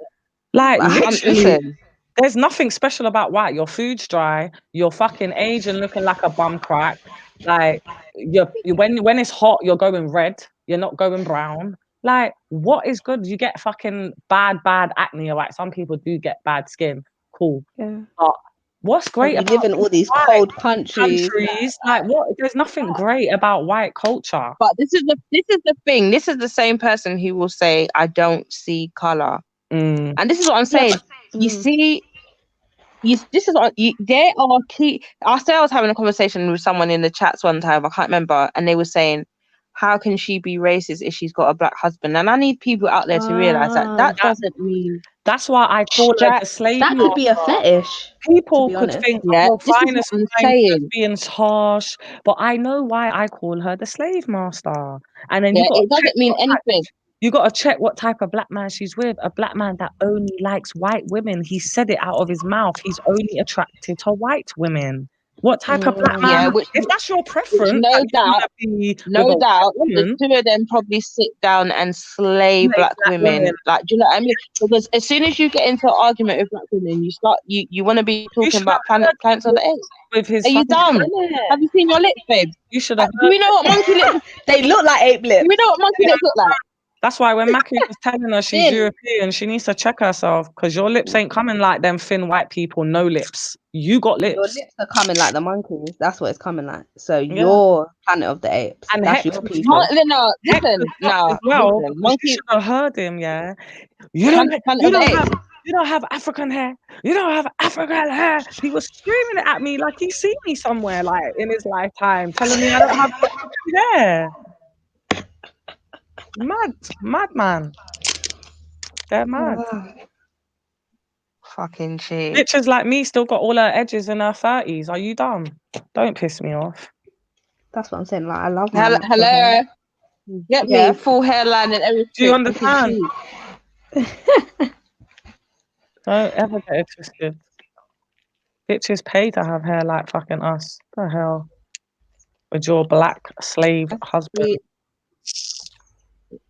Like literally, listen. There's nothing special about white. Your food's dry. You're fucking Asian, looking like a bum crack. Like when it's hot, you're going red. You're not going brown. Like, what is good? You get fucking bad acne. Right? Some people do get bad skin. Cool. Yeah. But what's great we about live in all these cold countries. Like what? There's nothing great about white culture. But this is the thing. This is the same person who will say, "I don't see color," and this is what I'm saying. You see. This is what there are key. I was having a conversation with someone in the chats one time. I can't remember, and they were saying, "How can she be racist if she's got a black husband?" And I need people out there to realize that doesn't mean. That's why I call her the slave. That could be a fetish. People could think, "Oh, fine, this is what I'm saying. being harsh," but I know why I call her the slave master. And then it doesn't mean anything. You got to check what type of black man she's with. A black man that only likes white women. He said it out of his mouth. He's only attracted to white women. What type of black man? If that's your preference, no doubt, the two of them probably sit down and slay black women. Like, do you know what I mean? Because as soon as you get into an argument with black women, you start you want to be talking about planets of the eggs. With his Are you dumb? Have you seen your lips, babe? You should have. Do we know what monkey lips? They look like ape lips. Do we know what monkey lips look like? That's why when Maki was telling her she's European, she needs to check herself because your lips ain't coming like them thin white people, no lips. You got lips. Your lips are coming like the monkeys. That's what it's coming like. So you're Planet of the Apes. And that's your people. Listen, you should have heard him, yeah. You don't have African hair. You don't have African hair. He was screaming it at me like he's seen me somewhere, like in his lifetime, telling me I don't have African hair. Mad man. They're mad. Fucking shit. Bitches like me still got all her edges in her 30s. Are you dumb? Don't piss me off. That's what I'm saying. Like I love. Hello. Get me full hairline and everything. Do you understand? Don't ever get it twisted. Bitches pay to have hair like fucking us. What the hell? With your black slave husband.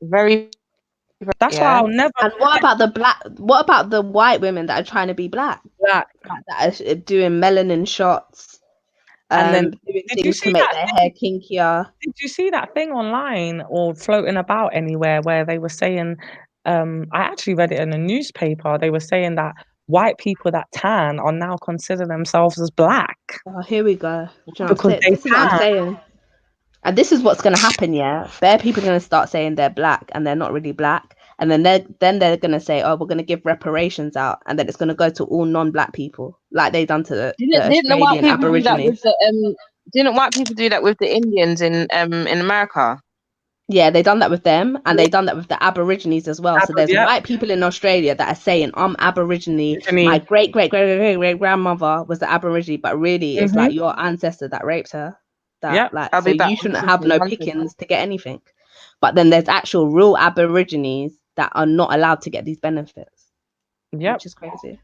Very That's why I'll never. And what about the black? What about the white women that are trying to be black? Black. That are doing melanin shots. And then, doing did you things see to make that their thing? hair kinkier. Did you see that thing online or floating about anywhere where they were saying, I actually read it in a newspaper, they were saying that white people that tan are now consider themselves as black. Oh, here we go. Do you know Because they this is what I'm tan. saying. And this is what's going to happen, yeah? Bare people are going to start saying they're black and they're not really black. And then they're going to say, oh, we're going to give reparations out. And then it's going to go to all non-black people, like they done to the Didn't the white Australian people do that Aborigines. with the Didn't white people do that with the Indians in America? Yeah, they done that with them, and they done that with the Aborigines as well. So there's white people in Australia that are saying, I'm Aborigine. My great grandmother was the Aborigine, but really it's like your ancestor that raped her. I'll So be back. you shouldn't have no pickings to get anything. But then there's actual real Aborigines that are not allowed to get these benefits. Yep. Which is crazy.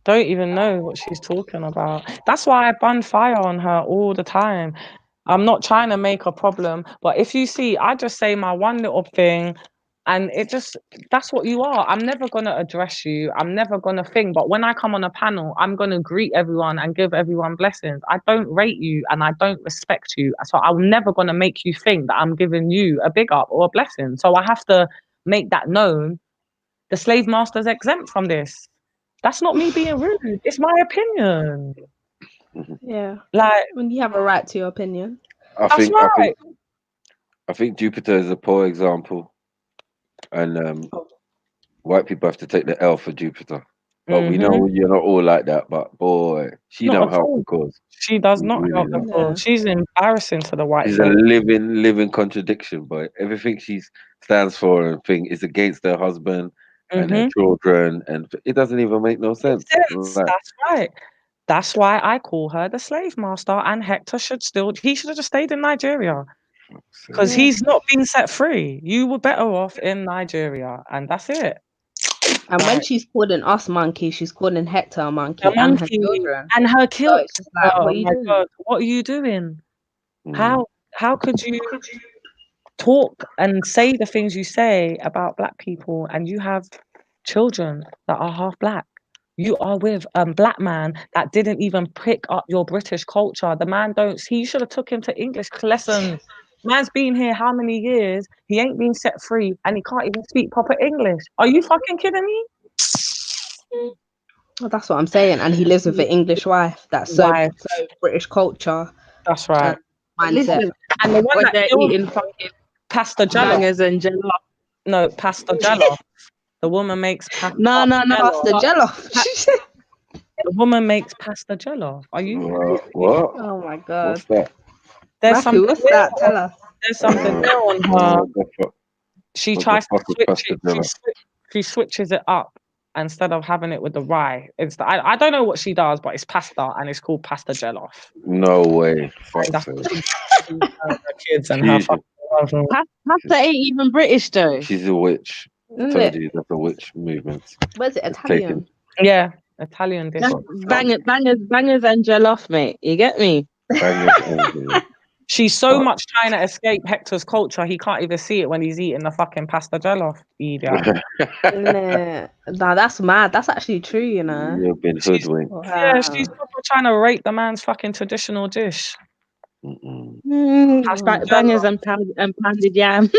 Don't even know what she's talking about. That's why I bun fire on her all the time. I'm not trying to make a problem, but if you see, I just say my one little thing, and that's what you are. I'm never gonna address you. I'm never gonna think. But when I come on a panel, I'm gonna greet everyone and give everyone blessings. I don't rate you and I don't respect you. So I'm never gonna make you think that I'm giving you a big up or a blessing. So I have to make that known. The slave master's exempt from this. That's not me being rude. It's my opinion. Yeah. Like, when you have a right to your opinion. I think Jupiter is a poor example, and white people have to take the L for Jupiter. But we know you're not all like that. But boy, she Not don't at help all. the cause. She does not Really help the don't. cause. She's embarrassing to the white She's a folk. living contradiction. But everything she stands for and thing is against her husband and her children, and it doesn't even make no sense. Like, That's right. That's why I call her the slave master, and Hector he should have just stayed in Nigeria. Because he's not been set free. You were better off in Nigeria, and that's it. And when she's calling us monkeys, she's calling Hector a monkey, A and her monkey children. and her So children. it's just like, Oh what are you my doing? God, what are you doing? How could you talk and say the things you say about black people, and you have children that are half black? You are with a black man that didn't even pick up your British culture. The man he should have took him to English lessons. Man's been here how many years? He ain't been set free and he can't even speak proper English. Are you fucking kidding me? Well, that's what I'm saying. And he lives with an English wife. That's so British culture. That's right. Mindset. Listen, and the one when that they're killed eating fucking pasta jello. bangers and jello. No, pasta jello. The woman makes pasta. No. Pasta jello. The woman makes pasta jello. Are you? What? Oh my God. What's that? There's Matthew, something what's that? Tell us. There's something there on her. She tries to switch it. She switches it up instead of having it with the rye. I don't know what she does, but it's pasta and it's called pasta jello. No way. That's her kids and her fucking Pasta ain't even British though. She's a witch. I told you that's a witch movement. Where's it? Italian? Yeah, Italian dish. Bangers and jollof, mate. You get me? She's so much trying to escape Hector's culture, he can't even see it when he's eating the fucking pasta jello. Nah, that's mad. That's actually true, you know. You've been hoodwinked. Yeah, she's trying to rape the man's fucking traditional dish. Bangers and pounded yam.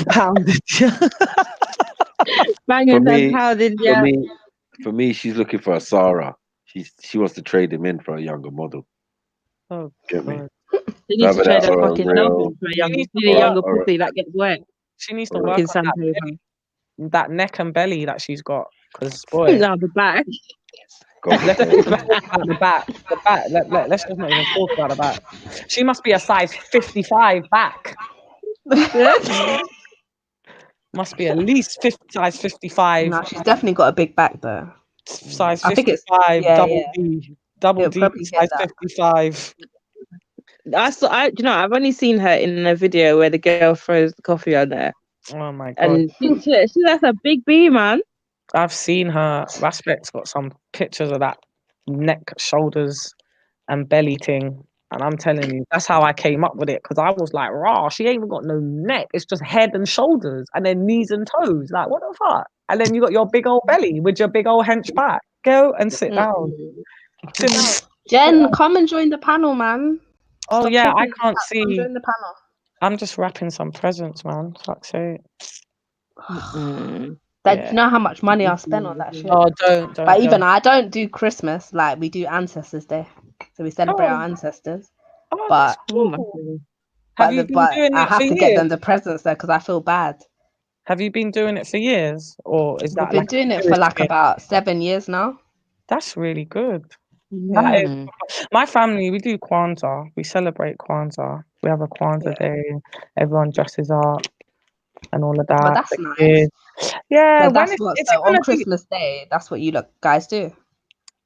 Pounded yam. Bangers and pounded yam. For me, she's looking for a Sarah. She wants to trade him in for a younger model. Oh, get me? She needs to trade her fucking love for a younger pussy that gets wet. She needs to work on that neck and belly that she's got. Because boy, no, the back. Let's not even talk about the back. The back. Let's just not even talk about the back. She must be a size 55 back. Must be at least size 55. No, she's definitely got a big back though. Size 55, I think it's, double D, size 55. I've only seen her in a video where the girl throws the coffee on there. Oh my God. And she has a big B, man. I've seen her. Raspect's got some pictures of that neck, shoulders, and belly thing. And I'm telling you, that's how I came up with it. Because I was like, rah, she ain't even got no neck. It's just head and shoulders and then knees and toes. Like, what the fuck? And then you got your big old belly with your big old hench back. Go and sit down. Sit down. Jen, come and join the panel, man. Oh, Stop yeah, talking I in the can't chat, come see. join the panel. I'm just wrapping some presents, man. Fuck's sake. That, Yeah. you know how much money I spent on that shit? Oh, don't. But even I don't do Christmas. Like, we do Ancestors Day. So we celebrate our Oh. ancestors. Oh, but that's cool. but, Have you the, been but doing I it have for to get them years? the presents there because I feel bad. Have you been doing it for years? Or is We've that been like doing a it for Jewish like thing? about 7 years now. That's really good. Yeah. That is, my family, we do Kwanzaa. We celebrate Kwanzaa. We have a Kwanzaa day. Everyone dresses up and all of that. But that's The nice. kids. Yeah, So when that's it's, what. it's So on gonna be. Christmas Day, that's what you guys do.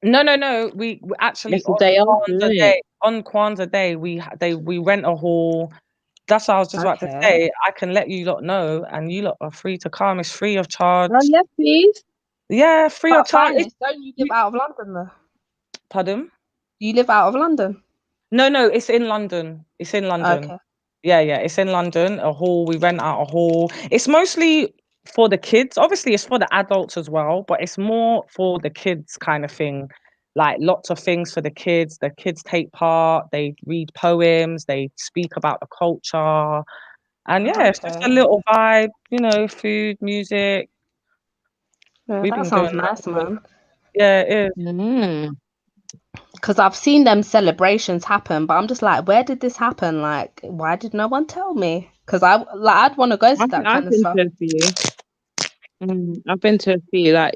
No. We actually It's the day after, Kwanzaa isn't Day. it? On Kwanzaa Day, we rent a hall. That's what I was just about to Okay. say. I can let you lot know, and you lot are free to come. It's free of charge. Oh yes, please. Yeah, free of But charge. Finest, don't you live out of London though? Pardon? You live out of London? No, it's in London. It's in London. Okay. Yeah, it's in London. A hall. We rent out a hall. It's mostly for the kids. Obviously, it's for the adults as well, but it's more for the kids kind of thing. Like lots of things for the kids. The kids take part. They read poems. They speak about the culture. And yeah, it's just a Okay. little vibe, food, music. Yeah, We've that been doing sounds nice, that. man. Yeah, it is. Because I've seen them celebrations happen, but I'm just like, where did this happen? Like, why did no one tell me? Because I'd want to go to that kind I've of been stuff. to a few. I've been to a few, like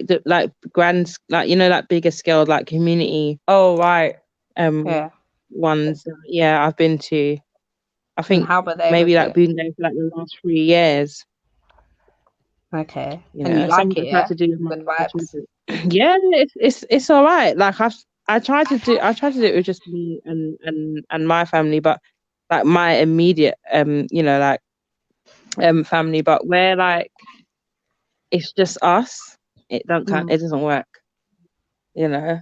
grand, like like bigger scale, like community. Oh right. Yeah. Ones. Yeah, I've been to. I And think how were they maybe with like it? been there for like the last 3 years. Okay. You And know, you some like of it, it's had yeah? to do with my Good vibes. yeah, it's all right. Like I try to do it with just me and my family, but like my immediate family, but where like it's just us, it doesn't work, you know.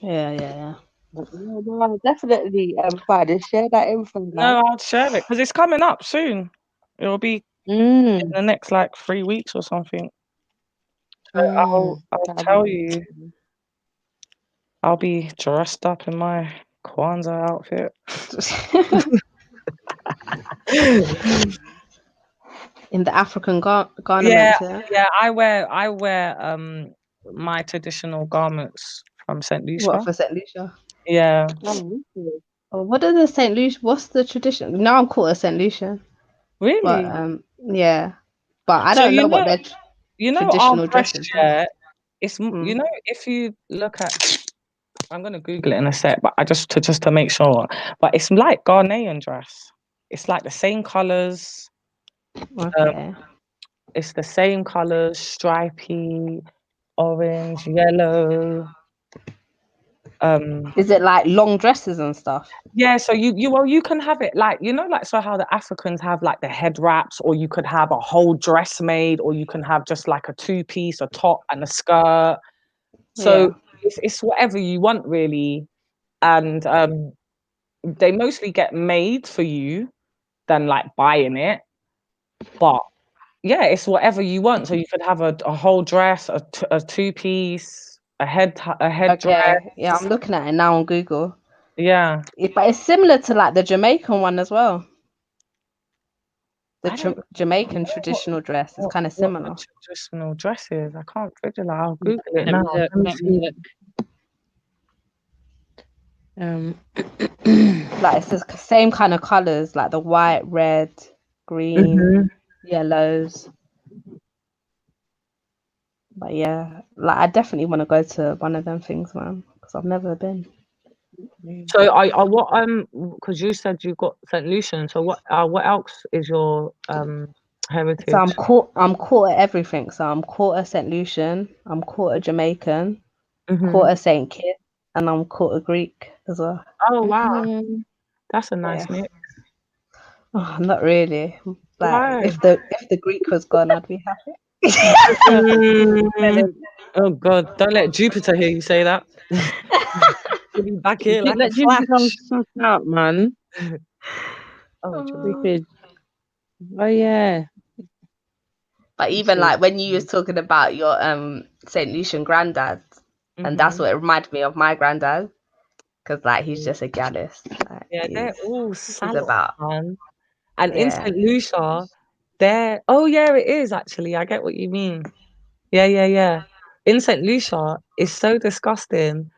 Yeah. Well, definitely fine. Share that info, man. No, I'll share it because it's coming up soon. It'll be in the next like 3 weeks or something. So I'll tell you. I'll be dressed up in my Kwanzaa outfit. In the African garments, yeah. I wear my traditional garments from St. Lucia. What, for St. Lucia? Yeah. Oh, what are the St. Lucia? What's the tradition? Now I'm called a St. Lucian. Really? But yeah. But I So don't know what their our traditional dress, dresses. yeah. It's if you look at, I'm gonna Google it in a sec, but I just to make sure. But it's like Ghanaian dress. It's like the same colors. Okay. It's the same colors, stripy, orange, yellow. Is it like long dresses and stuff? Yeah, so you can have it like so how the Africans have like the head wraps, or you could have a whole dress made, or you can have just like a 2-piece, a top and a skirt. So it's whatever you want really, and they mostly get made for you than like buying it, but yeah, it's whatever you want. So you could have a whole dress, a 2-piece, a head dress. Yeah, I'm looking at it now on Google. Yeah. But it's similar to like the Jamaican one as well. The Jamaican traditional dress is kind of similar. What the traditional dresses? I can't figure it out. I'll Google it now. Let me look. Like it's the same kind of colors, like the white, red, green, yellows. But yeah, like I definitely want to go to one of them things, man, because I've never been. So what because you said you got St. Lucian. So what else is your heritage? So I'm quarter everything. So I'm quarter St. Lucian, I'm quarter Jamaican, quarter St. Kitts, and I'm quarter Greek as well. Oh wow, that's a nice mix. Oh, not really. Like Why? if the Greek was gone, I'd be happy. Oh God, don't let Jupiter hear you say that. to be back here like a Let Jimmy come flash. suck out, man. Oh, Wicked. Oh yeah. But even like when you was talking about your Saint Lucian granddad, and that's what it reminded me of my granddad, because like he's just a Gallus. Like, yeah, they're all he's salad, about man. And in yeah. St. Lucia, they're yeah, it is actually. I get what you mean. Yeah. In St. Lucia, it's so disgusting.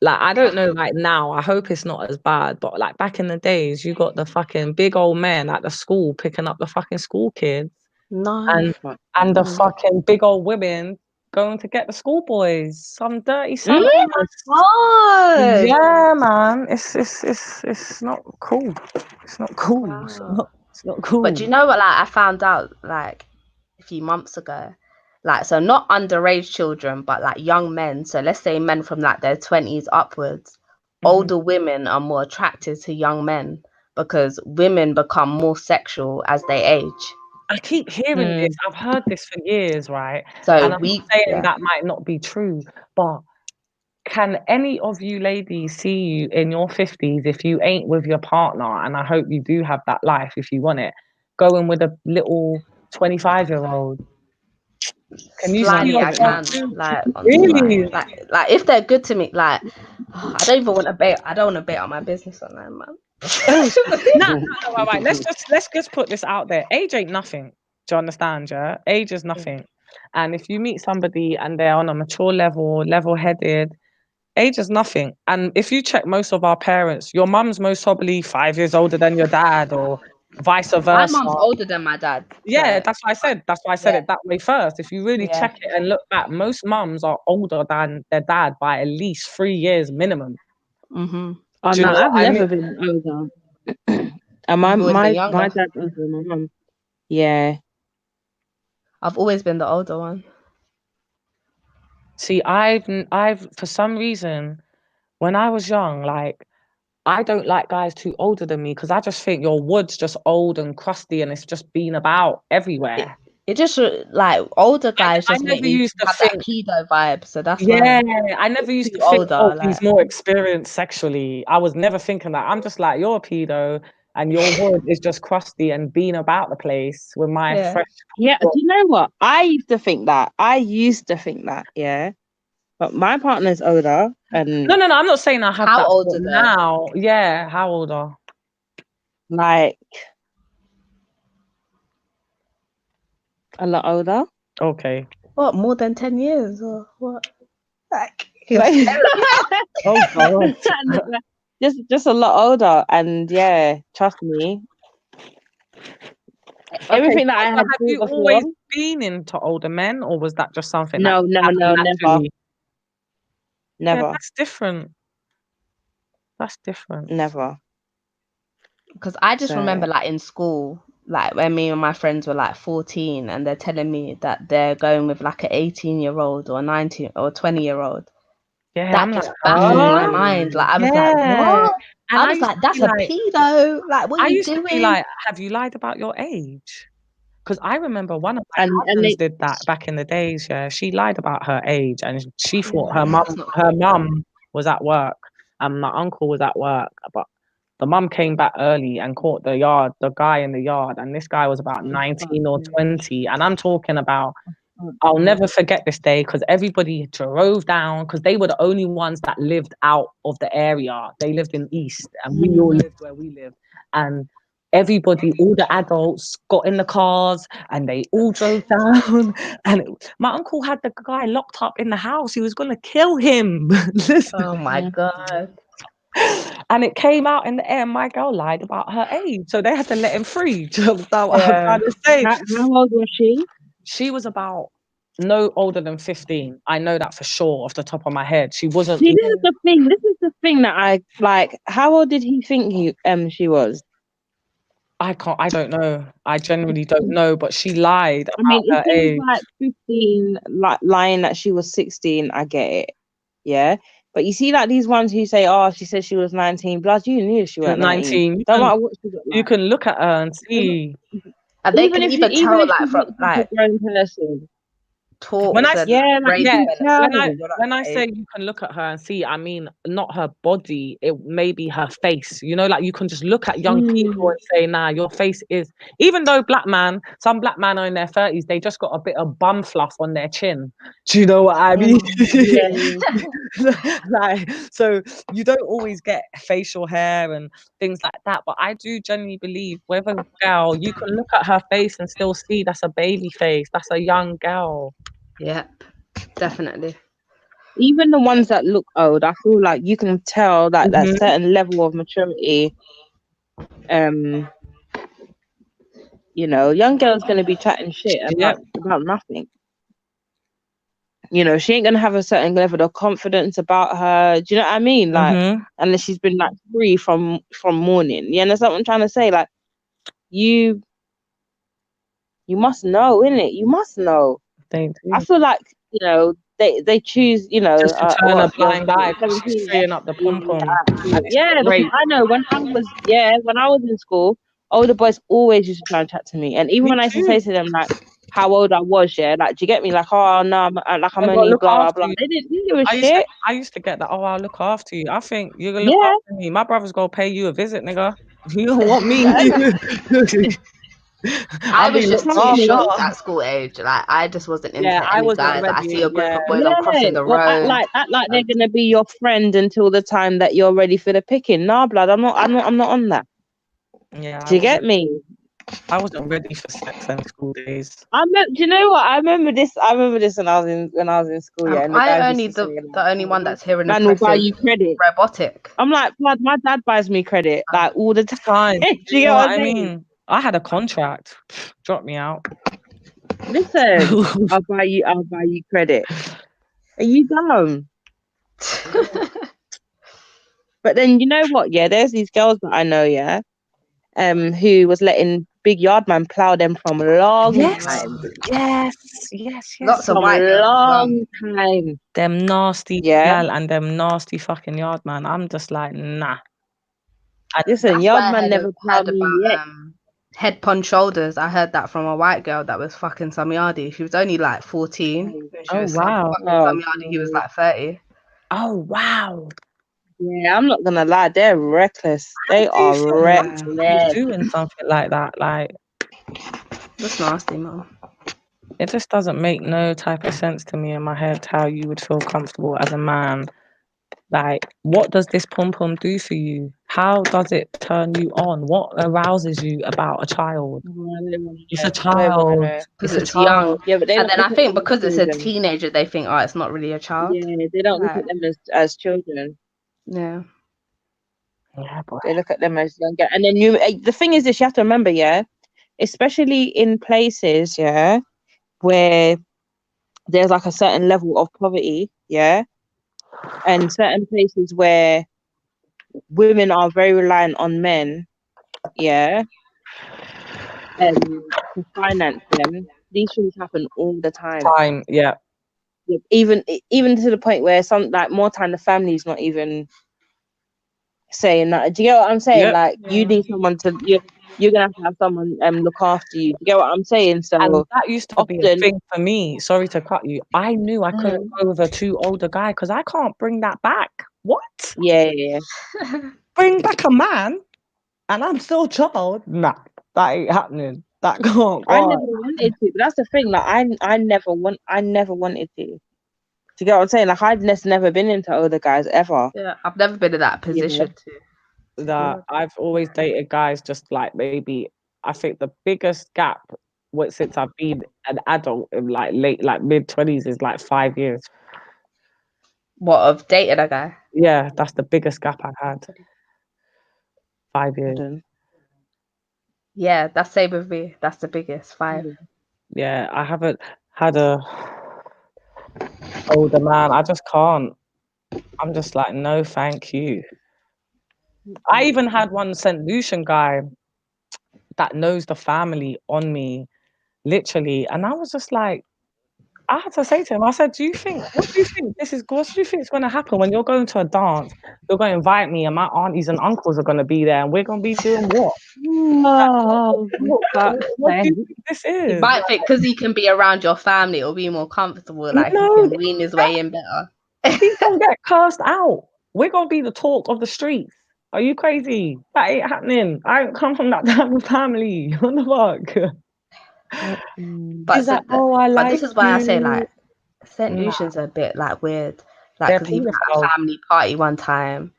Like, I don't know, like now, I hope it's not as bad, but like back in the days, you got the fucking big old men at the school picking up the fucking school kids. No. And the fucking big old women going to get the schoolboys. Some dirty son. God. Yeah, man. It's not cool. It's not cool. Wow. It's not cool. But do you know what? Like I found out like a few months ago. Like so, not underage children, but like young men. So let's say men from like their 20s upwards. Older women are more attracted to young men because women become more sexual as they age. I keep hearing this. I've heard this for years, right? So and I'm not saying that might not be true, but can any of you ladies see you in your 50s if you ain't with your partner? And I hope you do have that life if you want it. Going with a little 25-year-old. Can you see Slightly, I yourself? can like on Really? like if they're good to me, like I don't even want to bait. I don't want to bait on my business on them, man. No, right. Let's just put this out there. Age ain't nothing. Do you understand? Yeah, age is nothing. And if you meet somebody and they're on a mature level, level-headed, age is nothing. And if you check most of our parents, your mum's most probably 5 years older than your dad, or vice versa. My mum's older than my dad. Yeah, so- that's why I said. That's why I said it that way first. If you really check it and look back, most mums are older than their dad by at least 3 years minimum. Mm-hmm. Oh Do you no, know I've what I never mean? been older. And my You've always been my younger. dad's older than my mum. Yeah. I've always been the older one. See, I've for some reason, when I was young, like I don't like guys too older than me because I just think your wood's just old and crusty and it's just been about everywhere. It just like older guys I just make never me used to have think. that pedo vibe, so that's Yeah, why. I never used to Too think, older, oh, like he's more experienced sexually. I was never thinking that. I'm just like, you're a pedo and your wood is just crusty and been about the place with my yeah. fresh. Yeah, do you know what? I used to think that. Yeah. But my partner's older and No, I'm not saying I have How that old thought are they? now. Yeah, how old are? like a lot older. Okay. What, more than 10 years or what? Like Like- Oh God. just a lot older, and yeah, trust me. Everything that I so had have thought you before. always been into older men, or was that just something that No, happened never. naturally? Never. Yeah, that's different. That's different. Never. Because I just So- remember like in school, like when me and my friends were like 14 and they're telling me that they're going with like an 18-year-old or a 19 or 20-year-old. Yeah, That I'm just like, baffled my oh, mind. Like I was yeah. like, what? And I was used like, to that's be a like- pedo. Like, what I are you used to doing? be like, have you lied about your age? Because I remember one of my And cousins did that back in the days. Yeah, she lied about her age, and she thought her that's not mum was at work, and my uncle was at work, but the mum came back early and caught the guy in the yard, and this guy was about 19 or 20, and I'm talking about. I'll never forget this day because everybody drove down because they were the only ones that lived out of the area. They lived in East, and we all lived where we lived, and everybody, all the adults got in the cars and they all drove down. And my uncle had the guy locked up in the house. He was going to kill him. Oh my God. And it came out in the air. My girl lied about her age, so they had to let him free. Do you understand what I'm trying to say? How old was she? She was about no older than 15. I know that for sure off the top of my head. She wasn't. See, this is the thing that I like. How old did he think she was? I don't know. I generally don't know, but she lied about I mean, if her she age. was like 15, like lying that she was 16, I get it. Yeah. But you see, like these ones who say, oh, she said she was 19, blood, you knew she was 19. Don't matter what she got like. You can look at her and see. And they Even can if even she tell like looks from like a grown person. talks When I and Yeah, like brain you can development. tell. when I say you can look at her and see, I mean not her body, it may be her face. You know, like you can just look at young people and say, nah, your face is, even though some black man are in their 30s, they just got a bit of bum fluff on their chin. Do you know what I mean? Like, so you don't always get facial hair and things like that. But I do genuinely believe with a girl, you can look at her face and still see that's a baby face, that's a young girl. Yep, definitely. Even the ones that look old, I feel like you can tell that that certain level of maturity. You know, young girl's gonna be chatting shit about nothing. You know, she ain't gonna have a certain level of confidence about her. Do you know what I mean? Like, unless she's been like free from mourning. You understand what I'm trying to say? Like, you must know, innit? You must know. I feel like, you know, they choose, you know, Just to turn a what, blind eye, 17, she's freeing up the pom pom. yeah, because I know when I was in school, older boys always used to try and chat to me, and even when I used to say to them like how old I was, like, do you get me? Like, oh no, I'm only blah blah blah. They didn't give a shit. I used to get that. Oh, I'll look after you. I think you're gonna look after me. My brother's gonna pay you a visit, nigga. You don't want me. I was just too shocked at school age. Like, I just wasn't into any guys. I see a group of boys, I'm crossing the road. Act like they're gonna be your friend until the time that you're ready for the picking. Nah, blood, I'm not on that. Yeah. Do you get me? I wasn't ready for sex in school days. Do you know what? I remember this when I was in school. Yeah, and the guys only used to say, the only one that's hearing man will buy you credit. Robotic. I'm like, blood, my dad buys me credit like all the time. Do you know what I mean? I had a contract. Drop me out. Listen, I'll buy you credit. Are you dumb? But then you know what? Yeah, there's these girls that I know. Yeah, who was letting big yard man plow them from a long time. Yes. Lots of from white a girls as well. long time. Them nasty gal and them nasty fucking yard man. I'm just like, nah. Listen, That's yard why I man never plowed heard me about yet. head upon shoulders. I heard that from a white girl that was fucking some yardie. She was only like 14. She was wow. fucking some yardie. He was like 30. Oh wow. Yeah, I'm not gonna lie, they're reckless. They are reckless. Doing something like that, like that's nasty, man. It just doesn't make no type of sense to me in my head how you would feel comfortable as a man. Like, what does this pom pom do for you? How does it turn you on? What arouses you about a child? It's a child. Because it's young. Yeah, but and then I think because it's a teenager, they think, oh, it's not really a child. Yeah, they don't look at them as children. Yeah. Yeah, boy. They look at them as younger. And then the thing is this, you have to remember, yeah, especially in places, yeah, where there's like a certain level of poverty, yeah, and certain places where women are very reliant on men, yeah, to finance them. These things happen all the time. Yeah. Even to the point where some, like, more time the family's not even saying that. Do you get what I'm saying? Yep. Like, you need someone you're gonna have someone look after you. Do you get what I'm saying? So and that used to be a thing for me. Sorry to cut you. I knew I couldn't go with a too older guy because I can't bring that back. What? Yeah. Bring back a man and I'm still a child? Nah, that ain't happening. That can't go. I never wanted to, but that's the thing. Like, I never wanted to. Do you get what I'm saying? Like, I'd never been into older guys ever. Yeah, I've never been in that position That I've always dated guys just like maybe, I think the biggest gap since I've been an adult in like mid-20s is like 5 years. What, of dating a guy? Yeah, that's the biggest gap I've had. 5 years. Yeah, that's same with me. That's the biggest, 5. Yeah, I haven't had a older man. I just can't. I'm just like, no, thank you. I even had one St. Lucian guy that knows the family on me, literally. And I was just like, I had to say to him, I said, what do you think what do you think is going to happen when you're going to a dance? You're going to invite me and my aunties and uncles are going to be there and we're going to be doing what? Oh, What do you think this He is? might think because he can be around your family, it'll be more comfortable. Like he No, can wean his way in better. he's going to get cursed out. We're going to be the talk of the streets. Are you crazy? That ain't happening. I don't come from that type of family. What the fuck? But He's like, oh, I but like this is why I say you. like St. Nah. Lucian's a bit like weird. Like They're because even at a pedophiles. family party one time,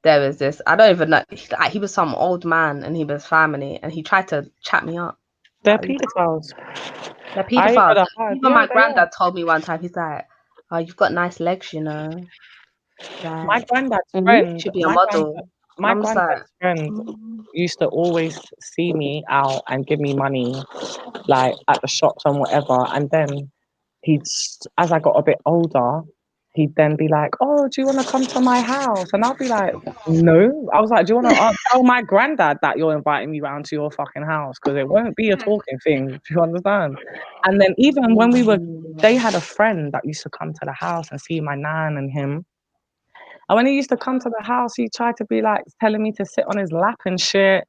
there was this. I don't even know. He was some old man and he was family, and he tried to chat me up. They're Like, pedophiles. they're I ain't pedophiles. gonna hide. Even Yeah, my they are. granddad told me one time. He's like, "Oh, you've got nice legs, you know. My Like, granddad's you friend, should be a model." my I'm just like, granddad's friend used to always see me out and give me money, like at the shops and whatever. And then as I got a bit older, he'd then be like, "Oh, do you want to come to my house?" And I'll be like, "No." I was like, "Do you want to tell my granddad that you're inviting me round to your fucking house? Because it won't be a talking thing." Do you understand? And then even when they had a friend that used to come to the house and see my nan and him. And when he used to come to the house, he tried to be like telling me to sit on his lap and shit.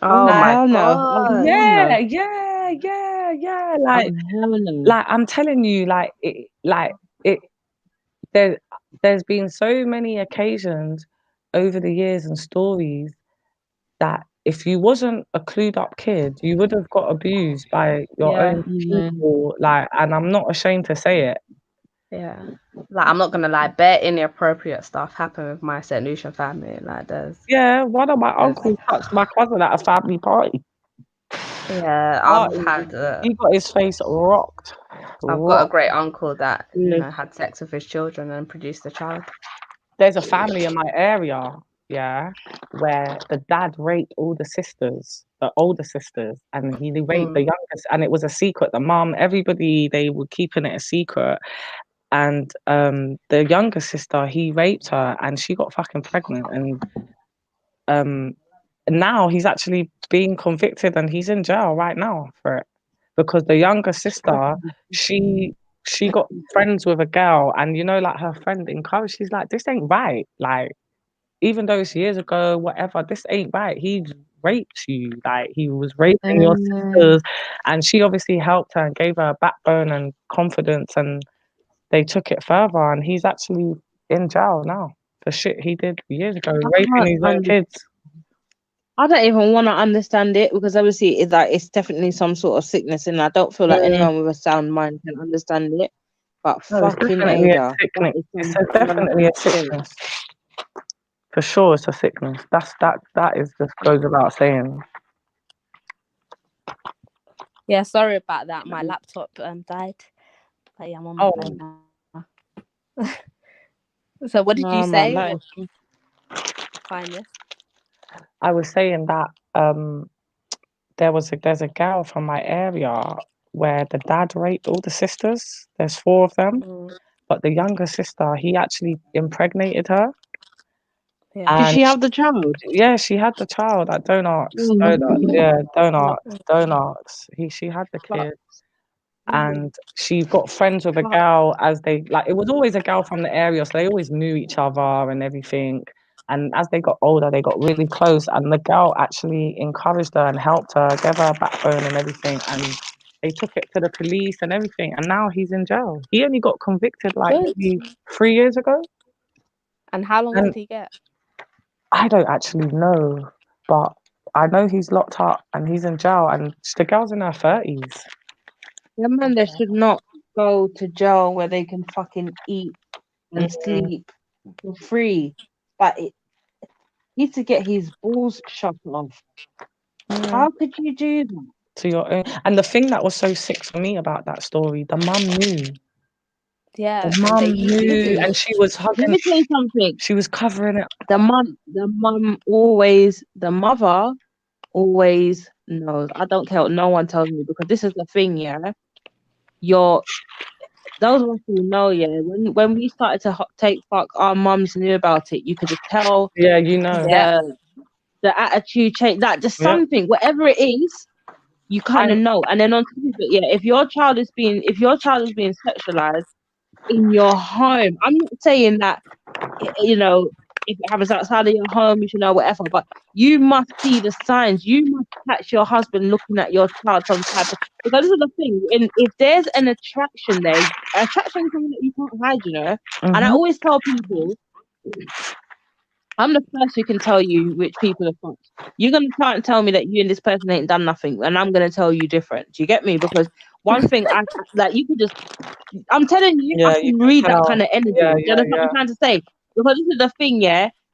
"Oh my hell no. god." Oh, hell Yeah, no. yeah. Oh, Like hell no. I'm telling you, there's been so many occasions over the years and stories that if you wasn't a clued up kid, you would have got abused by your Yeah. own people. Like, and I'm not ashamed to say it. Yeah. Like I'm not gonna lie, bare inappropriate stuff happened with my St. Lucian family. Like Yeah, one of my uncles touched my cousin at a family party. Yeah, He got his face rocked. I've got a great uncle that had sex with his children and produced a child. There's a family in my area, yeah, where the dad raped all the sisters, the older sisters, and he raped the youngest, and it was a secret. The mom, everybody, they were keeping it a secret. And the younger sister, he raped her and she got fucking pregnant. And now he's actually being convicted and he's in jail right now for it. Because the younger sister, she got friends with a girl, and like her friend encouraged, she's like, this ain't right. Like, even though it's years ago, whatever, this ain't right. He raped you. Like, he was raping your sisters. And she obviously helped her and gave her a backbone and confidence, and they took it further, and he's actually in jail now for shit he did years ago, raping his own kids. I don't even want to understand it because obviously it's definitely some sort of sickness, and I don't feel like anyone with a sound mind can understand it. But No, it's fucking definitely Ada, a sickness. It's definitely a sickness. For sure, it's a sickness. That is just goes without saying. Yeah, sorry about that. My laptop died. But yeah, I'm on my phone now. So what did you say? Find this. I was saying that there's a girl from my area where the dad raped all the sisters. There's 4 of them, but the younger sister, he actually impregnated her. Yeah. Did she have the child? Yeah, she had the child. Like, don't ask. Don't ask. She had the kid. And she got friends with a girl as they it was always a girl from the area, so they always knew each other and everything. And as they got older, they got really close, and the girl actually encouraged her and helped her, gave her a backbone and everything. And they took it to the police and everything, and now he's in jail. He only got convicted maybe 3 years ago. And how long did he get? I don't actually know, but I know he's locked up and he's in jail, and the girl's in her 30s. Yeah, man, they should not go to jail where they can fucking eat and sleep for free. But he needs to get his balls shut off. How could you do that? To your own. And the thing that was so sick for me about that story, the mum knew. Yeah, The mum knew, and she was Let hugging. me tell you something. She was covering it. The mother always knows. I don't care what no one tells me, because this is the thing, yeah. Those of us who know, yeah. When we started to take fuck, our mums knew about it. You could just tell. Yeah, you know. The attitude change, just something, whatever it is. you kind of know. And then on top of it, if your child is being sexualized in your home, I'm not saying that, you know, if it happens outside of your home, you should know whatever, but you must see the signs. You must catch your husband looking at your child some type of, because this is the thing, and if there's an attraction there, attraction is something that you can't hide, you know. And I always tell people, I'm the first who can tell you which people are fucked. You're gonna try and tell me that you and this person ain't done nothing, and I'm gonna tell you different. Do you get me? Because one thing I like, you could just, I'm telling you, Yeah, I you can can read that tell. kind of energy. Yeah, Do you understand what I'm trying to say? Because this is the thing,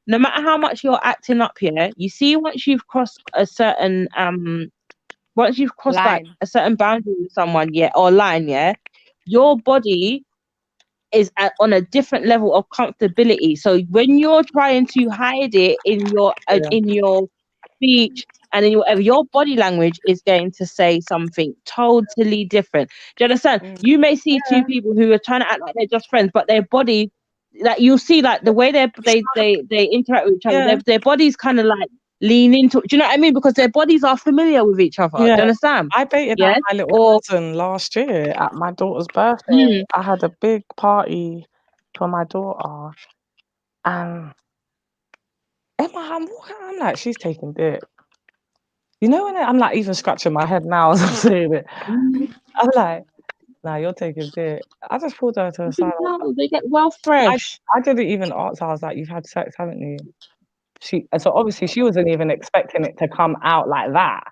no matter how much you're acting up here, you see, once you've crossed a certain like a certain boundary with someone, or line, your body is on a different level of comfortability. So when you're trying to hide it in your speech and in your body language is going to say something totally different. Do you understand? You may see two people who are trying to act like they're just friends, but their body, like you'll see, like the way they interact with each other, their bodies kind of like lean into. Do you know what I mean? Because their bodies are familiar with each other. Do you understand? I baited out my little cousin last year at my daughter's birthday. I had a big party for my daughter, and Emma, I'm like, she's taking dick. You know, when I'm like even scratching my head now as I'm saying it. I'm like, nah, you're taking dick. I just pulled her to the side. No, they get well fresh. I didn't even ask her. I was like, you've had sex, haven't you? So obviously she wasn't even expecting it to come out like that.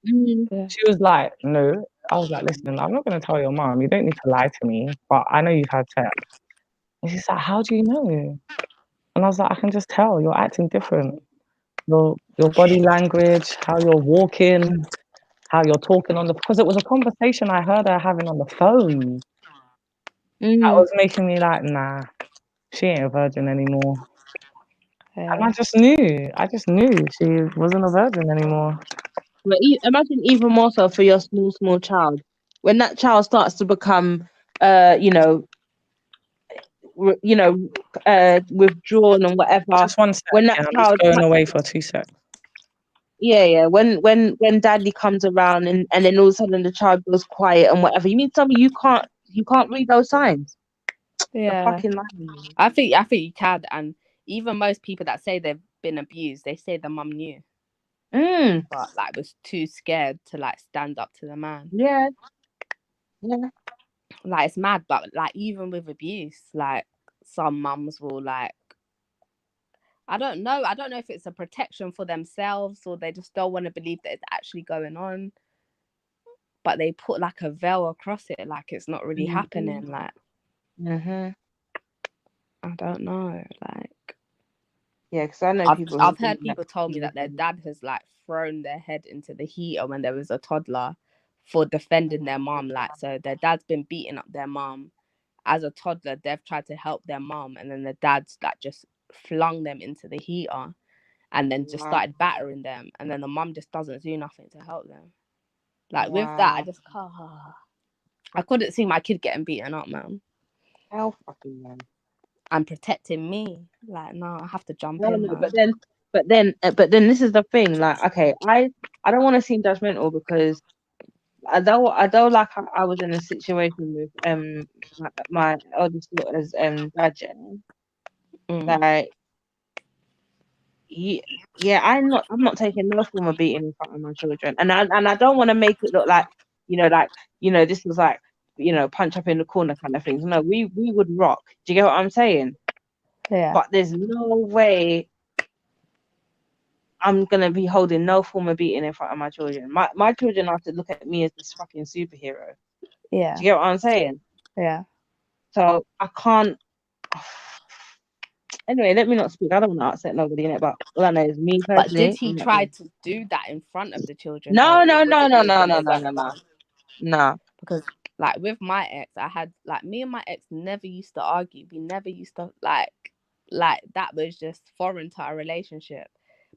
She was like, no. I was like, listen, I'm not going to tell your mom. You don't need to lie to me, but I know you've had sex. And she's like, how do you know? And I was like, I can just tell. You're acting different. Your body language, how you're walking, how you're talking because it was a conversation I heard her having on the phone. That was making me like, nah, she ain't a virgin anymore. And I just knew she wasn't a virgin anymore. But imagine even more so for your small child. When that child starts to become, withdrawn and whatever. Just one sec. When that I'm child just going away for 2 seconds. When daddy comes around and then all of a sudden the child goes quiet and whatever. You mean tell me you can't read those signs? Yeah, you're fucking lying. I think you can, and even most people that say they've been abused, they say the mum knew, but like was too scared to like stand up to the man. Yeah. Like it's mad, but like even with abuse, like some mums will like, I don't know if it's a protection for themselves or they just don't want to believe that it's actually going on, but they put like a veil across it, like it's not really happening. Like, I don't know, like, because I know people. I've heard people told me that their dad has like thrown their head into the heater when there was a toddler for defending their mom. Like, so their dad's been beating up their mom as a toddler. They've tried to help their mom, and then the dad's like just flung them into the heater and then just started battering them, and then the mum just doesn't do nothing to help them. Like with that, I just can't. I couldn't see my kid getting beaten up, man. Hell fucking man. And protecting me, like, no, I have to jump in. No, but then this is the thing. Like, okay, I don't want to seem judgmental because I don't like how I was in a situation with my eldest daughter's dad. Like, I'm not taking no form of beating in front of my children, and I don't want to make it look like this was like punch up in the corner kind of things. No, we would rock. Do you get what I'm saying? Yeah. But there's no way I'm gonna be holding no form of beating in front of my children. My children have to look at me as this fucking superhero. Yeah. Do you get what I'm saying? Yeah. So I can't. Anyway, let me not speak. I don't want to upset nobody in it, but all I know is me personally. But did he try to do that in front of the children? No. Because like with my ex, I had like me and my ex never used to argue. We never used to like that was just foreign to our relationship.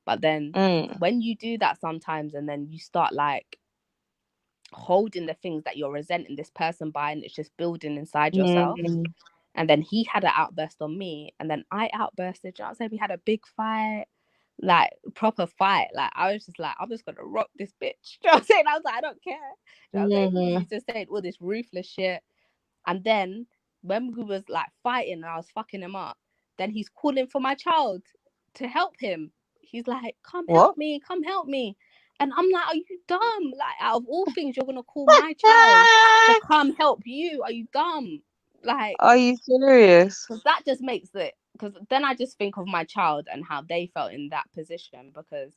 But then when you do that sometimes, and then you start like holding the things that you're resenting this person by, and it's just building inside yourself. And then he had an outburst on me, and then I outbursted. You know what I'm saying? We had a big fight. like proper fight. Like I was just like, I'm just gonna rock this bitch. You know what I'm saying? I was like, I don't care. You know what I'm saying? He's just saying all this ruthless shit. And then when we was like fighting and I was fucking him up, then he's calling for my child to help him. He's like, come help me, come help me. And I'm like, are you dumb? Like, out of all things, you're gonna call my child to come help you? Are you dumb? Like, are you serious? because that just makes it. Because then I just think of my child and how they felt in that position. Because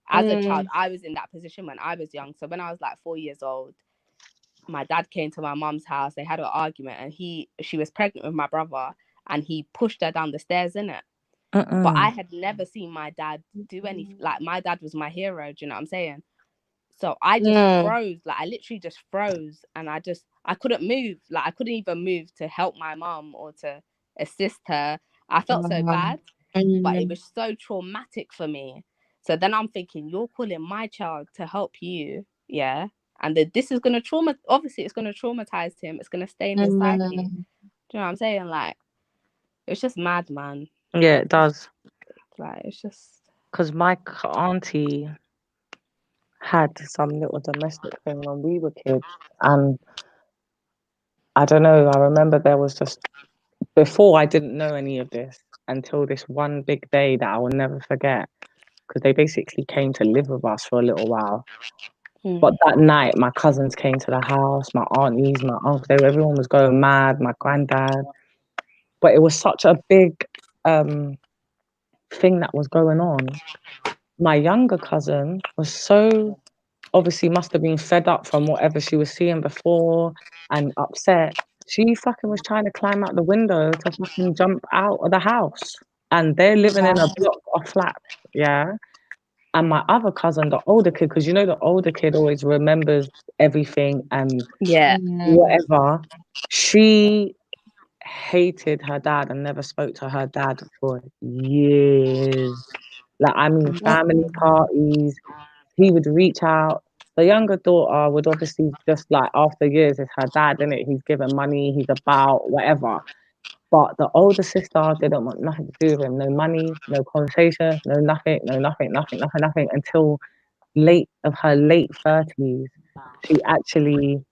as a child, I was in that position when I was young. So when I was like 4 years old, my dad came to my mum's house. They had an argument, and she was pregnant with my brother, and he pushed her down the stairs in it. But I had never seen my dad do anything. Like, my dad was my hero. Do you know what I'm saying? So I just froze. Like, I literally just froze, and I couldn't move. Like, I couldn't even move to help my mum or to assist her. I felt so bad, but it was so traumatic for me. So then I'm thinking, you're calling my child to help you, yeah? And this is going to obviously it's going to traumatize him. It's going to stay in his psyche. Do you know what I'm saying? Like, it's just mad, man. Yeah, it does. Like, it's just... Because my auntie had some little domestic thing when we were kids. And I don't know, I remember there was just... Before, I didn't know any of this until this one big day that I will never forget. Because they basically came to live with us for a little while. But that night, my cousins came to the house, my aunties, my uncles, everyone was going mad, my granddad. But it was such a big thing that was going on. My younger cousin was so, obviously must have been fed up from whatever she was seeing before and upset. She fucking was trying to climb out the window to fucking jump out of the house. And they're living in a block of flats, yeah? And my other cousin, the older kid, because you know the older kid always remembers everything and whatever, she hated her dad and never spoke to her dad for years. Like, I mean, family parties, he would reach out. The younger daughter would obviously just like, after years, it's her dad, innit? He's given money, he's about, whatever. But the older sister didn't want nothing to do with him. No money, no conversation, no nothing, until her late 30s. She actually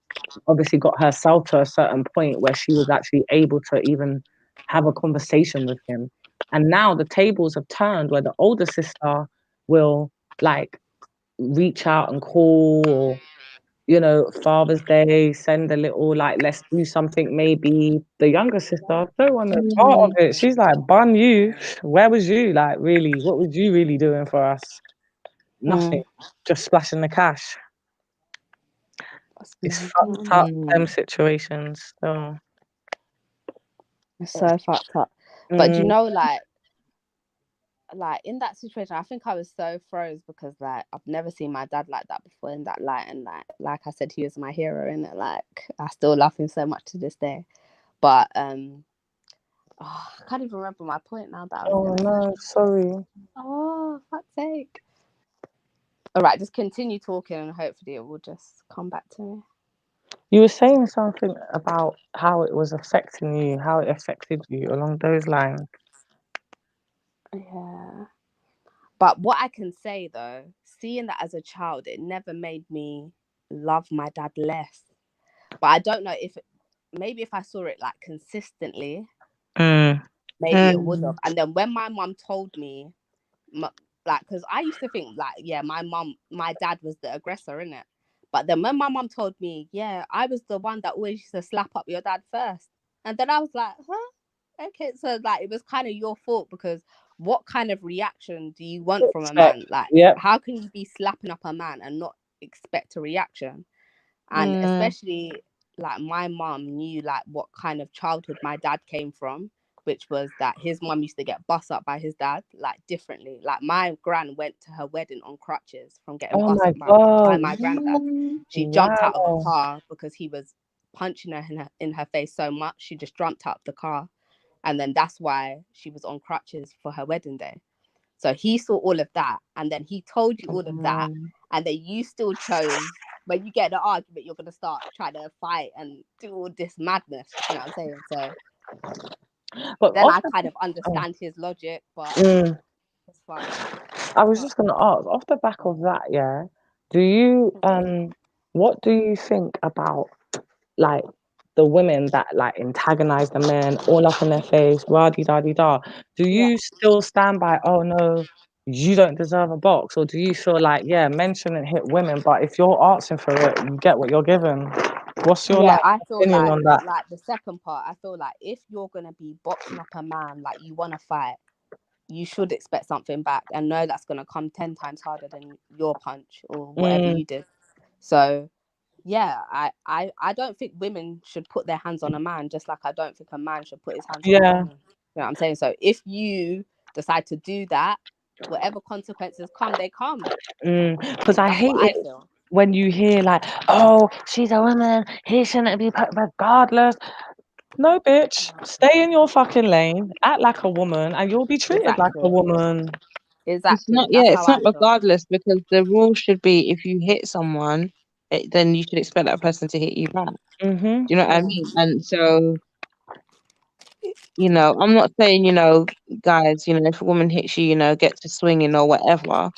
obviously got herself to a certain point where she was actually able to even have a conversation with him. And now the tables have turned where the older sister will like reach out and call, or you know, Father's Day, send a little like, let's do something maybe. The younger sister don't want to part of it. She's like, bun you, where was you? Like, really, what was you really doing for us? Nothing, just splashing the cash. It's fucked up, them situations. So. It's so fucked up. But you know, like in that situation, I think I was so froze because like I've never seen my dad like that before in that light, and like I said, he was my hero, and like I still love him so much to this day. But I can't even remember my point now. That I was no, sorry. Oh, fuck's sake! All right, just continue talking, and hopefully it will just come back to me. You were saying something about how it was affecting you, how it affected you along those lines. Yeah. But what I can say though, seeing that as a child, it never made me love my dad less. But I don't know maybe if I saw it like consistently, maybe it would have. And then when my mum told me, like, because I used to think like, yeah, my dad was the aggressor, innit? But then when my mum told me, yeah, I was the one that always used to slap up your dad first. And then I was like, huh? Okay, so like it was kind of your fault, because what kind of reaction do you want from a man? Like, how can you be slapping up a man and not expect a reaction? And especially like my mum knew like what kind of childhood my dad came from, which was that his mum used to get bust up by his dad like differently. Like my gran went to her wedding on crutches from getting bust up by my granddad. She jumped out of a car because he was punching her in her face so much. She just jumped out of the car, and then that's why she was on crutches for her wedding day. So he saw all of that, and then he told you all of that, and then you still chose, when you get the argument, you're going to start trying to fight and do all this madness. You know what I'm saying? So but then I kind of understand his logic, but it's fine. I was just gonna ask, off the back of that, yeah, do you what do you think about like the women that like antagonize the men all up in their face, rah dee da dee da? Do you still stand by, oh no, you don't deserve a box? Or do you feel like, yeah, men shouldn't hit women, but if you're asking for it, you get what you're given? What's your like I feel opinion on that? like the second part, I feel like if you're gonna be boxing up a man, like you wanna fight, you should expect something back and know that's gonna come 10 times harder than your punch or whatever you did. So yeah, I don't think women should put their hands on a man, just like I don't think a man should put his hands on a woman. You know what I'm saying? So if you decide to do that, whatever consequences come, they come. Because I hate it when you hear like, oh, she's a woman, he shouldn't be put regardless. No, bitch, stay in your fucking lane, act like a woman, and you'll be treated like a woman. It's not, it's not regardless, because the rule should be if you hit someone, then you should expect that person to hit you back. Do you know what I mean? And so, you know, I'm not saying, you know, guys, you know, if a woman hits you, you know, get to swinging or whatever.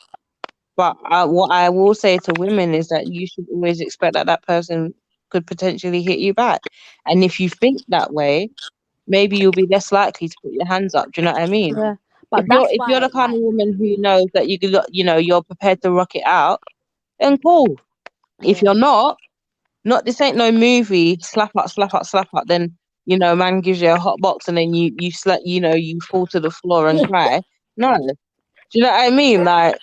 But what I will say to women is that you should always expect that that person could potentially hit you back. And if you think that way, maybe you'll be less likely to put your hands up. Do you know what I mean? Yeah, but If you're the kind of woman who knows that you could, you know, you're prepared to rock it out, then cool. If you're not, this ain't no movie. Slap up, slap up, slap up. Then, you know, man gives you a hot box, and then you fall to the floor and cry. No, do you know what I mean? Like,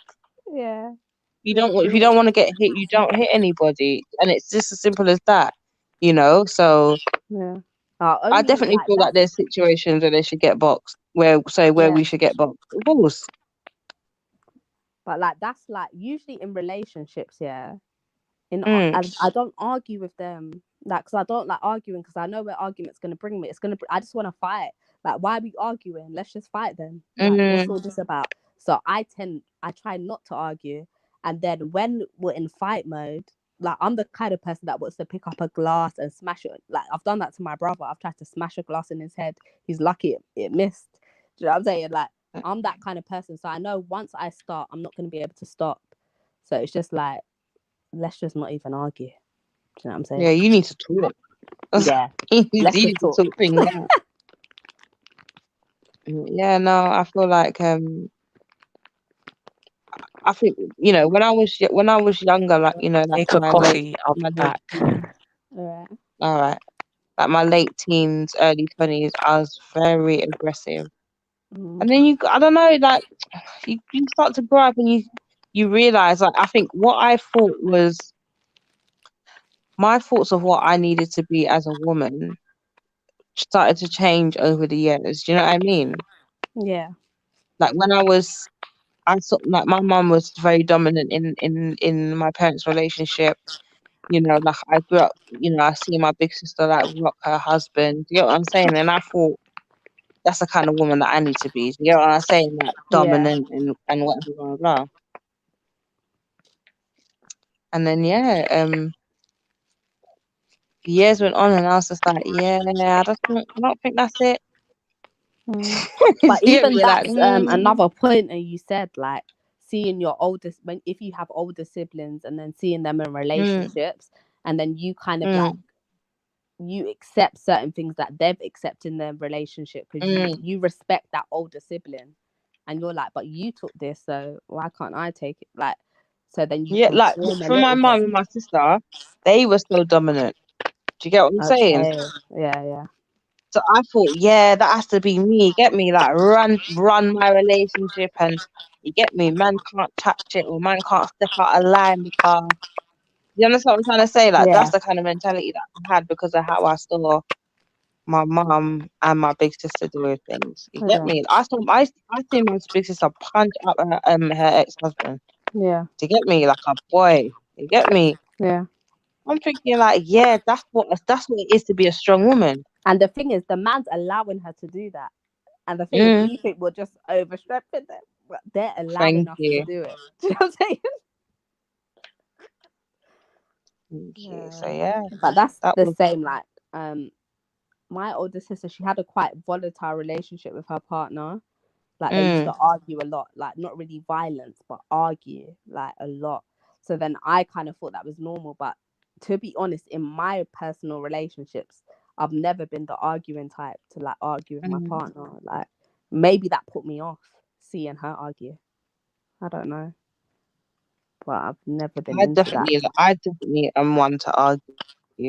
yeah. if you don't want to get hit, you don't hit anybody, and it's just as simple as that. You know, so yeah. I definitely feel like there's situations where they should get boxed, where we should get boxed. Of course. But like that's like usually in relationships, yeah. I don't argue with them, like, because I don't like arguing, because I know where argument's gonna bring me. I just want to fight. Like, why are we arguing? Let's just fight then. Like, what's all this about? So I try not to argue, and then when we're in fight mode, like I'm the kind of person that wants to pick up a glass and smash it. Like I've done that to my brother. I've tried to smash a glass in his head. He's lucky it missed. Do you know what I'm saying? Like I'm that kind of person. So I know once I start, I'm not going to be able to stop. So it's just like, let's just not even argue. Do you know what I'm saying? Yeah, you need to talk. Yeah, you let's need just to talk things out. Yeah, no, I feel like I think, you know, when I was younger, like, you know, like Make a coffee. I'll be back. All right, like my late teens, early 20s, I was very aggressive. And then I don't know, like you start to grow up and you realize, like, I think what I thought was my thoughts of what I needed to be as a woman started to change over the years. Do you know what I mean? Yeah. Like when I saw, like, my mum was very dominant in my parents' relationship. You know, like I grew up, you know, I see my big sister like rock her husband. You know what I'm saying? And I thought that's the kind of woman that I need to be. You know what I'm saying? Like dominant and whatever, blah, blah, blah. And then years went on, and I was just like, I don't think that's it. But even that's another point, and you said like seeing your oldest, if you have older siblings, and then seeing them in relationships, and then you kind of like you accept certain things that they've accepted in their relationship, because you respect that older sibling, and you're like, but you took this, so why can't I take it? Like, so then you like for my mum and my sister, they were so dominant. Do you get what I'm saying? Yeah. So I thought, that has to be me. Get me, like run my relationship, and you get me. Man can't touch it, or man can't step out of line, because you understand what I'm trying to say. Like that's the kind of mentality that I had because of how I saw my mum and my big sister doing things. You get me? I seen my big sister punch up her ex-husband. Yeah. To get me, like a boy. You get me? Yeah. I'm thinking like, that's what it is to be a strong woman. And the thing is, the man's allowing her to do that. And the thing is, we think we're just overstepping them, but they're allowing us to do it. Do you know what I'm saying? So but that's the same. Like, my older sister, she had a quite volatile relationship with her partner, Like they used to argue a lot, like not really violence, but argue like a lot. So then I kind of thought that was normal. But to be honest, in my personal relationships, I've never been the arguing type to like argue with my partner. Like maybe that put me off seeing her argue. I don't know. But I've never been into that. I definitely am one to argue.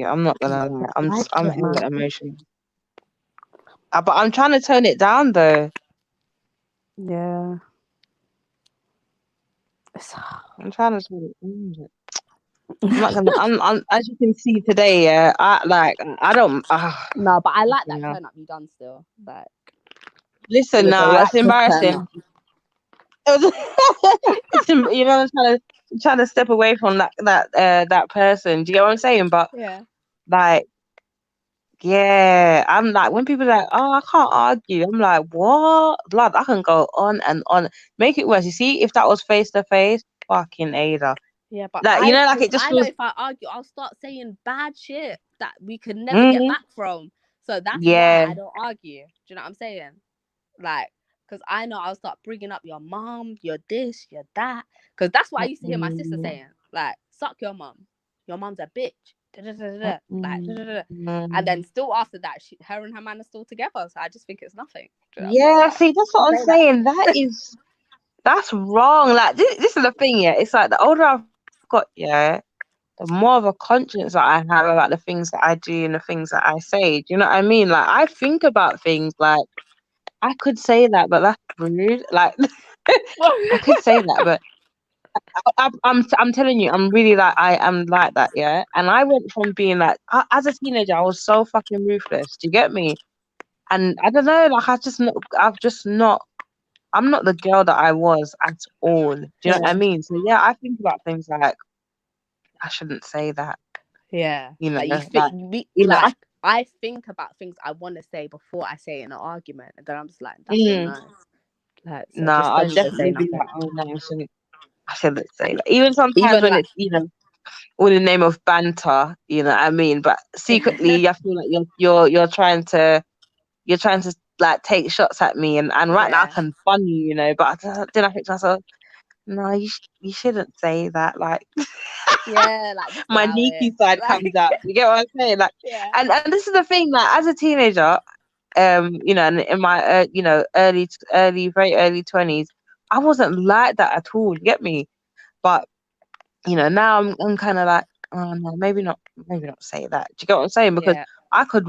I'm not gonna lie. I'm get hella mad. emotional. But I'm trying to tone it down though. Yeah. I'm trying to tone it down. I'm not gonna. I'm as you can see today. Yeah, I don't. No, but I like that Yeah. turn up you done still. Like, Listen, it was the nah, it's right turn embarrassing. up. You know, I'm trying to step away from that person. Do you get what I'm saying? But Yeah. like, yeah, I'm like when people are like, oh, I can't argue. I'm like, what? Blood, I can go on and on. Make it worse. You see, if that was face to face, fucking Ada. Yeah, but Like, you know, like it just I know feels. if I argue, I'll start saying bad shit that we could never get back from. So that's why Yeah. I don't argue. Do you know what I'm saying? Like, because I know I'll start bringing up your mom, your this, your that. Because that's what I used to hear my sister saying. Like, suck your mom. Your mom's a bitch. Da-da-da-da-da. Like, da-da-da-da. And then still after that, her and her man are still together. So I just think it's nothing. Do you know what I'm Yeah, saying? see, that's what I'm saying. That's wrong. Like this is the thing, yeah. It's like the older I've got, yeah, the more of a conscience that I have about the things that I do and the things that I say. Do you know what I mean? Like I think about things like I could say that, but that's rude. Like I could say that, but I'm telling you, I'm really like I am like that, yeah. And I went from being like as a teenager, I was so fucking ruthless. Do you get me? And I don't know, like I'm not the girl that I was at all. Do you know what I mean? So yeah, I think about things like I shouldn't say that. Yeah. You know, Like you think I think about things I want to say before I say it in an argument, and then I'm just like, that's not nice. Like, so no, just I'll don't even say definitely be nothing. like, oh no, I shouldn't say that. Even sometimes Even when like, it's, you know, all in the name of banter, you know what I mean? But secretly I feel like you're trying to like take shots at me and right now I can bun you, you know, but then I think to myself, no, you shouldn't say that. Like yeah, like just my allow sneaky it. side Like, comes out. You get what I'm saying? Like, yeah. and this is the thing. Like, as a teenager, you know, and in my you know, very early 20s, I wasn't like that at all. You get me? But you know, now I'm kind of like, oh no, maybe not say that. Do you get what I'm saying? Because Yeah. I could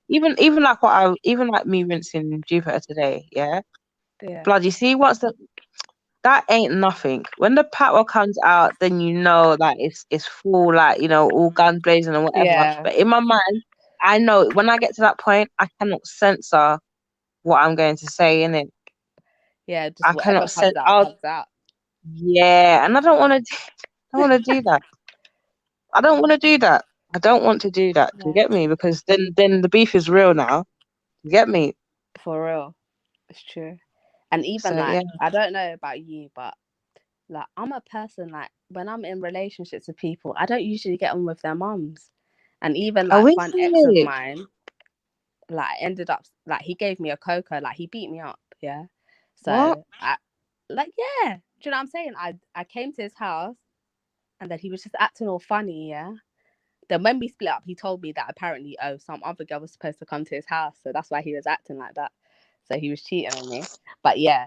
even like me rinsing Jupiter today. Yeah. Yeah. Blood. You see, that ain't nothing. When the power comes out, then you know that it's full, like, you know, all guns blazing and whatever. Yeah. But in my mind, I know when I get to that point, I cannot censor what I'm going to say, innit? Yeah, just I whatever cannot comes out, comes out. Yeah, and I don't want to do that. I don't want to do that. I don't want to do that. Do you get me? Because then the beef is real now. You get me? For real. It's true. And even So, like, yeah. I don't know about you, but like I'm a person like when I'm in relationships with people, I don't usually get on with their mums. And even like is one ex of it? mine, like ended up like he gave me a cocoa, like he beat me up, yeah. So What? I like yeah. Do you know what I'm saying? I came to his house and then he was just acting all funny, yeah. Then when we split up, he told me that apparently, some other girl was supposed to come to his house, so that's why he was acting like that. So he was cheating on me. But yeah,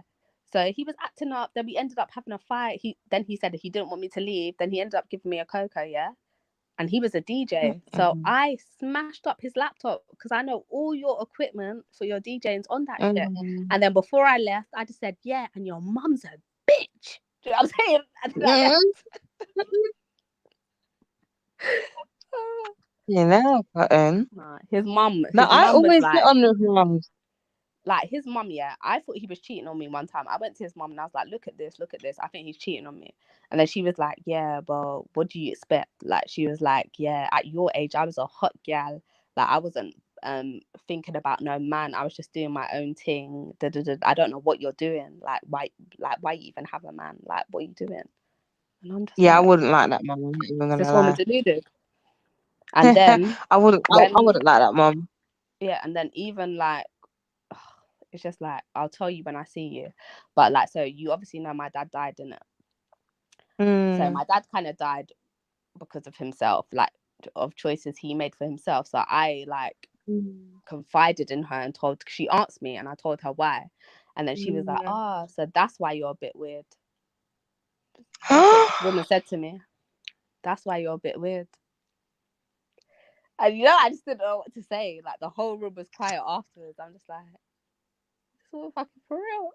so he was acting up. Then we ended up having a fight. He said he didn't want me to leave. Then he ended up giving me a cocoa, yeah. And he was a DJ, so I smashed up his laptop because I know all your equipment for your DJing's on that shit. And then before I left, I just said, yeah, and your mum's a bitch. Do you know what I'm saying? And then I left. You know, his mum. No, I Was always like, get on with mums. Like his mum, yeah. I thought he was cheating on me one time. I went to his mum and I was like, look at this. I think he's cheating on me. And then she was like, yeah, but what do you expect? Like, she was like, yeah, at your age, I was a hot gal. Like, I wasn't thinking about no man. I was just doing my own thing. I don't know what you're doing. Like, why you even have a man? Like, what are you doing? And I'm just Yeah, like, I wouldn't like that, mum. I'm not even gonna this lie. woman deluded. And then I wouldn't like that, mum. Yeah, and then even like It's just like, I'll tell you when I see you. But like, so you obviously know my dad died, didn't it? So my dad kind of died because of himself, like of choices he made for himself. So I like confided in her and she asked me, and I told her why. And then she was like, oh, so that's why you're a bit weird. That's what this woman said to me. That's why you're a bit weird. And I just didn't know what to say. Like the whole room was quiet afterwards. I'm just like, this all fucking for real.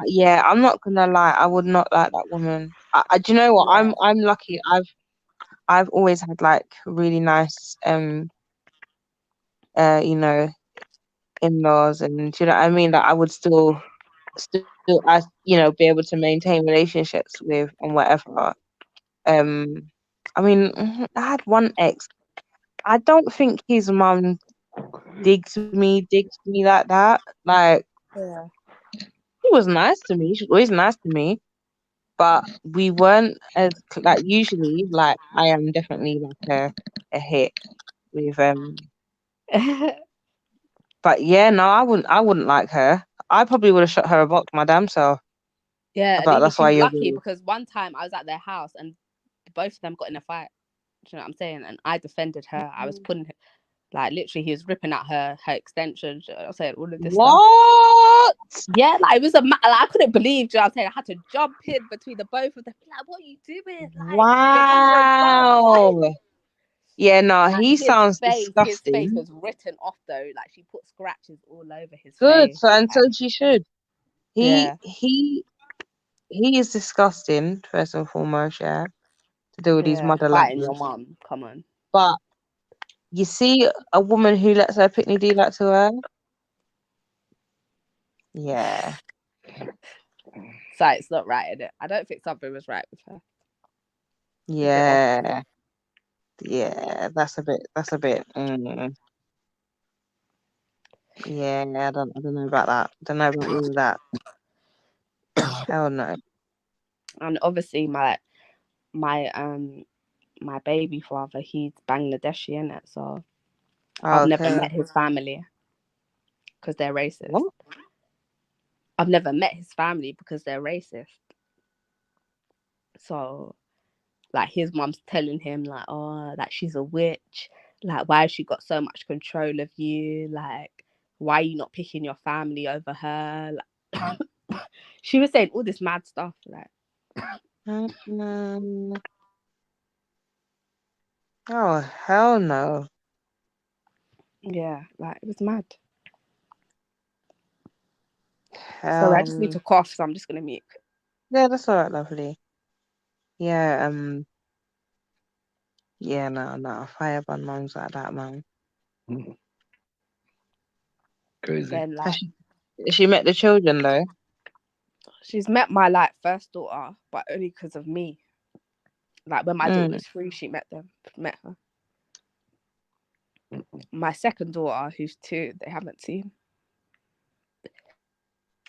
Yeah, I'm not gonna lie. I would not like that woman. Do you know what? Yeah. I'm lucky. I've always had like really nice in-laws, and do you know what I mean? Like I would still be able to maintain relationships with and whatever. I mean, I had one ex. I don't think his mum digs me like that. Like Yeah. she was nice to me. She was always nice to me. But we weren't as like usually like I am definitely like a hit with but yeah, no, I wouldn't like her. I probably would have shot her a box my damn self. Yeah, But that's why she's you're lucky because one time I was at their house and both of them got in a fight. Do you know what I'm saying? And I defended her. I was putting like literally he was ripping at her extensions. I was saying all of this what? Stuff. Yeah, like it was like, I couldn't believe. Do you know what I'm saying? I had to jump in between the both of them. Like, what are you doing? Like, wow. Yeah, no, like, he sounds His face disgusting. was written off though. Like she put scratches all over his Good, face. and so she should. Yeah. He is disgusting, first and foremost, yeah. To do with these mother Fighting lads. your mum. Come on. But you see a woman who lets her pickney do that to her. Yeah. So it's not right, is it? I don't think something was right with her. Yeah. Yeah, that's a bit yeah, I don't know about that. Don't know about all of that. Hell no. And obviously my baby father, he's Bangladeshi, innit? So I've never met his family because they're racist. What? I've never met his family because they're racist. So like his mum's telling him like, oh, like she's a witch. Like, why has she got so much control of you? Like, why are you not picking your family over her? Like, she was saying all this mad stuff. Like, oh hell no. Yeah, like it was mad. Hell. So I just need to cough, so I'm just gonna mute. Yeah, that's all right, lovely. Yeah, yeah, no, fireburn mums like that, man. Crazy. Then like, Has she met the children though? She's met my like first daughter, but only because of me. Like when my daughter was 3, she met her. My second daughter, who's 2, they haven't seen.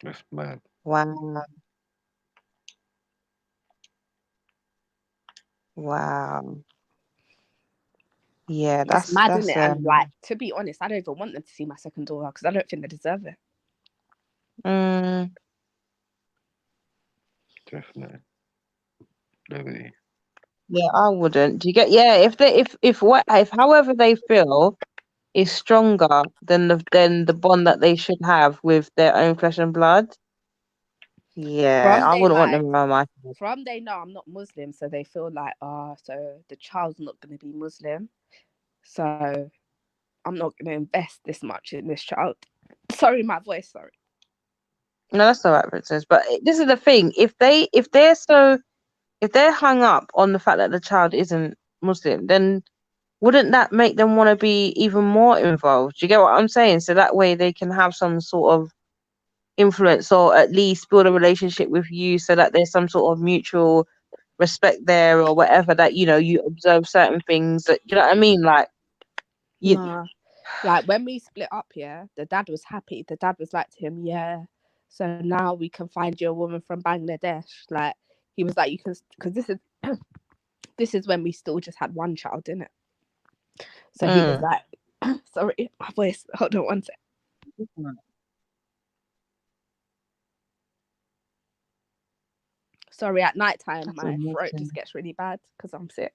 That's mad. Wow. Wow. Yeah, It's mad, isn't it? And like, to be honest, I don't even want them to see my second daughter because I don't think they deserve it. Definitely. Definitely. Yeah, I wouldn't. Do you get? Yeah, if however they feel is stronger than the bond that they should have with their own flesh and blood. Yeah, I wouldn't want them around my. From they know I'm not Muslim, so they feel like, so the child's not going to be Muslim, so I'm not going to invest this much in this child. Sorry, my voice. Sorry. No, that's all right, Princess. But this is the thing: if they're hung up on the fact that the child isn't Muslim, then wouldn't that make them want to be even more involved? Do you get what I'm saying? So that way they can have some sort of influence or at least build a relationship with you so that there's some sort of mutual respect there or whatever, that you observe certain things that, you know what I mean? Like like when we split up, the dad was happy. The dad was like to him, so now we can find you a woman from Bangladesh. Like he was like, you can, because this is when we still just had one child, didn't it? So he was like, sorry, my voice, hold on one sec. Sorry, at night time That's my throat amazing. just gets really bad because I'm sick.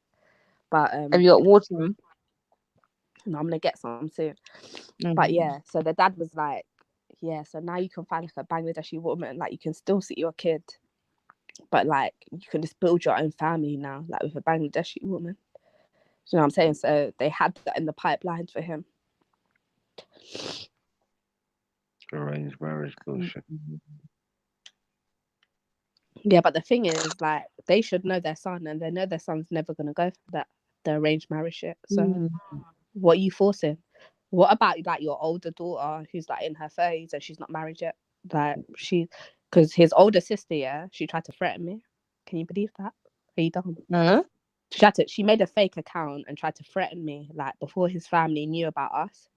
But Have you got water? no, I'm gonna get some soon. Mhm. But yeah, so the dad was like, yeah, so now you can find like a Bangladeshi woman, like you can still see your kid, but like you can just build your own family now, like with a Bangladeshi woman. You know what I'm saying? So they had that in the pipeline for him. Arranged marriage bullshit. Yeah, but the thing is, like, they should know their son, and they know their son's never gonna go for that, the arranged marriage shit. So Mm. what are you forcing? What about like your older daughter who's like in her 30s and she's not married yet? Like because his older sister, yeah, she tried to threaten me. Can you believe that? Are you dumb? No. She made a fake account and tried to threaten me like before his family knew about us.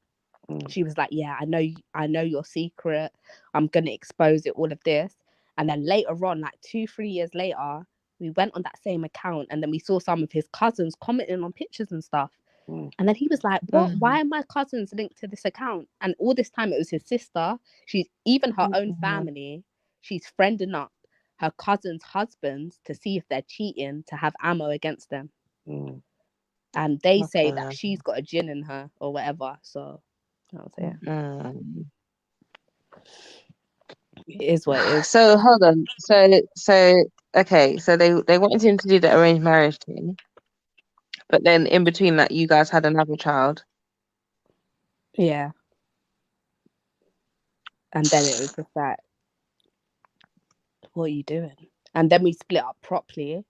She was like, yeah, I know your secret. I'm gonna expose it, all of this. And then later on, like 2-3 years later, we went on that same account and then we saw some of his cousins commenting on pictures and stuff. And then he was like, what? Why are my cousins linked to this account? And all this time it was his sister. She's even her own family. She's friending up her cousins' husbands to see if they're cheating to have ammo against them. And they say that she's got a jinn in her or whatever. So you know what I'm saying? It is what it is. So hold on. So okay. So they wanted him to do the arranged marriage thing, but then in between that, you guys had another child. Yeah. And then it was just like, what are you doing? And then we split up properly.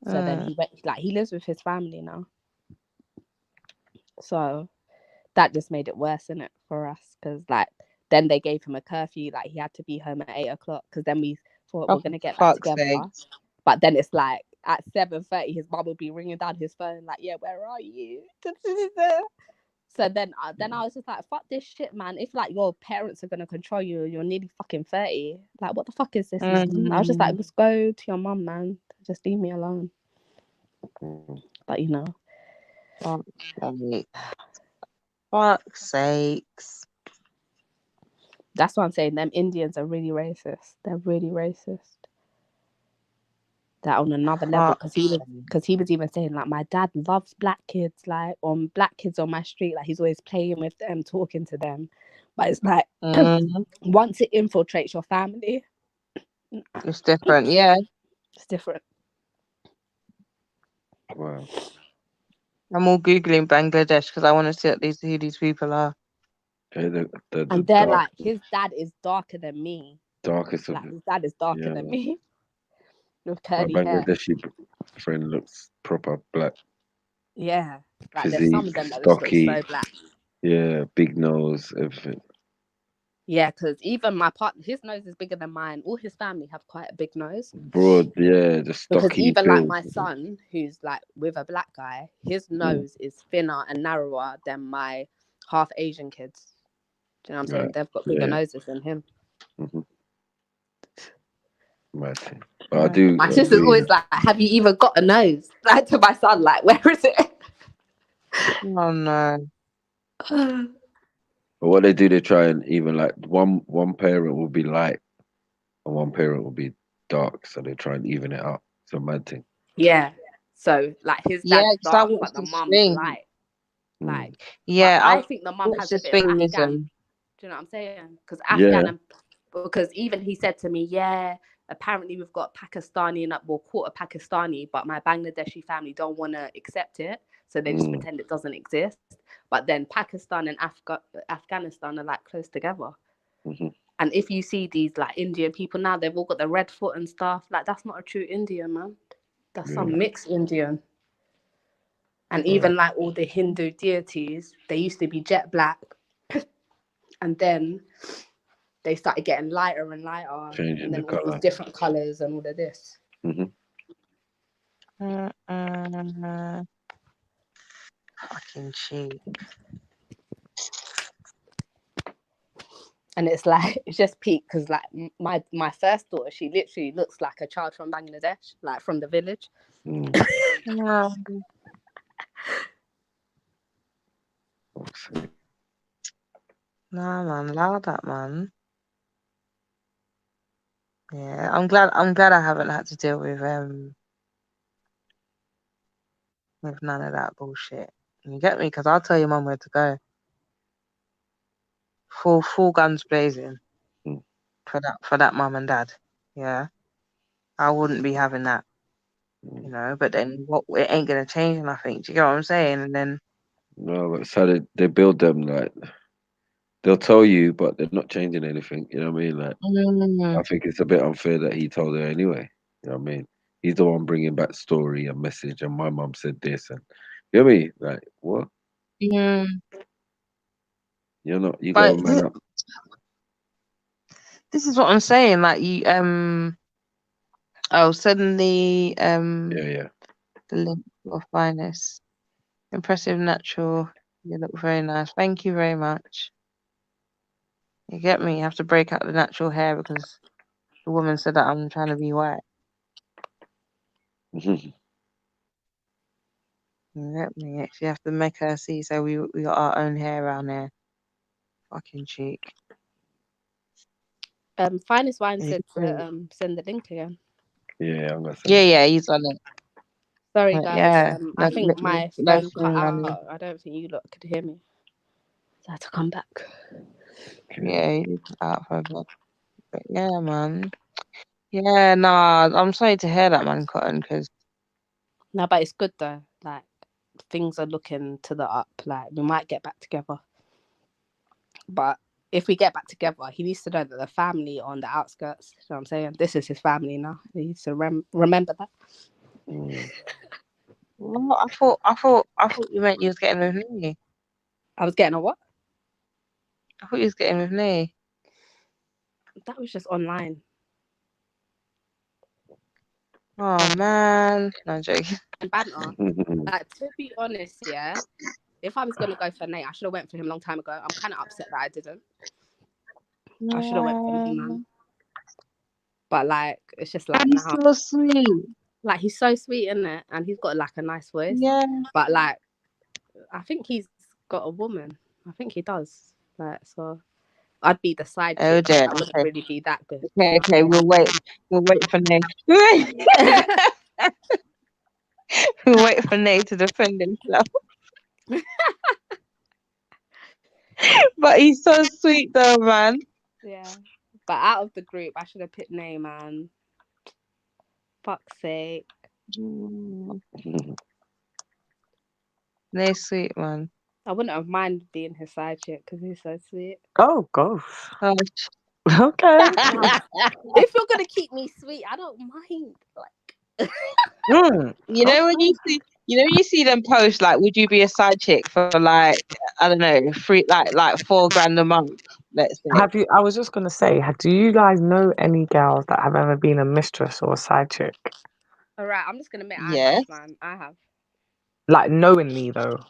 So then he went, like, he lives with his family now. So that just made it worse, innit, for us? Because, like, then they gave him a curfew, like, he had to be home at 8 o'clock. Because then we thought we're going to get back together. Sakes. But then it's like, at 7:30, his mum would be ringing down his phone, like, yeah, where are you? So then I was just like, fuck this shit, man. If like your parents are gonna control you, you're nearly fucking 30. Like, what the fuck is this, man? I was just like, just go to your mum, man. Just leave me alone. But you know. Fuck's sakes. That's what I'm saying. Them Indians are really racist. They're really racist. That on another level, because he was even saying like, my dad loves black kids, like black kids on my street, like he's always playing with them, talking to them. But it's like once it infiltrates your family, it's different. Yeah, it's different. Wow. I'm all googling Bangladesh because I want to see who these people are. Okay, and they're like, his dad is darker than me. Darkest like, his dad is darker than me. With My curly hair. Bangladeshi friend looks proper black. Yeah. Like Physique, there's some of them that just look stocky. so black. Yeah, big nose, everything. Yeah, because even my partner, his nose is bigger than mine. All his family have quite a big nose. Broad, yeah, the stocky. Because even build. like my son, who's like with a black guy, his nose is thinner and narrower than my half Asian kids. Do you know what I'm saying? Right. They've got bigger noses than him. Mad thing. But I do. My sister's always like, have you even got a nose? Like to my son, like, where is it? Oh no. But what they do, they try and even like one parent will be light and one parent will be dark, so they try and even it out. It's a mad thing. Yeah. So like his dad's dark, but the mum's light. Like, yeah, I think the mum has a bit of Afghan. Afghan. Do you know what I'm saying? Because Afghan, because even he said to me, yeah, apparently we've got Pakistani and quarter Pakistani, but my Bangladeshi family don't want to accept it, so they just pretend it doesn't exist. But then Pakistan and Afghanistan are like close together. And if you see these like Indian people now, they've all got the red foot and stuff. Like, that's not a true Indian, man. That's some mixed Indian. And even like all the Hindu deities, they used to be jet black. And then they started getting lighter and lighter. Changing and then the all these different colours and all of this. Fucking cheap. And it's like, it's just peak because like my first daughter, she literally looks like a child from Bangladesh, like from the village. No. Nah, man, allow that, man. Yeah, I'm glad I haven't had to deal with none of that bullshit. You get me? Because I'll tell your mum where to go. Full guns blazing Mm. for that mum and dad. Yeah. I wouldn't be having that, you know, but then it ain't gonna change nothing. Do you get what I'm saying? And then No, but so they build them like they'll tell you, but they're not changing anything. You know what I mean? Like I think it's a bit unfair that he told her anyway. You know what I mean? He's the one bringing back story and message, and my mum said this, and you know what I mean? Like what? mm, You're not. You got but to man up. this is what I'm saying. Like you oh, send the Yeah. the link of finest. Impressive natural. You look very nice. Thank you very much. You get me? You have to break out the natural hair because the woman said that I'm trying to be white. You get me? You have to make her see. So we got our own hair around there. Fucking cheek. Finest Wine Yeah, said to send the link again. Yeah, I'm gonna send yeah, he's on it. Sorry But guys, yeah, I think my no phone cut shame on you. out. I don't think you lot could hear me. So I had to come back. Yeah, he's out for a bit. But yeah, man. Yeah, nah, I'm sorry to hear that, man, Cotton, because No, but it's good though. Like things are looking to the up. Like we might get back together. But if we get back together, he needs to know that the family on the outskirts. You know what I'm saying? This is his family now. He needs to remember that. well, I thought you meant you was getting with me. I was getting a what? I thought you was getting with me. That was just online. Oh man, no, I'm joking. Banter. Like to be honest, yeah. If I was gonna go for Nate, I should have went for him a long time ago. I'm kind of upset that I didn't. I should have went for me, man. But like, it's just like He's now. so sweet. Like he's so sweet, isn't it? And he's got like a nice voice. Yeah. But like, I think he's got a woman. I think he does. Like so, I'd be the side Oh chick. dear. I wouldn't really be that good. Okay. We'll wait for Nate. We'll wait for Nate to defend himself. But he's so sweet though, man. Yeah. But out of the group, I should have picked Nate, man. Fuck's sake. Nate's sweet, man. I wouldn't have minded being his side chick because he's so sweet. Oh gosh. Oh, okay. If you're gonna keep me sweet, I don't mind. Like, you know when you see them post like, would you be a side chick for like I don't know, like $4,000 a month? Let's say. Have you? I was just gonna say, do you guys know any girls that have ever been a mistress or a side chick? all right, I'm just gonna admit I Yes. have, man. I have. Like knowingly though.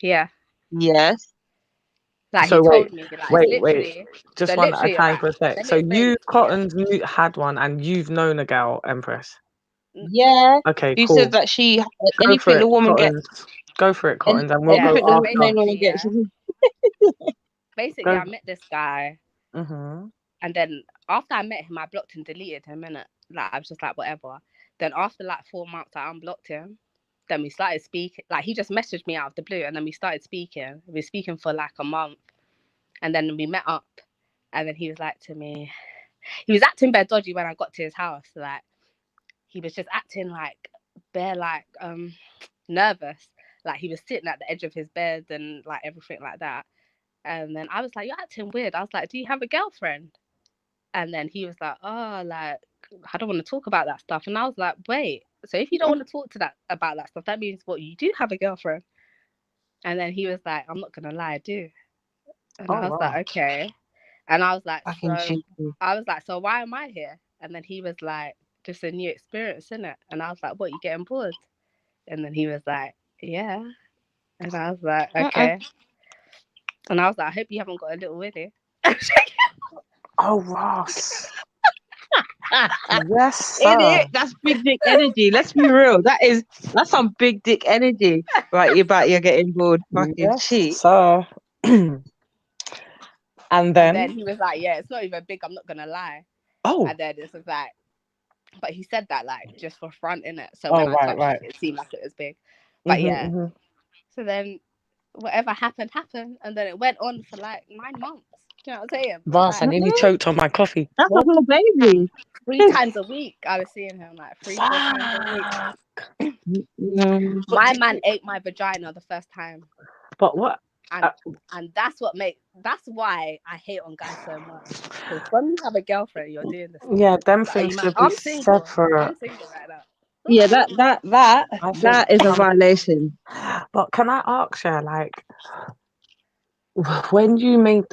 Yeah. Yes. Like So he told me, like wait. literally. Just So one at a literally, time right, for a sec. let me So explain you, it to you. Cottons, had one, and you've known a girl, Empress. Yeah. Okay, Who cool. said that she Go for anything it, the woman Cottons. gets? Go for it, Cottons, and we'll Anything go the after. woman gets. Basically, Go. I met this guy, and then after I met him, I blocked and deleted him. Innit? Like I was just like whatever. Then after like 4 months, I unblocked him. Then we started speaking. Like he just messaged me out of the blue, and then we started speaking. We were speaking for like a month, and then we met up. And then he was like to me, he was acting bare dodgy when I got to his house. Like he was just acting like bare like nervous. Like he was sitting at the edge of his bed and like everything like that. And then I was like, you're acting weird. I was like, do you have a girlfriend? And then he was like, oh, like I don't want to talk about that stuff. And I was like, wait, so if you don't want to talk about that stuff, that means what, you do have a girlfriend? And then he was like, I'm not gonna lie, I do. And I was like, okay. And I was like, so why am I here? And then he was like, just a new experience, innit? And I was like, what, you getting bored? And then he was like, yeah. And I was like, okay. And I was like, I hope you haven't got a little Willy. Oh, Ross. Yes, sir. Idiot. That's big dick energy. Let's be real. That's some big dick energy. Right, you're getting bored. Fucking cheat. Sir. And then he was like, yeah, it's not even big, I'm not gonna lie. Oh. And then it's like, but he said that like just for front, innit? So Oh, when I right, touched it, it seemed like it was big. But yeah. So then whatever happened, and then it went on for like 9 months. Do you know what I'm saying? Vast, I Like, nearly choked on my coffee. That's a whole baby. 3 times a week, I was seeing him like 3-4 times a week. My man ate my vagina the first time. But what? And that's why I hate on guys so much. Because when you have a girlfriend, you're doing this. Yeah, them Like, things should be I'm single. separate. I'm single right now. Yeah, that is a violation. But can I ask you, like, when you made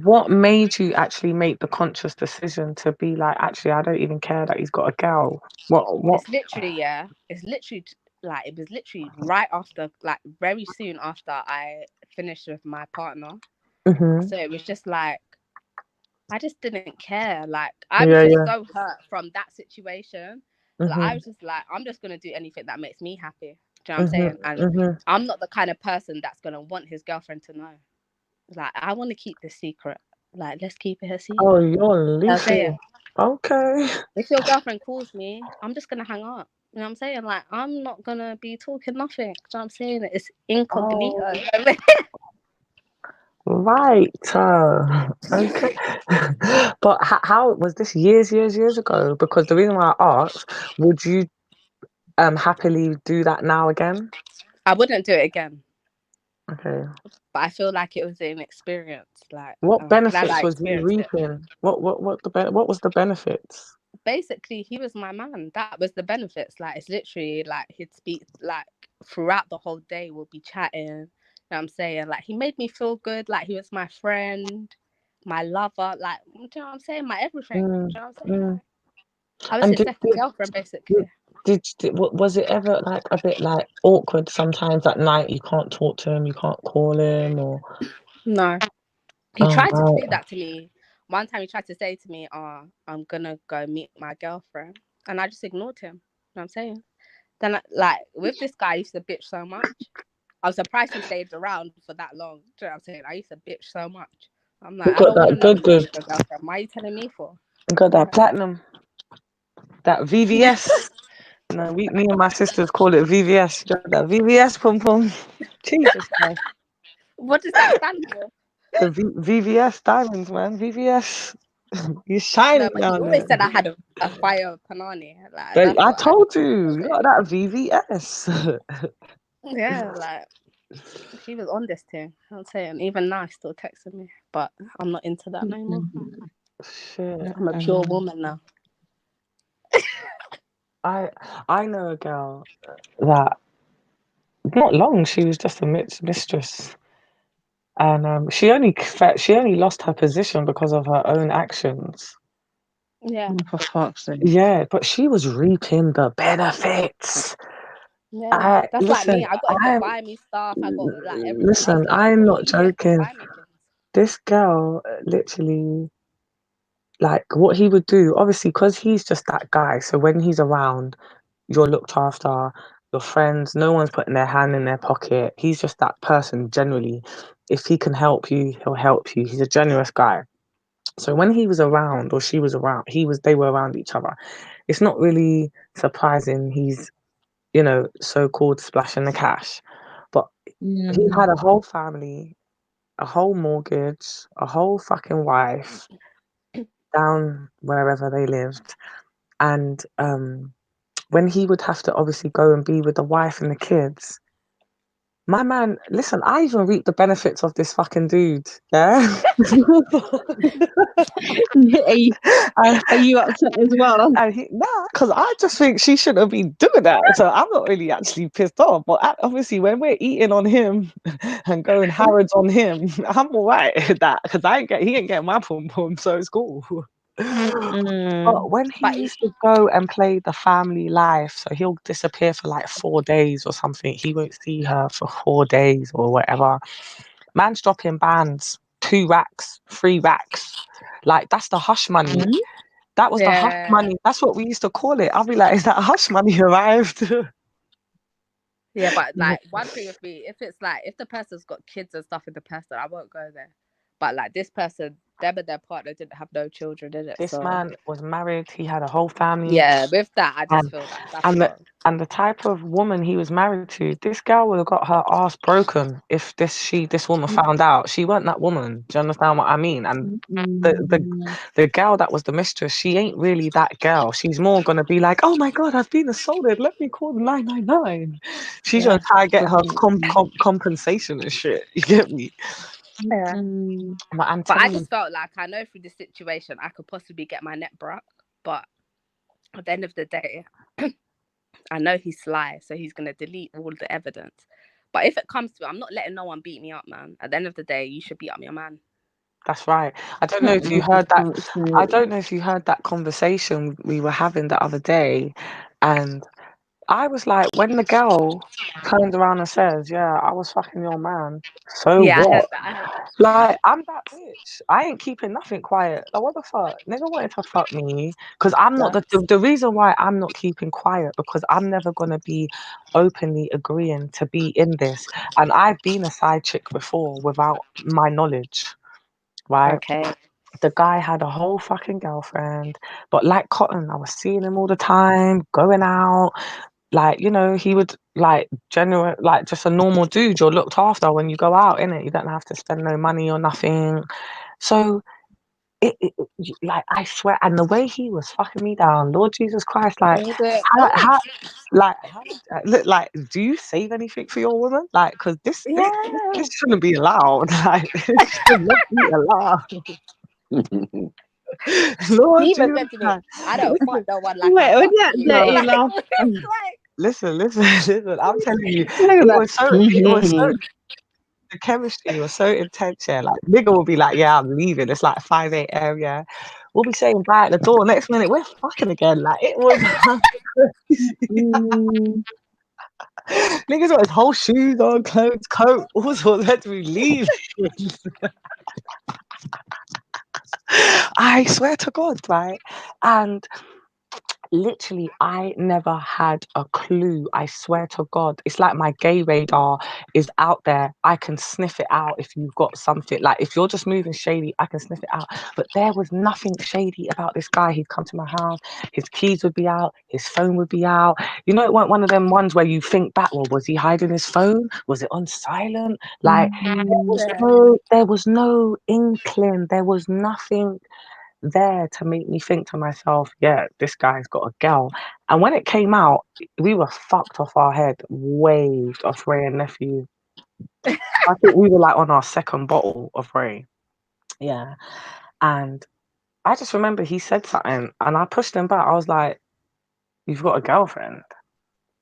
what made you actually make the conscious decision to be like, actually, I don't even care that he's got a girl? What? It's literally, it was literally right after, like, very soon after I finished with my partner. So it was just like, I just didn't care. Like, I was just so hurt from that situation. Like, I was just like, I'm just gonna do anything that makes me happy. Do you know what I'm saying? And I'm not the kind of person that's gonna want his girlfriend to know. Like, I want to keep this secret. Like, let's keep it a secret. Oh, you're leafy. Okay. If your girlfriend calls me, I'm just gonna hang up. You know what I'm saying? Like, I'm not gonna be talking nothing. You know what I'm saying? It's incognito. Oh. Right. Okay. But how was this years ago? Because the reason why I asked, would you happily do that now again? I wouldn't do it again. Okay. But I feel like it was an experience. Like, what benefits was he experienced it. reaping? What was the benefits? Basically, he was my man. That was the benefits. Like, it's literally like he'd speak like throughout the whole day. We'll be chatting. You know what I'm saying? Like, he made me feel good. Like, he was my friend, my lover. Like, do you know what I'm saying? My everything. Do you know what I'm saying? I was his second girlfriend, basically. Was it ever like a bit like awkward sometimes at night? You can't talk to him, you can't call him, or no? He tried to do that to me. One time he tried to say to me, I'm gonna go meet my girlfriend, and I just ignored him. You know what I'm saying? Then, like, with this guy, I used to bitch so much. I was surprised he stayed around for that long. Do you know what I'm saying? I used to bitch so much. I'm like, I don't want to know your girlfriend. Why are you telling me for? You got that platinum, that VVS. No, me and my sisters call it VVS. You got that VVS pum pum. Jesus Christ. What does that stand for? The VVS diamonds, man. VVS. You shining No, but down he always there. said I had a fire panani. Like, But that's I what told you, you got that VVS. Yeah, like, he was on this thing. I'm saying, even now, he's still texting me, but I'm not into that no more. Shit. I'm a pure woman now. I know a girl that not long. She was just a mistress, and she only lost her position because of her own actions. Yeah. For fuck's sake. Yeah, but she was reaping the benefits. Yeah, that's like me. I got him to buy me stuff. I got like everything. Listen, I'm not joking. This girl literally, like, what he would do, obviously, because he's just that guy. So when he's around, you're looked after, your friends, no one's putting their hand in their pocket. He's just that person generally. If he can help you, he'll help you. He's a generous guy. So when he was around, or she was around, they were around each other. It's not really surprising he's, so-called splashing the cash. But he had a whole family, a whole mortgage, a whole fucking wife down wherever they lived. And when he would have to obviously go and be with the wife and the kids, my man, listen, I even reap the benefits of this fucking dude. Yeah. Are you upset as well? Because I just think she shouldn't be doing that. So I'm not really actually pissed off. But obviously, when we're eating on him and going Harrods on him, I'm all right with that because he ain't getting my pum pum, so it's cool. But when he used to go and play the family life, so he'll disappear for like 4 days or something. He won't see her for 4 days or whatever. Man's dropping bands, 2 racks, 3 racks. Like, that's the hush money. That was the hush money. That's what we used to call it. I'll be like, is that hush money arrived? Yeah, but like, one thing with me, if it's like, if the person's got kids and stuff with the person, I won't go there. But like, this person, them and their partner didn't have no children in it. This So man was married. He had a whole family. yeah, with that, I just And feel like that's wrong. and the type of woman he was married to, this girl would have got her ass broken if this woman found out. She weren't that woman. Do you understand what I mean? And the girl that was the mistress, she ain't really that girl. She's more gonna be like, oh my god, I've been assaulted. Let me call 999. She's gonna try to get her compensation and shit. You get me? Yeah. But I'm But I telling you, just felt like I know through this situation I could possibly get my neck broke, but at the end of the day, I know he's sly, so he's gonna delete all the evidence. But if it comes to it, I'm not letting no one beat me up, man. At the end of the day, you should beat up your man. that's right. I don't know if you heard that. I don't know if you heard that conversation we were having the other day, and I was like, when the girl turns around and says, "Yeah, I was fucking your man," so Yeah, I heard what? that. I heard that. Like, I'm that bitch. I ain't keeping nothing quiet. Like, what the fuck? Nigga wanted to fuck me because I'm not the reason why I'm not keeping quiet, because I'm never gonna be openly agreeing to be in this. And I've been a side chick before without my knowledge, right? Okay. The guy had a whole fucking girlfriend, but like Cotton, I was seeing him all the time, going out. Like, you know, he would like genuine, like just a normal dude. You're looked after when you go out, innit? You don't have to spend no money or nothing. So like, I swear, and the way he was fucking me down, Lord Jesus Christ, like how look, like, do you save anything for your woman? Like, because this shouldn't be allowed. Like, this should not be allowed. Lord He even Jesus said to me, Christ. I don't fuck no one like Wait, I was fuck that you. dirty Like, laugh? it's like, Listen. I'm telling you, Look at it that. was so the chemistry was so intense. Yeah, like nigga will be like, "Yeah, I'm leaving." It's like 5 a.m. Yeah, we'll be saying bye at the door. Next minute, we're fucking again. Like, it was niggas got his whole shoes on, clothes, coat, all sorts, had to be leaving. I swear to God, right? And literally, I never had a clue. I swear to God. It's like my gay radar is out there. I can sniff it out if you've got something. Like, if you're just moving shady, I can sniff it out. But there was nothing shady about this guy. He'd come to my house. His keys would be out. His phone would be out. You know, it wasn't one of them ones where you think back, well, was he hiding his phone? Was it on silent? Like, there was no inkling. There was nothing there to make me think to myself, yeah, this guy's got a girl. And when it came out, we were fucked off our head, waved off Ray and Nephew. I think we were like on our second bottle of Ray. Yeah. And I just remember he said something and I pushed him back. I was like, you've got a girlfriend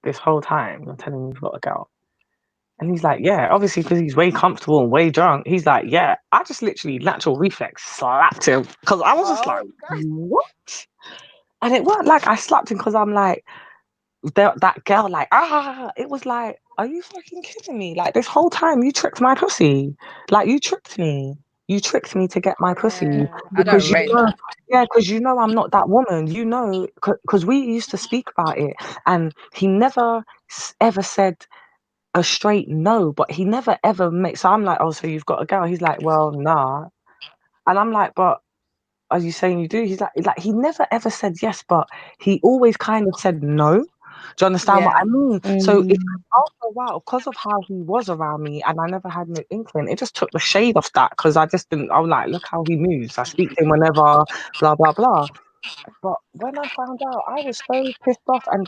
this whole time. You're telling me you've got a girl. And he's like, yeah, obviously because he's way comfortable and way drunk. He's like, yeah. I just literally, natural reflex, slapped him because I was just like, what? And it weren't like I slapped him because I'm like, that girl, like, it was like, are you fucking kidding me? Like, this whole time you tricked my pussy. Like, you tricked me. You tricked me to get my pussy I don't because rate that. because you know I'm not that woman. You know, because we used to speak about it, and he never ever said a straight no, but he never ever made. So I'm like, oh, so you've got a girl? He's like, well, nah, and I'm like, but are you saying you do? He's like he never ever said yes, but he always kind of said no. Do you understand what I mean? So if after a while, because of how he was around me and I never had no inkling, it just took the shade off that because I just didn't, I was like, look how he moves. I speak to him whenever, blah, blah, blah. But when I found out, I was so pissed off and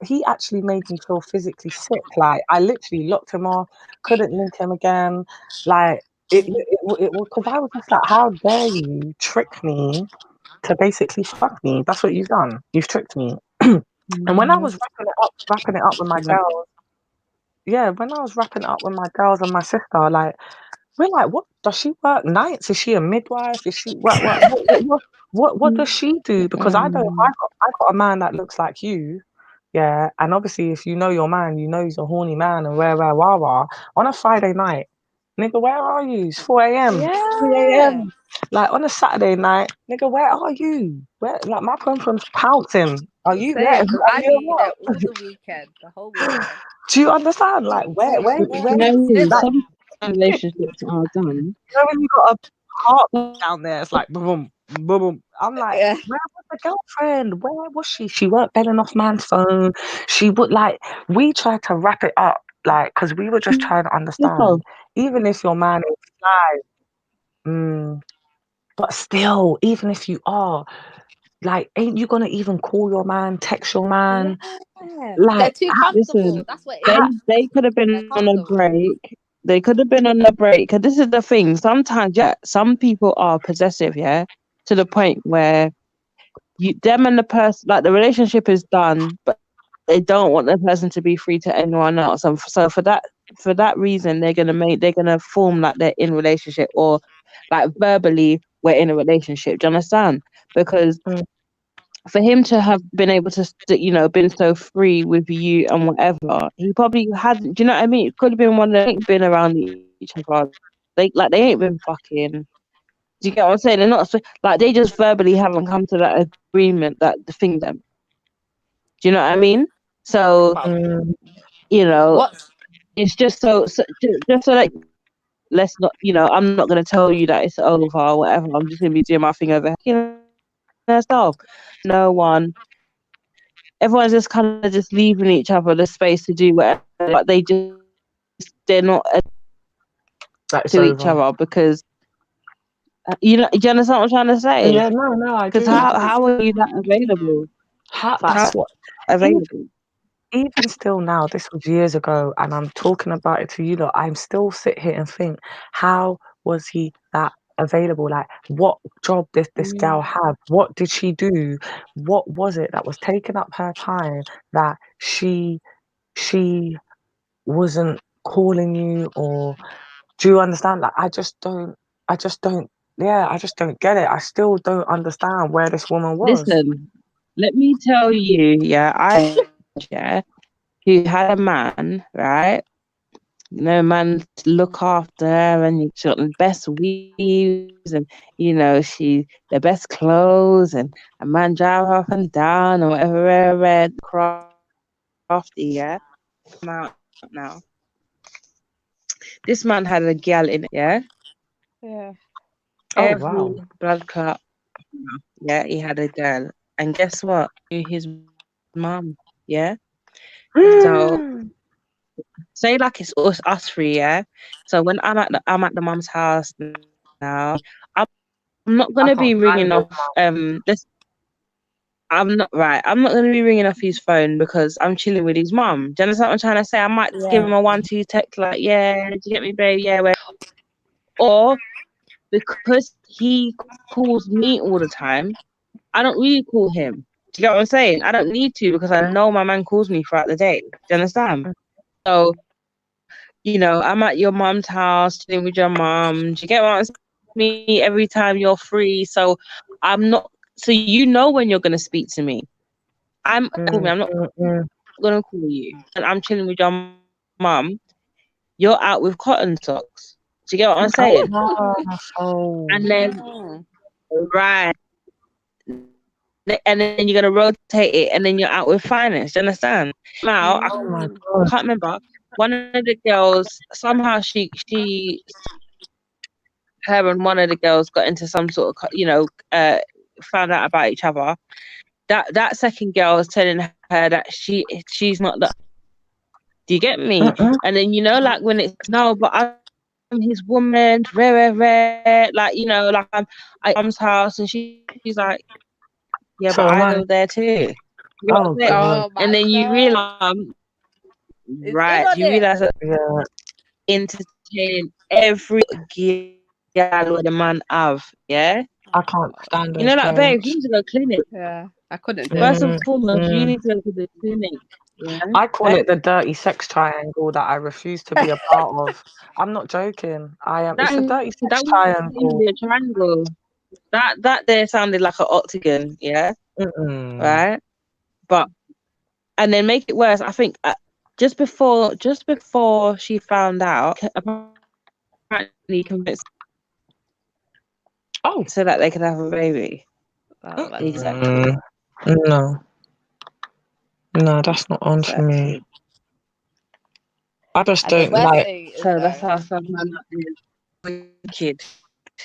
he actually made me feel physically sick. Like, I literally locked him off, couldn't link him again. Like, it was because I was just like, how dare you trick me to basically fuck me? That's what you've done. You've tricked me. And when I was wrapping it up with my girls, when I was wrapping it up with my girls and my sister, like, we're like, what does she work nights? Is she a midwife? Is she what does she do? Because I don't. I got a man that looks like you, yeah. And obviously, if you know your man, you know he's a horny man and rah. On a Friday night, nigga, where are you? It's 4 a.m. 3 a.m. Like on a Saturday night, nigga, where are you? Where, like, my pom-pom's pouncing. Are you there? Same, because I Are you be there all the weekend, the whole weekend. Do you understand? Like, where You know, like, some relationships are done. you know when you got a heart down there. It's like boom, boom, boom. I'm like, Yeah. where was the girlfriend? Where was she? She weren't belling off man's phone. She would like. We tried to wrap it up, like, because we were just trying to understand. Even if your man is fly, but still, even if you are, like, ain't you gonna even call your man, text your man? Yeah. They're Like, too Listen, comfortable. That's what it is. they could have They're been on a comfortable. break. They could have been on a break. Cause this is the thing. Sometimes, yeah, some people are possessive, yeah, to the point where them and the person, like the relationship is done, but they don't want the person to be free to anyone else. And so for that reason, they're gonna form like they're in relationship, or like verbally we're in a relationship. Do you understand? Because for him to have been able to, been so free with you and whatever, he probably hadn't. Do you know what I mean? It could have been one that ain't been around each other. They ain't been fucking. Do you get what I'm saying? They're not like, they just verbally haven't come to that agreement that the thing them. Do you know what I mean? So What's it's just just so that let's not. I'm not gonna tell you that it's over or whatever. I'm just gonna be doing my thing over here. Myself. No one. Everyone's just kind of just leaving each other the space to do whatever, but they're not that's to each over. other because do you understand what I'm trying to say? Yeah, no, I Because do. how are you that available? That's what. Available? Even still now, this was years ago, and I'm talking about it to you lot. I'm still sit here and think, how was he that available? Like, what job did this gal have? What did she do? What was it that was taking up her time that she wasn't calling you? Or do you understand? Like, I just don't get it. I still don't understand where this woman was. Listen, let me tell you, who had a man, right? Man to look after her, and she got the best weaves, and she the best clothes, and a man drive her up and down, or whatever, red crafty, yeah. Now, this man had a gal in it, yeah. Yeah. Oh, Every wow. blood clot, yeah. He had a girl, and guess what? His mum, yeah. So say like it's us three, yeah. So when I'm at the mum's house now, I'm not gonna be ringing off. I'm not right. I'm not gonna be ringing off his phone because I'm chilling with his mum. Do you understand what I'm trying to say? I might just give him a 1-2 text like, yeah, did you get me, babe? Yeah, where? Or because he calls me all the time, I don't really call him. Do you get what I'm saying? I don't need to because I know my man calls me throughout the day. Do you understand? So, I'm at your mum's house, chilling with your mum. Do you get what I'm saying? Me every time you're free. So I'm not. So when you're gonna speak to me. I'm not gonna call you, and I'm chilling with your mum. You're out with cotton socks. Do you get what I'm saying? And then right. And then you're gonna rotate it, and then you're out with finance. Do you understand? Now I can't remember. One of the girls somehow her and one of the girls got into some sort of found out about each other. That second girl was telling her that she's not the. Do you get me? And then like when it's no, but I'm his woman, rare, like like I'm at mom's house, and she's like. Yeah, So but I am I. go there too. Oh, God. And then you realize, you realize that entertaining every girl with a man have, yeah. I can't stand those Like, babe, games. you need to go clinic. Yeah, I couldn't do First it. and foremost, you need to go to the clinic. Yeah. I call it the dirty sex triangle that I refuse to be a part of. I'm not joking. It's a dirty sex That triangle. was a triangle. That there sounded like an octagon, yeah. Right, but and then make it worse. I think just before she found out, apparently convinced. So that they could have a baby. Exactly. No, that's not on for me. I just And the don't worst like. thing is So that's how some man is wicked.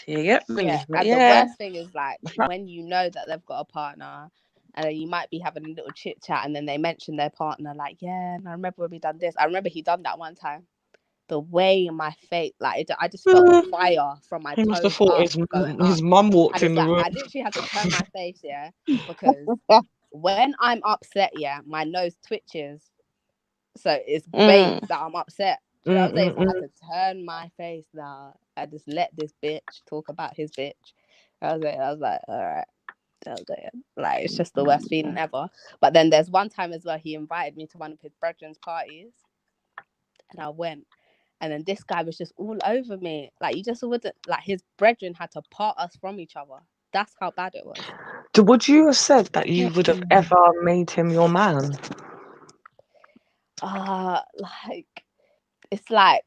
You get me? Yeah, But and the yeah. worst thing is like when you know that they've got a partner, and then you might be having a little chit chat, and then they mention their partner, like, yeah, and I remember when we done this. I remember he done that one time. The way my face, like, I just felt the fire from my He must have toes thought up going up. his mum walked And in it's the like room. I literally had to turn my face, yeah, because when I'm upset, yeah, my nose twitches, so it's bait that I'm upset. Do you know what I'm saying? So I had to turn my face now. I just let this bitch talk about his bitch. I was like, all right. Like, it's just the worst feeling ever. But then there's one time as well, he invited me to one of his brethren's parties, and I went. And then this guy was just all over me. Like, you just wouldn't, like, his brethren had to part us from each other. That's how bad it was. Would you have said that you would have ever made him your man? Like, it's like,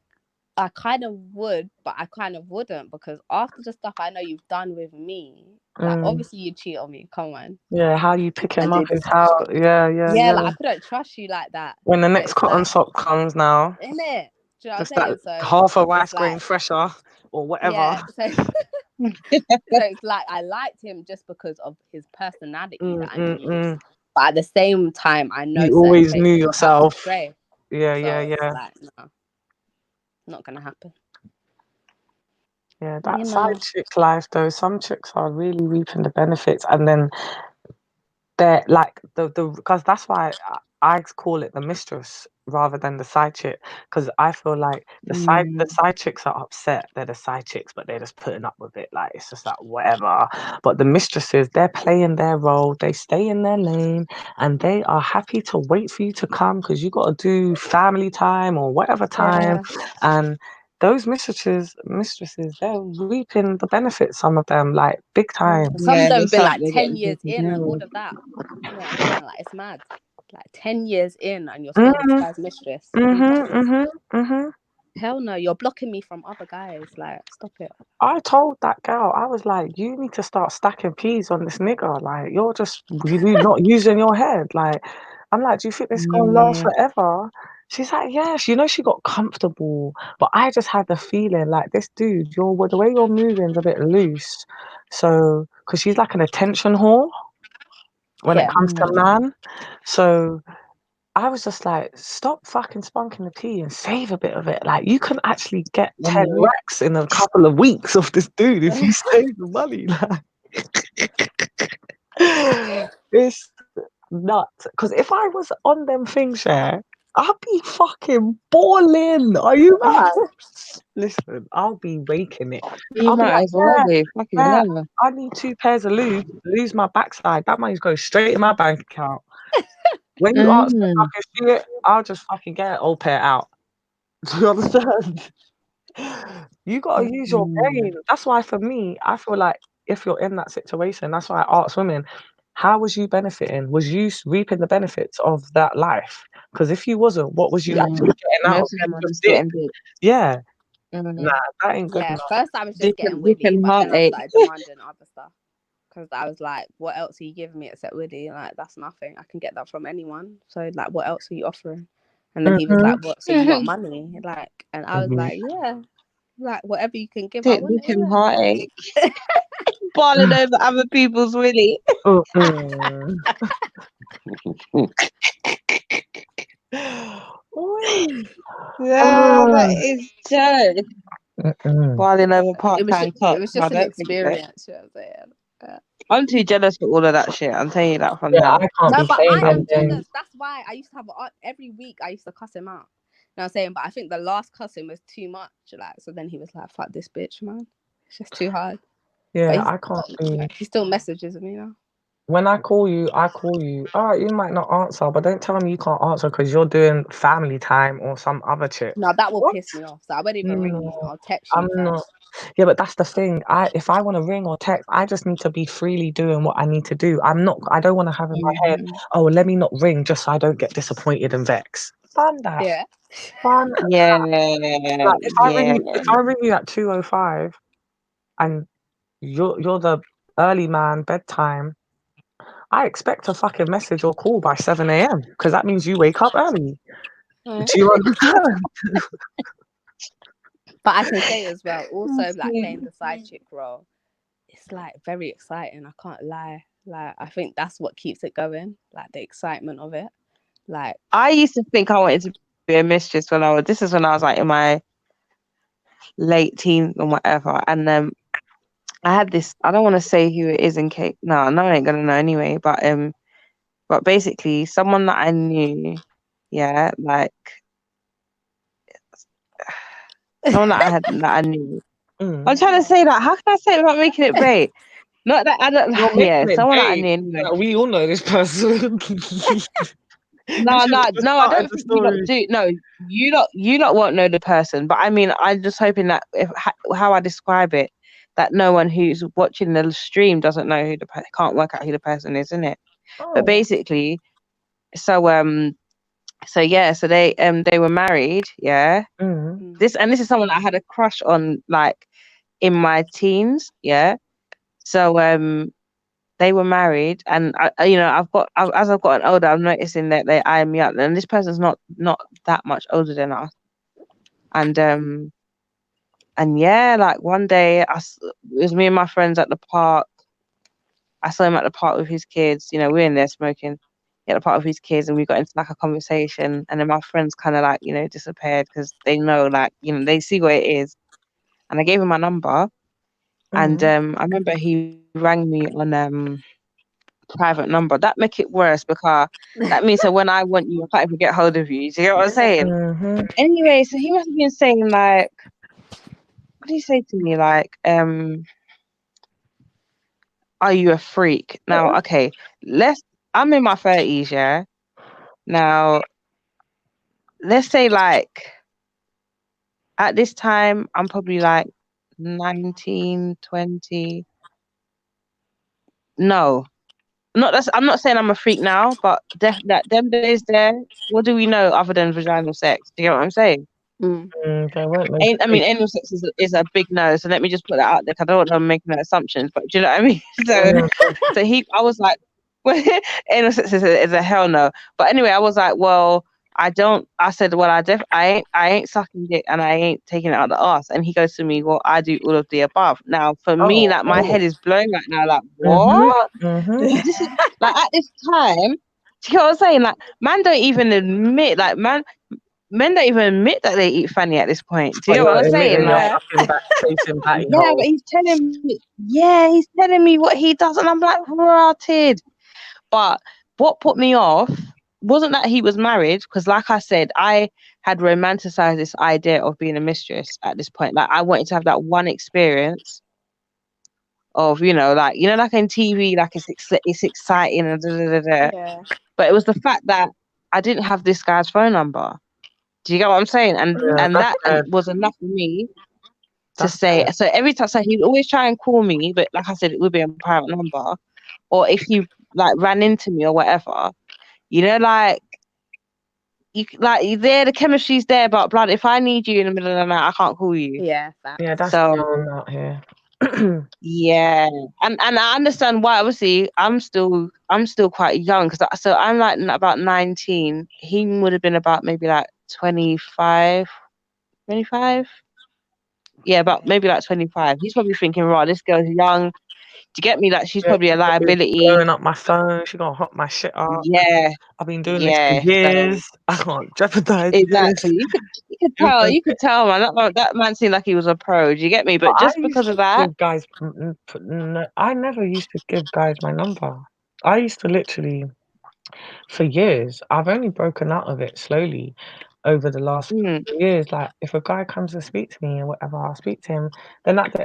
I kind of would, but I kind of wouldn't, because after the stuff I know you've done with me, like, obviously you cheat on me, come on. Yeah, how you pick him And up do is this. how, yeah. Like, I couldn't trust you like that. When the But next it's cotton like, sock comes now, innit? Do you know what I'm just that saying? So half a rice it's like, grain fresher or whatever. yeah, so it's like I liked him just because of his personality that I knew. But at the same time, I know You certain always knew places would have to yourself. stray. Yeah, So yeah. it's like, no, not gonna happen. Yeah, that You side know. chick life though, some chicks are really reaping the benefits, and then they're like the because that's why I call it the mistress rather than the side chick, because I feel like the side chicks are upset, they're the side chicks, but they're just putting up with it, like it's just like whatever. But the mistresses, they're playing their role, they stay in their lane, and they are happy to wait for you to come because you got to do family time or whatever time, and those mistresses, they're reaping the benefits. Some of them, like big time. Some of them have been like 10 years in and all of that. You know what I'm saying? Like, it's mad. Like 10 years in and you're still this guy's mistress. Hell no, you're blocking me from other guys. Like, stop it. I told that girl, I was like, you need to start stacking peas on this nigga. Like, you're not using your head. Like, I'm like, do you think this is gonna last forever? She's like, yes, she got comfortable. But I just had the feeling like this dude, the way you're moving is a bit loose. So, because she's like an attention whore when it comes to man. So I was just like, stop fucking spunking the tea and save a bit of it. Like, you can actually get 10 racks in a couple of weeks off this dude if you save the money. Like, it's nuts. Because if I was on them things, I'd be fucking balling. Are you mad? Listen, I'll be raking it. You I'll be might like, as well be. Fucking hell. I need 2 pairs of lose my backside. That money's going straight in my bank account. When you ask me if I can see it, I'll just fucking get an old pair out. Do you understand? You gotta use your brain. That's why for me, I feel like if you're in that situation, that's why I ask women, how was you benefiting? Was you reaping the benefits of that life? Because if you wasn't, what was you actually getting out of Most of them it? are Just just dick. getting big. Yeah. Nah, that ain't good Yeah, enough. first I was just getting Willy, but then I started demanding other stuff. Because I was like, what else are you giving me except Willy? Like, that's nothing. I can get that from anyone. So, like, what else are you offering? And then he was like, what? So you want money? Like, and I was like, yeah. Like, whatever you can give, I want it. Heartache. Balling over other people's Willy. Yeah, that is joke. Balling over part-time cops. It was just an experience. You know what I'm saying? I'm too jealous for all of that shit. I'm telling you that from Yeah, now. I can't No, be but playing I am them games. jealous. That's why I used to have every week. I used to cuss him out. You know what I'm saying? But I think the last cussing was too much. Like, so then he was like, "Fuck this bitch, man. It's just too hard." Yeah, I can't be. Like, he still messages me, you know. When I call you. All right, you might not answer, but don't tell me you can't answer because you're doing family time or some other chick. No, that will piss me off. So I won't even ring you. I'll text you first. Not. Yeah, but that's the thing. If I want to ring or text, I just need to be freely doing what I need to do. I don't want to have in my head, oh, let me not ring just so I don't get disappointed and vexed. Fun that. Yeah. Fun. Yeah. Like if I ring you at 2:05 and you're the early man, bedtime, I expect a fucking message or call by 7 a.m. because that means you wake up early. Do you understand? But I can say as well, also like playing the side chick role, it's like very exciting. I can't lie. Like I think that's what keeps it going, like the excitement of it. Like I used to think I wanted to be a mistress when I was like in my late teens or whatever, and I had this. I don't want to say who it is in case. No, I ain't gonna know anyway. But basically, someone that I knew, yeah, like someone that I knew. I'm trying to say that. How can I say it without making it bait? Not that I don't. You're Yeah, making it someone that I bait. knew anyway. Like, we all know this person. No, I don't think you lot do. No, you lot won't know the person. But I mean, I'm just hoping that how I describe it, that no one who's watching the stream doesn't know can't work out who the person is, isn't it? But basically, so they were married, yeah. This is someone I had a crush on, like in my teens, yeah. So they were married, and as I've gotten older, I'm noticing that they eye me up, and this person's not that much older than us. And yeah, like one day it was me and my friends at the park. I saw him at the park with his kids. You know, we're in there smoking at the park with his kids, and we got into like a conversation. And then my friends kind of like, disappeared because they know, like, they see what it is. And I gave him my number, and I remember he rang me on private number. That make it worse because that means that when I want you, I can't even get hold of you. Do you get what I'm saying? Anyway, so he must have been saying like, what did he say to me? Like, are you a freak? Now, okay, I'm in my 30s, yeah. Now, let's say like at this time, I'm probably like 19, 20. No, I'm not saying I'm a freak now, but that them days there, what do we know other than vaginal sex? Do you get what I'm saying? Anal sex is a big no, so let me just put that out there because I don't want them making no assumptions, but do you know what I mean? I was like, anal sex is a hell no. But anyway, I was like, well, I said, well, I ain't sucking dick and I ain't taking it out the arse. And he goes to me, well, I do all of the above. Now, for me, like my head is blown right now. Like, what? This is like at this time. Do you know what I'm saying? Like, man don't even admit, like men don't even admit that they eat fanny at this point. Do you know what I'm saying? Like, yeah, but he's telling me what he does, and I'm like, rotted. But what put me off wasn't that he was married, because like I said, I had romanticized this idea of being a mistress at this point. Like I wanted to have that one experience of, like in TV, like it's exciting and Yeah. But it was the fact that I didn't have this guy's phone number. Do you get what I'm saying? And that was enough for me to say. So every time, so he'd always try and call me, but like I said, it would be a private number. Or if he like ran into me or whatever, like the chemistry's there, but blood, if I need you in the middle of the night, I can't call you. Yeah, that's out here. Yeah, and I understand why. Obviously, I'm still quite young, because I'm like about 19. He would have been about maybe like 25. Yeah, about maybe like 25. He's probably thinking, right, this girl's young. Do you get me? Like, she's probably a liability. Blowing up my phone. She gonna hot my shit up. Yeah, I've been doing this for years. I can't jeopardize exactly. this. You could tell, man. That man seemed like he was a pro. Do you get me? But just because of that, guys, I never used to give guys my number. I used to literally, for years, I've only broken out of it slowly over the last few years. Like, if a guy comes to speak to me or whatever, I'll speak to him. Then at the